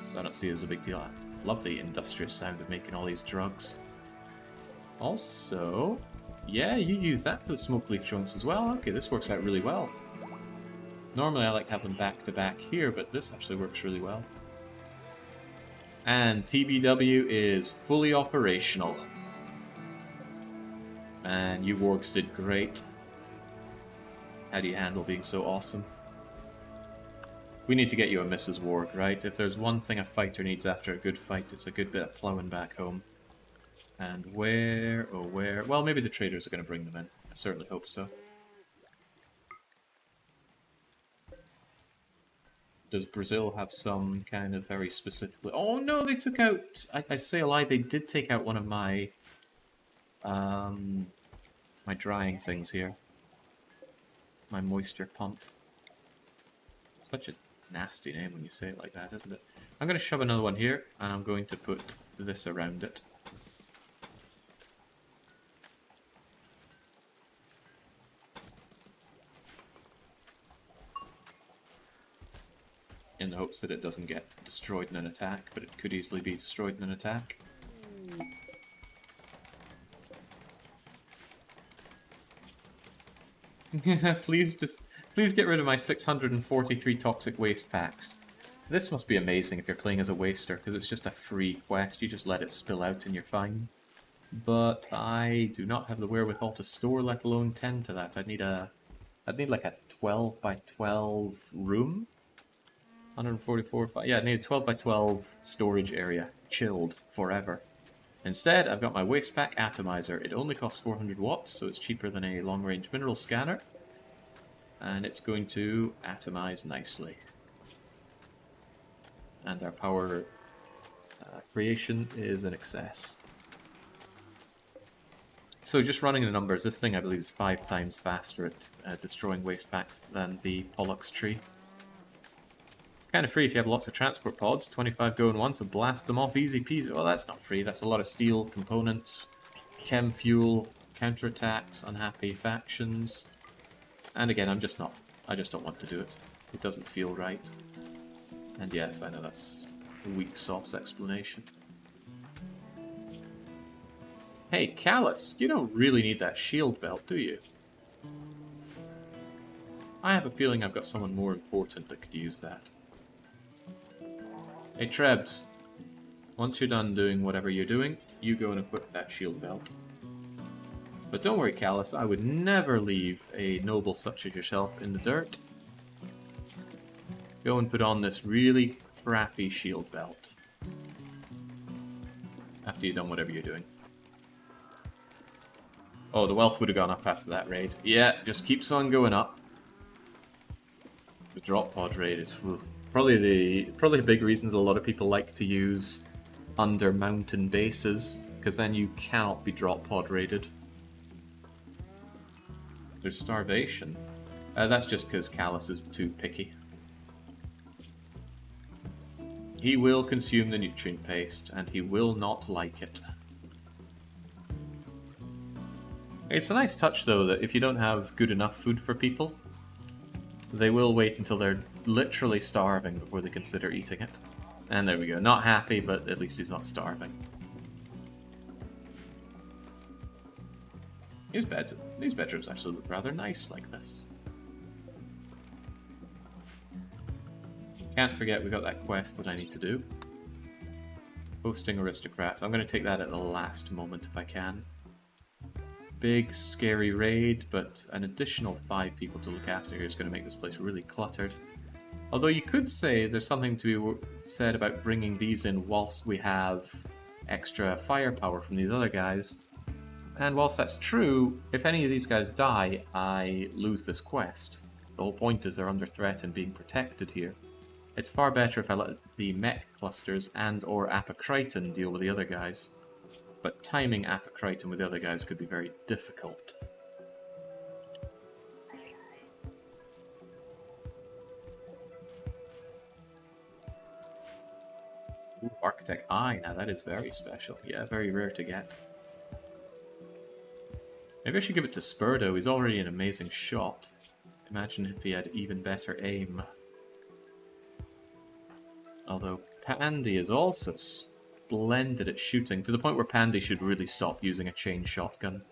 so I don't see it as a big deal. I love the industrious sound of making all these drugs. Also, yeah, you use that for the smoke leaf joints as well. Okay, this works out really well. Normally I like to have them back-to-back here, but this actually works really well. And TBW is fully operational. Man, you wargs did great. How do you handle being so awesome? We need to get you a Mrs. Warg, right? If there's one thing a fighter needs after a good fight, it's a good bit of plowing back home. And where, oh where... Well, maybe the traders are going to bring them in. I certainly hope so. Does Brazil have some kind of very specific... Oh no, they took out... I say a lie, they did take out one of my... my drying things here. My moisture pump. Such a nasty name when you say it like that, isn't it? I'm going to shove another one here, and I'm going to put this around it. in the hopes that it doesn't get destroyed in an attack, but it could easily be destroyed in an attack. Please get rid of my 643 toxic waste packs. This must be amazing if you're playing as a waster, because it's just a free quest. You just let it spill out and you're fine. But I do not have the wherewithal to store, let alone tend to that. I'd need like a 12 by 12 room. 144, yeah, I need a 12 by 12 storage area, chilled forever. Instead, I've got my waste pack atomizer. It only costs 400 watts, so it's cheaper than a long-range mineral scanner. And it's going to atomize nicely. And our power creation is in excess. So just running the numbers, this thing I believe is 5 times faster at destroying waste packs than the Pollux tree. It's kind of free if you have lots of transport pods. 25 go in one, so blast them off easy peasy. Well, that's not free. That's a lot of steel components, chem fuel, counterattacks, unhappy factions. And again, I just don't want to do it. It doesn't feel right. And yes, I know that's a weak sauce explanation. Hey, Callus, you don't really need that shield belt, do you? I have a feeling I've got someone more important that could use that. Hey, Trebs. Once you're done doing whatever you're doing, you go and equip that shield belt. But don't worry, Callus, I would never leave a noble such as yourself in the dirt. Go and put on this really crappy shield belt. After you've done whatever you're doing. Oh, the wealth would have gone up after that raid. Yeah, just keeps on going up. The drop pod raid is probably the big reasons a lot of people like to use under mountain bases, because then you cannot be drop pod raided. There's starvation. That's just because Callus is too picky. He will consume the nutrient paste, and he will not like it. It's a nice touch, though, that if you don't have good enough food for people, they will wait until they're literally starving before they consider eating it. And there we go. Not happy, but at least he's not starving. These bedrooms actually look rather nice like this. Can't forget we got that quest that I need to do. Hosting aristocrats. I'm going to take that at the last moment if I can. Big, scary raid, but an additional 5 people to look after here is going to make this place really cluttered. Although you could say there's something to be said about bringing these in whilst we have extra firepower from these other guys. And whilst that's true, if any of these guys die, I lose this quest. The whole point is they're under threat and being protected here. It's far better if I let the mech clusters and or Apocriton deal with the other guys. But timing Apocriton with the other guys could be very difficult. Ooh, Architect Eye, now that is very special. Yeah, very rare to get. Maybe I should give it to Spurdo, he's already an amazing shot. Imagine if he had even better aim. Although Pandy is also splendid at shooting, to the point where Pandy should really stop using a chain shotgun.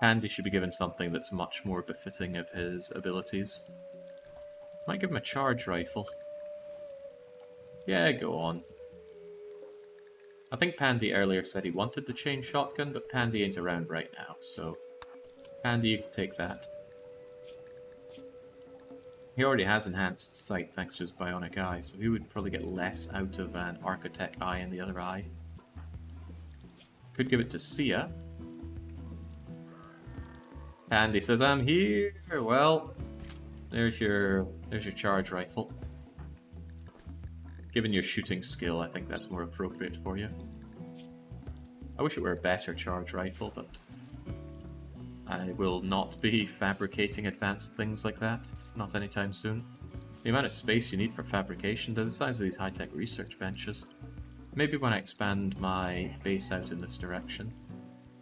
Pandy should be given something that's much more befitting of his abilities. Might give him a charge rifle. Yeah, go on. I think Pandy earlier said he wanted the chain shotgun, but Pandy ain't around right now, so Pandy, you can take that. He already has enhanced sight thanks to his bionic eye, so he would probably get less out of an Architect eye in the other eye. Could give it to Sia. Pandy says, I'm here! Well, there's your charge rifle. Given your shooting skill, I think that's more appropriate for you. I wish it were a better charge rifle, but I will not be fabricating advanced things like that, not anytime soon. The amount of space you need for fabrication, they're the size of these high-tech research benches. Maybe when I expand my base out in this direction,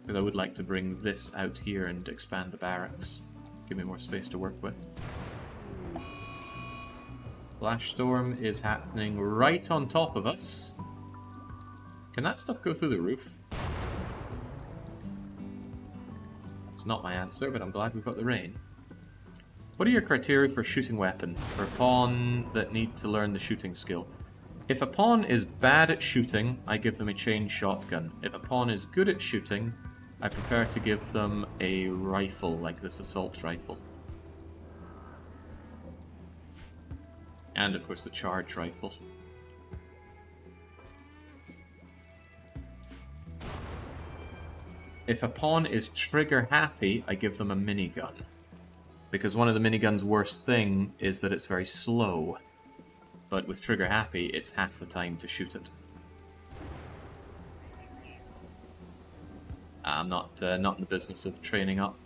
because I would like to bring this out here and expand the barracks. Give me more space to work with. Flash storm is happening right on top of us. Can that stuff go through the roof? That's not my answer, but I'm glad we've got the rain. What are your criteria for shooting weapon? For a pawn that need to learn the shooting skill? If a pawn is bad at shooting, I give them a chain shotgun. If a pawn is good at shooting, I prefer to give them a rifle, like this assault rifle. And of course the charge rifle. If a pawn is trigger happy, I give them a minigun. Because one of the minigun's worst thing is that it's very slow. But with trigger happy, it's half the time to shoot it. I'm not in the business of training up.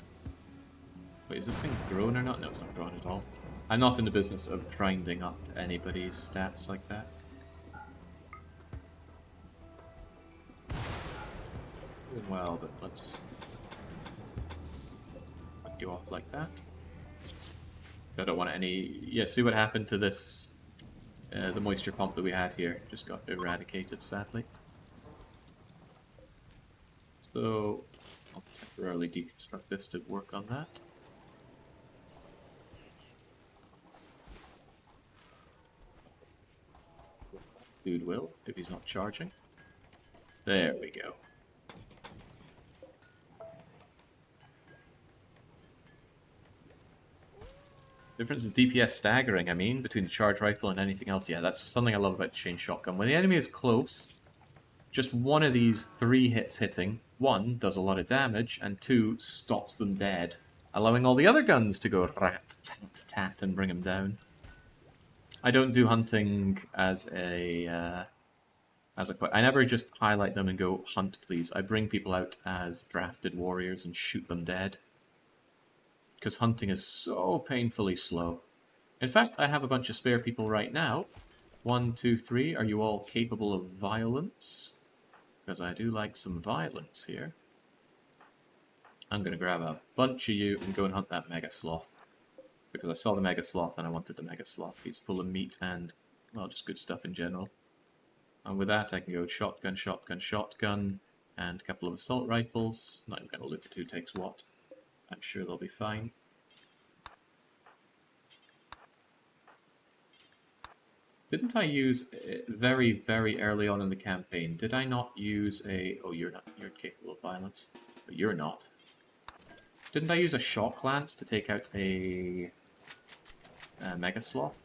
Wait, is this thing grown or not? No, it's not grown at all. I'm not in the business of grinding up anybody's stats like that. Well, but let's put you off like that. I don't want any... Yeah, see what happened to this... the moisture pump that we had here. Just got eradicated, sadly. So, I'll temporarily deconstruct this to work on that. Dude will, if he's not charging. There we go. Difference is DPS staggering, I mean, between the charge rifle and anything else. Yeah, that's something I love about the chain shotgun. When the enemy is close, just one of these 3 hits hitting, 1 does a lot of damage, and 2 stops them dead, allowing all the other guns to go rat-tat-tat and bring them down. I don't do hunting as a I never just highlight them and go, hunt please. I bring people out as drafted warriors and shoot them dead. Because hunting is so painfully slow. In fact, I have a bunch of spare people right now. 1, 2, 3. Are you all capable of violence? Because I do like some violence here. I'm going to grab a bunch of you and go and hunt that Mega Sloth. Because I saw the Mega Sloth and I wanted the Mega Sloth. He's full of meat and, well, just good stuff in general. And with that I can go shotgun, shotgun, shotgun, and a couple of assault rifles. Not even going to look at who takes what. I'm sure they'll be fine. Didn't I use, very, very early on in the campaign, did I not use a... Oh, you're not. You're capable of violence. But you're not. Didn't I use a shock lance to take out a Mega Sloth?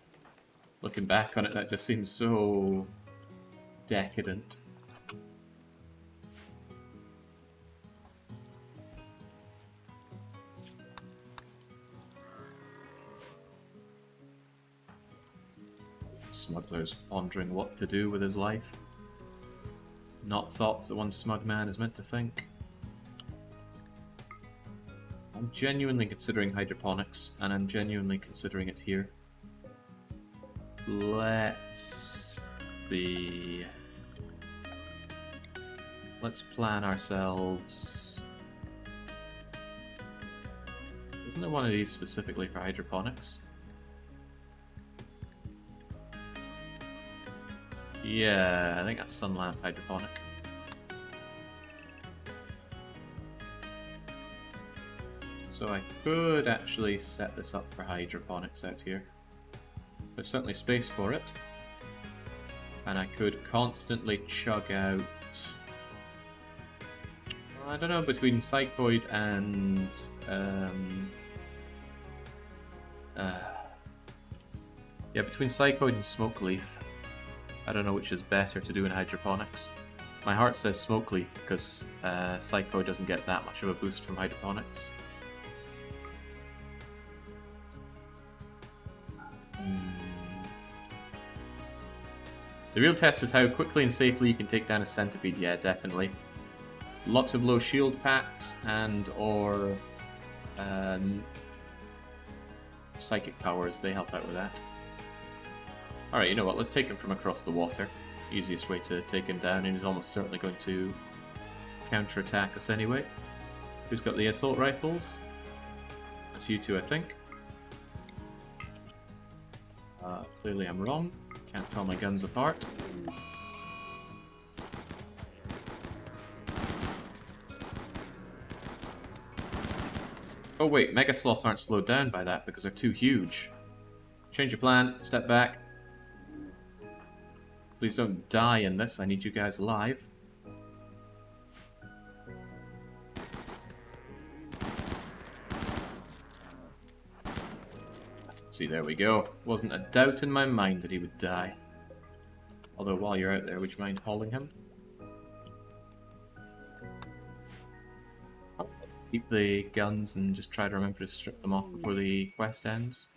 Looking back on it, that just seems so decadent. Smuggler's pondering what to do with his life. Not thoughts that one smug man is meant to think. I'm genuinely considering hydroponics, and I'm genuinely considering it here. Let's see. Let's plan ourselves. Isn't there one of these specifically for hydroponics? Yeah, I think that's sun lamp hydroponic. So I could actually set this up for hydroponics out here. There's certainly space for it. And I could constantly chug out... I don't know, between Psychoid and... yeah, between Psychoid and Smoke Leaf. I don't know which is better to do in hydroponics. My heart says Smoke Leaf because Psycho doesn't get that much of a boost from hydroponics. The real test is how quickly and safely you can take down a centipede. Yeah, definitely. Lots of low shield packs and or psychic powers, they help out with that. Alright, you know what, let's take him from across the water. Easiest way to take him down, and he's almost certainly going to counter-attack us anyway. Who's got the assault rifles? That's you two, I think. Clearly I'm wrong. Can't tell my guns apart. Oh wait, Mega Sloths aren't slowed down by that because they're too huge. Change your plan, step back. Please don't die in this, I need you guys alive. See, there we go. Wasn't a doubt in my mind that he would die. Although while you're out there, would you mind hauling him? Keep the guns and just try to remember to strip them off before the quest ends.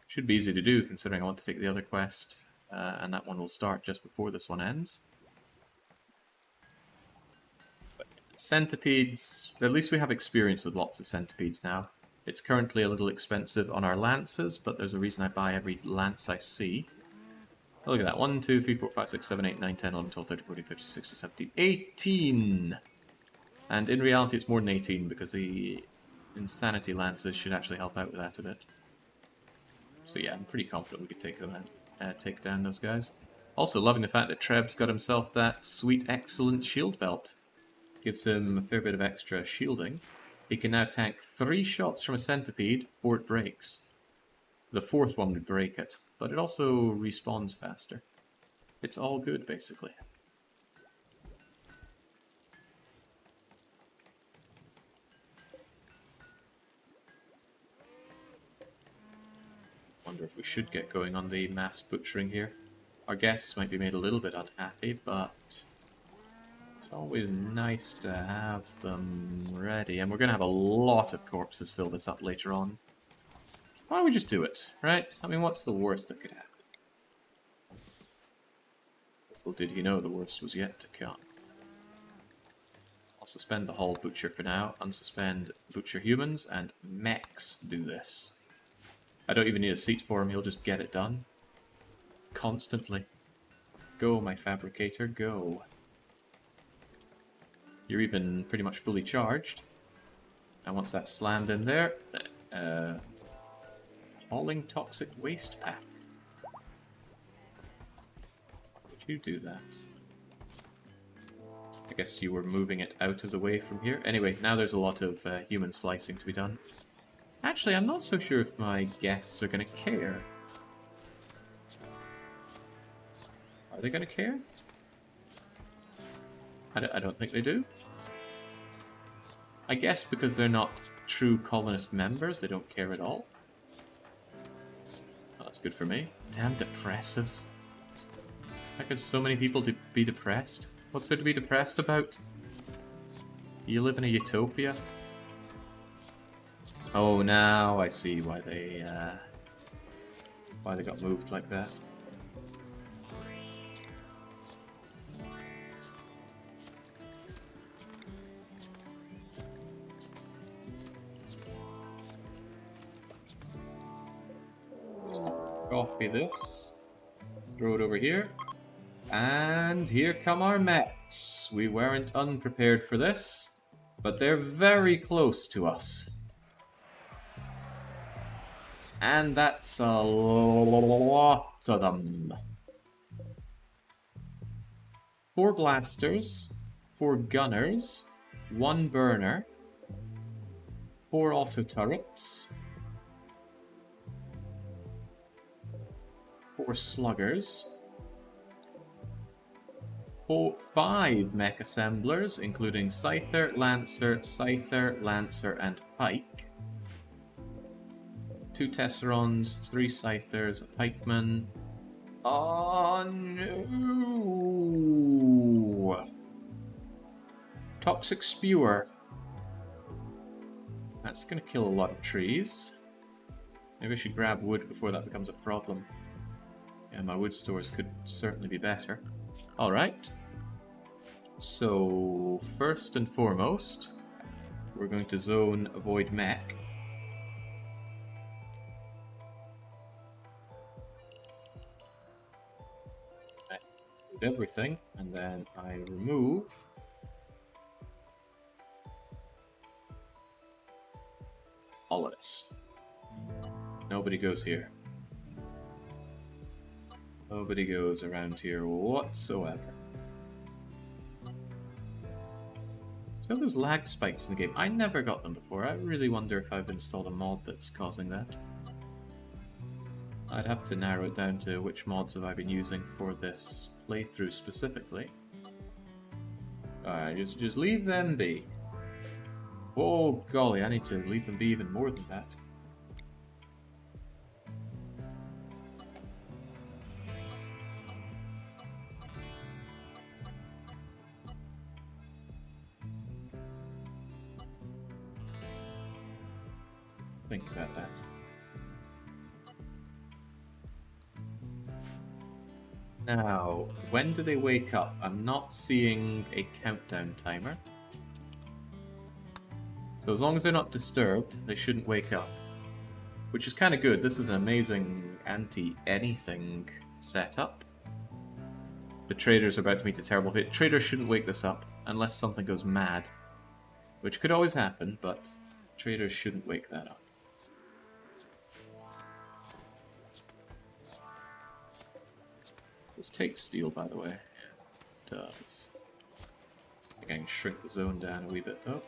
Should be easy to do, considering I want to take the other quest, and that one will start just before this one ends. But centipedes, at least we have experience with lots of centipedes now. It's currently a little expensive on our lances, but there's a reason I buy every lance I see. Oh, look at that. 1, 2, 3, 4, 5, 6, 7, 8, 9, 10, 11, 12, 13, 14, 15, 16, 17, 18! And in reality it's more than 18 because the insanity lances should actually help out with that a bit. So yeah, I'm pretty confident we could take them out, take down those guys. Also loving the fact that Treb's got himself that sweet, excellent shield belt. Gives him a fair bit of extra shielding. He can now tank 3 shots from a centipede before it breaks. The 4th one would break it, but it also respawns faster. It's all good, basically. Wonder if we should get going on the mass butchering here. Our guests might be made a little bit unhappy, but it's always nice to have them ready. And we're going to have a lot of corpses fill this up later on. Why don't we just do it, right? I mean, what's the worst that could happen? Well, did he know the worst was yet to come? I'll suspend the Hall Butcher for now, unsuspend Butcher Humans, and mechs do this. I don't even need a seat for him, he'll just get it done. Constantly. Go, my fabricator, go. You're even pretty much fully charged. And once that's slammed in there, hauling toxic waste pack. Why would you do that? I guess you were moving it out of the way from here. Anyway, now there's a lot of human slicing to be done. Actually, I'm not so sure if my guests are going to care. Are they going to care? I don't think they do. I guess because they're not true colonist members, they don't care at all. Oh, that's good for me. Damn depressives. How could so many people be depressed? What's there to be depressed about? You live in a utopia? Oh, now I see why they got moved like that. Just copy this, throw it over here, and here come our mechs. We weren't unprepared for this, but they're very close to us. And that's a lot of them. 4 blasters, 4 gunners, 1 burner, 4 auto turrets, 4 sluggers, 5 mech assemblers, including Scyther, Lancer, and Pike. 2 Tesserons, 3 Scythers, a Pikeman. Oh no! Toxic Spewer. That's gonna kill a lot of trees. Maybe I should grab wood before that becomes a problem. Yeah, my wood stores could certainly be better. Alright. So, first and foremost, we're going to zone avoid mech. Everything, and then I remove all of this. Nobody goes here. Nobody goes around here whatsoever. So there's lag spikes in the game. I never got them before. I really wonder if I've installed a mod that's causing that. I'd have to narrow it down to which mods have I been using for this playthrough specifically. Alright, just leave them be. Oh golly, I need to leave them be even more than that. Think about that. Now, when do they wake up? I'm not seeing a countdown timer. So as long as they're not disturbed, they shouldn't wake up. Which is kind of good. This is an amazing anti-anything setup. The traders are about to meet a terrible fate. Traders shouldn't wake this up unless something goes mad. Which could always happen, but traders shouldn't wake that up. This takes steel, by the way. Yeah, it does. I think I can shrink the zone down a wee bit, though.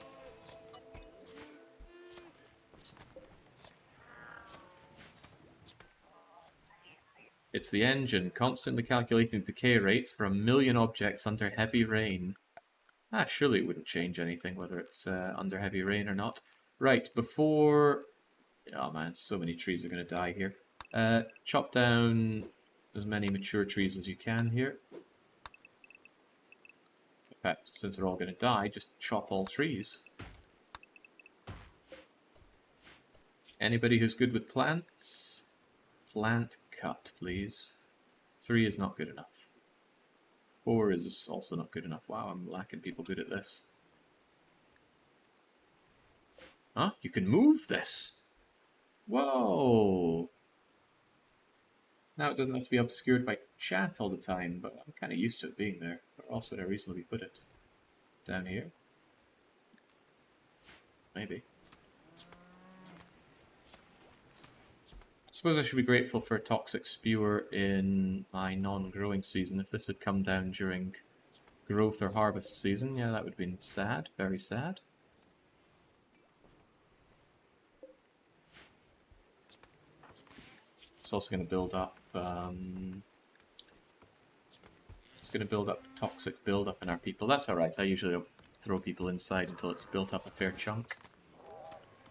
It's the engine, constantly calculating decay rates for 1 million objects under heavy rain. Surely it wouldn't change anything, whether it's under heavy rain or not. Right, before... Oh man, so many trees are going to die here. Chop down as many mature trees as you can here. In fact, since they're all going to die, just chop all trees. Anybody who's good with plants? Plant cut, please. 3 is not good enough. 4 is also not good enough. Wow, I'm lacking people good at this. Huh? You can move this! Whoa! Now it doesn't have to be obscured by chat all the time, but I'm kind of used to it being there. Where else would I reasonably put it? Down here? Maybe. I suppose I should be grateful for a toxic spewer in my non-growing season. If this had come down during growth or harvest season, yeah, that would have been sad, very sad. It's also going to build up, toxic build-up in our people. That's alright, I usually don't throw people inside until it's built up a fair chunk.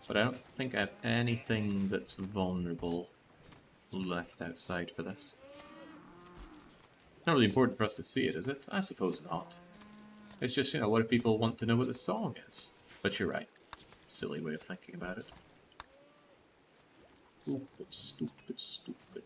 But I don't think I have anything that's vulnerable left outside for this. Not really important for us to see it, is it? I suppose not. It's just, you know, what if people want to know what the song is? But you're right. Silly way of thinking about it. Stupid, stupid, stupid.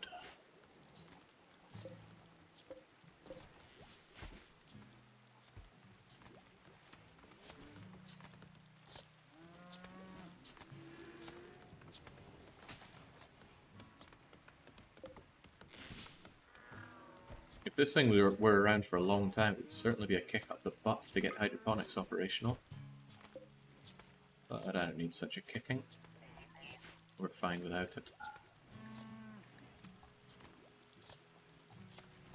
If this thing were around for a long time, it would certainly be a kick up the butts to get hydroponics operational. But I don't need such a kicking. We're fine without it.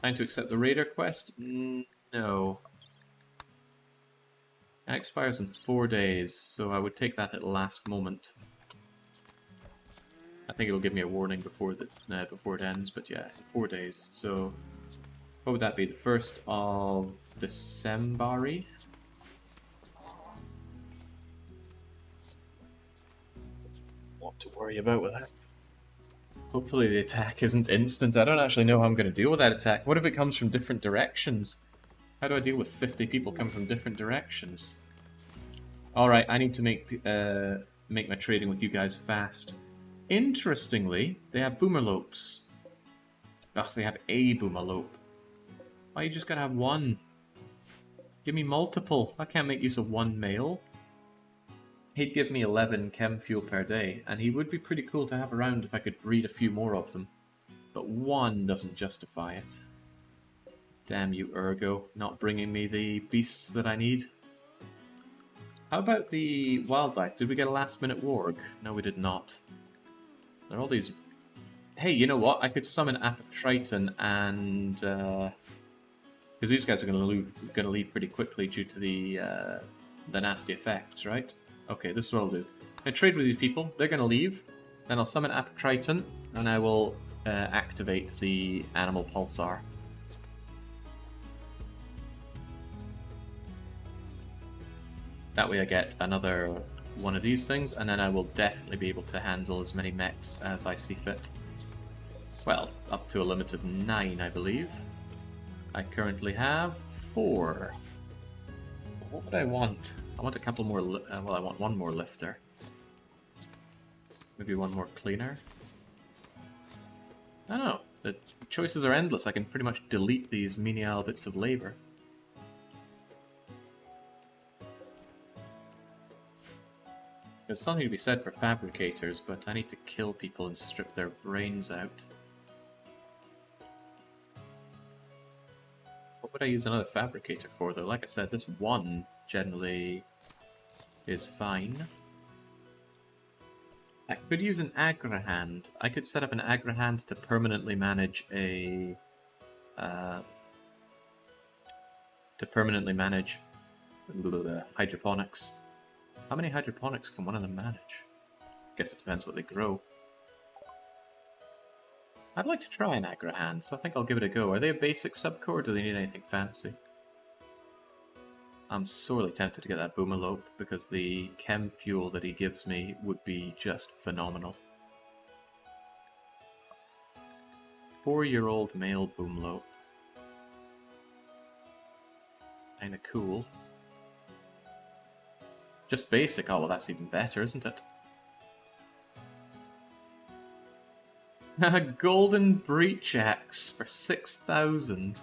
Time to accept the Raider quest? No. That expires in 4 days, so I would take that at the last moment. I think it'll give me a warning before it ends, but yeah, 4 days. So, what would that be? The 1st of December? What to worry about with that? Hopefully the attack isn't instant. I don't actually know how I'm going to deal with that attack. What if it comes from different directions? How do I deal with 50 people coming from different directions? Alright, I need to make my trading with you guys fast. Interestingly, they have boomerlopes. Ugh, they have a boomerlope. Why you just gotta have one? Give me multiple. I can't make use of one male. He'd give me 11 chem fuel per day, and he would be pretty cool to have around if I could breed a few more of them. But one doesn't justify it. Damn you, Ergo, not bringing me the beasts that I need. How about the wildlife? Did we get a last-minute warg? No, we did not. There are all these Hey, you know what? I could summon Apocriton and because these guys are going to leave pretty quickly due to the nasty effects, right? Okay, this is what I'll do. I trade with these people. They're going to leave. Then I'll summon Apocriton, and I will activate the Animal Pulsar. That way I get another one of these things, and then I will definitely be able to handle as many mechs as I see fit. Well, up to a limit of 9, I believe. I currently have 4. What would I want? I want a couple more, well, I want one more lifter. Maybe one more cleaner. I don't know. The choices are endless. I can pretty much delete these menial bits of labor. There's something to be said for fabricators, but I need to kill people and strip their brains out. What would I use another fabricator for, though? Like I said, this one generally is fine. I could use an Agrahand. I could set up an Agrahand to permanently manage a... hydroponics. How many hydroponics can one of them manage? Guess it depends what they grow. I'd like to try an Agrahand, so I think I'll give it a go. Are they a basic subcore, or do they need anything fancy? I'm sorely tempted to get that Boomalope, because the chem fuel that he gives me would be just phenomenal. 4-year-old male Boomalope. Kinda cool. Just basic, oh well that's even better, isn't it? A golden breach axe for 6,000.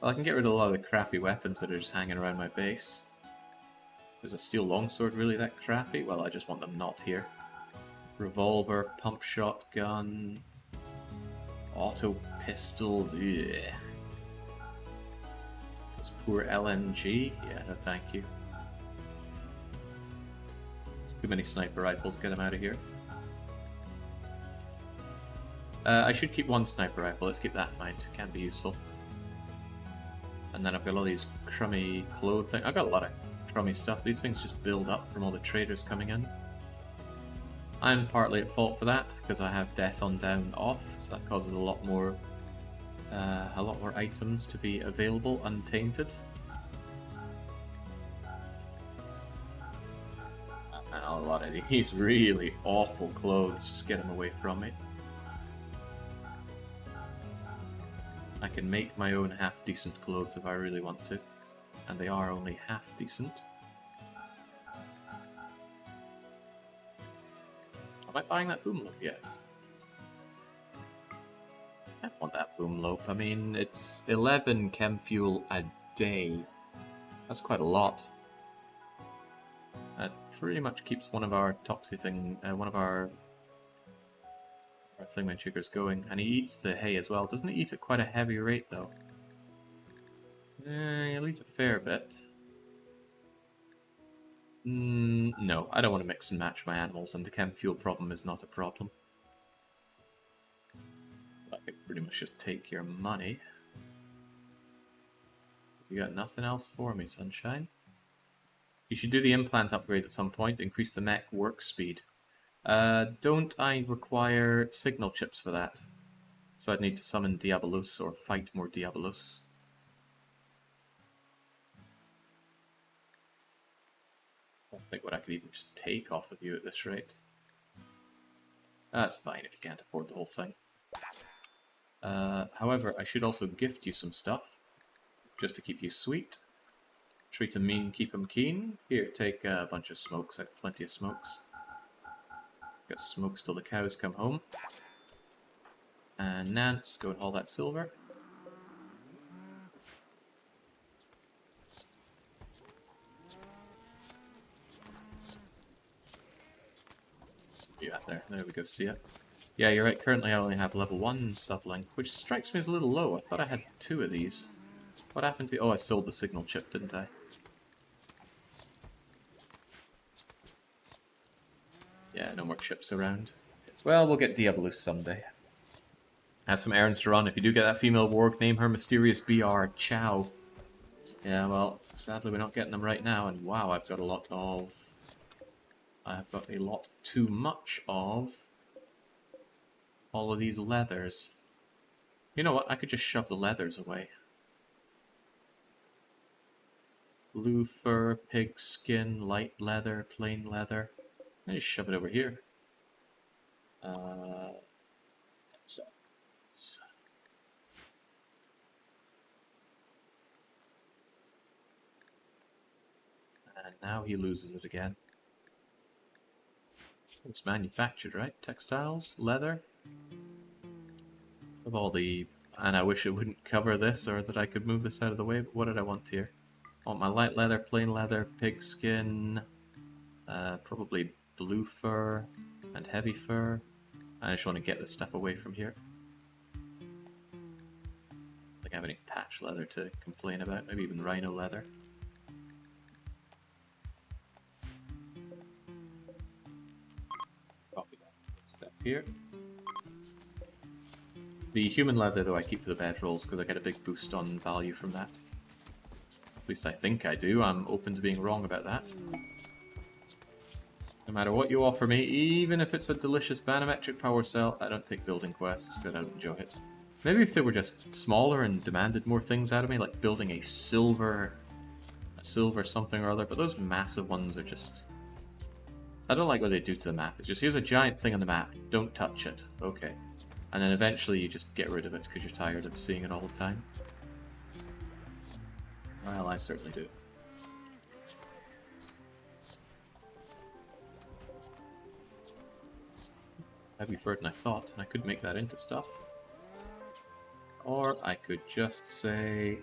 Well, I can get rid of a lot of the crappy weapons that are just hanging around my base. Is a steel longsword really that crappy? Well, I just want them not here. Revolver, pump shotgun, auto pistol, ugh. This poor LMG? Yeah, no thank you. It's too many sniper rifles, get them out of here. I should keep one sniper rifle, let's keep that in mind, can be useful. And then I've got all these crummy clothes things. I've got a lot of crummy stuff. These things just build up from all the traders coming in. I'm partly at fault for that because I have death on down off, so that causes a lot more items to be available untainted. And a lot of these really awful clothes. Just get them away from me. I can make my own half-decent clothes if I really want to, and they are only half-decent. Am I buying that Boomlope yet? I don't want that Boomlope. I mean, it's 11 chem fuel a day. That's quite a lot. That pretty much keeps one of our one of our thingamajigger's going, and he eats the hay as well. Doesn't he eat at quite a heavy rate though? He'll eat a fair bit. No, I don't want to mix and match my animals, and the chem fuel problem is not a problem. I could pretty much just take your money. You got nothing else for me, sunshine? You should do the implant upgrade at some point, increase the mech work speed. Don't I require signal chips for that? So I'd need to summon Diabolus or fight more Diabolus. I don't think what I could even just take off of you at this rate. That's fine if you can't afford the whole thing. However, I should also gift you some stuff, just to keep you sweet. Treat 'em mean, keep 'em keen. Here, take a bunch of smokes. I have plenty of smokes. Got smokes till the cows come home. And Nance, go and haul that silver. Yeah, there we go, see it. Yeah, you're right, currently I only have level 1 sublink, which strikes me as a little low. I thought I had 2 of these. What happened to... Oh, I sold the signal chip, didn't I? Yeah, no more chips around. Well, we'll get Diabolus someday. I have some errands to run. If you do get that female warg, name her Mysterious BR Chow. Yeah, well, sadly we're not getting them right now, and wow, I've got a lot too much of all of these leathers. You know what, I could just shove the leathers away. Blue fur, pig skin, light leather, plain leather. I just shove it over here. And now he loses it again. It's manufactured, right? Textiles, leather. Of all the... And I wish it wouldn't cover this, or that I could move this out of the way, but what did I want here? I want my light leather, plain leather, pig skin, probably blue fur, and heavy fur. I just want to get this stuff away from here. Like I have any patch leather to complain about, maybe even rhino leather. Copy that stuff here. The human leather, though, I keep for the bedrolls because I get a big boost on value from that. At least I think I do. I'm open to being wrong about that. No matter what you offer me, even if it's a delicious banometric power cell, I don't take building quests because I don't enjoy it. Maybe if they were just smaller and demanded more things out of me, like building a silver something or other, but those massive ones are just... I don't like what they do to the map. It's just, here's a giant thing on the map, don't touch it. Okay. And then eventually you just get rid of it because you're tired of seeing it all the time. Well, I certainly do. Heavy fur than I thought, and I could make that into stuff. Or I could just say,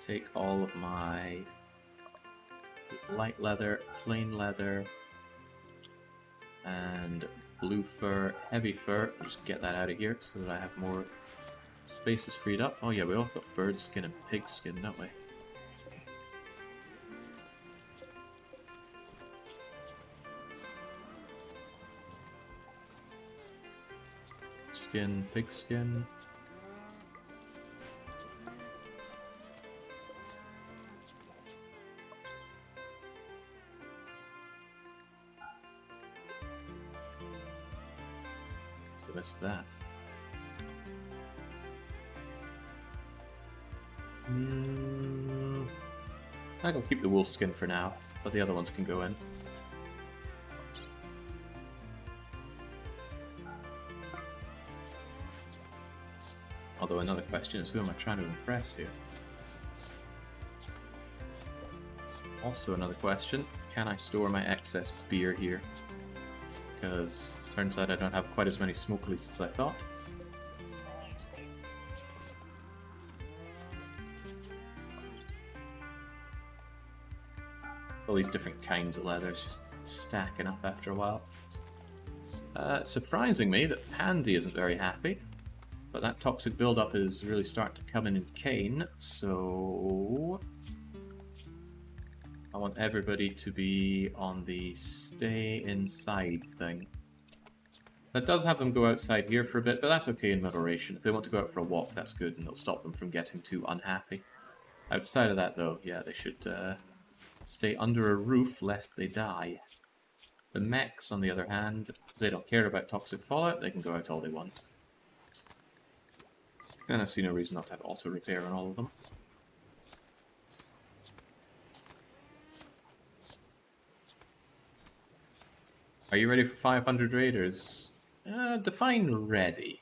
take all of my light leather, plain leather, and blue fur, heavy fur, just get that out of here so that I have more spaces freed up. Oh yeah, we all got bird skin and pig skin, don't we? Skin, pig skin. Let's do that. I can keep the wolf skin for now, but the other ones can go in. Although another question is, who am I trying to impress here? Also another question, can I store my excess beer here? Because it turns out I don't have quite as many smoke leaks as I thought. All these different kinds of leathers just stacking up after a while. Surprising me that Pandy isn't very happy, but that toxic buildup is really starting to come in Kane, so I want everybody to be on the stay inside thing. That does have them go outside here for a bit, but that's okay in moderation. If they want to go out for a walk, that's good, and it'll stop them from getting too unhappy. Outside of that, though, yeah, they should stay under a roof lest they die. The mechs, on the other hand, they don't care about toxic fallout, they can go out all they want. And I see no reason not to have auto-repair on all of them. Are you ready for 500 raiders? Define ready.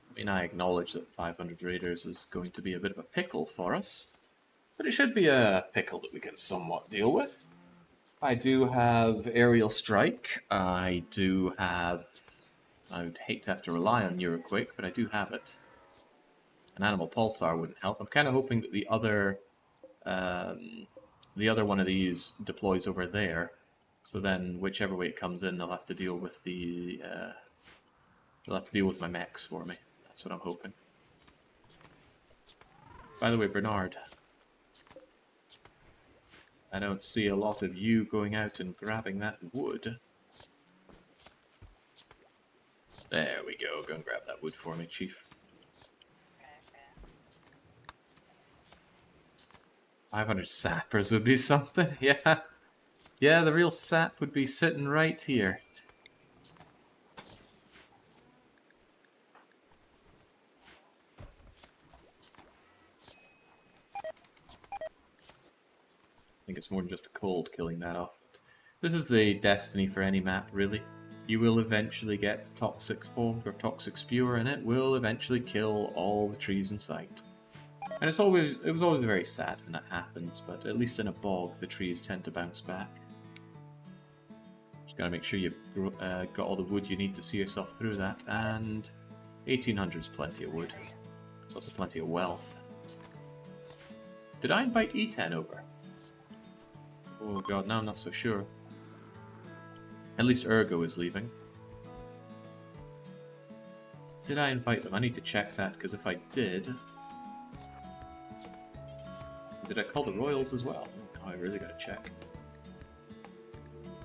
I mean, I acknowledge that 500 raiders is going to be a bit of a pickle for us, but it should be a pickle that we can somewhat deal with. I do have Aerial Strike, I would hate to have to rely on Neuroquake, but I do have it. An Animal Pulsar wouldn't help. I'm kind of hoping that the other one of these deploys over there, so then whichever way it comes in, they'll have to deal with my mechs for me. That's what I'm hoping. By the way, Bernard, I don't see a lot of you going out and grabbing that wood. There we go. Go and grab that wood for me, Chief. 500 sappers would be something, yeah. Yeah, the real sap would be sitting right here. I think it's more than just a cold killing that off. This is the destiny for any map, really. You will eventually get toxic spawn or toxic spewer, and it will eventually kill all the trees in sight. And it was always very sad when that happens, but at least in a bog, the trees tend to bounce back. Just gotta make sure you've got all the wood you need to see yourself through that, and 1800 is plenty of wood. It's also plenty of wealth. Did I invite E10 over? Oh god, now I'm not so sure. At least Ergo is leaving. Did I invite them? I need to check that, because if I did... Did I call the Royals as well? Oh, I really gotta check.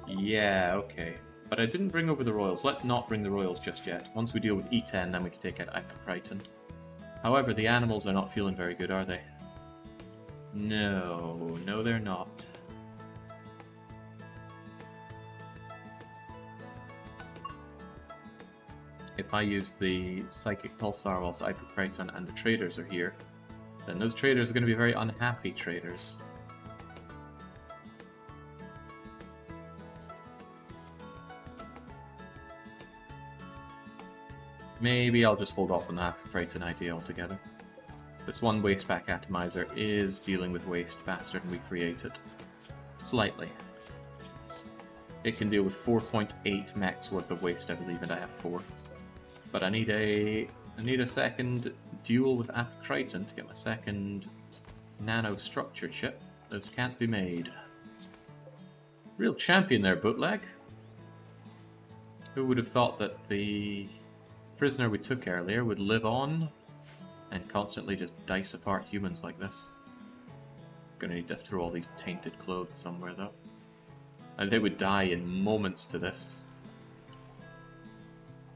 Yeah, okay. But I didn't bring over the Royals. Let's not bring the Royals just yet. Once we deal with E10, then we can take out Apocriton. However, the animals are not feeling very good, are they? No, they're not. If I use the Psychic Pulsar whilst Apocriton and the traders are here, then those traders are going to be very unhappy traders. Maybe I'll just hold off on the Apocriton idea altogether. This one waste pack atomizer is dealing with waste faster than we create it. Slightly. It can deal with 4.8 mechs worth of waste, I believe, and I have 4. But I need a second duel with Apocriton to get my second nano-structure chip. Those can't be made. Real champion there, Bootleg. Who would have thought that the prisoner we took earlier would live on and constantly just dice apart humans like this? Gonna need to throw all these tainted clothes somewhere, though. And they would die in moments to this.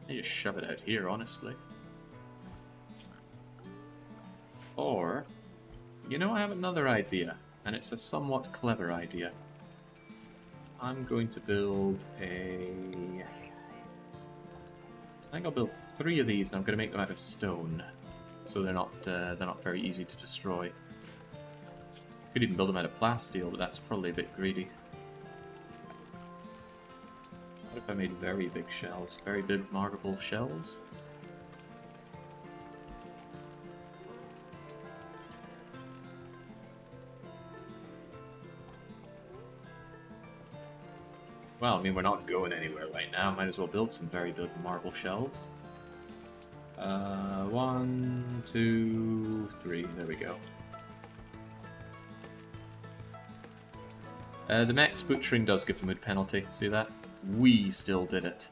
I just shove it out here, honestly. Or, you know, I have another idea, and it's a somewhat clever idea. I'm going to build a... I think I'll build 3 of these, and I'm going to make them out of stone, so they're not very easy to destroy. Could even build them out of plasteel, but that's probably a bit greedy. What if I made very big shells? Very big markable shells? Well, I mean, we're not going anywhere right now. Might as well build some very big marble shells. 1, 2, 3. There we go. The max butchering does give the mood penalty. See that? We still did it.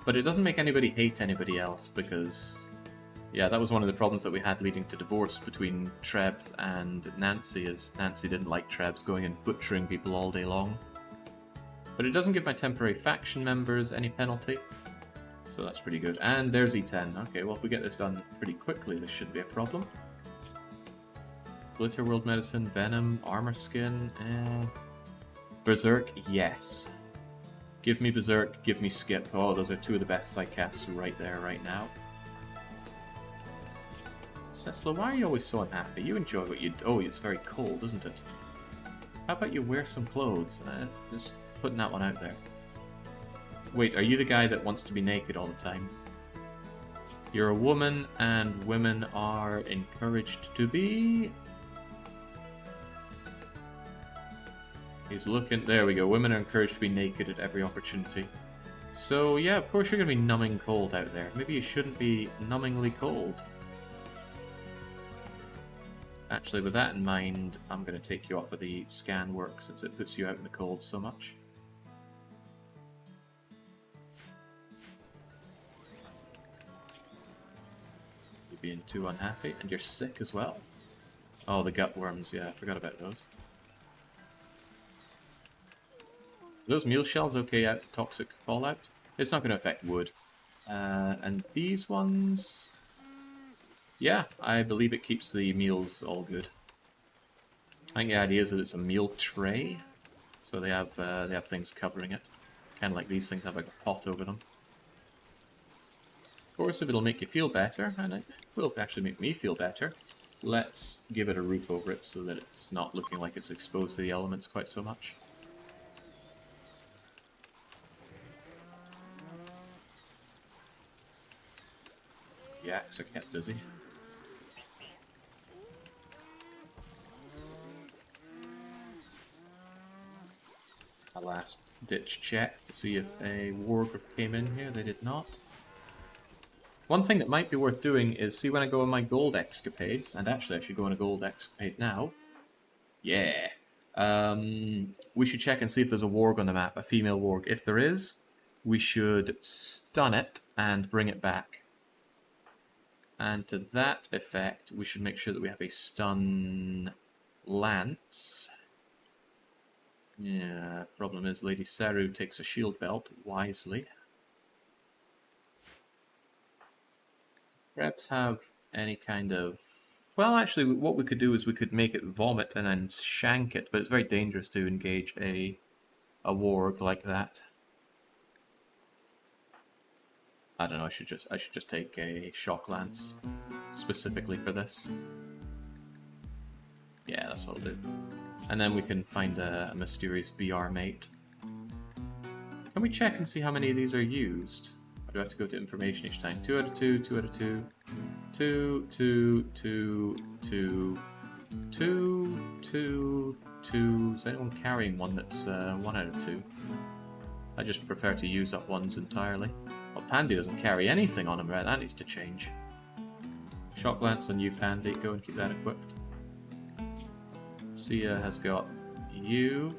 But it doesn't make anybody hate anybody else, because... yeah, that was one of the problems that we had leading to divorce between Trebs and Nancy, as Nancy didn't like Trebs going and butchering people all day long. But it doesn't give my temporary faction members any penalty, so that's pretty good. And there's E10. Okay, well, if we get this done pretty quickly, this shouldn't be a problem. Glitter World Medicine, Venom, Armor Skin, Berserk, yes. Give me Berserk, give me Skip. Oh, those are 2 of the best sidecasts right there, right now. Cecily, why are you always so unhappy? You enjoy what you do. Oh, it's very cold, isn't it? How about you wear some clothes? Just putting that one out there. Wait, are you the guy that wants to be naked all the time? You're a woman, and women are encouraged to be... He's looking... There we go. Women are encouraged to be naked at every opportunity. So, yeah, of course you're going to be numbing cold out there. Maybe you shouldn't be numbingly cold. Actually, with that in mind, I'm going to take you off of the scan work since it puts you out in the cold so much. You're being too unhappy, and you're sick as well. Oh, the gut worms, yeah, I forgot about those. Are those mule shells okay out toxic fallout? It's not going to affect wood. And these ones... Yeah, I believe it keeps the meals all good. I think the idea is that it's a meal tray, so they have things covering it. Kind of like these things have like a pot over them. Of course, if it'll make you feel better, and it will actually make me feel better, let's give it a roof over it so that it's not looking like it's exposed to the elements quite so much. Yaks are kept busy. A last ditch check to see if a warg came in here. They did not. One thing that might be worth doing is see when I go on my gold escapades, and actually I should go on a gold escapade now. Yeah. We should check and see if there's a warg on the map, a female warg. If there is, we should stun it and bring it back. And to that effect, we should make sure that we have a stun lance. Yeah, problem is Lady Saru takes a shield belt wisely. Perhaps have any kind of... Well, actually, what we could do is we could make it vomit and then shank it, but it's very dangerous to engage a warg like that. I don't know. I should just take a shock lance specifically for this. Yeah, that's what I'll do. And then we can find a mysterious BR mate. Can we check and see how many of these are used? Or do I have to go to information each time? 2 out of 2, 2 out of 2, 2, 2, 2, 2, 2, 2, 2. Is anyone carrying one that's 1 out of 2? I just prefer to use up ones entirely. Well, Pandy doesn't carry anything on him, right? That needs to change. Shock lance on you, Pandy. Go and keep that equipped. Sia has got you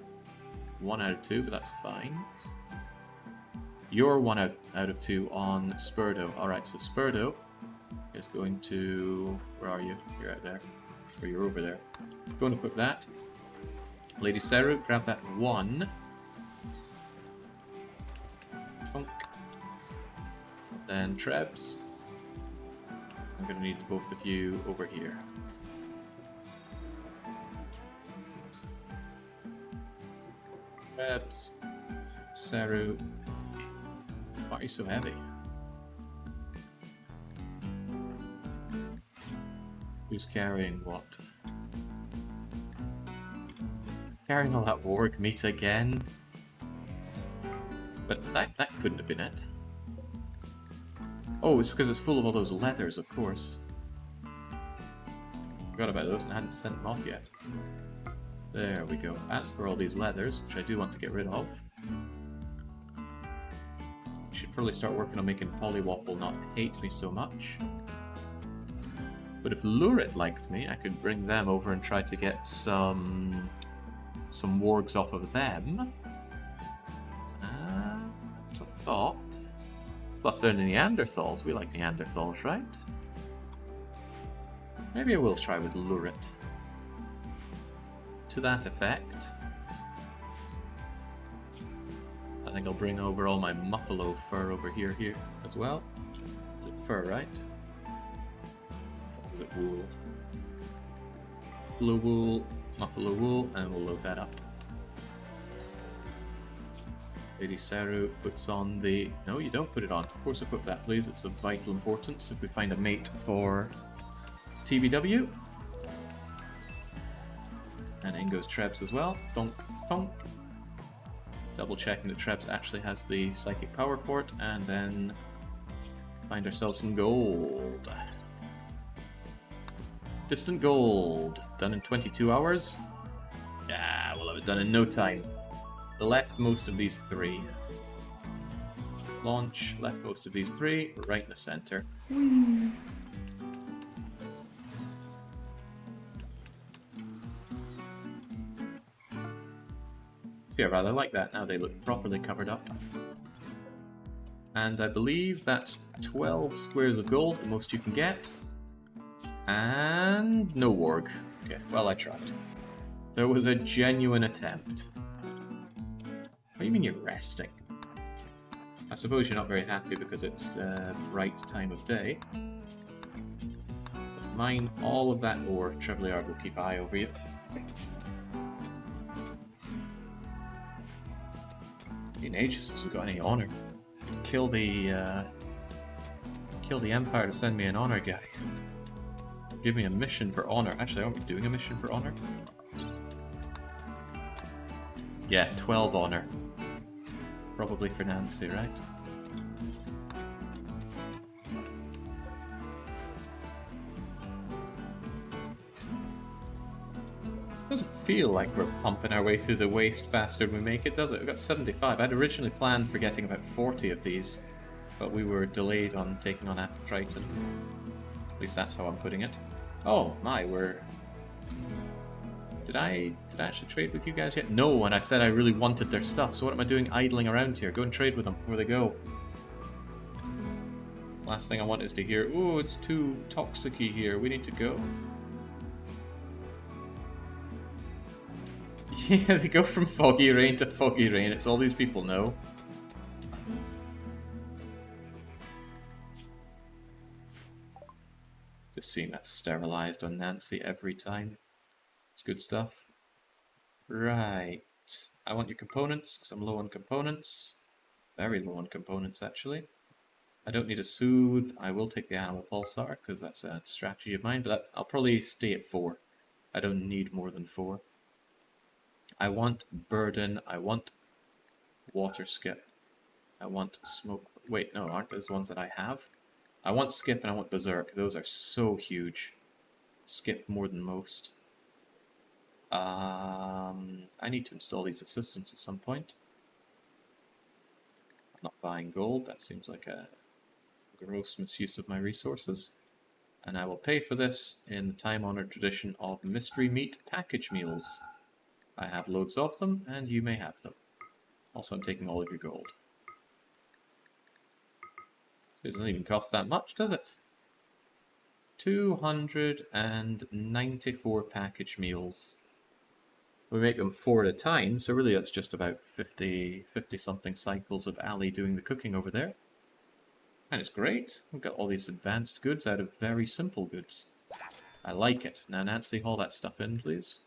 1 out of 2, but that's fine. You're 1 out of 2 on Spurdo. Alright, so Spurdo is going to... Where are you? You're out there. Or you're over there. Go and equip that. Lady Saru, grab that 1. Funk. Then Trebs. I'm going to need both of you over here. Trebs. Saru. Why are you so heavy? Who's carrying what? Carrying all that warg meat again? But that couldn't have been it. Oh, it's because it's full of all those leathers, of course. Forgot about those and I hadn't sent them off yet. There we go. As for all these leathers, which I do want to get rid of, should probably start working on making Polywopple not hate me so much. But if Lurit liked me, I could bring them over and try to get some wargs off of them. It's a thought. Plus they're Neanderthals. We like Neanderthals, right? Maybe I will try with Lurit. To that effect, I think I'll bring over all my Muffalo fur over here as well. Is it fur, right? Or is it wool? Buffalo wool, Muffalo wool, and we'll load that up. Lady Saru puts on the... No, you don't put it on. Of course equip that, please. It's of vital importance if we find a mate for TBW. And in goes Trebs as well. Donk, donk. Double checking that Trebs actually has the psychic power port, and then find ourselves some gold. Distant gold. Done in 22 hours? Yeah, we'll have it done in no time. The leftmost of these 3. Launch, leftmost of these 3, right in the center. So yeah, rather like that. Now they look properly covered up. And I believe that's 12 squares of gold, the most you can get. And no warg. Okay, well I tried. There was a genuine attempt. What do you mean you're resting? I suppose you're not very happy because it's the right time of day. Mine all of that ore. Trebleard will keep eye over you. Been ages since we got any honor. Kill the Empire to send me an honor guy. Give me a mission for honor. Actually, aren't we doing a mission for honor? Yeah, 12 honor. Probably for Nancy, right? Doesn't feel like we're pumping our way through the waste faster than we make it, does it? We've got 75. I'd originally planned for getting about 40 of these, but we were delayed on taking on Apocriton. At least that's how I'm putting it. Oh my, we're... Did I actually trade with you guys yet? No, and I said I really wanted their stuff, so what am I doing idling around here? Go and trade with them, where they go. Last thing I want is to hear, oh, it's too toxic-y here, we need to go. Yeah, they go from foggy rain to foggy rain, it's all these people know. Just seeing that sterilized on Nancy every time. It's good stuff. Right. I want your components, because I'm low on components. Very low on components, actually. I don't need a soothe. I will take the animal pulsar, because that's a strategy of mine, but I'll probably stay at 4. I don't need more than 4. I want burden. I want water skip. I want smoke. Wait, no, aren't those the ones that I have? I want skip and I want berserk. Those are so huge. Skip more than most. I need to install these assistants at some point. I'm not buying gold. That seems like a gross misuse of my resources. And I will pay for this in the time-honored tradition of mystery meat package meals. I have loads of them, and you may have them. Also, I'm taking all of your gold. It doesn't even cost that much, does it? 294 package meals. We make them 4 at a time, so really that's just about 50-something cycles of Ali doing the cooking over there. And it's great. We've got all these advanced goods out of very simple goods. I like it. Now, Nancy, haul that stuff in, please.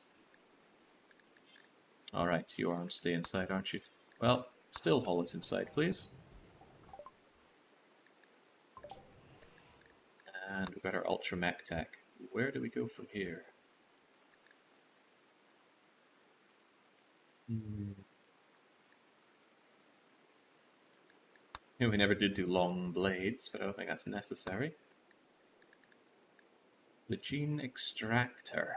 Alright, you are on stay inside, aren't you? Well, still haul it inside, please. And we've got our Ultra Mech Tech. Where do we go from here? Yeah, we never did do long blades, but I don't think that's necessary. The Gene Extractor.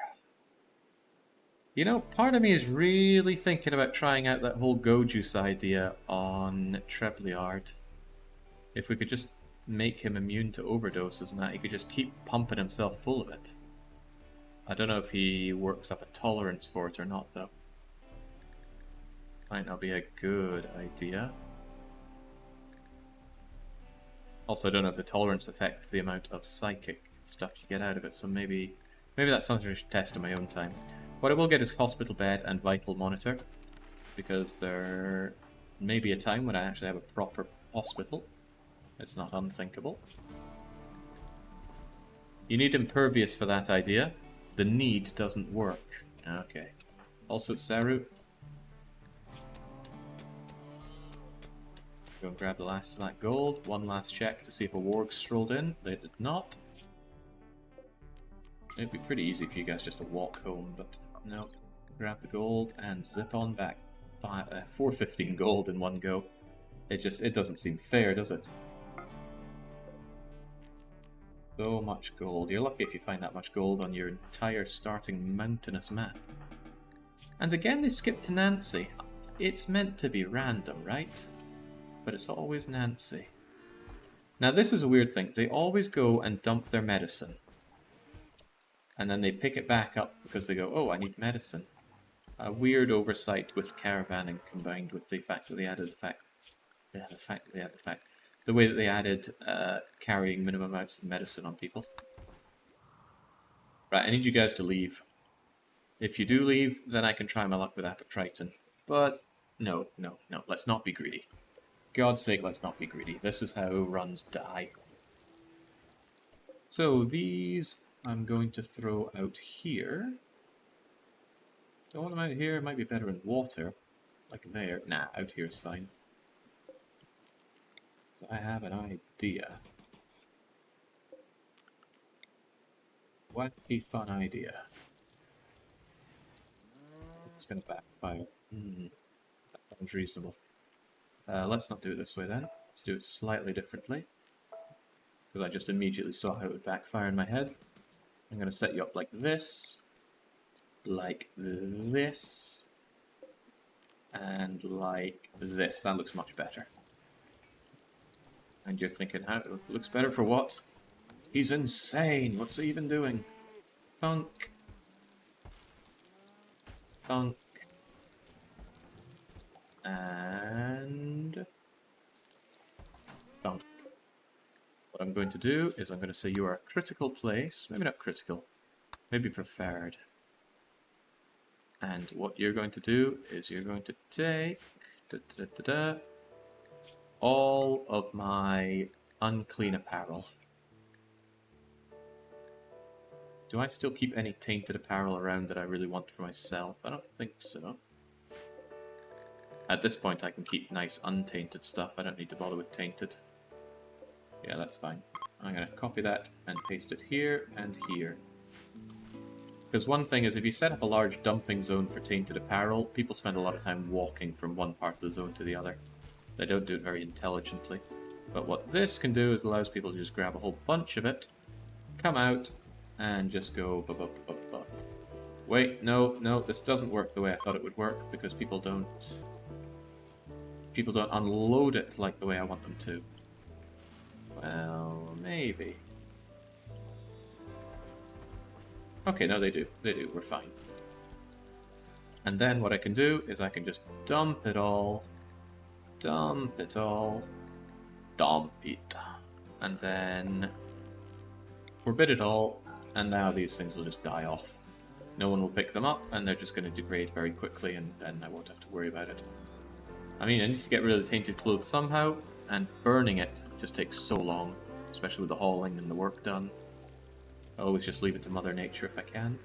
You know, part of me is really thinking about trying out that whole Go Juice idea on Trebleard. If we could just make him immune to overdoses and that, he could just keep pumping himself full of it. I don't know if he works up a tolerance for it or not, though. Might not be a good idea. Also, I don't know if the tolerance affects the amount of psychic stuff you get out of it, so maybe that's something I should test in my own time. What I will get is hospital bed and vital monitor, because there may be a time when I actually have a proper hospital. It's not unthinkable. You need impervious for that idea. The need doesn't work. Okay. Also, Saru. Go and grab the last of that gold. One last check to see if a warg strolled in. They did not. It'd be pretty easy for you guys just to walk home, but no. Grab the gold and zip on back. 415 gold in one go. It doesn't seem fair, does it? So much gold. You're lucky if you find that much gold on your entire starting mountainous map. And again they skip to Nancy. It's meant to be random, right? But it's always Nancy. Now this is a weird thing. They always go and dump their medicine. And then they pick it back up because they go, oh, I need medicine. A weird oversight with caravanning combined with the fact that they added the way that they added carrying minimum amounts of medicine on people. Right, I need you guys to leave. If you do leave, then I can try my luck with Apocriton. But no, let's not be greedy. God's sake, let's not be greedy. This is how runs die. So these I'm going to throw out here. Don't want them out here. It might be better in water. Like there. Nah, out here is fine. So I have an idea. What a fun idea. It's going to backfire. That sounds reasonable. Let's not do it this way then. Let's do it slightly differently. Because I just immediately saw how it would backfire in my head. I'm going to set you up like this. Like this. And like this. That looks much better. And you're thinking, how it looks better for what? He's insane! What's he even doing? Thunk. Thunk. And... thunk. What I'm going to do is I'm going to say you are a critical place. Maybe not critical. Maybe preferred. And what you're going to do is you're going to take... all of my unclean apparel. Do I still keep any tainted apparel around that I really want for myself? I don't think so. At this point I can keep nice untainted stuff. I don't need to bother with tainted. Yeah, that's fine. I'm going to copy that and paste it here and here. Because one thing is, if you set up a large dumping zone for tainted apparel, people spend a lot of time walking from one part of the zone to the other. They don't do it very intelligently. But what this can do is allows people to just grab a whole bunch of it, come out, and just go bup, bup, bup, bup. Wait, no, this doesn't work the way I thought it would work, because people don't unload it like the way I want them to. Well, maybe. Okay, no, they do. We're fine. And then what I can do is I can just dump it all. Dump it. And then forbid it all, and now these things will just die off. No one will pick them up, and they're just going to degrade very quickly, and I won't have to worry about it. I mean, I need to get rid of the tainted clothes somehow, and burning it just takes so long, especially with the hauling and the work done. I always just leave it to Mother Nature if I can.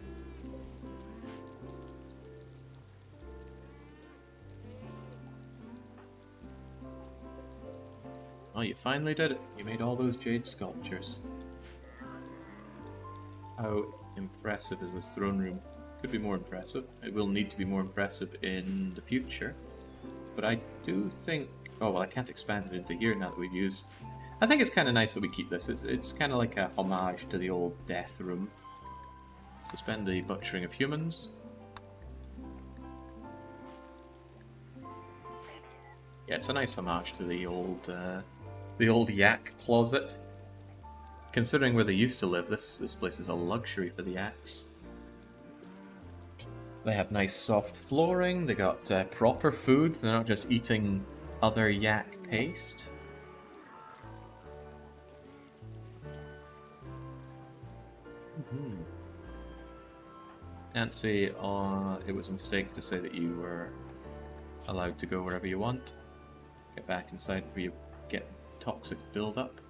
Oh, you finally did it. You made all those jade sculptures. How impressive is this throne room? Could be more impressive. It will need to be more impressive in the future. But I do think... oh, well, I can't expand it into here now that we've used... I think it's kind of nice that we keep this. It's kind of like a homage to the old death room. Suspend the butchering of humans. Yeah, it's a nice homage to the old yak closet. Considering where they used to live, this place is a luxury for the yaks. They have nice soft flooring, they got proper food, they're not just eating other yak paste. Can't say it was a mistake to say that you were allowed to go wherever you want. Get back inside where you get toxic buildup.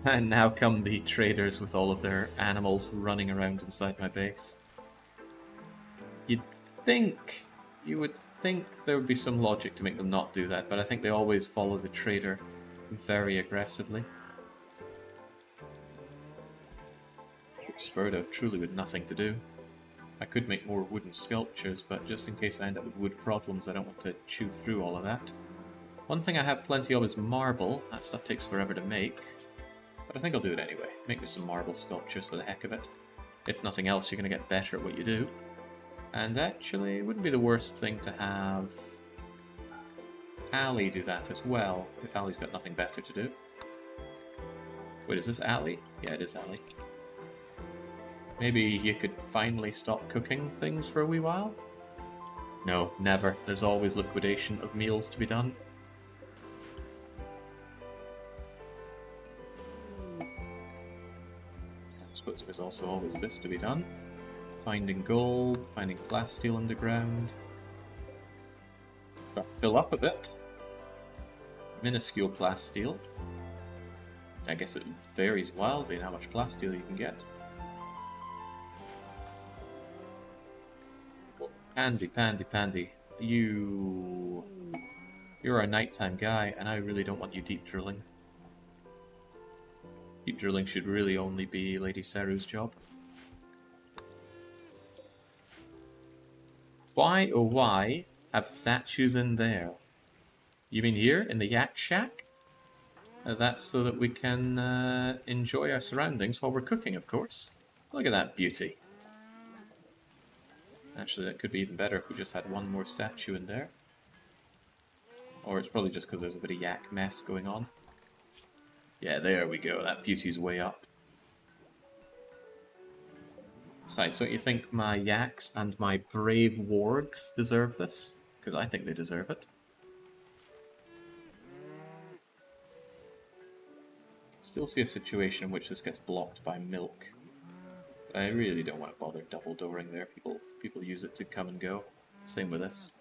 And now come the traders with all of their animals running around inside my base. You would think there would be some logic to make them not do that, but I think they always follow the trader very aggressively. Spurred out truly with nothing to do. I could make more wooden sculptures, but just in case I end up with wood problems, I don't want to chew through all of that. One thing I have plenty of is marble. That stuff takes forever to make. But I think I'll do it anyway. Make me some marble sculptures for the heck of it. If nothing else, you're going to get better at what you do. And actually, it wouldn't be the worst thing to have Ali do that as well, if Ali's got nothing better to do. Wait, is this Ali? Yeah, it is Ali. Maybe you could finally stop cooking things for a wee while? No, never. There's always liquidation of meals to be done. I suppose there's also always this to be done. Finding gold, finding plasteel underground. Fill up a bit. Minuscule plasteel. I guess it varies wildly in how much plasteel you can get. Oh, Pandy. You're a nighttime guy, and I really don't want you deep drilling. Deep drilling should really only be Lady Seru's job. Why, oh why, have statues in there? You mean here, in the Yak Shack? That's so that we can enjoy our surroundings while we're cooking, of course. Look at that beauty. Actually, that could be even better if we just had one more statue in there. Or it's probably just because there's a bit of yak mess going on. Yeah, there we go. That beauty's way up. Besides, don't you think my yaks and my brave wargs deserve this? Because I think they deserve it. Still see a situation in which this gets blocked by milk. But I really don't want to bother double dooring there. People use it to come and go. Same with this.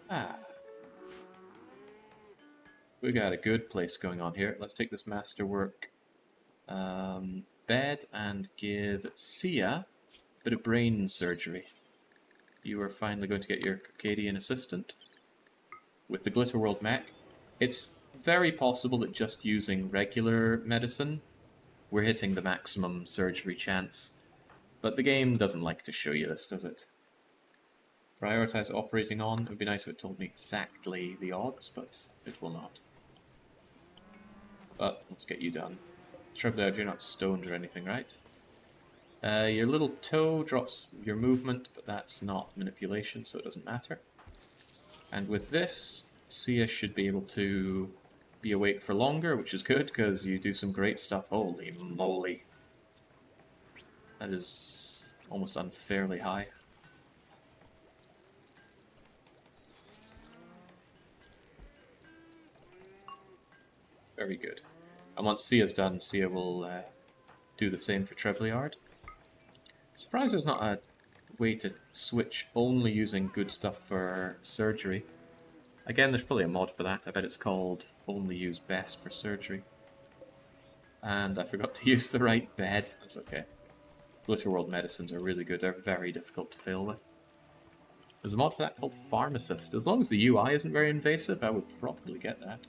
Ah. We got a good place going on here. Let's take this masterwork bed and give Sia a bit of brain surgery. You are finally going to get your Circadian assistant with the Glitter World mech. It's very possible that just using regular medicine, we're hitting the maximum surgery chance. But the game doesn't like to show you this, does it? Prioritize operating on. It would be nice if it told me exactly the odds, but it will not. But let's get you done. Trebleard, you're not stoned or anything, right? Your little toe drops your movement, but that's not manipulation, so it doesn't matter. And with this, Sia should be able to be awake for longer, which is good, because you do some great stuff. Holy moly. That is almost unfairly high. Very good. And once Sia's done, Sia will do the same for Trebleard. Surprised there's not a way to switch only using good stuff for surgery. Again, there's probably a mod for that. I bet it's called only use best for surgery. And I forgot to use the right bed. That's okay. Glitter World medicines are really good. They're very difficult to fail with. There's a mod for that called Pharmacist. As long as the UI isn't very invasive, I would probably get that.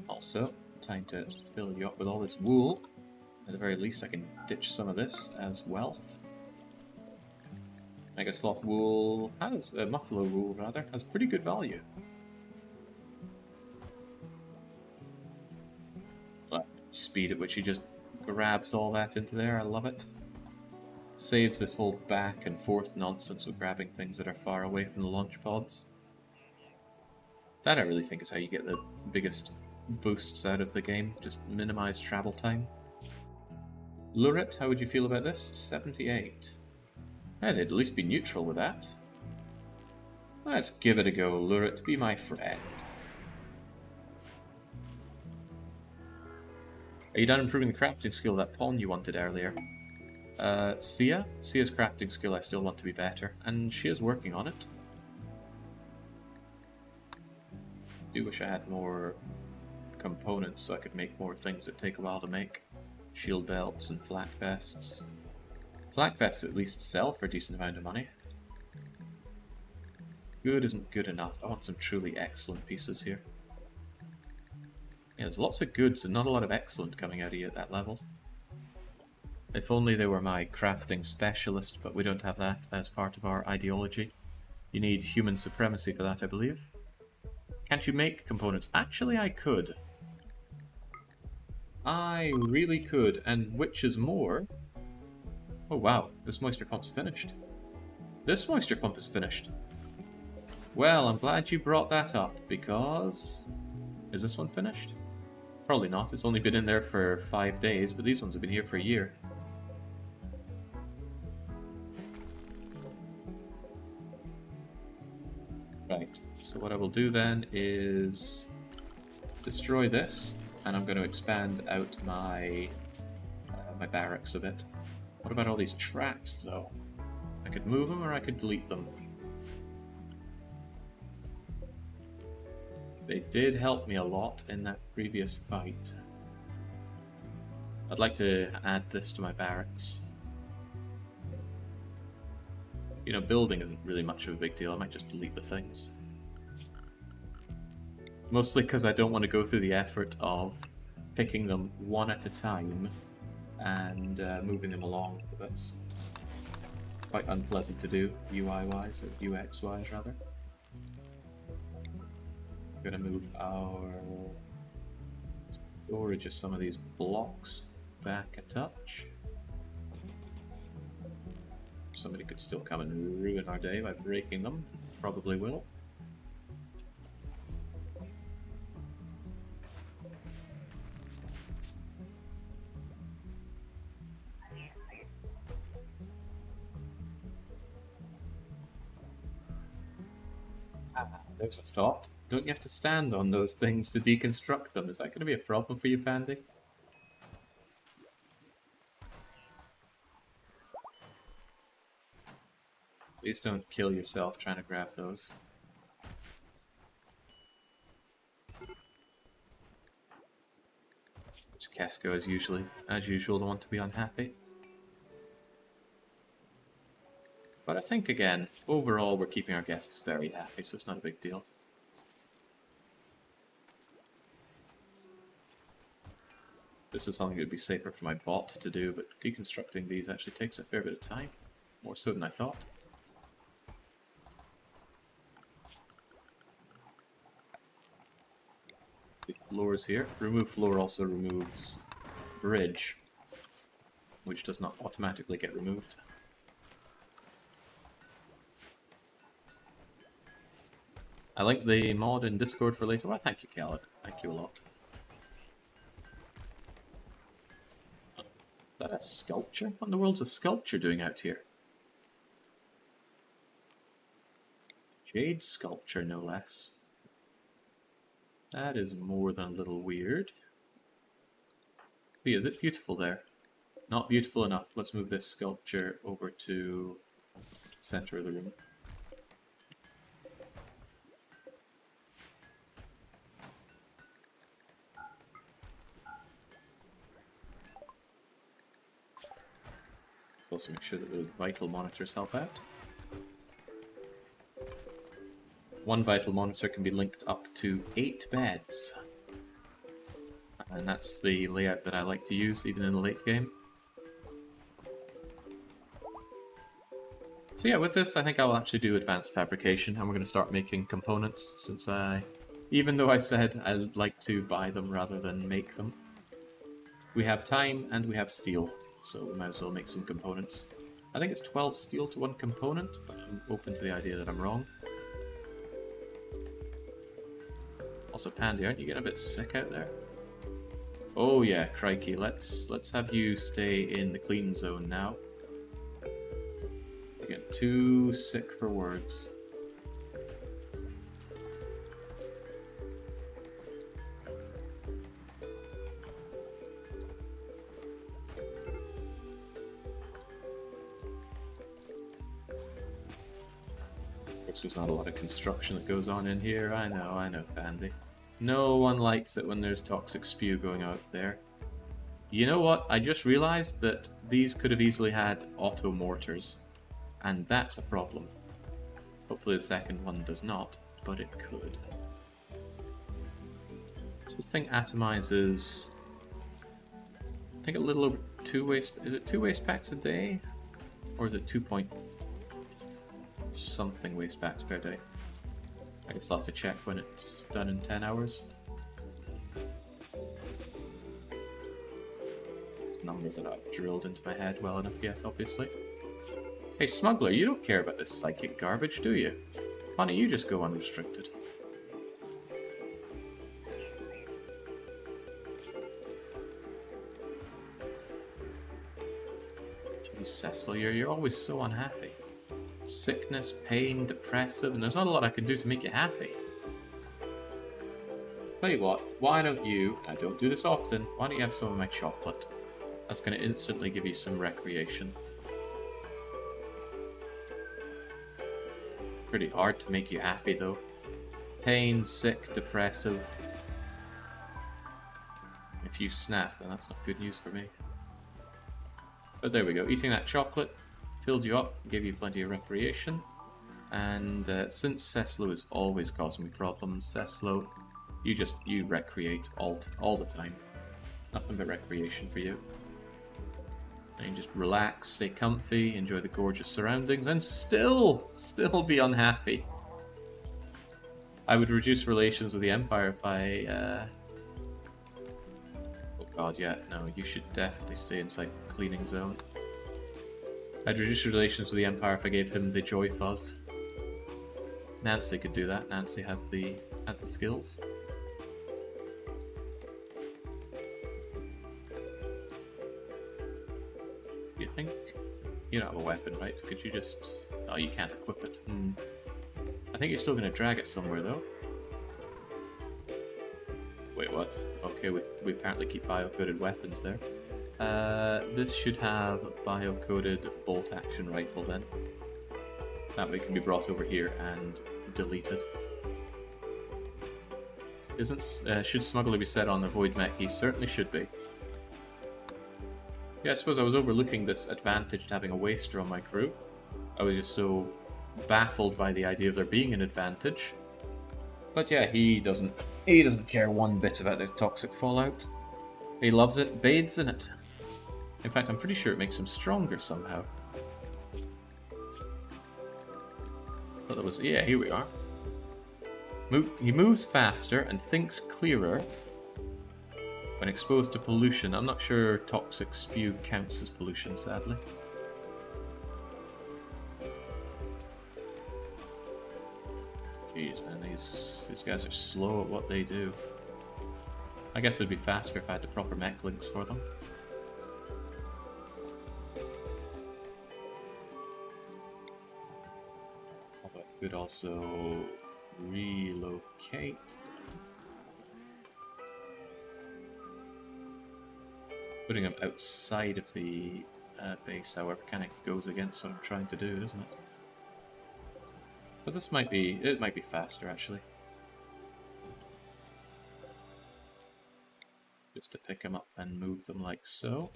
Also, time to fill you up with all this wool. At the very least, I can ditch some of this as wealth. Mega Sloth wool has, Muffalo wool rather, has pretty good value. But speed at which he just grabs all that into there, I love it. Saves this whole back and forth nonsense of grabbing things that are far away from the launch pods. That I really think is how you get the biggest boosts out of the game, just minimize travel time. Lurit, how would you feel about this? 78. Yeah, they'd at least be neutral with that. Let's give it a go, Lurit, be my friend. Are you done improving the crafting skill of that pawn you wanted earlier? Sia's crafting skill I still want to be better, and she is working on it. I do wish I had more components so I could make more things that take a while to make. Shield belts and flak vests. Flak vests at least sell for a decent amount of money. Good isn't good enough. I want some truly excellent pieces here. Yeah, there's lots of goods and not a lot of excellent coming out of you at that level. If only they were my crafting specialist, but we don't have that as part of our ideology. You need human supremacy for that, I believe. Can't you make components? Actually, I could. I really could, and which is more... Oh wow, this moisture pump's finished. This moisture pump is finished. Well, I'm glad you brought that up, because... Is this one finished? Probably not, it's only been in there for 5 days, but these ones have been here for a year. Right, so what I will do then is destroy this, and I'm going to expand out my my barracks a bit. What about all these traps, though? I could move them or I could delete them. They did help me a lot in that previous fight. I'd like to add this to my barracks. You know, building isn't really much of a big deal. I might just delete the things. Mostly because I don't want to go through the effort of picking them one at a time and moving them along. That's quite unpleasant to do, UI-wise, or UX-wise, rather. I'm going to move our storage of some of these blocks back a touch. Somebody could still come and ruin our day by breaking them. Probably will. There's a thought. Don't you have to stand on those things to deconstruct them? Is that going to be a problem for you, Pandy? Please don't kill yourself trying to grab those. It's Casco as usual, the one to be unhappy. But I think, again, overall we're keeping our guests very happy, so it's not a big deal. This is something that would be safer for my bot to do, but deconstructing these actually takes a fair bit of time. More so than I thought. The floors here. Remove floor also removes bridge, which does not automatically get removed. I like the mod in Discord for later. Well, thank you, Khaled. Thank you a lot. Is that a sculpture? What in the world's a sculpture doing out here? Jade sculpture, no less. That is more than a little weird. Is it beautiful there? Not beautiful enough. Let's move this sculpture over to the center of the room. Let's also make sure that the vital monitors help out. One vital monitor can be linked up to 8 beds. And that's the layout that I like to use even in the late game. So yeah, with this I think I'll actually do advanced fabrication and we're going to start making components since even though I said I'd like to buy them rather than make them, we have time and we have steel, so we might as well make some components. I think it's 12 steel to 1 component, but I'm open to the idea that I'm wrong. Also, Pandy, aren't you getting a bit sick out there? Oh yeah, crikey, let's have you stay in the clean zone now. You're getting too sick for words. There's not a lot of construction that goes on in here. I know, Pandy. No one likes it when there's toxic spew going out there. You know what? I just realized that these could have easily had auto mortars, and that's a problem. Hopefully the second one does not, but it could. So this thing atomizes, I think a little over 2 waste. Is it 2 waste packs a day, or is it 2 point something waste packs per day? I guess I'll have to check when it's done in 10 hours. Numbers that I've drilled into my head well enough yet, obviously. Hey smuggler, you don't care about this psychic garbage, do you? Why don't you just go unrestricted? Jeez, Cecil, you're always so unhappy. Sickness, pain, depressive, and there's not a lot I can do to make you happy. Tell you what, why don't you, I don't do this often, why don't you have some of my chocolate? That's going to instantly give you some recreation. Pretty hard to make you happy though. Pain, sick, depressive. If you snap, then that's not good news for me. But there we go. Eating that chocolate filled you up, gave you plenty of recreation. And since Ceslo is always causing me problems, Ceslo, you recreate all the time. Nothing but recreation for you. And you just relax, stay comfy, enjoy the gorgeous surroundings, and still be unhappy. I would reduce relations with the Empire if I... Oh god, yeah, no, you should definitely stay inside the cleaning zone. I'd reduce relations with the Empire if I gave him the Joy Fuzz. Nancy could do that. Nancy has the skills. You think? You don't have a weapon, right? Could you just... Oh, you can't equip it. I think you're still going to drag it somewhere, though. Wait, what? Okay, we apparently keep bio-coded weapons there. This should have bio-coded bolt-action rifle, then. That way it can be brought over here and deleted. Should smuggler be set on the void mech? He certainly should be. Yeah, I suppose I was overlooking this advantage to having a waster on my crew. I was just so baffled by the idea of there being an advantage. But yeah, he doesn't care one bit about the toxic fallout. He loves it, bathes in it. In fact, I'm pretty sure it makes him stronger somehow. Thought that was... Yeah, here we are. He moves faster and thinks clearer when exposed to pollution. I'm not sure toxic spew counts as pollution, sadly. Jeez, man, these guys are slow at what they do. I guess it'd be faster if I had the proper mech links for them. Although I could also relocate. Putting them outside of the base, however, kind of goes against what I'm trying to do, doesn't it? But this might be faster, actually. Just to pick them up and move them like so.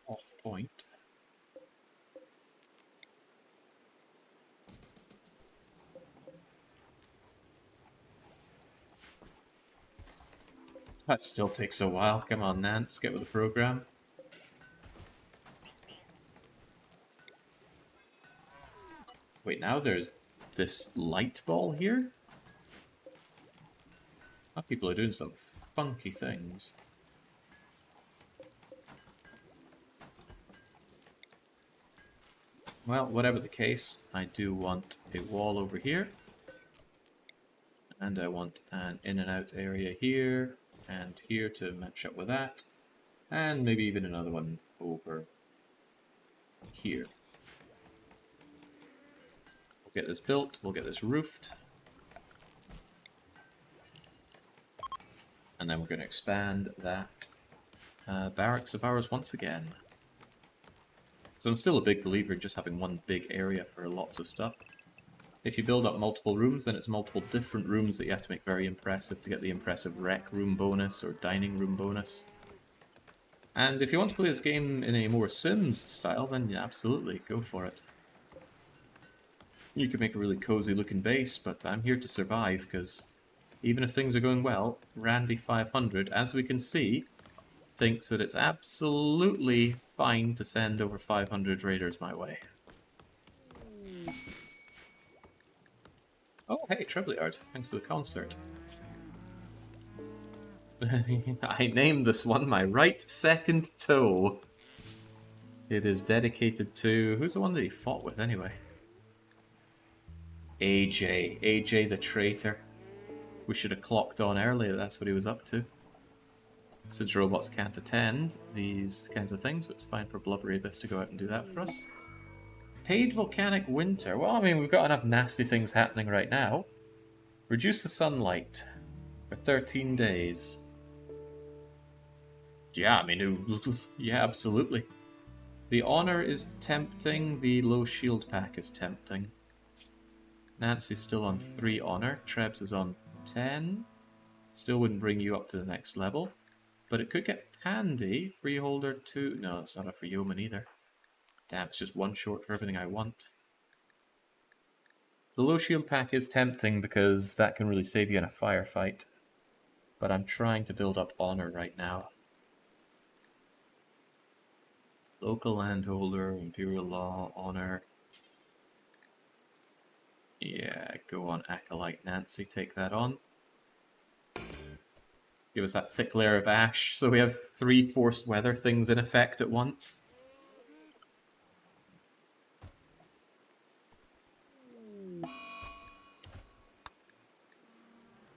Off point. That still takes a while. Come on, Nance, get with the program. Wait, now there's this light ball here? Oh, people are doing some funky things. Well, whatever the case, I do want a wall over here. And I want an in and out area here. And here to match up with that. And maybe even another one over here. We'll get this built, we'll get this roofed. And then we're going to expand that barracks of ours once again. Because I'm still a big believer in just having one big area for lots of stuff. If you build up multiple rooms, then it's multiple different rooms that you have to make very impressive to get the impressive rec room bonus or dining room bonus. And if you want to play this game in a more Sims style, then yeah, absolutely, go for it. You can make a really cozy looking base, but I'm here to survive, because even if things are going well, Randy500, as we can see, thinks that it's absolutely fine to send over 500 raiders my way. Oh, hey, Trebleard, thanks to the concert. I named this one my right second toe. It is dedicated to... Who's the one that he fought with, anyway? AJ. AJ the traitor. We should have clocked on earlier, that's what he was up to. Since robots can't attend these kinds of things, so it's fine for Blubbery Abyss to go out and do that for us. Paid volcanic winter. Well, I mean, we've got enough nasty things happening right now. Reduce the sunlight for 13 days. Yeah, I mean, yeah, absolutely. The honor is tempting, the low shield pack is tempting. Nancy's still on 3 honor, Trebs is on 10. Still wouldn't bring you up to the next level. But it could get handy. Freeholder 2. No, it's not a for yeoman either. Damn, it's just 1 short for everything I want. The low shield pack is tempting because that can really save you in a firefight. But I'm trying to build up honor right now. Local landholder, imperial law, honor. Yeah, go on Acolyte Nancy, take that on. Give us that thick layer of ash, so we have 3 forced weather things in effect at once.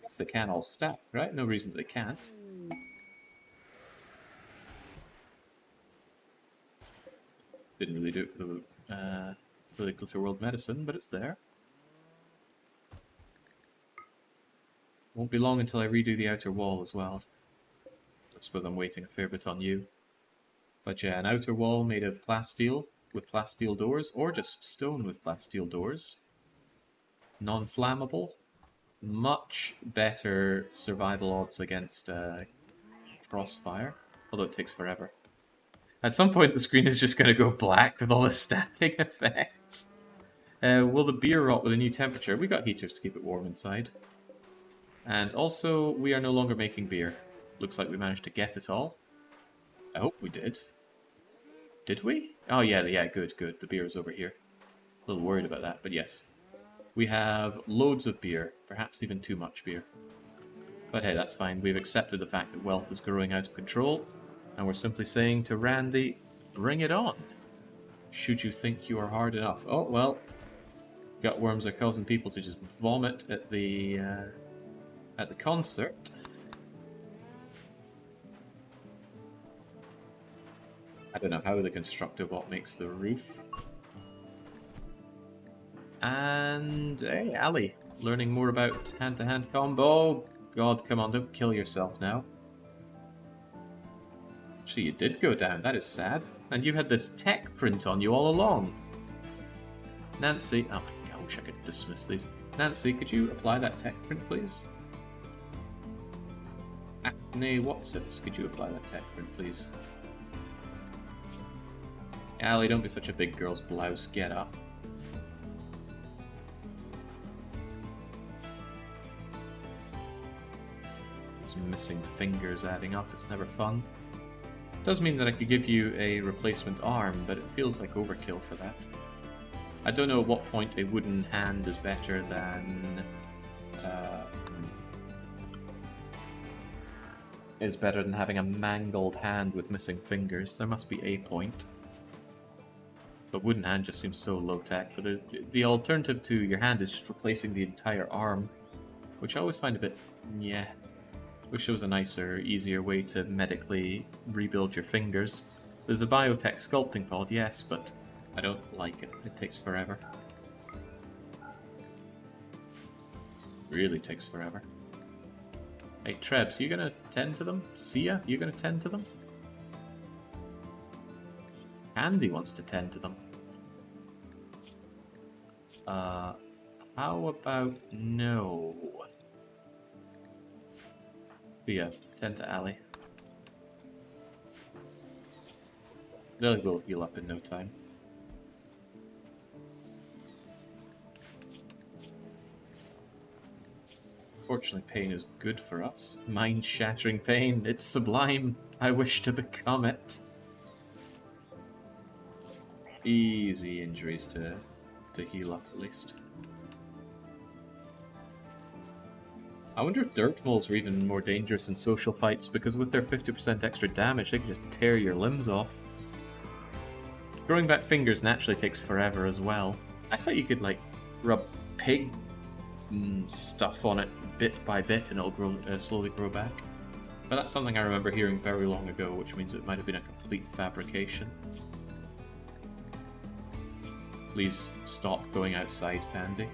Guess they can all stack, right? No reason they can't. Didn't really do it for the Culture World Medicine, but it's there. Won't be long until I redo the outer wall as well. I suppose I'm waiting a fair bit on you. But yeah, an outer wall made of plasteel with plasteel doors, or just stone with plasteel doors. Non-flammable. Much better survival odds against crossfire, although it takes forever. At some point the screen is just going to go black with all the stacking effects. Will the beer rot with a new temperature? We got heaters to keep it warm inside. And also, we are no longer making beer. Looks like we managed to get it all. I hope we did. Did we? Oh yeah, good. The beer is over here. A little worried about that, but yes. We have loads of beer, perhaps even too much beer. But hey, that's fine. We've accepted the fact that wealth is growing out of control, and we're simply saying to Randy, bring it on. Should you think you are hard enough? Oh, well, gutworms are causing people to just vomit at the concert. I don't know how the constructor bot makes the roof. And hey, Ali, learning more about hand-to-hand combo. Oh, God, come on, don't kill yourself now. Actually, you did go down. That is sad. And you had this tech print on you all along. Nancy, oh my God, I wish I could dismiss these. Nancy, could you apply that tech print, please? Acne Watsits, could you apply that tech print, please? Ali, don't be such a big girl's blouse. Get up. It's missing fingers adding up. It's never fun. Does mean that I could give you a replacement arm, but it feels like overkill for that. I don't know at what point a wooden hand is better than having a mangled hand with missing fingers. There must be a point. But wooden hand just seems so low tech. But the alternative to your hand is just replacing the entire arm, which I always find a bit, yeah. Wish there was a nicer, easier way to medically rebuild your fingers. There's a biotech sculpting pod, yes, but I don't like it. It takes forever. Really takes forever. Hey, Trebs, you gonna tend to them? Sia, you gonna tend to them? Andy wants to tend to them. How about no? Yeah, tend to Ali. They will heal up in no time. Fortunately, pain is good for us. Mind-shattering pain, it's sublime. I wish to become it. Easy injuries to heal up, at least. I wonder if dirt moles are even more dangerous in social fights, because with their 50% extra damage, they can just tear your limbs off. Growing back fingers naturally takes forever as well. I thought you could, like, rub pig stuff on it bit by bit and it'll slowly grow back. But that's something I remember hearing very long ago, which means it might have been a complete fabrication. Please stop going outside, Pandy.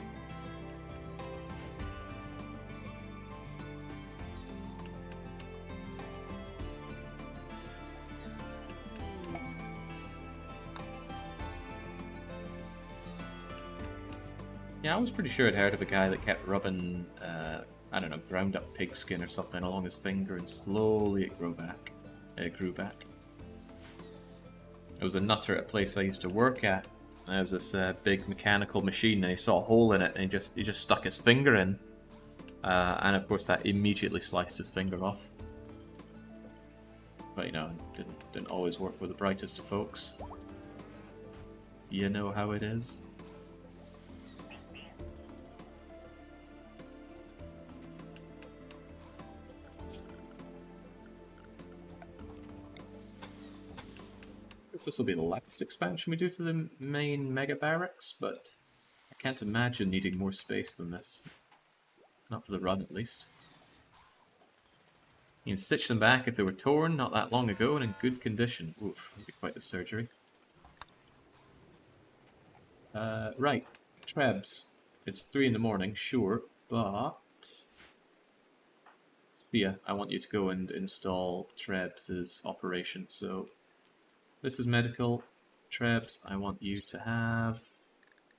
Yeah, I was pretty sure I'd heard of a guy that kept rubbing, I don't know, ground up pigskin or something along his finger, and slowly it grew back. It was a nutter at a place I used to work at. There was this big mechanical machine, and he saw a hole in it, and he just stuck his finger in, and of course that immediately sliced his finger off. But you know, it didn't always work with the brightest of folks. You know how it is. This will be the last expansion we do to the main mega barracks, but I can't imagine needing more space than this. Not for the run, at least. You can stitch them back if they were torn not that long ago and in good condition. Oof, that'd be quite the surgery. Right, Trebs. It's 3 in the morning, sure, but... Thea, I want you to go and install Trebs' operation, so... This is medical. Trebs, I want you to have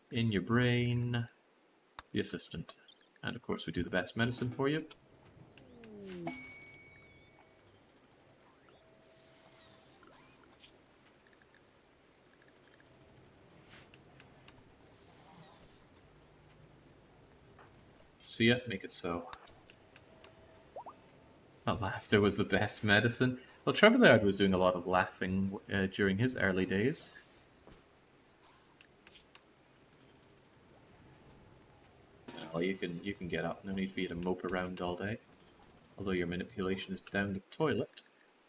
in your brain the assistant. And of course we do the best medicine for you. See ya, make it so. Laughter was the best medicine. Well, Trebleard was doing a lot of laughing during his early days. Well, you can get up. No need for you to mope around all day. Although your manipulation is down the toilet,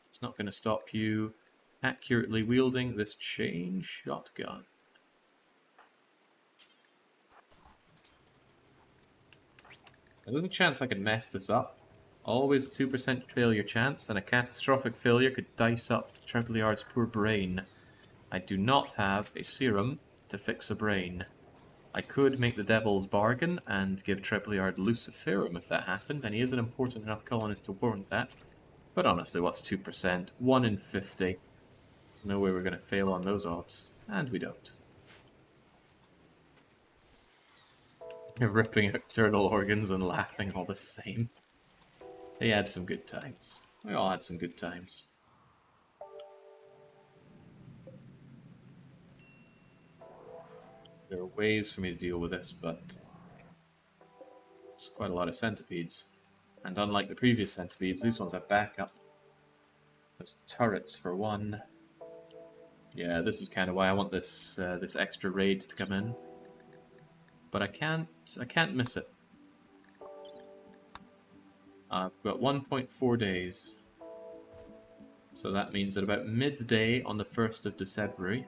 it's not going to stop you accurately wielding this chain shotgun. There's a chance I could mess this up. Always a 2% failure chance, and a catastrophic failure could dice up Trebleard's poor brain. I do not have a serum to fix a brain. I could make the devil's bargain and give Trebleard Luciferum if that happened, and he is an important enough colonist to warrant that. But honestly, what's 2%? 1 in 50. No way we're going to fail on those odds. And we don't. You're ripping out internal organs and laughing all the same. They had some good times. We all had some good times. There are ways for me to deal with this, but it's quite a lot of centipedes. And unlike the previous centipedes, these ones have backup. There's turrets for one. Yeah, this is kind of why I want this this extra raid to come in. But I can't miss it. I've got 1.4 days. So that means at about midday on the 1st of December,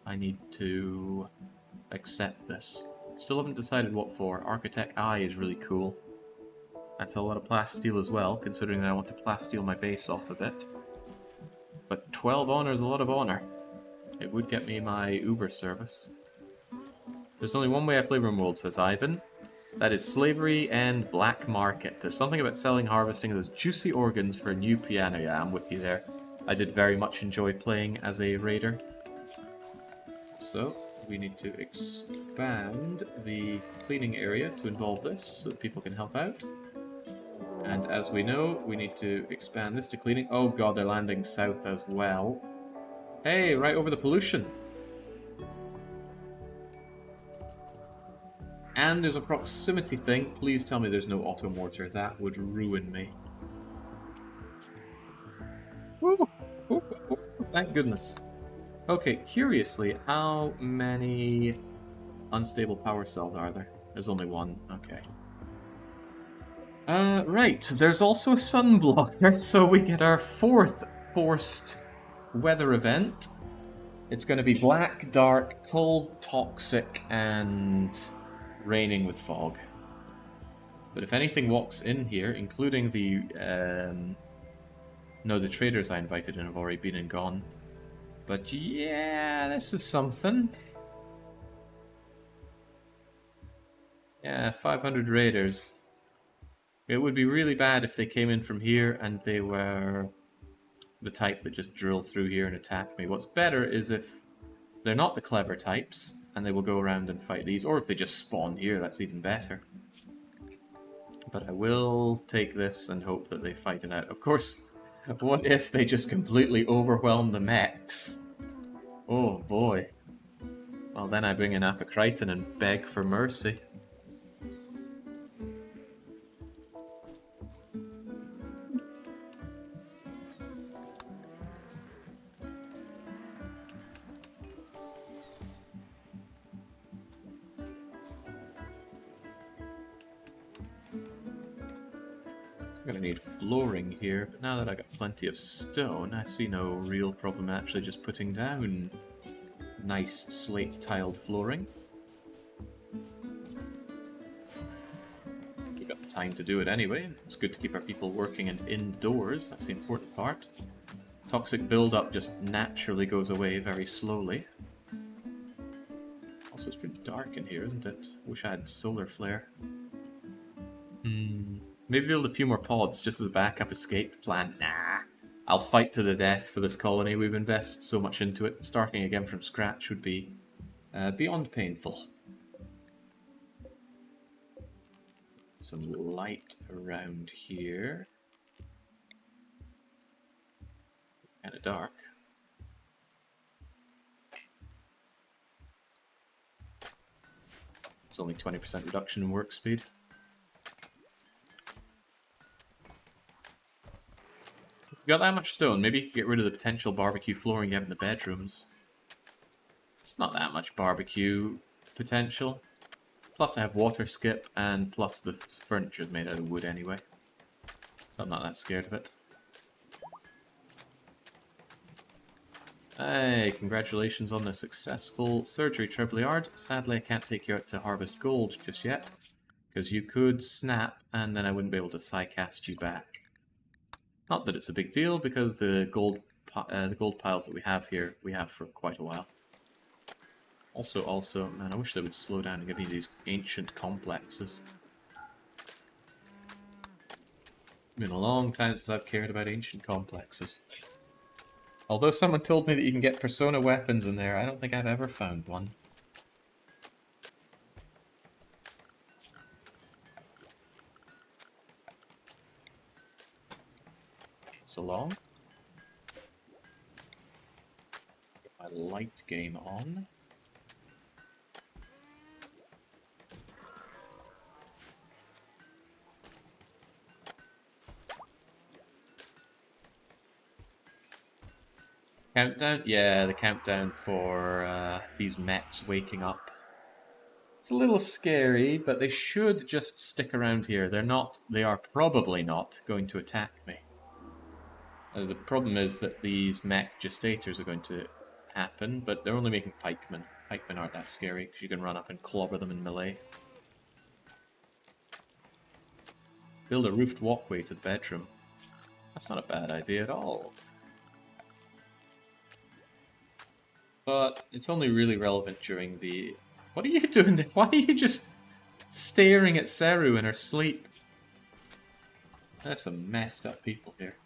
I need to accept this. Still haven't decided what for. Architect Eye is really cool. That's a lot of plasteel as well, considering that I want to plasteel my base off a bit. But 12 honor is a lot of honor. It would get me my Uber service. There's only one way I play RimWorld, says Ivan. That is slavery and black market. There's something about selling, harvesting those juicy organs for a new piano. Yeah, I'm with you there. I did very much enjoy playing as a raider. So, we need to expand the cleaning area to involve this, so that people can help out. And as we know, we need to expand this to cleaning. Oh god, they're landing south as well. Hey, right over the pollution. And there's a proximity thing. Please tell me there's no auto mortar. That would ruin me. Woo! Ooh, ooh, thank goodness. Okay, curiously, how many unstable power cells are there? There's only one. Okay. Right. There's also a sunblocker, so we get our 4th forced weather event. It's going to be black, dark, cold, toxic, and raining with fog. But if anything walks in here, including the no, the traders I invited in have already been and gone. But yeah, this is something. Yeah, 500 raiders. It would be really bad if they came in from here and they were the type that just drill through here and attack me. What's better is if they're not the clever types and they will go around and fight these, or if they just spawn here, that's even better. But I will take this and hope that they fight it out. Of course, what if they just completely overwhelm the mechs? Oh boy. Well, then I bring in Apocriton and beg for mercy. I'm gonna need flooring here, but now that I got plenty of stone, I see no real problem in actually just putting down nice slate-tiled flooring. We got the time to do it anyway. It's good to keep our people working and indoors, that's the important part. Toxic build-up just naturally goes away very slowly. Also, it's pretty dark in here, isn't it? Wish I had solar flare. Maybe build a few more pods just as a backup escape plan. Nah. I'll fight to the death for this colony. We've invested so much into it. Starting again from scratch would be beyond painful. Some light around here. It's kind of dark. It's only 20% reduction in work speed. You got that much stone, maybe you could get rid of the potential barbecue flooring you have in the bedrooms. It's not that much barbecue potential. Plus I have water skip, and plus the furniture is made out of wood anyway. So I'm not that scared of it. Hey, congratulations on the successful surgery, Trebleard. Sadly I can't take you out to harvest gold just yet, because you could snap and then I wouldn't be able to psycast you back. Not that it's a big deal, because the gold piles that we have here, we have for quite a while. Also, man, I wish they would slow down and give me these ancient complexes. It's been a long time since I've cared about ancient complexes. Although someone told me that you can get persona weapons in there, I don't think I've ever found one. So long. Get my light game on. Countdown? Yeah, the countdown for these mechs waking up. It's a little scary, but they should just stick around here. They are probably not going to attack me. The problem is that these mech gestators are going to happen, but they're only making pikemen. Pikemen aren't that scary, because you can run up and clobber them in melee. Build a roofed walkway to the bedroom. That's not a bad idea at all. But it's only really relevant during the... What are you doing? Why are you just staring at Seru in her sleep? There's some messed up people here.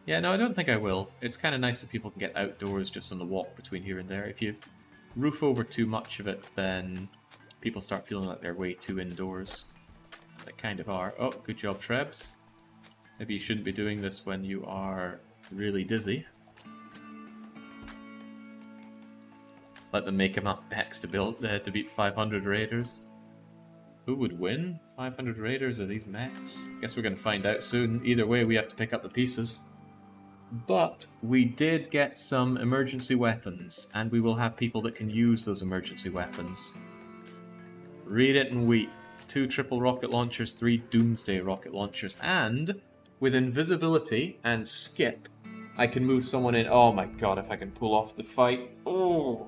Yeah, no, I don't think I will. It's kind of nice that people can get outdoors just on the walk between here and there. If you roof over too much of it, then people start feeling like they're way too indoors. They kind of are. Oh, good job, Trebs. Maybe you shouldn't be doing this when you are really dizzy. Let them make him up mechs to beat 500 raiders. Who would win? 500 raiders or these mechs? Guess we're going to find out soon. Either way, we have to pick up the pieces. But we did get some emergency weapons, and we will have people that can use those emergency weapons. Read it and weep. 2 triple rocket launchers, 3 doomsday rocket launchers, and with invisibility and skip, I can move someone in. Oh my god, if I can pull off the fight. Oh!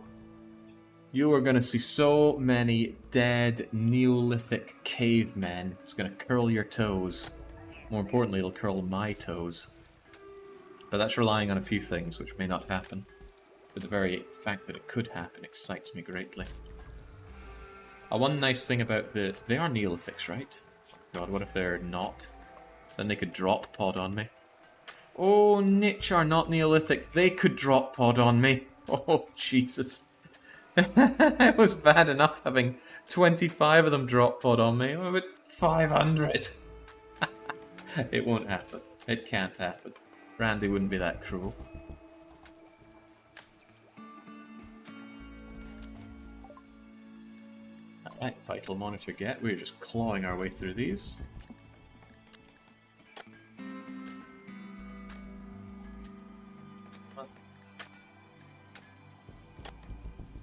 You are going to see so many dead Neolithic cavemen. It's going to curl your toes. More importantly, it'll curl my toes. But that's relying on a few things, which may not happen. But the very fact that it could happen excites me greatly. One nice thing about they are Neolithics, right? God, what if they're not? Then they could drop pod on me. Oh, niche are not Neolithic. They could drop pod on me. Oh, Jesus. It was bad enough having 25 of them drop pod on me. What about 500? It won't happen. It can't happen. Randy wouldn't be that cruel. Alright, vital monitor get. We're just clawing our way through these.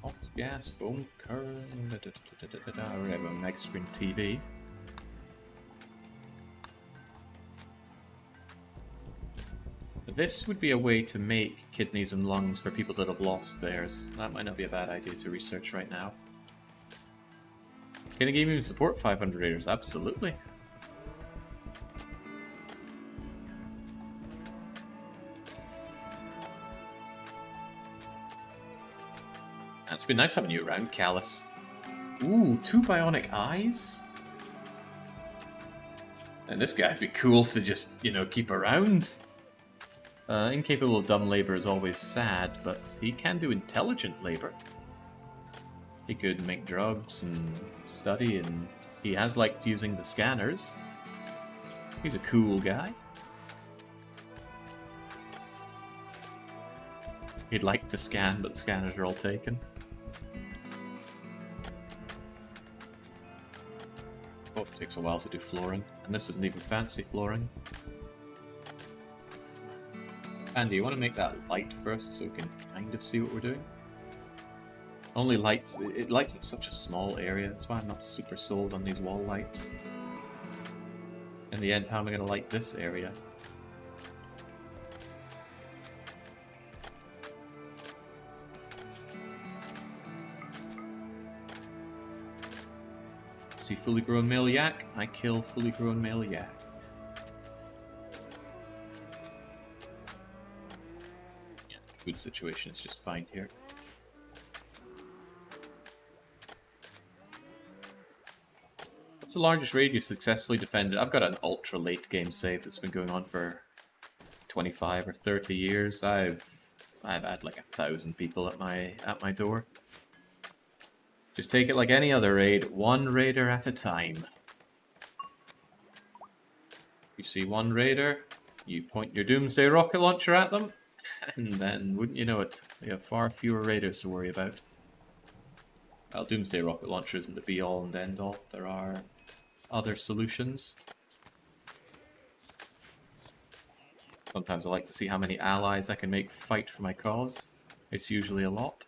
Ox gas, foam current. We have a mega screen TV. This would be a way to make kidneys and lungs for people that have lost theirs. That might not be a bad idea to research right now. Can a game even support 500 raiders? Absolutely. It's been nice having you around, Callus. Ooh, 2 bionic eyes? And this guy'd be cool to just, you know, keep around. Incapable of dumb labor is always sad, but he can do intelligent labor. He could make drugs and study, and he has liked using the scanners. He's a cool guy. He'd like to scan, but the scanners are all taken. Oh, it takes a while to do flooring, and this isn't even fancy flooring. Andy, you want to make that light first so we can kind of see what we're doing? Only lights, it lights up such a small area, that's why I'm not super sold on these wall lights. In the end, how am I going to light this area? See fully grown male yak, I kill fully grown male yak. Food situation is just fine here. What's the largest raid you've successfully defended? I've got an ultra late game save that's been going on for 25 or 30 years. I've had like 1,000 people at my door. Just take it like any other raid, one raider at a time. You see one raider, you point your doomsday rocket launcher at them, and then, wouldn't you know it, we have far fewer raiders to worry about. Well, Doomsday Rocket Launcher isn't the be-all and end-all. There are other solutions. Sometimes I like to see how many allies I can make fight for my cause. It's usually a lot.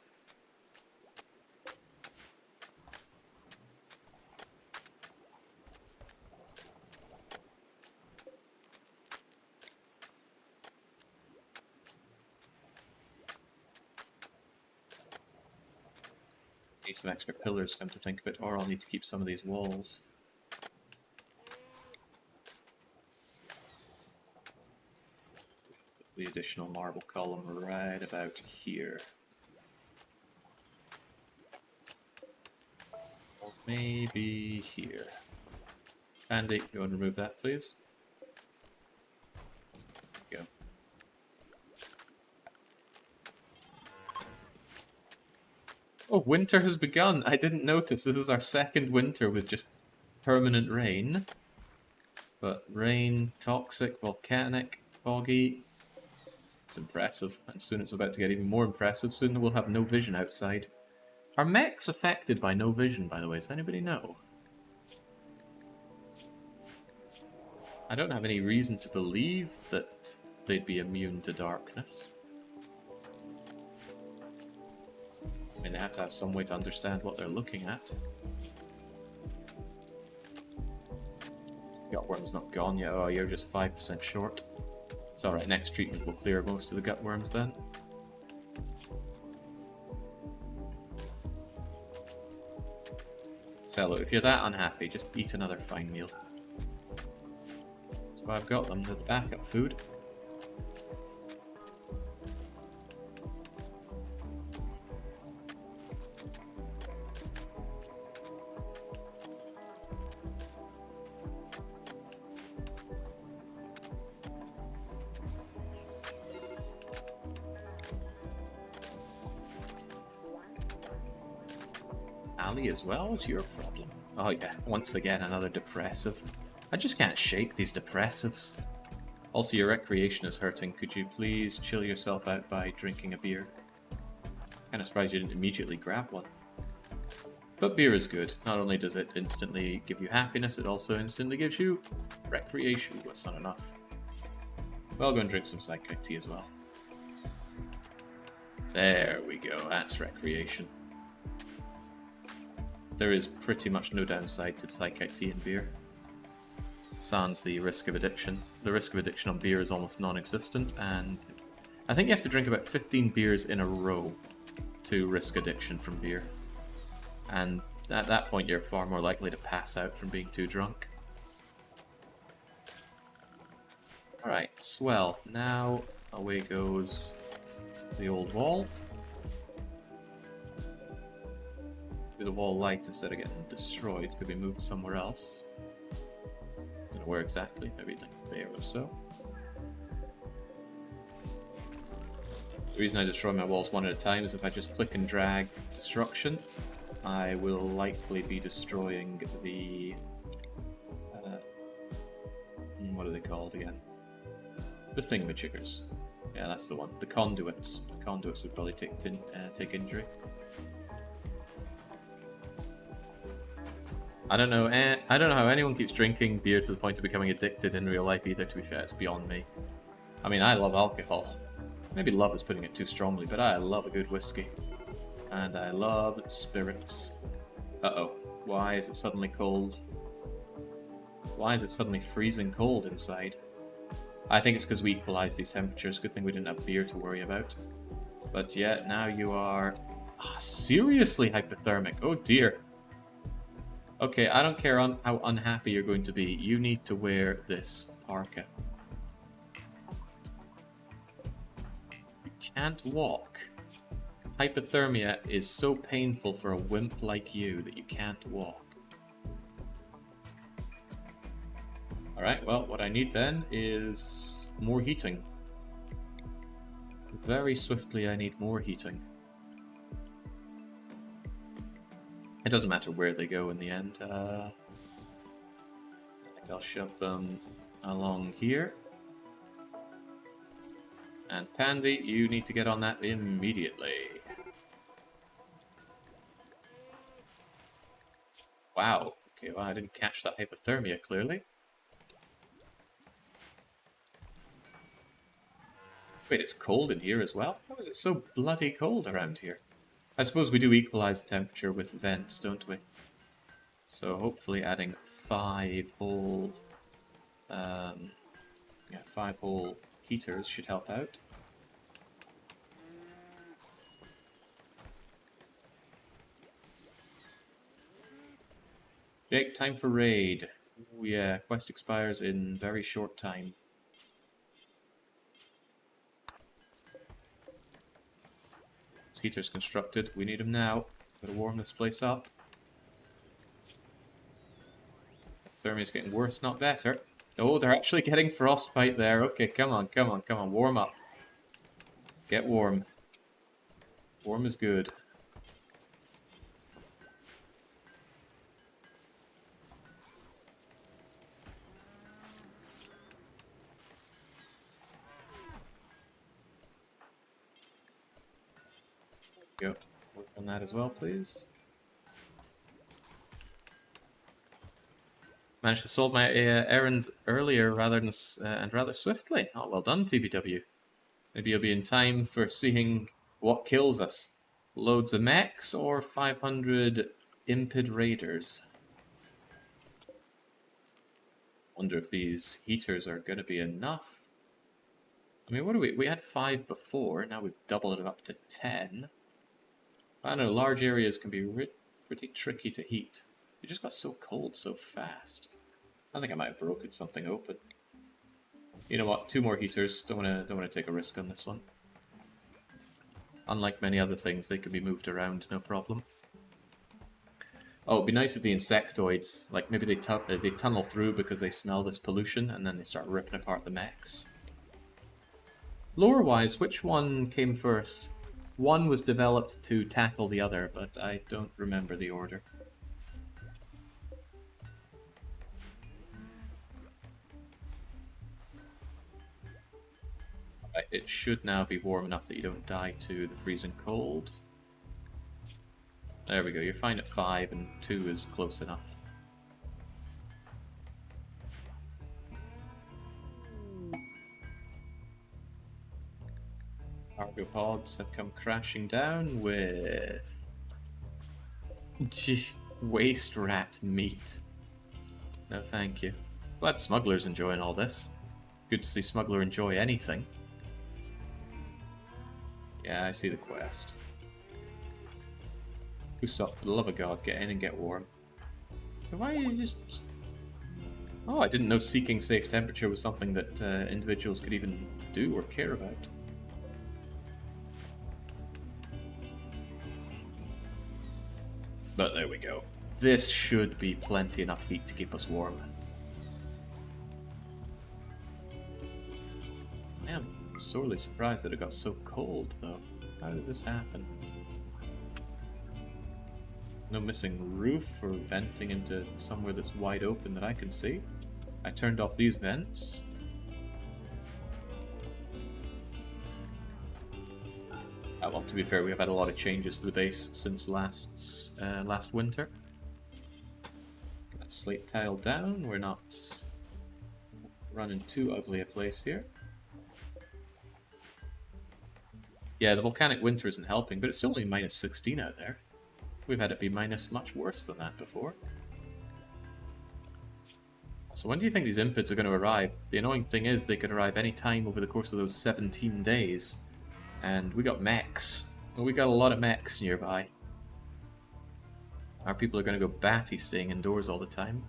Need some extra pillars, come to think of it, or I'll need to keep some of these walls. The additional marble column right about here. Or maybe here. Andy, you want to remove that, please? There you go. Oh, winter has begun! I didn't notice. This is our second winter with just permanent rain. But rain, toxic, volcanic, foggy. It's impressive. And soon it's about to get even more impressive. Soon we'll have no vision outside. Are mechs affected by no vision, by the way? Does anybody know? I don't have any reason to believe that they'd be immune to darkness. I mean, they have to have some way to understand what they're looking at. Gutworm's not gone yet. Oh, you're just 5% short. It's alright, next treatment will clear most of the gutworms then. Cello, if you're that unhappy, just eat another fine meal. So I've got them, they're the backup food. Sally as well? What's your problem? Oh yeah, once again another depressive. I just can't shake these depressives. Also, your recreation is hurting. Could you please chill yourself out by drinking a beer? Kinda surprised you didn't immediately grab one. But beer is good. Not only does it instantly give you happiness, it also instantly gives you recreation. That's not enough. Well, I'll go and drink some psychic tea as well. There we go, that's recreation. There is pretty much no downside to psychic tea and beer. Sans the risk of addiction. The risk of addiction on beer is almost non-existent, and I think you have to drink about 15 beers in a row to risk addiction from beer. And at that point you're far more likely to pass out from being too drunk. Alright, swell. Now away goes the old wall. Do the wall light instead of getting destroyed. Could be moved somewhere else. Don't know where exactly, maybe like there or so. The reason I destroy my walls one at a time is if I just click and drag destruction, I will likely be destroying the... what are they called again? The thingamajiggers. Yeah, that's the one. The conduits. The conduits would probably take injury. I don't know how anyone keeps drinking beer to the point of becoming addicted in real life either, to be fair. It's beyond me. I mean, I love alcohol. Maybe love is putting it too strongly, but I love a good whiskey. And I love spirits. Uh-oh. Why is it suddenly cold? Why is it suddenly freezing cold inside? I think it's because we equalized these temperatures. Good thing we didn't have beer to worry about. But yeah, now you are... seriously hypothermic. Oh dear. Okay, I don't care how unhappy you're going to be. You need to wear this parka. You can't walk. Hypothermia is so painful for a wimp like you that you can't walk. Alright, well, what I need then is more heating. Very swiftly, I need more heating. It doesn't matter where they go in the end. I think I'll shove them along here. And Pandy, you need to get on that immediately. Wow. Okay, well, I didn't catch that hypothermia, clearly. Wait, it's cold in here as well? How is it so bloody cold around here? I suppose we do equalize the temperature with vents, don't we? So hopefully adding 5 whole... 5 whole heaters should help out. Jake, time for raid. Ooh, yeah, quest expires in very short time. Heaters constructed. We need them now. Gotta warm this place up. Thermia's getting worse, not better. Oh, they're actually getting frostbite there. Okay, come on, come on, come on. Warm up. Get warm. Warm is good. Go. Work on that as well, please. Managed to solve my errands earlier rather than and rather swiftly. Oh, well done, TBW. Maybe you'll be in time for seeing what kills us. Loads of mechs or 500 impid raiders. Wonder if these heaters are going to be enough. I mean, what do we had 5 before, now we've doubled it up to 10. I know, large areas can be pretty tricky to heat. It just got so cold so fast. I think I might have broken something open. You know what? 2 more heaters. Don't wanna take a risk on this one. Unlike many other things, they can be moved around, no problem. Oh, it'd be nice if the insectoids, like maybe they tunnel through because they smell this pollution, and then they start ripping apart the mechs. Lore-wise, which one came first? One was developed to tackle the other, but I don't remember the order. Right, it should now be warm enough that you don't die to the freezing cold. There we go, you're fine at 5 and 2 is close enough. Cargo pods have come crashing down with... waste rat meat. No thank you. Glad Smuggler's enjoying all this. Good to see Smuggler enjoy anything. Yeah, I see the quest. Usopp, for the love of God, get in and get warm. Why are you just... Oh, I didn't know seeking safe temperature was something that individuals could even do or care about. But there we go. This should be plenty enough heat to keep us warm. I am sorely surprised that it got so cold, though. How did this happen? No missing roof or venting into somewhere that's wide open that I can see. I turned off these vents. Well, to be fair, we have had a lot of changes to the base since last winter. That slate tile down. We're not running too ugly a place here. Yeah, the volcanic winter isn't helping, but it's still only minus 16 out there. We've had it be minus much worse than that before. So when do you think these impids are going to arrive? The annoying thing is they could arrive any time over the course of those 17 days. And we got mechs. Well, we got a lot of mechs nearby. Our people are going to go batty staying indoors all the time.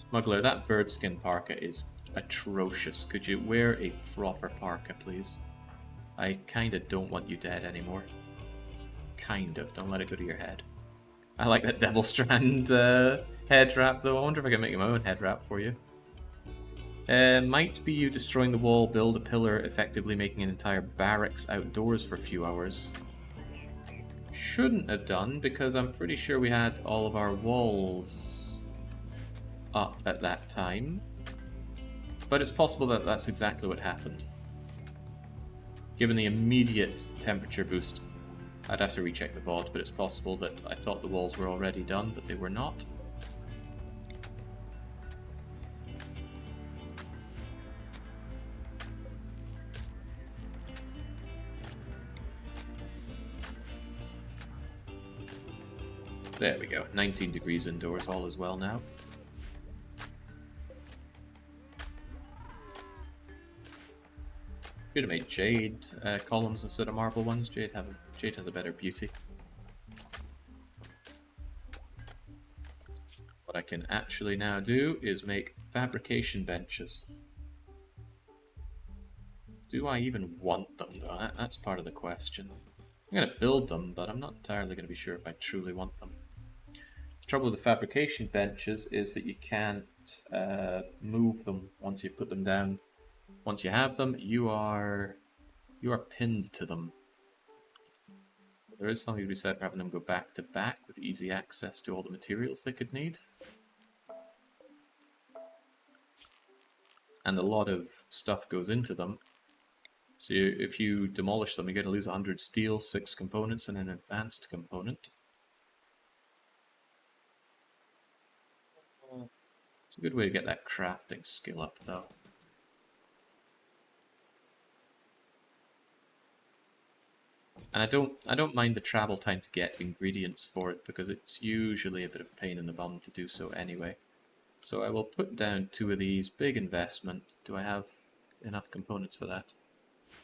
Smuggler, that birdskin parka is atrocious. Could you wear a proper parka, please? I kinda don't want you dead anymore. Kind of. Don't let it go to your head. I like that Devil Strand head wrap, though. I wonder if I can make my own head wrap for you. Might be you destroying the wall, build a pillar, effectively making an entire barracks outdoors for a few hours. Shouldn't have done, because I'm pretty sure we had all of our walls up at that time. But it's possible that that's exactly what happened. Given the immediate temperature boost, I'd have to recheck the VOD, but it's possible that I thought the walls were already done, but they were not. There we go, 19 degrees indoors, all is well now. Should have made Jade columns instead of marble ones. Jade has a better beauty. What I can actually now do is make fabrication benches. Do I even want them though? That's part of the question. I'm going to build them, but I'm not entirely going to be sure if I truly want them. The trouble with the fabrication benches is that you can't move them once you put them down. Once you have them, you are pinned to them. There is something to be said for having them go back to back with easy access to all the materials they could need. And a lot of stuff goes into them. So if you demolish them, you're going to lose 100 steel, 6 components, and an advanced component. It's a good way to get that crafting skill up, though. And I don't mind the travel time to get ingredients for it, because it's usually a bit of a pain in the bum to do so anyway. So I will put down 2 of these. Big investment. Do I have enough components for that?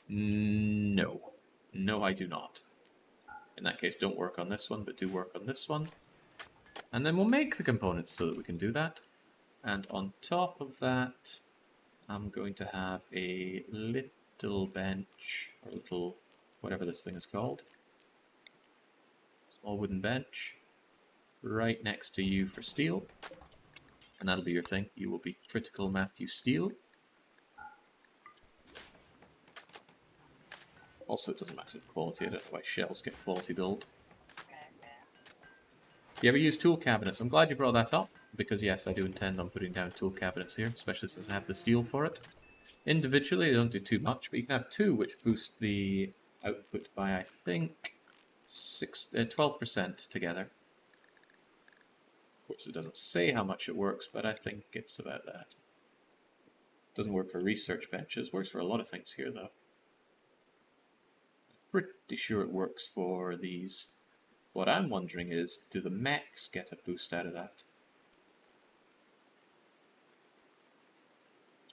No. No, I do not. In that case, don't work on this one, but do work on this one. And then we'll make the components so that we can do that. And on top of that, I'm going to have a little bench, or little... whatever this thing is called. Small wooden bench. Right next to you for steel. And that'll be your thing. You will be critical Matthew Steel. Also, it doesn't matter the quality. I don't know why shells get quality build. You ever use tool cabinets? I'm glad you brought that up, because yes, I do intend on putting down tool cabinets here, especially since I have the steel for it. Individually, they don't do too much, but you can have two which boost the output by, I think, 12% together. Of course, it doesn't say how much it works, but I think it's about that. Doesn't work for research benches, works for a lot of things here, though. Pretty sure it works for these. What I'm wondering is, do the mechs get a boost out of that?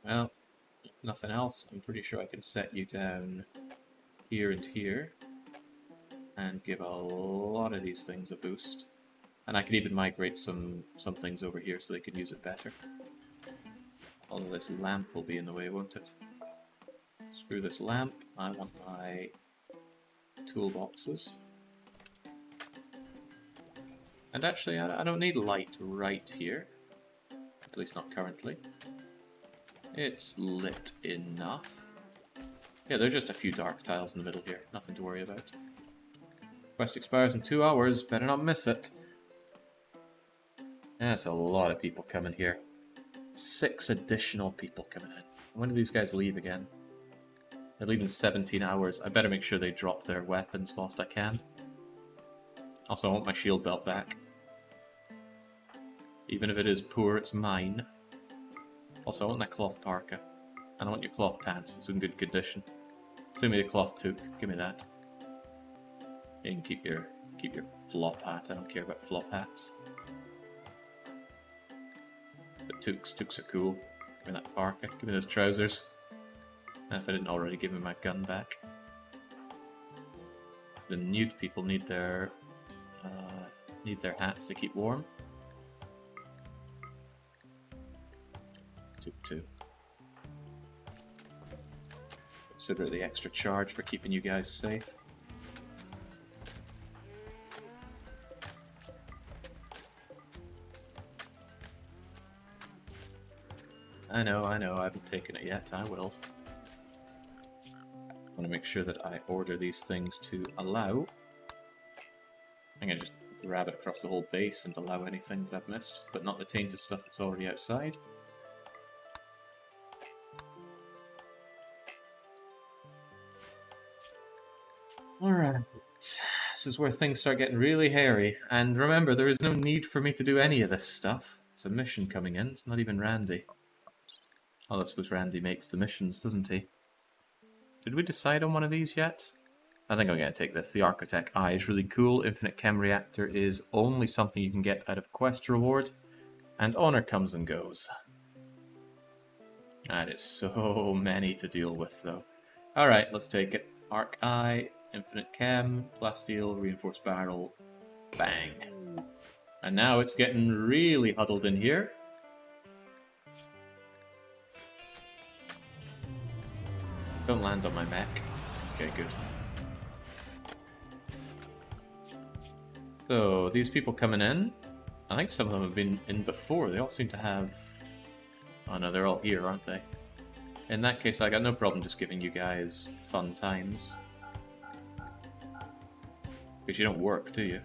Well, if nothing else, I'm pretty sure I can set you down here and here and give a lot of these things a boost. And I could even migrate some things over here so they can use it better. Although this lamp will be in the way, won't it? Screw this lamp, I want my toolboxes. And actually, I don't need light right here. At least not currently. It's lit enough. Yeah, there's just a few dark tiles in the middle here. Nothing to worry about. Quest expires in 2 hours. Better not miss it. That's a lot of people coming here. 6 additional people coming in. When do these guys leave again? They're leaving 17 hours. I better make sure they drop their weapons whilst I can. Also, I want my shield belt back. Even if it is poor, it's mine. Also, I want that cloth parka. And I want your cloth pants. It's in good condition. Send me the cloth toque. Give me that. You can keep your flop hat. I don't care about flop hats. But toques are cool. Give me that parka. Give me those trousers. And if I didn't already, give me my gun back. The nude people need their hats to keep warm. Two. Consider the extra charge for keeping you guys safe. I know, I haven't taken it yet, I will. I want to make sure that I order these things to allow. I'm going to just grab it across the whole base and allow anything that I've missed, but not the tainted stuff that's already outside. Alright, this is where things start getting really hairy, and remember, there is no need for me to do any of this stuff. It's a mission coming in, it's not even Randy. Oh, I suppose Randy makes the missions, doesn't he? Did we decide on one of these yet? I think I'm going to take this. The Architect Eye is really cool. Infinite Chem Reactor is only something you can get out of quest reward, and honor comes and goes. That is so many to deal with, though. Alright, let's take it. Arc Eye, Infinite Chem, Plasteel, Reinforced Barrel, bang. And now it's getting really huddled in here. Don't land on my mech. Okay, good. So, these people coming in, I think some of them have been in before. They all seem to have... Oh no, they're all here, aren't they? In that case, I got no problem just giving you guys fun times. Because you don't work, do you?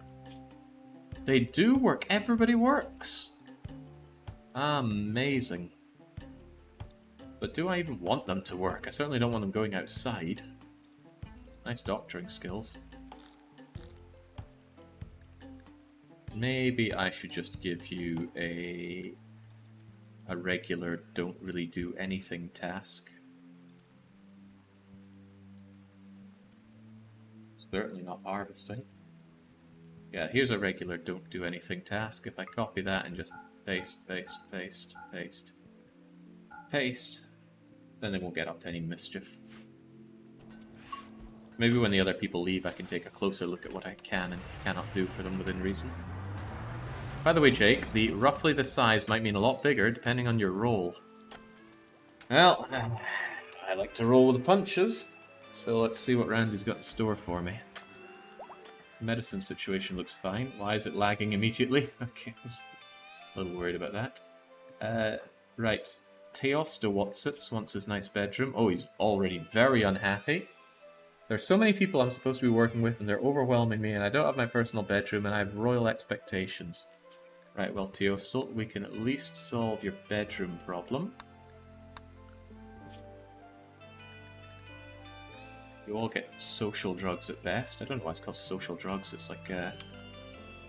They do work! Everybody works! Amazing. But do I even want them to work? I certainly don't want them going outside. Nice doctoring skills. Maybe I should just give you a regular don't really do anything task. Certainly not harvesting. Yeah, here's a regular don't do anything task. If I copy that and just paste, paste, paste, paste, paste, then they won't get up to any mischief. Maybe when the other people leave I can take a closer look at what I can and cannot do for them within reason. By the way, Jake, the roughly the size might mean a lot bigger depending on your roll. Well, I like to roll with the punches, so let's see what Randy's got in store for me. Medicine situation looks fine. Why is it lagging immediately? Okay, I was a little worried about that. Right, Teosta Watsits wants his nice bedroom. Oh, he's already very unhappy. There's so many people I'm supposed to be working with, and they're overwhelming me, and I don't have my personal bedroom, and I have royal expectations. Right, well, Teostal, we can at least solve your bedroom problem. You all get social drugs at best. I don't know why it's called social drugs. It's like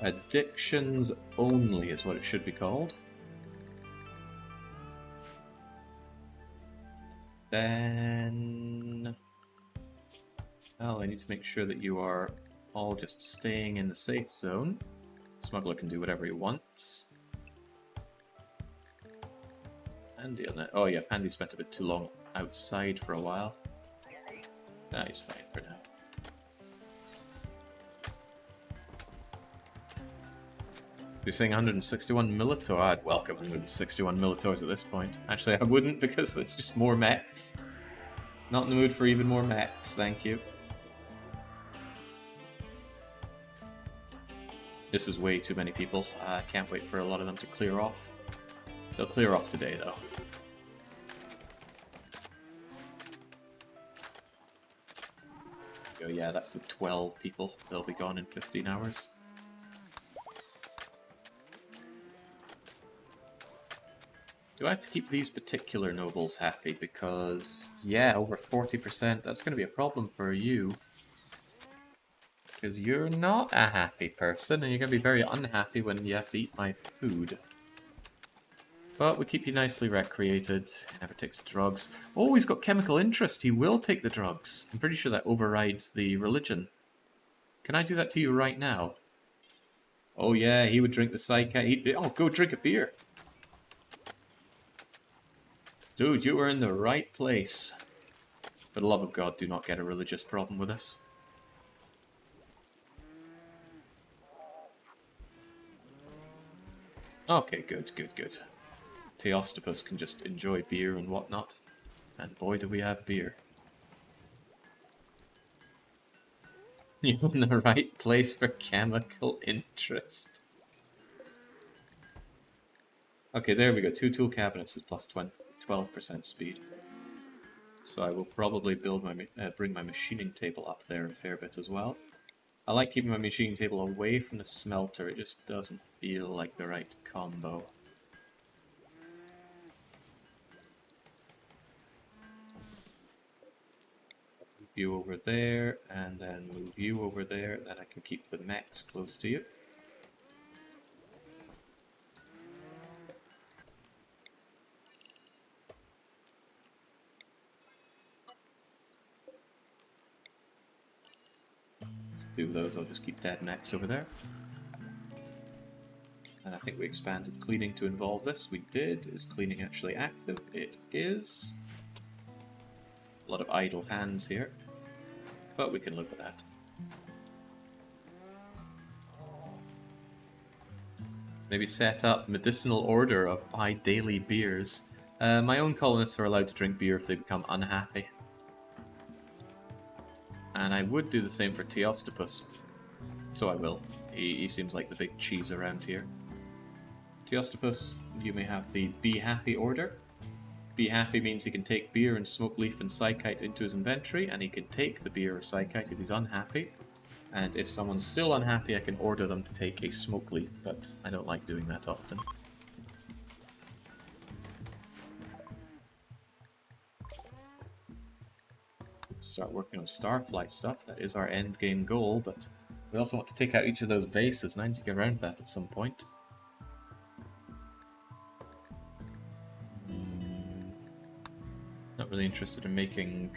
addictions only is what it should be called. Then... well, I need to make sure that you are all just staying in the safe zone. Smuggler can do whatever he wants. Pandy on that. Oh yeah, Pandy spent a bit too long outside for a while. Nah, he's fine for now. You're saying 161 Militor? I'd welcome 161 Militors at this point. Actually, I wouldn't because it's just more mechs. Not in the mood for even more mechs, thank you. This is way too many people. I can't wait for a lot of them to clear off. They'll clear off today, though. Oh yeah, that's the 12 people. They'll be gone in 15 hours. Do I have to keep these particular nobles happy? Because, yeah, over 40%, that's going to be a problem for you. Because you're not a happy person, and you're going to be very unhappy when you have to eat my food. But we keep you nicely recreated. He never takes drugs. Oh, he's got chemical interest. He will take the drugs. I'm pretty sure that overrides the religion. Can I do that to you right now? Oh yeah, he would drink the psyche. Oh, go drink a beer. Dude, you were in the right place. For the love of God, do not get a religious problem with us. Okay, good, good, good. Theostopus can just enjoy beer and whatnot. And boy, do we have beer. You're in the right place for chemical interest. Okay, there we go. 2 tool cabinets is plus 12% speed. So I will probably build my bring my machining table up there a fair bit as well. I like keeping my machining table away from the smelter. It just doesn't feel like the right combo. Move you over there, and then move you over there. Then I can keep the mechs close to you. Let's do those. I'll just keep dead mechs over there. And I think we expanded cleaning to involve this. We did. Is cleaning actually active? It is. A lot of idle hands here. But we can live with that. Maybe set up medicinal order of buy daily beers. My own colonists are allowed to drink beer if they become unhappy. And I would do the same for Theostopus. So I will. He seems like the big cheese around here. Theostopus, you may have the Be Happy order. Be Happy means he can take beer and smoke leaf and psychite into his inventory, and he can take the beer or psychite if he's unhappy. And if someone's still unhappy, I can order them to take a smoke leaf, but I don't like doing that often. Start working on Starflight stuff. That is our end game goal, but we also want to take out each of those bases, and I need to get around to that at some point. Not really interested in making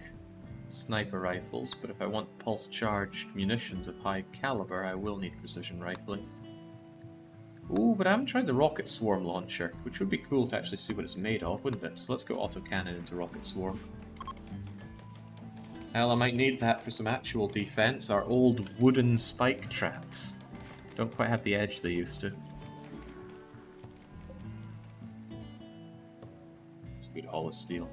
sniper rifles, but if I want pulse-charged munitions of high caliber, I will need precision rifling. Ooh, but I haven't tried the rocket swarm launcher, which would be cool to actually see what it's made of, wouldn't it? So let's go autocannon into rocket swarm. Hell, I might need that for some actual defense. Our old wooden spike traps don't quite have the edge they used to. It's a good hollow steel.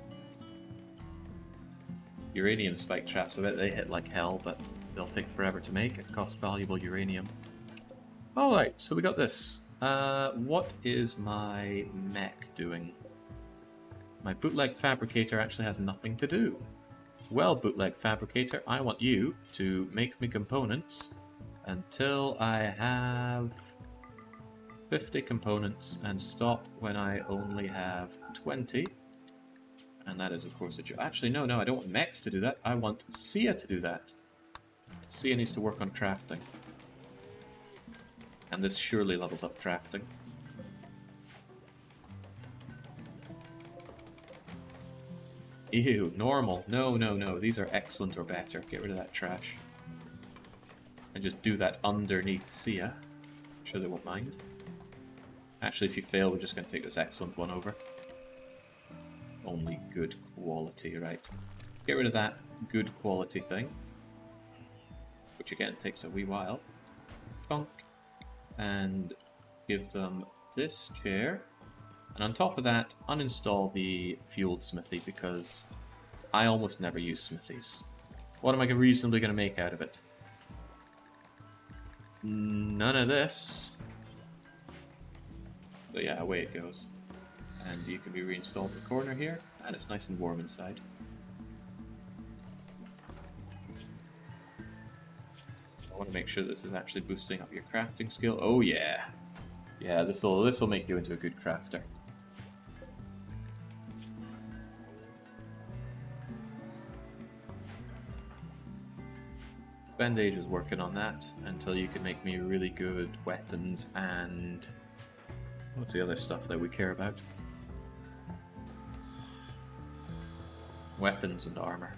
Uranium spike traps, I bet they hit like hell, but they'll take forever to make and cost valuable uranium. Alright, so we got this. What is my mech doing? My bootleg fabricator actually has nothing to do. Well, bootleg fabricator, I want you to make me components until I have 50 components and stop when I only have 20. And that is, of course, a job. Actually, no, I don't want Mex to do that. I want Sia to do that. Sia needs to work on crafting. And this surely levels up crafting. Ew, normal. No. These are excellent or better. Get rid of that trash. And just do that underneath Sia. I'm sure they won't mind. Actually, if you fail, we're just going to take this excellent one over. Only good quality, right. Get rid of that good quality thing. Which again takes a wee while. Bonk. And give them this chair. And on top of that, uninstall the fueled smithy because I almost never use smithies. What am I reasonably going to make out of it? None of this. So yeah, away it goes. And you can be reinstalled in the corner here, and it's nice and warm inside. I want to make sure this is actually boosting up your crafting skill. Oh yeah! Yeah, this will make you into a good crafter. Bandage is working on that until you can make me really good weapons and... what's the other stuff that we care about? Weapons and armor.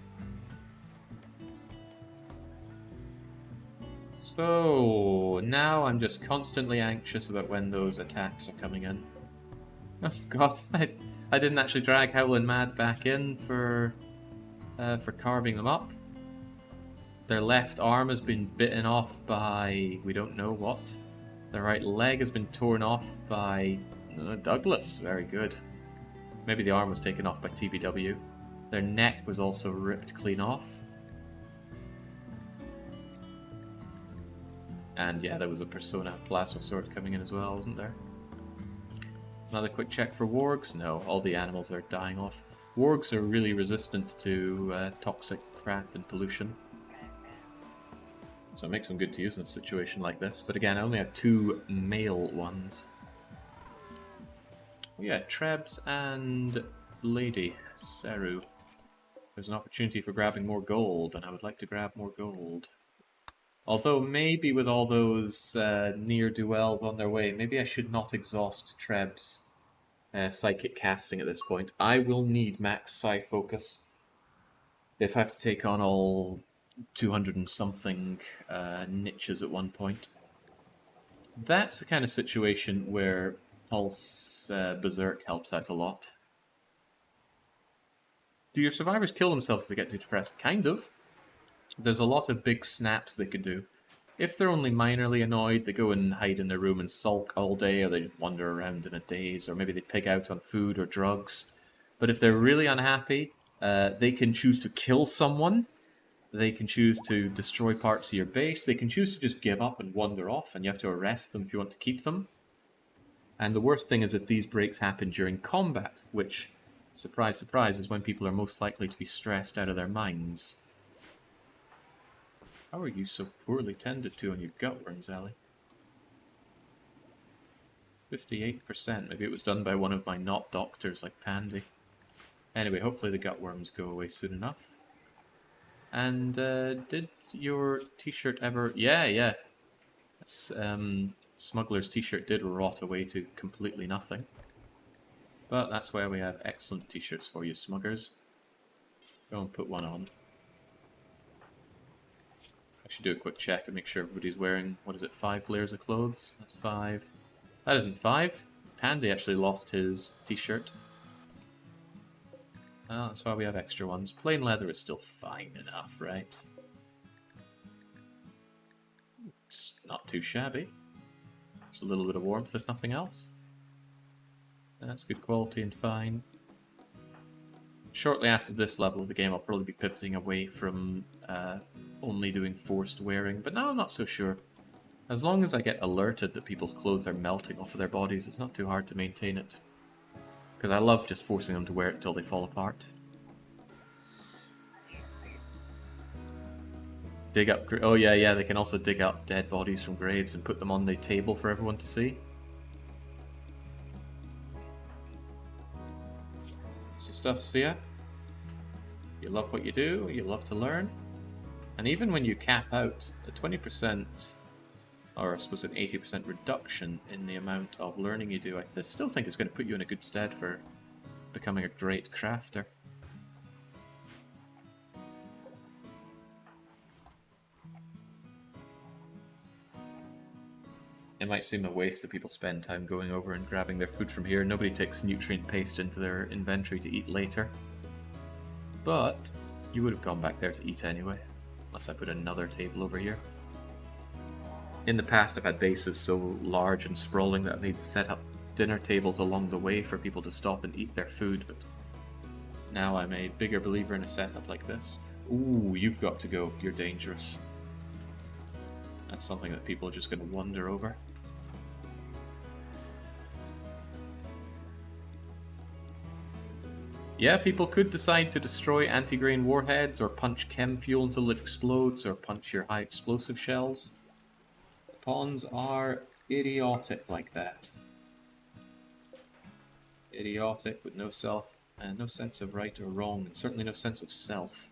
So, now I'm just constantly anxious about when those attacks are coming in. Oh god, I didn't actually drag Howlin' Mad back in for carving them up. Their left arm has been bitten off by... we don't know what. Their right leg has been torn off by... Douglas. Very good. Maybe the arm was taken off by TBW. Their neck was also ripped clean off. And yeah, there was a Persona Plasma Sword coming in as well, wasn't there? Another quick check for wargs. No, all the animals are dying off. Wargs are really resistant to toxic crap and pollution. So it makes them good to use in a situation like this. But again, I only have 2 male ones. Oh yeah, Trebs and Lady Seru. There's an opportunity for grabbing more gold, and I would like to grab more gold. Although maybe with all those near-duels on their way, maybe I should not exhaust Treb's psychic casting at this point. I will need max psi focus if I have to take on all 200 and something niches at one point. That's the kind of situation where Pulse Berserk helps out a lot. Do your survivors kill themselves if they get too depressed? Kind of. There's a lot of big snaps they could do. If they're only minorly annoyed, they go and hide in their room and sulk all day, or they just wander around in a daze, or maybe they pig out on food or drugs. But if they're really unhappy, they can choose to kill someone, they can choose to destroy parts of your base, they can choose to just give up and wander off, and you have to arrest them if you want to keep them. And the worst thing is if these breaks happen during combat, which, surprise, surprise, is when people are most likely to be stressed out of their minds. How are you so poorly tended to on your gutworms, Ellie? 58%. Maybe it was done by one of my not doctors like Pandy. Anyway, hopefully the gutworms go away soon enough. And did your t-shirt ever... Yeah. Smuggler's t-shirt did rot away to completely nothing. But that's why we have excellent t-shirts for you, Smuggers. Go and put one on. I should do a quick check and make sure everybody's wearing, what is it, 5 layers of clothes? That's 5. That isn't 5. Pandy actually lost his t-shirt. Oh, that's why we have extra ones. Plain leather is still fine enough, right? It's not too shabby. Just a little bit of warmth if nothing else. That's good quality and fine. Shortly after this level of the game, I'll probably be pivoting away from only doing forced wearing, but now I'm not so sure. As long as I get alerted that people's clothes are melting off of their bodies, it's not too hard to maintain it. Because I love just forcing them to wear it until they fall apart. dig up... Oh, yeah, they can also dig up dead bodies from graves and put them on the table for everyone to see. So stuff, Sia. You love what you do, you love to learn. And even when you cap out a 20%, or I suppose an 80% reduction in the amount of learning you do, I still think it's going to put you in a good stead for becoming a great crafter. It might seem a waste that people spend time going over and grabbing their food from here. Nobody takes nutrient paste into their inventory to eat later. But you would have gone back there to eat anyway, unless I put another table over here. In the past, I've had bases so large and sprawling that I need to set up dinner tables along the way for people to stop and eat their food, but now I'm a bigger believer in a setup like this. Ooh, you've got to go. You're dangerous. That's something that people are just going to wander over. Yeah, people could decide to destroy anti-grain warheads, or punch chem fuel until it explodes, or punch your high explosive shells. Pawns are idiotic like that. Idiotic with no no sense of right or wrong, and certainly no sense of self.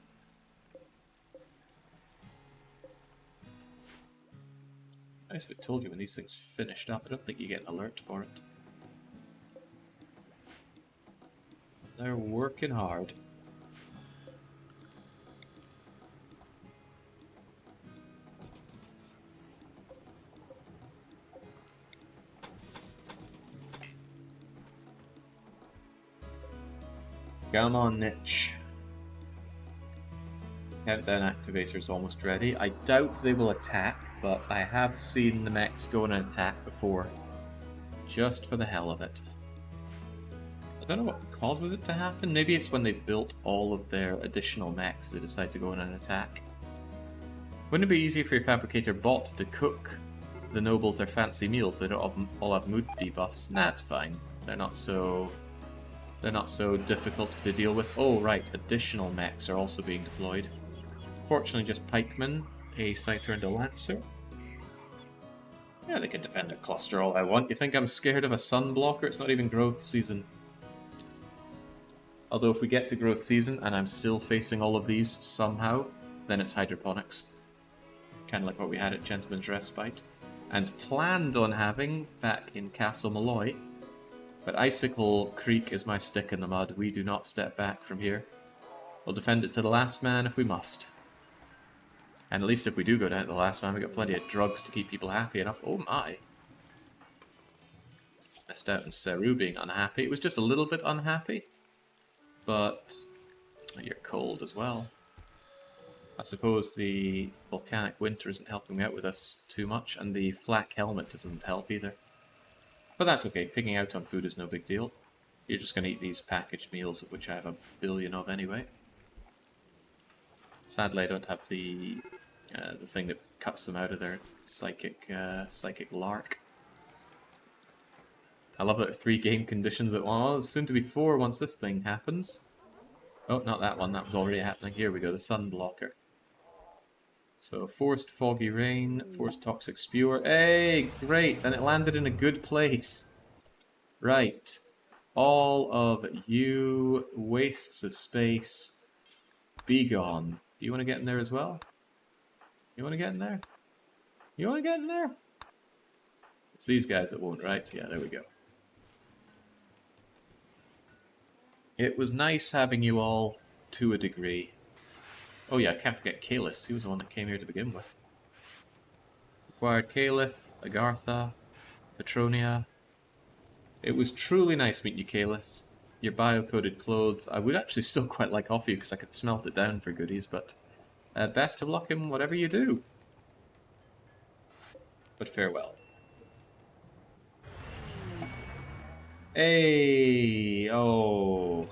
I guess if it told you when these things finished up, I don't think you get an alert for it. They're working hard. Come on, Niche. Countdown activator's almost ready. I doubt they will attack, but I have seen the mechs go on an attack before. Just for the hell of it. I don't know what causes it to happen. Maybe it's when they've built all of their additional mechs, they decide to go on an attack. Wouldn't it be easier for your fabricator bot to cook the nobles their fancy meals so they don't all have mood debuffs? Nah, it's fine. They're not so difficult to deal with. Oh, right, additional mechs are also being deployed. Fortunately, just pikemen, a scyther, and a lancer. Yeah, they can defend their cluster all I want. You think I'm scared of a sun blocker? It's not even growth season. Although if we get to growth season and I'm still facing all of these somehow, then it's hydroponics. Kind of like what we had at Gentleman's Respite. And planned on having back in Castle Malloy. But Icicle Creek is my stick in the mud. We do not step back from here. We'll defend it to the last man if we must. And at least if we do go down to the last man, we've got plenty of drugs to keep people happy enough. Oh my. Missed out on Seru being unhappy. It was just a little bit unhappy. But you're cold as well. I suppose the volcanic winter isn't helping me out with us too much, and the flak helmet doesn't help either. But that's okay, picking out on food is no big deal. You're just going to eat these packaged meals, of which I have a billion of anyway. Sadly, I don't have the thing that cuts them out of their psychic lark. I love that there are 3 game conditions at once. Soon to be 4 once this thing happens. Oh, not that one. That was already happening. Here we go, the sun blocker. So, forced foggy rain, forced toxic spewer. Hey, great! And it landed in a good place. Right. All of you wastes of space, be gone. Do you want to get in there as well? You want to get in there? You want to get in there? It's these guys that won't, right? Yeah, there we go. It was nice having you all, to a degree. Oh yeah, I can't forget Kalis. He was the one that came here to begin with. Acquired Kalith, Agartha, Petronia. It was truly nice meeting you, Kalis. Your bio-coded clothes, I would actually still quite like off you because I could smelt it down for goodies, but best of luck in whatever you do. But farewell. Hey, oh,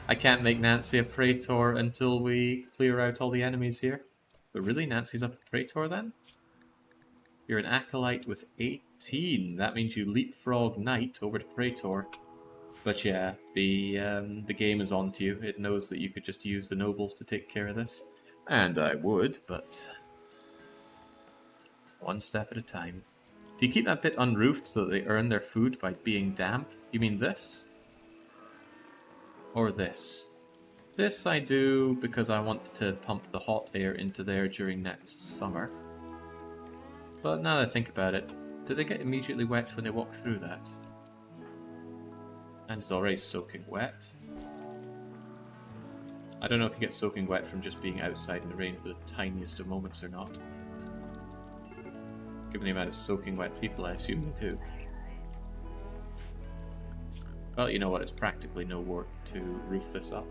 I can't make Nancy a Praetor until we clear out all the enemies here. But really, Nancy's up a Praetor then? You're an Acolyte with 18. That means you leapfrog Knight over to Praetor. But yeah, the game is on to you. It knows that you could just use the nobles to take care of this. And I would, but One step at a time. Do you keep that bit unroofed so that they earn their food by being damp? You mean this? Or this? This I do because I want to pump the hot air into there during next summer. But now that I think about it, do they get immediately wet when they walk through that? And it's already soaking wet. I don't know if you get soaking wet from just being outside in the rain for the tiniest of moments or not. Given the amount of soaking wet people, I assume they do. Well, you know what, it's practically no work to roof this up.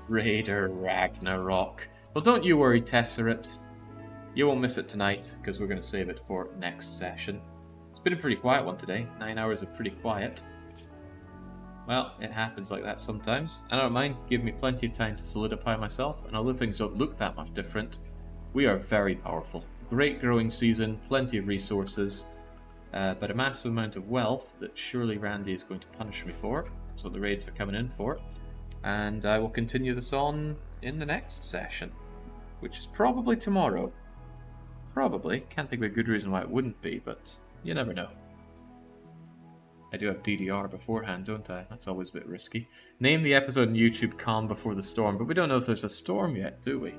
Raider Ragnarok. Well, don't you worry, Tesseret. You won't miss it tonight, because we're going to save it for next session. It's been a pretty quiet one today. 9 hours of pretty quiet. Well, it happens like that sometimes. I don't mind, give me plenty of time to solidify myself, and although things don't look that much different, we are very powerful. Great growing season, plenty of resources, but a massive amount of wealth that surely Randy is going to punish me for. That's what the raids are coming in for. And I will continue this on in the next session, which is probably tomorrow. Probably. Can't think of a good reason why it wouldn't be, but you never know. I do have DDR beforehand, don't I? That's always a bit risky. Name the episode on YouTube Calm Before the Storm, but we don't know if there's a storm yet, do we?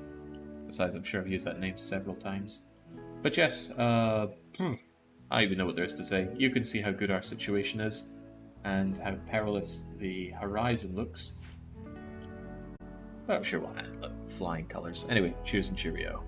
Besides, I'm sure I've used that name several times. But yes, I even know what there is to say. You can see how good our situation is, and how perilous the horizon looks. But I'm sure we'll handle it. Flying colours. Anyway, cheers and cheerio.